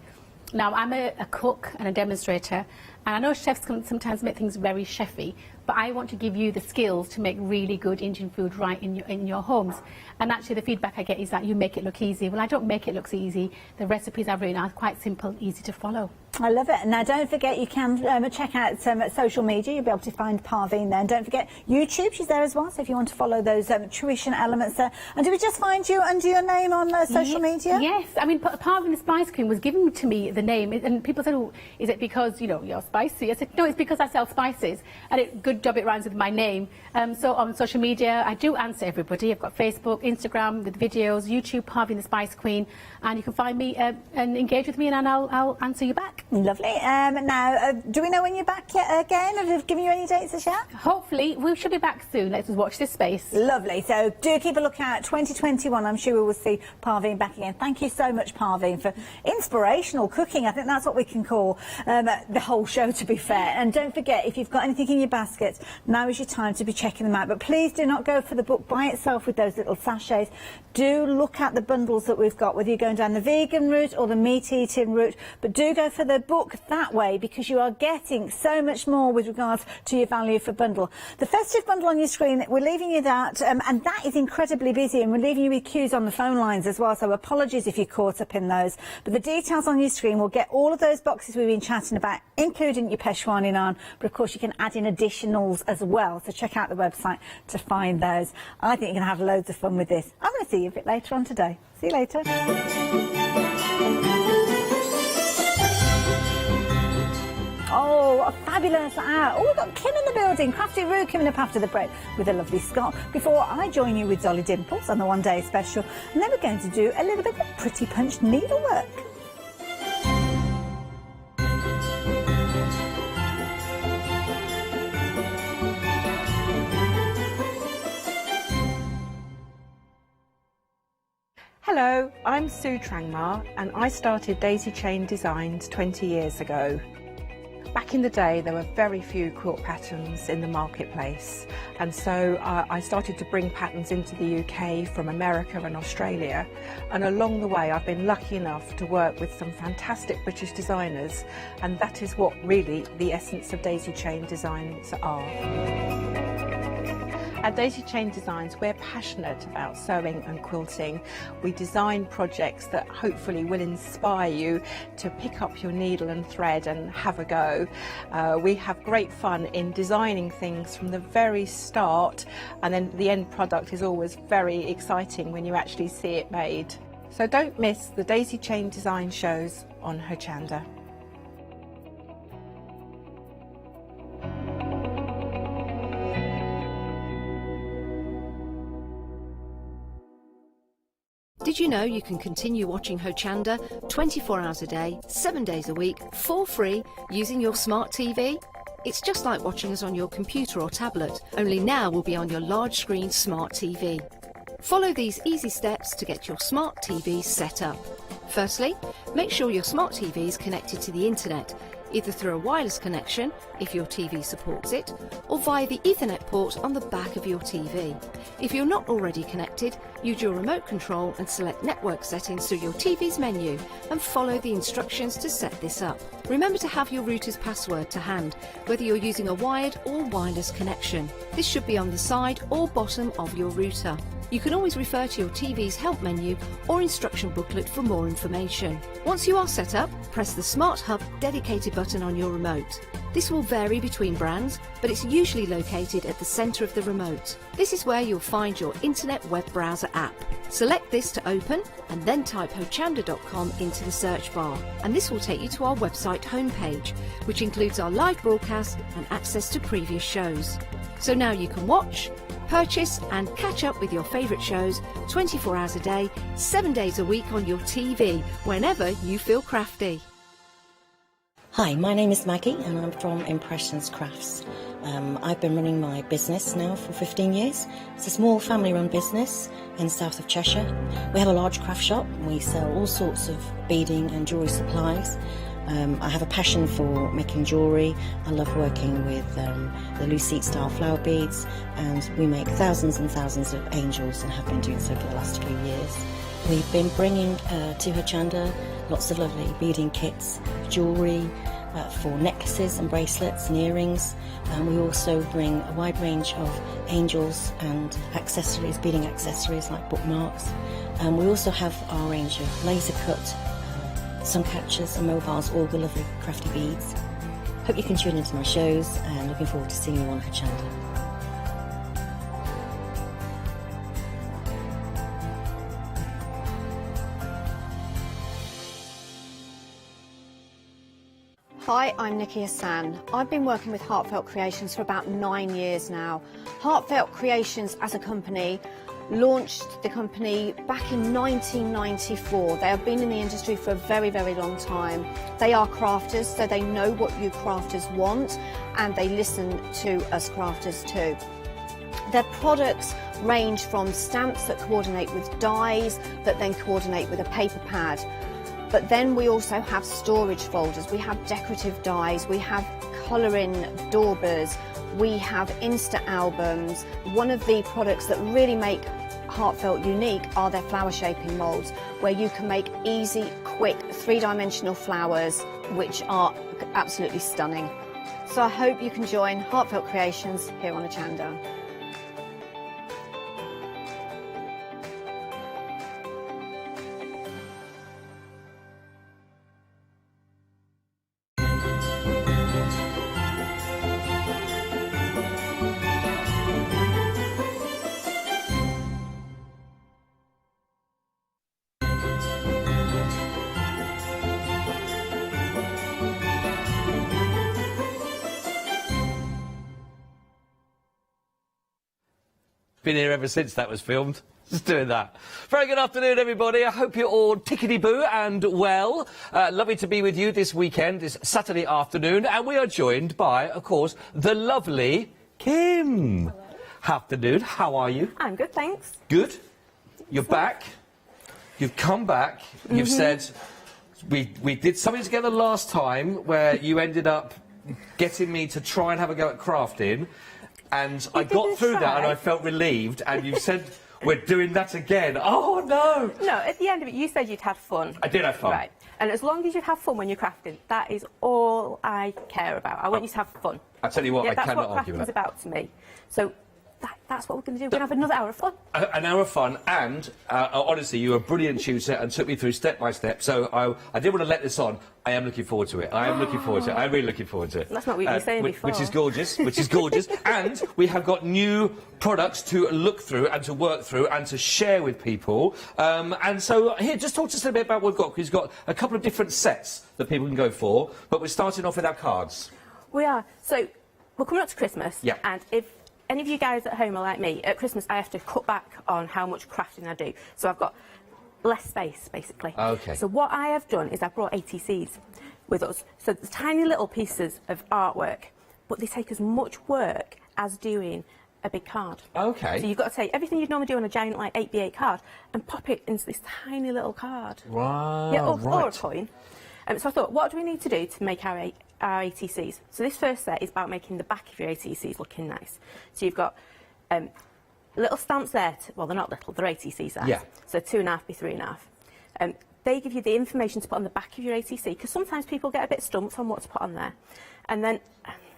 Now, I'm a cook and a demonstrator, and I know chefs can sometimes make things very chefy, but I want to give you the skills to make really good Indian food right in your homes. And actually the feedback I get is that you make it look easy. Well, I don't make it look easy. The recipes I've written are quite simple, easy to follow. I love it. Now, don't forget you can check out social media. You'll be able to find Parveen there. And don't forget YouTube, she's there as well. So if you want to follow those tuition elements there. And do we just find you under your name on social media? Yes. I mean, Parveen the Spice Queen was given to me the name. And people said, oh, is it because, you know, you're spicy? I said, no, it's because I sell spices. And good job it rhymes with my name. So on social media, I do answer everybody. I've got Facebook, Instagram with videos, YouTube, Parveen the Spice Queen. And you can find me and engage with me, and I'll answer you back. Lovely. Now, do we know when you're back yet again? Have they given you any dates this year? Hopefully. We should be back soon. Let's just watch this space. Lovely. So do keep a look out. 2021, I'm sure we will see Parveen back again. Thank you so much, Parveen, for inspirational cooking. I think that's what we can call the whole show, to be fair. And don't forget, if you've got anything in your basket, now is your time to be checking them out. But please do not go for the book by itself with those little sachets. Do look at the bundles that we've got, whether you're going down the vegan route or the meat-eating route. But do go for the book that way, because you are getting so much more with regards to your value for bundle. The festive bundle on your screen, we're leaving you that, and that is incredibly busy, and we're leaving you with queues on the phone lines as well, so apologies if you're caught up in those. But the details on your screen will get all of those boxes we've been chatting about, including your Peshwani naan, but of course you can add in additionals as well, so check out the website to find those. I think you're going to have loads of fun with this. I'm going to see you a bit later on today. See you later. Oh, what a fabulous hour. Oh, we've got Kim in the building. Crafty Roo coming up after the break with a lovely Scott. Before I join you with Dolly Dimples on the One Day Special. And then we're going to do a little bit of pretty punch needlework. Hello, I'm Sue Trangmar, and I started Daisy Chain Designs 20 years ago. Back in the day, there were very few quilt patterns in the marketplace, and so I started to bring patterns into the UK from America and Australia, and along the way I've been lucky enough to work with some fantastic British designers, and that is what really the essence of Daisy Chain Designs are. At Daisy Chain Designs, we're passionate about sewing and quilting. We design projects that hopefully will inspire you to pick up your needle and thread and have a go. We have great fun in designing things from the very start, and then the end product is always very exciting when you actually see it made. So don't miss the Daisy Chain Design shows on Hochanda. Did you know you can continue watching Hochanda 24 hours a day, 7 days a week, for free, using your smart TV? It's just like watching us on your computer or tablet, only now we'll be on your large screen smart TV. Follow these easy steps to get your smart TV set up. Firstly, make sure your smart TV is connected to the internet, either through a wireless connection, if your TV supports it, or via the Ethernet port on the back of your TV. If you're not already connected, use your remote control and select network settings through your TV's menu and follow the instructions to set this up. Remember to have your router's password to hand, whether you're using a wired or wireless connection. This should be on the side or bottom of your router. You can always refer to your TV's help menu or instruction booklet for more information. Once you are set up, press the Smart Hub dedicated button on your remote. This will vary between brands, but it's usually located at the centre of the remote. This is where you'll find your internet web browser app. Select this to open and then type hochanda.com into the search bar, and this will take you to our website homepage, which includes our live broadcast and access to previous shows. So now you can watch, purchase and catch up with your favourite shows 24 hours a day, 7 days a week on your TV, whenever you feel crafty. Hi, my name is Maggie and I'm from Impressions Crafts. I've been running my business now for 15 years. It's a small family-run business in south of Cheshire. We have a large craft shop. We sell all sorts of beading and jewellery supplies. I have a passion for making jewellery. I love working with the Lucite style flower beads, and we make thousands and thousands of angels and have been doing so for the last few years. We've been bringing to Hochanda lots of lovely beading kits, jewellery for necklaces and bracelets and earrings. We also bring a wide range of angels and accessories, beading accessories like bookmarks. We also have our range of laser cut sun catchers and mobiles, all the lovely crafty beads. Hope you can tune into my shows and looking forward to seeing you on Hochanda. Hi, I'm Nikki Hassan. I've been working with Heartfelt Creations for about 9 years now. Heartfelt Creations as a company launched the company back in 1994. They have been in the industry for a very, very long time. They are crafters, so they know what you crafters want, and they listen to us crafters too. Their products range from stamps that coordinate with dies that then coordinate with a paper pad. But then we also have storage folders, we have decorative dies, we have colouring daubers, we have Insta albums. One of the products that really make Heartfelt unique are their flower shaping moulds, where you can make easy, quick, three-dimensional flowers, which are absolutely stunning. So I hope you can join Heartfelt Creations here on Hochanda. Been here ever since that was filmed. Just doing that. Very good afternoon, everybody. I hope you're all tickety-boo and well. Lovely to be with you this weekend, this Saturday afternoon. And we are joined by, of course, the lovely Kim. Hello. Afternoon. How are you? I'm good, thanks. Good. You're back. You've come back. You've said we did something together last time where you ended up getting me to try and have a go at crafting. And I got through that and I felt relieved, and you said, we're doing that again. Oh, no! No, at the end of it, you said you'd have fun. I did have fun. Right. And as long as you have fun when you're crafting, that is all I care about. I want you to have fun. I tell you what, I cannot argue with that. That's what crafting's about to me. So that's what we're going to do. We're going to have another hour of fun. An hour of fun, and honestly, you were a brilliant tutor and took me through step by step. So I didn't want to let this on. I am looking forward to it. I am looking forward to it. I'm really looking forward to it. That's not what you were saying before. Which is gorgeous. Which is gorgeous. And we have got new products to look through and to work through and to share with people. And so here, just talk to us a bit about what we've got. We've got a couple of different sets that people can go for, but we're starting off with our cards. We are. So we're coming up to Christmas. Yeah. And if any of you guys at home are like me, at Christmas I have to cut back on how much crafting I do. So I've got less space, basically. Okay. So what I have done is I've brought ATCs with us. So there's tiny little pieces of artwork, but they take as much work as doing a big card. Okay. So you've got to take everything you'd normally do on a giant, like, 8x8 card and pop it into this tiny little card. Right. Yeah, or a coin. So I thought, what do we need to do to make our ATCs? So this first set is about making the back of your ATCs looking nice. So you've got little stamps there. Well, they're not little, they're ATC size. Yeah. So 2.5 by 3.5. They give you the information to put on the back of your ATC, because sometimes people get a bit stumped on what to put on there. And then,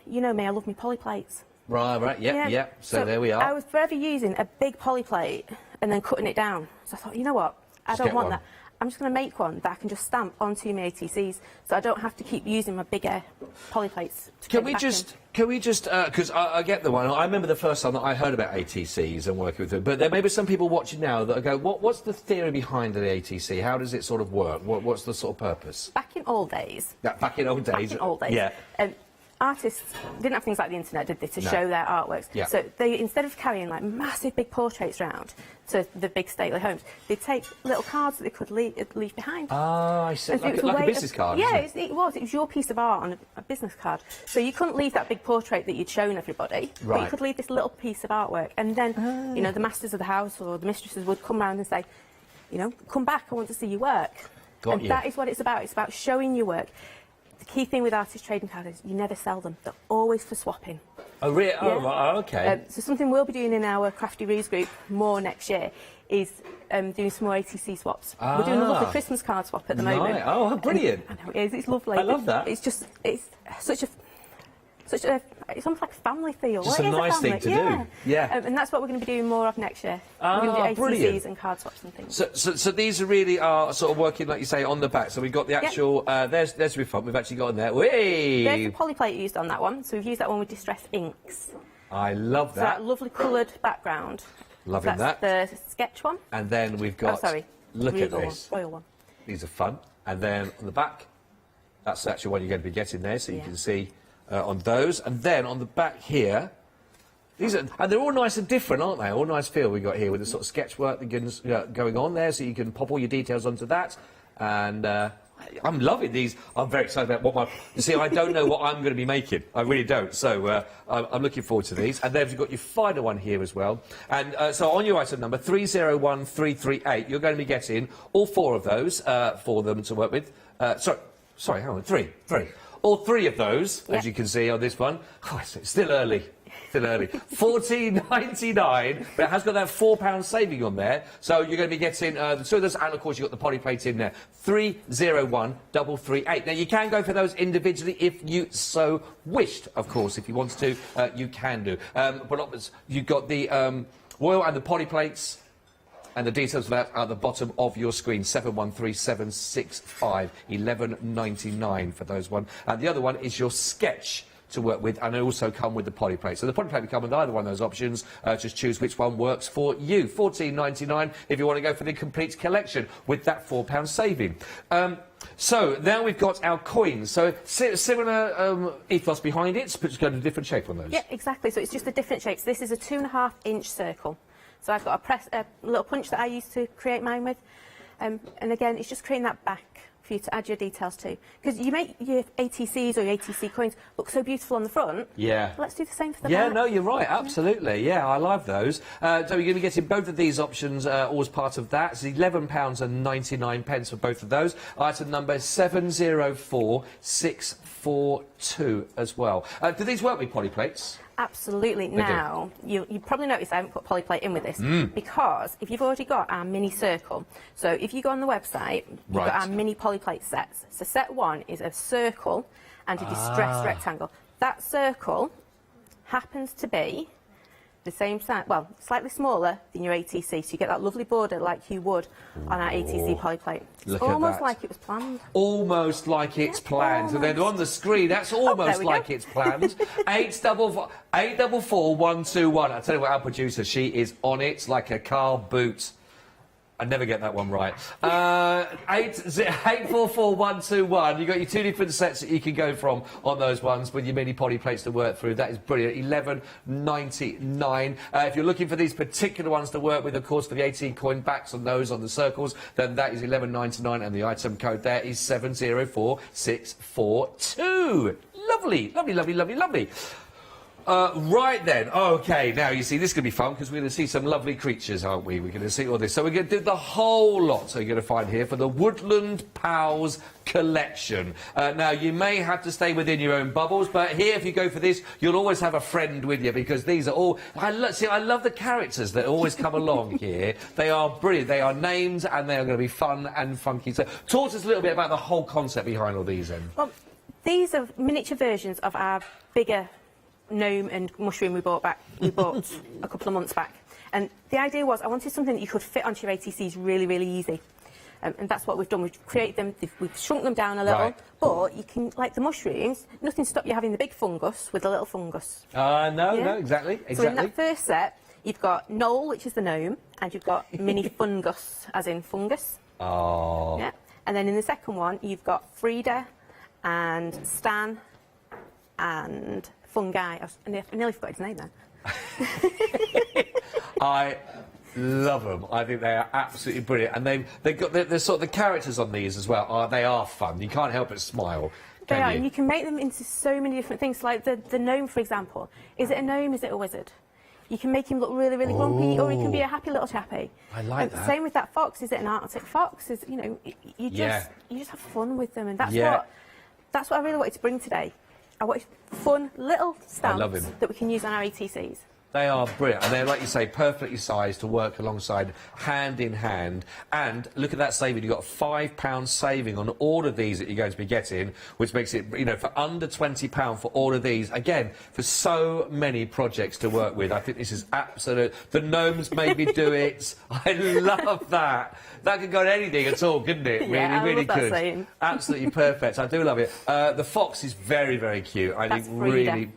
you know me, I love my poly plates. Right, yeah. So there we are. I was forever using a big poly plate and then cutting it down. So I thought, you know what, I don't want that. I'm just going to make one that I can just stamp onto my ATCs, so I don't have to keep using my bigger poly plates. Can we just, because I get the one, I remember the first time that I heard about ATCs and working with them, but there may be some people watching now that go, what's the theory behind the ATC? How does it sort of work? What's the sort of purpose? Back in old days. Yeah, back in old days. Yeah. Artists didn't have things like the internet, did they, to No. show their artworks. Yeah. So they, instead of carrying like massive big portraits around to the big stately homes, they'd take little cards that they could leave behind. Ah, I see. And so Like it was a way business card, Yeah, isn't it? it was your piece of art on a business card. So you couldn't leave that big portrait that you'd shown everybody, but Right. you could leave this little piece of artwork. And then, you know, the masters of the house or the mistresses would come round and say, you know, come back, I want to see your work. Got and you. that is what it's about. It's about showing your work. The key thing with artist trading cards is you never sell them. They're always for swapping. Oh, really? Yeah. Oh, right, okay. So something we'll be doing in our Crafty Ruse group more next year is doing some more ATC swaps. We're doing a lovely Christmas card swap at the moment. Oh, how brilliant. I know it is, it's lovely. I love that. It's just, it's such a, it's almost like a family feel. Just Well, a it is nice family, thing to do. Yeah. And that's what we're going to be doing more of next year. We're going to do ATCs brilliant. and card swaps and things. So these are really sort of working, like you say, on the back. So we've got the actual, there's the front, we've actually got in there. Whee! There's the polyplate used on that one, so we've used that one with distress inks. I love So that. that lovely coloured background. Loving That's the sketch one. And then we've got, look at Regal this. one, royal one. These are fun. And then on the back, that's actually what you're going to be getting there, so you can see on those. And then on the back here, these are, and they're all nice and different, aren't they? All nice feel we got here with the sort of sketch work going on there, so you can pop all your details onto that. And I'm loving these. I'm very excited about what you see, I don't know what I'm going to be making. I really don't. So I'm looking forward to these. And then you've got your final one here as well. And so on your item number 301338, you're going to be getting all four of those for them to work with. Sorry, hang on, three. All three of those, as you can see on this one. Oh, it's still early. $14.99, but it has got that £4 saving on there. So you're going to be getting the two of those, and of course you've got the poly plate in there. 301338. Now you can go for those individually if you so wished, of course. If you want to, you can do. But you've got the royal and the poly plates. And the details of that are at the bottom of your screen, 713765 11.99 for those one. And the other one is your sketch to work with, and they also come with the poly plate. So the poly plate will come with either one of those options. Just choose which one works for you. $14.99 if you want to go for the complete collection with that £4 saving. So now we've got our coins. So similar ethos behind it, but just going to a different shape on those. Yeah, exactly. So it's just a different shape. So this is a 2.5-inch circle. So I've got a little punch that I use to create mine with. And again, it's just creating that back for you to add your details to. Because you make your ATCs or your ATC coins look so beautiful on the front. Yeah. Let's do the same for the Yeah, back. no, you're right, absolutely. Yeah, I love those. So you're going to be getting both of these options all as part of that. It's £11.99 for both of those. Item number 704642 as well. Do these work with poly plates? Absolutely. They now, you probably noticed I haven't put polyplate in with this because if you've already got our mini circle, so if you go on the website, you've got our mini polyplate sets. So set one is a circle and a distressed rectangle. That circle happens to be the same size, well, slightly smaller than your ATC, so you get that lovely border like you would on our ATC polyplate. It's Look at almost that. like it was planned. Almost like it's planned. So then on the screen, that's almost like it's planned. 844121. I tell you what, our producer, she is on it like a car boot. I never get that one right. 844121. You've got your 2 different sets that you can go from on those ones with your mini poly plates to work through. That is brilliant. $11.99. If you're looking for these particular ones to work with, of course, for the 18 coin backs on those on the circles, then that is $11.99, and the item code there is 704642. Lovely, lovely, lovely, lovely, lovely. Right then, okay, now you see this is going to be fun because we're going to see some lovely creatures, aren't we? We're going to see all this. So we're going to do the whole lot, so you're going to find here for the Woodland Pals collection. Now, you may have to stay within your own bubbles, but here, if you go for this, you'll always have a friend with you because these are all... I love the characters that always come along here. They are brilliant. They are named and they are going to be fun and funky. So talk to us a little bit about the whole concept behind all these then. Well, these are miniature versions of our bigger gnome and mushroom we bought a couple of months back. And the idea was I wanted something that you could fit onto your ATCs really, really easy. And that's what we've done. We've created them, we've shrunk them down a little, Right. but you can, like the mushrooms, nothing stops you having the big fungus with the little fungus. No, Yeah. no, exactly. So in that first set, you've got Noel, which is the gnome, and you've got mini fungus, as in fungus. Oh. Yeah. And then in the second one, you've got Frida and Stan and Fungi. I nearly forgot his name then. I love them. I think they are absolutely brilliant, and they've got the sort of the characters on these as well. They are fun. You can't help but smile. They are, You? and you can make them into so many different things. Like the gnome, for example. Is it a gnome? Is it a wizard? You can make him look really, really grumpy, or he can be a happy little chappie. I like that. Same with that fox. Is it an Arctic fox? Is you just have fun with them, and that's what I really wanted to bring today. I wanted fun little stamps that we can use on our ATCs. They are brilliant, and they're, like you say, perfectly sized to work alongside, hand in hand. And look at that saving. You've got a £5 saving on all of these that you're going to be getting, which makes it, for under £20 for all of these. Again, for so many projects to work with. I think this is absolute. The gnomes made me do it. I love that. That could go on anything at all, couldn't it? Yeah, I really love that could. saying. Absolutely perfect. I do love it. The fox is very, very cute. I think really.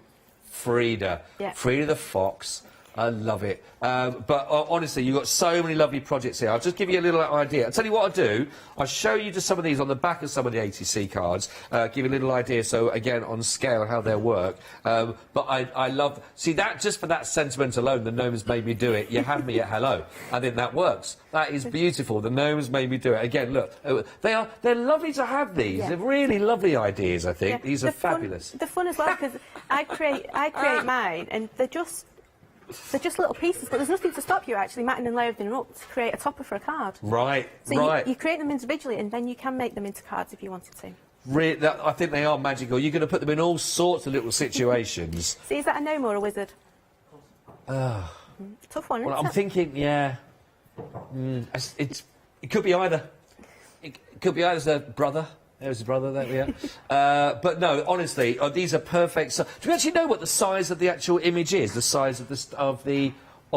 Frida. Yeah. Frida the fox. I love it. But honestly, you've got so many lovely projects here. I'll just give you a little idea. I'll tell you what I'll do. I'll show you just some of these on the back of some of the ATC cards. Give you a little idea, so again, on scale, how they work. But I love... See, that just for that sentiment alone, the gnomes made me do it. You have me at hello. I think that works. That is beautiful. The gnomes made me do it. Again, look, they're lovely to have these. Yeah. They're really lovely ideas, I think. Yeah. These are fabulous. The fun as well, because I create mine, and they're just little pieces, but there's nothing to stop you actually matting and layering them up to create a topper for a card. Right, So right. you create them individually, and then you can make them into cards if you wanted to. I think they are magical. You're going to put them in all sorts of little situations. See, is that a gnome or a wizard? Tough one, Well, isn't I'm it? thinking, it could be either. It could be either as a brother. There's a brother there, yeah. But no, honestly, these are perfect. Do we actually know what the size of the actual image is? The size of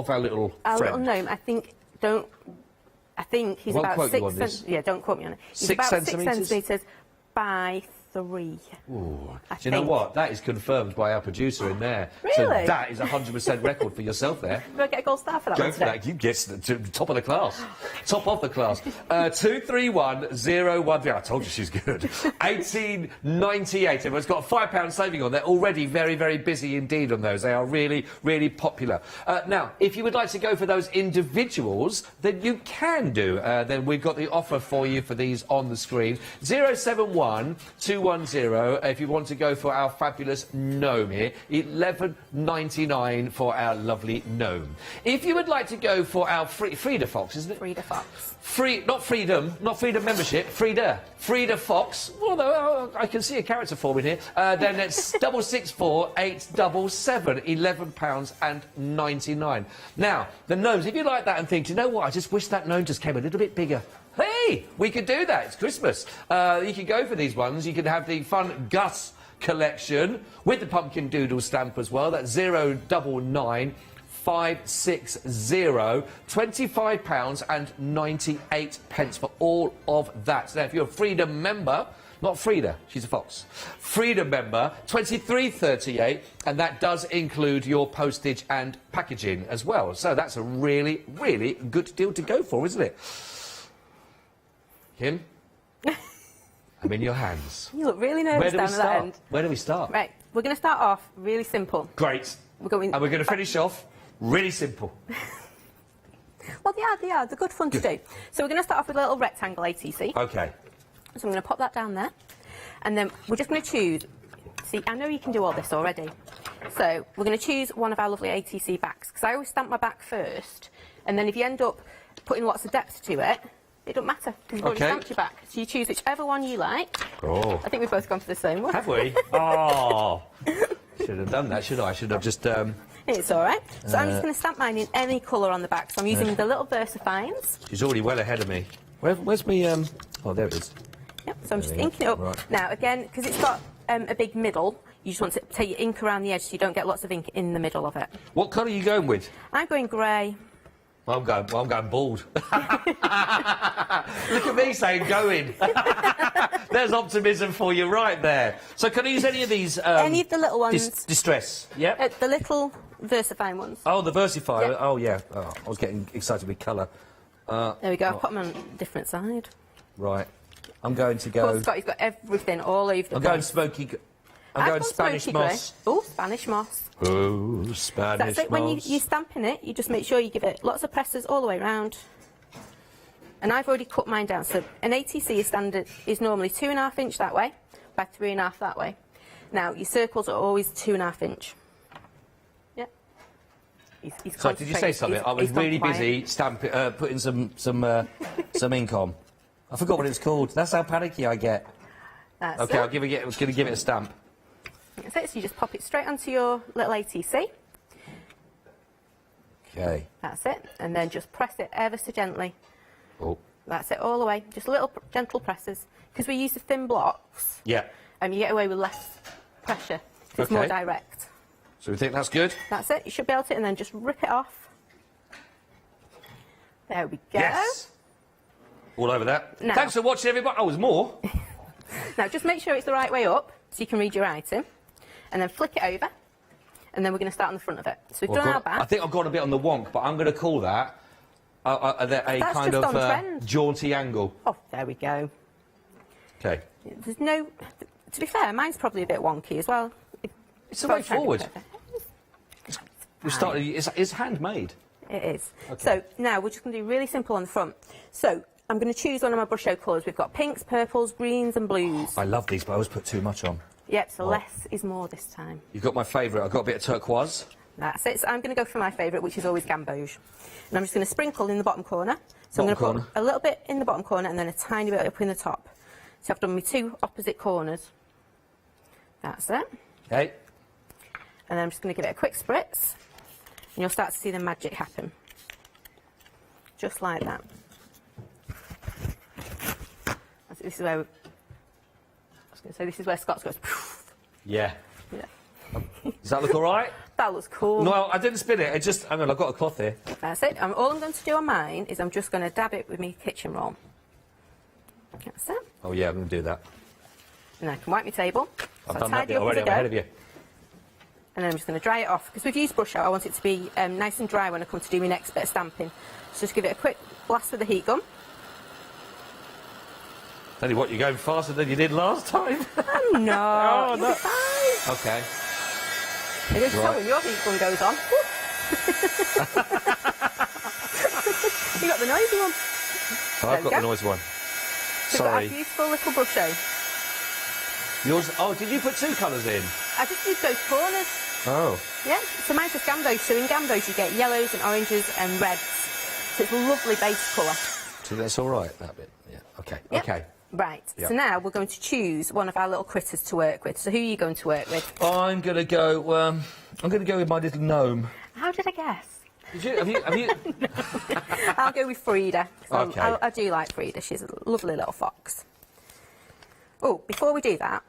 our little Our friend? little gnome, I think he's Won't about quote you 6 on this. Yeah, don't quote me on it. He's 6 about centimetres? 6 centimetres by 3. Ooh. I Do you know think. what? That is confirmed by our producer in there. Really? So that is a 100% record for yourself there. Do I get a gold star for that Go one for today? that. You get to the top of the class. Top of the class. 231013. I told you she's good. 1898. Everyone's got a £5 saving on. They're already very, very busy indeed on those. They are really, really popular. Now, if you would like to go for those individuals, then you can do. Then we've got the offer for you for these on the screen. 0712110. If you want to go for our fabulous gnome here, $11.99 for our lovely gnome. If you would like to go for our Frida Fox, isn't it? Frida Fox. Not freedom membership. Frida Fox. Although I can see a character forming here. Then it's 664877, £11.99. Now the gnomes. If you like that and think, do you know what? I just wish that gnome just came a little bit bigger. Hey, we could do that. It's Christmas. You can go for these ones. You can have the fun Gus collection with the pumpkin doodle stamp as well. That's 099 560. £25.98 for all of that. Now, if you're a Freedom member, not Frida, she's a fox. Freedom member, £23.38, and that does include your postage and packaging as well. So that's a really, really good deal to go for, isn't it? Kim? I'm in your hands. You look really nervous down at that end. Where do we start? Right, we're going to start off really simple. Great. And we're going to finish off really simple. Well, they are. They're good fun to do. So we're going to start off with a little rectangle ATC. OK. So I'm going to pop that down there. And then we're just going to choose... See, I know you can do all this already. So we're going to choose one of our lovely ATC backs, because I always stamp my back first. And then if you end up putting lots of depth to it, it doesn't matter, because you've already stamped your back. So you choose whichever one you like. Oh. I think we've both gone for the same one. Have we? Oh. Should have done that, should I? Should have just... It's all right. So I'm just going to stamp mine in any colour on the back. So I'm using the little VersaFines. She's already well ahead of me. Where's me... Oh, there it is. Yep, so I'm just inking it up. Right. Now, again, because it's got a big middle, you just want to take your ink around the edge so you don't get lots of ink in the middle of it. What colour are you going with? I'm going grey. I'm going bald. Look at me saying going. There's optimism for you right there. So can I use any of these? Any of the little ones. Distress, yeah? The little VersaFine ones. Oh, the Versify. Yep. Oh, yeah. Oh, I was getting excited with colour. There we go. I've put them on a different side. Right. I'm going to go... Scott, you've got everything all over the place. I'm going smoky... I'm going Spanish moss. Oh, Spanish moss. Oh, Spanish That's it. moss. When you're stamping it, you just make sure you give it lots of presses all the way around. And I've already cut mine down. So an ATC is standard is normally 2.5 inch that way by 3.5 that way. Now your circles are always 2.5 inch. Yeah. So did you say something? I was really busy putting some ink on. I forgot what it's called. That's how panicky I get. That's okay, it. I'm going to give it a stamp. That's it. So you just pop it straight onto your little ATC. Okay. That's it. And then just press it ever so gently. Oh. That's it, all the way. Just little gentle presses. Because we use the thin blocks, Yeah. you get away with less pressure. It's more direct. So we think that's good? That's it. You should be able to, and then just rip it off. There we go. Yes. All over that. Now- Thanks for watching, everybody. Oh, there's more. Now, just make sure it's the right way up, so you can read your item. And then flick it over. And then we're going to start on the front of it. So we've done our back. I think I've got a bit on the wonk, but I'm going to call that a That's kind just on of trend. jaunty angle. Oh, there we go. Okay. There's no... To be fair, mine's probably a bit wonky as well. It's the way forward. We started. It's handmade. It is. Okay. So now we're just going to do really simple on the front. So I'm going to choose one of my brush show colours. We've got pinks, purples, greens and blues. I love these, but I always put too much on. Yep, so less is more this time. You've got my favourite. I've got a bit of turquoise. That's it. So I'm going to go for my favourite, which is always gamboge. And I'm just going to sprinkle in the bottom corner. So I'm going to put a little bit in the bottom corner and then a tiny bit up in the top. So I've done my two opposite corners. That's it. Okay. And then I'm just going to give it a quick spritz. And you'll start to see the magic happen. Just like that. This is where... I was going to say, this is where Scott's goes... Yeah. Yeah. Does that look all right? That looks cool. No, I didn't spin it. It just... Hang on, I've got a cloth here. That's it. All I'm going to do on mine is I'm just going to dab it with my kitchen roll. That's it. Oh, yeah, I'm going to do that. And then I can wipe my table. I've So done that tidy bit up as already. I I'm go. ahead of you. And then I'm just going to dry it off. Because we've used brush out, I want it to be nice and dry when I come to do my next bit of stamping. So just give it a quick blast with the heat gun. Tell you what, you're going faster than you did last time. Oh, no. You'll be fine. Okay. You're going to tell when your heat gun goes on. You got the noisy one. Oh, I've got the noisy one. So Sorry. we've got a beautiful little brush show. Yours... Oh, did you put two colours in? I just did both corners. Oh. Yeah, so mine's just gamboge. So in gamboge you get yellows and oranges and reds. So it's a lovely base colour. So that's all right, that bit? Yeah. Okay. Yep. Okay. Right, Yep. so now we're going to choose one of our little critters to work with. So who are you going to work with? I'm going to go... I'm going to go with my little gnome. How did I guess? Did you... Have you... I'll go with Frida. Okay. I do like Frida. She's a lovely little fox. Oh, before we do that...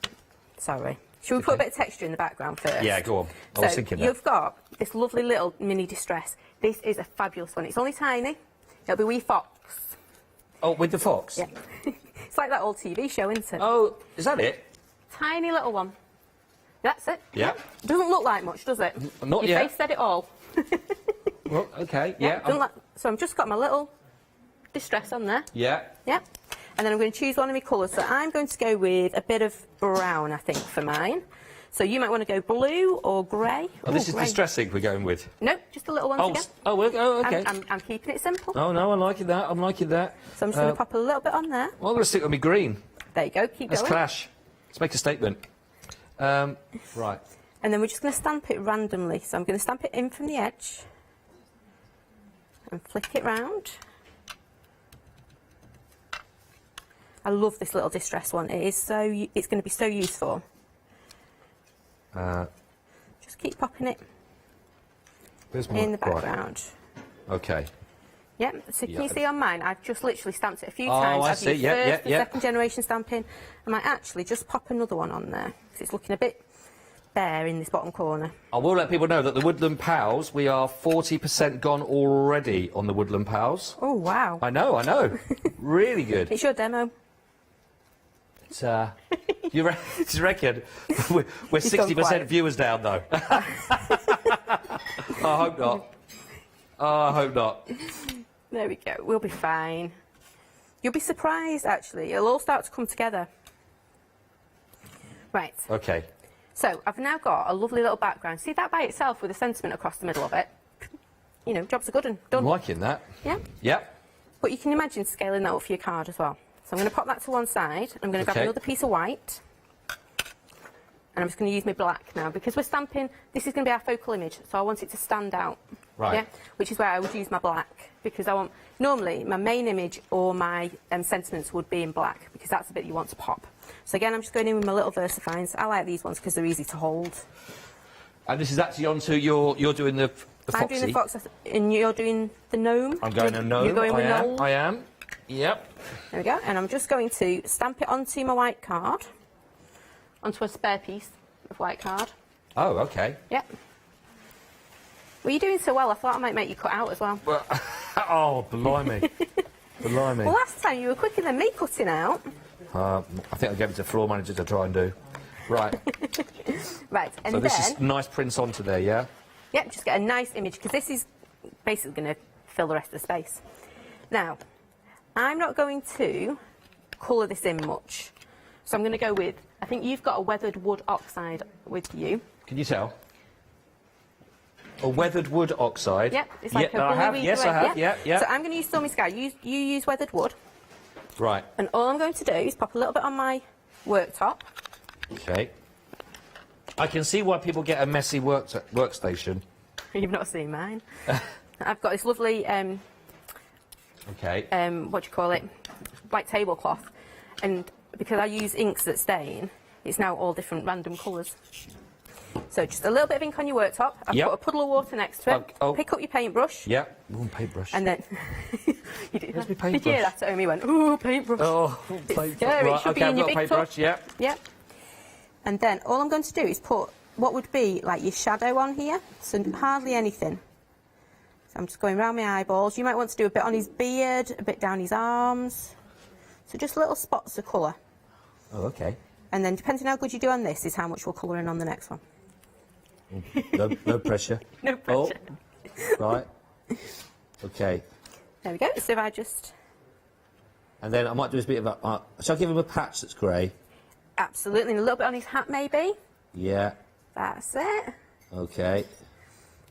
Sorry. Should we put a bit of texture in the background first? Yeah, go on. I was thinking that. You've got this lovely little mini distress. This is a fabulous one. It's only tiny. It'll be wee fox. Oh, with the fox? Yeah. It's like that old TV show, isn't it? Oh, is that it? Tiny little one. That's it. Yeah. Doesn't look like much, does it? Not Your yet. face said it all. Well, okay, yeah. So I've just got my little distress on there. Yeah. Yeah. And then I'm going to choose one of my colours. So I'm going to go with a bit of brown, I think, for mine. So you might want to go blue or grey. Oh, this is grey. distressing we're going with. No, just a little one again. Okay. I'm keeping it simple. Oh, no, I'm liking that. I'm liking that. So I'm just going to pop a little bit on there. Well, I'm going to stick with me green. There you go, keep Let's going. clash. Let's make a statement. Right. And then we're just going to stamp it randomly. So I'm going to stamp it in from the edge and flick it round. I love this little distress one. It's going to be so useful. Just keep popping it in the background. Right. Okay. Yeah, so can you see on mine, I've just literally stamped it a few Oh, times. I I've see. used Yeah, first and yeah. second generation stamping. I might actually just pop another one on there, because it's looking a bit bare in this bottom corner. I will let people know that the Woodland Pals, we are 40% gone already on the Woodland Pals. Oh, wow. I know. Really good. It's your demo. It's, you reckon? We're 60% viewers down, though. I hope not. I hope not. There we go. We'll be fine. You'll be surprised, actually. It'll all start to come together. Right. Okay. So I've now got a lovely little background. See that by itself with a sentiment across the middle of it? You know, jobs are good and done. I'm liking that. Yeah? Yep. But you can imagine scaling that up for your card as well. So I'm going to pop that to one side. I'm going to grab another piece of white. And I'm just going to use my black now. Because we're stamping, this is going to be our focal image. So I want it to stand out. Right. Yeah? Which is where I would use my black. Because I want, normally, my main image or my sentiments would be in black. Because that's the bit you want to pop. So again, I'm just going in with my little VersaFines. I like these ones because they're easy to hold. And this is actually onto you're doing the foxy. I'm doing the fox and you're doing the gnome. I'm going a gnome. You're going with gnome. I am. Yep. There we go. And I'm just going to stamp it onto my white card. Onto a spare piece of white card. Oh, okay. Yep. Well, you're doing so well, I thought I might make you cut out as well. Well, oh, blimey. Blimey. Well, last time you were quicker than me cutting out. I think I gave it to floor manager to try and do. Right. Right, and so then... this is nice prints onto there, yeah? Yep, just get a nice image, because this is basically going to fill the rest of the space. Now, I'm not going to colour this in much. So I'm going to go with, I think you've got a weathered wood oxide with you. Can you tell? A weathered wood oxide? Yep, it's like I have. Yes, I have. Yeah. So I'm going to use Stormy Sky. You use weathered wood. Right. And all I'm going to do is pop a little bit on my worktop. Okay. I can see why people get a messy workstation. You've not seen mine. I've got this lovely, okay. what do you call it, white tablecloth. And because I use inks that stain, it's now all different random colours. So just a little bit of ink on your worktop. I've put a puddle of water next to it. Pick up your paintbrush. Yeah, paintbrush. And then... Where's my paintbrush? Did you hear that at home? He went, ooh, paintbrush. Oh, it's scary. Right, It should okay, be in I've your got a big tub. paintbrush, yeah. Yep. And then all I'm going to do is put what would be like your shadow on here. So hardly anything. So I'm just going around my eyeballs. You might want to do a bit on his beard, a bit down his arms. So just little spots of colour. Oh, okay. And then depending how good you do on this is how much we'll colour in on the next one. No pressure. No pressure. Oh, right. Okay. There we go. So if I just... And then I might do a bit of a... shall I give him a patch that's grey? Absolutely. And a little bit on his hat, maybe. Yeah. That's it. Okay.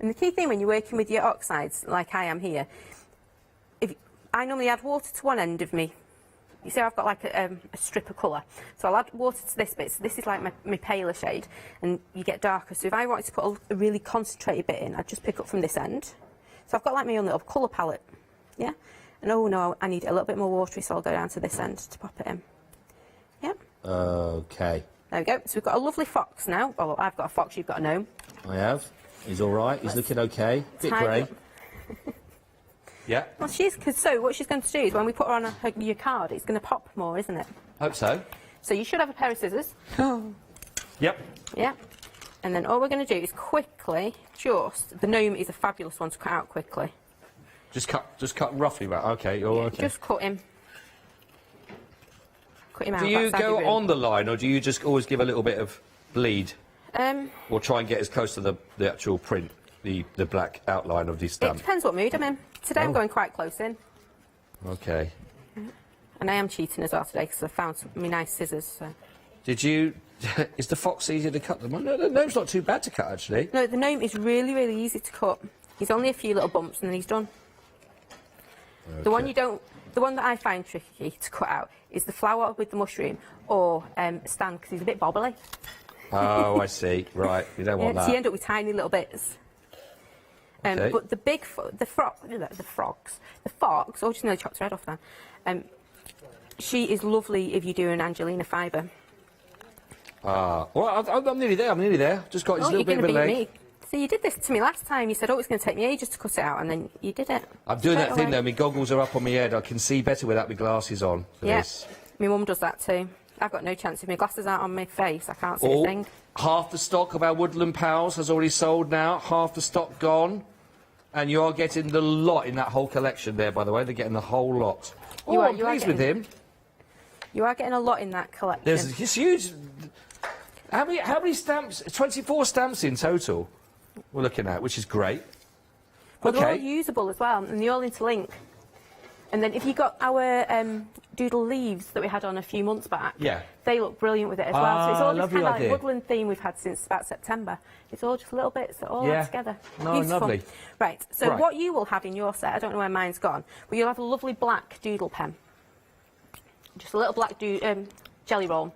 And the key thing when you're working with your oxides, like I am here, I normally add water to one end of me. You see I've got like a strip of colour. So I'll add water to this bit. So this is like my paler shade. And you get darker. So if I wanted to put a really concentrated bit in, I'd just pick up from this end. So I've got like my own little colour palette. Yeah? And oh no, I need a little bit more watery, so I'll go down to this end to pop it in. Yep. Okay. There we go. So we've got a lovely fox now. Well, I've got a fox, you've got a gnome. I have. He's all right. He's looking okay. Bit grey. Yeah. Well, so what she's going to do is when we put her on your card, it's going to pop more, isn't it? Hope so. So you should have a pair of scissors. Yep. Yeah. And then all we're going to do is quickly, the gnome is a fabulous one to cut out quickly. Just cut roughly, right? Okay, you're okay. Just cut him. Cut him out. Do you That's go how you on the line, or do you just always give a little bit of bleed? do. Or try and get as close to the actual print, the black outline of the It stamp? depends what mood I'm in. Today I'm Oh. going quite close in. Okay. And I am cheating as well today because I found my nice scissors. So. Did you... Is the fox easier to cut them? No, the gnome's not too bad to cut, actually. No, the gnome is really, really easy to cut. He's only a few little bumps and then he's done. Okay. The one that I find tricky to cut out is the flower with the mushroom or Stan because he's a bit bobbly. Oh, I see. Right, you don't want that. So you end up with tiny little bits. Okay. But the fox, oh, just nearly chopped her head off then. She is lovely if you do an Angelina fibre. Ah, well, I'm nearly there. Just got his little bit of a leg. Me. So you did this to me last time. You said, oh, it's going to take me ages to cut it out, and then you did it. I'm doing that thing away. though, my goggles are up on my head. I can see better without my glasses on. For Yeah, this. my mum does that too. I've got no chance. If my glasses aren't on my face, I can't see a thing. Half the stock of our Woodland Pals has already sold now. Half the stock gone. And you are getting the lot in that whole collection there, by the way. They're getting the whole lot. You I'm pleased with him. You are getting a lot in that collection. There's this huge... How many stamps? 24 stamps in total we're looking at, which is great. But they're all usable as well, and they all interlink. And then if you got our doodle leaves that we had on a few months back, yeah, they look brilliant with it as well. So it's all just kind of idea. like woodland theme we've had since about September. It's all just little bits that all add together. No, Beautiful. lovely. Right, so what you will have in your set, I don't know where mine's gone, but you'll have a lovely black doodle pen. Just a little black jelly roll.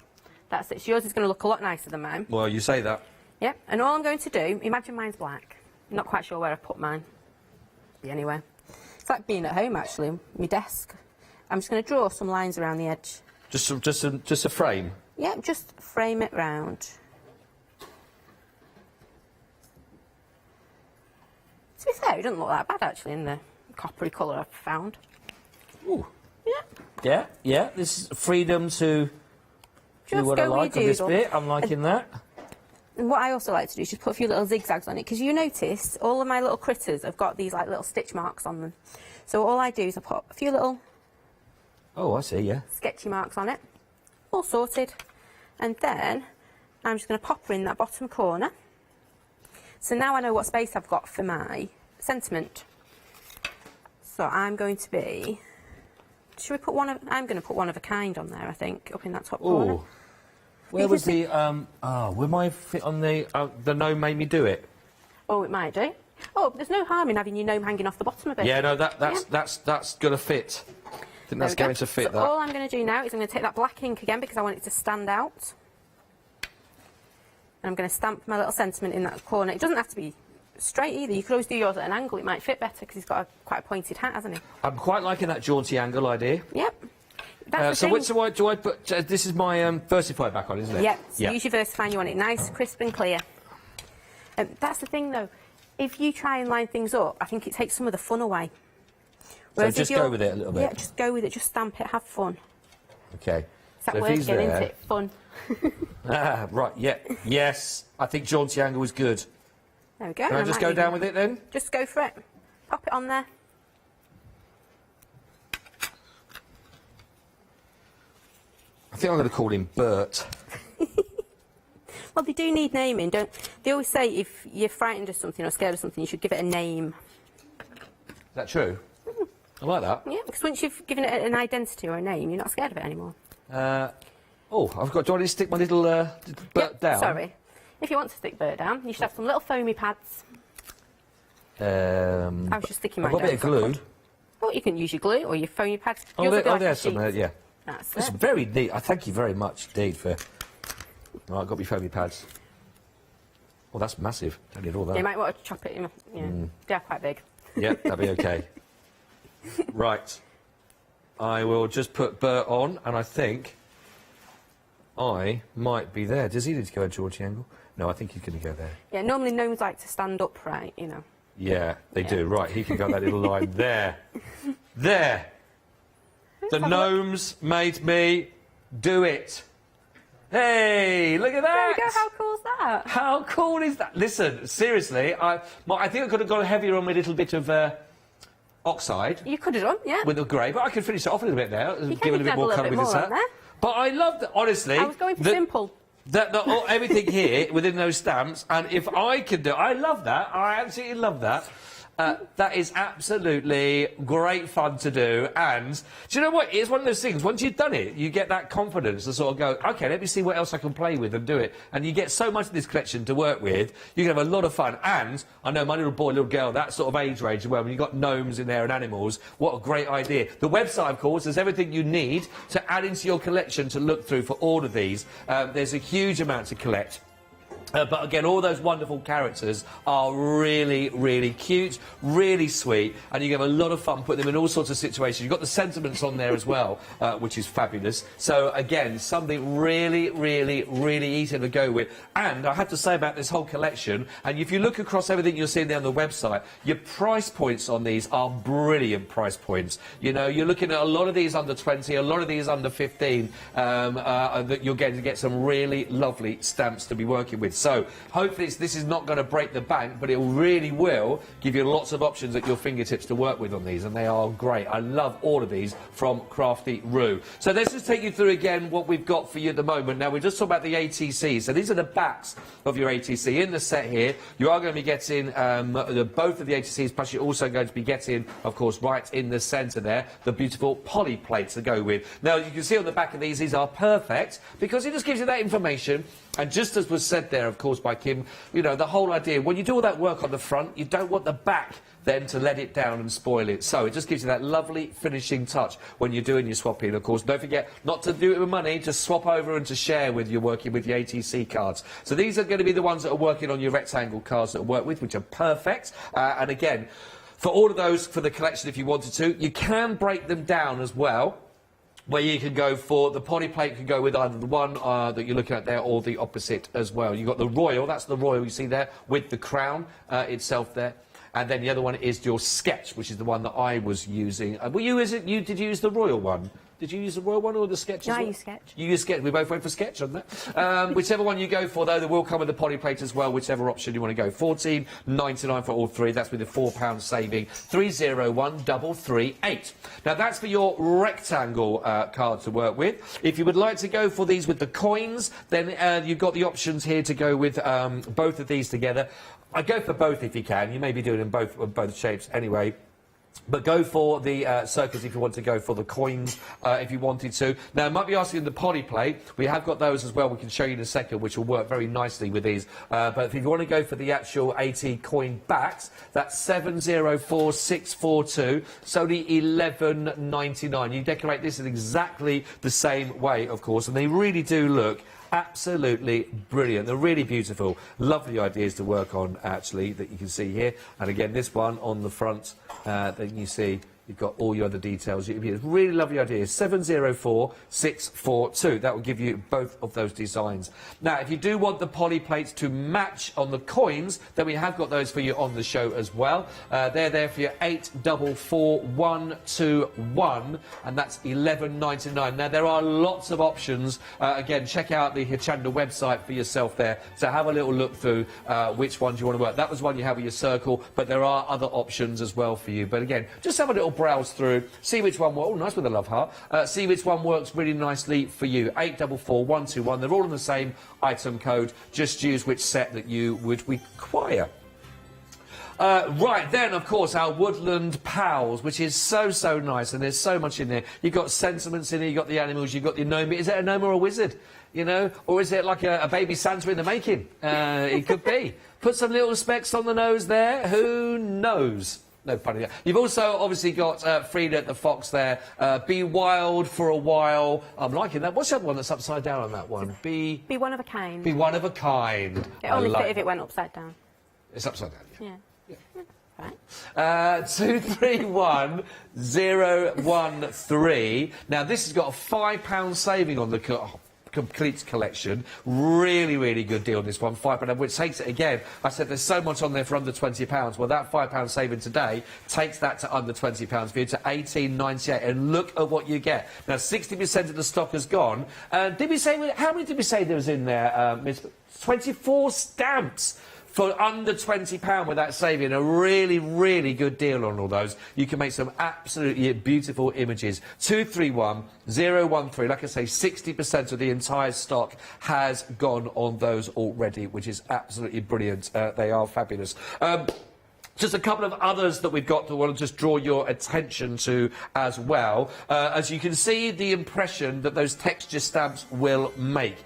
That's it. So yours is going to look a lot nicer than mine. Well, you say that. Yep, and all I'm going to do, imagine mine's black. I'm not quite sure where I put mine. Be anywhere. It's like being at home, actually, my desk. I'm just going to draw some lines around the edge. Just a frame? Yep, just frame it round. To be fair, it doesn't look that bad, actually, in the coppery colour I've found. Ooh. Yeah. Yeah. This is freedom to do Just what I go with like your on this doodle. bit. I'm liking that. And what I also like to do is just put a few little zigzags on it, because you notice all of my little critters have got these like little stitch marks on them. So all I do is I put a few little Oh, I see, yeah. sketchy marks on it, all sorted. And then I'm just going to pop her in that bottom corner. So now I know what space I've got for my sentiment. So I'm going to be... Should we put I'm going to put one of a kind on there, I think, up in that top corner. Where was the... where my fit on the gnome made me do it? Oh, it might do. Oh, there's no harm in having your gnome hanging off the bottom of it. Yeah, no, that's going to fit. I think that's going to fit so that. all I'm going to do now is I'm going to take that black ink again because I want it to stand out. And I'm going to stamp my little sentiment in that corner. It doesn't have to be straight either. You could always do yours at an angle. It might fit better because he's got quite a pointed hat, hasn't he? I'm quite liking that jaunty angle idea. Yep. That's the so thing. do I put... this is my Versify back on, isn't it? Yep. So use your Versify and you want it nice, crisp and clear. That's the thing, though. If you try and line things up, I think it takes some of the fun away. Whereas so just go with it a little bit? Yeah, just go with it. Just stamp it. Have fun. Okay. It's that word again, isn't it? Fun. Right, yeah. Yes. I think jaunty angle is good. There we go. Can I just go down with it then? Just go for it. Pop it on there. I think I'm going to call him Bert. Well, they do need naming, don't they? Always say if you're frightened of something or scared of something, you should give it a name. Is that true? I like that. Yeah, because once you've given it an identity or a name, you're not scared of it anymore. Do I need to stick my little Bert down? Sorry. If you want to stick Bert down, you should have some little foamy pads. I was just sticking mine I've got a bit of glue. Oh, you can use your glue or your foamy pads. Oh, there's some there, yeah. That's It's it. very neat. I thank you very much indeed for... Right, I've got my foamy pads. Oh, that's massive. Don't need all that. You might want to chop it. They're quite big. Yeah, that'd be okay. Right. I will just put Bert on, and I think I might be there. Does he need to go at Georgie angle? No, I think he's going to go there. Yeah, normally gnomes like to stand upright, you know. Yeah, they do. Right, he can go that little line there. There! The gnomes made me do it. Hey, look at that! There we go, how cool is that? How cool is that? Listen, seriously, I think I could have gone heavier on with a little bit of oxide. You could have done, yeah. With the grey, but I could finish it off a little bit now. You give it a bit more colour with this hat. But I love that, honestly. I was going for simple. Everything here within those stamps, and if I could do, I love that. I absolutely love that. That is absolutely great fun to do, and do you know what? It's one of those things, once you've done it, you get that confidence to sort of go, OK, let me see what else I can play with and do it. And you get so much of this collection to work with, you can have a lot of fun. And I know my little boy, little girl, that sort of age range as well, when you've got gnomes in there and animals, what a great idea. The website, of course, has everything you need to add into your collection to look through for all of these. There's a huge amount to collect. But again, all those wonderful characters are really, really cute, really sweet, and you have a lot of fun putting them in all sorts of situations. You've got the sentiments on there as well, which is fabulous. So again, something really, really, really easy to go with. And I have to say about this whole collection, and if you look across everything you're seeing there on the website, your price points on these are brilliant price points. You know, you're looking at a lot of these under 20, a lot of these under 15, that you're going to get some really lovely stamps to be working with. So hopefully this is not going to break the bank, but it really will give you lots of options at your fingertips to work with on these, and they are great. I love all of these from Crafty Roo. So let's just take you through again what we've got for you at the moment. Now, we're just talking about the ATCs. So these are the backs of your ATC. In the set here, you are going to be getting both of the ATCs, plus you're also going to be getting, of course, right in the centre there, the beautiful poly plates to go with. Now, you can see on the back of these are perfect because it just gives you that information. And just as was said there, of course, by Kim, you know, the whole idea, when you do all that work on the front, you don't want the back then to let it down and spoil it. So it just gives you that lovely finishing touch when you're doing your swapping. Of course, don't forget not to do it with money, just swap over and to share with you're working with your ATC cards. So these are going to be the ones that are working on your rectangle cards that work with, which are perfect. And again, for all of those, for the collection, if you wanted to, you can break them down as well, where you can go for the poly plate, can go with either the one that you're looking at there or the opposite as well. You've got the royal, that's the royal you see there, with the crown itself there. And then the other one is your sketch, which is the one that I was using. Did you use the royal one? Did you use the royal one or the sketch? No, I use sketch. You use sketch. We both went for sketch on that. Whichever one you go for, though, they will come with the poly plate as well, whichever option you want to go. £14.99 for all three. That's with a £4 saving. 301338. Now, that's for your rectangle card to work with. If you would like to go for these with the coins, then you've got the options here to go with both of these together. I'd go for both if you can. You may be doing them both shapes anyway. But go for the circles if you want to go for the coins, if you wanted to. Now, I might be asking the poly plate. We have got those as well. We can show you in a second, which will work very nicely with these. But if you want to go for the actual AT coin backs, that's 704642. It's only £11.99. You decorate this in exactly the same way, of course, and they really do look absolutely brilliant. They're really beautiful. Lovely ideas to work on, actually, that you can see here. And again, this one on the front, that you see, you've got all your other details. It's really lovely ideas. 704642. That will give you both of those designs. Now, if you do want the poly plates to match on the coins, then we have got those for you on the show as well. They're there for you, 844121, and that's £11.99. Now, there are lots of options. Again, check out the Hochanda website for yourself there. So have a little look through which ones you want to work. That was one you have with your circle, but there are other options as well for you. But again, just have a little browse through, see which one works. Oh, nice with a love heart. See which one works really nicely for you. 844121. They're all in the same item code. Just use which set that you would require. Right, then, of course, our Woodland Pals, which is so, so nice, and there's so much in there. You've got sentiments in there, you've got the animals, you've got the gnome. Is it a gnome or a wizard? You know? Or is it like a baby Santa in the making? It could be. Put some little specks on the nose there. Who knows? No funny. You've also obviously got Frida the Fox there. Be wild for a while. I'm liking that. What's the other one that's upside down on that one? Be one of a kind. Be one of a kind. It only fit if it went upside down. It's upside down. Yeah. Right. 231013. Now this has got a £5 saving on the. Oh, complete collection. Really, really good deal on this one. £5, which takes it again. I said there's so much on there for under £20. Well, that £5 saving today takes that to under £20 for you to $18.98. And look at what you get. Now, 60% of the stock has gone. Did we say, how many did we say there was in there, Miss? 24 stamps for under £20 with that saving. A really, really good deal on all those. You can make some absolutely beautiful images. 231013. Like I say, 60% of the entire stock has gone on those already, which is absolutely brilliant. They are fabulous. Just a couple of others that we've got that I want to just draw your attention to as well. As you can see, the impression that those texture stamps will make.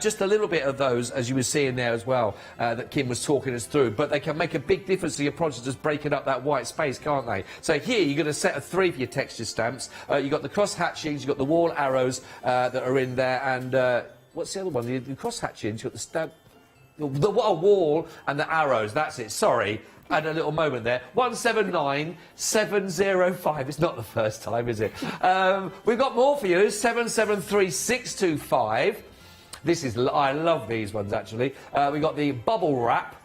Just a little bit of those, as you were seeing there as well, that Kim was talking us through. But they can make a big difference to your project, just breaking up that white space, can't they? So here, you've got a set of 3 for your texture stamps. You've got the cross hatchings, you've got the wall arrows that are in there, and what's the other one? The cross hatchings, you've got the stamp... The wall and the arrows, that's it, sorry. And a little moment there. 179705. It's not the first time, is it? We've got more for you. 773625. This is... I love these ones, actually. We've got the bubble wrap.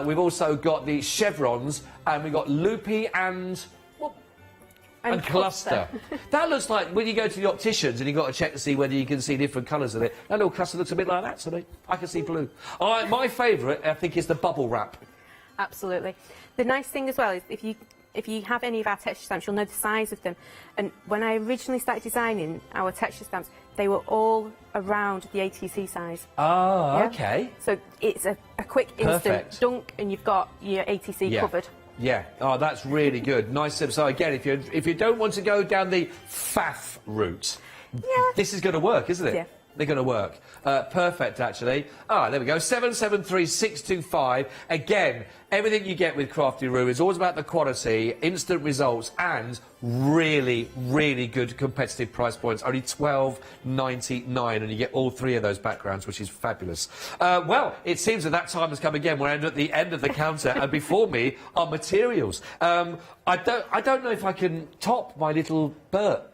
We've also got the chevrons. And we've got loopy and... And cluster. That looks like when you go to the opticians and you've got to check to see whether you can see different colours in it. That little cluster looks a bit like that to me. I can see blue. My favourite, I think, is the bubble wrap. Absolutely. The nice thing as well is if you have any of our texture stamps, you'll know the size of them. And when I originally started designing our texture stamps, they were all around the ATC size. Oh, yeah? OK. So it's a quick, instant dunk, and you've got your ATC covered. Yeah, oh, that's really good. Nice. So again, if you don't want to go down the faff route, this is going to work, isn't it? Yeah. They're going to work. Perfect, actually. Ah, there we go. 773625. Again, everything you get with Crafty Roo is always about the quality, instant results, and really, really good competitive price points. Only $12.99, and you get all 3 of those backgrounds, which is fabulous. Well, it seems that time has come again. We're at the end of the counter, and before me are materials. I don't know if I can top my little Bert.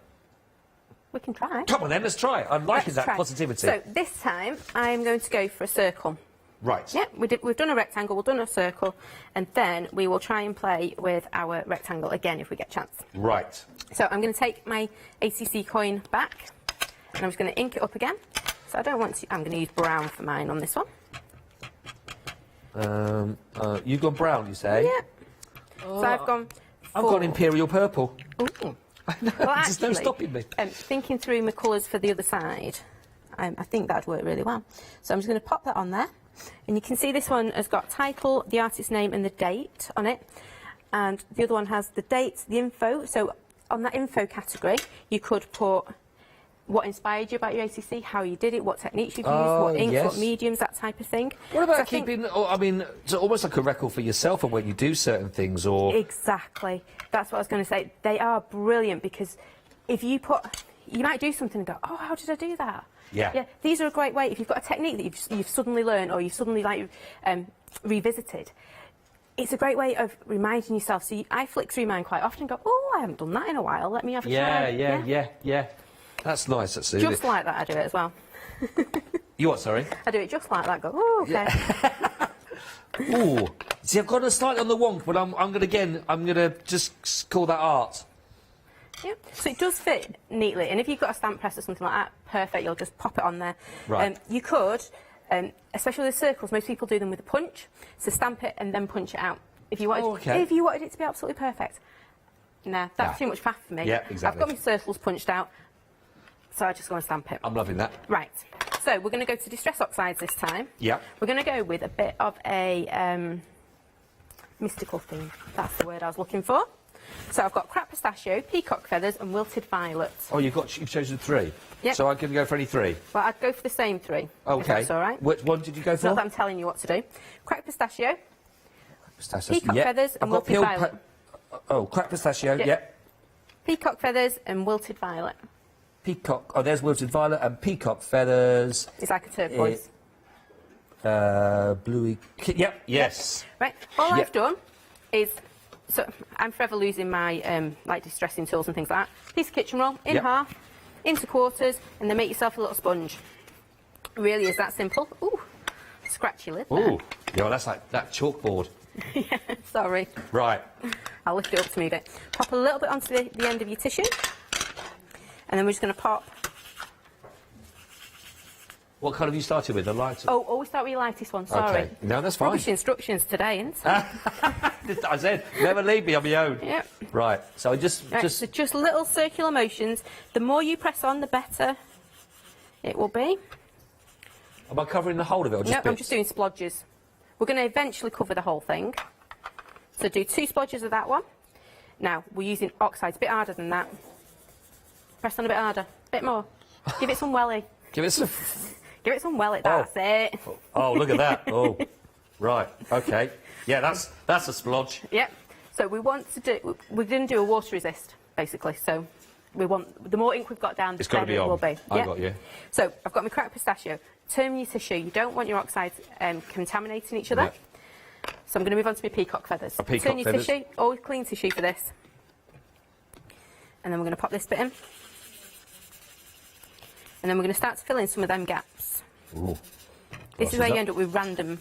We can try. Come on then, let's try. I'm liking that positivity. So this time I'm going to go for a circle. Right. Yeah, we've done a rectangle, we've done a circle, and then we will try and play with our rectangle again if we get a chance. Right. So I'm going to take my ACC coin back, and I'm just going to ink it up again. So I don't want to... I'm going to use brown for mine on this one. You've gone brown, you say? Yeah. So I've gone... I've gone imperial purple. Ooh. Well, actually, there's no stopping me. Thinking through my colours for the other side, I think that'd work really well. So I'm just going to pop that on there. And you can see this one has got title, the artist's name and the date on it. And the other one has the date, the info. So on that info category, you could put what inspired you about your ACC, how you did it, what techniques you've used, what inks, what mediums, that type of thing. What about keeping, I mean, it's almost like a record for yourself on when you do certain things, or... Exactly. That's what I was going to say. They are brilliant because if you put... You might do something and go, oh, how did I do that? Yeah. These are a great way. If you've got a technique that you've suddenly learned or you've suddenly revisited, it's a great way of reminding yourself. So I flick through mine quite often and go, oh, I haven't done that in a while. Let me have a try. Yeah. That's nice, actually. Just like that, I do it as well. You what, sorry? I do it just like that. Go, oh, okay. Ooh. See, I've got a slightly on the wonk, but I'm gonna just call that art. Yeah. So it does fit neatly, and if you've got a stamp press or something like that, perfect. You'll just pop it on there. Right. You could, especially with circles, most people do them with a punch. So stamp it and then punch it out. If you wanted, if you wanted it to be absolutely perfect. Nah, that's too much faff for me. Yeah, exactly. I've got my circles punched out. So I just want to stamp it. I'm loving that. Right. So we're going to go to Distress Oxides this time. Yeah. We're going to go with a bit of a mystical theme. That's the word I was looking for. So I've got cracked pistachio, peacock feathers and wilted violets. Oh, you've chosen 3? Yep. So I can go for any 3? Well, I'd go for the same 3. Okay. If that's all right. Which one did you go for? It's not that I'm telling you what to do. Cracked pistachio, peacock feathers and wilted violet. Cracked pistachio, yep. Peacock feathers and wilted violet. Peacock, there's wilted violet and peacock feathers. It's like a turquoise. Bluey, yes. Right, all I've done is, so I'm forever losing my like distressing tools and things like that. Piece of kitchen roll in half, into quarters, and then make yourself a little sponge. Really is that simple. Ooh, scratchy lid there. Ooh, yeah, that's like that chalkboard. Yeah, sorry. Right. I'll lift it up to move it. Pop a little bit onto the end of your tissue. And then we're just going to pop... What colour have you started with? The light? Oh, always start with your lightest one, sorry. Okay. No, that's fine. Rubbish instructions today, isn't it? I said, never leave me on my own. Yep. Right, so So just little circular motions. The more you press on, the better it will be. Am I covering the whole of it or just No, bits? I'm just doing splodges. We're going to eventually cover the whole thing. So do 2 splodges of that one. Now, we're using oxides, a bit harder than that. Press on a bit harder, a bit more. Give it some welly. Give it some... Give it some welly, that's it. Oh, look at that. Oh, right, okay. Yeah, that's a splodge. Yep. So we're going to do a water resist, basically. So we want, the more ink we've got down, the It's got to better be it on. will be. I Yep. got you. So I've got my cracked pistachio. Turn your tissue. You don't want your oxides contaminating each other. Yep. So I'm going to move on to my peacock feathers. A peacock Turn your feathers. tissue. Always clean tissue for this. And then we're going to pop this bit in. And then we're going to start to fill in some of them gaps. Ooh. This is where you end up with random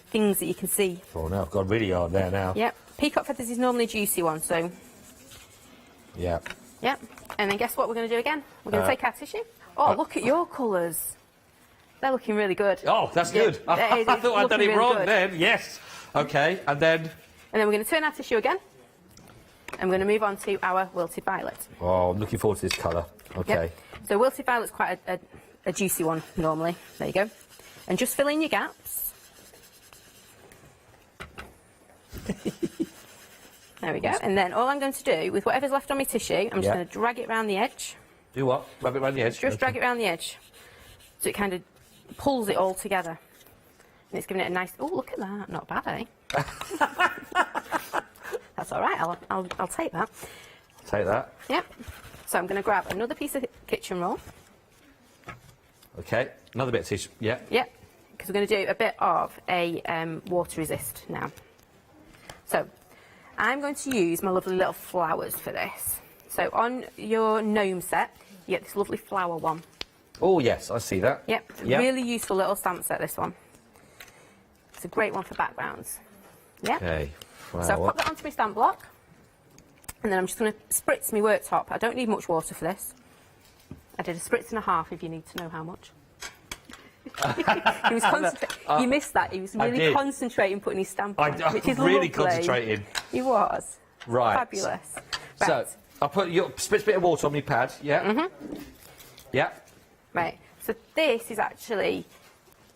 things that you can see. Oh, no, I've gone really hard there now. Yep. Peacock feathers is normally a juicy one, so... Yeah. Yep. And then guess what we're going to do again? We're going to take our tissue. Oh, look at your colours. They're looking really good. Oh, that's good. I thought I'd done it wrong then. Yes. Okay, and then... And then we're going to turn our tissue again. And we're going to move on to our wilted violet. Oh, I'm looking forward to this colour. Okay. Yep. So wilted violet's quite a juicy one, normally. There you go. And just fill in your gaps. There we go. And then all I'm going to do, with whatever's left on my tissue, I'm just going to drag it around the edge. Do what? Rub it around the edge? Just drag it around the edge. So it kind of pulls it all together. And it's giving it a nice... Oh, look at that. Not bad, eh? That's all right. I'll take that. Take that. Yep. So I'm going to grab another piece of kitchen roll. Okay, another bit of tissue. Yeah. Yep. Because we're going to do a bit of a water resist now. So I'm going to use my lovely little flowers for this. So on your gnome set, you get this lovely flower one. Oh, yes, I see that. Yep. Really useful little stamp set, this one. It's a great one for backgrounds. Yep. Okay. So I've popped that onto my stamp block. And then I'm just going to spritz my worktop. I don't need much water for this. I did a spritz and a half, if you need to know how much. He was concentrating. You missed that. He was really concentrating putting his stamp on, which is really lovely. concentrating. He was. Right. Fabulous. Right. So, I'll put your spritz bit of water on my pad, yeah? Mm-hmm. Yeah. Right. So this is actually,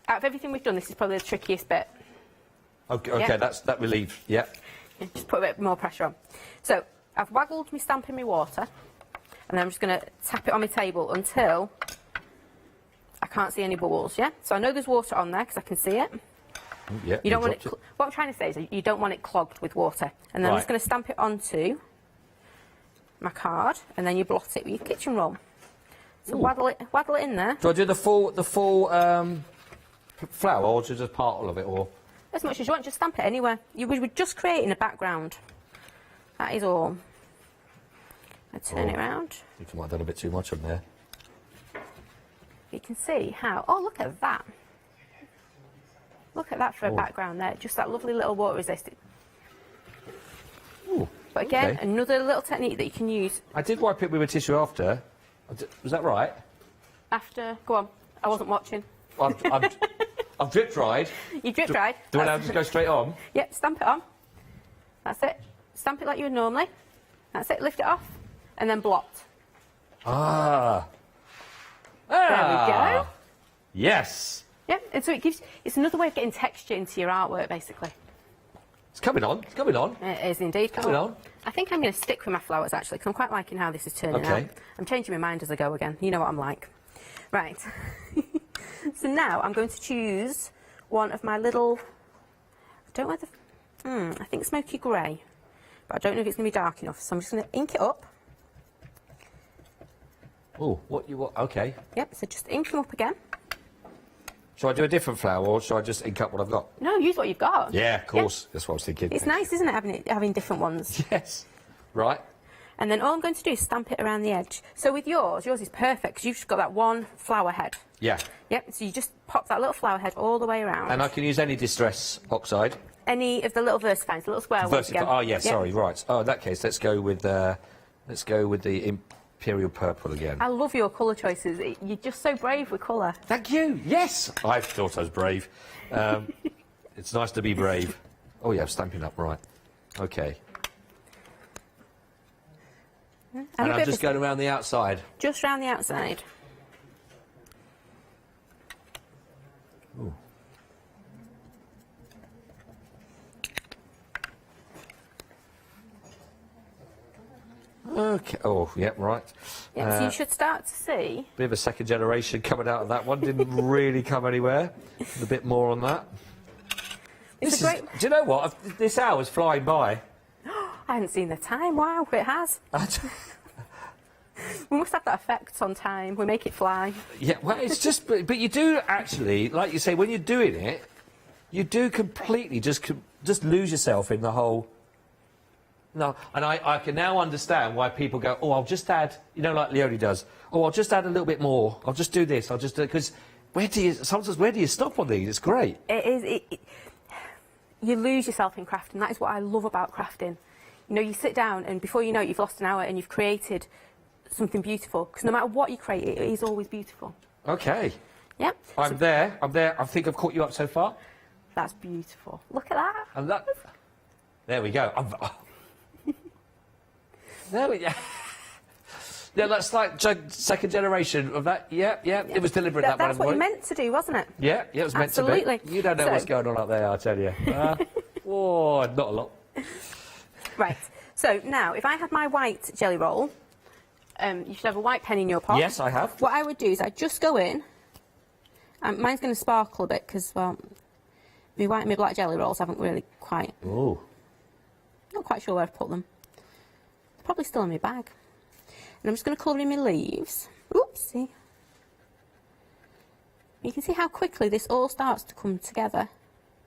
out of everything we've done, this is probably the trickiest bit. Okay, Yeah. that relieves, yeah. Just put a bit more pressure on. So I've waggled my stamp in my water, and then I'm just going to tap it on my table until I can't see any bubbles, yeah? So I know there's water on there because I can see it. Yeah, you don't want it. What I'm trying to say is you don't want it clogged with water. And then I'm just going to stamp it onto my card, and then you blot it with your kitchen roll. So waddle it in there. Do I do the full flower, or just part of it, or? As much as you want, just stamp it anywhere. We're just creating a background. That is all. I turn it around. I think I might have done a bit too much on there. You can see how. Oh, look at that. Look at that for a background there. Just that lovely little water resistant. Ooh, but again, another little technique that you can use. I did wipe it with a tissue after. Was that right? After, go on. I wasn't watching. I've drip dried. You drip dried. Do I now just go straight on? Yep, stamp it on. That's it. Stamp it like you would normally. That's it. Lift it off, and then blot. Ah. There we go. Yes. Yep, and so it's another way of getting texture into your artwork, basically. It's coming on. It's coming on. It is indeed. Coming on. I think I'm going to stick with my flowers, actually, because I'm quite liking how this is turning out. I'm changing my mind as I go again. You know what I'm like. Right. So now I'm going to choose one of my little... I don't know whether... I think smoky grey. But I don't know if it's going to be dark enough, so I'm just going to ink it up. Oh, what you want? Okay. Yep, so just ink them up again. Shall I do a different flower, or shall I just ink up what I've got? No, use what you've got. Yeah, of course. That's what I was thinking. It's nice, isn't it, having different ones? Yes. Right. And then all I'm going to do is stamp it around the edge. So with yours is perfect because you've just got that one flower head. Yeah. Yep, so you just pop that little flower head all the way around. And I can use any distress oxide. Any of the little Versafines, the little square ones again. Oh, yeah, sorry, right. Oh, in that case, let's go with the Imperial Purple again. I love your colour choices. You're just so brave with colour. Thank you. Yes, I thought I was brave. It's nice to be brave. Oh, yeah, Stampin' Up, right. OK. And I'm just going around the outside. Just round the outside. Ooh. Okay. Oh, yeah, right. Yeah, so you should start to see. Bit of a second generation coming out of that one. Didn't really come anywhere. A bit more on that. It's do you know what? This hour's flying by. I haven't seen the time. Wow, it has. We must have that effect on time. We make it fly. Yeah, well, it's just... but you do actually, like you say, when you're doing it, you do completely just lose yourself in the whole... No, and I can now understand why people go, oh, I'll just add, you know, like Leonie does. Oh, I'll just add a little bit more. I'll just do this. I'll just do it. Because sometimes where do you stop on these? It's great. It is. You lose yourself in crafting. That is what I love about crafting. You know, you sit down and before you know it, you've lost an hour and you've created something beautiful. Because no matter what you create, it is always beautiful. OK. Yeah. I'm there. I think I've caught you up so far. That's beautiful. Look at that. And that... There we go. There we go. Yeah, that's like second generation of that. Yeah, yeah. It was deliberate, that one. That's what you meant to do, wasn't it? Yeah, yeah, it was meant to be. Absolutely. You don't know what's going on up there, I tell you. Oh, not a lot. Right. So now, if I had my white jelly roll, you should have a white pen in your pot. Yes, I have. What I would do is I'd just go in. Mine's going to sparkle a bit because, well, my white and my black jelly rolls haven't really quite... Oh. Not quite sure where I've put them. They're probably still in my bag. And I'm just going to colour in my leaves. Oopsie. You can see how quickly this all starts to come together.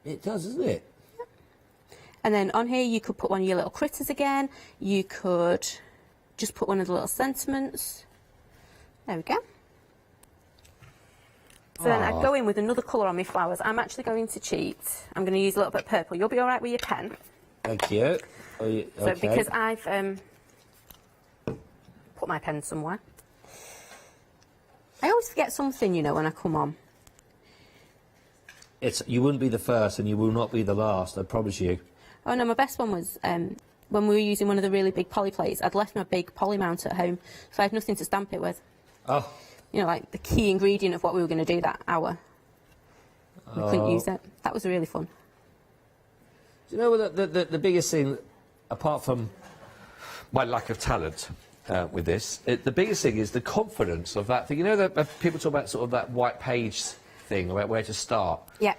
It does, doesn't it? Yeah. And then on here you could put one of your little critters again. You could just put one of the little sentiments. There we go. So then I'd go in with another colour on my flowers. I'm actually going to cheat. I'm going to use a little bit of purple. You'll be all right with your pen. Thank you. So because I've put my pen somewhere. I always forget something, you know, when I come on. You wouldn't be the first and you will not be the last, I promise you. Oh no, my best one was when we were using one of the really big poly plates. I'd left my big poly mount at home, so I had nothing to stamp it with. Oh. You know, like the key ingredient of what we were going to do that hour. We couldn't use it. That was really fun. Do you know what the biggest thing, apart from my lack of talent with this, the biggest thing is the confidence of that thing. You know, that people talk about sort of that white page thing about where to start. Yeah.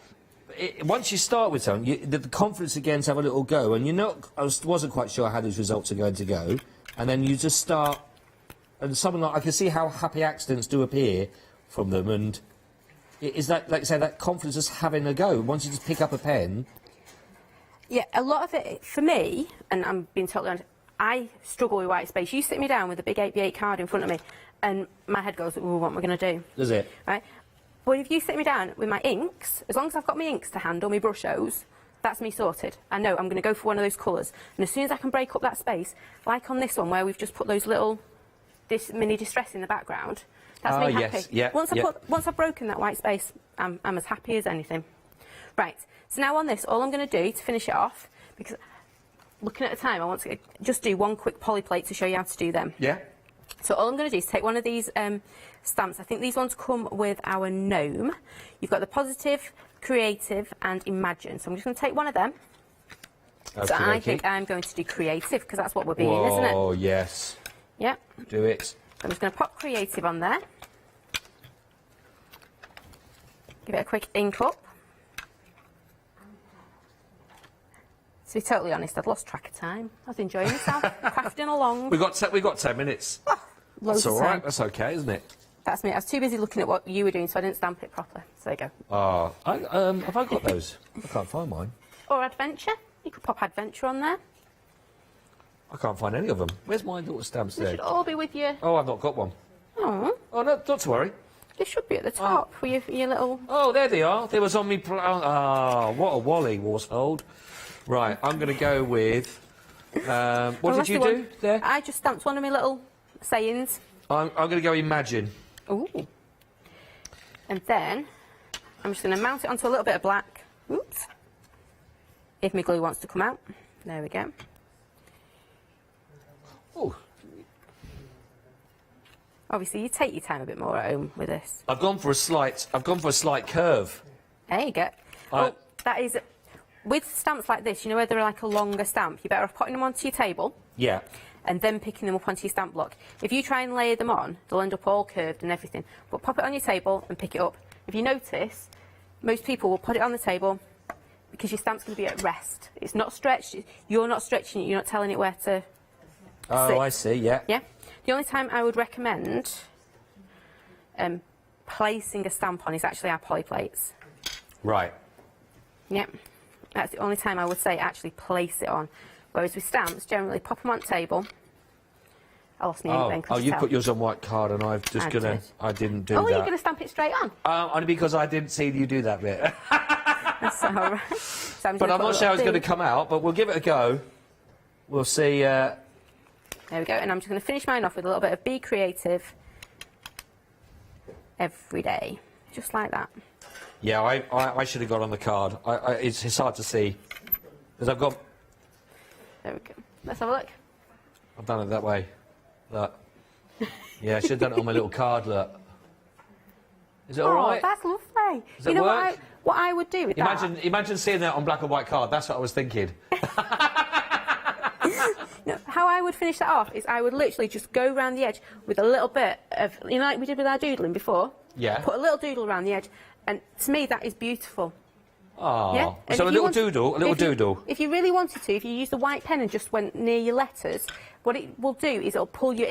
Once you start with something, the confidence again to have a little go, and I wasn't quite sure how these results are going to go, and then you just start, and something like I can see how happy accidents do appear from them, and is that, like I say, that confidence just having a go. Once you just pick up a pen. Yeah, a lot of it, for me, and I'm being totally honest, I struggle with white space. You sit me down with a big 8x8 card in front of me, and my head goes, ooh, what am I going to do? Does it? Right? But if you sit me down with my inks, as long as I've got my inks to hand or my brushos, that's me sorted. I know I'm going to go for one of those colours. And as soon as I can break up that space, like on this one where we've just put those little mini distress in the background, that's me happy. Yes. Yeah, once I've broken that white space, I'm as happy as anything. Right, so now on this, all I'm going to do to finish it off, because looking at the time, I want to just do one quick poly plate to show you how to do them. Yeah. So all I'm going to do is take one of these stamps. I think these ones come with our gnome. You've got the positive, creative and imagine. So I'm just going to take one of them. Okay, so I think I'm going to do creative because that's what we're being, isn't it? Oh, yes. Yep. Do it. So I'm just going to pop creative on there. Give it a quick ink up. To be totally honest, I've lost track of time. I was enjoying myself, crafting along. We got 10 minutes. Oh, that's all right. That's okay, isn't it? That's me. I was too busy looking at what you were doing, so I didn't stamp it properly. So there you go. Oh, have I got those? I can't find mine. Or adventure. You could pop adventure on there. I can't find any of them. Where's my little stamps They there? should all be with you. Oh, I've not got one. Oh, Oh, no, not to worry. they should be at the top for your little... Oh, there they are. They was on me... Ah, what a wally, Warsfold. Right, I'm going to go with... what did you do there? I just stamped one of my little sayings. I'm going to go Imagine. Ooh. And then I'm just going to mount it onto a little bit of black. Oops. If my glue wants to come out. There we go. Oh. Obviously, you take your time a bit more at home with this. I've gone for a slight curve. There you go. Oh, that is... With stamps like this, you know where they're like a longer stamp, you're better off putting them onto your table. Yeah. And then picking them up onto your stamp block. If you try and layer them on, they'll end up all curved and everything. But pop it on your table and pick it up. If you notice, most people will put it on the table because your stamp's going to be at rest. It's not stretched. You're not stretching it. You're not telling it where to Oh, sit. I see, yeah. Yeah. The only time I would recommend placing a stamp on is actually our poly plates. Right. Yep. That's the only time I would say actually place it on. Whereas with stamps, generally pop them on the table. I lost my ink then. Oh, you put yours on white card and I've just I didn't do that. Oh, you're going to stamp it straight on? Only because I didn't see you do that bit. That's all right. So But I'm not sure how it's going to come out, but we'll give it a go. We'll see. There we go. And I'm just going to finish mine off with a little bit of Be Creative every day. Just like that. Yeah, I should have got on the card. It's hard to see. Because I've got... There we go. Let's have a look. I've done it that way. Look. Yeah, I should have done it on my little card, look. Is it all right? That's lovely. Does it work? What I would do with Imagine seeing that on black and white card. That's what I was thinking. No, how I would finish that off is I would literally just go around the edge with a little bit of, you know, like we did with our doodling before? Yeah. Put a little doodle around the edge, and to me that is beautiful. Oh, yeah? And so if a you little doodle. If you really wanted to, if you use the white pen and just went near your letters, what it will do is it'll pull your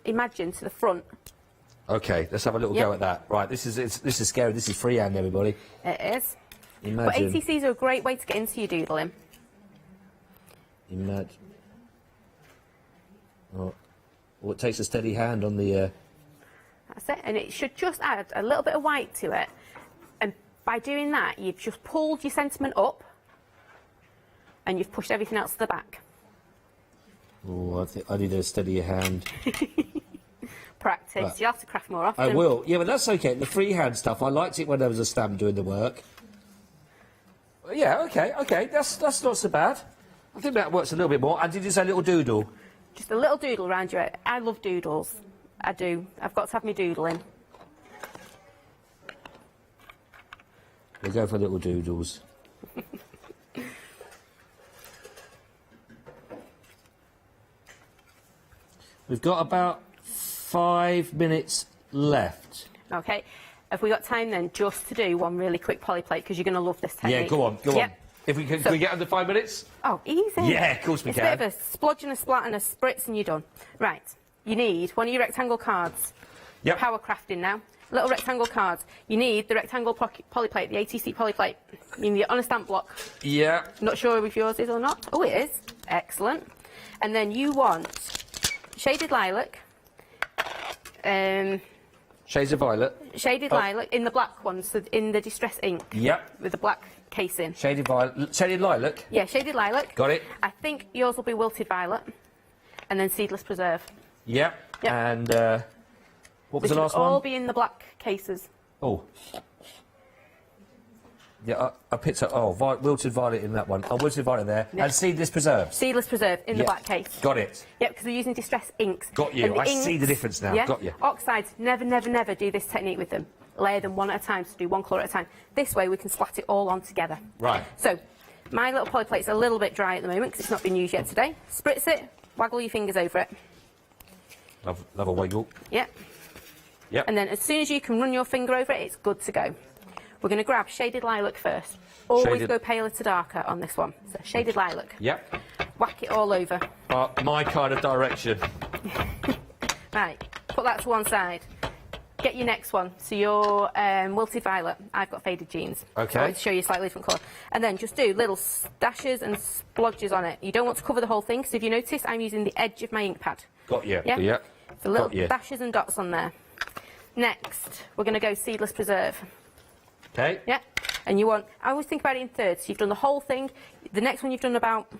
Imagine to the front. Okay, let's have a little go at that. Right, this is scary. This is freehand, everybody. It is. Imagine. But ATCs are a great way to get into your doodling. Imagine. Oh, well, it takes a steady hand on the... That's it, and it should just add a little bit of white to it. And by doing that, you've just pulled your sentiment up, and you've pushed everything else to the back. Oh, I think I need a steadier hand. Practice. Right. You have to craft more often. I will. Yeah, but that's okay. The freehand stuff, I liked it when there was a stamp doing the work. Yeah, okay. That's not so bad. I think that works a little bit more. And did you say little doodle? Just a little doodle around your... I love doodles. I do. I've got to have my doodling. We'll go for little doodles. We've got about 5 minutes left. Okay. Have we got time then just to do one really quick poly plate, because you're going to love this technique? Yeah, go on. If we can we get under 5 minutes? Oh, easy. Yeah, of course we it's can. It's a bit of a splodge and a splat and a spritz and you're done. Right. You need one of your rectangle cards. Yep. Power crafting now. Little rectangle cards. You need the rectangle poly plate, the ATC poly plate. You need it on a stamp block. Yeah. Not sure if yours is or not. Oh, it is. Excellent. And then you want shaded lilac. Shades of violet. Shaded lilac in the black ones, so in the distress ink. Yep. With the black casing. Shaded violet. Shaded lilac. Yeah, shaded lilac. Got it. I think yours will be wilted violet, and then seedless preserve. Yep. And what was the last one? All one? be in the black cases. Oh. Yeah, I picked up. Oh, wilted violet in that one. Oh, wilted violet there. Yep. And seedless preserve. Seedless preserve in the black case. Got it. Yep, because we're using distress inks. Got you. I see the difference now. Yeah? Got you. Oxides, never do this technique with them. Layer them one at a time, so do one colour at a time. This way we can splat it all on together. Right. So, my little poly plate's a little bit dry at the moment because it's not been used yet today. Spritz it, waggle your fingers over it. Love a wiggle. Yep. Yep. And then as soon as you can run your finger over it, it's good to go. We're going to grab shaded lilac first. Always go paler to darker on this one. So shaded lilac. Yep. Whack it all over. My kind of direction. Right, put that to one side. get your next one. So your wilted violet. I've got faded jeans. Okay. So I'll show you a slightly different colour. And then just do little stashes and splodges on it. You don't want to cover the whole thing, because if you notice, I'm using the edge of my ink pad. Got you. Yeah? Yeah. So little dashes and dots on there. Next, we're going to go seedless preserve. Okay. Yeah. And you want, I always think about it in thirds. So you've done the whole thing. The next one you've done about,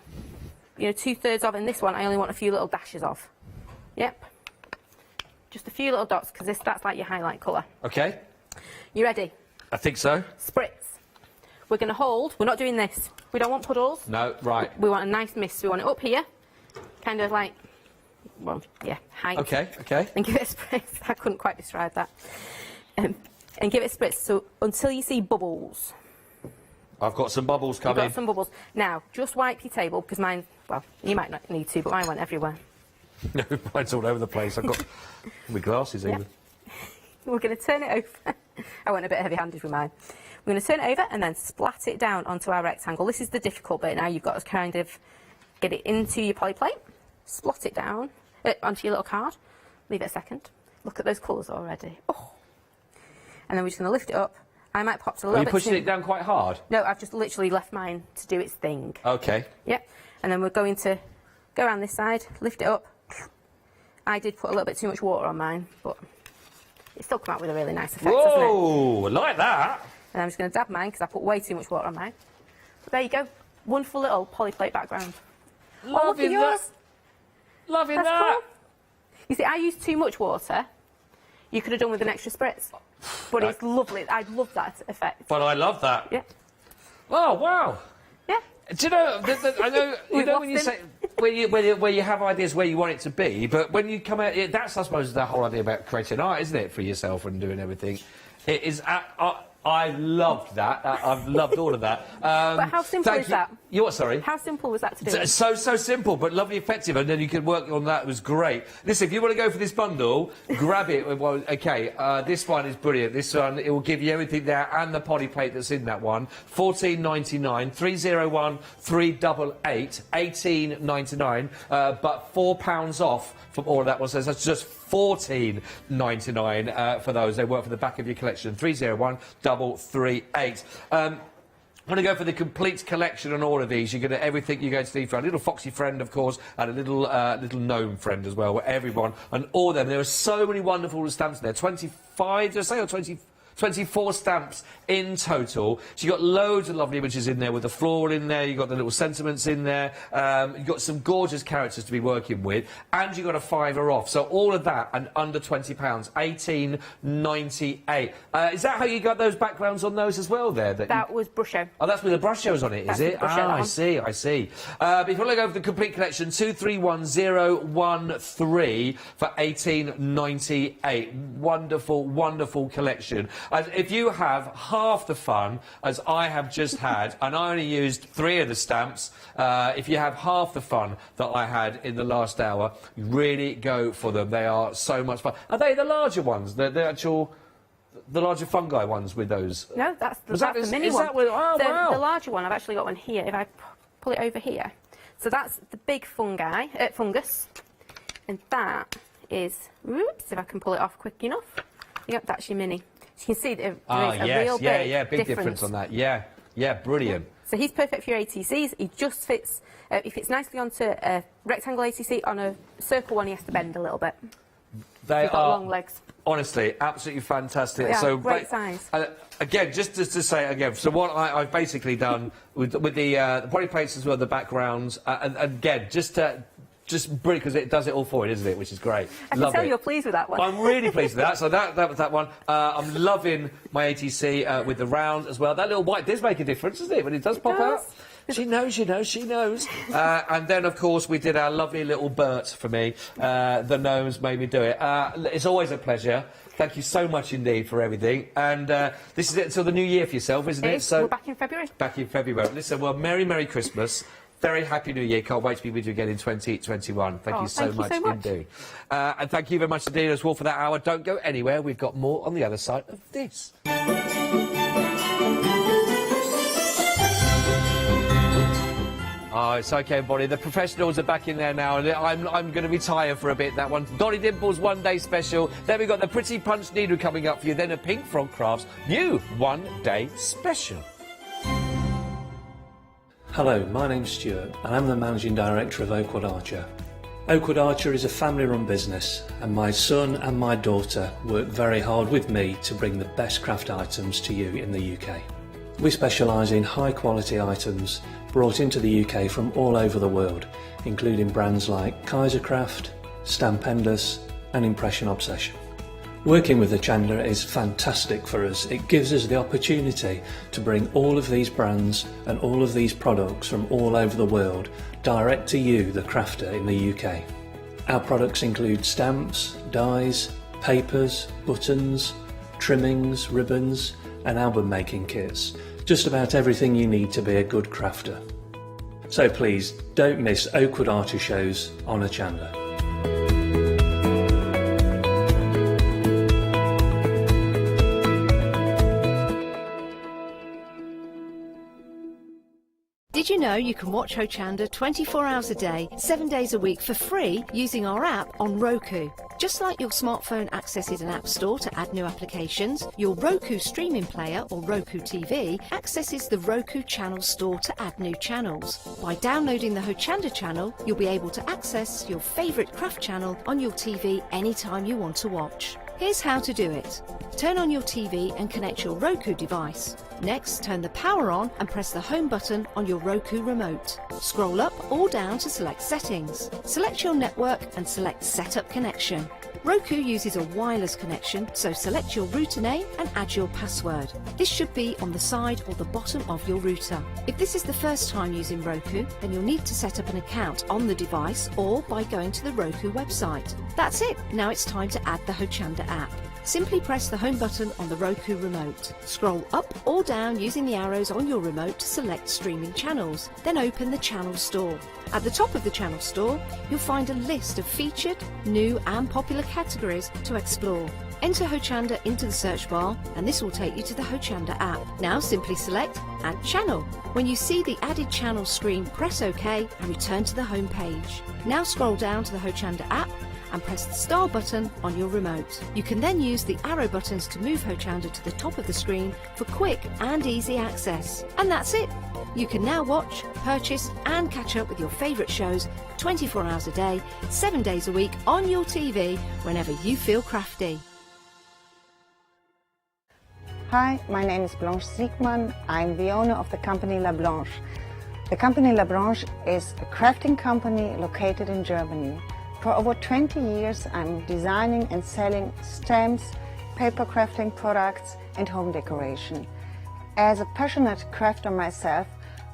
2/3 of, and this one I only want a few little dashes of. Yep. Just a few little dots, because that's like your highlight colour. Okay. You ready? I think so. Spritz. We're going to hold. We're not doing this. We don't want puddles. No, right. We want a nice mist. We want it up here, kind of like, well, yeah, height. Okay, okay. And give it a spritz. I couldn't quite describe that. And give it a spritz, so until you see bubbles. I've got some bubbles coming. You've got some bubbles. Now, just wipe your table, because mine, well, you might not need to, but mine went everywhere. No, mine's all over the place. I've got my glasses even. We're going to turn it over. I went a bit heavy-handed with mine. We're going to turn it over and then splat it down onto our rectangle. This is the difficult bit now. You've got to kind of get it into your poly plate, splot it down onto your little card. Leave it a second. Look at those colours already. Oh. And then we're just going to lift it up. I might pop to a little bit. Are you pushing it down quite hard? No, I've just literally left mine to do its thing. Okay. Yep. And then we're going to go around this side, lift it up. I did put a little bit too much water on mine, but it still come out with a really nice effect, doesn't it? Whoa, like that. And I'm just going to dab mine, because I put way too much water on mine. But there you go. Wonderful little polyplate background. Loving that. Loving That's that. cool. You see, I used too much water. You could have done with an extra spritz. But it's lovely. I love that effect. But I love that. Yeah. Oh, wow. Yeah. Do you know, I know, when you say, where you have ideas where you want it to be, but when you come out, that's, I suppose, the whole idea about creating art, isn't it, for yourself and doing everything. It is, I loved that. I've loved all of that. But how simple is that? You what, sorry? How simple was that to do? So simple, but lovely, effective, and then you can work on that. It was great. Listen, if you want to go for this bundle, grab it. Well, okay, this one is brilliant. This one, it will give you everything there and the poly plate that's in that one. $14.99, 301 388, $18.99, but £4 off from all of that one. So that's just $14.99 for those. They work for the back of your collection. 301 338. I'm going to go for the complete collection on all of these. You're going to everything you're going to need for a little foxy friend, of course, and a little gnome friend as well. Everyone and all of them. There are so many wonderful stamps there. 25, did I say, or 24 stamps in total. So you've got loads of lovely images in there with the floral in there, you've got the little sentiments in there, you've got some gorgeous characters to be working with, and you've got a £5 off. So all of that and under £20, $18.98. Is that how you got those backgrounds on those as well there? That was brush show. Oh, that's with the brush shows on it, is it? I see. If you want to go for the complete collection, 231013 for $18.98. Wonderful, wonderful collection. If you have half the fun as I have just had, and I only used 3 of the stamps, if you have half the fun that I had in the last hour, really go for them. They are so much fun. Are they the larger ones? The larger fungi ones with those? No, that's the mini one. Oh, wow. The larger one, I've actually got one here. If I pull it over here. So that's the big fungus. And that is, oops, if I can pull it off quick enough. Yep, that's your mini. So you can see there is a real big difference on that. Yeah, brilliant. So he's perfect for your ATCs. He just fits, he fits nicely onto a rectangle ATC. On a circle one, he has to bend a little bit. They He's got long legs. Honestly, absolutely fantastic. Yeah, so great size. Again, just to say again, so what I've basically done with the poly plates as well, the backgrounds, and again, just brilliant, because it does it all for you, doesn't it? Which is great. I can tell you're pleased with that one. I'm really pleased with that. So that was that one. I'm loving my ATC with the round as well. That little white does make a difference, doesn't it? When it does pop out. She knows, she knows. And then, of course, we did our lovely little Bert for me. The gnomes made me do it. It's always a pleasure. Thank you so much indeed for everything. And this is it until the new year for yourself, isn't it? So we're back in February. Back in February. Listen, well, Merry Christmas. Very Happy New Year. Can't wait to be with you again in 2021. Thank you so much indeed. And thank you very much indeed as well for that hour. Don't go anywhere. We've got more on the other side of this. Oh, it's okay, Bonnie. The professionals are back in there now, and I'm going to retire for a bit, that one. Dolly Dimples One Day Special. Then we've got the Pretty Punch Needle coming up for you. Then a Pink Frog Crafts new One Day Special. Hello, my name's Stuart, and I'm the Managing Director of Oakwood Archer. Oakwood Archer is a family-run business, and my son and my daughter work very hard with me to bring the best craft items to you in the UK. We specialise in high-quality items brought into the UK from all over the world, including brands like Kaisercraft, Stampendous and Impression Obsession. Working with Hochanda is fantastic for us. It gives us the opportunity to bring all of these brands and all of these products from all over the world direct to you, the crafter in the UK. Our products include stamps, dies, papers, buttons, trimmings, ribbons and album making kits. Just about everything you need to be a good crafter. So please don't miss Oakwood Archer shows on Hochanda. Did you know you can watch Hochanda 24 hours a day, 7 days a week for free using our app on Roku? Just like your smartphone accesses an app store to add new applications, your Roku streaming player or Roku TV accesses the Roku channel store to add new channels. By downloading the Hochanda channel, you'll be able to access your favourite craft channel on your TV anytime you want to watch. Here's how to do it. Turn on your TV and connect your Roku device. Next, turn the power on and press the home button on your Roku remote. Scroll up or down to select Settings. Select your network and select Setup Connection. Roku uses a wireless connection, so select your router name and add your password. This should be on the side or the bottom of your router. If this is the first time using Roku, then you'll need to set up an account on the device or by going to the Roku website. That's it. Now it's time to add the Hochanda app. Simply press the home button on the Roku remote. Scroll up or down using the arrows on your remote to select streaming channels. Then open the channel store. At the top of the channel store, you'll find a list of featured, new and popular categories to explore. Enter Hochanda into the search bar and this will take you to the Hochanda app. Now simply select Add Channel. When you see the added channel screen, press OK and return to the home page. Now scroll down to the Hochanda app and press the star button on your remote. You can then use the arrow buttons to move Hochanda to the top of the screen for quick and easy access. And that's it! You can now watch, purchase and catch up with your favourite shows 24 hours a day, 7 days a week on your TV whenever you feel crafty. Hi, my name is Blanche Siegmann. I'm the owner of the company La Blanche. The company La Blanche is a crafting company located in Germany. For over 20 years I'm designing and selling stamps, paper crafting products and home decoration. As a passionate crafter myself,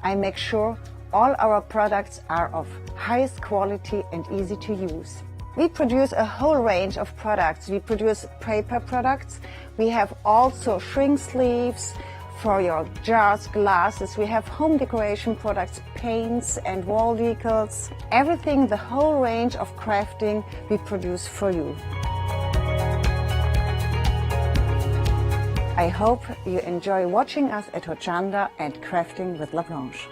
I make sure all our products are of highest quality and easy to use. We produce a whole range of products. We produce paper products. We have also shrink sleeves for your jars, glasses. We have home decoration products, paints and wall decals. Everything, the whole range of crafting we produce for you. I hope you enjoy watching us at Hochanda and crafting with La Blanche.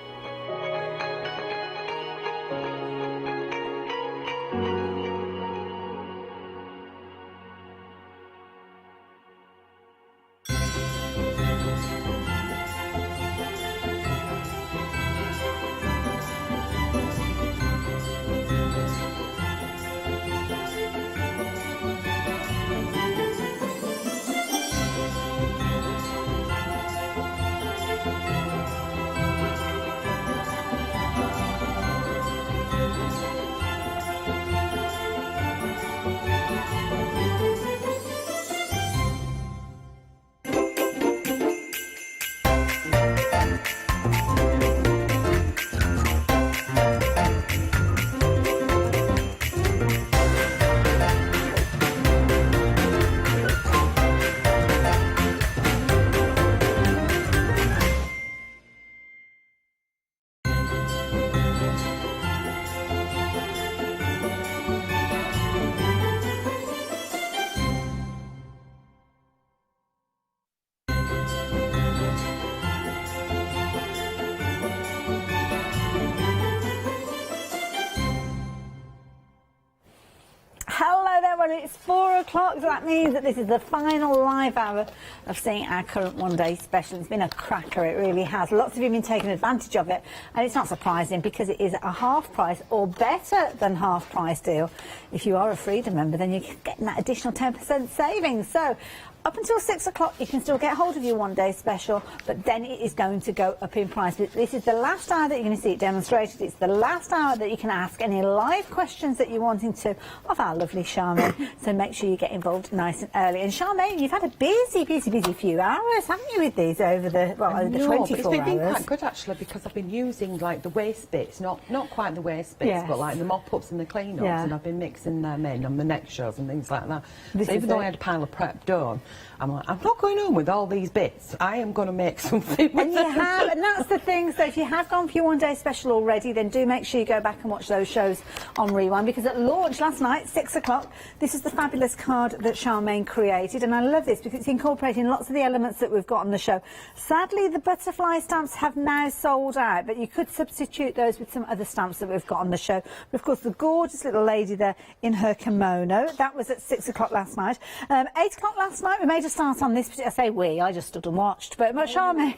it's 4 o'clock, so that means that this is the final live hour of seeing our current one-day special. It's been a cracker, it really has. Lots of you have been taking advantage of it, and it's not surprising because it is a half price or better than half price deal. If you are a Freedom member, then you're getting that additional 10% savings. So up until 6 o'clock, you can still get hold of your one-day special, but then it is going to go up in price. This is the last hour that you're going to see it demonstrated. It's the last hour that you can ask any live questions that you're wanting to of our lovely Charmaine. So make sure you get involved nice and early. And Charmaine, you've had a busy few hours, haven't you, with these over the, well, over the 24 it's hours? been quite good, actually, because I've been using, like, the waste bits, not quite the waste bits, Yes. but, like, the mop-ups and the clean-ups, Yeah. and I've been mixing them in on the next shows and things like that. This So is even though it. I had a pile of prep done, I'm like, I'm not going home with all these bits. I am going to make something with And you have, and that's the thing, so if you have gone for your one-day special already, then do make sure you go back and watch those shows on Rewind, because at launch last night, 6 o'clock, this is the fabulous card that Charmaine created, and I love this because it's incorporating lots of the elements that we've got on the show. Sadly, the butterfly stamps have now sold out, but you could substitute those with some other stamps that we've got on the show. But of course, the gorgeous little lady there in her kimono, that was at 6 o'clock last night. 8 o'clock last night, we made a start on this. I say we, I just stood and watched, but Charmaine...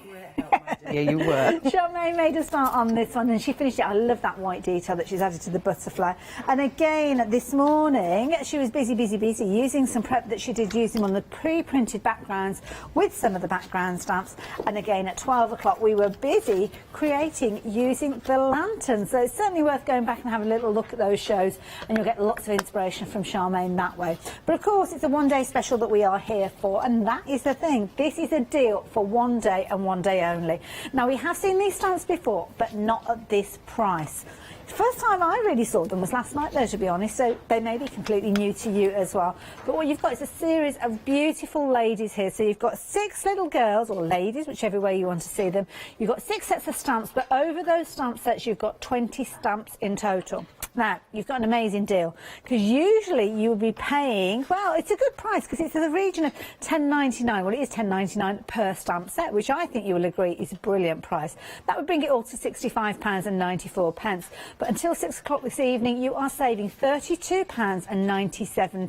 Yeah, you were. Charmaine made a start on this one and she finished it. I love that white detail that she's added to the butterfly. And again, this morning, she was busy using some prep that she did using on the pre-printed backgrounds with some of the background stamps. And again, at 12 o'clock, we were busy creating using the lantern. So it's certainly worth going back and having a little look at those shows, and you'll get lots of inspiration from Charmaine that way. But of course, it's a one-day special that we are here for, and that is the thing. This is a deal for one day and one day only. Now, we have seen these stamps before, but not at this price. The first time I really saw them was last night, though, to be honest, so they may be completely new to you as well. But what you've got is a series of beautiful ladies here. So you've got 6 little girls, or ladies, whichever way you want to see them. You've got 6 sets of stamps, but over those stamp sets, you've got 20 stamps in total. Now, you've got an amazing deal, because usually you would be paying, well, it's a good price, because it's in the region of £10.99. Well, it is £10.99 per stamp set, which I think you will agree is a brilliant price. That would bring it all to £65.94. But until 6 o'clock this evening, you are saving £32.97. In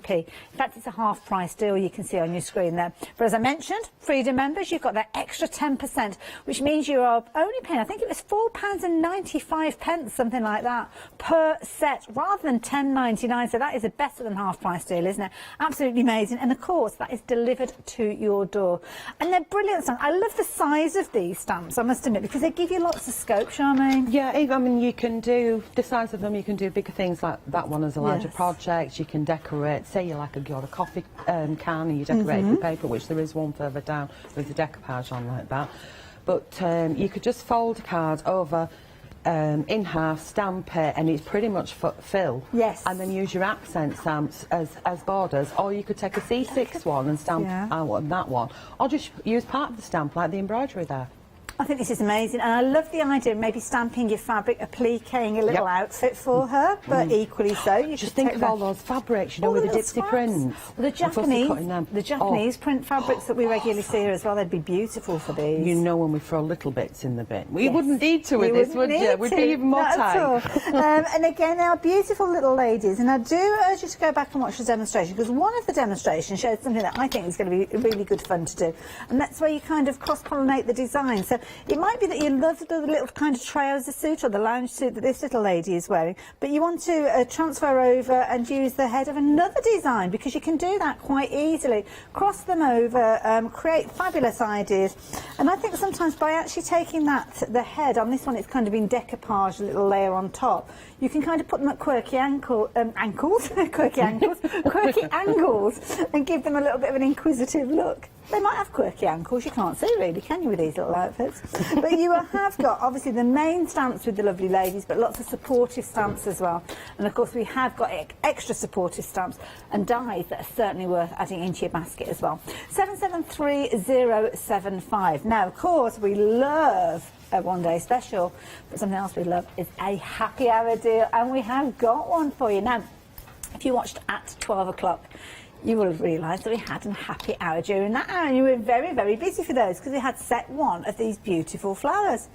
fact, it's a half-price deal you can see on your screen there. But as I mentioned, Freedom members, you've got that extra 10%, which means you are only paying, I think it was £4.95, something like that, per set, rather than £10.99. So that is a better than half-price deal, isn't it? Absolutely amazing. And of course, that is delivered to your door. And they're brilliant stamps. I love the size of these stamps, I must admit, because they give you lots of scope, Charmaine. Yeah, I mean, you can do the size of them. You can do bigger things like that one as a larger project. You can decorate, say you like got a coffee can and you decorate it with paper, which there is one further down with the decoupage on like that. But you could just fold a card over in half, stamp it, and it's pretty much fill. Yes. And then use your accent stamps as borders, or you could take a C6 one and stamp out on that one, or just use part of the stamp like the embroidery there. I think this is amazing, and I love the idea of maybe stamping your fabric, appliquing a little outfit for her, but equally so. You just think of all those fabrics, you know, with the dipsy prints. Well, the Japanese print fabrics that we regularly see here as well, they'd be beautiful for these. You know, when we throw little bits in the bin. We wouldn't need to with this, would you? We'd be even more tight. tight. And again, they are beautiful little ladies, and I do urge you to go back and watch the demonstration, because one of the demonstrations showed something that I think is going to be really good fun to do, and that's where you kind of cross-pollinate the design. So it might be that you love the little kind of trouser suit or the lounge suit that this little lady is wearing, but you want to transfer over and use the head of another design, because you can do that quite easily. Cross them over, create fabulous ideas. And I think sometimes by actually taking the head on this one, it's kind of been decoupage, a little layer on top. You can kind of put them at quirky angles, quirky angles, and give them a little bit of an inquisitive look. They might have quirky ankles, you can't see really, can you, with these little outfits? But you have got, obviously, the main stamps with the lovely ladies, but lots of supportive stamps as well. And of course, we have got extra supportive stamps and dies that are certainly worth adding into your basket as well. 773075. Now, of course, we love a one-day special, but something else we love is a happy hour deal, and we have got one for you. Now, if you watched at 12 o'clock, you will have realised that we had a happy hour during that hour, and you were very, very busy for those, because we had set one of these beautiful flowers.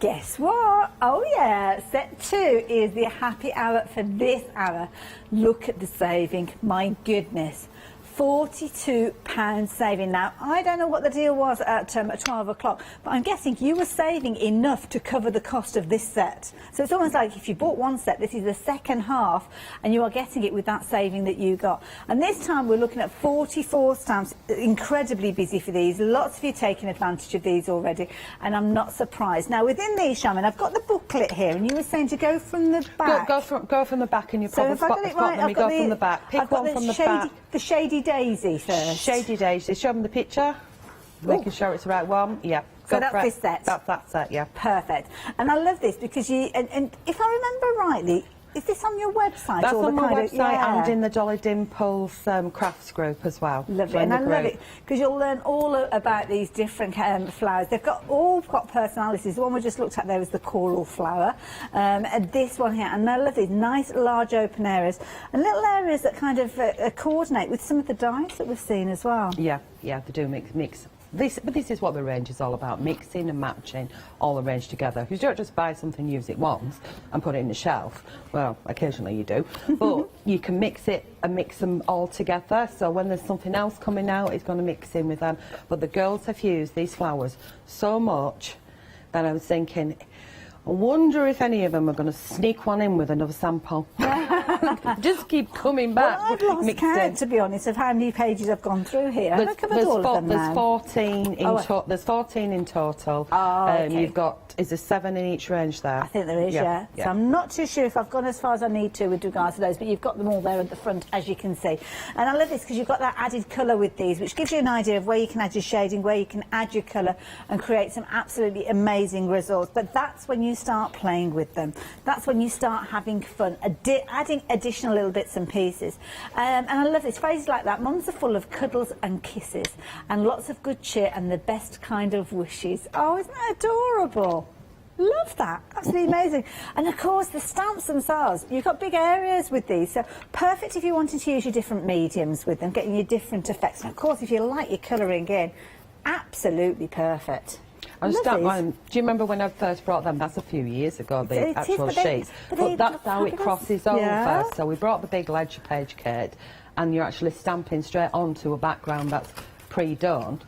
Guess what? Oh yeah, set 2 is the happy hour for this hour. Look at the saving, my goodness. £42 saving. Now, I don't know what the deal was at 12 o'clock, but I'm guessing you were saving enough to cover the cost of this set. So it's almost like if you bought one set, this is the second half, and you are getting it with that saving that you got. And this time we're looking at 44 stamps, incredibly busy for these. Lots of you taking advantage of these already, and I'm not surprised. Now, within these, Shaman, I've got the booklet here, and you were saying to go from the back. Go from the back, and you probably spot them. You go from the back. Pick one from the back. The Shady Daisy first. Shady Daisy. Show them the picture. Making sure it's the right one. Yeah. So that's this set. That's that set, yeah. Perfect. And I love this because you, and if I remember rightly, is this on your website? That's or on my website yeah. and in the Dolly Dimples crafts group as well. Lovely, and I love it because you'll learn all about these different flowers. They've all got personalities. The one we just looked at there was the coral flower, and this one here, and I love these nice large open areas and little areas that kind of coordinate with some of the dies that we've seen as well. Yeah, they do mix. But this is what the range is all about, mixing and matching, all arranged together. Because you don't just buy something, use it once, and put it in the shelf. Well, occasionally you do. But you can mix it and mix them all together. So when there's something else coming out, it's going to mix in with them. But the girls have used these flowers so much that I was thinking, I wonder if any of them are going to sneak one in with another sample. Just keep coming back. Well, I've lost count, to be honest, of how many pages I've gone through here. I've covered all of them now. There's 14 in total. Oh, okay. You've got, is there 7 in each range there? I think there is, yeah. So I'm not too sure if I've gone as far as I need to with regards to those, but you've got them all there at the front, as you can see. And I love this because you've got that added colour with these, which gives you an idea of where you can add your shading, where you can add your colour and create some absolutely amazing results. But that's when you start playing with them. That's when you start having fun, adding additional little bits and pieces. And I love this. Phrases like that. Mums are full of cuddles and kisses and lots of good cheer and the best kind of wishes. Oh, isn't that adorable? Love that. Absolutely amazing. And of course, the stamps themselves. You've got big areas with these, so perfect if you're wanting to use your different mediums with them, getting your different effects. And of course, if you like your colouring in, absolutely perfect. Do you remember when I first brought them? That's a few years ago, the actual sheets. But that's how it crosses over. So we brought the big ledger page kit, and you're actually stamping straight onto a background that's pre-done,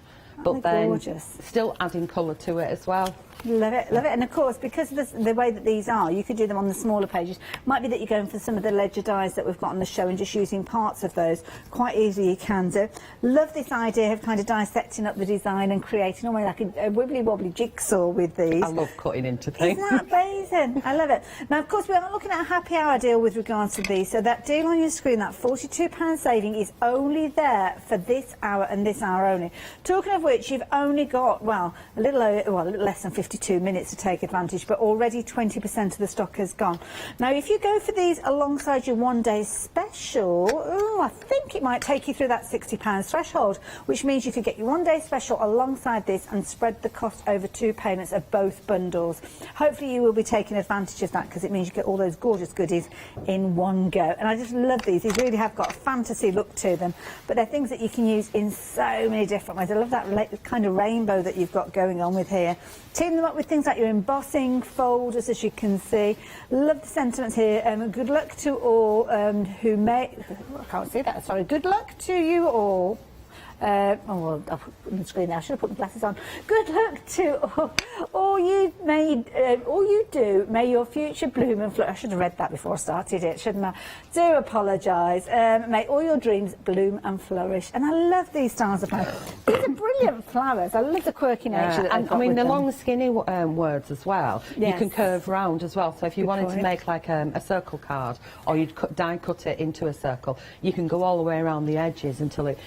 but then still adding colour to it as well. Love it, love it. And of course, because of the way that these are, you could do them on the smaller pages. Might be that you're going for some of the ledger dies that we've got on the show and just using parts of those. Quite easily you can do. Love this idea of kind of dissecting up the design and creating almost like a wibbly-wobbly jigsaw with these. I love cutting into things. Isn't that amazing? I love it. Now, of course, we are looking at a happy hour deal with regards to these. So that deal on your screen, that £42 saving, is only there for this hour and this hour only. Talking of which, you've only got, well, a little less than 52 minutes to take advantage, but already 20% of the stock has gone. Now, if you go for these alongside your one-day special, I think it might take you through that £60 threshold, which means you could get your one-day special alongside this and spread the cost over 2 payments of both bundles. Hopefully, you will be taking advantage of that because it means you get all those gorgeous goodies in one go. And I just love these. These really have got a fantasy look to them, but they're things that you can use in so many different ways. I love that kind of rainbow that you've got going on with here. Team them up with things like your embossing folders, as you can see. Love the sentiments here. Good luck to all who may... I can't see that, sorry. Good luck to you all. I'll put the screen there. I should have put the glasses on. Good luck to all you do. May your future bloom and flourish. I should have read that before I started it, shouldn't I? Do apologise. May all your dreams bloom and flourish. And I love these styles of flowers. These are brilliant flowers. I love the quirky nature that they've got. I mean, with the them. long, skinny words as well. Yes. You can curve round as well. So if you wanted to make like a circle card, or you'd die cut it into a circle, you can go all the way around the edges until it,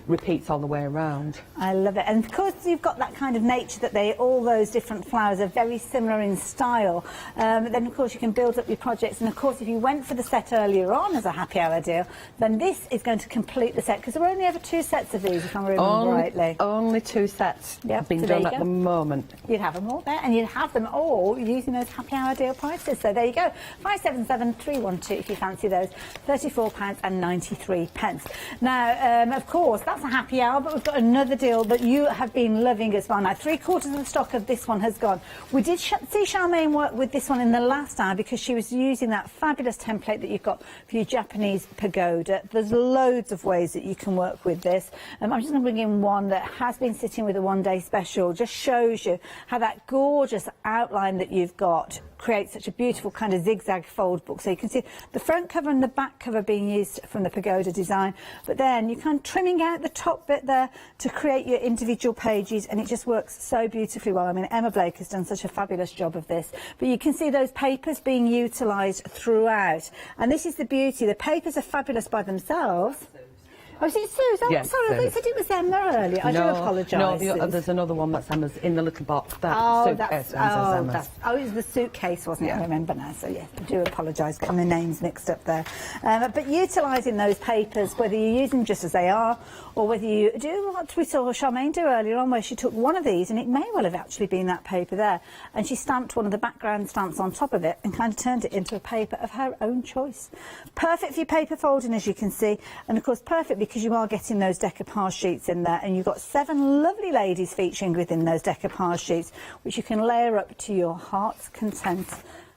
repeats all the way around. I love it. And of course you've got that kind of nature that all those different flowers are very similar in style. Then of course you can build up your projects, and of course if you went for the set earlier on as a happy hour deal, then this is going to complete the set, because there are only ever 2 sets of these, if I remember rightly. Only 2 sets have been done at the moment. You'd have them all there, and you'd have them all using those happy hour deal prices. So there you go, 577312 if you fancy those, £34.93. Now of course that's a happy hour, but we've got another deal that you have been loving as well. Now, 3/4 of the stock of this one has gone. We did see Charmaine work with this one in the last hour because she was using that fabulous template that you've got for your Japanese pagoda. There's loads of ways that you can work with this. I'm just going to bring in one that has been sitting with a one-day special. Just shows you how that gorgeous outline that you've got creates such a beautiful kind of zigzag fold book. So you can see the front cover and the back cover being used from the pagoda design, but then you're kind of trimming out the top bit there to create your individual pages, and it just works so beautifully well. I mean, Emma Blake has done such a fabulous job of this, but you can see those papers being utilised throughout, and this is the beauty. The papers are fabulous by themselves. Oh, is it Sue's? Oh, Yes, sorry, I thought you said it was Emma earlier. I do apologise. No, there's another one that's Emma's in the little box. It was the suitcase, wasn't it? I remember now. So yes, I do apologise, getting the names mixed up there. But utilising those papers, whether you use them just as they are, or whether you do what we saw Charmaine do earlier on, where she took one of these, and it may well have actually been that paper there, and she stamped one of the background stamps on top of it and kind of turned it into a paper of her own choice. Perfect for your paper folding, as you can see, and of course perfect because you are getting those decoupage sheets in there, and you've got 7 lovely ladies featuring within those decoupage sheets, which you can layer up to your heart's content.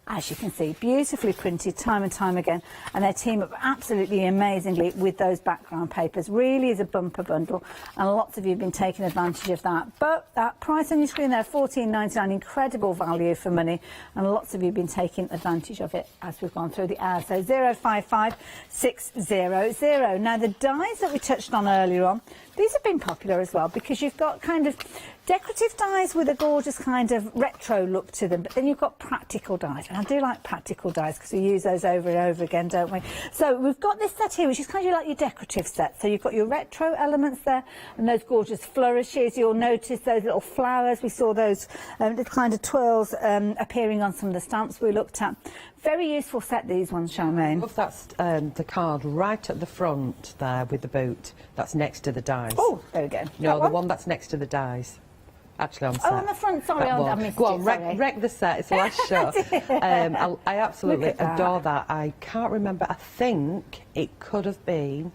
As you can see, beautifully printed time and time again, and they team up absolutely amazingly with those background papers. Really is a bumper bundle, and lots of you have been taking advantage of that. But that price on your screen there, $14.99, incredible value for money, and lots of you have been taking advantage of it as we've gone through the hour. So 055600. Now, the dies that we touched on earlier on, these have been popular as well, because you've got kind of decorative dies with a gorgeous kind of retro look to them, but then you've got practical dies, and I do like practical dies because we use those over and over again, don't we? So we've got this set here, which is kind of like your decorative set. So you've got your retro elements there and those gorgeous flourishes. You'll notice those little flowers. We saw those the kind of twirls appearing on some of the stamps we looked at. Very useful set, these ones, Charmaine. That's the card right at the front there with the boot. That's next to the dies. Oh, there we go. No, the one that's next to the dies. Actually on set. Oh, on the front, sorry, I missed Go on, it, wreck the set, it's the last show. I absolutely adore that. I can't remember, I think it could have been,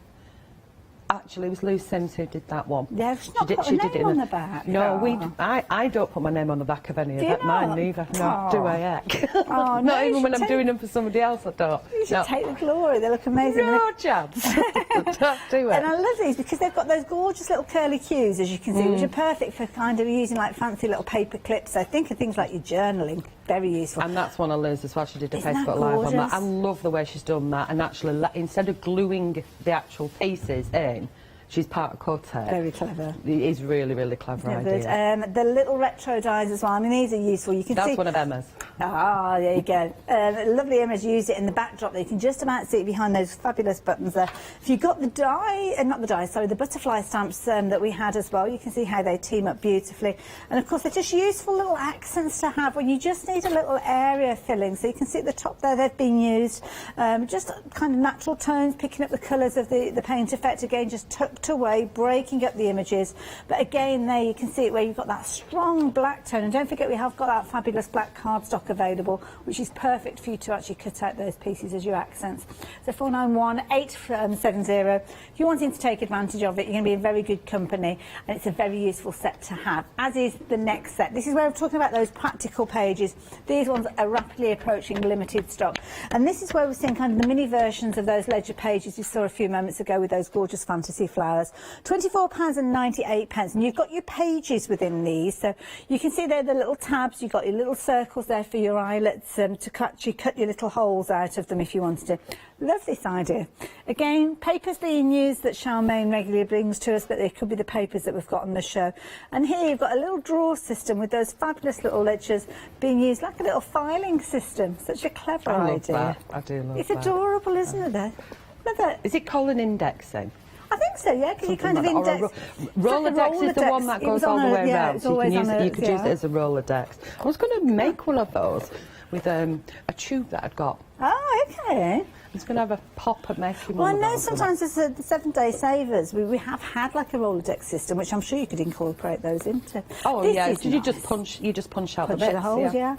actually it was Lou Sims who did that one. Yeah, she's not put a name on the back. No, I don't put my name on the back of any of that, mine neither. No, do I, heck? Oh, Not even when I'm doing them for somebody else, I don't. You should take the glory, they look amazing. No chance. Don't do it. And I love these because they've got those gorgeous little curly cues, as you can see, which are perfect for kind of using like fancy little paper clips. So think of things like your journaling, very useful. And that's one of Liz as well, she did a Isn't Facebook that Live on that. gorgeous? I love the way she's done that, and actually, instead of gluing the actual pieces in, she's part of cut it. Very clever. It is really, really clever idea. The little retro dies as well. I mean, these are useful. You can That's see. one of Emma's. Ah, there you go. Lovely Emma's used it in the backdrop there. You can just about see it behind those fabulous buttons there. If you've got the die, not the die, sorry, the butterfly stamps that we had as well, you can see how they team up beautifully. And of course, they're just useful little accents to have when you just need a little area filling. So you can see at the top there, they've been used. Just kind of natural tones, picking up the colours of the paint effect. Again, just tucked away, breaking up the images. But again, there you can see it where you've got that strong black tone. And don't forget, we have got that fabulous black cardstock available, which is perfect for you to actually cut out those pieces as your accents. So 491870. If you're wanting to take advantage of it, you're going to be in very good company, and it's a very useful set to have, as is the next set. This is where I'm talking about those practical pages. These ones are rapidly approaching limited stock, and this is where we're seeing kind of the mini versions of those ledger pages you saw a few moments ago with those gorgeous fantasy flowers. £24.98, and you've got your pages within these, so you can see there the little tabs. You've got your little circles there for your eyelets to actually cut your little holes out of them if you wanted to. Love this idea. Again, papers being used that Charmaine regularly brings to us, but they could be the papers that we've got on the show. And here you've got a little drawer system with those fabulous little ledgers being used like a little filing system. Such a clever idea. That. I do love it's that. It's adorable, isn't it, though? Love it. Is it column indexing? I think so, yeah, because you kind of like index. Rolodex is the one that goes all the way around, so you could use it as a Rolodex. I was going to make one of those with a tube that I'd got. Oh, okay. I was going to have a pop at making well, one of I know those. sometimes there's the 7-day savers. We have had like a Rolodex system, which I'm sure you could incorporate those into. Oh, this yeah, is you nice. just punch out punch the bits. The holes, yeah.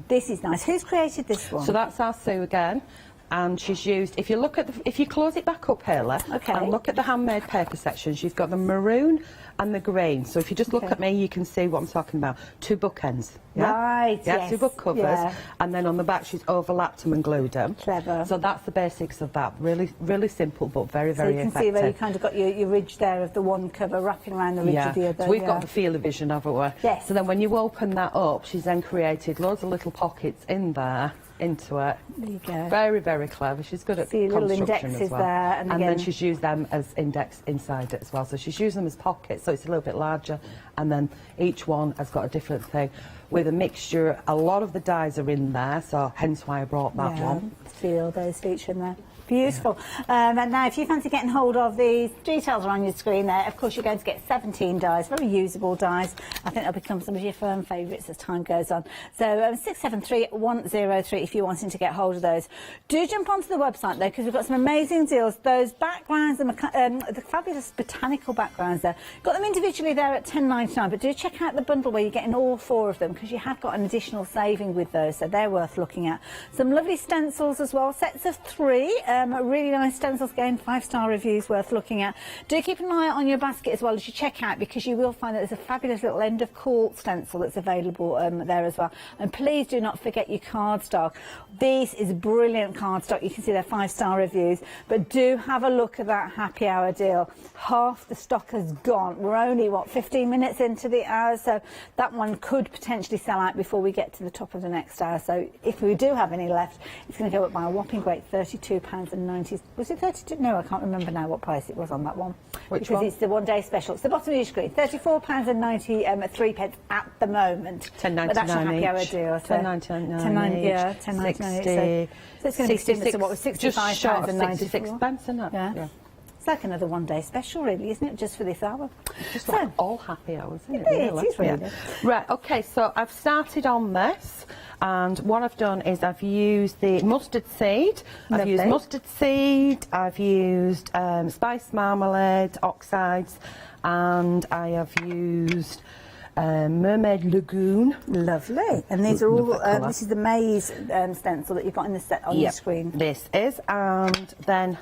This is nice. Who's created this one? So that's our Sue again. And she's used, if you look at if you close it back up, Haley, and look at the handmade paper sections, you've got the maroon and the green. So if you just look at me, you can see what I'm talking about. 2 bookends. Yeah? Right, yeah, yes. 2 book covers, and then on the back she's overlapped them and glued them. Clever. So that's the basics of that. Really, really simple, but very, very effective. So you can see where you kind of got your ridge there of the one cover wrapping around the ridge of the other. So we've got the feel of vision, haven't we? Yes. So then when you open that up, she's then created loads of little pockets in there. Into it. There you go. Very, very clever. She's good at little construction indexes as well. there, and again, then she's used them as index inside it as well. So she's used them as pockets, so it's a little bit larger. And then each one has got a different thing with a mixture. A lot of the dies are in there, so hence why I brought that one. Feel those feature in there. Beautiful. And now, if you fancy getting hold of these, details are on your screen there. Of course, you're going to get 17 dies, very usable dies. I think they'll become some of your firm favourites as time goes on. So 673-103 if you're wanting to get hold of those. Do jump onto the website, though, because we've got some amazing deals. Those backgrounds, the fabulous botanical backgrounds there, got them individually there at $10.99, but do check out the bundle where you're getting all 4 of them, because you have got an additional saving with those, so they're worth looking at. Some lovely stencils as well, sets of 3. Really nice stencils, again, 5-star reviews worth looking at. Do keep an eye on your basket as well as you check out, because you will find that there's a fabulous little end of cool stencil that's available there as well. And please do not forget your cardstock. This is brilliant cardstock. You can see their 5-star reviews, but do have a look at that happy hour deal. Half the stock has gone. We're only, what, 15 minutes into the hour, so that one could potentially sell out before we get to the top of the next hour. So if we do have any left, it's going to go up by a whopping great £32.90. Was it 32? No, I can't remember now what price it was on that one. Which one? It's the one-day special. It's the bottom of your screen. £34.93 at the moment. $10.99 but that's a happy hour each. deal. So $10.99 each. Yeah, $10.99. So it's going to be similar to what was £65.90. Just short of 66 pence, isn't it? Yeah. It's like another one-day special, really, isn't it? Just for this hour. Just like all happy hours, isn't it? It is really. Right, okay, so I've started on this, and what I've done is I've used the mustard seed. I've used mustard seed, I've used spice marmalade, oxides, and I have used Mermaid Lagoon. Lovely. And these are all, this is the maize stencil that you've got in the set on your screen. This is, and then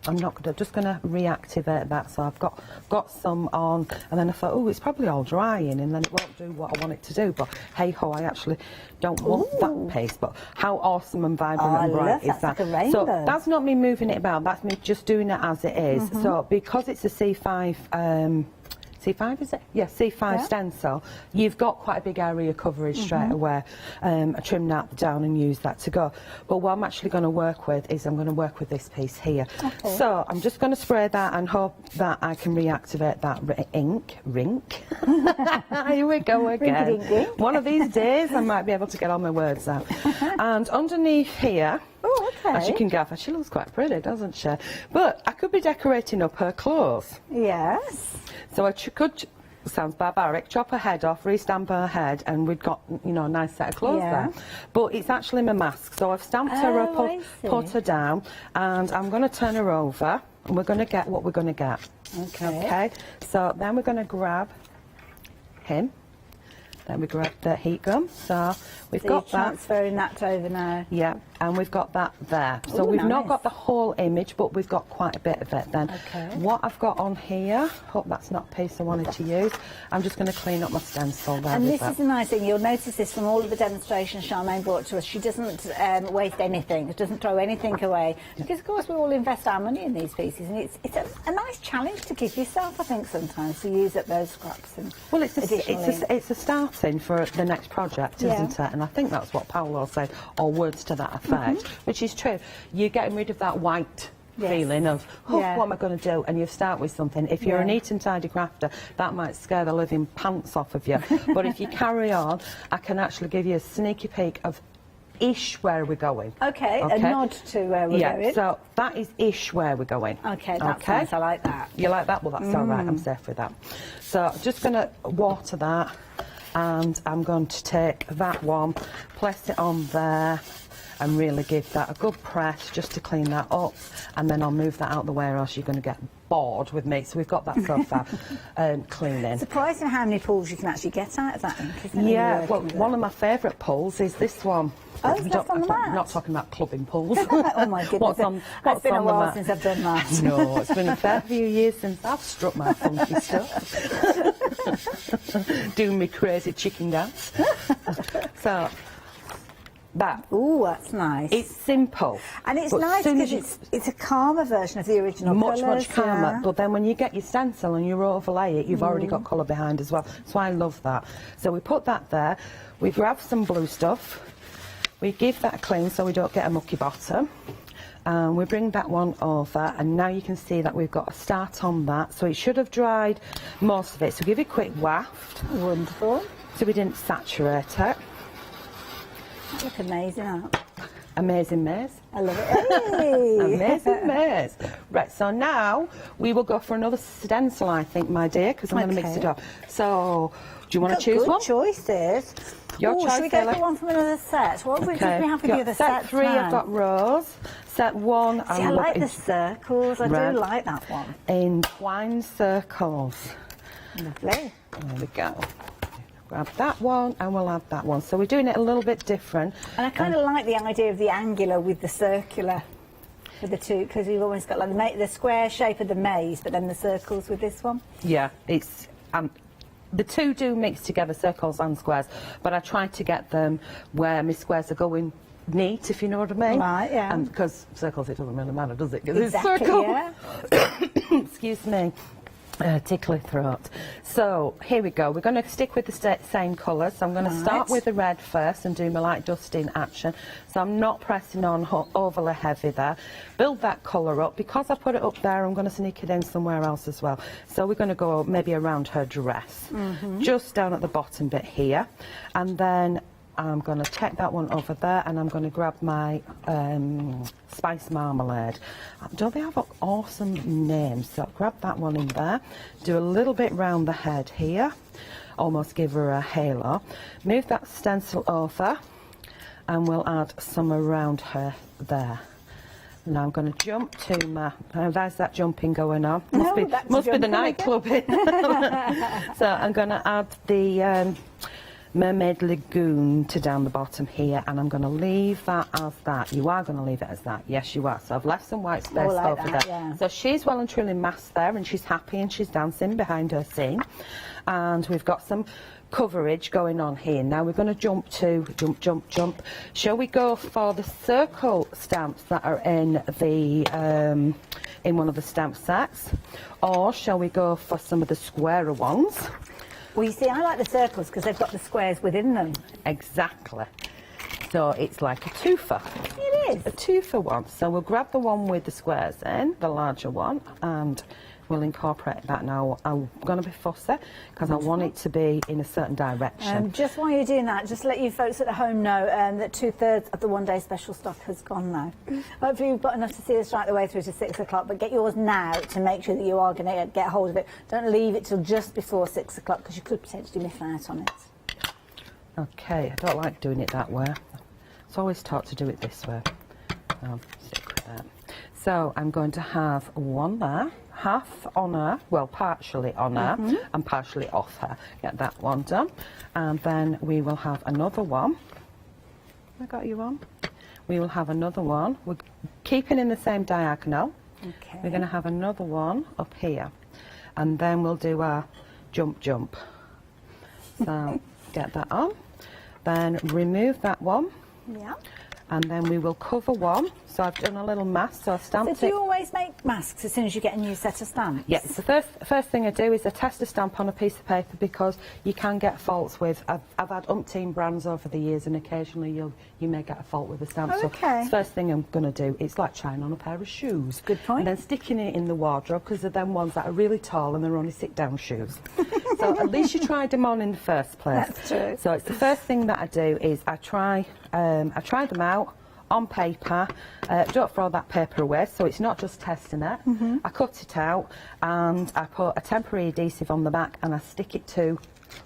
I'm just going to reactivate that, so I've got some on, and then I thought, oh, it's probably all drying, and then it won't do what I want it to do, but hey-ho, I actually don't want that paste, but how awesome and vibrant and bright is that? Like a rainbow. So that's not me moving it about, that's me just doing it as it is. So because it's a C5, C5 is it? Yeah, C5 stencil. You've got quite a big area coverage straight away. I trimmed that down and used that to go. But what I'm actually going to work with is I'm going to work with this piece here. So I'm just going to spray that and hope that I can reactivate that rink. Here we go again. One of these days I might be able to get all my words out. And underneath here, as you can gather, she looks quite pretty, doesn't she? But I could be decorating up her clothes. Yes. So I could, sounds barbaric, chop her head off, restamp her head, and we'd got, you know, a nice set of clothes there. But it's actually my mask, so I've stamped her up, put her down, and I'm going to turn her over, and we're going to get what we're going to get. Okay. So then we're going to grab him. Then we grab the heat gun. So we've got that. Transferring that over now. Yeah, and we've got that there. So we've not got the whole image, but we've got quite a bit of it then. What I've got on here, hope that's not a piece I wanted to use. I'm just going to clean up my stencil there. And this is a nice thing. You'll notice this from all of the demonstrations Charmaine brought to us. She doesn't waste anything. Doesn't throw anything away. Because, of course, we all invest our money in these pieces. And it's a nice challenge to give yourself, I think, sometimes, to use up those scraps. And well, it's a start for the next project, isn't it? And I think that's what Paolo said, or words to that effect, which is true. You're getting rid of that white feeling of, what am I going to do? And you start with something. If you're a neat and tidy crafter, that might scare the living pants off of you. But if you carry on, I can actually give you a sneaky peek of ish where we're going. Okay, a nod to where we're going. So that is ish where we're going. Okay, that's nice. I like that. You like that? Well, that's all right. I'm safe with that. So just going to water that. And I'm going to take that one, place it on there, and really give that a good press just to clean that up. And then I'll move that out the way, or else you're going to get bored with me. So we've got that so far cleaning. Surprising how many pulls you can actually get out of that ink, isn't it? Yeah, well, one of my favourite pulls is this one. Oh, it's left on the mat? I'm not talking about clubbing pools. Oh my goodness. It's been a while since I've done that. No, it's been a fair few years since I've struck my funky stuff. Doing me crazy chicken dance. So, that. Ooh, that's nice. It's simple. And it's nice because it's a calmer version of the original much colours, calmer, yeah. but then when you get your stencil and you overlay it, you've already got colour behind as well. So I love that. So we put that there. We grab some blue stuff. We give that a clean so we don't get a mucky bottom. We bring that one over, and now you can see that we've got a start on that. So it should have dried most of it. So give it a quick waft. Wonderful. So we didn't saturate it. Look amazing, that. Amazing maze. I love it. Hey. Amazing maze. Right, so now we will go for another stencil, I think, my dear, because I'm going to mix it up. So, do you want to choose good one? choices. Your choice, should we go for one from another set? What did we have for the other set? Set 3, I've got Rose. Set 1, See, I like the circles. I do like that one. Entwined circles. Lovely. There we go. Grab that one and we'll add that one. So we're doing it a little bit different. And I kind of like the idea of the angular with the circular with the two, because you've always got like the square shape of the maze, but then the circles with this one. Yeah, it's the two do mix together, circles and squares, but I try to get them where my squares are going neat, if you know what I mean. Right, yeah. And because circles, it doesn't really matter, does it? Exactly, it's circle. yeah. Excuse me. Tickly throat. So here we go. We're going to stick with the same colours. So I'm going to start with the red first and do my light dusting action. So I'm not pressing on overly heavy there. Build that colour up. Because I put it up there, I'm going to sneak it in somewhere else as well. So we're going to go maybe around her dress, just down at the bottom bit here, and then I'm going to check that one over there, and I'm going to grab my spice marmalade. Don't they have awesome names? So grab that one in there, do a little bit round the head here, almost give her a halo. Move that stencil over, and we'll add some around her there. Now I'm going to jump to my... there's that jumping going on. Must be the nightclub. So I'm going to add the... Mermaid Lagoon to down the bottom here, and I'm going to leave that as that. You are going to leave it as that. Yes, you are. So I've left some white space over there. Yeah. So she's well and truly masked there, and she's happy, and she's dancing behind her scene. And we've got some coverage going on here. Now we're going to jump to jump. Shall we go for the circle stamps that are in the in one of the stamp sets, or shall we go for some of the squarer ones? Well, you see, I like the circles because they've got the squares within them. Exactly. So it's like a twofer. It is. A twofer one. So we'll grab the one with the squares in, the larger one, and we'll incorporate that now. I'm going to be fussy because I want it to be in a certain direction. Just while you're doing that, just let you folks at home know that 2/3 of the one-day special stock has gone now. Hopefully you've got enough to see us right the way through to 6 o'clock, but get yours now to make sure that you are going to get hold of it. Don't leave it till just before 6 o'clock because you could potentially miss out on it. Okay, I don't like doing it that way. It's always taught to do it this way. I'll stick with that. So I'm going to have one there. Half on her, well, partially on her and partially off her. Get that one done. And then we will have another one. I got you one. We will have another one. We're keeping in the same diagonal. Okay. We're going to have another one up here. And then we'll do our jump. So get that on. Then remove that one. Yeah. And then we will cover one. So I've done a little mask, so I've stamped it. So do you always make masks as soon as you get a new set of stamps? Yes, the first thing I do is I test a stamp on a piece of paper because you can get faults with... I've had umpteen brands over the years, and occasionally you may get a fault with a stamp. Oh, okay. So the first thing I'm going to do, it's like trying on a pair of shoes. Good point. And then sticking it in the wardrobe, because they're them ones that are really tall and they're only sit-down shoes. So at least you tried them on in the first place. That's true. So it's the first thing that I do is I try them out on paper. Don't throw that paper away, so it's not just testing it. I cut it out and I put a temporary adhesive on the back and I stick it to,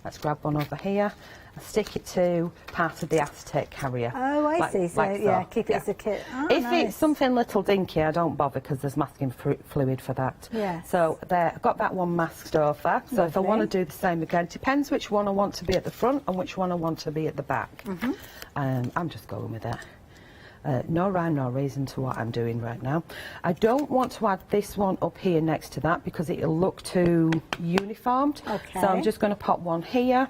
let's grab one over here, stick it to part of the acetate carrier. Oh, I see. So, yeah, keep it as a kit. Oh, if nice. it's something little dinky, I don't bother because there's masking fluid for that. Yes. So there, I've got that one masked over. So if I want to do the same again, it depends which one I want to be at the front and which one I want to be at the back. I'm just going with it. No rhyme, no reason to what I'm doing right now. I don't want to add this one up here next to that because it'll look too uniformed. Okay. So I'm just going to pop one here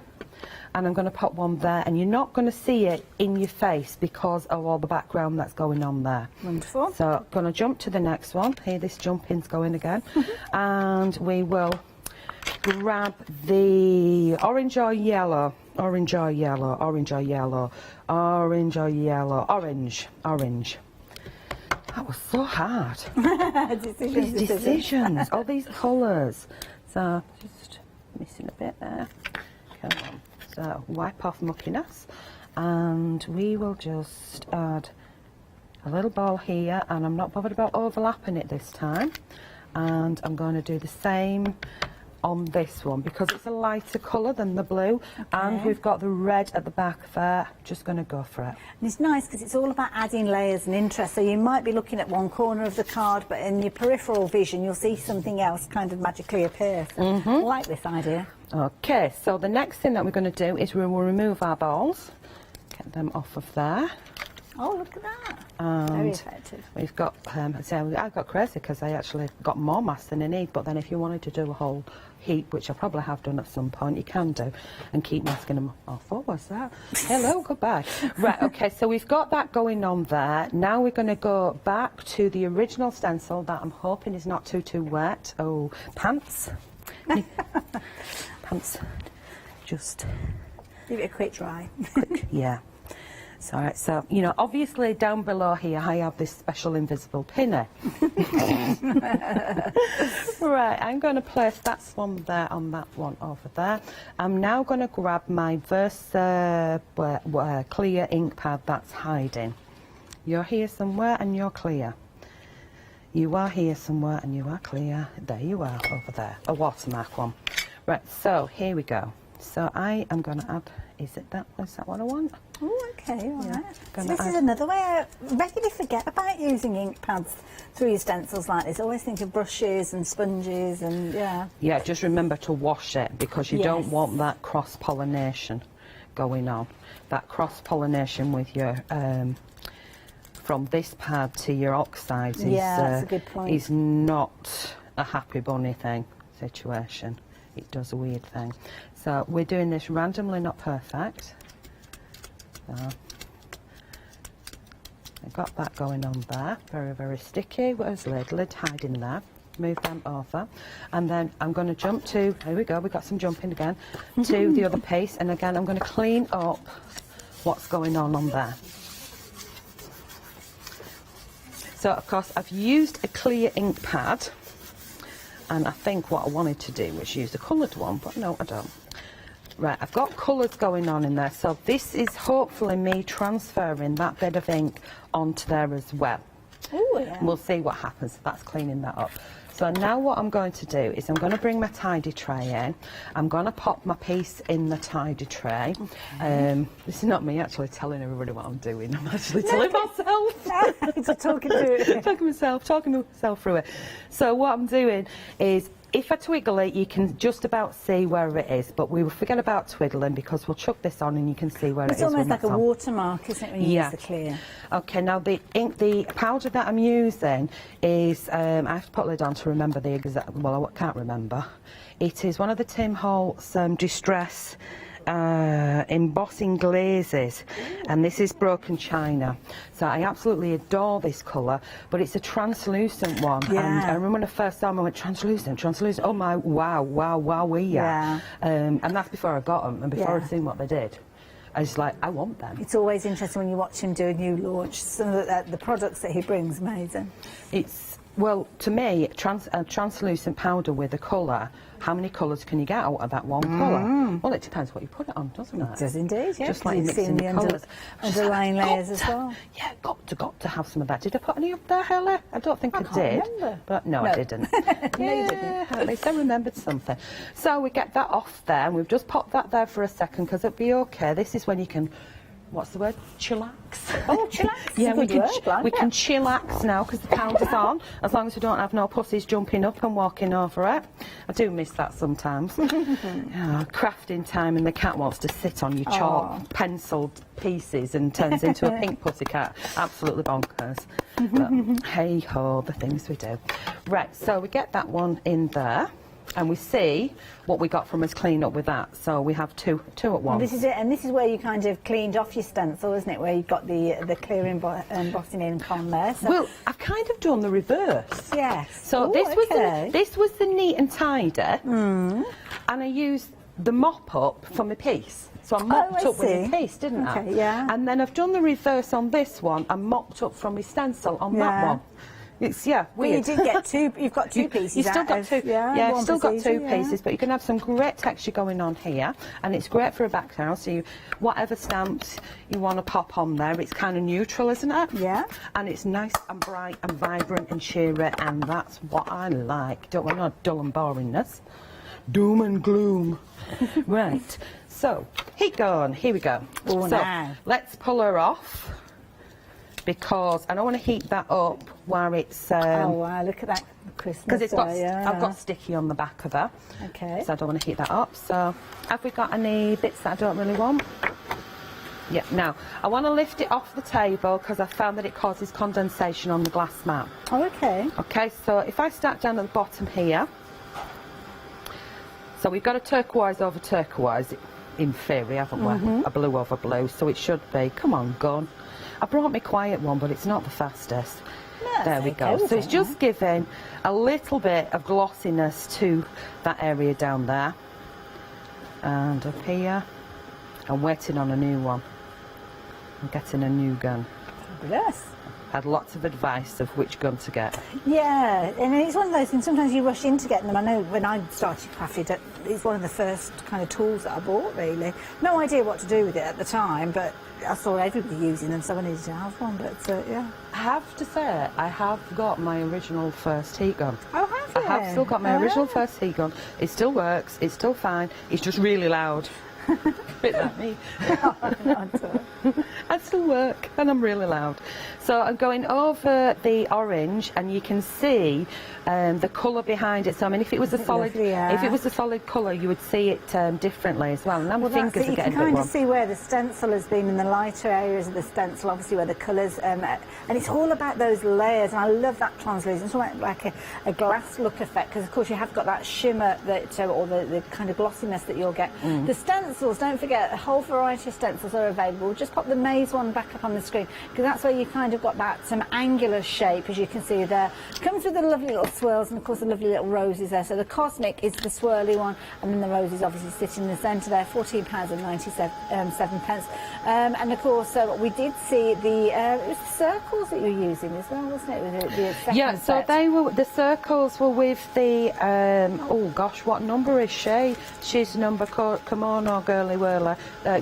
and I'm going to pop one there, and you're not going to see it in your face because of all the background that's going on there. Wonderful. So I'm going to jump to the next one. Here, this jumping's going again. And we will grab the orange or yellow. Orange or yellow, orange or yellow, orange or yellow, orange, orange. That was so hard. Decisions. These decisions, all these colours. So, just missing a bit there. Come on. So, wipe off muckiness. And we will just add a little ball here, and I'm not bothered about overlapping it this time. And I'm going to do the same on this one because it's a lighter colour than the blue, and we've got the red at the back there. Just going to go for it. And it's nice because it's all about adding layers and interest. So you might be looking at one corner of the card, but in your peripheral vision you'll see something else kind of magically appear. So I like this idea. Okay, so the next thing that we're going to do is we will remove our balls, get them off of there. Oh, look at that. And very effective. We've got, so I got crazy because I actually got more mass than I need, but then if you wanted to do a whole heap, which I probably have done at some point, you can do, and keep masking them off. What was that? Hello, goodbye. Right, okay, so we've got that going on there. Now we're going to go back to the original stencil that I'm hoping is not too wet. Oh, pants. Pants. Just give it a quick dry. Yeah. So, right, so, you know, obviously down below here I have this special invisible pinner. Right, I'm going to place that one there on that one over there. I'm now going to grab my Versa clear ink pad that's hiding. You're here somewhere and you're clear. You are here somewhere and you are clear. There you are, over there. A watermark one. Right, so here we go. So I am going to add, is that what I want? Oh, okay, all right. So Gonna this is another way I regularly forget about using ink pads through your stencils like this. I always think of brushes and sponges and, yeah. Yeah, just remember to wash it because you don't want that cross-pollination going on. That cross-pollination with your, from this pad to your oxides that's a good point. is not a happy bunny thing situation. It does a weird thing. So we're doing this randomly, not perfect. So I've got that going on there. Very, very sticky. Where's lid hiding there. Move them over. And then I'm going to jump to, here we go, we've got some jumping again, to the other piece. And again, I'm going to clean up what's going on there. So, of course, I've used a clear ink pad. And I think what I wanted to do was use a coloured one, but no, I don't. Right, I've got colours going on in there, so this is hopefully me transferring that bit of ink onto there as well. Oh, yeah. We'll see what happens. That's cleaning that up. So now what I'm going to do is I'm going to bring my tidy tray in. I'm going to pop my piece in the tidy tray. Okay. This is not me actually telling everybody what I'm doing. I'm actually telling myself. Talking myself through it. So what I'm doing is, if I twiggle it, you can just about see where it is, but we will forget about twiddling because we'll chuck this on and you can see where it is. It's almost like a watermark, isn't it, when you use the clear? Okay, now the ink, the powder that I'm using is, I have to put the lid on to remember the exact, well, I can't remember. It is one of the Tim Holtz Distress embossing glazes, and this is broken china. So I absolutely adore this colour, but it's a translucent one. And I remember when I first saw them, I went, translucent. Oh my, wowee. Yeah. And that's before I got them and before I'd seen what they did. I was like, I want them. It's always interesting when you watch him do a new launch. Some of the products that he brings, amazing. It's Well, to me, a translucent powder with a colour, how many colours can you get out of that one colour? Well, it depends what you put it on, doesn't it? It does indeed, yeah. Just like mixing the colours. Underlying layers as well. Yeah, got to have some of that. Did I put any up there, Helen? I don't think I did. Remember. But no, I didn't. No, you didn't. At least I remembered something. So we get that off there, and we've just popped that there for a second because it'll be okay. This is when you can, what's the word? Chillax. Oh, chillax. Yeah, we can Like chillax now because the powder's on, as long as we don't have no pussies jumping up and walking over it. I do miss that sometimes. Crafting time and the cat wants to sit on your chalk penciled pieces and turns into a pink pussycat. Absolutely bonkers. But hey ho, the things we do. Right, so we get that one in there. And we see what we got from us clean up with that. So we have two at once. And this is it, and this is where you kind of cleaned off your stencil, isn't it? Where you've got the clear embossing ink on there. So. Well, I've kind of done the reverse. Yes. So this was the neat and tidy, and I used the mop up for my piece. So I mopped up with my piece, didn't I? Yeah. And then I've done the reverse on this one and mopped up from my stencil on that one. It's weird. Well, you did get two. You've got two pieces. You've still got two. Yeah, you've still got two procedure, pieces, but you can have some great texture going on here, and it's great for a background. So you, whatever stamps you want to pop on there, it's kind of neutral, isn't it? Yeah. And it's nice and bright and vibrant and cheery, and that's what I like. Don't want no dull and boringness, doom and gloom. Right. So heat going. Here we go. Oh, so now. let's pull her off. Because I don't want to heat that up where it's... oh, wow, look at that Christmas. Because it's got, I've got sticky on the back of her. Okay. So I don't want to heat that up. So have we got any bits that I don't really want? Yeah, now, I want to lift it off the table because I found that it causes condensation on the glass mat. Oh, okay. Okay, so if I start down at the bottom here... So we've got a turquoise over turquoise, in theory, haven't we? A blue over blue, so it should be... Come on, gun. I brought my quiet one, but it's not the fastest. No, there we go. So it's just giving a little bit of glossiness to that area down there. And up here, I'm waiting on a new one. I'm getting a new gun. Fabulous. Had lots of advice of which gun to get. Yeah, and it's one of those things, sometimes you rush into getting them. I know when I started Crafty, it's one of the first kind of tools that I bought, really. No idea what to do with it at the time, but I saw everybody using them, so I needed to have one, but yeah. I have to say, I have got my original first heat gun. Oh, have you? I have still got my original first heat gun. It still works, it's still fine, it's just really loud. Bit like me. I still work and I'm really loud. So I'm going over the orange and you can see the colour behind it. So I mean, if it was a solid, if it was a solid colour, you would see it differently as well. And now my fingers are getting a bit warm. You can kind of see where the stencil has been in the lighter areas of the stencil, obviously where the colours, and it's all about those layers. And I love that translucent. It's almost like a glass look effect because of course you have got that shimmer that, or the kind of glossiness that you'll get. The stencils, don't forget, a whole variety of stencils are available. Just pop the maze one back up on the screen because that's where you kind of got that some angular shape, as you can see there. It comes with the lovely little swirls and of course the lovely little roses there. So the cosmic is the swirly one, and then the roses obviously sit in the centre there. £14.97. And of course we did see the it was the circles that you were using as well, wasn't it? The second so set. they were, the circles were with the oh gosh, what number is she? She's number kimono girly whirler,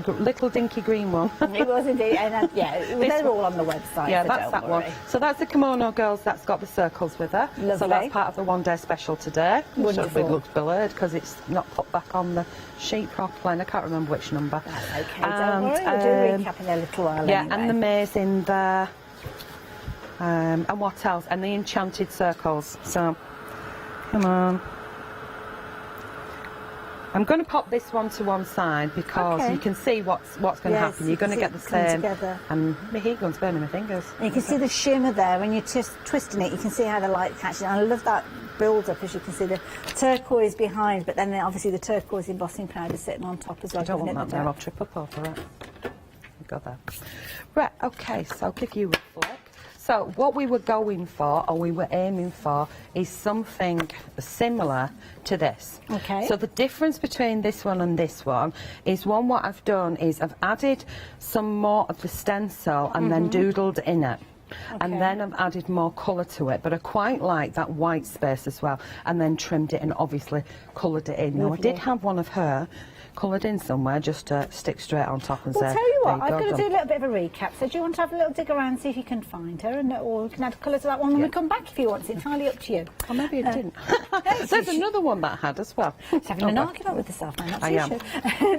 little dinky green one. It was indeed, and they're all on the website. Yeah, so that's don't that worry. one. So that's the kimono girls. That's got the circles with her. Lovely. So that's part of the one-day special today. Wonderful. It looks blurred because it's not put back on the sheet properly, and I can't remember which number. That's okay. Don't worry. We'll do a recap in a little while. Yeah, anyway. and the maze in there. And what else? And the enchanted circles. So, come on. I'm going to pop this one to one side because you can see what's going to happen. You're going to get the same. Together. And my heat gun's burning my fingers. And you can see the shimmer there when you're twisting it. You can see how the light catches it. And I love that build-up, as you can see the turquoise behind, but then obviously the turquoise embossing powder sitting on top as well. I don't want that there. I'll trip up over it. Got that. Right. Okay. So I'll give you a flick. So what we were going for, or we were aiming for, is something similar to this. Okay. So the difference between this one and this one is what I've done is I've added some more of the stencil and then doodled in it. And then I've added more colour to it, but I quite like that white space as well, and then trimmed it and obviously coloured it in. Now, I did have one of her coloured in somewhere just to stick straight on top and say, Well, tell you what, there I'm going to done. do a little bit of a recap. So do you want to have a little dig around, see if you can find her, and or you can add colour to that one when we come back if you want. It's entirely up to you. Or maybe it didn't. There's another one that I had as well. She's having an argument with herself now. Not I am.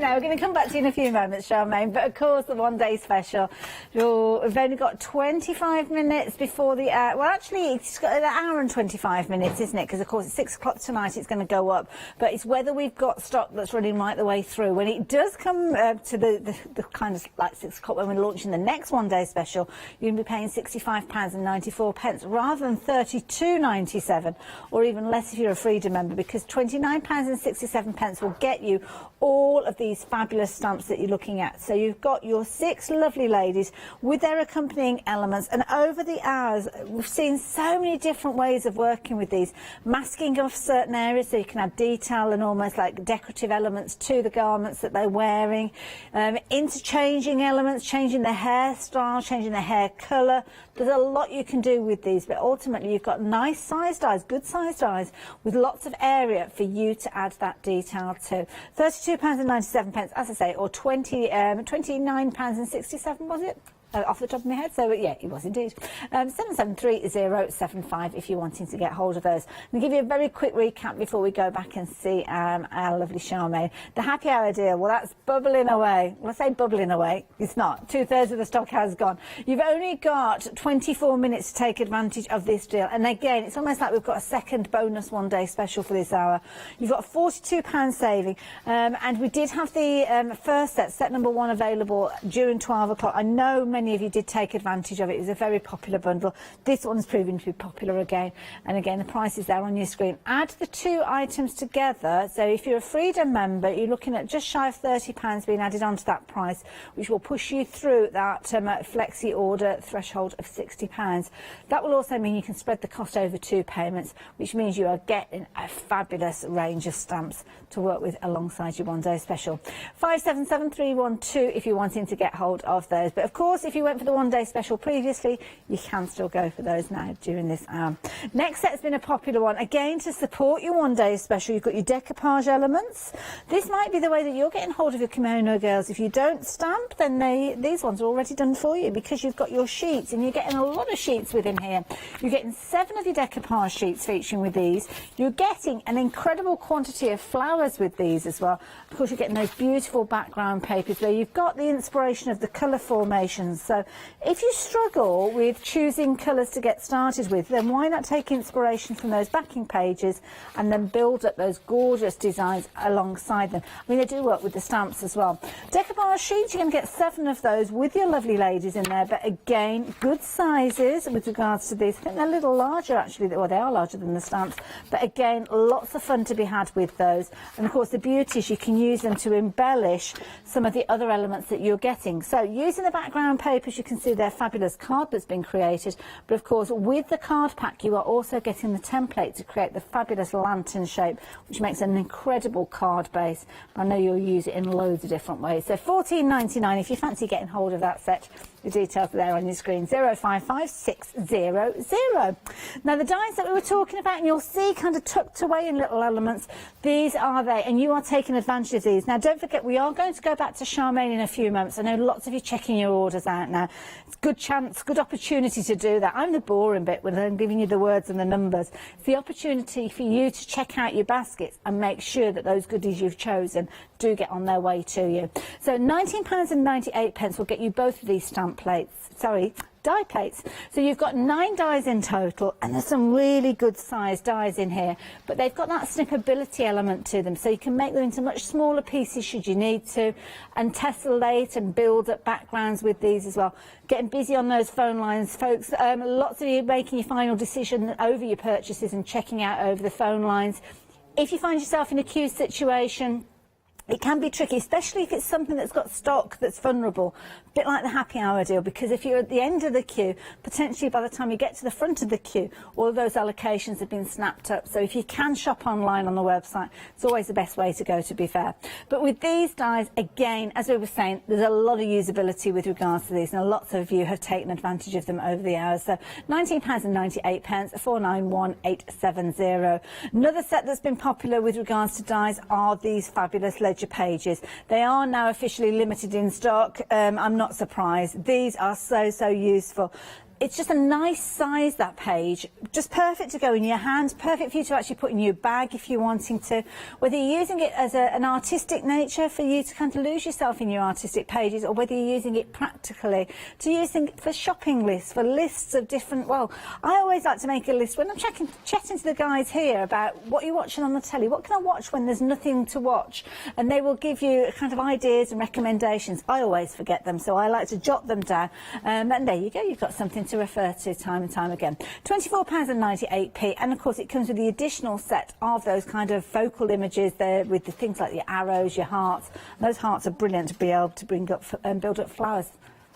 Now, we're going to come back to you in a few moments, Charmaine. But, of course, the one-day special. We've only got 25 minutes before the hour. Well, actually, it's got an hour and 25 minutes, isn't it? Because, of course, at 6 o'clock tonight it's going to go up. But it's whether we've got stock that's running right the way through. When it does come to the kind of like 6 o'clock when we're launching the next one-day special, you're going to be paying £65.94 rather than £32.97, or even less if you're a Freedom member, because £29.67 will get you all of these fabulous stamps that you're looking at. So you've got your 6 lovely ladies with their accompanying elements, and over the hours we've seen so many different ways of working with these, masking off certain areas so you can add detail and almost like decorative elements to the garments that they're wearing, interchanging elements, changing their hairstyle, changing their hair colour. There's a lot you can do with these, but ultimately you've got nice sized dies, good sized dies, with lots of area for you to add that detail to. £32.97, as I say, or £29.67, was it? Off the top of my head, so yeah, it was indeed. 773075 if you're wanting to get hold of those. I'll give you a very quick recap before we go back and see our lovely Charmaine. The happy hour deal, well, that's bubbling away. Well, I say bubbling away, it's not. 2/3 of the stock has gone. You've only got 24 minutes to take advantage of this deal, and again, it's almost like we've got a second bonus one-day special for this hour. You've got a £42 saving, and we did have the first set number 1, available during 12 o'clock. I know many of you did take advantage of it. It was a very popular bundle. This one's proving to be popular again, and again the price is there on your screen. Add the 2 items together, so if you're a Freedom member, you're looking at just shy of £30 being added onto that price, which will push you through that flexi order threshold of £60. That will also mean you can spread the cost over 2 payments, which means you are getting a fabulous range of stamps to work with alongside your one-day special. 577312 if you're wanting to get hold of those. But of course, if you went for the one-day special previously, you can still go for those now during this hour. Next set has been a popular one. Again, to support your one-day special, you've got your decoupage elements. This might be the way that you're getting hold of your kimono girls. If you don't stamp, then these ones are already done for you, because you've got your sheets, and you're getting a lot of sheets within here. You're getting 7 of your decoupage sheets featuring with these. You're getting an incredible quantity of flowers with these as well. Of course, you're getting those beautiful background papers where you've got the inspiration of the colour formations. So if you struggle with choosing colours to get started with, then why not take inspiration from those backing pages and then build up those gorgeous designs alongside them. I mean, they do work with the stamps as well. Decoupage sheets, you're going to get 7 of those with your lovely ladies in there, but again, good sizes with regards to these. I think they're a little larger actually, well, they are larger than the stamps, but again, lots of fun to be had with those. And of course, the beauty is you can use them to embellish some of the other elements that you're getting. So using the background papers, you can see their fabulous card that's been created, but of course with the card pack you are also getting the template to create the fabulous lantern shape, which makes an incredible card base. I know you'll use it in loads of different ways. So £14.99 if you fancy getting hold of that set. The details are there on your screen, 055600. Now the dies that we were talking about, and you'll see kind of tucked away in little elements, these are they, and you are taking advantage of these. Now don't forget, we are going to go back to Charmaine in a few moments. I know lots of you checking your orders out now. It's a good chance, good opportunity to do that. I'm the boring bit when I'm giving you the words and the numbers. It's the opportunity for you to check out your baskets and make sure that those goodies you've chosen do get on their way to you. So £19.98 will get you both of these stamp plates. Sorry, die plates. So you've got 9 dies in total, and there's some really good sized dies in here, but they've got that snippability element to them, so you can make them into much smaller pieces should you need to, and tessellate and build up backgrounds with these as well. Getting busy on those phone lines, folks. Lots of you making your final decision over your purchases and checking out over the phone lines. If you find yourself in a queue situation, It can be tricky, especially if it's something that's got stock that's vulnerable, a bit like the happy hour deal, because if you're at the end of the queue, potentially by the time you get to the front of the queue, all of those allocations have been snapped up. So if you can shop online on the website, it's always the best way to go, to be fair. But with these dies, again, as we were saying, there's a lot of usability with regards to these, and lots of you have taken advantage of them over the hours. So £19.98, 491870. Another set that's been popular with regards to dies are these fabulous ledger pages. They are now officially limited in stock. I'm not surprised. These are so useful. It's just a nice size, that page, just perfect to go in your hand, perfect for you to actually put in your bag if you're wanting to. Whether you're using it as an artistic nature for you to kind of lose yourself in your artistic pages, or whether you're using it practically to using it for shopping lists, for lists of different, well, I always like to make a list when I'm chatting to the guys here about what you're watching on the telly, what can I watch when there's nothing to watch, and they will give you kind of ideas and recommendations. I always forget them, so I like to jot them down, and there you go, you've got something to refer to time and time again. £24.98, and of course it comes with the additional set of those kind of focal images there with the things like the arrows, your hearts. Those hearts are brilliant to be able to bring up and build up flowers.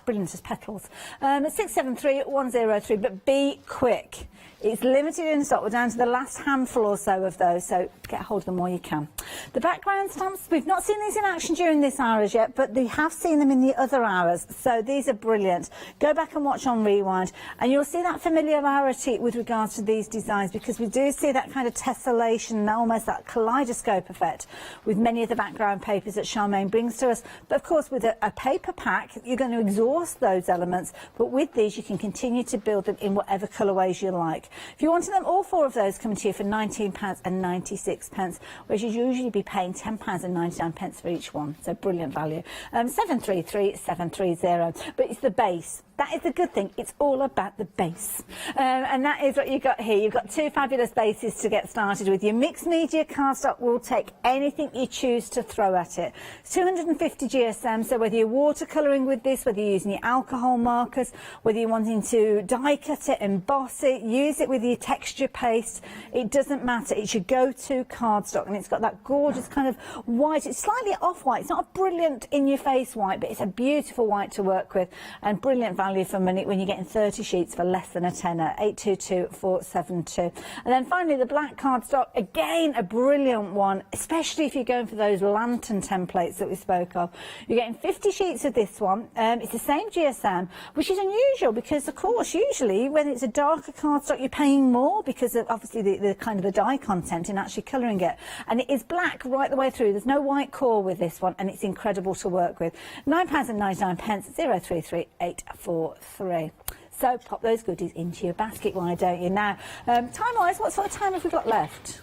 Brilliant as petals. 673103, but be quick. It's limited in stock. We're down to the last handful or so of those, so get hold of them while you can. The background stamps, we've not seen these in action during this hour as yet, but we have seen them in the other hours, so these are brilliant. Go back and watch on Rewind, and you'll see that familiarity with regards to these designs, because we do see that kind of tessellation, almost that kaleidoscope effect with many of the background papers that Charmaine brings to us. But of course, with a paper pack, you're going to exhaust those elements, but with these you can continue to build them in whatever colourways you like. If you wanted them, all four of those coming to you for £19.96, whereas you'd usually be paying £10.99 for each one. So brilliant value. 733730, but it's the base. That is the good thing. It's all about the base. And that is what you got here. You've got two fabulous bases to get started with. Your mixed media cardstock will take anything you choose to throw at it. It's 250 GSM, so whether you're watercolouring with this, whether you're using your alcohol markers, whether you're wanting to die cut it, emboss it, use it with your texture paste, it doesn't matter. It's your go-to cardstock, and it's got that gorgeous kind of white. It's slightly off-white. It's not a brilliant in-your-face white, but it's a beautiful white to work with, and brilliant value for money when you're getting 30 sheets for less than a tenner. 822472. And then finally the black cardstock, again a brilliant one, especially if you're going for those lantern templates that we spoke of. You're getting 50 sheets of this one. It's the same GSM, which is unusual because of course usually when it's a darker cardstock you're paying more because of obviously the kind of the dye content in actually colouring it, and it is black right the way through. There's no white core with this one, and it's incredible to work with. £9.99, 033843. So pop those goodies into your basket, why don't you? Now, time-wise, what sort of time have we got left?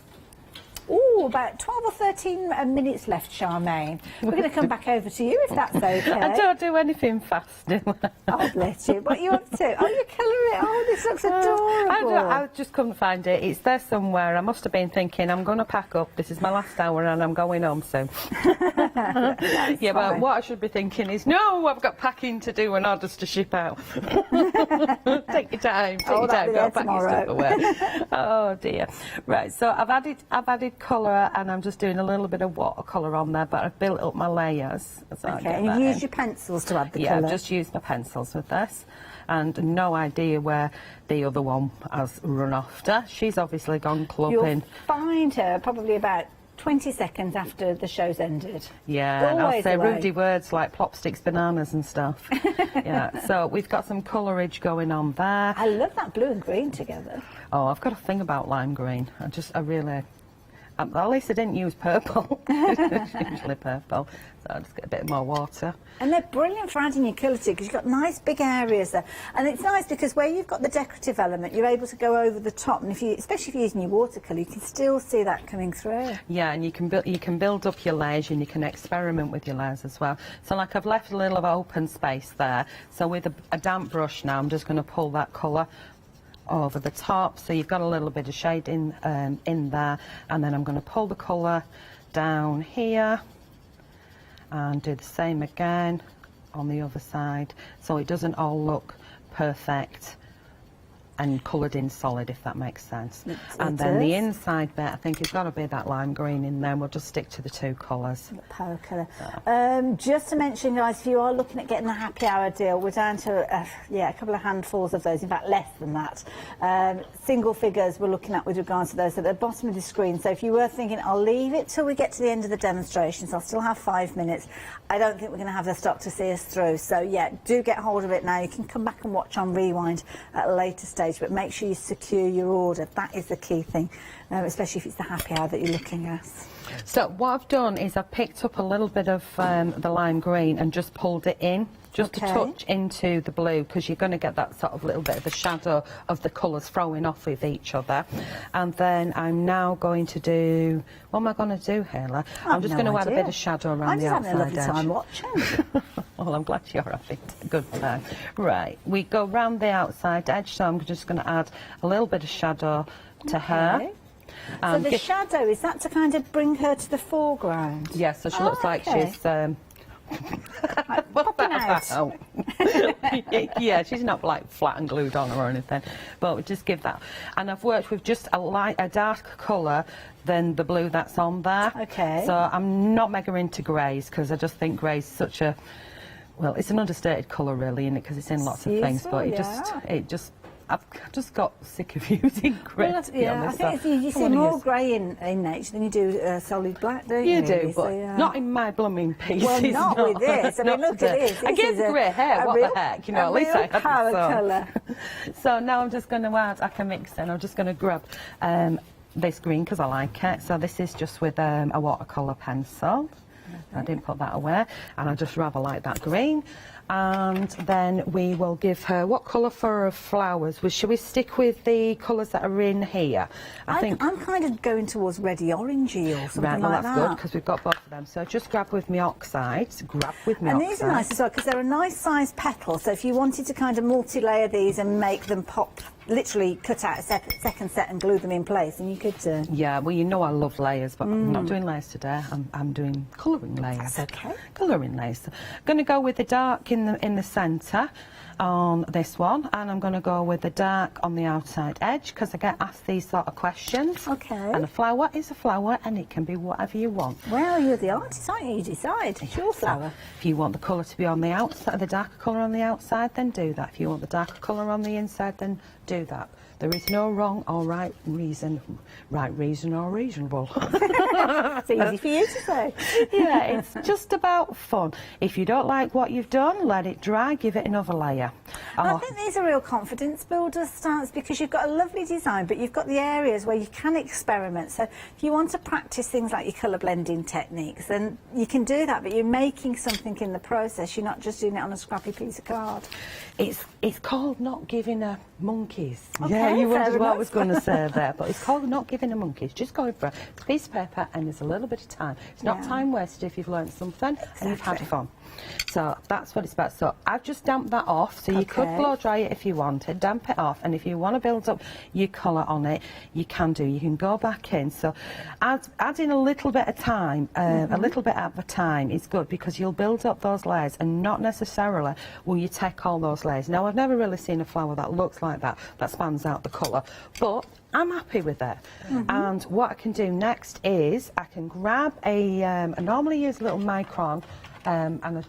Ooh, about 12 or 13 minutes left, Charmaine. We're going to come back over to you if that's okay. I don't do anything fast. Oh, bless you. What are you up to? Oh, you're colouring it. Oh, this looks adorable. I just couldn't find it. It's there somewhere. I must have been thinking, I'm going to pack up. This is my last hour and I'm going home soon. Yeah, but what I should be thinking is, no, I've got packing to do and orders to ship out. Take your time. Take your time. Go pack your stuff away. Oh, dear. Right, so I've added colour and I'm just doing a little bit of watercolour on there, but I've built up my layers. Okay, and you've used your pencils to add the colour? colour? Yeah, I've just used my pencils with this, and no idea where the other one has run off to. She's obviously gone clubbing. You'll find her probably about 20 seconds after the show's ended. Yeah, and I'll say rudy words like plopsticks, bananas and stuff. Yeah, so we've got some colourage going on there. I love that blue and green together. Oh, I've got a thing about lime green. I really... at least I didn't use purple. It's usually purple, so I'll just get a bit more water. And they're brilliant for adding your colour to, because you've got nice big areas there. And it's nice because where you've got the decorative element, you're able to go over the top, and especially if you're using your watercolour, you can still see that coming through. Yeah, and you can build up your layers, and you can experiment with your layers as well. So like I've left a little of open space there. So with a damp brush now, I'm just going to pull that colour over the top, so you've got a little bit of shade in there, and then I'm going to pull the colour down here and do the same again on the other side, so it doesn't all look perfect and coloured in solid, if that makes sense. And then the inside bit, I think it's got to be that lime green in there. We'll just stick to the 2 colours. Power colour. Just to mention, guys, if you are looking at getting the happy hour deal, we're down to a couple of handfuls of those, in fact less than that. Single figures we're looking at with regards to those at the bottom of the screen. So if you were thinking, I'll leave it till we get to the end of the demonstrations, I'll still have 5 minutes, I don't think we're going to have the stock to see us through. So yeah, do get hold of it now. You can come back and watch on Rewind at a later stage, but make sure you secure your order. That is the key thing, especially if it's the happy hour that you're looking at. So what I've done is I've picked up a little bit of the lime green and just pulled it in, just a touch into the blue, because you're going to get that sort of little bit of the shadow of the colours throwing off with each other. And then I'm now going to do, what am I going to do, Hela? I'm just going to add a bit of shadow around the outside edge. I'm just having a lovely time watching. Well, I'm glad you're having a good time. Right, we go round the outside edge, so I'm just going to add a little bit of shadow to her. So the shadow, is that to kind of bring her to the foreground? Yes, so she looks like she's... popping out. Yeah, she's not like flat and glued on or anything, but we just give that. And I've worked with just a darker colour than the blue that's on there. Okay. So I'm not mega into greys, because I just think grey's such a... Well, it's an understated colour really, isn't it? Because it's in lots of things, but it just I've just got sick of using grey. Well, I think you see more grey in nature than you do solid black, don't you? You do, but not in my blooming pieces. Well, not with this. I mean, look at this. I get the grey hair, what the heck, you know, at least I have power colour. So now I'm just going to add, I can mix in, I'm just going to grab this green because I like it. So this is just with a watercolour pencil. I didn't put that away, and I just rather like that green. And then we will give her, what colour for her flowers? Should we stick with the colours that are in here? I think I'm kind of going towards reddy orangey or something like that. Right, well that's good, because we've got both of them. So just grab with me oxides, And these are nice as well, because they're a nice size petal, so if you wanted to kind of multi-layer these and make them pop, literally cut out a second set and glue them in place, and you could... Yeah, well, you know I love layers, but I'm not doing layers today. I'm doing colouring layers. That's okay. Colouring layers. I'm going to go with the dark in the centre on this one, and I'm going to go with the dark on the outside edge, because I get asked these sort of questions. Okay. And a flower is a flower, and it can be whatever you want. Well, you're the artist, aren't you? You decide. It's your flower. If you want the colour to be on the outside, the darker colour on the outside, then do that. If you want the darker colour on the inside, then do that. There is no wrong or right reason or reasonable. It's easy for you to say. Yeah, it's just about fun. If you don't like what you've done, let it dry, give it another layer. I think these are real confidence builder starts, because you've got a lovely design, but you've got the areas where you can experiment. So if you want to practice things like your colour blending techniques, then you can do that, but you're making something in the process. You're not just doing it on a scrappy piece of card. It's called not giving a monkeys. Okay, yeah, you wondered what I enough. was going to say there, but it's called not giving a monkeys. Just going for a piece of paper, and there's a little bit of time. It's not time wasted if you've learned something and you've had fun. So that's what it's about. So I've just damped that off, so you could blow dry it if you wanted, damp it off, and if you want to build up your colour on it, you can do. You can go back in. So add in a little bit of time, a little bit at the time is good, because you'll build up those layers, and not necessarily will you take all those layers. Now, I've never really seen a flower that looks like that spans out the colour, but I'm happy with it. And what I can do next is I can grab I normally use a little micron and a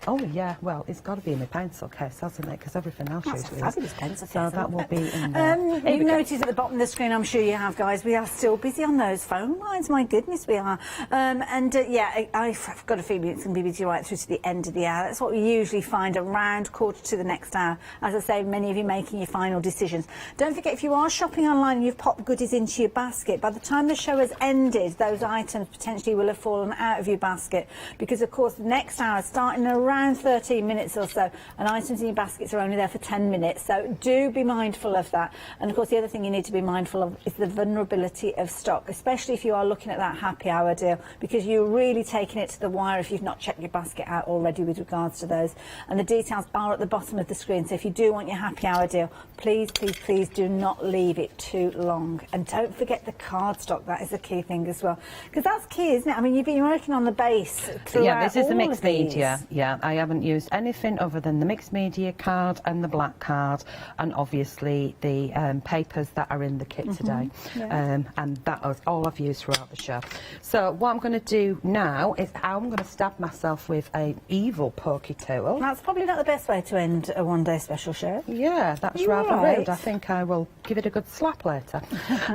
Oh, yeah, well, it's got to be in my pencil case, hasn't it? Because everything else usually is. That's a fabulous pencil case. So that will be in there. You've noticed at the bottom of the screen, I'm sure you have, guys, we are still busy on those phone lines. My goodness, we are. Yeah, I've got a feeling it's going to be busy right through to the end of the hour. That's what we usually find around quarter to the next hour. As I say, many of you making your final decisions. Don't forget, if you are shopping online and you've popped goodies into your basket, by the time the show has ended, those items potentially will have fallen out of your basket, because, of course, the next hour, starting around 13 minutes or so, and items in your baskets are only there for 10 minutes, so do be mindful of that. And of course, the other thing you need to be mindful of is the vulnerability of stock, especially if you are looking at that happy hour deal, because you're really taking it to the wire if you've not checked your basket out already with regards to those. And the details are at the bottom of the screen, so if you do want your happy hour deal, please, please, please do not leave it too long. And don't forget the cardstock. That is the key thing as well, because that's key, isn't it? I mean, you've been working on the base throughout. Yeah, this is the mixed bead, yeah. Yeah, I haven't used anything other than the mixed media card and the black card, and obviously the papers that are in the kit today. And that was all I've used throughout the show. So what I'm going to do now is I'm going to stab myself with an evil pokey tool. That's probably not the best way to end a one-day special show. Yeah, that's rather rude. I think I will give it a good slap later.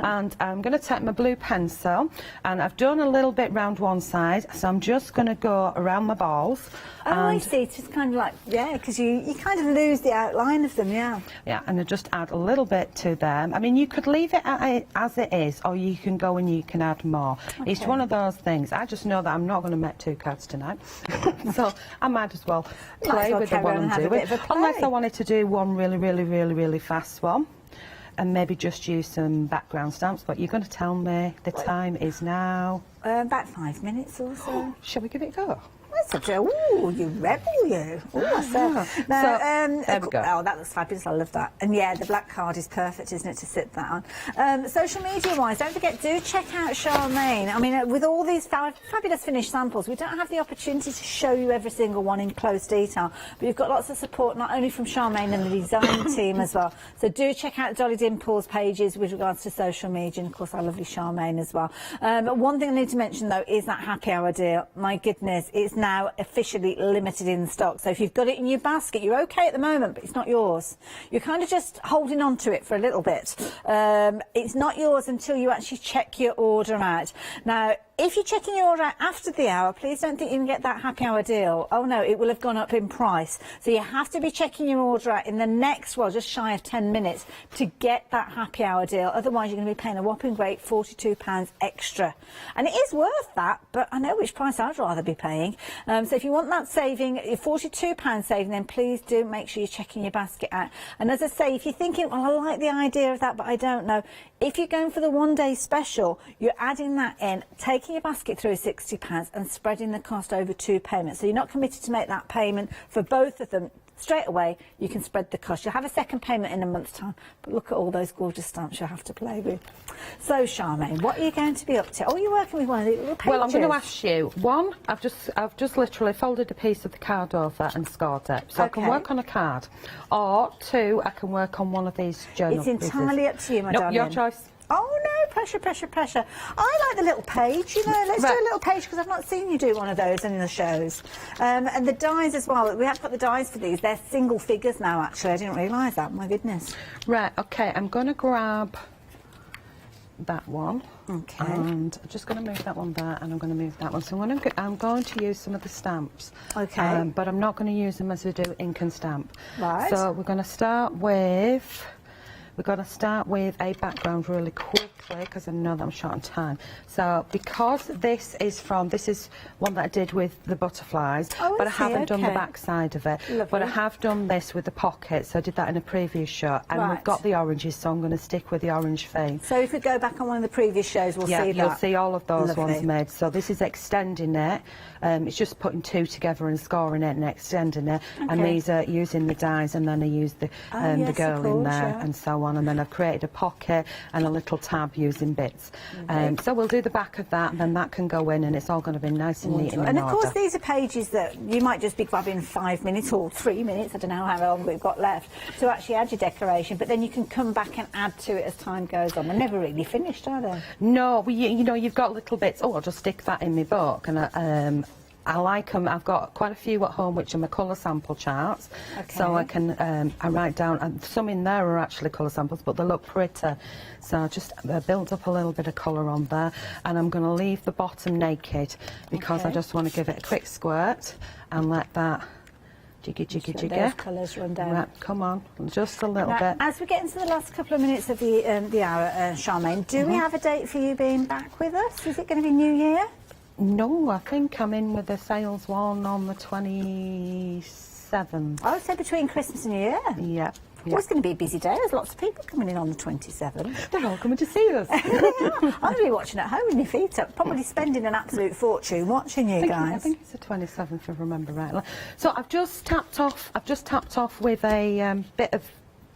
And I'm going to take my blue pencil, and I've done a little bit round one side, so I'm just going to go around my balls. Oh, I see. It's just kind of like, yeah, because you kind of lose the outline of them, yeah. Yeah, and I just add a little bit to them. I mean, you could leave it as it is, or you can go and you can add more. Okay. It's one of those things. I just know that I'm not going to make 2 cards tonight, so I might as well play with the one I'm doing. Unless I wanted to do one really fast one, and maybe just use some background stamps. But you're going to tell me the time is now? About 5 minutes or so. Shall we give it a go? Ooh, you rebel, you. Ooh, there we go. Oh, that looks fabulous. I love that. And yeah, the black card is perfect, isn't it, to sit that on. Social media-wise, don't forget, do check out Charmaine. I mean, with all these fabulous finished samples, we don't have the opportunity to show you every single one in close detail, but you've got lots of support, not only from Charmaine and the design team as well. So do check out Dolly Dimples' pages with regards to social media, and of course, our lovely Charmaine as well. But one thing I need to mention, though, is that happy hour deal. My goodness, it's now officially limited in stock. So if you've got it in your basket, you're okay at the moment, but it's not yours. You're kind of just holding on to it for a little bit. It's not yours until you actually check your order out. Now, if you're checking your order out after the hour, please don't think you can get that happy hour deal. Oh no, it will have gone up in price. So you have to be checking your order out in the next, well, just shy of 10 minutes to get that happy hour deal. Otherwise, you're going to be paying a whopping great £42 extra. And it is worth that, but I know which price I'd rather be paying. So if you want that saving, your £42 saving, then please do make sure you're checking your basket out. And as I say, if you're thinking, well, I like the idea of that, but I don't know, if you're going for the one-day special, you're adding that in, taking your basket through £60 and spreading the cost over 2 payments. So you're not committed to make that payment for both of them straight away. You can spread the cost. You'll have a second payment in a month's time, but look at all those gorgeous stamps you'll have to play with. So, Charmaine, what are you going to be up to? Oh, you're working with one of the little pages. Well, I'm going to ask you. One, I've just literally folded a piece of the card over and scored it, so I can work on a card. Or 2, I can work on one of these journal pieces. It's entirely up to you, my darling. Your choice. Oh no, pressure, pressure, pressure. I like the little page, you know, let's do a little page, because I've not seen you do one of those in the shows. And the dies as well, we have got the dies for these, they're single figures now actually, I didn't realise that, my goodness. Right, okay, I'm going to grab that one. Okay. And I'm just going to move that one there, and I'm going to move that one. So I'm going to use some of the stamps. Okay. But I'm not going to use them as we do ink and stamp. Right. So we're going to start with... We're going to start with a background really quickly, because I know that I'm short on time. So because this is one that I did with the butterflies, but I haven't done the back side of it. Lovely. But I have done this with the pockets, so I did that in a previous shot. And we've got the oranges, so I'm going to stick with the orange theme. So if we go back on one of the previous shows, we'll see that. Yeah, you'll see all of those Lovely. ones made. So this is extending it. It's just putting 2 together and scoring it and extending it. Okay. And these are using the dies, and then I use the girl in there and so on. And then I've created a pocket and a little tab using bits. So we'll do the back of that, and then that can go in, and it's all going to be nice and neat and in order. And of course, these are pages that you might just be grabbing 5 minutes or 3 minutes, I don't know how long we've got left, to actually add your decoration, but then you can come back and add to it as time goes on. They're never really finished, are they? No, you know, you've got little bits. Oh, I'll just stick that in my book, and I like them. I've got quite a few at home, which are my colour sample charts. Okay. So I can I write down, and some in there are actually colour samples, but they look pretty. So I just build up a little bit of colour on there, and I'm going to leave the bottom naked because I just want to give it a quick squirt and let that jiggy. Those colours run down. Right, come on, just a little bit. As we get into the last couple of minutes of the hour, Charmaine, do we have a date for you being back with us? Is it going to be New Year? No, I think I'm in with the sales one on the 27th. I would say between Christmas and New Year. Yeah. Well, it's going to be a busy day. There's lots of people coming in on the 27th. They're all coming to see us. I'm going to be watching at home with my feet up, probably spending an absolute fortune watching you guys. I think it's the 27th, if I remember rightly. So I've just tapped off with a bit of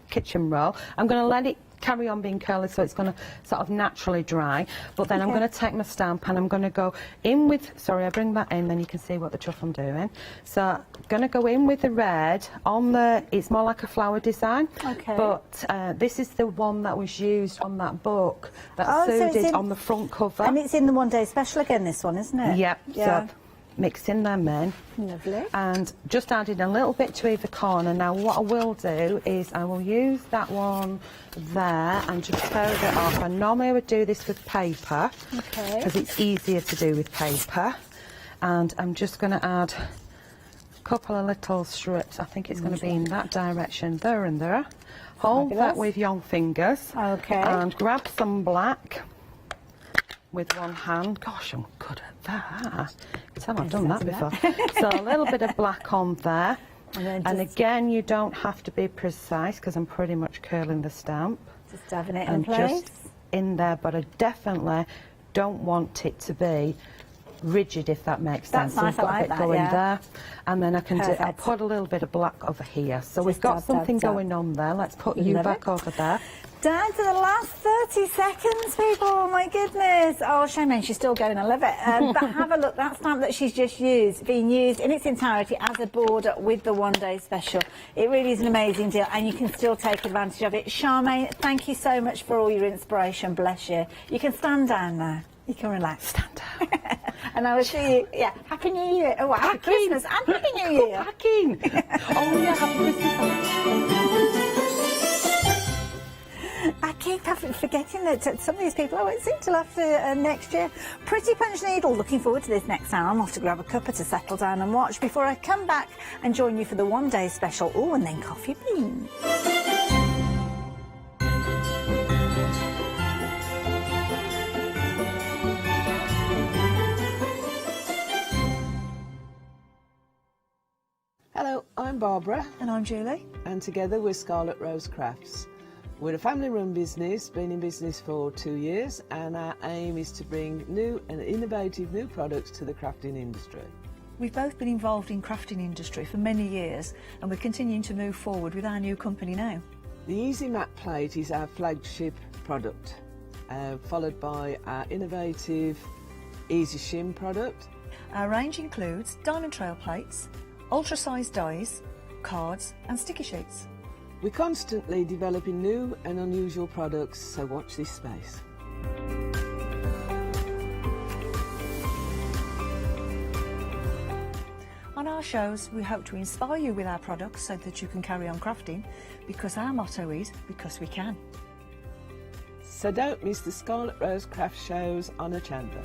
kitchen roll. I'm going to let it carry on being curly, so it's going to sort of naturally dry. But then I'm going to take my stamp and I'm going to go in with, sorry, I bring that in, then you can see what the chuff I'm doing. So I'm going to go in with the red on the, it's more like a flower design. Okay. But this is the one that was used on that book that Sue did on the front cover. And it's in the one day special again, this one, isn't it? Yep. Yeah. So mixing them in. Lovely. And just added a little bit to either corner. Now what I will do is I will use that one there and just fold it off. I normally would do this with paper because it's easier to do with paper. And I'm just going to add a couple of little strips. I think it's going to be in that direction, there and there. Hold that with your fingers. Okay. And grab some black with one hand. Gosh, I'm good at that. Tell I've done that before. So a little bit of black on there. And again, you don't have to be precise because I'm pretty much curling the stamp. Just having it in place. Just in there, but I definitely don't want it to be rigid, if that makes sense. That's nice, So I've got I a like bit that, going there. And then I can do, I'll Perfect. put a little bit of black over here. So Just we've got dab, something dab, dab. going on there. Let's put you Love back it. over there. Down to the last 30 seconds, people. Oh, my goodness. Oh, Charmaine, she's still going. I love it. But have a look. That stamp that she's just used, being used in its entirety as a border with the one day special. It really is an amazing deal, and you can still take advantage of it. Charmaine, thank you so much for all your inspiration. Bless you. You can stand down now. You can relax. Stand down. And I will see you. Yeah. Happy New Year. Oh, Happy Christmas and Happy New Year. Packing. Oh, yeah. Happy Christmas. I keep forgetting that some of these people I won't see till after next year. Pretty Punch Needle, looking forward to this next hour. I'm off to grab a cuppa to settle down and watch before I come back and join you for the one day special. Oh, and then coffee beans. Hello, I'm Barbara. And I'm Julie. And together we're Scarlet Rose Crafts. We're a family-run business, been in business for 2 years, and our aim is to bring new and innovative new products to the crafting industry. We've both been involved in crafting industry for many years, and we're continuing to move forward with our new company now. The Easy Matte Plate is our flagship product, followed by our innovative Easy Shim product. Our range includes diamond trail plates, ultra-sized dies, cards and sticky sheets. We're constantly developing new and unusual products, so watch this space. On our shows, we hope to inspire you with our products so that you can carry on crafting, because our motto is, because we can. So don't miss the Scarlet Rose craft shows on Hochanda.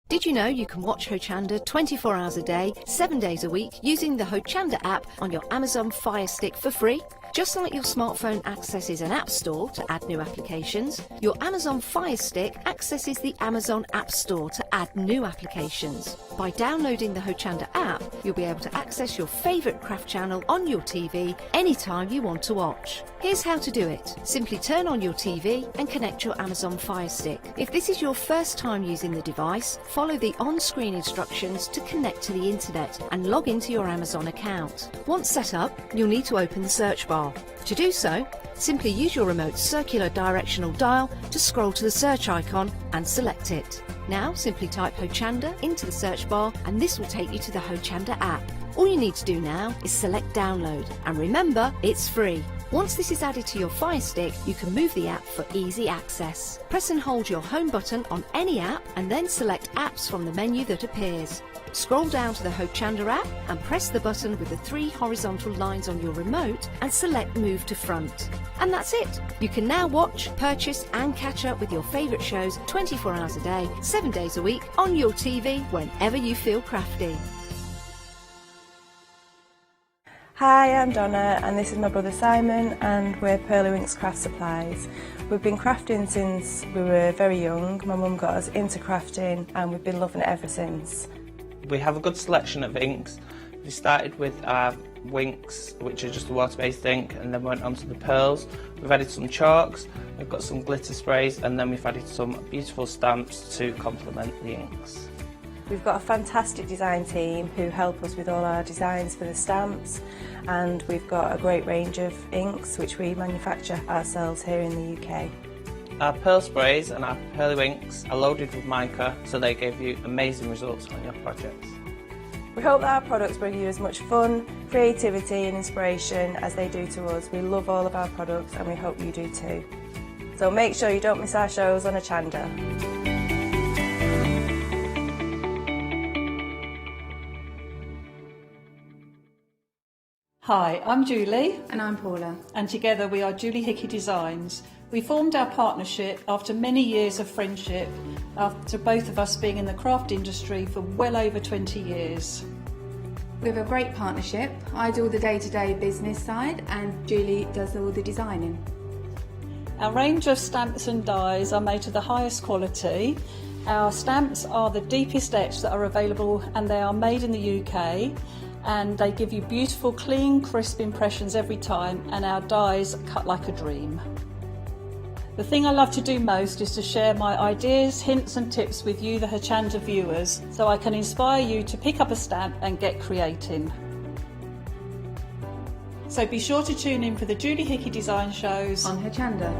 Did you know you can watch Hochanda 24 hours a day, 7 days a week using the Hochanda app on your Amazon Fire Stick for free? Just like your smartphone accesses an app store to add new applications, your Amazon Fire Stick accesses the Amazon App Store to add new applications. By downloading the Hochanda app, you'll be able to access your favourite craft channel on your TV anytime you want to watch. Here's how to do it. Simply turn on your TV and connect your Amazon Fire Stick. If this is your first time using the device, follow the on-screen instructions to connect to the internet and log into your Amazon account. Once set up, you'll need to open the search bar. To do so, simply use your remote's circular directional dial to scroll to the search icon and select it. Now simply type Hochanda into the search bar and this will take you to the Hochanda app. All you need to do now is select download, and remember, it's free. Once this is added to your Fire Stick, you can move the app for easy access. Press and hold your home button on any app and then select apps from the menu that appears. Scroll down to the Hochanda app and press the button with the 3 horizontal lines on your remote and select Move to Front. And that's it! You can now watch, purchase and catch up with your favourite shows 24 hours a day, 7 days a week on your TV whenever you feel crafty. Hi, I'm Donna and this is my brother Simon and we're Pearlywinks Craft Supplies. We've been crafting since we were very young. My mum got us into crafting and we've been loving it ever since. We have a good selection of inks. We started with our Winks, which are just a water-based ink, and then went on to the pearls. We've added some chalks, we've got some glitter sprays, and then we've added some beautiful stamps to complement the inks. We've got a fantastic design team who help us with all our designs for the stamps, and we've got a great range of inks which we manufacture ourselves here in the UK. Our pearl sprays and our pearly inks are loaded with mica, so they give you amazing results on your projects. We hope that our products bring you as much fun, creativity and inspiration as they do to us. We love all of our products and we hope you do too. So make sure you don't miss our shows on Hochanda. Hi, I'm Julie. And I'm Paula. And together we are Julie Hickey Designs. We formed our partnership after many years of friendship, after both of us being in the craft industry for well over 20 years. We have a great partnership. I do all the day-to-day business side and Julie does all the designing. Our range of stamps and dies are made to the highest quality. Our stamps are the deepest etch that are available and they are made in the UK. And they give you beautiful, clean, crisp impressions every time, and our dies cut like a dream. The thing I love to do most is to share my ideas, hints and tips with you, the Hochanda viewers, so I can inspire you to pick up a stamp and get creating. So be sure to tune in for the Julie Hickey Design shows on Hochanda.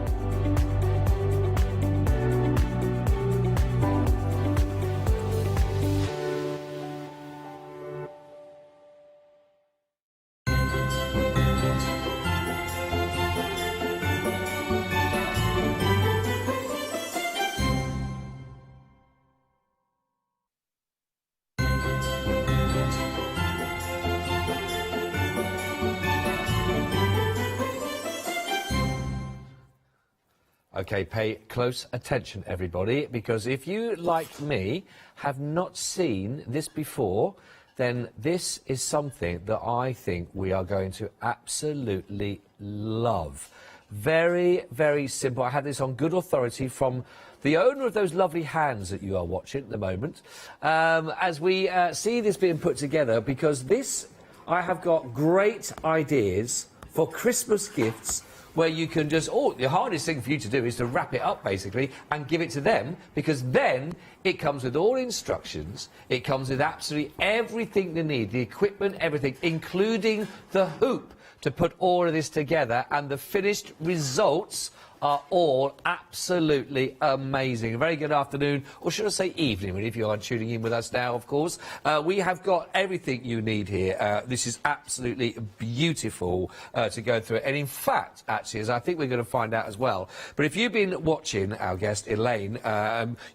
Okay, pay close attention, everybody, because if you, like me, have not seen this before, then this is something that I think we are going to absolutely love. Very, very simple. I had this on good authority from the owner of those lovely hands that you are watching at the moment, as we see this being put together, because this, I have got great ideas for Christmas gifts where you can just, the hardest thing for you to do is to wrap it up, basically, and give it to them, because then it comes with all instructions, it comes with absolutely everything they need, the equipment, everything, including the hoop to put all of this together, and the finished results are all absolutely amazing. A very good afternoon, or should I say evening, if you are tuning in with us now, of course. We have got everything you need here. This is absolutely beautiful to go through it. And in fact, actually, as I think we're going to find out as well, but if you've been watching our guest, Elaine,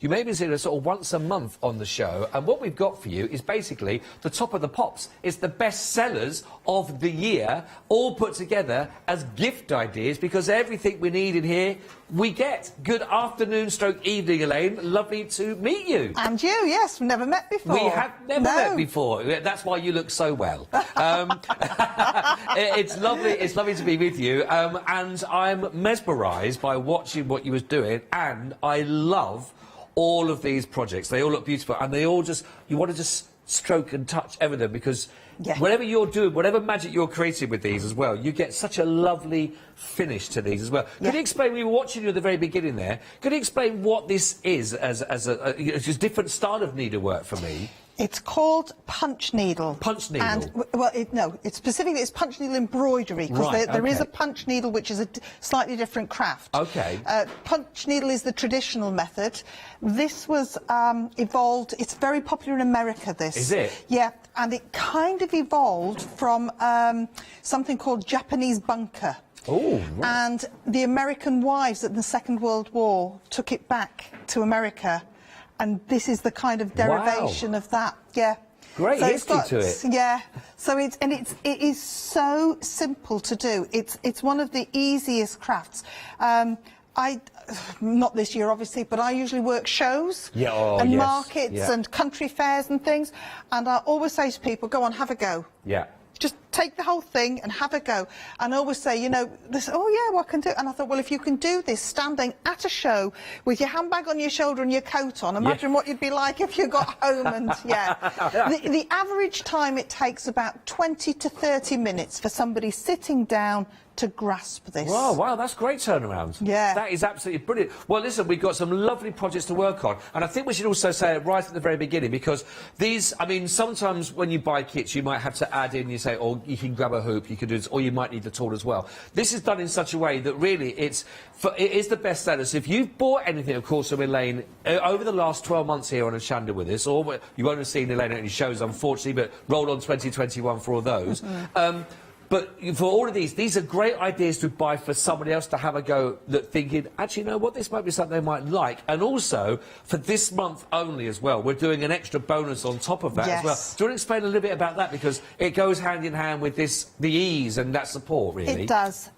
you may be seeing us sort of once a month on the show, and what we've got for you is basically the top of the pops. It's the best sellers of the year, all put together as gift ideas, because everything we need in here we get. Good afternoon stroke evening, Elaine. Lovely to meet you. And you, yes. We've never met before. We have never met before. That's why you look so well. It's lovely to be with you. And I'm mesmerised by watching what you was doing, and I love all of these projects. They all look beautiful, and they all just, you want to just stroke and touch everything, because whatever you're doing, whatever magic you're creating with these as well, you get such a lovely finish to these as well. Could you explain, we were watching you at the very beginning there, could you explain what this is as a different style of needlework for me? It's called punch needle. Punch needle? And, well, it's specifically, it's punch needle embroidery, because there is a punch needle which is a slightly different craft. Okay. Punch needle is the traditional method. This was evolved, it's very popular in America, this. Is it? Yeah, and it kind of evolved from something called Japanese bunker. Oh, right. And the American wives at the Second World War took it back to America. And this is the kind of derivation of that, Great so history to it. Yeah, so it is so simple to do. It's one of the easiest crafts. Not this year, obviously, but I usually work shows and markets and country fairs and things. And I always say to people, go on, have a go. Yeah. Just take the whole thing and have a go. And I always say, you know, this, oh yeah, well, I can do it. And I thought, well, if you can do this standing at a show with your handbag on your shoulder and your coat on, imagine what you'd be like if you got home and, the average time it takes about 20 to 30 minutes for somebody sitting down to grasp this. Wow, wow, that's great turnaround. Yeah. That is absolutely brilliant. Well, listen, we've got some lovely projects to work on, and I think we should also say it right at the very beginning, because these, I mean, sometimes when you buy kits, you might have to add in, you say, oh, you can grab a hoop, you can do this, or you might need the tool as well. This is done in such a way that really it is the best seller. So if you've bought anything, of course, from Elaine, over the last 12 months here on Hochanda with us, or you won't have seen Elaine at any shows, unfortunately, but roll on 2021 for all those. But for all of these are great ideas to buy for somebody else to have a go, that thinking, actually, you know what, this might be something they might like. And also, for this month only as well, we're doing an extra bonus on top of that as well. Do you want to explain a little bit about that? Because it goes hand in hand with this, the ease and that support, really. It does.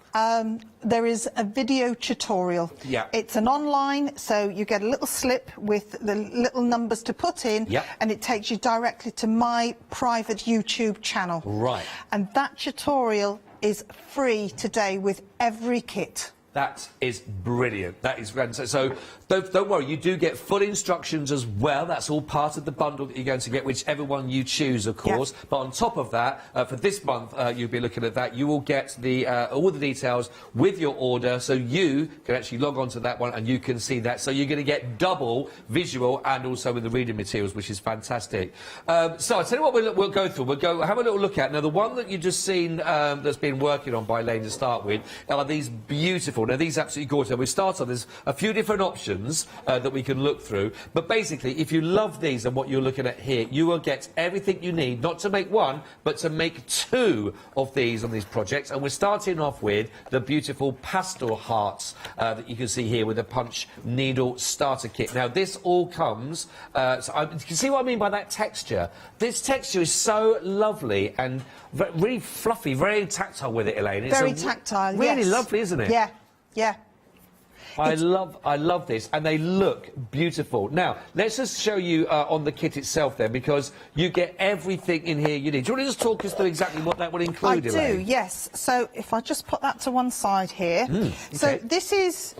There is a video tutorial. Yeah. It's an online, so you get a little slip with the little numbers to put in, and it takes you directly to my private YouTube channel. Right. And that tutorial is free today with every kit. That is brilliant. That is grand. So don't worry, you do get full instructions as well. That's all part of the bundle that you're going to get, whichever one you choose, of course. But on top of that, for this month, you'll be looking at that. You will get the all the details with your order, so you can actually log on to that one and you can see that. So you're going to get double visual and also with the reading materials, which is fantastic. So I'll tell you what we'll go through. We'll go have a little look at. Now, the one that you've just seen that's been working on by Elaine to start with are these beautiful. Now, these are absolutely gorgeous. We start on, there's a few different options that we can look through. But basically, if you love these and what you're looking at here, you will get everything you need, not to make one, but to make two of these on these projects. And we're starting off with the beautiful pastel hearts that you can see here with the punch needle starter kit. Now, this all comes... you can see what I mean by that texture. This texture is so lovely and really fluffy, very tactile with it, Elaine. It's very tactile, really lovely, isn't it? Yeah, yeah. I love this, and they look beautiful. Now, let's just show you on the kit itself then, because you get everything in here you need. Do you want to just talk us through exactly what that will include, Elaine? I do, yes. So if I just put that to one side here. Okay. So this is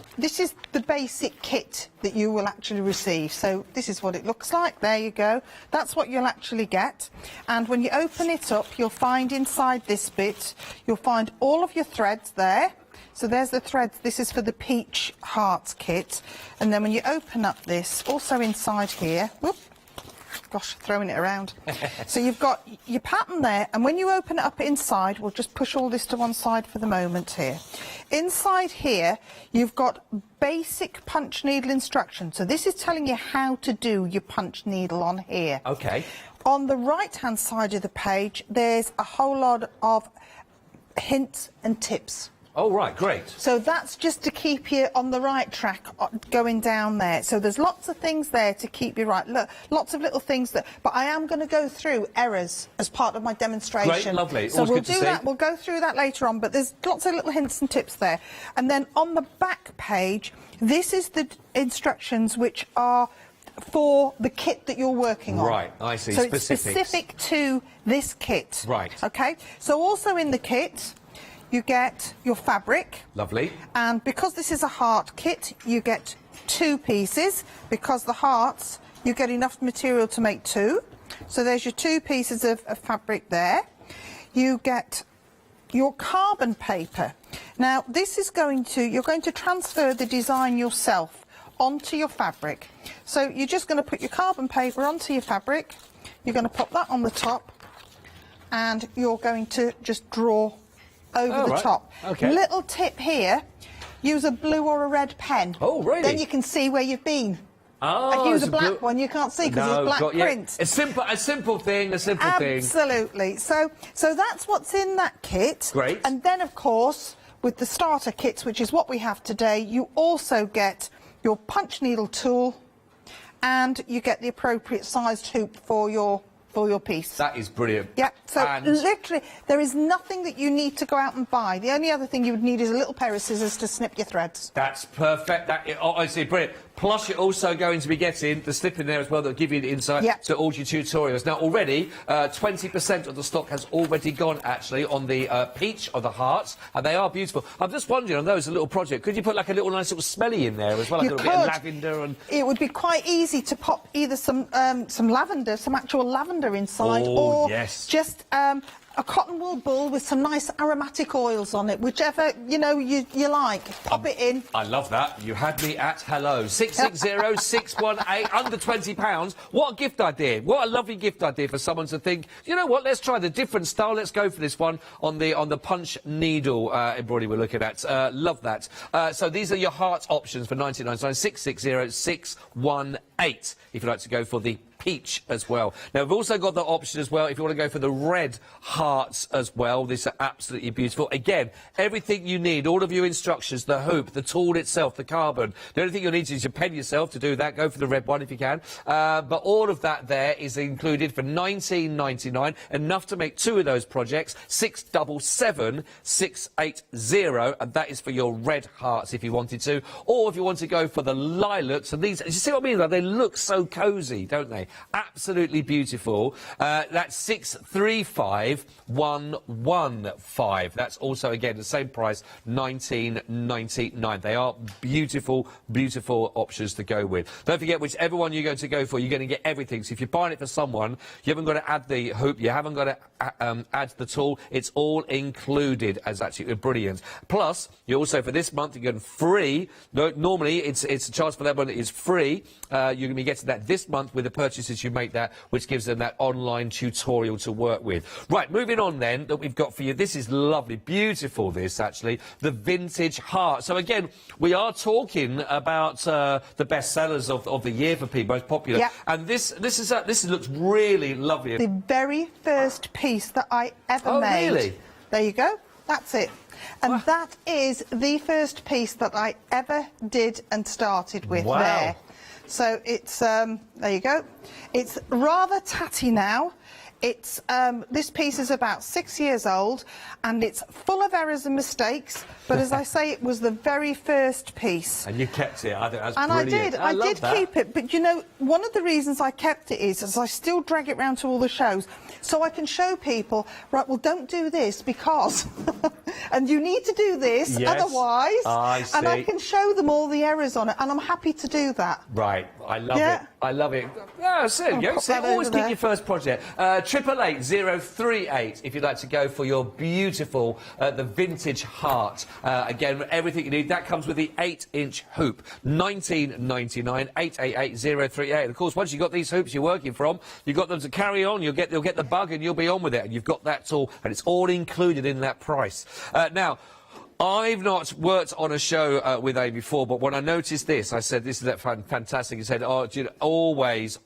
the basic kit that you will actually receive. So this is what it looks like. There you go. That's what you'll actually get. And when you open it up, you'll find inside this bit, you'll find all of your threads there. So there's the threads. This is for the peach hearts kit. And then when you open up this, also inside here, whoop, gosh, throwing it around. So you've got your pattern there, and when you open it up inside, we'll just push all this to one side for the moment here. Inside here, you've got basic punch needle instructions. So this is telling you how to do your punch needle on here. Okay. On the right-hand side of the page, there's a whole lot of hints and tips. Oh, right, great. So that's just to keep you on the right track going down there. So there's lots of things there to keep you right. Look, lots of little things that... But I am going to go through errors as part of my demonstration. Great, lovely. So we'll do that. We'll go through that later on. But there's lots of little hints and tips there. And then on the back page, this is the instructions which are for the kit that you're working on. Right, I see. So it's specific to this kit. Right. OK? So also in the kit... you get your fabric. Lovely. And because this is a heart kit, you get 2 pieces. Because the hearts, you get enough material to make 2. So there's your 2 pieces of fabric there. You get your carbon paper. Now, this is you're going to transfer the design yourself onto your fabric. So you're just going to put your carbon paper onto your fabric. You're going to pop that on the top. And you're going to just draw over the top. Okay. Little tip here, use a blue or a red pen. Oh, really? Then you can see where you've been. Oh, if you use a black one, you can't see because it's black print. A simple thing. Absolutely. So that's what's in that kit. Great. And then, of course, with the starter kits, which is what we have today, you also get your punch needle tool and you get the appropriate sized hoop for your piece. That is brilliant. Yeah, so literally, there is nothing that you need to go out and buy. The only other thing you would need is a little pair of scissors to snip your threads. That's perfect. That is honestly brilliant. Plus, you're also going to be getting the slip in there as well that'll give you the insight to all your tutorials. Now, already, 20% of the stock has already gone, actually, on the peach or the hearts, and they are beautiful. I'm just wondering, on those, a little project, could you put, like, a little nice little smelly in there as well? Like a little bit of lavender and... It would be quite easy to pop either some lavender, some actual lavender inside, or just a cotton wool ball with some nice aromatic oils on it, whichever, you know, you like. Pop it in. I love that. You had me at hello. 660-618, under £20. What a gift idea. What a lovely gift idea for someone to think, you know what, let's try the different style. Let's go for this one on the punch needle embroidery we're looking at. Love that. So these are your heart options for 1999. 660-618 if you'd like to go for the peach as well. Now, we've also got the option as well, if you want to go for the red hearts as well. These are absolutely beautiful. Again, everything you need, all of your instructions, the hoop, the tool itself, the carbon. The only thing you'll need is your pen yourself to do that. Go for the red one if you can. But all of that there is included for $19.99, enough to make 2 of those projects. 677-680, and that is for your red hearts if you wanted to. Or if you want to go for the lilacs, and these, you see what I mean? Like, they look so cosy, don't they? Absolutely beautiful. That's 635-115. That's also, again, the same price, $19.99. They are beautiful, beautiful options to go with. Don't forget, whichever one you're going to go for, you're going to get everything. So if you're buying it for someone, you haven't got to add the hoop, you haven't got to add the tool. It's all included as actually brilliant. Plus, you also, for this month, you're getting free. No, normally, it's a charge for that one. It's free. You're going to be getting that this month with the purchases you make that, which gives them that online tutorial to work with. Right, moving on then, that we've got for you. This is lovely, beautiful, this, actually. The vintage heart. So, again, we are talking about the best sellers of the year for people, most popular. Yep. And this looks really lovely. The very first piece that I ever made. Really? There you go. That's it. And that is the first piece that I ever did and started with there. So it's, there you go. It's rather tatty now. It's, this piece is about 6 years old, and it's full of errors and mistakes, but as I say, it was the very first piece. And you kept it. I think that's and brilliant. I did keep it, but you know, one of the reasons I kept it is I still drag it round to all the shows, so I can show people, right, well, don't do this because, and you need to do this, otherwise, I see. and I can show them all the errors on it, and I'm happy to do that. Right, I love it. I love it. Yeah, so you always keep your first project. 888-038 if you'd like to go for your beautiful, the vintage heart. Again, everything you need. That comes with the 8-inch hoop. $19.99. 888-038. And of course, once you've got these hoops you're working from, you've got them to carry on. You'll get the bug and you'll be on with it. And you've got that tool, and it's all included in that price. Now, I've not worked on a show with A before, but when I noticed this, I said, this is fantastic. He said, oh, you know, always,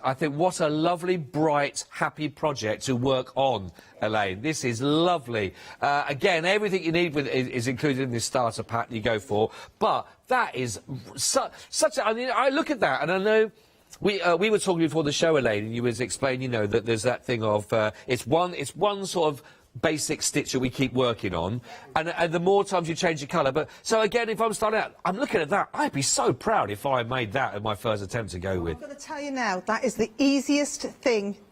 I think, what a lovely, bright, happy project to work on, Elaine. This is lovely. Again, everything you need is included in this starter pack you go for, but that is such a... I mean, I look at that, and I know... We were talking before the show, Elaine, and you was explaining, you know, that there's that thing of... it's one sort of basic stitch that we keep working on, and the more times you change your colour. But so again, if I'm starting out, I'm looking at that, I'd be so proud if I made that as my first attempt to go with. I'm going to tell you now, that is the easiest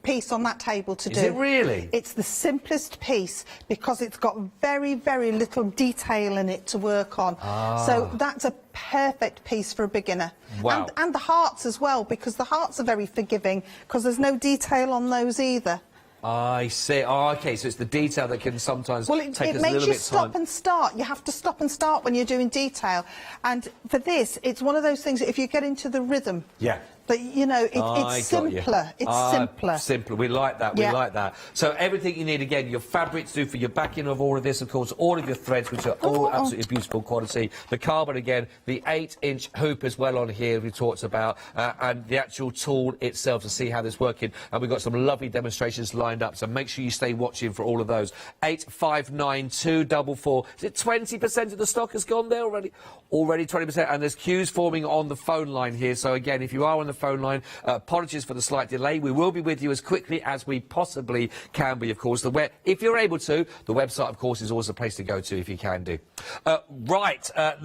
piece on that table to do. Is it really? It's the simplest piece because it's got very, very little detail in it to work on. So that's a perfect piece for a beginner. Wow. And the hearts as well, because the hearts are very forgiving because there's no detail on those either. I see. Oh, OK, so it's the detail that can sometimes take us a little bit time. Well, it makes you stop and start. You have to stop and start when you're doing detail. And for this, it's one of those things that if you get into the rhythm... Yeah. But, you know, it's simpler. It's simpler. Simpler. We like that. We like that. So everything you need, again, your fabric to do for your backing of all of this, of course, all of your threads, which are all absolutely beautiful quality. The carbon, again, the 8-inch hoop as well on here we talked about, and the actual tool itself to see how this is working. And we've got some lovely demonstrations lined up, so make sure you stay watching for all of those. 859-244. Is it 20% of the stock has gone there already? Already 20%. And there's queues forming on the phone line here. So, again, if you are on the phone line, apologies for the slight delay. We will be with you as quickly as we possibly can be, of course. If you're able to, the website, of course, is always a place to go to if you can do.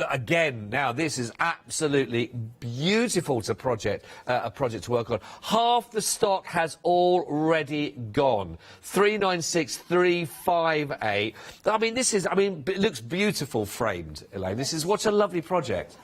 Again, now this is absolutely beautiful a project to work on. Half the stock has already gone. 396-358. I mean, it looks beautiful framed, Elaine. This is what a lovely project.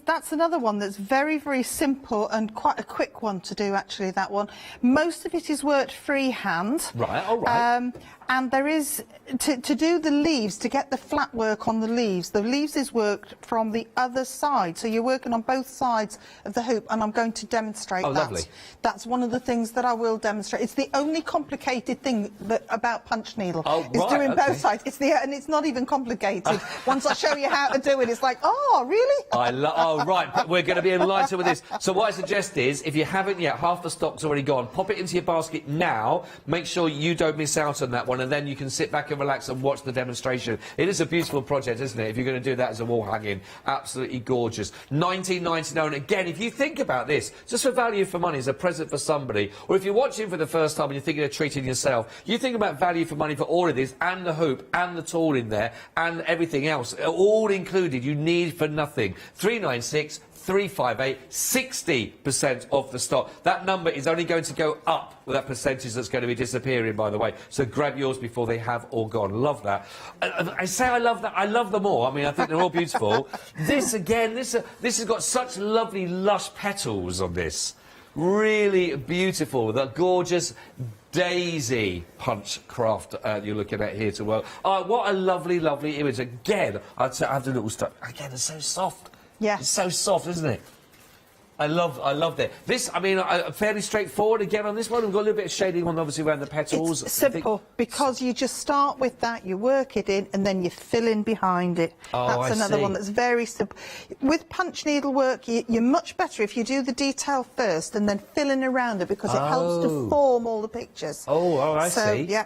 That's another one that's very, very simple and quite a quick one to do, actually, that one. Most of it is worked freehand. Right, all right. And there is, to do the leaves, to get the flat work on the leaves is worked from the other side. So you're working on both sides of the hoop, and I'm going to demonstrate that. Lovely. That's one of the things that I will demonstrate. It's the only complicated thing about punch needle, is doing both sides. And it's not even complicated. Once I show you how to do it, it's like, oh, really? Oh, right, but we're going to be enlightened with this. So what I suggest is, if you haven't yet, half the stock's already gone, pop it into your basket now, make sure you don't miss out on that one, and then you can sit back and relax and watch the demonstration. It is a beautiful project, isn't it, if you're going to do that as a wall hanging. Absolutely gorgeous. $19.99, and again, if you think about this, just for value for money, as a present for somebody, or if you're watching for the first time and you're thinking of treating yourself, you think about value for money for all of this, and the hoop, and the tool in there, and everything else, all included, you need for nothing. $396, $358, 60% off the stock. That number is only going to go up with that percentage that's going to be disappearing, by the way. So grab yours before they have all gone. Love that. I say I love that. I love them all. I mean, I think they're all beautiful. This, again, this has got such lovely, lush petals on this. Really beautiful. The gorgeous daisy punch craft you're looking at here to work. Oh, what a lovely, lovely image. Again, I'd say I have the little stuff. Again, it's so soft. Yeah. It's so soft, isn't it? I love that. This, I mean, fairly straightforward again on this one. We've got a little bit of shading on, obviously, around the petals. It's simple, because you just start with that, you work it in, and then you fill in behind it. Oh, that's another one that's very simple. With punch needle work, you're much better if you do the detail first and then fill in around it, because it helps to form all the pictures. I see. Yeah.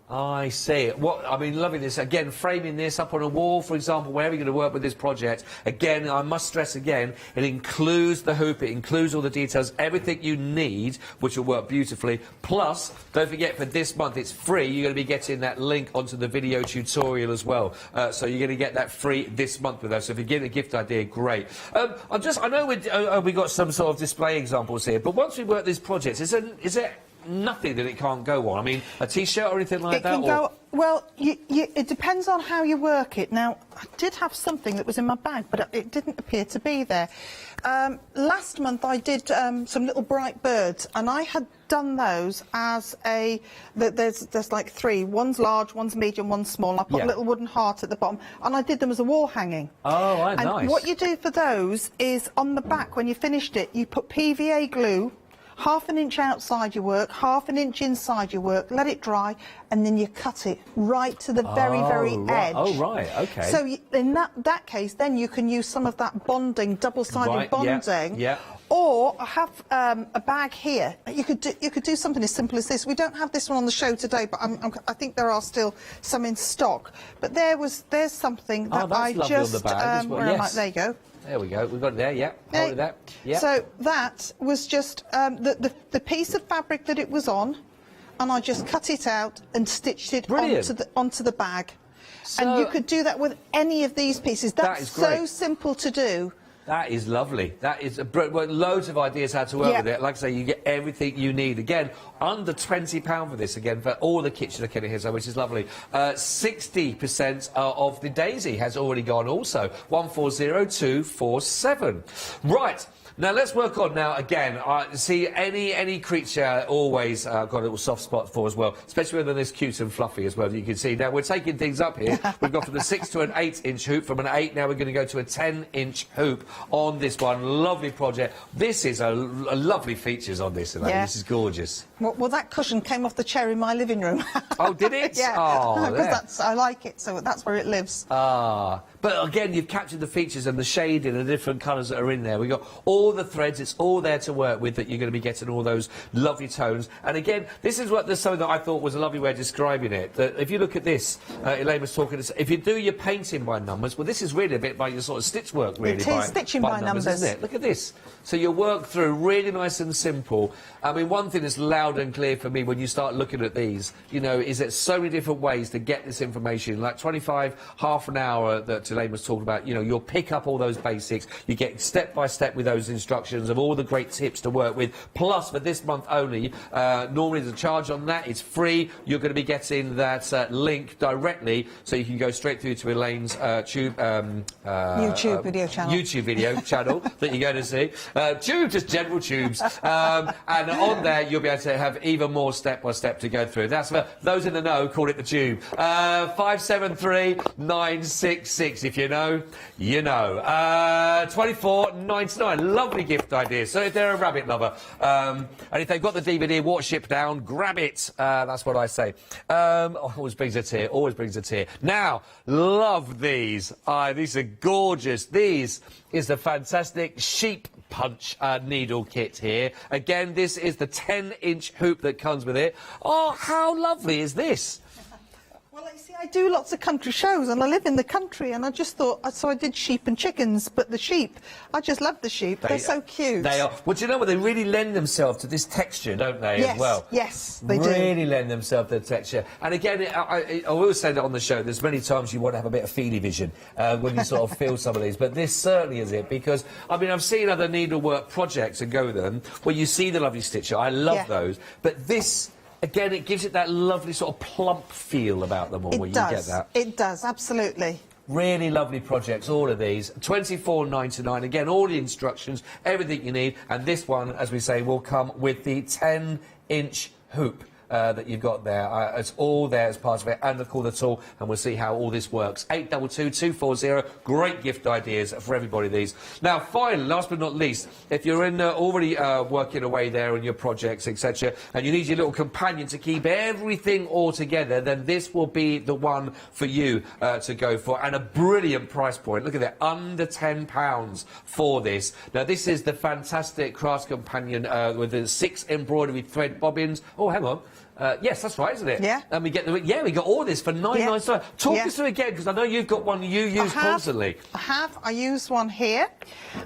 I see. I mean, loving this. Again, framing this up on a wall, for example, wherever you're going to work with this project. Again, I must stress again, it includes the hoop, it includes all the details, everything you need, which will work beautifully. Plus, don't forget, for this month, it's free. You're going to be getting that link onto the video tutorial as well. So you're going to get that free this month with us. So if you get a gift idea, great. I know we got some sort of display examples here, but once we work these projects, is there nothing that it can't go on? I mean, a T-shirt or anything like that? It can go... Well, it depends on how you work it. Now, I did have something that was in my bag, but it didn't appear to be there. Last month, I did some little bright birds, and I had done those as a... There's like three. One's large, one's medium, one's small. I put a little wooden heart at the bottom, and I did them as a wall hanging. Oh, right, nice. And what you do for those is, on the back, when you finished it, you put PVA glue, half an inch outside your work, half an inch inside your work, let it dry, and then you cut it right to the very edge. Oh, right, OK. So in that case, then you can use some of that bonding, double-sided bonding. Yeah. Or I have a bag here. You could do something as simple as this. We don't have this one on the show today, but I think there are still some in stock. But there's something that I just... On the bag where am I? There you go. There we go. We've got it there, yeah. Hold it there. Yeah. So that was just the piece of fabric that it was on, and I just cut it out and stitched it onto the bag. And you could do that with any of these pieces. That's so simple to do. That is lovely. That is loads of ideas how to work with it. Like I say, you get everything you need. Again, under £20 for this, again, for all the kitchen kit here, which is lovely. 60% of the daisy has already gone also. 140247. Right. Now, let's work on now, again, see, any creature always got a little soft spot for as well, especially when they're this cute and fluffy as well, you can see. Now, we're taking things up here. We've got from the 6 to an 8-inch hoop. From an 8, now we're going to go to a 10-inch hoop on this one. Lovely project. This is a lovely features on this, Elaine. This is gorgeous. Well, that cushion came off the chair in my living room. Oh, did it? Yeah. Oh, because I like it, so that's where it lives. Ah. But again, you've captured the features and the shading and the different colours that are in there. We've got all the threads, it's all there to work with, that you're going to be getting all those lovely tones. And again, this is something that I thought was a lovely way of describing it. That if you look at this, Elaine was talking, if you do your painting by numbers, well, this is really a bit by your sort of stitch work, really. It is stitching by numbers, isn't it? Look at this. So you work through really nice and simple. I mean, one thing that's loud and clear for me when you start looking at these, you know, is that so many different ways to get this information. Like 25, half an hour that Elaine was talking about, you know, you'll pick up all those basics. You get step by step with those instructions of all the great tips to work with. Plus, for this month only, normally there's a charge on that. It's free. You're going to be getting that link directly, so you can go straight through to Elaine's YouTube video channel. YouTube video channel that you're going to see. Just general tubes. And on there, you'll be able to have even more step-by-step to go through. That's for those in the know, call it the tube. 573-966. If you know, you know. $24.99. Lovely gift idea. So if they're a rabbit lover, and if they've got the DVD Watership down, grab it. That's what I say. Always brings a tear. Always brings a tear. Now, love these. These are gorgeous. These is the fantastic sheep punch needle kit here. Again, this is the 10-inch hoop that comes with it. Oh, how lovely is this? Well, you see, I do lots of country shows, and I live in the country, and I just thought, so I did sheep and chickens, but the sheep, I just love the sheep. They're so cute. They are. Well, do you know what? They really lend themselves to this texture, don't they, yes, as well? Yes, they do. Really lend themselves to the texture. And again, I always say that on the show, there's many times you want to have a bit of feely vision when you sort of feel some of these, but this certainly is it, because, I mean, I've seen other needlework projects and go with them, where you see the lovely stitcher. I love those. But this... Again, it gives it that lovely sort of plump feel about them all, where you get that. It does, absolutely. Really lovely projects, all of these. $24.99. Again, all the instructions, everything you need. And this one, as we say, will come with the 10-inch hoop that you've got there. It's all there as part of it, and of course the tool, and we'll see how all this works. 822-240. Great gift ideas for everybody, these. Now, finally, last but not least, if you're in already working away there on your projects, etc., and you need your little companion to keep everything all together, then this will be the one for you to go for, and a brilliant price point. Look at that, under £10 for this. Now, this is the fantastic Crafts Companion with the 6 embroidery thread bobbins. Oh, hang on. Yes, that's right, isn't it? Yeah. And we get we got all this for $9.99. Talk us through again, because I know you've got one you use constantly. I use one here,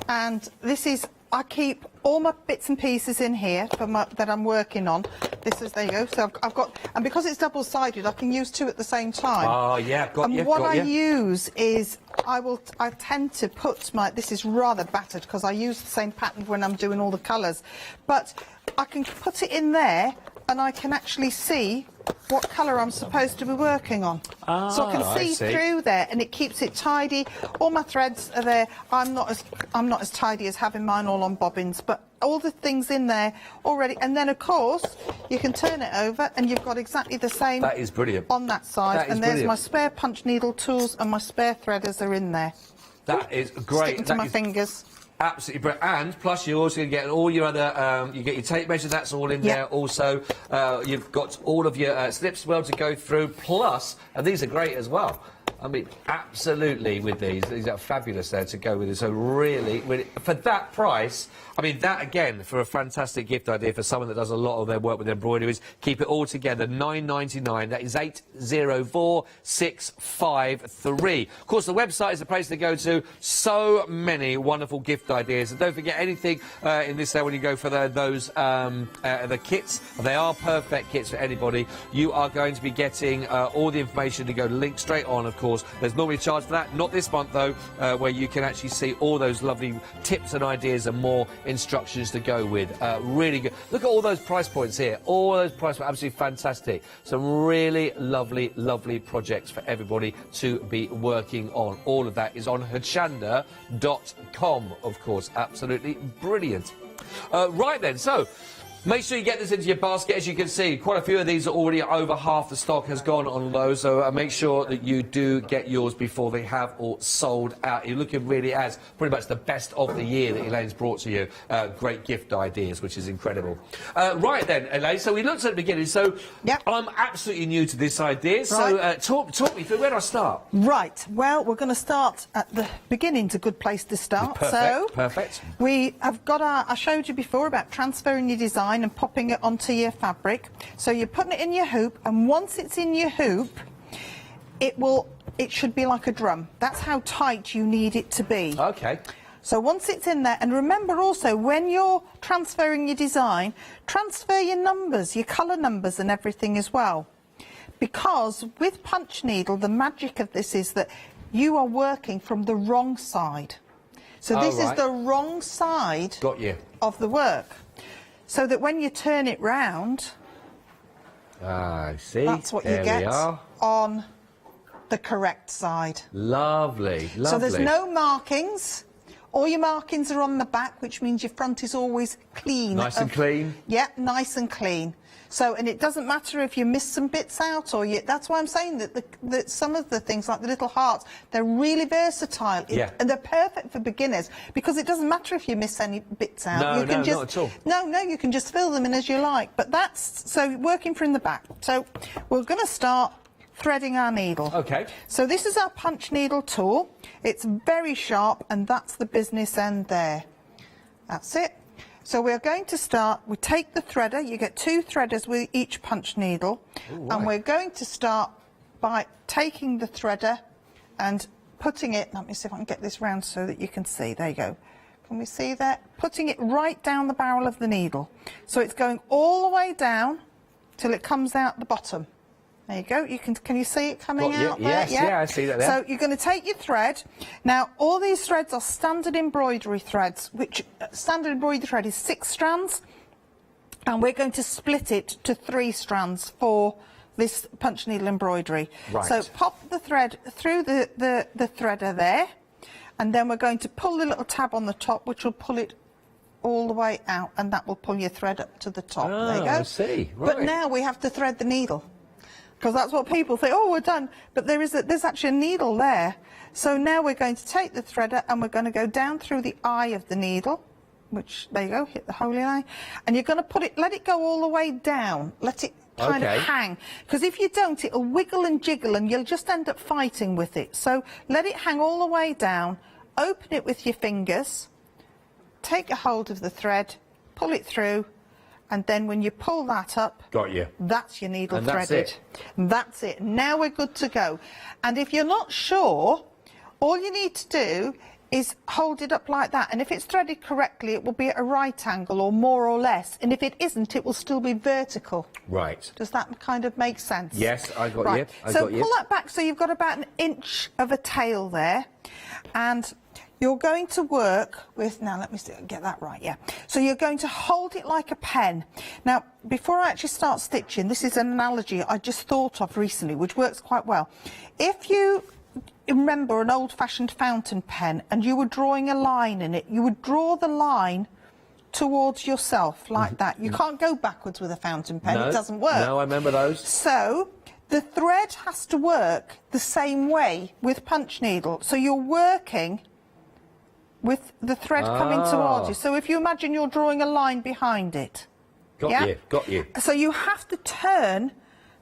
and this is, I keep all my bits and pieces in here that I'm working on. This is, there you go. So I've got, and because it's double-sided, I can use 2 at the same time. Oh, yeah, got you. And what I use is, I tend to put my, this is rather battered because I use the same pattern when I'm doing all the colours, but I can put it in there, and I can actually see what colour I'm supposed to be working on. So I can see through there, and it keeps it tidy. All my threads are there. I'm not as tidy as having mine all on bobbins, but all the things in there already. And then, of course, you can turn it over, and you've got exactly the same. That is brilliant. On that side. And there's my spare punch needle tools, and my spare threaders are in there. That is great. Sticking to my fingers. Absolutely brilliant. And plus you're also going to get all your other, you get your tape measure, that's all in there. Also, you've got all of your slips as well to go through. Plus, and these are great as well. I mean, absolutely with these are fabulous there to go with it. So really, for that price, I mean, that again, for a fantastic gift idea for someone that does a lot of their work with embroideries, keep it all together, $9.99. That is 804653. Of course, the website is the place to go to. So many wonderful gift ideas. And don't forget anything in this there when you go for the kits. They are perfect kits for anybody. You are going to be getting all the information to go to link straight on, of course. There's normally a charge for that. Not this month, though, where you can actually see all those lovely tips and ideas and more instructions to go with. Really good. Look at all those price points here. All those price points, absolutely fantastic. Some really lovely, lovely projects for everybody to be working on. All of that is on Hochanda.com, of course. Absolutely brilliant. Right then, so make sure you get this into your basket. As you can see, quite a few of these are already over half the stock has gone on those, so make sure that you do get yours before they have all sold out. You're looking really as pretty much the best of the year that Elaine's brought to you. Great gift ideas, which is incredible. Right then, Elaine, so we looked at the beginning, so I'm absolutely new to this idea, so talk me through. Where do I start? Right, well, we're going to start at the beginning's a good place to start. Perfect. We have got I showed you before about transferring your design and popping it onto your fabric. So you're putting it in your hoop, and once it's in your hoop, it should be like a drum. That's how tight you need it to be. Okay. So once it's in there, and remember also, when you're transferring your design, transfer your numbers, your colour numbers and everything as well. Because with punch needle, the magic of this is that you are working from the wrong side. So this is the wrong side of the work. So that when you turn it round, I see. That's what you get on the correct side. Lovely, lovely. So there's no markings. All your markings are on the back, which means your front is always clean. Nice and clean? Yeah, nice and clean. So, and it doesn't matter if you miss some bits out or you... That's why I'm saying that some of the things, like the little hearts, they're really versatile. And they're perfect for beginners, because it doesn't matter if you miss any bits out. No, you can just, not at all. No, you can just fill them in as you like. But that's... So, working from the back. So, we're going to start threading our needle. Okay. So this is our punch needle tool. It's very sharp, and that's the business end there. That's it. So we're going to start, we take the threader, you get 2 threaders with each punch needle. And we're going to start by taking the threader and putting it, let me see if I can get this round so that you can see, there you go. Can we see that? Putting it right down the barrel of the needle. So it's going all the way down till it comes out the bottom. There you go. Can you see it coming out there? Yes, yeah, I see that there. So you're going to take your thread. Now, all these threads are standard embroidery threads, which standard embroidery thread is 6 strands, and we're going to split it to 3 strands for this punch needle embroidery. Right. So pop the thread through the threader there, and then we're going to pull the little tab on the top, which will pull it all the way out, and that will pull your thread up to the top. There you go. I see. Right. But now we have to thread the needle, because that's what people say, oh, we're done. But there's actually a needle there. So now we're going to take the threader and we're going to go down through the eye of the needle, which, there you go, hit the holy eye. And you're going to put it, let it go all the way down. Let it kind of hang. Because if you don't, it'll wiggle and jiggle and you'll just end up fighting with it. So let it hang all the way down. Open it with your fingers. Take a hold of the thread. Pull it through. And then when you pull that up, that's your needle and threaded. That's it. Now we're good to go. And if you're not sure, all you need to do is hold it up like that. And if it's threaded correctly, it will be at a right angle or more or less. And if it isn't, it will still be vertical. Right. Does that kind of make sense? Yes, I got right. you. So pull that back so you've got about 1 inch of a tail there. And you're going to work with, now let me see, get that right, yeah. So you're going to hold it like a pen. Now, before I actually start stitching, this is an analogy I just thought of recently, which works quite well. If you remember an old-fashioned fountain pen and you were drawing a line in it, you would draw the line towards yourself like that. You can't go backwards with a fountain pen, it doesn't work. No, I remember those. So the thread has to work the same way with punch needle. So you're working with the thread coming towards you. So if you imagine you're drawing a line behind it. Got you. So you have to turn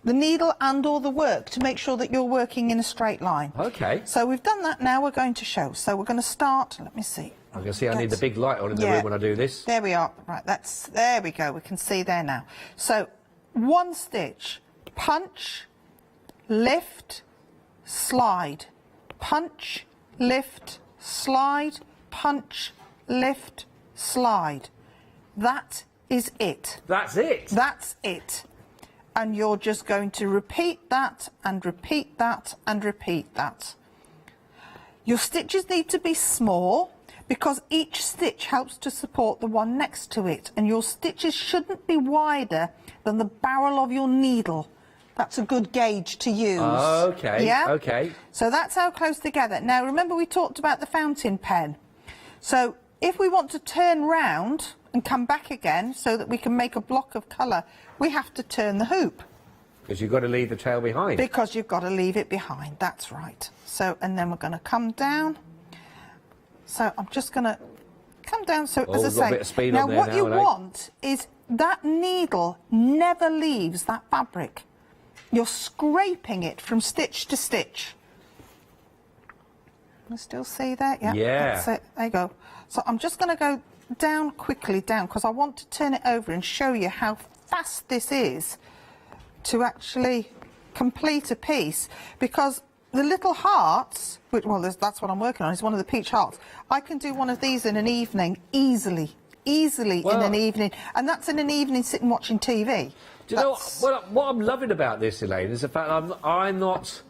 the needle and all the work to make sure that you're working in a straight line. Okay. So we've done that, now we're going to show. So we're going to start, let me see. I can see I need the big light on in the room when I do this. There we are. Right, there we go. We can see there now. So 1 stitch, punch, lift, slide, punch, lift, slide, punch, lift, slide. That is it. That's it? That's it. And you're just going to repeat that and repeat that and repeat that. Your stitches need to be small because each stitch helps to support the one next to it, and your stitches shouldn't be wider than the barrel of your needle. That's a good gauge to use. Okay, yeah? okay. So that's how close together. Now remember we talked about the fountain pen. So if we want to turn round and come back again so that we can make a block of colour, we have to turn the hoop. Because you've got to leave the tail behind. Because you've got to leave it behind, that's right. So, and then we're going to come down. So I'm just going to come down, so as I say, now what you want is that needle never leaves that fabric. You're scraping it from stitch to stitch. Can you still see that? Yeah. That's it. There you go. So I'm just going to go down quickly because I want to turn it over and show you how fast this is to actually complete a piece, because the little hearts, which, well, that's what I'm working on, is one of the peach hearts. I can do one of these in an evening easily in an evening, and that's in an evening sitting watching TV. Do you know what I'm loving about this, Elaine, is the fact I'm not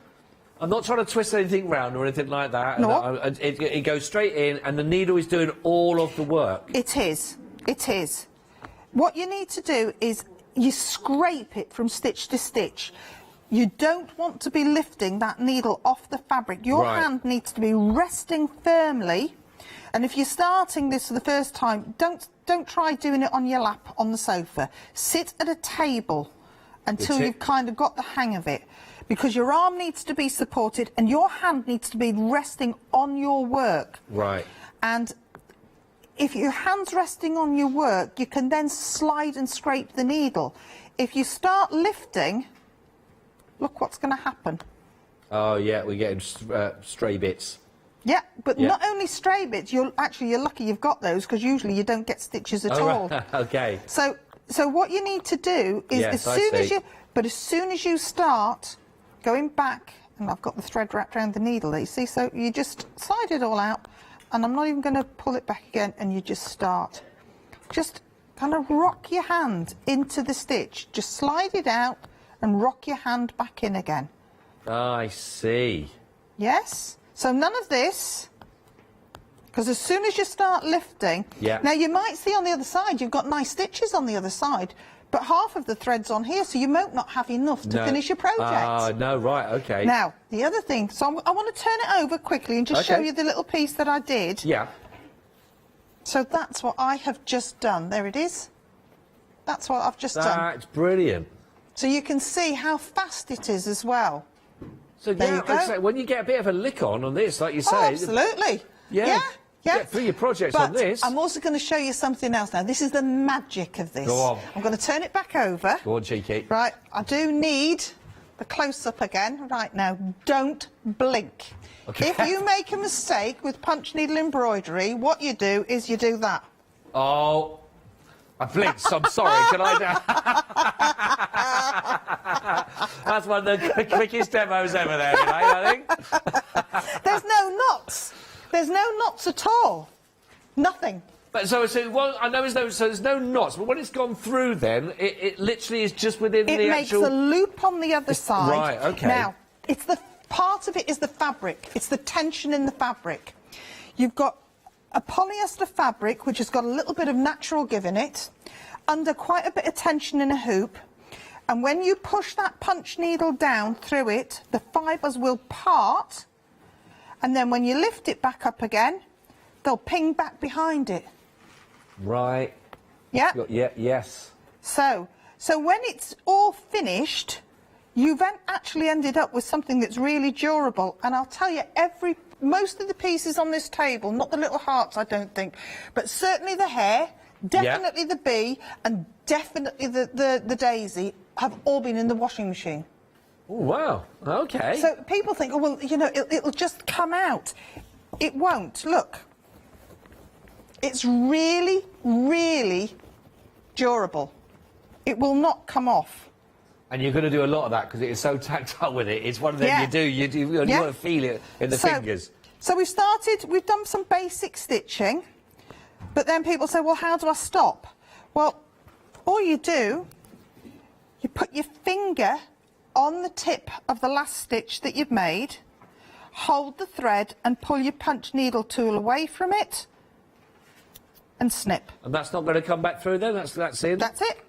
I'm not trying to twist anything round or anything like that. No. It goes straight in, and the needle is doing all of the work. It is. It is. What you need to do is you scrape it from stitch to stitch. You don't want to be lifting that needle off the fabric. Your hand needs to be resting firmly. And if you're starting this for the first time, don't try doing it on your lap on the sofa. Sit at a table until you've kind of got the hang of it. Because your arm needs to be supported and your hand needs to be resting on your work. Right. And if your hand's resting on your work, you can then slide and scrape the needle. If you start lifting, look what's going to happen. Oh, yeah, we're getting stray bits. Yeah, but not only stray bits, you're lucky you've got those, because usually you don't get stitches at all. Right. Okay. So what you need to do is as soon as you start going back, and I've got the thread wrapped around the needle there, you see, so you just slide it all out, and I'm not even going to pull it back again, and you just start. Just kind of rock your hand into the stitch. Just slide it out and rock your hand back in again. I see. Yes? So none of this, because as soon as you start lifting... Yeah. Now, you might see on the other side, you've got nice stitches on the other side, but half of the thread's on here, so you might not have enough to finish your project. No, right, okay. Now, the other thing, so I want to turn it over quickly and just show you the little piece that I did. Yeah. So that's what I have just done. There it is. That's what I've just done. That's brilliant. So you can see how fast it is as well. So there you go. Like I say, when you get a bit of a lick on this, like you say... Oh, absolutely. Yeah. Get through your projects on this. I'm also going to show you something else now. This is the magic of this. Go on. I'm going to turn it back over. Go on, cheeky. Right, I do need the close-up again. Right now, don't blink. Okay. If you make a mistake with punch needle embroidery, what you do is you do that. Oh, I blinked, I'm sorry. Can I... That's one of the quickest demos ever there today, I think. There's no knots. There's no knots at all. Nothing. But so I know there's no knots, but when it's gone through then, it literally is just within the actual... It makes a loop on the other side. Right, okay. Now, it's the part of it is the fabric. It's the tension in the fabric. You've got a polyester fabric, which has got a little bit of natural give in it, under quite a bit of tension in a hoop. And when you push that punch needle down through it, the fibres will part. And then when you lift it back up again, they'll ping back behind it. Right. Yeah? Yeah, yes. So when it's all finished, you've then actually ended up with something that's really durable. And I'll tell you, most of the pieces on this table, not the little hearts, I don't think, but certainly the hare, definitely the bee, and definitely the daisy have all been in the washing machine. Oh, wow. Okay. So people think, oh, well, you know, it'll just come out. It won't. Look. It's really, really durable. It will not come off. And you're going to do a lot of that because it is so tactile with it. It's one of them you want to feel it in the fingers. So we've done some basic stitching, but then people say, well, how do I stop? Well, all you do, you put your finger on the tip of the last stitch that you've made, hold the thread and pull your punch needle tool away from it and snip. And that's not going to come back through then? That's it? That's it.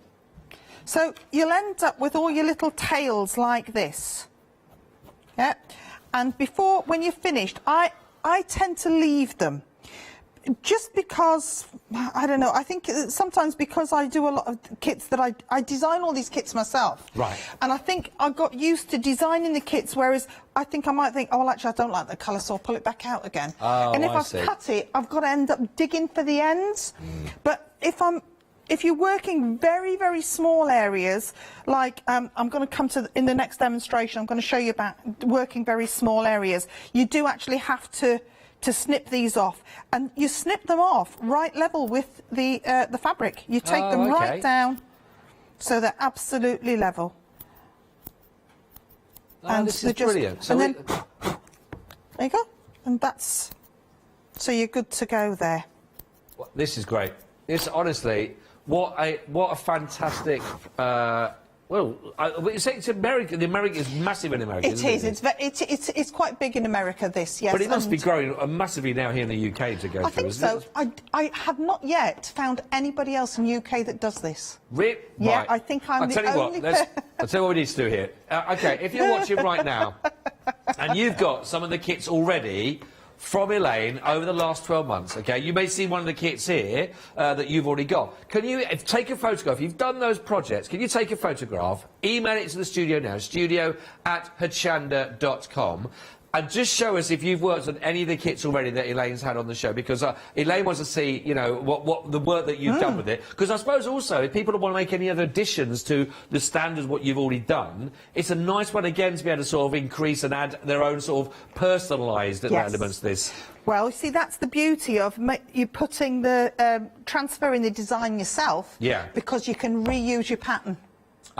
So you'll end up with all your little tails like this. Yeah. And when you're finished, I tend to leave them. Just because, I don't know, I think sometimes because I do a lot of kits that I design all these kits myself. Right. And I think I got used to designing the kits, whereas I might think, oh, well, actually, I don't like the colour, so I'll pull it back out again. Oh, and if I've cut it, I've got to end up digging for the ends. But if you're working very, very small areas, like I'm going to come to in the next demonstration, I'm going to show you about working very small areas, you do actually have to snip these off, and you snip them off right level with the fabric. You take them right down so they're absolutely level. And this is brilliant. So and then, there you go, and that's, so you're good to go there. This is great. This honestly, what a fantastic Well, it's America. The America is massive in America. It is. It's quite big in America. This, yes. But it must be growing massively now here in the UK to go I through. think so. I have not yet found anybody else in the UK that does this. Rip. Yeah, right. I think I'm the only. I'll tell you what we need to do here. Okay, if you're watching right now and you've got some of the kits already from Elaine over the last 12 months, OK? You may see one of the kits here that you've already got. Can you take a photograph? If you've done those projects, can you take a photograph, email it to the studio now, studio@hochanda.com, and just show us if you've worked on any of the kits already that Elaine's had on the show, because Elaine wants to see, you know, what the work that you've done with it. Because I suppose also, if people want to make any other additions to the standards, what you've already done, it's a nice one, again, to be able to sort of increase and add their own sort of personalised elements to this. Well, you see, that's the beauty of you putting the transferring the design yourself. Yeah. Because you can reuse your pattern.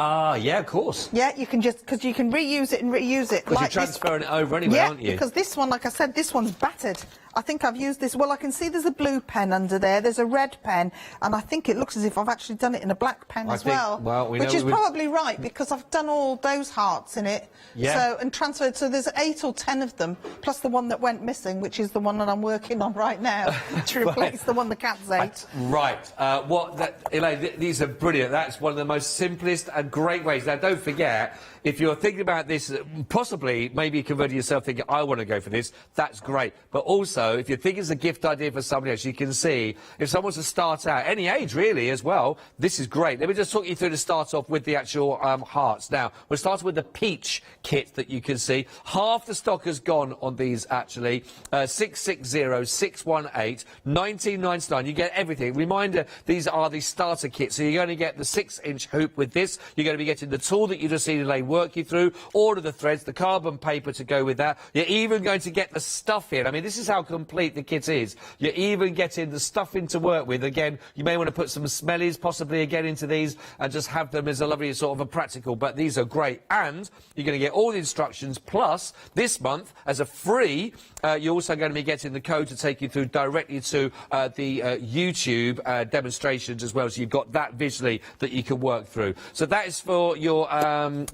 Ah, yeah, of course. Yeah, you can because you can reuse it and reuse it. Because you're transferring it over anyway, aren't you? Yeah, because this one, like I said, this one's battered. I think I've used this. Well, I can see there's a blue pen under there. There's a red pen, and I think it looks as if I've actually done it in a black pen as well. Which is probably right, because I've done all those hearts in it. Yeah. So and transferred. So there's 8 or 10 of them, plus the one that went missing, which is the one that I'm working on right now to replace the one the cats ate. Right. Elaine, these are brilliant. That's one of the most simplest and great ways. Now, don't forget, if you're thinking about this, possibly, maybe converting yourself thinking, I want to go for this, that's great. But also, if you think it's a gift idea for somebody else, you can see, if someone wants to start out, any age really as well, this is great. Let me just talk you through to start off with the actual hearts. Now, we'll start with the peach kit that you can see. Half the stock has gone on these, actually. 660, 618, 1999. You get everything. Reminder, these are the starter kits. So you're going to get the 6-inch hoop with this. You're going to be getting the tool that you just seen Elaine work you through, all of the threads, the carbon paper to go with that. You're even going to get the stuff in. I mean, this is how complete the kit is. You're even getting the stuff in to work with. Again, you may want to put some smellies possibly again into these and just have them as a lovely sort of a practical, but these are great. And you're going to get all the instructions, plus this month as a free, you're also going to be getting the code to take you through directly to the YouTube demonstrations as well, so you've got that visually that you can work through. So that is for your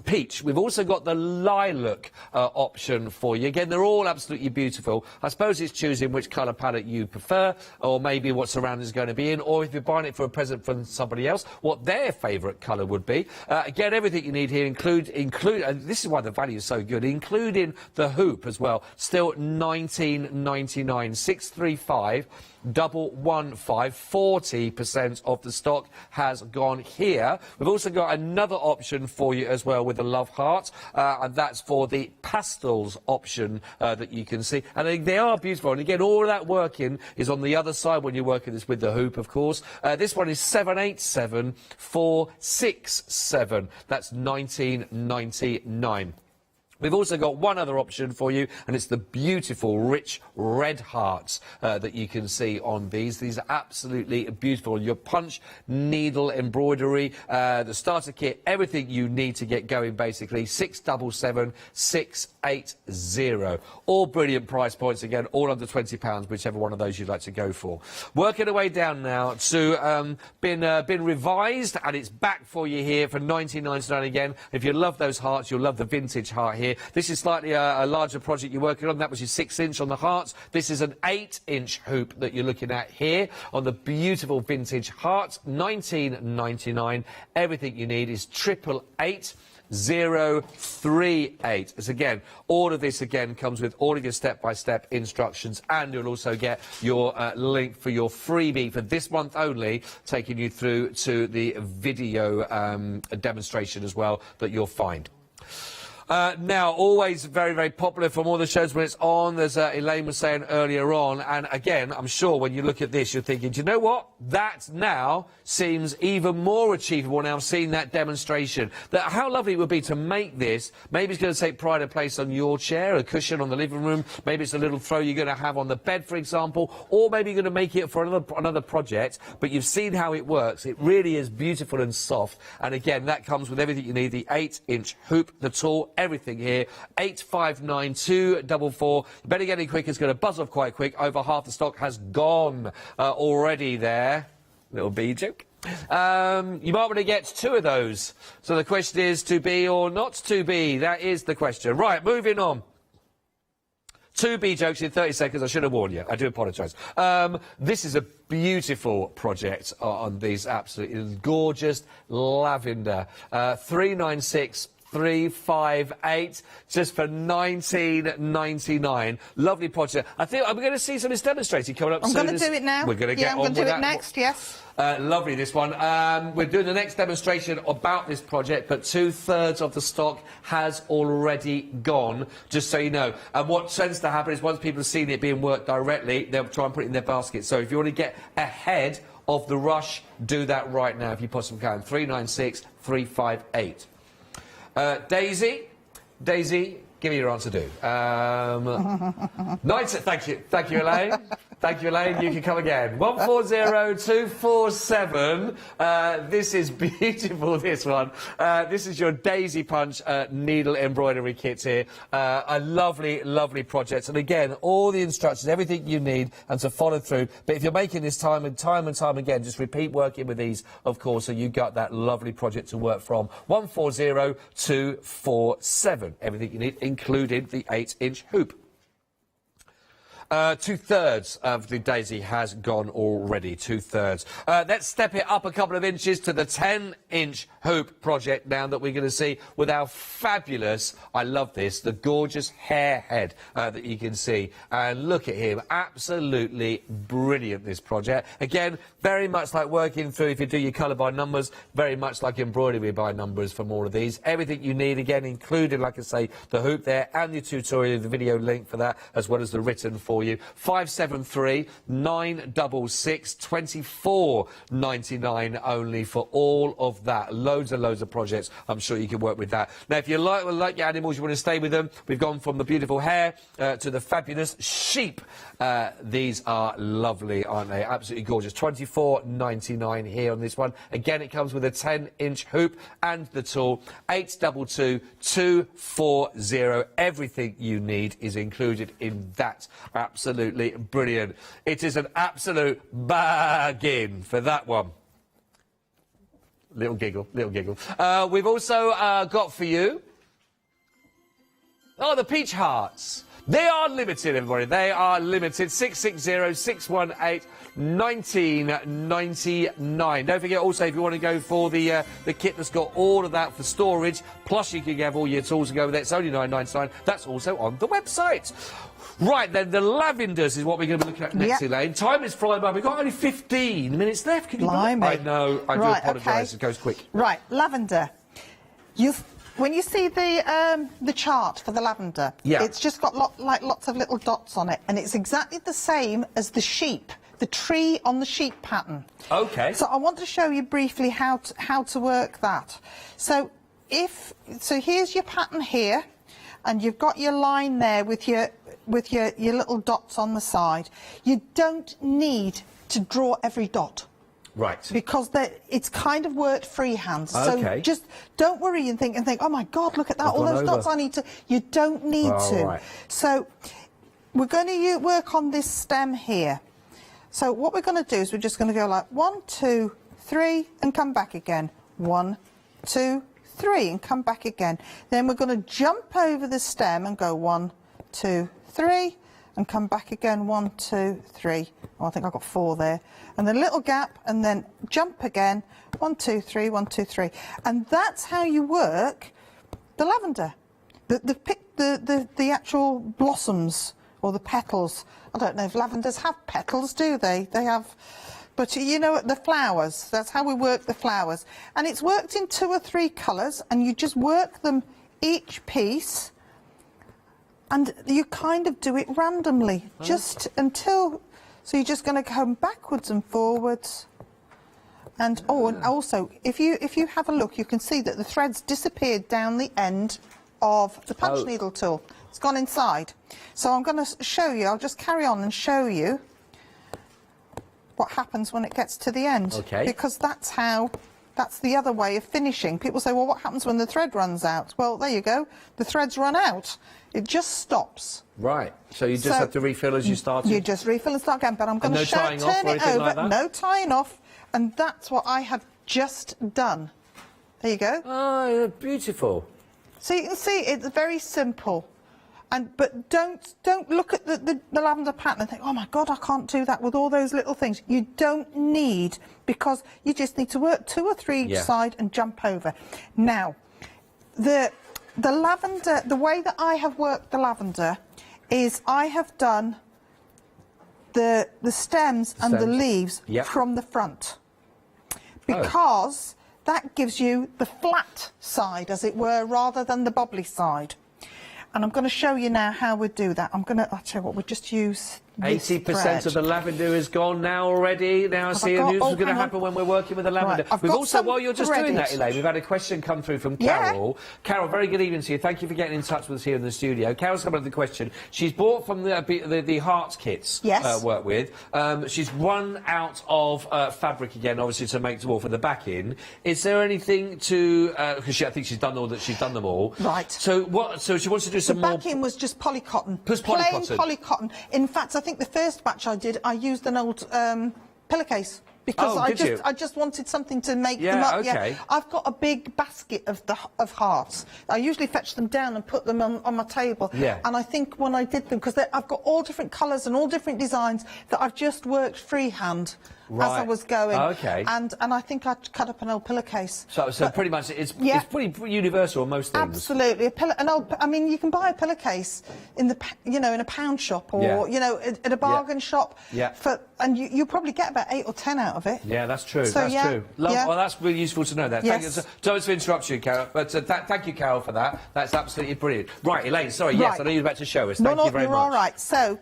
peach. We've also got the lilac option for you. Again, they're all absolutely beautiful. I suppose it's choosing which colour palette you prefer, or maybe what surrounding is going to be in, or if you're buying it for a present from somebody else, what their favourite colour would be. Again, everything you need here, include, and this is why the value is so good, including the hoop as well. Still $19.99, 635 115, 40% of the stock has gone here. We've also got another option for you as well with the love heart, and that's for the pastels option that you can see. And they are beautiful. And again, all of that working is on the other side when you're working this with the hoop, of course. This one is 787467. That's $19.99. We've also got one other option for you, and it's the beautiful, rich red hearts that you can see on these. These are absolutely beautiful. Your punch, needle, embroidery, the starter kit, everything you need to get going, basically. 677 680. All brilliant price points, again, all under £20, whichever one of those you'd like to go for. Working our way down now to been revised, and it's back for you here for $19.99 again. If you love those hearts, you'll love the vintage heart here. This is slightly a larger project you're working on. That was your 6-inch on the hearts. This is an 8-inch hoop that you're looking at here on the beautiful vintage heart. $19.99. Everything you need is 888 038. As again, all of this again comes with all of your step-by-step instructions, and you'll also get your link for your freebie for this month only, taking you through to the video demonstration as well that you'll find. Now, always very, very popular from all the shows when it's on, as Elaine was saying earlier on, and again, I'm sure when you look at this, you're thinking, do you know what? That now seems even more achievable now seeing that demonstration. That how lovely it would be to make this. Maybe it's going to take pride of place on your chair, a cushion on the living room, maybe it's a little throw you're going to have on the bed, for example, or maybe you're going to make it for another project, but you've seen how it works. It really is beautiful and soft, and again, that comes with everything you need, the 8-inch hoop, the tool, everything here. 859244. You better get in quick, it's going to buzz off quite quick. Over half the stock has gone already there. Little bee joke. You might want to get 2 of those. So the question is, to be or not to be? That is the question. Right, moving on. 2 bee jokes in 30 seconds. I should have warned you. I do apologise. This is a beautiful project on these absolutely gorgeous lavender. 396358, just for $19.99. Lovely project. I think I'm going to see some of this demonstrating coming up soon. I'm going to do it now. We're going to get on with that. I'm going to do it next, yes. Lovely, this one. We're doing the next demonstration about this project, but 2/3 of the stock has already gone, just so you know. And what tends to happen is once people have seen it being worked directly, they'll try and put it in their basket. So if you want to get ahead of the rush, do that right now if you possibly can. 396358. Daisy, give me your answer, do. Thank you, Elaine. Thank you, Elaine. You can come again. 140247. This is beautiful, this one. This is your Daisy Punch needle embroidery kit here. A lovely, lovely project. And again, all the instructions, everything you need, and to follow through. But if you're making this time and time again, just repeat working with these, of course, so you got that lovely project to work from. 140247. Everything you need, including the 8-inch hoop. 2/3 of the Daisy has gone already. 2/3. Let's step it up a couple of inches to the 10-inch hoop project now that we're going to see with our fabulous, I love this, the gorgeous hair head that you can see. And look at him, absolutely brilliant, this project. Again, very much like working through, if you do your colour by numbers, very much like embroidery by numbers from all of these. Everything you need, again, including, like I say, the hoop there and your tutorial, the video link for that, as well as the written for you. 573 966 24.99 only for all of that. Loads and loads of projects. I'm sure you can work with that. Now, if you like your animals, you want to stay with them, we've gone from the beautiful hare to the fabulous sheep. These are lovely, aren't they? Absolutely gorgeous. $24.99 here on this one. Again, it comes with a 10-inch hoop and the tool. 822240. Everything you need is included in that. Absolutely brilliant. It is an absolute bargain for that one. Little giggle, little giggle. We've also got for you, the peach hearts. They are limited, everybody. They are limited. 660-618-1999. Don't forget also, if you want to go for the kit that's got all of that for storage, plus you can have all your tools and go with it. It's only $9.99. That's also on the website. Right, then, the lavenders is what we're going to be looking at next, Elaine. Time is flying by. We've got only 15 minutes left. Can you believe it? I know. I do apologise. Okay. It goes quick. Right, lavender. When you see the chart for the lavender, it's just got lots of little dots on it, and it's exactly the same as the sheep, the tree on the sheep pattern. Okay. So I want to show you briefly how to work that. So here's your pattern here, and you've got your line there with your little dots on the side. You don't need to draw every dot. Right. Because it's kind of worked freehand. So just don't worry and think, oh my God, look at that, all those dots I need to. You don't need to. Right. So we're going to work on this stem here. So what we're going to do is we're just going to go like 1, 2, 3 and come back again. 1, 2, 3 and come back again. Then we're going to jump over the stem and go 1, 2, 3 and come back again. 1, 2, 3. Oh, I think I've got 4 there. And then a little gap and then jump again. 1, 2, 3, 1, 2, 3. And that's how you work the lavender. The actual blossoms or the petals. I don't know if lavenders have petals, do they? They have, but you know, the flowers. That's how we work the flowers. And it's worked in 2 or 3 colours, and you just work them each piece. And you kind of do it randomly, just until. So you're just going to come backwards and forwards. And and also, if you have a look, you can see that the thread's disappeared down the end of the punch needle tool. It's gone inside. So I'm going to show you. I'll just carry on and show you what happens when it gets to the end. Okay. Because that's the other way of finishing. People say, well, what happens when the thread runs out? Well, there you go. The thread's run out. It just stops. Right. So you just have to refill as you start. You just refill and start again. But I'm going to turn it over. Like that? No tying off. And that's what I have just done. There you go. Oh, beautiful. So you can see it's very simple. But don't look at the lavender pattern and think, oh my God, I can't do that with all those little things. You don't need, because you just need to work 2 or 3 each side and jump over. Now, the lavender, the way that I have worked the lavender is I have done the stems and the leaves from the front, because that gives you the flat side, as it were, rather than the bobbly side. And I'm going to show you now how we do that. I'll tell you what, we'll just use 80% of the lavender is gone now already. Now, see, what's going to happen when we're working with the lavender. Right, we've also, while you're just doing that, Elaine, we've had a question come through from Carol. Carol, very good evening to you. Thank you for getting in touch with us here in the studio. Carol's come up with the question. She's bought from the Hearts kits work with. She's run out of fabric again, obviously, to make the wall for the backing. Is there anything to... because I think she's done them all. Right. So she wants to do some more... The backing was just polycotton. Just polycotton. Plain polycotton. In fact, I think the first batch I did, I used an old pillowcase, because I just wanted something to make them up. Yeah, I've got a big basket of hearts. I usually fetch them down and put them on my table. Yeah. And I think when I did them, because I've got all different colours and all different designs that I've just worked freehand as I was going. And I think I cut up an old pillowcase. So pretty much it's pretty universal on most things. Absolutely, I mean, you can buy a pillowcase in the in a pound shop or at a bargain shop. Yeah. And you probably get about 8 or 10 out of it. Yeah, that's true. That's true. Well, that's really useful to know that. Yes. Sorry to interrupt you, Carol, but thank you, Carol, for that. That's absolutely brilliant. Right, Elaine. Sorry. Yes, I know you're about to show us. Thank you very much. You're all right. So,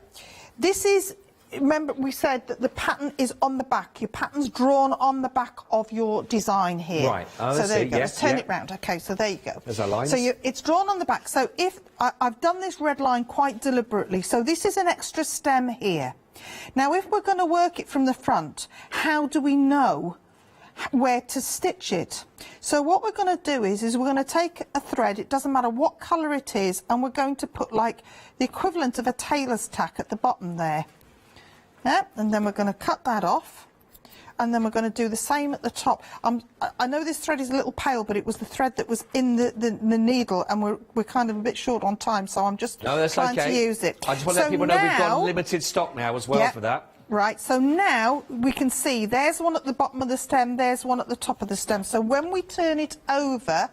this is. Remember, we said that the pattern is on the back. Your pattern's drawn on the back of your design here. Right. Oh, so there you go. Yes, Let's turn it round. Okay, so there you go. There's our lines. So it's drawn on the back. So if I've done this red line quite deliberately, so this is an extra stem here. Now, if we're going to work it from the front, how do we know where to stitch it? So what we're going to do is we're going to take a thread, it doesn't matter what colour it is, and we're going to put like the equivalent of a tailor's tack at the bottom there. Yeah, and then we're going to cut that off, and then we're going to do the same at the top. I know this thread is a little pale, but it was the thread that was in the needle, and we're kind of a bit short on time, so I'm just trying to use it. I just want to let people know we've got limited stock now as well for that. Right, so now we can see there's one at the bottom of the stem, there's one at the top of the stem. So when we turn it over,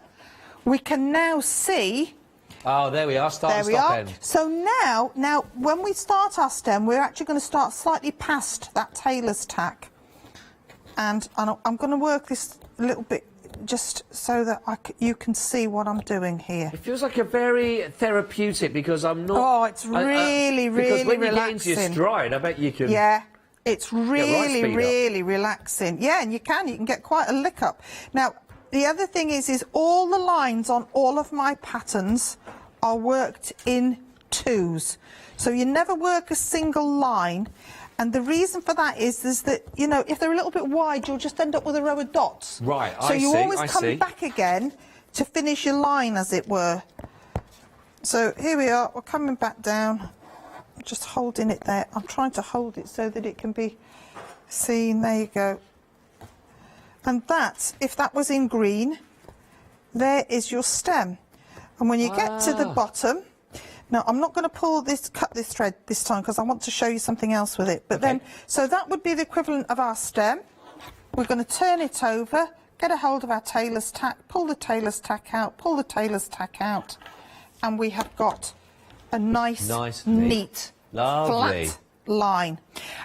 we can now see... Oh, there we are, start and stop end. So now, when we start our stem, we're actually going to start slightly past that tailor's tack. And I'm going to work this a little bit just so that you can see what I'm doing here. It feels like a very therapeutic, because I'm not... Oh, it's really, really relaxing. Because when you get into your stride, I bet you can... Yeah, it's really, really relaxing. Yeah, and you can get quite a lick up. Now, the other thing is all the lines on all of my patterns are worked in twos. So you never work a single line. And the reason for that is that, if they're a little bit wide, you'll just end up with a row of dots. Right, so you always come back again to finish your line, as it were. So here we are, we're coming back down, just holding it there. I'm trying to hold it so that it can be seen. There you go. And if that was in green, there is your stem. And when you get to the bottom, now I'm not going to cut this thread this time, because I want to show you something else with it. But then, so that would be the equivalent of our stem. We're going to turn it over, get a hold of our tailor's tack, pull the tailor's tack out, pull the tailor's tack out, and we have got a nice neat, flat line.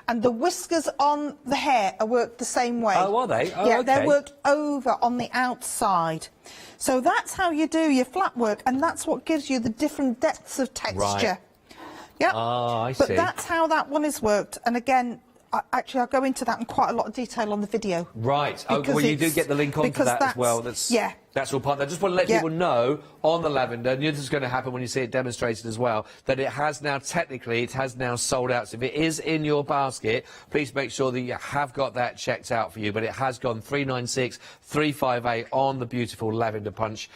And the whiskers on the hair are worked the same way. Oh, are they? Oh, yeah, they're worked over on the outside. So that's how you do your flat work, and that's what gives you the different depths of texture. Right. Yeah. Oh, I see. But that's how that one is worked. And again, actually, I'll go into that in quite a lot of detail on the video. Right. Oh, well, you do get the link onto that as well. Yeah. That's all part. I just want to let people know on the lavender, and this is going to happen when you see it demonstrated as well, that it has now sold out. So if it is in your basket, please make sure that you have got that checked out for you. But it has gone 396, 358 on the beautiful lavender punch,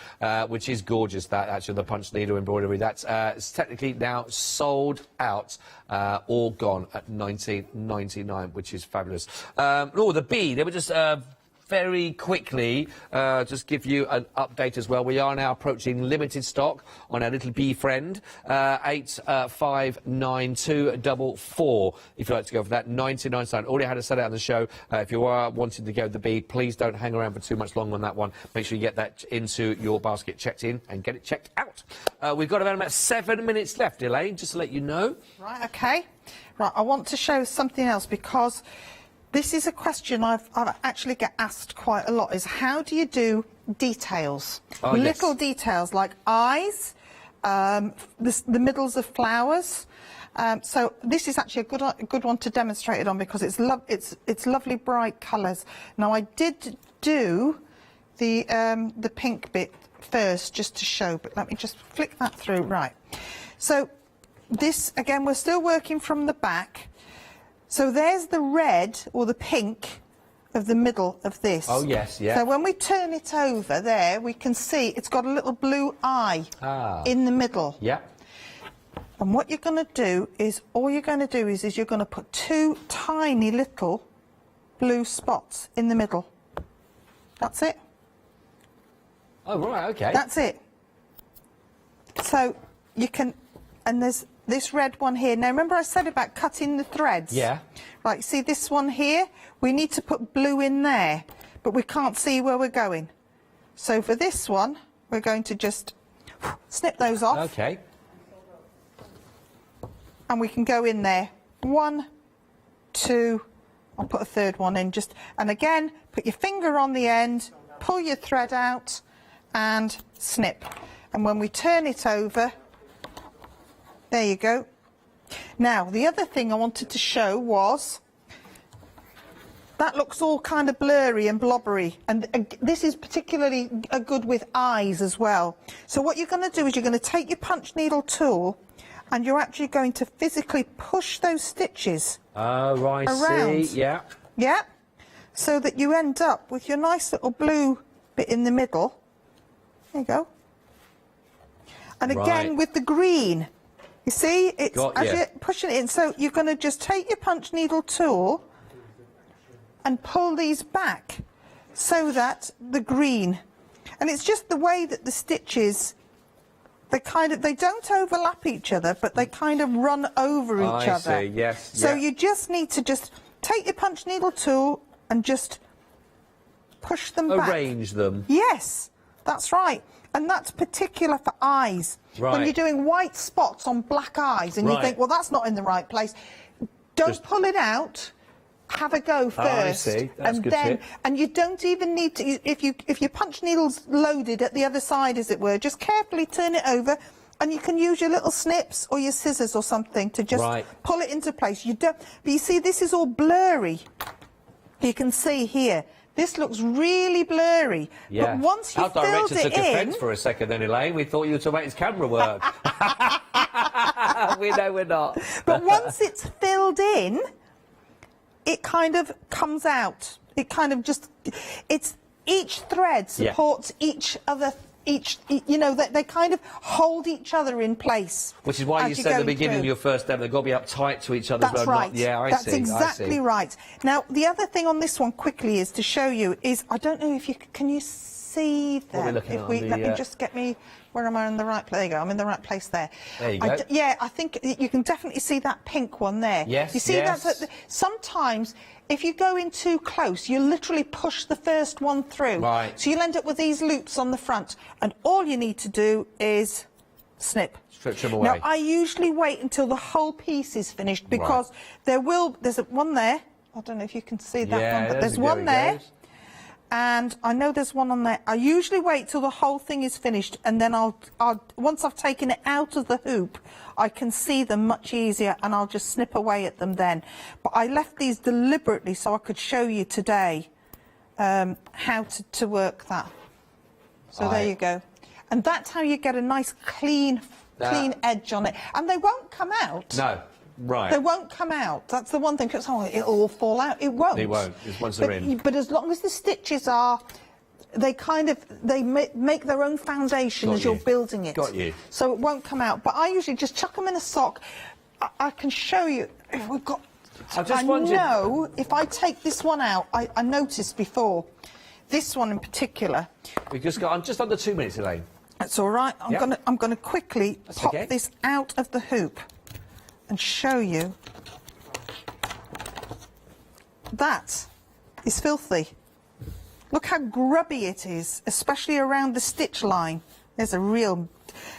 which is gorgeous. That actually the punch needle embroidery. That's it's technically now sold out, all gone at $19.99, which is fabulous. The bead. They were just. Very quickly, just give you an update as well. We are now approaching limited stock on our little bee friend, 859244. If you'd like to go for that, 99.99. Already had to set out on the show. If you are wanting to go with the bead, please don't hang around for too much longer on that one. Make sure you get that into your basket, checked in, and get it checked out. We've got around about 7 minutes left, Elaine, just to let you know. Right, OK. Right, I want to show something else because this is a question I've actually get asked quite a lot, is how do you do details? Little details like eyes, the middles of flowers. So this is actually a good one to demonstrate it on because it's lovely bright colours. Now I did do the pink bit first just to show, but let me just flick that through. Right. So this, again, we're still working from the back. So there's the red or the pink of the middle of this. Oh, yes, yeah. So when we turn it over there, we can see it's got a little blue eye in the middle. Yeah. And what you're going to do is, all you're going to do is you're going to put 2 tiny little blue spots in the middle. That's it. Oh, right, OK. That's it. So you can, and there's this red one here. Now, remember I said about cutting the threads? Yeah. Right, see this one here? We need to put blue in there, but we can't see where we're going. So for this one, we're going to just snip those off. OK. And we can go in there. 1, 2, I'll put a third one in. And again, put your finger on the end, pull your thread out, and snip. And when we turn it over, there you go. Now, the other thing I wanted to show was, that looks all kind of blurry and blobbery, and this is particularly good with eyes as well. So what you're going to do is you're going to take your punch needle tool and you're actually going to physically push those stitches right, around. See, yeah. Yeah, so that you end up with your nice little blue bit in the middle. There you go. And again with the green. You see, it's as you're pushing it in, so you're going to just take your punch needle tool and pull these back so that the green, and it's just the way that the stitches, they don't overlap each other, but they kind of run over each other. I see, yes. So you just need to just take your punch needle tool and just push them back. Arrange them. Yes, that's right. And that's particular for eyes. Right. When you're doing white spots on black eyes and you think, well, that's not in the right place, don't pull it out. Have a go first. I see. That's and good then, tip. and you don't even need to, if your punch needle's loaded at the other side, as it were, just carefully turn it over, and you can use your little snips or your scissors or something to just pull it into place. You don't, but you see, this is all blurry. You can see here. This looks really blurry, but once you've filled it in... Our director took offence for a second then, Elaine. We thought you were talking about his camera work. We know we're not. But once it's filled in, it kind of comes out. It kind of just... each thread supports each other... you know, they kind of hold each other in place. Which is why you said at the beginning of your first demo, they've got to be uptight to each other. That's right. That's exactly right. Now, the other thing on this one quickly is to show you is, I don't know if you can you see them? Let me just get me, where am I in the right place? There you go, I'm in the right place there. There you go. Yeah, I think you can definitely see that pink one there. Yes, you see that? Sometimes, if you go in too close, you literally push the first one through. Right. So you'll end up with these loops on the front, and all you need to do is snip. Stretch them away. Now, I usually wait until the whole piece is finished because there's one there. I don't know if you can see that one, but there's one there. And I know there's one on there. I usually wait till the whole thing is finished, and then once I've taken it out of the hoop, I can see them much easier, and I'll just snip away at them then. But I left these deliberately so I could show you today how to work that. So there you go. And that's how you get a nice clean edge on it. And they won't come out. No. Right. They won't come out. That's the one thing. Because it'll all fall out. It won't. It won't. Just once they're in. But as long as the stitches are, they make their own foundation as you're building it. Got you. So it won't come out. But I usually just chuck them in a sock. I can show you if we've got. I know if I take this one out. I noticed before, this one in particular. We've just got just under 2 minutes, Elaine. That's all right. I'm gonna quickly pop this out of the hoop and show you. That is filthy. Look how grubby it is, especially around the stitch line. There's a real.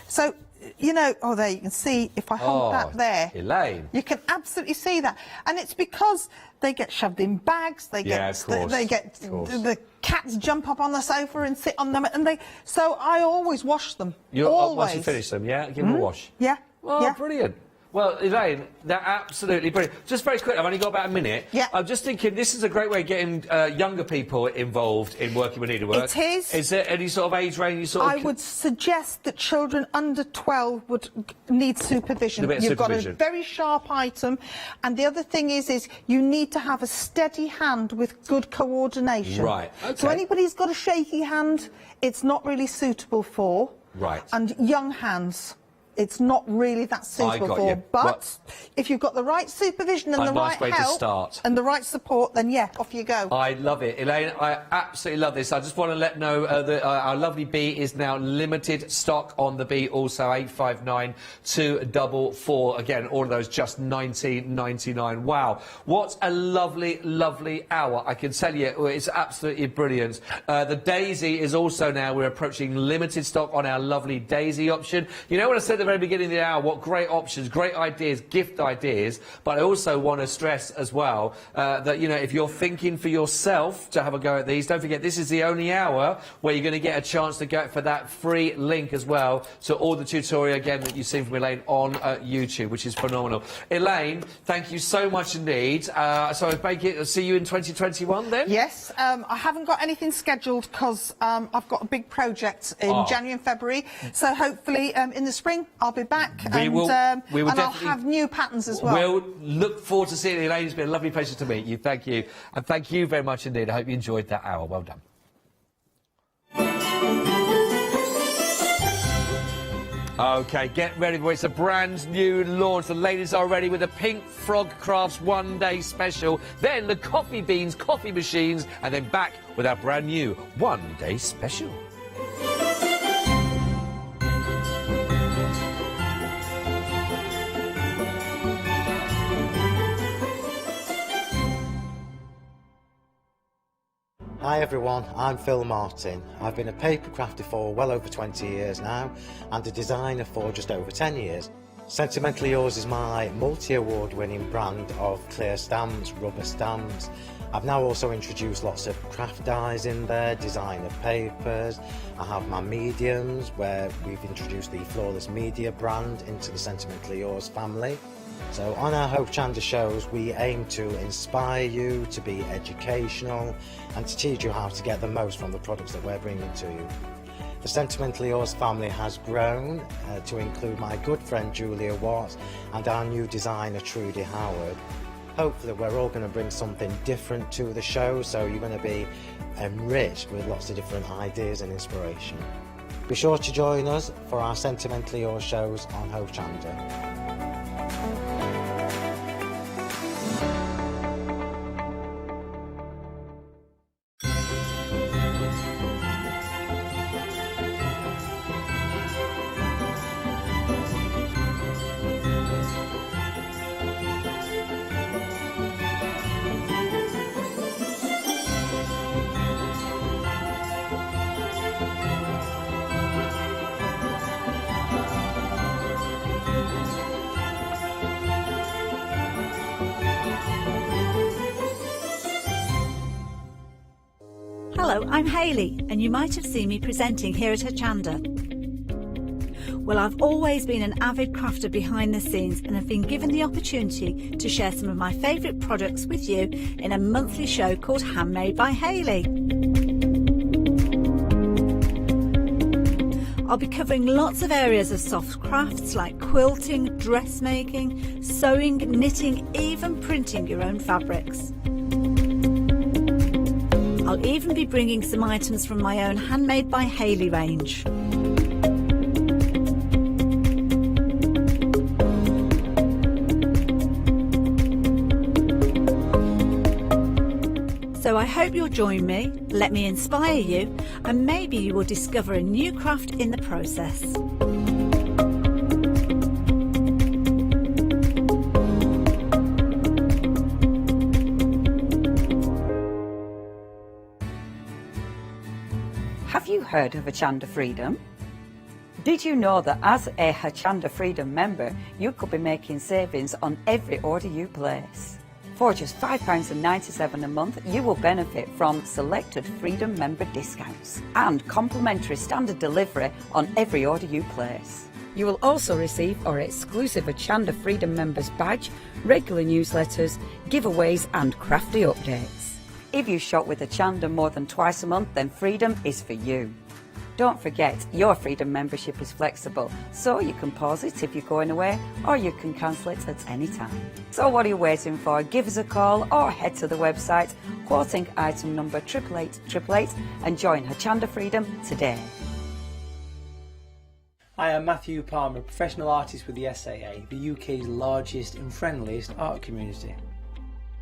So, you know, there you can see if I hold that there. Elaine. You can absolutely see that. And it's because they get shoved in bags, they get the cats jump up on the sofa and sit on them, and so I always wash them. Always. Once you finish them, give them a wash. Yeah. Oh, brilliant. Well, Elaine, they're absolutely brilliant. Just very quick, I've only got about a minute. Yeah. I'm just thinking this is a great way of getting younger people involved in working with needlework. It is. Is there any sort of age range I would suggest that children under 12 would need supervision. You've got a very sharp item, and the other thing is you need to have a steady hand with good coordination. Right. Okay. So anybody who's got a shaky hand, it's not really suitable for. Right. And young hands, it's not really that suitable for. But if you've got the right supervision and the right help and the right support, then off you go. I love it, Elaine. I absolutely love this. I just want to let know that our lovely Bead is now limited stock on the Bead. Also 859 244. Again, all of those just $19.99. Wow, what a lovely, lovely hour! I can tell you, it's absolutely brilliant. The Daisy is also now. We're approaching limited stock on our lovely Daisy option. You know what I said at the very beginning of the hour, what great options, great ideas, gift ideas, but I also want to stress as well that, you know, if you're thinking for yourself to have a go at these, don't forget this is the only hour where you're going to get a chance to go for that free link as well to all the tutorial, again, that you've seen from Elaine on YouTube, which is phenomenal. Elaine, thank you so much indeed. So I'll see you in 2021 then? Yes, I haven't got anything scheduled because I've got a big project in January and February, so hopefully in the spring I'll be back and I'll have new patterns as well. We'll look forward to seeing you, Elaine. It's been a lovely pleasure to meet you. Thank you. And thank you very much indeed. I hope you enjoyed that hour. Well done. OK, get ready for it. It's a brand new launch. The ladies are ready with the Pink Frog Crafts one-day special, then the Coffee Beans coffee machines, and then back with our brand new one-day special. Hi everyone, I'm Phil Martin. I've been a paper crafter for well over 20 years now and a designer for just over 10 years. Sentimentally Yours is my multi-award winning brand of clear stamps, rubber stamps. I've now also introduced lots of craft dyes in there, designer papers. I have my mediums where we've introduced the Flawless Media brand into the Sentimentally Yours family. So on our Hochanda shows we aim to inspire you, to be educational and to teach you how to get the most from the products that we're bringing to you. The Sentimentally Yours family has grown to include my good friend Julia Watts and our new designer Trudy Howard. Hopefully we're all going to bring something different to the show, so you're going to be enriched with lots of different ideas and inspiration. Be sure to join us for our Sentimentally Yours shows on Hochanda. Hello, I'm Hayley, and you might have seen me presenting here at Hochanda. Well, I've always been an avid crafter behind the scenes and have been given the opportunity to share some of my favourite products with you in a monthly show called Handmade by Hayley. I'll be covering lots of areas of soft crafts like quilting, dressmaking, sewing, knitting, even printing your own fabrics. I'll even be bringing some items from my own Handmade by Hayley range. So I hope you'll join me, let me inspire you, and maybe you will discover a new craft in the process. Have you heard of Hochanda Freedom? Did you know that as a Hochanda Freedom member, you could be making savings on every order you place? For just £5.97 a month, you will benefit from selected Freedom member discounts and complimentary standard delivery on every order you place. You will also receive our exclusive Hochanda Freedom members badge, regular newsletters, giveaways and crafty updates. If you shop with Hochanda more than twice a month, then Freedom is for you. Don't forget, your Freedom membership is flexible, so you can pause it if you're going away, or you can cancel it at any time. So what are you waiting for? Give us a call or head to the website, quoting item number 88888, and join Hochanda Freedom today. I am Matthew Palmer, professional artist with the SAA, the UK's largest and friendliest art community.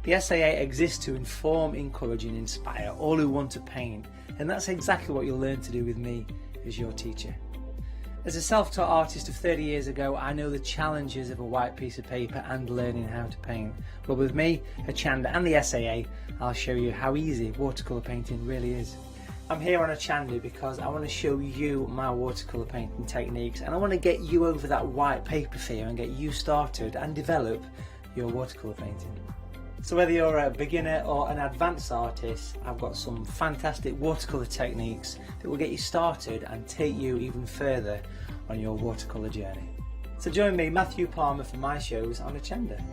The SAA exists to inform, encourage and inspire all who want to paint, and that's exactly what you'll learn to do with me as your teacher. As a self-taught artist of 30 years ago, I know the challenges of a white piece of paper and learning how to paint. But with me, Hochanda and the SAA, I'll show you how easy watercolour painting really is. I'm here on Hochanda because I want to show you my watercolour painting techniques, and I want to get you over that white paper fear and get you started and develop your watercolour painting. So whether you're a beginner or an advanced artist, I've got some fantastic watercolour techniques that will get you started and take you even further on your watercolour journey. So join me, Matthew Palmer, for my shows on Hochanda.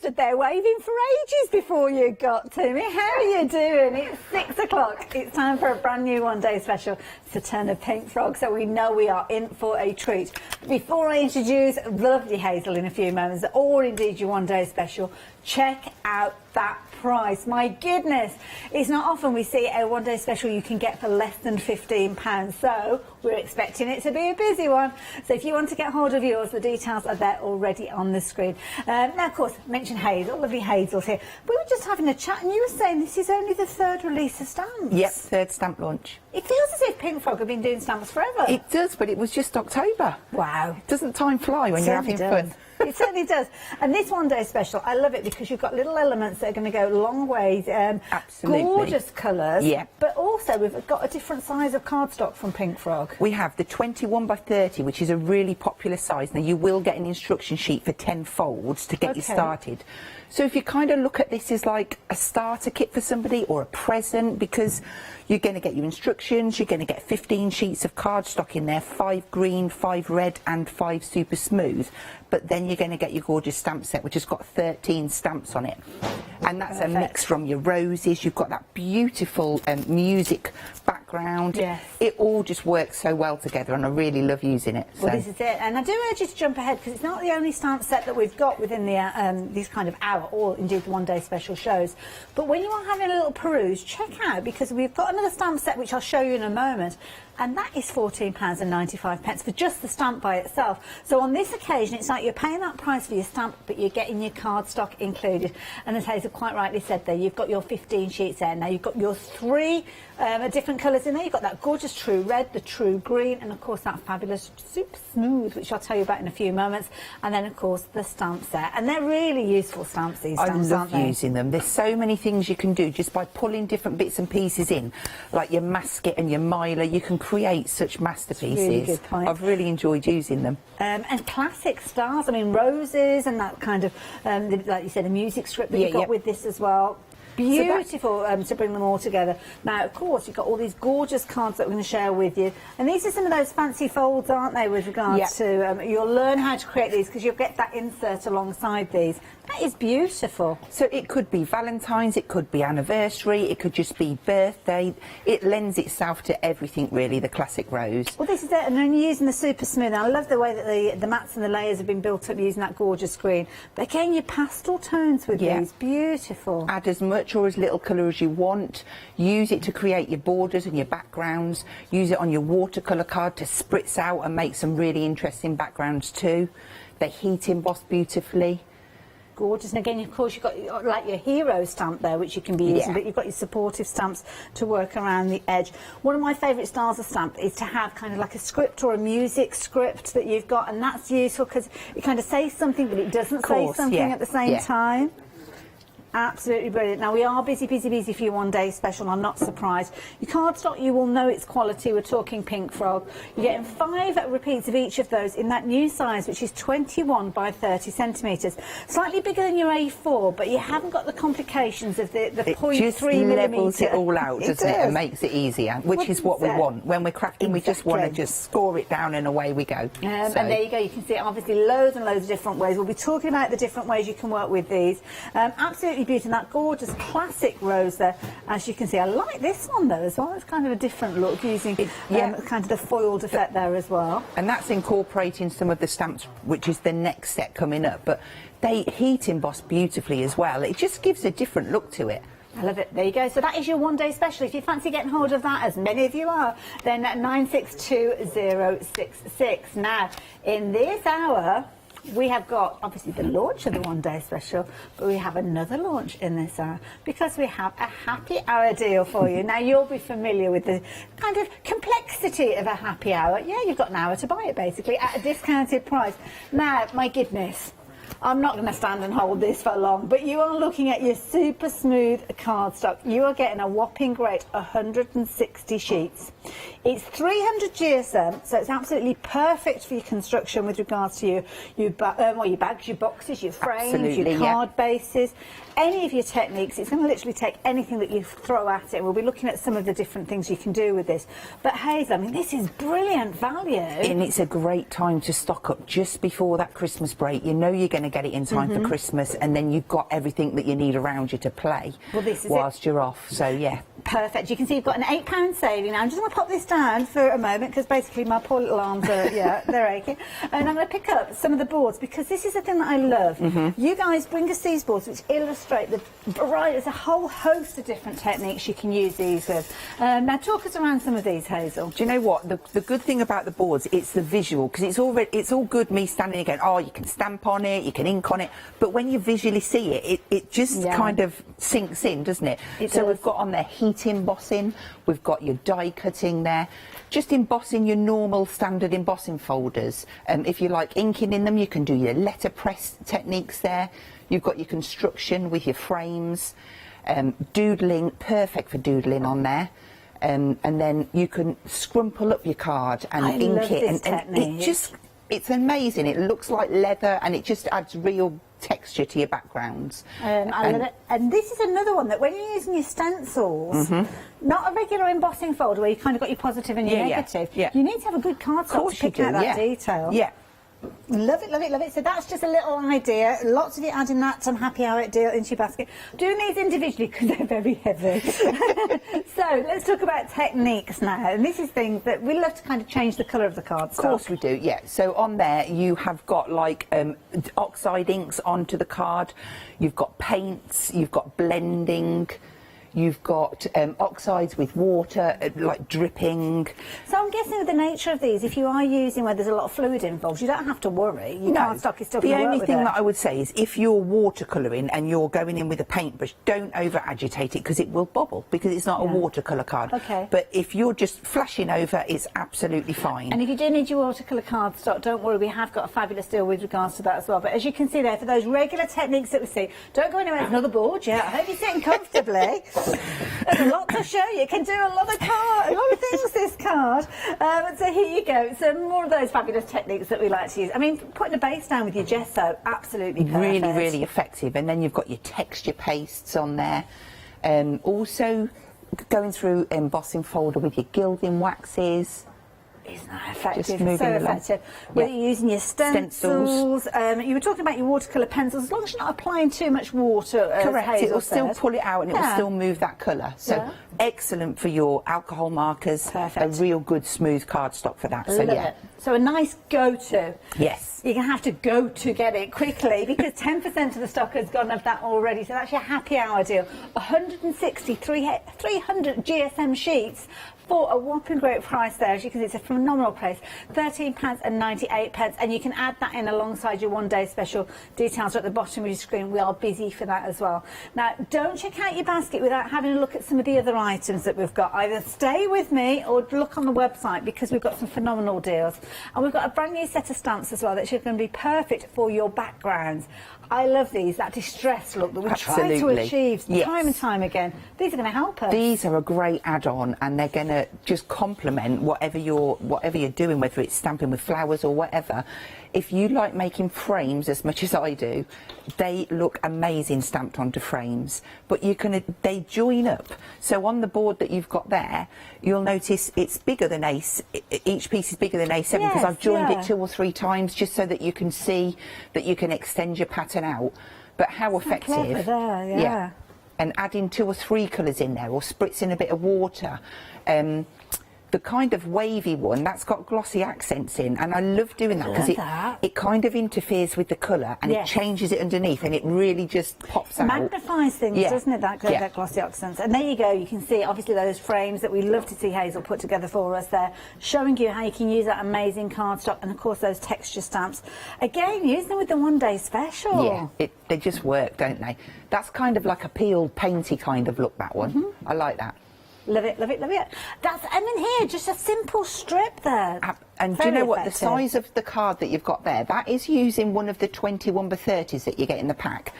Stood there waving for ages before you got to me. How are you doing? It's 6 o'clock. It's time for a brand new one-day special for Turn of Pink Frog, so we know we are in for a treat. Before I introduce lovely Hazel in a few moments, or indeed your one-day special, check out that price. My goodness, it's not often we see a one-day special you can get for less than £15, so we're expecting it to be a busy one. So if you want to get hold of yours, the details are there already on the screen. Now, of course, mention Hazel, lovely Hazel's here. We were just having a chat and you were saying this is only the third release of stamps. Yep, third stamp launch. It feels as if Pink Frog have been doing stamps forever. It does, but it was just October. Wow. Doesn't time fly when you're having fun? It certainly does. And this one-day special, I love it because you've got little elements that are going to go a long ways. Absolutely. Gorgeous colours. Yeah. But also we've got a different size of cardstock from Pink Frog. We have the 21 by 30, which is a really popular size. Now, you will get an instruction sheet for 10 folds to get you started. So if you kind of look at this as like a starter kit for somebody or a present, because you're going to get your instructions, you're going to get 15 sheets of cardstock in there, 5 green, 5 red and 5 super smooth. But then you're going to get your gorgeous stamp set, which has got 13 stamps on it. And that's a mix from your roses. You've got that beautiful music background. Yes. It all just works so well together, and I really love using it. Well, this is it. And I do urge you to jump ahead, because it's not the only stamp set that we've got within the these kind of hour, or indeed the one-day special shows. But when you are having a little peruse, check out, because we've got another stamp set which I'll show you in a moment. and that is £14.95 for just the stamp by itself. So on this occasion, it's like you're paying that price for your stamp, but you're getting your cardstock included. And as Hazel quite rightly said there, you've got your 15 sheets there. Now you've got your 3 different colours in there. You've got that gorgeous true red, the true green, and of course that fabulous super smooth, which I'll tell you about in a few moments. And then of course the stamps there. And they're really useful stamps, these stamps, aren't they? I love using them. There's so many things you can do just by pulling different bits and pieces in, like your masket and your miler. You can create such masterpieces. Really good point. I've really enjoyed using them. And classic stars, I mean roses and that kind of, like you said, the music script that you've got with this as well. Beautiful to bring them all together. Now, of course, you've got all these gorgeous cards that we're going to share with you. And these are some of those fancy folds, aren't they, with regards to... you'll learn how to create these because you'll get that insert alongside these. That is beautiful. So it could be Valentine's, it could be anniversary, it could just be birthday. It lends itself to everything, really, the classic rose. Well, this is it. And then you're using the super smooth. And I love the way that the mats and the layers have been built up using that gorgeous green. But again, your pastel tones with these. Beautiful. Add as much or as little colour as you want. Use it to create your borders and your backgrounds. Use it on your watercolour card to spritz out and make some really interesting backgrounds too. They heat emboss beautifully. Gorgeous. And again, of course, you've got like your hero stamp there, which you can be using, but you've got your supportive stamps to work around the edge. One of my favourite styles of stamp is to have kind of like a script or a music script that you've got, and that's useful because it kind of says something, but it doesn't say something at the same time. Absolutely brilliant. Now, we are busy for your one-day special. I'm not surprised. Your cardstock, you will know its quality. We're talking Pink Frog. You're getting 5 repeats of each of those in that new size, which is 21 by 30 centimetres. Slightly bigger than your A4, but you haven't got the complications of the 0.3 just levels it all out, doesn't it, and makes it easier, which is what we want. When we're crafting, we just want to just score it down and away we go. And there you go. You can see obviously loads and loads of different ways. We'll be talking about the different ways you can work with these. Absolutely beautiful. That gorgeous classic rose there, as you can see. I like this one though as well. It's kind of a different look, using kind of the foiled effect there as well. And that's incorporating some of the stamps, which is the next set coming up. But they heat emboss beautifully as well. It just gives a different look to it. I love it. There you go. So that is your one-day special. If you fancy getting hold of that, as many of you are, then 962066. Now, in this hour, we have got, obviously, the launch of the one-day special, but we have another launch in this hour because we have a happy hour deal for you. Now, you'll be familiar with the kind of complexity of a happy hour. Yeah, you've got an hour to buy it, basically, at a discounted price. Now, my goodness, I'm not going to stand and hold this for long, but you are looking at your super smooth cardstock. You are getting a whopping great 160 sheets. It's 300 GSM, so it's absolutely perfect for your construction with regards to your bags, your boxes, your frames, your card bases, any of your techniques. It's going to literally take anything that you throw at it. We'll be looking at some of the different things you can do with this. But Hazel, I mean, this is brilliant value. And it's a great time to stock up just before that Christmas break. You know you're going to get it in time for Christmas, and then you've got everything that you need around you to play whilst you're off. So, yeah. Perfect. You can see you've got an £8 saving. Now, I'm just going to pop this down for a moment because basically my poor little arms are, they're aching. And I'm going to pick up some of the boards because this is the thing that I love. You guys bring us these boards which illustrate the variety. There's a whole host of different techniques you can use these with. Now, talk us around some of these, Hazel. Do you know what? The good thing about the boards, it's the visual, because it's all good me standing again. Oh, you can stamp on it, you can ink on it, but when you visually see it, it just kind of sinks in, doesn't it? So we've got on there heat embossing, we've got your die cutting there, just embossing your normal standard embossing folders. If you like inking in them, you can do your letterpress techniques there. You've got your construction with your frames, doodling, perfect for doodling on there. And then you can scrumple up your card and ink it, and it's amazing. It looks like leather, and it just adds real texture to your backgrounds. I love it. And this is another one that when you're using your stencils, not a regular embossing folder where you kind of got your positive and your negative, you need to have a good cardstock to pick out that detail. Love it, love it, love it. So that's just a little idea. Lots of you adding that some happy hour deal into your basket. Doing these individually because they're very heavy. So let's talk about techniques now. And this is things that we love to kind of change the colour of the cardstock. Of course we do, yeah. So on there you have got like oxide inks onto the card. You've got paints. You've got blending. You've got oxides with water, like dripping. So I'm guessing with the nature of these, if you are using where there's a lot of fluid involved, you don't have to worry. Your cardstock is still going to work with it. The only thing that I would say is if you're watercolouring and you're going in with a paintbrush, don't over agitate it because it will bobble because it's not a watercolour card. Okay. But if you're just flashing over, it's absolutely fine. And if you do need your watercolour cardstock, don't worry, we have got a fabulous deal with regards to that as well. But as you can see there, for those regular techniques that we see, don't go anywhere. There's another board, yeah. I hope you're sitting comfortably. There's a lot to show you. It can do a lot of things, this card. So here you go. So more of those fabulous techniques that we like to use. I mean, putting a base down with your gesso, absolutely perfect. Really, really effective. And then you've got your texture pastes on there. Also going through embossing folder with your gilding waxes. Isn't that effective? Just moving so along. effective. Whether you're using your stencils. You were talking about your watercolour pencils, as long as you're not applying too much water. Correct, it will still pull it out and it will still move that colour. So excellent for your alcohol markers. Perfect. A real good smooth cardstock for that. So Love it. So a nice go-to. Yes. You're going to have to go to get it quickly because 10% of the stock has gone of that already. So that's your happy hour deal. 160, 300 GSM sheets for a whopping great price there. As you can see, it's a phenomenal price, £13.98, and you can add that in alongside your one-day special. Details are at the bottom of your screen. We are busy for that as well. Now, don't check out your basket without having a look at some of the other items that we've got. Either stay with me or look on the website because we've got some phenomenal deals. And we've got a brand new set of stamps as well that's going to be perfect for your backgrounds. I love these, that distress look that we try to achieve time and time again. These are going to help us. These are a great add-on and they're going to just complement whatever you're doing, whether it's stamping with flowers or whatever. If you like making frames as much as I do, they look amazing stamped onto frames. But they join up. So on the board that you've got there, you'll notice it's bigger than each piece is bigger than A7 because I've joined it 2 or 3 times just so that you can see that you can extend your pattern out. But how effective. Clever there, and adding 2 or 3 colours in there or spritzing a bit of water. The kind of wavy one, that's got glossy accents in, and I love doing that because it kind of interferes with the colour and it changes it underneath and it really just pops out. Magnifies things, doesn't it, that glossy accents? And there you go, you can see obviously those frames that we love to see Hazel put together for us there, showing you how you can use that amazing cardstock and of course those texture stamps. Again, use them with the one-day special. Yeah, they just work, don't they? That's kind of like a peeled, painty kind of look, that one. I like that. Love it, love it, love it. And then here, just a simple strip there. And do you know what? The size of the card that you've got there, that is using one of the 21x30s that you get in the pack.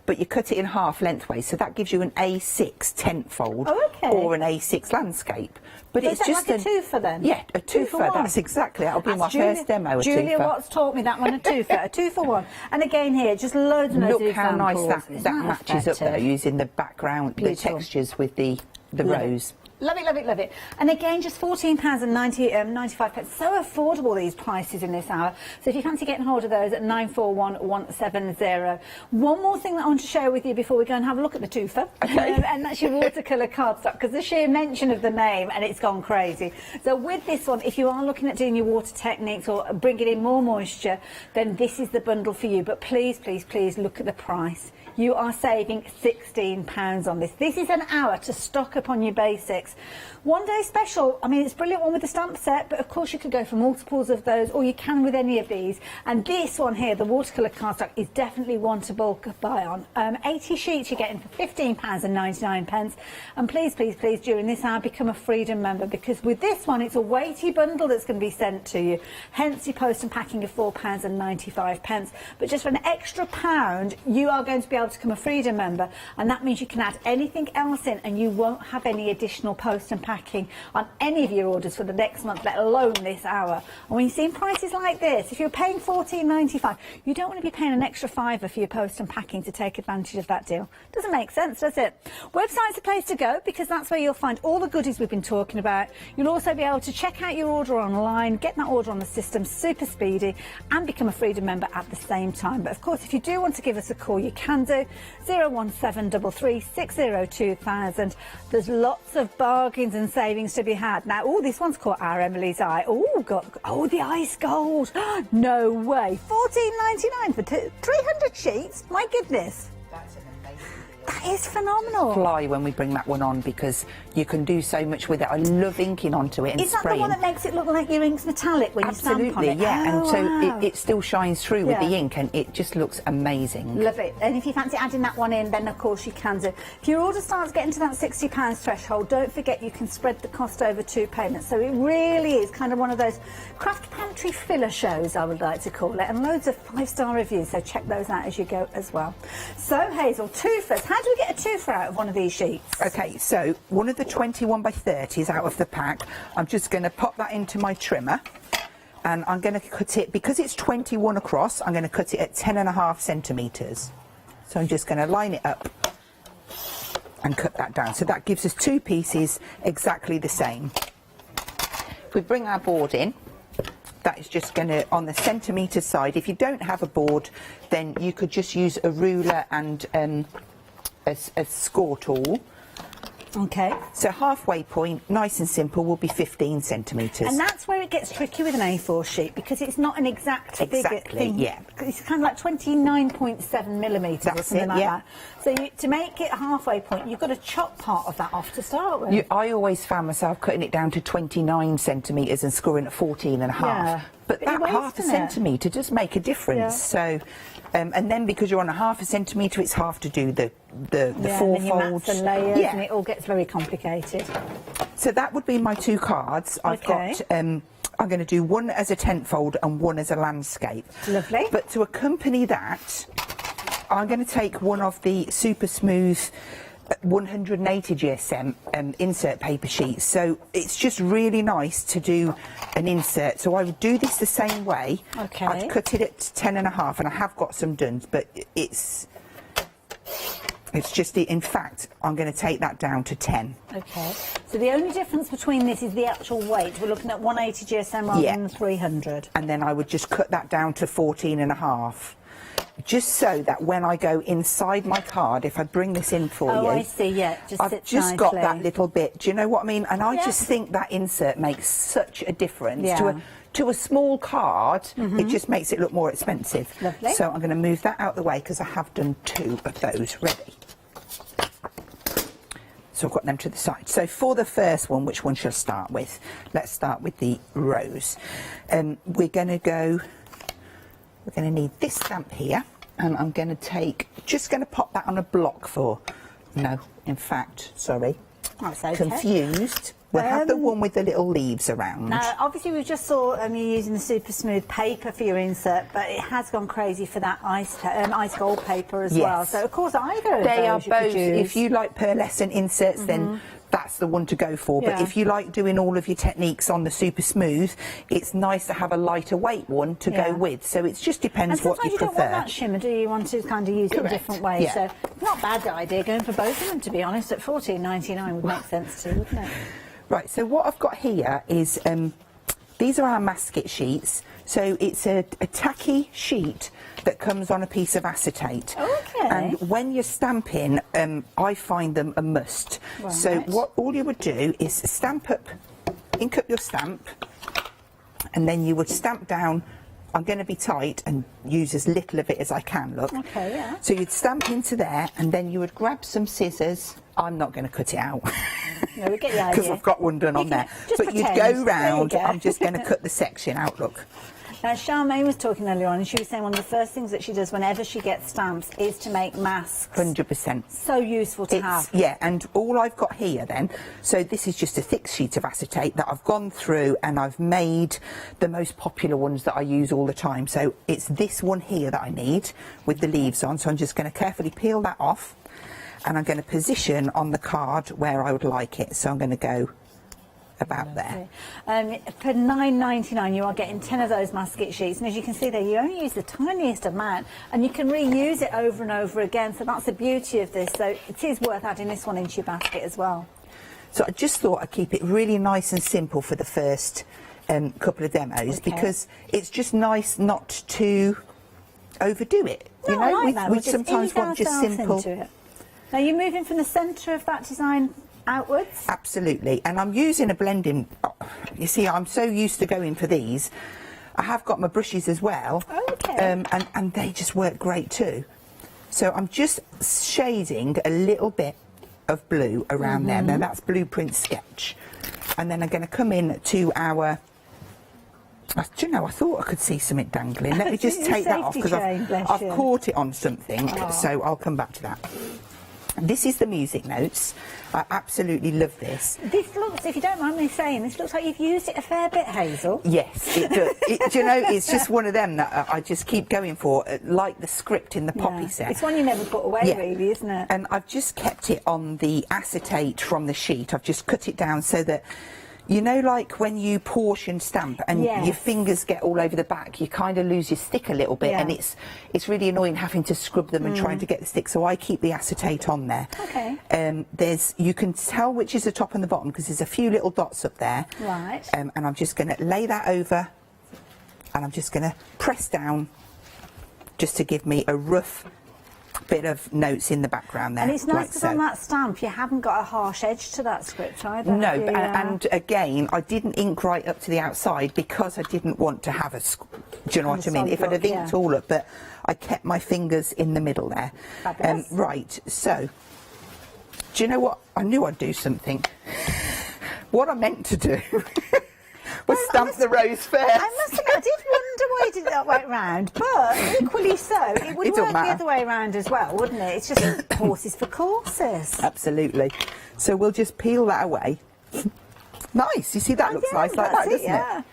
But you cut it in half lengthways, so that gives you an A6 tent fold or an A6 landscape. But it's just like a twofer then? Yeah, a twofer. That's exactly. That'll be my first demo. Julia Watts taught me that one, a twofer, a 2-for-1. And again here, just loads and loads of examples. Look how nice that matches up there, using the background, the textures with the rose. Love it, love it, love it. And again, just £14.95. So affordable, these prices in this hour. So if you fancy getting hold of those at 941170. One more thing that I want to share with you before we go and have a look at the twofer. And that's your watercolour cardstock, because the sheer mention of the name and it's gone crazy. So with this one, if you are looking at doing your water techniques or bringing in more moisture, then this is the bundle for you. But please, please, please look at the price. You are saving £16 on this. This is an hour to stock up on your basics. One day special, I mean, it's a brilliant one with the stamp set, but of course you could go for multiples of those, or you can with any of these. And this one here, the watercolour cardstock, is definitely one to bulk buy on. 80 sheets you're getting for £15.99. And please, please, please, during this hour, become a Freedom member, because with this one, it's a weighty bundle that's going to be sent to you. Hence your post and packing of £4.95. But just for an extra £1, you are going to be able to become a Freedom member, and that means you can add anything else in and you won't have any additional post and packing on any of your orders for the next month, let alone this hour. And when you're seeing prices like this, if you're paying £14.95, you don't want to be paying an extra £5 for your post and packing to take advantage of that deal. Doesn't make sense, does it? Website's a place to go, because that's where you'll find all the goodies we've been talking about. You'll also be able to check out your order online, get that order on the system super speedy, and become a Freedom member at the same time. But of course, if you do want to give us a call, you can do 01733 602 2000. There's lots of bargains and savings to be had. Now, this one's caught our Emily's eye. The ice gold. No way. £14.99 for 300 sheets. My goodness. That's an amazing deal. That That is phenomenal. Fly when we bring that one on, because you can do so much with it. I love inking onto it and Is that spraying. the one that makes it look like your ink's metallic when you stamp on Absolutely, it? yeah. Oh, And so wow. it still shines through with Yeah. the ink, and it just looks amazing. Love it. And if you fancy adding that one in, then of course you can do. If your order starts getting to that £60 threshold, don't forget you can spread the cost over 2 payments. So it really is kind of one of those craft pantry filler shows, I would like to call it, and loads of 5-star reviews, so check those out as you go as well. So Hazel, twofers. How do we get a twofer out of one of these sheets? Okay, so one of the 21 by 30s out of the pack, I'm just going to pop that into my trimmer, and I'm going to cut it, because it's 21 across, I'm going to cut it at 10.5 centimetres. So I'm just going to line it up and cut that down. So that gives us 2 pieces exactly the same. If we bring our board in, that is just going to, on the centimetre side, if you don't have a board, then you could just use a ruler and a score tool. Okay. So halfway point, nice and simple, will be 15 centimetres. And that's where it gets tricky with an A4 sheet, because it's not an exact figure Exactly, thing. yeah. It's kind of like 29.7 millimetres or That's something it, like yeah. that. So to make it halfway point, you've got to chop part of that off to start with. I always found myself cutting it down to 29 centimetres and scoring at 14.5. Yeah. But Bit that of waste, half a isn't it? centimetre does make a difference. Yeah. So, and then because you're on a half a centimetre, it's half to do the Yeah, four and then you map folds. the layers, Yeah. and it all gets very complicated. So that would be my 2 cards. I've Okay. got, I'm going to do one as a tent fold and one as a landscape. Lovely. But to accompany that, I'm going to take one of the super smooth 180 GSM insert paper sheets. So it's just really nice to do an insert. So I would do this the same way. Okay. I'd cut it at 10.5, and I have got some done, but it's just, in fact, I'm going to take that down to 10. Okay. So the only difference between this is the actual weight. We're looking at 180 GSM rather than 300. And then I would just cut that down to 14.5. Just so that when I go inside my card, if I bring this in for you... Oh, I see, yeah. I've just got nicely. that little bit. Do you know what I mean? And I Yeah. just think that insert makes such a difference. Yeah. To a small card, it just makes it look more expensive. Lovely. So I'm going to move that out of the way, because I have done 2 of those ready. So I've got them to the side. So for the first one, which one should I start with? Let's start with the rose. We're going to need this stamp here, and I'm going to just going to pop that on a block for, no, in fact, sorry, That's okay. confused. We'll have the one with the little leaves around. Now, obviously, we just saw you using the super smooth paper for your insert, but it has gone crazy for that ice gold paper as well. So, of course, either of They are those you could both. use. If you like pearlescent inserts, then that's the one to go for. But Yeah. if you like doing all of your techniques on the super smooth, it's nice to have a lighter weight one to Yeah. go with. So it just And depends what sometimes you you don't prefer. want that shimmer, do you? You want to kind of use it in Correct. different ways. Yeah. So, not a bad idea going for both of them, to be honest. At $14.99 would make sense too, wouldn't it? Right, so what I've got here is, these are our masket sheets. So it's a tacky sheet that comes on a piece of acetate. Okay. And when you're stamping, I find them a must. Right. So all you would do is ink up your stamp, and then you would stamp down. I'm going to be tight and use as little of it as I can, look. Okay, yeah. So you'd stamp into there, and then you would grab some scissors. I'm not going to cut it out. No, we get the idea. Because I've got one done on there. just But you'd pretend. go There you round, go. I'm just going to cut the section out, look. Now, Charmaine was talking earlier on, and she was saying one of the first things that she does whenever she gets stamps is to make masks. 100%. So useful to have. Yeah, and all I've got here then, so this is just a thick sheet of acetate that I've gone through, and I've made the most popular ones that I use all the time. So it's this one here that I need with the leaves on. So I'm just going to carefully peel that off, and I'm going to position on the card where I would like it. So I'm going to go about there. For $9.99 you are getting 10 of those masket sheets, and as you can see there, you only use the tiniest amount, and you can reuse it over and over again. So that's the beauty of this. So it is worth adding this one into your basket as well. So I just thought I'd keep it really nice and simple for the first couple of demos, because it's just nice not to overdo it. No, you know, I like that. we We'll just sometimes ease want just ourselves simple. into it. Now you're moving from the centre of that design outwards? Absolutely, and I'm using a blending. You see, I'm so used to going for these. I have got my brushes as well, Okay. and they just work great too. So I'm just shading a little bit of blue around there. Now that's Blueprint Sketch. And then I'm going to come in to our... Do you know, I thought I could see something dangling. Let me just take that off because I've caught it on something. So I'll come back to that. This is the music notes. I absolutely love this. This looks, if you don't mind me saying, this looks like you've used it a fair bit, Hazel. Yes, it does. Do you know, it's just one of them that I just keep going for, like the script in the Poppy set. It's one you never put away, really, isn't it? And I've just kept it on the acetate from the sheet. I've just cut it down so that, you know, like when you portion stamp and your fingers get all over the back, you kind of lose your stick a little bit, and it's really annoying having to scrub them and trying to get the stick. So I keep the acetate on there. Okay. You can tell which is the top and the bottom because there's a few little dots up there. Right. And I'm just going to lay that over, and I'm just going to press down just to give me a rough bit of notes in the background there. And it's nice because on that stamp you haven't got a harsh edge to that script either. No, and again, I didn't ink right up to the outside because I didn't want to have a... Do you know what I mean? If I'd have inked all up, but I kept my fingers in the middle there. Right, so, do you know what? I knew I'd do something. What I meant to do was stamp the rose first. I must admit, I did wonder why you did it that way round, but equally so, it would work the other way round as well, wouldn't it? It's just horses for courses. Absolutely. So we'll just peel that away. Nice, you see that looks nice like that, doesn't it?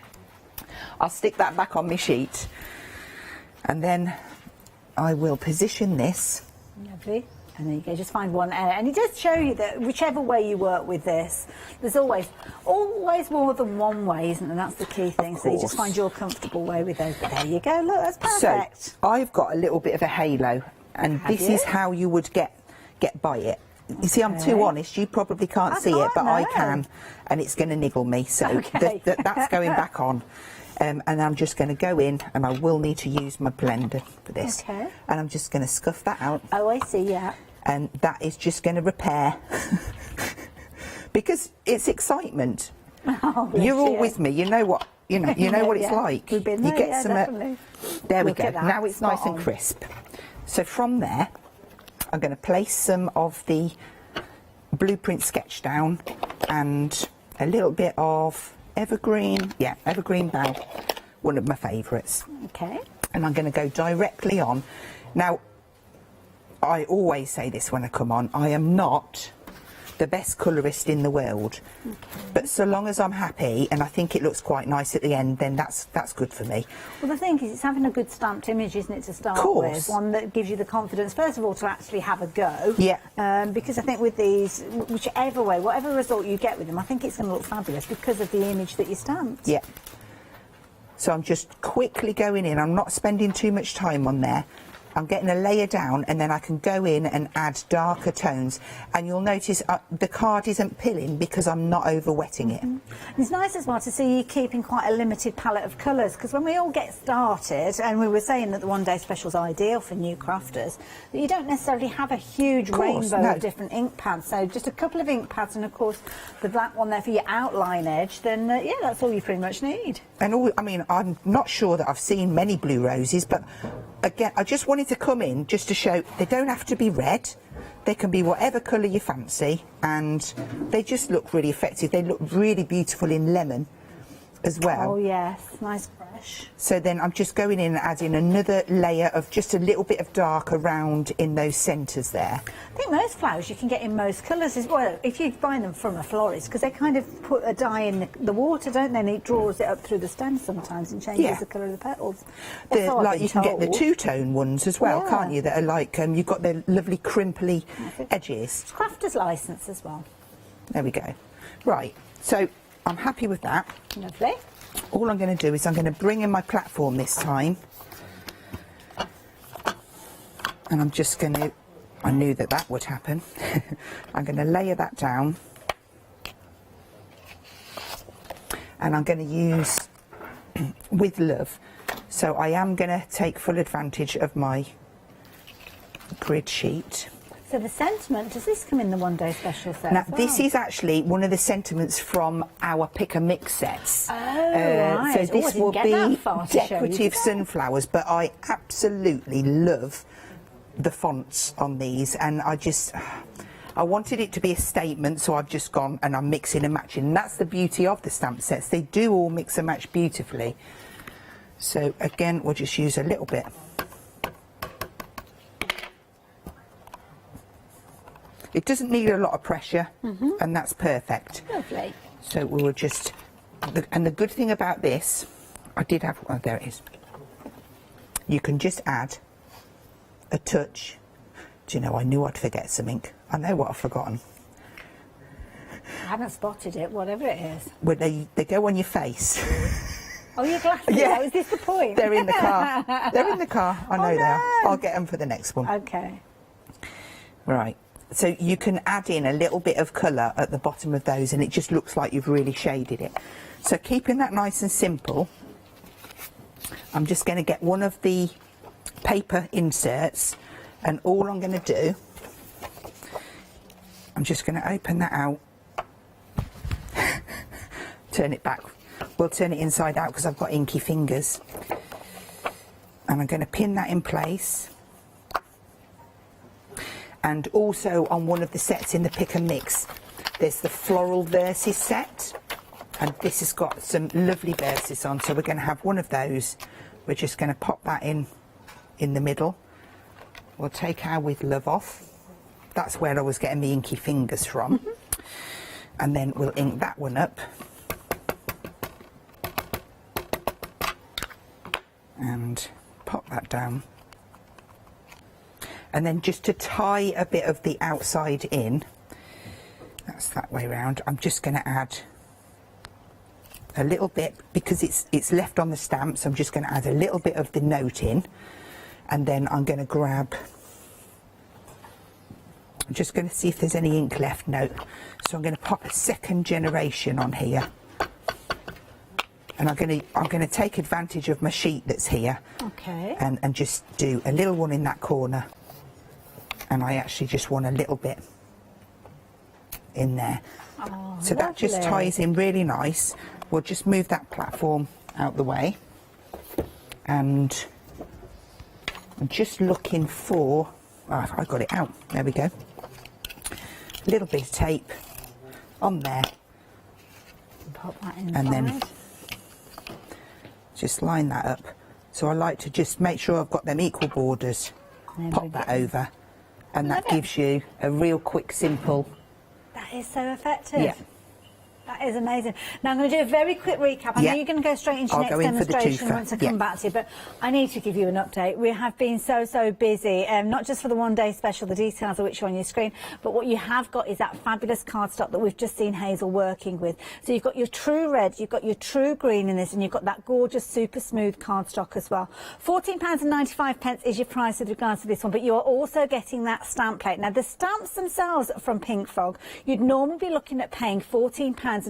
I'll stick that back on my sheet, and then I will position this. Lovely. And then you can just find one area. And it does show you that whichever way you work with this, there's always more than one way, isn't there? That's the key thing. So you just find your comfortable way with those. But there you go, look, that's perfect. So I've got a little bit of a halo, and this is how you would get by it. You see, I'm too honest, you probably can't see it, but I can, and it's going to niggle me. So that's going back on. And I'm just going to go in, and I will need to use my blender for this. Okay. And I'm just going to scuff that out. Oh, I see, yeah. And that is just going to repair. Because it's excitement. Oh, you're all with me. You know what you know what it's like. We've been there, you get some. definitely. There we go. Now it's nice and crisp. So from there, I'm going to place some of the Blueprint Sketch down and a little bit of evergreen. Yeah, evergreen bough. One of my favourites. Okay. And I'm going to go directly on. Now, I always say this when I come on, I am not the best colourist in the world, but so long as I'm happy and I think it looks quite nice at the end, then that's good for me. Well, the thing is, it's having a good stamped image, isn't it, to start with? One that gives you the confidence, first of all, to actually have a go. Yeah. Because I think with these, whichever way, whatever result you get with them, I think it's going to look fabulous because of the image that you stamped. Yeah. So I'm just quickly going in. I'm not spending too much time on there. I'm getting a layer down, and then I can go in and add darker tones. And you'll notice the card isn't pilling because I'm not over wetting it. It's nice as well to see you keeping quite a limited palette of colours, because when we all get started, and we were saying that the one day special's ideal for new crafters, that you don't necessarily have a huge rainbow of different ink pads. So just a couple of ink pads, and of course the black one there for your outline edge, then yeah, that's all you pretty much need. And I mean, I'm not sure that I've seen many blue roses, but again, I just wanted to come in just to show they don't have to be red. They can be whatever colour you fancy, and they just look really effective. They look really beautiful in lemon as well. Oh yes, nice fresh. So then I'm just going in and adding another layer of just a little bit of dark around in those centres there. I think most flowers you can get in most colours as well, if you buy them from a florist, because they kind of put a dye in the water, don't they, and it draws it up through the stem sometimes and changes the colour of the petals. Like you can get the two-tone ones as well, can't you, that are like, you've got the lovely crimply edges. It's crafter's licence as well. There we go. Right, so I'm happy with that. Lovely. All I'm going to do is I'm going to bring in my platform this time. And I'm just going to, I knew that would happen. I'm going to layer that down. And I'm going to use with love. So I am going to take full advantage of my grid sheet. So the sentiment, does this come in the one day special set Now, as well? this is actually one of the sentiments from our pick and mix sets. Oh, right. So this will be decorative sunflowers, but I absolutely love the fonts on these, and I wanted it to be a statement, so I've just gone and I'm mixing and matching. And that's the beauty of the stamp sets. They do all mix and match beautifully. So again, we'll just use a little bit. It doesn't need a lot of pressure, and that's perfect. Lovely. So we will just, and the good thing about this, I did have, oh, there it is. You can just add a touch. Do you know, I knew I'd forget something. I know what I've forgotten. I haven't spotted it, whatever it is. Well, they go on your face. Oh, your glasses? Yeah. Oh, is this the point? They're in the car. They're in the car. I know they are. I'll get them for the next one. Okay. Right. So you can add in a little bit of colour at the bottom of those, and it just looks like you've really shaded it. So keeping that nice and simple, I'm just going to get one of the paper inserts, and all I'm going to do, I'm just going to open that out, turn it back. We'll turn it inside out because I've got inky fingers. And I'm going to pin that in place. And also on one of the sets in the Pick and Mix, there's the Floral Verses set. And this has got some lovely verses on, so we're going to have one of those. We're just going to pop that in the middle. We'll take our With Love off. That's where I was getting the inky fingers from. And then we'll ink that one up. And pop that down. And then just to tie a bit of the outside in, that's that way round, I'm just going to add a little bit, because it's left on the stamp, so I'm just going to add a little bit of the note in, and then I'm going to grab, I'm just going to see if there's any ink left. No. So I'm going to pop a Second Generation on here. And I'm going to take advantage of my sheet that's here. Okay. And just do a little one in that corner. And I actually just want a little bit in there. Oh, so that just ties in really nice. We'll just move that platform out the way. And I'm just looking for, oh, I got it out. There we go. A little bit of tape on there. Pop that in. And then just line that up. So I like to just make sure I've got them equal borders. Pop that over. And that gives you a real quick, simple. That is so effective. Yeah. That is amazing. Now I'm going to do a very quick recap. I know you're going to go straight into your next demonstration once I come back to you, but I need to give you an update. We have been so busy, not just for the one-day special, the details of which are on your screen, but what you have got is that fabulous cardstock that we've just seen Hazel working with. So you've got your true red, you've got your true green in this, and you've got that gorgeous, super smooth cardstock as well. £14.95 is your price with regards to this one, but you are also getting that stamp plate. Now the stamps themselves from Pink Frog, you'd normally be looking at paying £14.95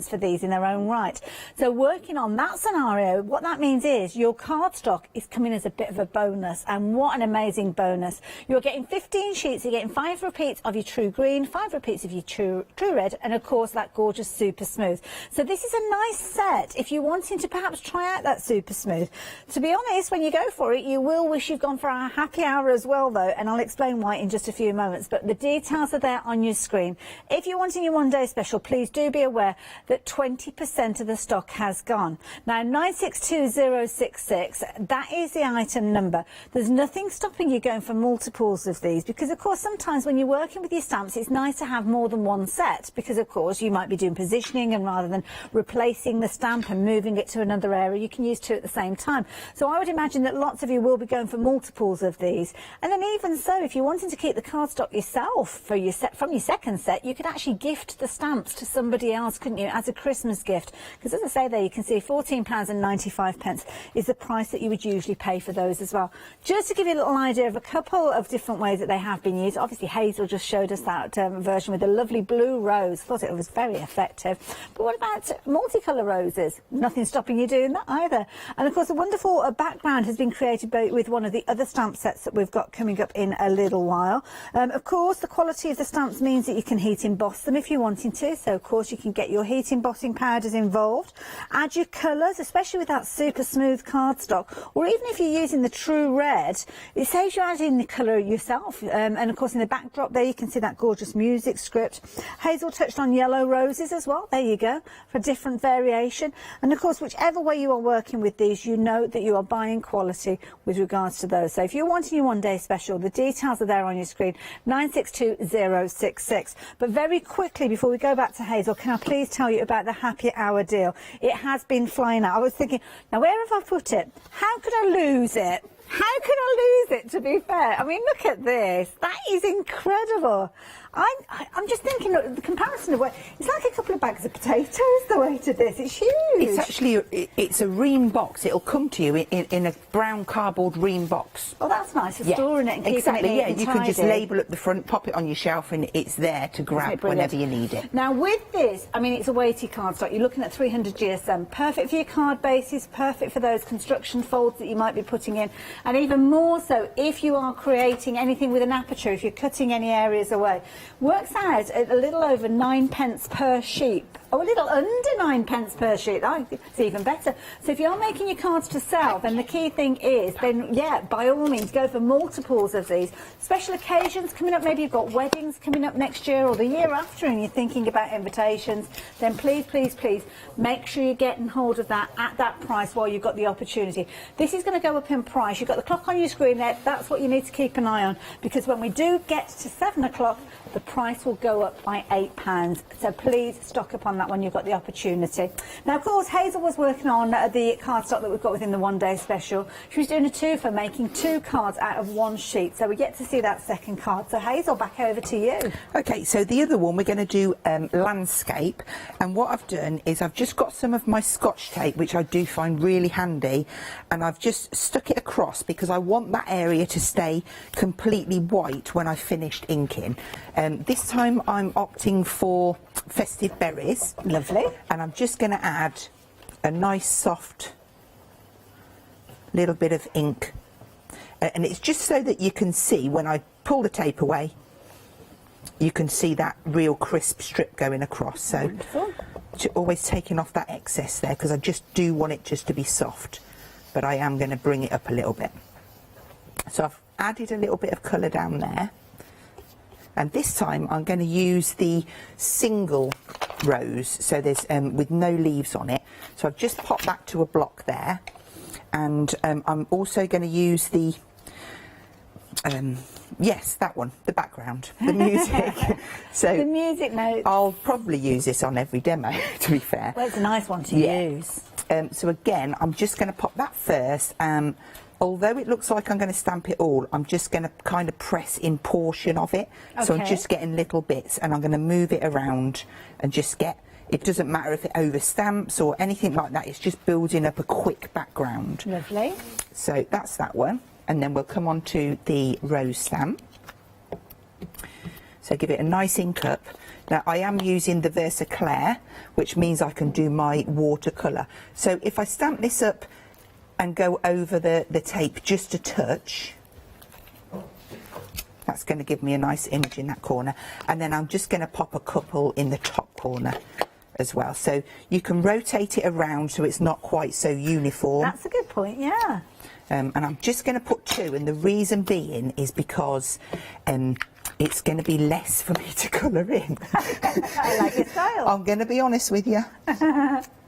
for these in their own right. So working on that scenario, what that means is your cardstock is coming as a bit of a bonus, and what an amazing bonus. You're getting 15 sheets, you're getting 5 repeats of your true green, 5 repeats of your true red, and of course that gorgeous super smooth. So this is a nice set if you're wanting to perhaps try out that super smooth. To be honest, when you go for it, you will wish you've gone for our happy hour as well though, and I'll explain why in just a few moments, but the details are there on your screen. If you're wanting your one-day special, please do be aware that 20% of the stock has gone. Now 962066, that is the item number. There's nothing stopping you going for multiples of these, because of course sometimes when you're working with your stamps it's nice to have more than one set, because of course you might be doing positioning, and rather than replacing the stamp and moving it to another area, you can use two at the same time. So I would imagine that lots of you will be going for multiples of these. And then even so, if you're wanting to keep the cardstock yourself for your set, from your second set, you could actually gift the stamps to somebody else, couldn't you, as a Christmas gift? Because as I say there, you can see £14.95 is the price that you would usually pay for those as well. Just to give you a little idea of a couple of different ways that they have been used. Obviously Hazel just showed us that version with the lovely blue rose. Thought it was very effective. But what about multicolour roses? Nothing stopping you doing that either. And of course a wonderful background has been created with one of the other stamp sets that we've got coming up in a little while. Of course the quality of the stamps means that you can heat emboss them if you're wanting to, so of course you can get your heat embossing powders involved, add your colours, especially with that super smooth cardstock, or even if you're using the true red, it saves you adding the colour yourself. And of course in the backdrop there you can see that gorgeous music script. Hazel touched on yellow roses as well, there you go, for different variation. And of course whichever way you are working with these, you know that you are buying quality with regards to those. So if you're wanting your one day special, the details are there on your screen, 962066. But very quickly before we go back to Hazel, can I please tell you about the happy hour deal? It has been flying out. I was thinking, now where have I put it? How could I lose it? How could I lose it, to be fair? I mean, look at this. That is incredible. I'm just thinking, look, the comparison of what it's like a couple of bags of potatoes, the way to this. It's huge. It's actually, it's a ream box. It'll come to you in a brown cardboard ream box. Oh, that's nice for storing it and keeping exactly, it neat and you can just tidy. label at the front, pop it on your shelf, and it's there to grab whenever you need it. Now with this, I mean, it's a weighty cardstock. You're looking at 300 GSM. Perfect for your card bases, perfect for those construction folds that you might be putting in, and even more so if you are creating anything with an aperture, if you're cutting any areas away. Works out at a little over 9p per sheet. Oh, a little under 9p per sheet. Oh, it's even better. So if you're making your cards to sell, then the key thing is, then yeah, by all means, go for multiples of these. Special occasions coming up, maybe you've got weddings coming up next year or the year after and you're thinking about invitations, then please, please, please make sure you're getting hold of that at that price while you've got the opportunity. This is going to go up in price. You've got the clock on your screen there. That's what you need to keep an eye on, because when we do get to 7 o'clock, the price will go up by £8. So please stock up on that when you've got the opportunity. Now, of course, Hazel was working on the cardstock that we've got within the one day special. She was doing a two for making 2 cards out of 1 sheet. So we get to see that second card. So Hazel, back over to you. Okay, so the other one we're going to do landscape, and what I've done is I've just got some of my Scotch tape, which I do find really handy, and I've just stuck it across because I want that area to stay completely white when I've finished inking. This time I'm opting for festive berries. Lovely. And I'm just going to add a nice soft little bit of ink. And it's just so that you can see when I pull the tape away, you can see that real crisp strip going across. So always taking off that excess there, because I just do want it just to be soft. But I am going to bring it up a little bit. So I've added a little bit of colour down there. And this time I'm going to use the single rose, so there's with no leaves on it. So I've just popped that to a block there, and I'm also going to use the yes, that one, the background, the music. So the music notes. I'll probably use this on every demo, to be fair. Well, it's a nice one to use. So again, I'm just going to pop that first. Although it looks like I'm going to stamp it all, I'm just going to kind of press in portion of it. Okay. So I'm just getting little bits, and I'm going to move it around and just get, it doesn't matter if it overstamps or anything like that, it's just building up a quick background. Lovely. So that's that one, and then we'll come on to the rose stamp. So give it a nice ink up. Now I am using the Versaclair, which means I can do my watercolour. So if I stamp this up and go over the tape just a touch, that's going to give me a nice image in that corner, and then I'm just going to pop a couple in the top corner as well, so you can rotate it around so it's not quite so uniform. That's a good point, yeah. And I'm just going to put 2, and the reason being is because it's going to be less for me to colour in. I like your style. I'm going to be honest with you.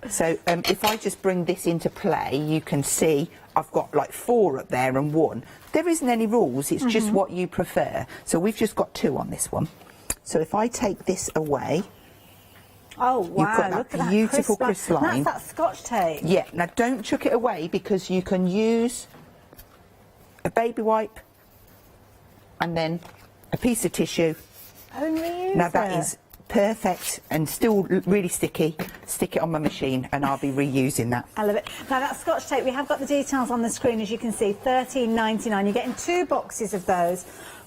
So if I just bring this into play, you can see I've got like 4 up there and 1. There isn't any rules, it's just what you prefer. So we've just got 2 on this one. So if I take this away, oh wow, you've got that look at beautiful that crisp line. That's that Scotch tape. Yeah, now don't chuck it away, because you can use a baby wipe and then a piece of tissue. Oh, reuse now that is perfect and still really sticky. Stick it on my machine and I'll be reusing that. I love it. Now that Scotch tape, we have got the details on the screen, as you can see, $13.99. You're getting 2 boxes of those.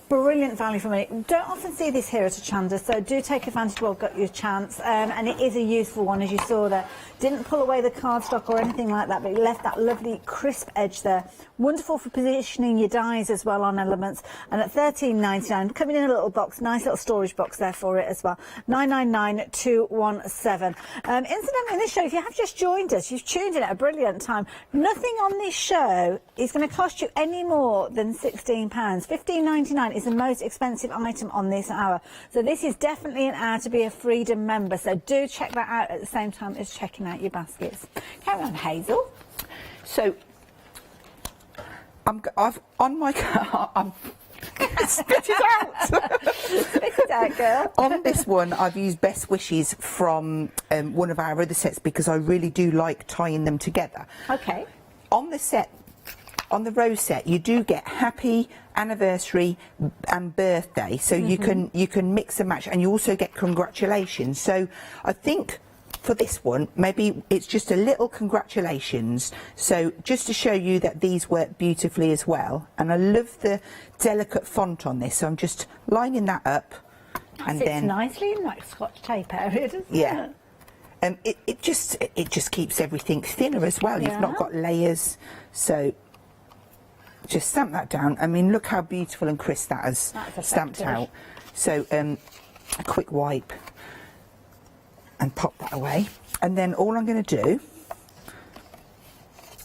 brilliant value for money. Don't often see this here at Hochanda, so do take advantage while you've got your chance. And it is a useful one, as you saw there. Didn't pull away the cardstock or anything like that, but it left that lovely crisp edge there. Wonderful for positioning your dies as well on elements. And at $13.99, coming in a little box, nice little storage box there for it as well. $999-217. Incidentally, in this show, if you have just joined us, you've tuned in at a brilliant time. Nothing on this show is going to cost you any more than £16. $15.99 is the most expensive item on this hour. So this is definitely an hour to be a Freedom member. So do check that out at the same time as checking out your baskets. Carry on, Hazel. So I've on my I'm spit it out. Spit it out, girl. On this one, I've used Best Wishes from one of our other sets because I really do like tying them together. Okay. On the set, on the rose set, you do get happy anniversary and birthday, so you can mix and match, and you also get congratulations. So I think for this one, maybe it's just a little congratulations. So just to show you that these work beautifully as well. And I love the delicate font on this, so I'm just lining that up. And then nicely in like Scotch tape area, doesn't yeah. it? It just keeps everything thinner as well. Yeah. You've not got layers, so just stamp that down. I mean, look how beautiful and crisp that has stamped out. So a quick wipe and pop that away, and then all I'm going to do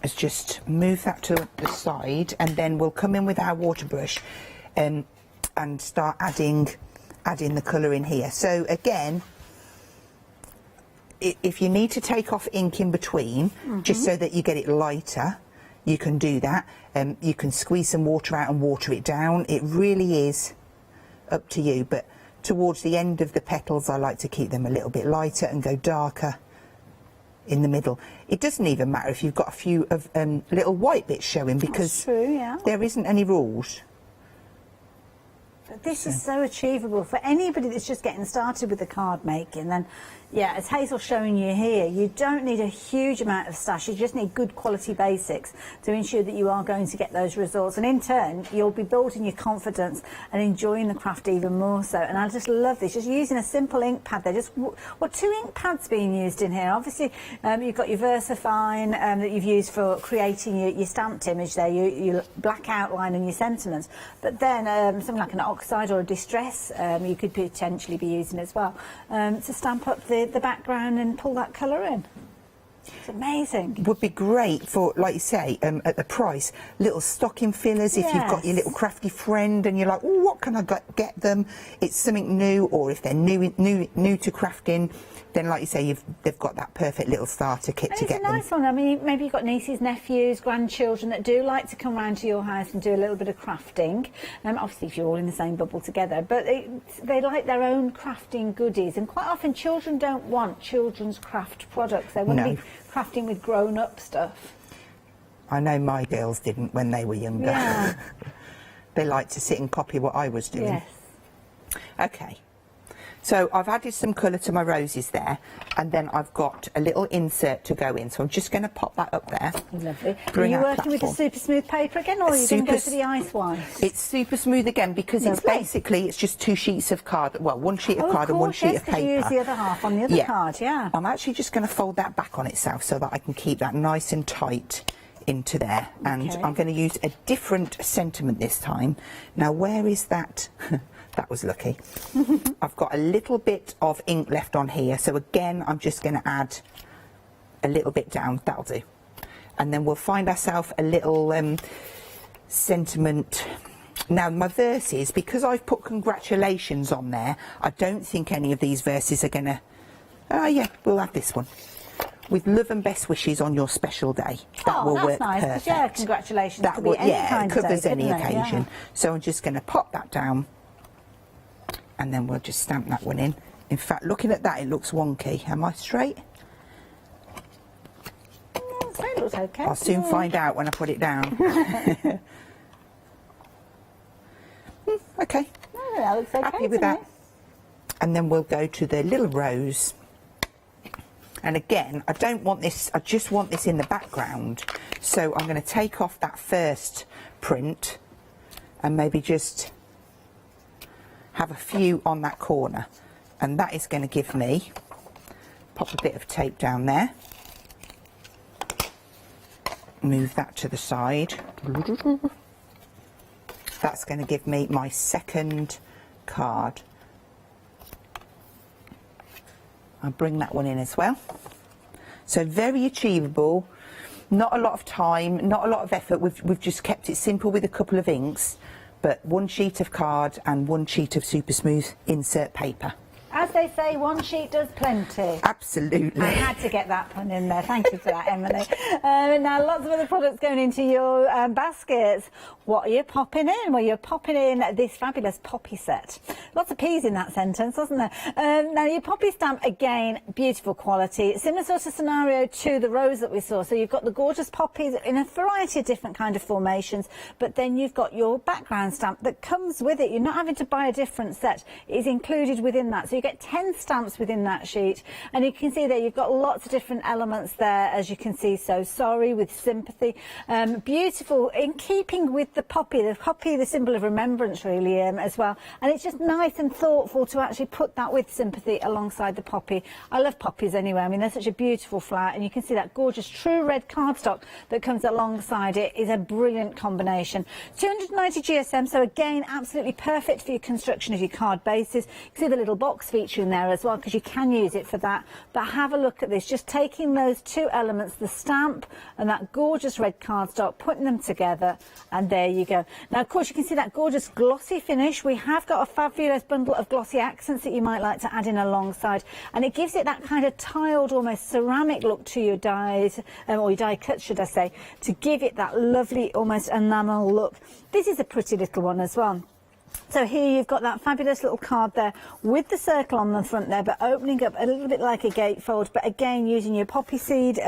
is just move that to the side, and then we'll come in with our water brush and start adding the colour in here. So again, if you need to take off ink in between, just so that you get it lighter, you can do that. You can squeeze some water out and water it down. It really is up to you, but towards the end of the petals I like to keep them a little bit lighter and go darker in the middle. It doesn't even matter if you've got a few of little white bits showing, because there isn't any rules. But this is so achievable for anybody that's just getting started with the card making. Then, yeah, as Hazel's showing you here, you don't need a huge amount of stash. You just need good quality basics to ensure that you are going to get those results. And in turn, you'll be building your confidence and enjoying the craft even more so. And I just love this. Just using a simple ink pad there. Just what 2 ink pads being used in here. Obviously, you've got your VersaFine that you've used for creating your stamped image there, your black outline and your sentiments. But then something like an oxide or a distress you could potentially be using as well to stamp up the background and pull that colour in. It's amazing. Would be great for, like you say, at the price, little stocking fillers. If you've got your little crafty friend and you're like, oh, what can I get them? It's something new, or if they're new to crafting, then, like you say, they've got that perfect little starter kit to get them. It's a nice one. I mean, maybe you've got nieces, nephews, grandchildren that do like to come round to your house and do a little bit of crafting. Obviously, if you're all in the same bubble together, but they like their own crafting goodies. And quite often, children don't want children's craft products. They want to be crafting with grown-up stuff. I know my girls didn't when they were younger. Yeah. They liked to sit and copy what I was doing. Yes. Okay. So I've added some colour to my roses there, and then I've got a little insert to go in. So I'm just going to pop that up there. Lovely. Are you working with the super smooth paper again, or are you going to go for the ice white? It's super smooth again, because it's basically, it's just 2 sheets of card, well, 1 sheet of card and 1 sheet of paper. You use the other half on the other card, yeah. I'm actually just going to fold that back on itself so that I can keep that nice and tight into there. And I'm going to use a different sentiment this time. Now, where is that? That was lucky. I've got a little bit of ink left on here, so again I'm just going to add a little bit down. That'll do. And then we'll find ourselves a little sentiment. Now, my verses, because I've put congratulations on there, I don't think any of these verses are going to... Oh yeah, we'll have this one. With love and best wishes on your special day. That will work nice, perfect. Yeah, congratulations. That could be any kind it covers of day, any occasion. Yeah. So I'm just going to pop that down, and then we'll just stamp that one in. In fact, looking at that, it looks wonky. Am I straight? It looks okay. I'll soon find out when I put it down. Okay. No, that looks okay. Happy with that. And then we'll go to the little rose. And again, I don't want this, I just want this in the background. So I'm going to take off that first print and maybe just have a few on that corner, and that is going to give me, pop a bit of tape down there, move that to the side. That's going to give me my second card. I'll bring that one in as well. So very achievable, not a lot of time, not a lot of effort. We've just kept it simple with a couple of inks, but one sheet of card and one sheet of super smooth insert paper. As they say, one sheet does plenty. Absolutely. I had to get that pun in there. Thank you for that, Emily. Now, lots of other products going into your baskets. What are you popping in? Well, you're popping in this fabulous poppy set. Lots of P's in that sentence, wasn't there? Now, your poppy stamp, again, beautiful quality. Similar sort of scenario to the rose that we saw. So you've got the gorgeous poppies in a variety of different kind of formations, but then you've got your background stamp that comes with it. You're not having to buy a different set. It is included within that. So you get 10 stamps within that sheet, and you can see there you've got lots of different elements there, as you can see. So sorry with sympathy, beautiful, in keeping with the poppy, the symbol of remembrance really, as well, and it's just nice and thoughtful to actually put that with sympathy alongside the poppy. I love poppies anyway. I mean, they're such a beautiful flower, and you can see that gorgeous true red cardstock that comes alongside it is a brilliant combination. 290 GSM, so again absolutely perfect for your construction of your card bases. You can see the little box feature in there as well, because you can use it for that. But have a look at this, just taking those two elements, the stamp and that gorgeous red cardstock, putting them together, and there you go. Now, of course, you can see that gorgeous glossy finish. We have got a fabulous bundle of glossy accents that you might like to add in alongside, and it gives it that kind of tiled, almost ceramic look to your dies, or your die cuts, should I say, to give it that lovely, almost enamel look. This is a pretty little one as well. So here you've got that fabulous little card there with the circle on the front there, but opening up a little bit like a gatefold, but again using your poppy seed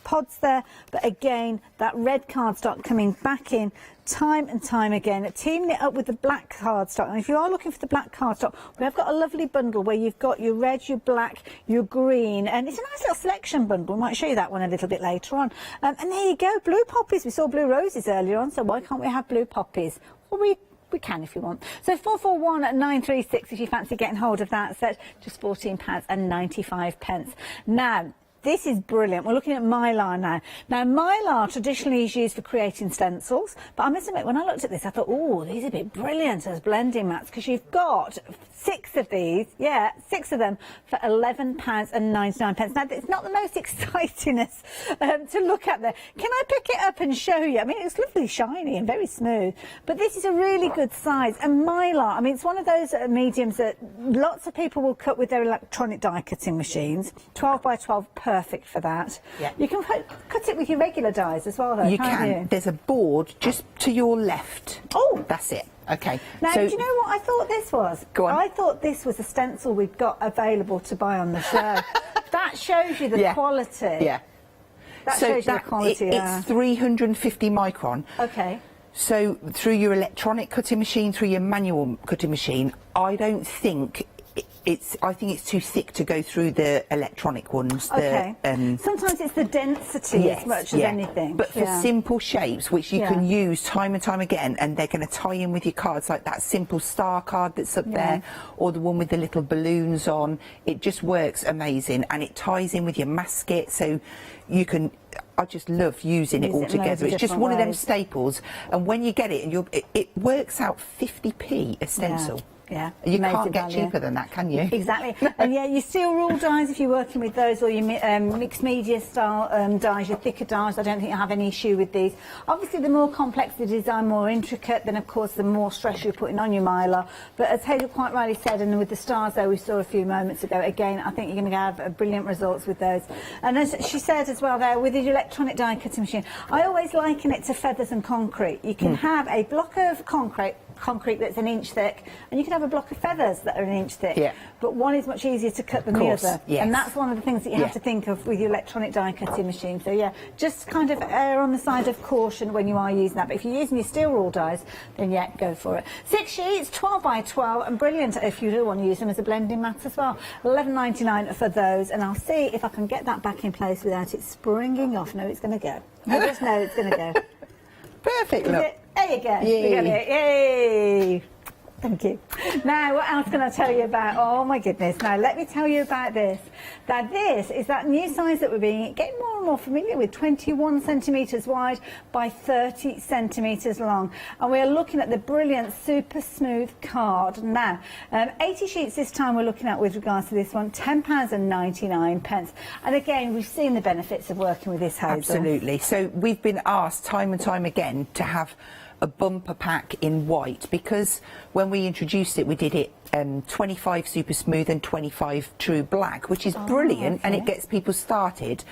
pods there, but again that red cardstock coming back in time and time again, teaming it up with the black cardstock. And if you are looking for the black cardstock, we have got a lovely bundle where you've got your red, your black, your green, and it's a nice little selection bundle. We might show you that one a little bit later on. And there you go, blue poppies. We saw blue roses earlier on, so why can't we have blue poppies? Well, we can if you want. So 441936 if you fancy getting hold of that set, just £14.95. Now, this is brilliant. We're looking at Mylar now. Now, Mylar traditionally is used for creating stencils, but I must admit, when I looked at this, I thought, oh, these are a bit brilliant as blending mats, because you've got 6 of these, 6 of them for £11.99. Now, it's not the most excitingness to look at there. Can I pick it up and show you? I mean, it's lovely, shiny and very smooth, but this is a really good size. And Mylar, I mean, it's one of those mediums that lots of people will cut with their electronic die cutting machines. 12 by 12, perfect for that. Yeah. You can cut it with your regular dies as well, though, you can. There's a board just to your left. Oh, that's it. Okay. Now, so, do you know what I thought this was? Go on. I thought this was a stencil we've got available to buy on the show. That shows you the quality. Yeah. That shows you the quality. It's 350 micron. Okay. So through your electronic cutting machine, through your manual cutting machine, I don't think I think it's too thick to go through the electronic ones. Okay. Sometimes it's the density as much as anything. But for simple shapes, which you can use time and time again, and they're going to tie in with your cards, like that simple star card that's up there, or the one with the little balloons on, it just works amazing, and it ties in with your masket, so you can... I just love using it all together. It's just one of them staples, and when you get it, and it works out 50p a stencil. Yeah, you can't get cheaper than that, can you? Exactly. And your steel rule dies, if you're working with those, or your mixed media style dies, your thicker dies, I don't think you have any issue with these. Obviously, the more complex the design, more intricate, then of course the more stress you're putting on your Mylar. But as Hazel quite rightly said, and with the stars there we saw a few moments ago, again, I think you're going to have brilliant results with those. And as she said as well there, with the electronic die cutting machine, I always liken it to feathers and concrete. You can have a block of concrete that's an inch thick, and you can have a block of feathers that are an inch thick, but one is much easier to cut than the other, and that's one of the things that you have to think of with your electronic die cutting machine. So just kind of err on the side of caution when you are using that, but if you're using your steel rule dies, then go for it. 6 sheets, 12 by 12, and brilliant if you do want to use them as a blending mat as well. £11.99 for those, and I'll see if I can get that back in place without it springing off. No, it's going to go. I just know it's going to go. Perfect, look. There you go. Yay. Yay. Thank you. Now, what else can I tell you about? Oh my goodness. Now, let me tell you about this. Now, this is that new size that we're getting more and more familiar with, 21 centimetres wide by 30 centimetres long. And we're looking at the brilliant super smooth card. Now, 80 sheets this time we're looking at with regards to this one, £10.99. And again, we've seen the benefits of working with this, Hazel. Absolutely. So we've been asked time and time again to have a bumper pack in white, because when we introduced it, we did it 25 super smooth and 25 true black, which is brilliant, and it gets people started.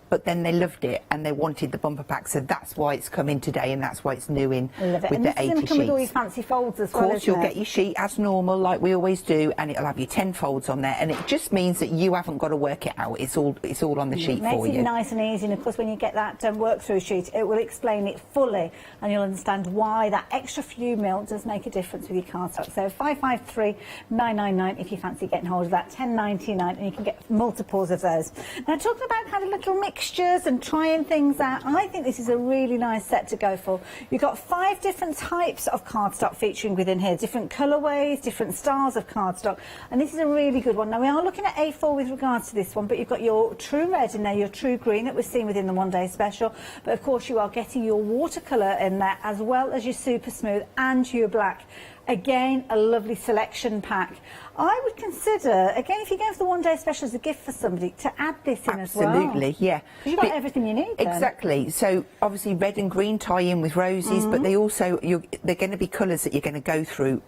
But then they loved it and they wanted the bumper pack, so that's why it's come in today, and that's why it's new in with and the 80 sheets. It's going to come with all your fancy folds as well. Of course, you'll get your sheet as normal, like we always do, and it'll have your 10 folds on there, and it just means that you haven't got to work it out. It's all on the sheet for you. Makes it nice and easy, and of course, when you get that work through sheet, it will explain it fully, and you'll understand why that extra few mil does make a difference with your cardstock. So 553999 if you fancy getting hold of that, 10.99, and you can get multiples of those. Now, talking about having little mixtures and trying things out, I think this is a really nice set to go for. You've got 5 different types of cardstock featuring within here, different colourways, different styles of cardstock, and this is a really good one. Now, we are looking at A4 with regards to this one, but you've got your true red in there, your true green that we're seeing within the one day special, but of course you are getting your watercolour in there as well as your super smooth and your black. Again, a lovely selection pack. I would consider, again, if you're going for the one day special as a gift for somebody, to add this in as well. Absolutely, yeah. You've got everything you need then. Exactly. So obviously red and green tie in with roses, but they also, they're going to be colours that you're going to go through,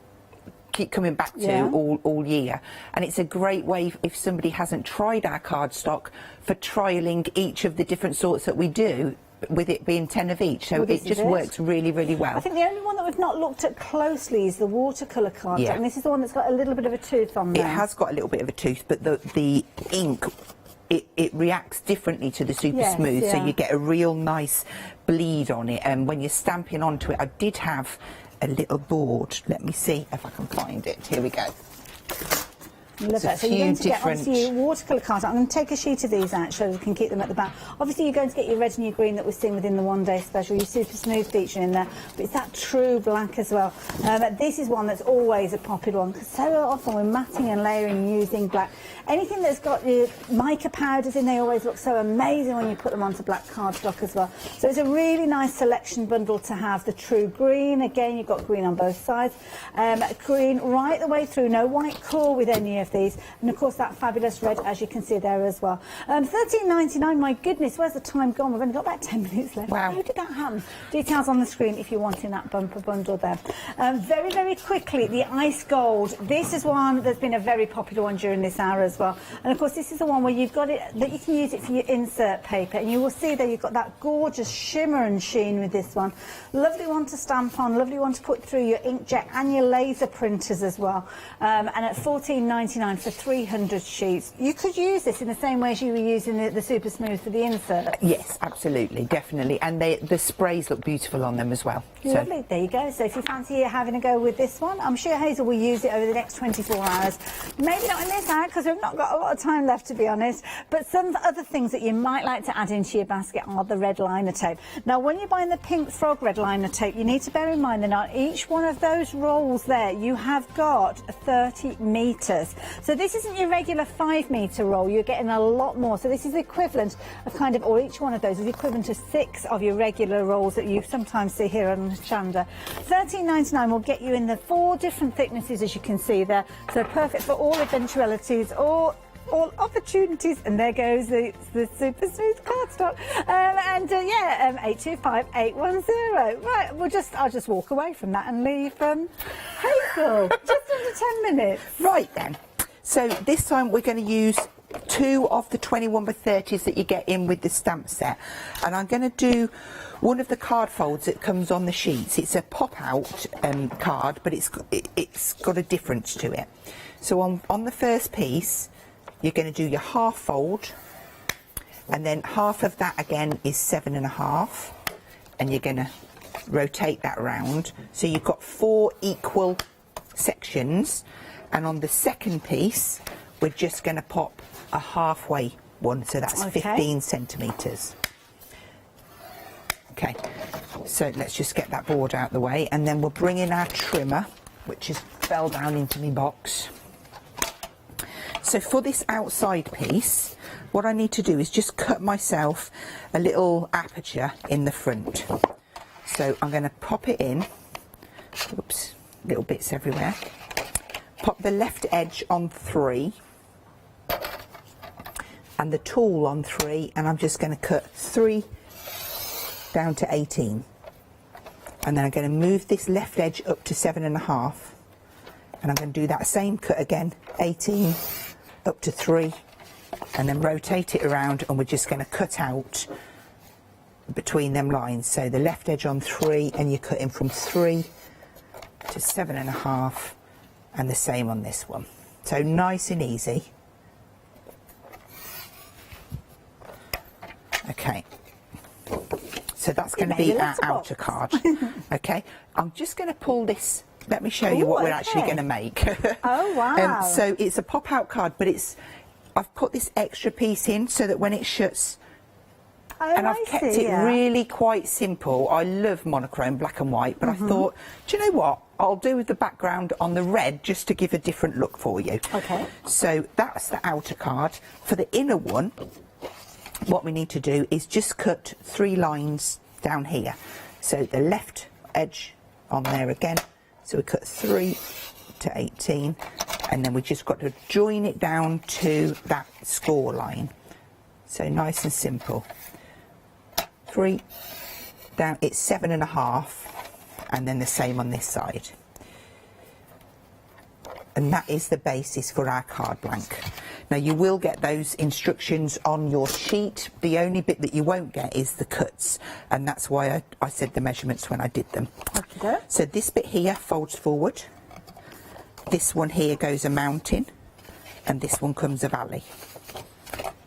keep coming back to all year. And it's a great way, if somebody hasn't tried our cardstock, for trialling each of the different sorts that we do, with it being 10 of each, so it just works really, really well. I think the only one that we've not looked at closely is the watercolour cardstock, and this is the one that's got a little bit of a tooth on there. It has got a little bit of a tooth, but the ink, it reacts differently to the super smooth, so you get a real nice bleed on it, and when you're stamping onto it, I did have a little board. Let me see if I can find it. Here we go. Love that. So you're going to get obviously your watercolour cardstock. I'm going to take a sheet of these out so we can keep them at the back. Obviously you're going to get your red and your green that we're seeing within the one day special, your super smooth feature in there, but it's that true black as well. This is one that's always a popular one, because so often we're matting and layering using black. Anything that's got your mica powders in, they always look so amazing when you put them onto black cardstock as well. So it's a really nice selection bundle to have. The true green, again, you've got green on both sides. Green right the way through, no white core with any of these, and of course that fabulous red, as you can see there as well. £13.99, my goodness, where's the time gone? We've only got about 10 minutes left. Wow. How did that happen? Details on the screen if you're wanting that bumper bundle there. Very, very quickly, the ice gold. This is one that's been a very popular one during this hour as well. And of course this is the one where you've got it, that you can use it for your insert paper, and you will see there you've got that gorgeous shimmer and sheen with this one. Lovely one to stamp on, lovely one to put through your inkjet and your laser printers as well. And at £14.99 for 300 sheets. You could use this in the same way as you were using the super smooth for the insert. Yes, absolutely, definitely, and the sprays look beautiful on them as well. Lovely, so there you go. So if you fancy having a go with this one, I'm sure Hazel will use it over the next 24 hours. Maybe not in this hour, because we've not got a lot of time left, to be honest, but some other things that you might like to add into your basket are the red liner tape. Now, when you're buying the Pink Frog red liner tape, you need to bear in mind that on each one of those rolls there, you have got 30 metres. So this isn't your regular 5 metre roll, you're getting a lot more. So this is the equivalent of or each one of those is equivalent to 6 of your regular rolls that you sometimes see here on Hochanda. £13.99 will get you in the 4 different thicknesses, as you can see there. So perfect for all eventualities, all opportunities, and there goes the super smooth cardstock. 825810. Right, I'll just walk away from that and leave Hazel. Just under 10 minutes. Right then. So this time we're going to use 2 of the 21 by 30s that you get in with the stamp set, and I'm going to do one of the card folds that comes on the sheets. It's a pop-out card, but it's got a difference to it. So on the first piece, you're going to do your half fold, and then half of that again is 7.5, and you're going to rotate that around. So you've got 4 equal sections, and on the second piece, we're just going to pop a halfway one, so that's 15 centimetres. Okay, so let's just get that board out the way, and then we'll bring in our trimmer. which has fell down into my box. So for this outside piece, what I need to do is just cut myself a little aperture in the front. So I'm going to pop it in. Oops, little bits everywhere. Pop the left edge on 3 and the tool on 3, and I'm just going to cut 3 down to 18. And then I'm going to move this left edge up to 7.5, and I'm going to do that same cut again, 18 up to 3, and then rotate it around, and we're just going to cut out between them lines. So the left edge on 3, and you're cutting from 3 to 7.5, and the same on this one. So nice and easy. Okay, so that's going to be our outer card. Okay, I'm just going to pull this. Let me show you what we're actually going to make. Oh wow! So it's a pop-out card, but I've put this extra piece in so that when it shuts, and I've kept it really quite simple. I love monochrome, black and white, but I thought, do you know what? I'll do the background on the red just to give a different look for you. Okay. So that's the outer card. For the inner one, what we need to do is just cut 3 lines down here. So the left edge on there again. So we cut 3 to 18, and then we just got to join it down to that score line. So nice and simple. 3 down, it's 7.5, and then the same on this side. And that is the basis for our card blank. Now you will get those instructions on your sheet. The only bit that you won't get is the cuts, and that's why I said the measurements when I did them. Okay. So this bit here folds forward, this one here goes a mountain, and this one comes a valley.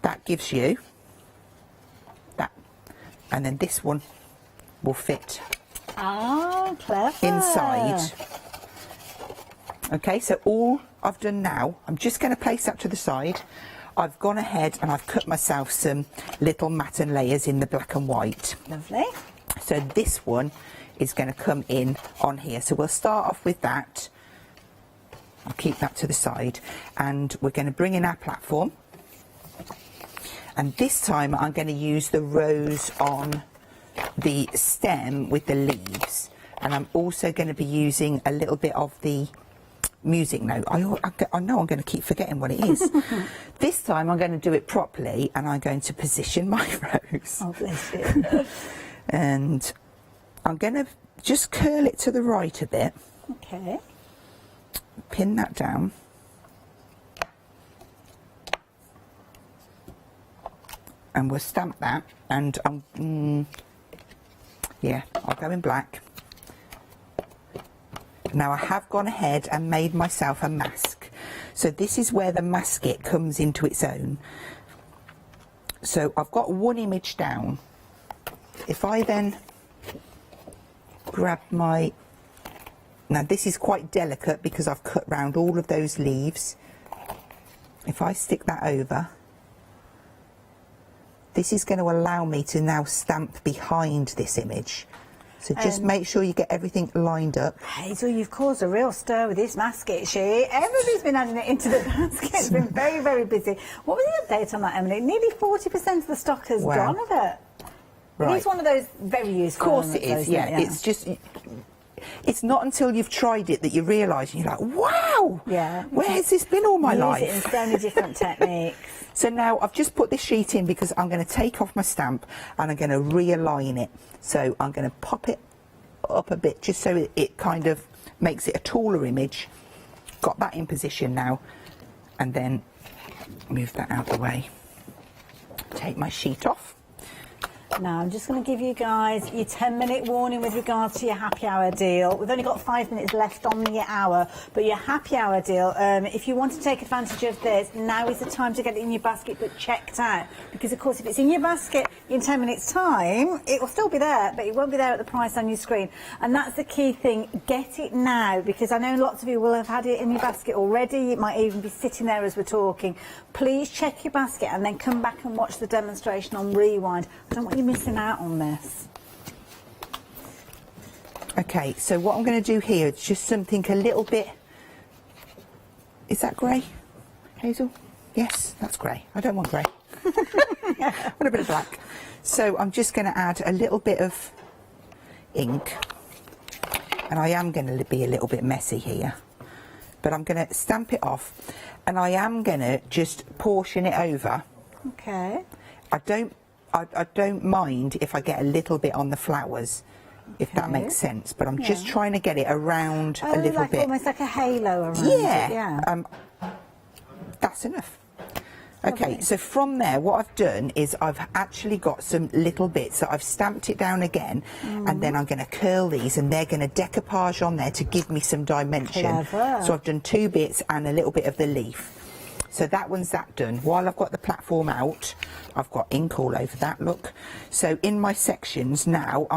That gives you that, and then this one will fit clever. inside. Okay, so all I've done now, I'm just going to place that to the side. I've gone ahead and I've cut myself some little matten layers in the black and white. Lovely. So this one is going to come in on here. So we'll start off with that. I'll keep that to the side, and we're going to bring in our platform. And this time I'm going to use the rose on the stem with the leaves. And I'm also going to be using a little bit of the music note. I know I'm going to keep forgetting what it is. This time I'm going to do it properly, and I'm going to position my rose. Oh, bless you. And I'm going to just curl it to the right a bit. Okay. Pin that down. And we'll stamp that, and yeah, I'll go in black. Now I have gone ahead and made myself a mask. So this is where the masket comes into its own. So I've got one image down. If I then grab my, now this is quite delicate because I've cut round all of those leaves. If I stick that over, this is going to allow me to now stamp behind this image. So just make sure you get everything lined up. Hazel, you've caused a real stir with this masket sheet. Everybody's been adding it into the basket. It's been very, very busy. What was the update on that, Emily? Nearly 40% of the stock has gone of it. Right. It is one of those very useful. Of course it is, yeah. It's just, it's not until you've tried it that you realise, and you're like, wow, where has this been all my life? Use it in so many different techniques. So now I've just put this sheet in because I'm going to take off my stamp and I'm going to realign it. So I'm going to pop it up a bit just so it kind of makes it a taller image. Got that in position now, and then move that out of the way. Take my sheet off. Now I'm just going to give you guys your 10-minute warning with regards to your happy hour deal. We've only got 5 minutes left on your hour, but your happy hour deal, if you want to take advantage of this, now is the time to get it in your basket but checked out. Because of course if it's in your basket in 10 minutes time, it will still be there, but it won't be there at the price on your screen. And that's the key thing, get it now, because I know lots of you will have had it in your basket already. It might even be sitting there as we're talking. Please check your basket and then come back and watch the demonstration on Rewind. I don't want you missing out on this. Okay, so what I'm going to do here is just something a little bit... Is that grey, Hazel? Yes, that's grey. I don't want grey. I want a bit of black. So I'm just going to add a little bit of ink. And I am going to be a little bit messy here. But I'm going to stamp it off. And I am going to just portion it over. Okay. I don't mind if I get a little bit on the flowers, if that makes sense. But I'm just trying to get it around a little bit. Almost like a halo around it. Yeah. That's enough. Okay, so from there, what I've done is I've actually got some little bits that I've stamped it down again, and then I'm going to curl these, and they're going to decoupage on there to give me some dimension. Clever. So I've done 2 bits and a little bit of the leaf. So that one's that done. While I've got the platform out, I've got ink all over that, look. So in my sections now, I'm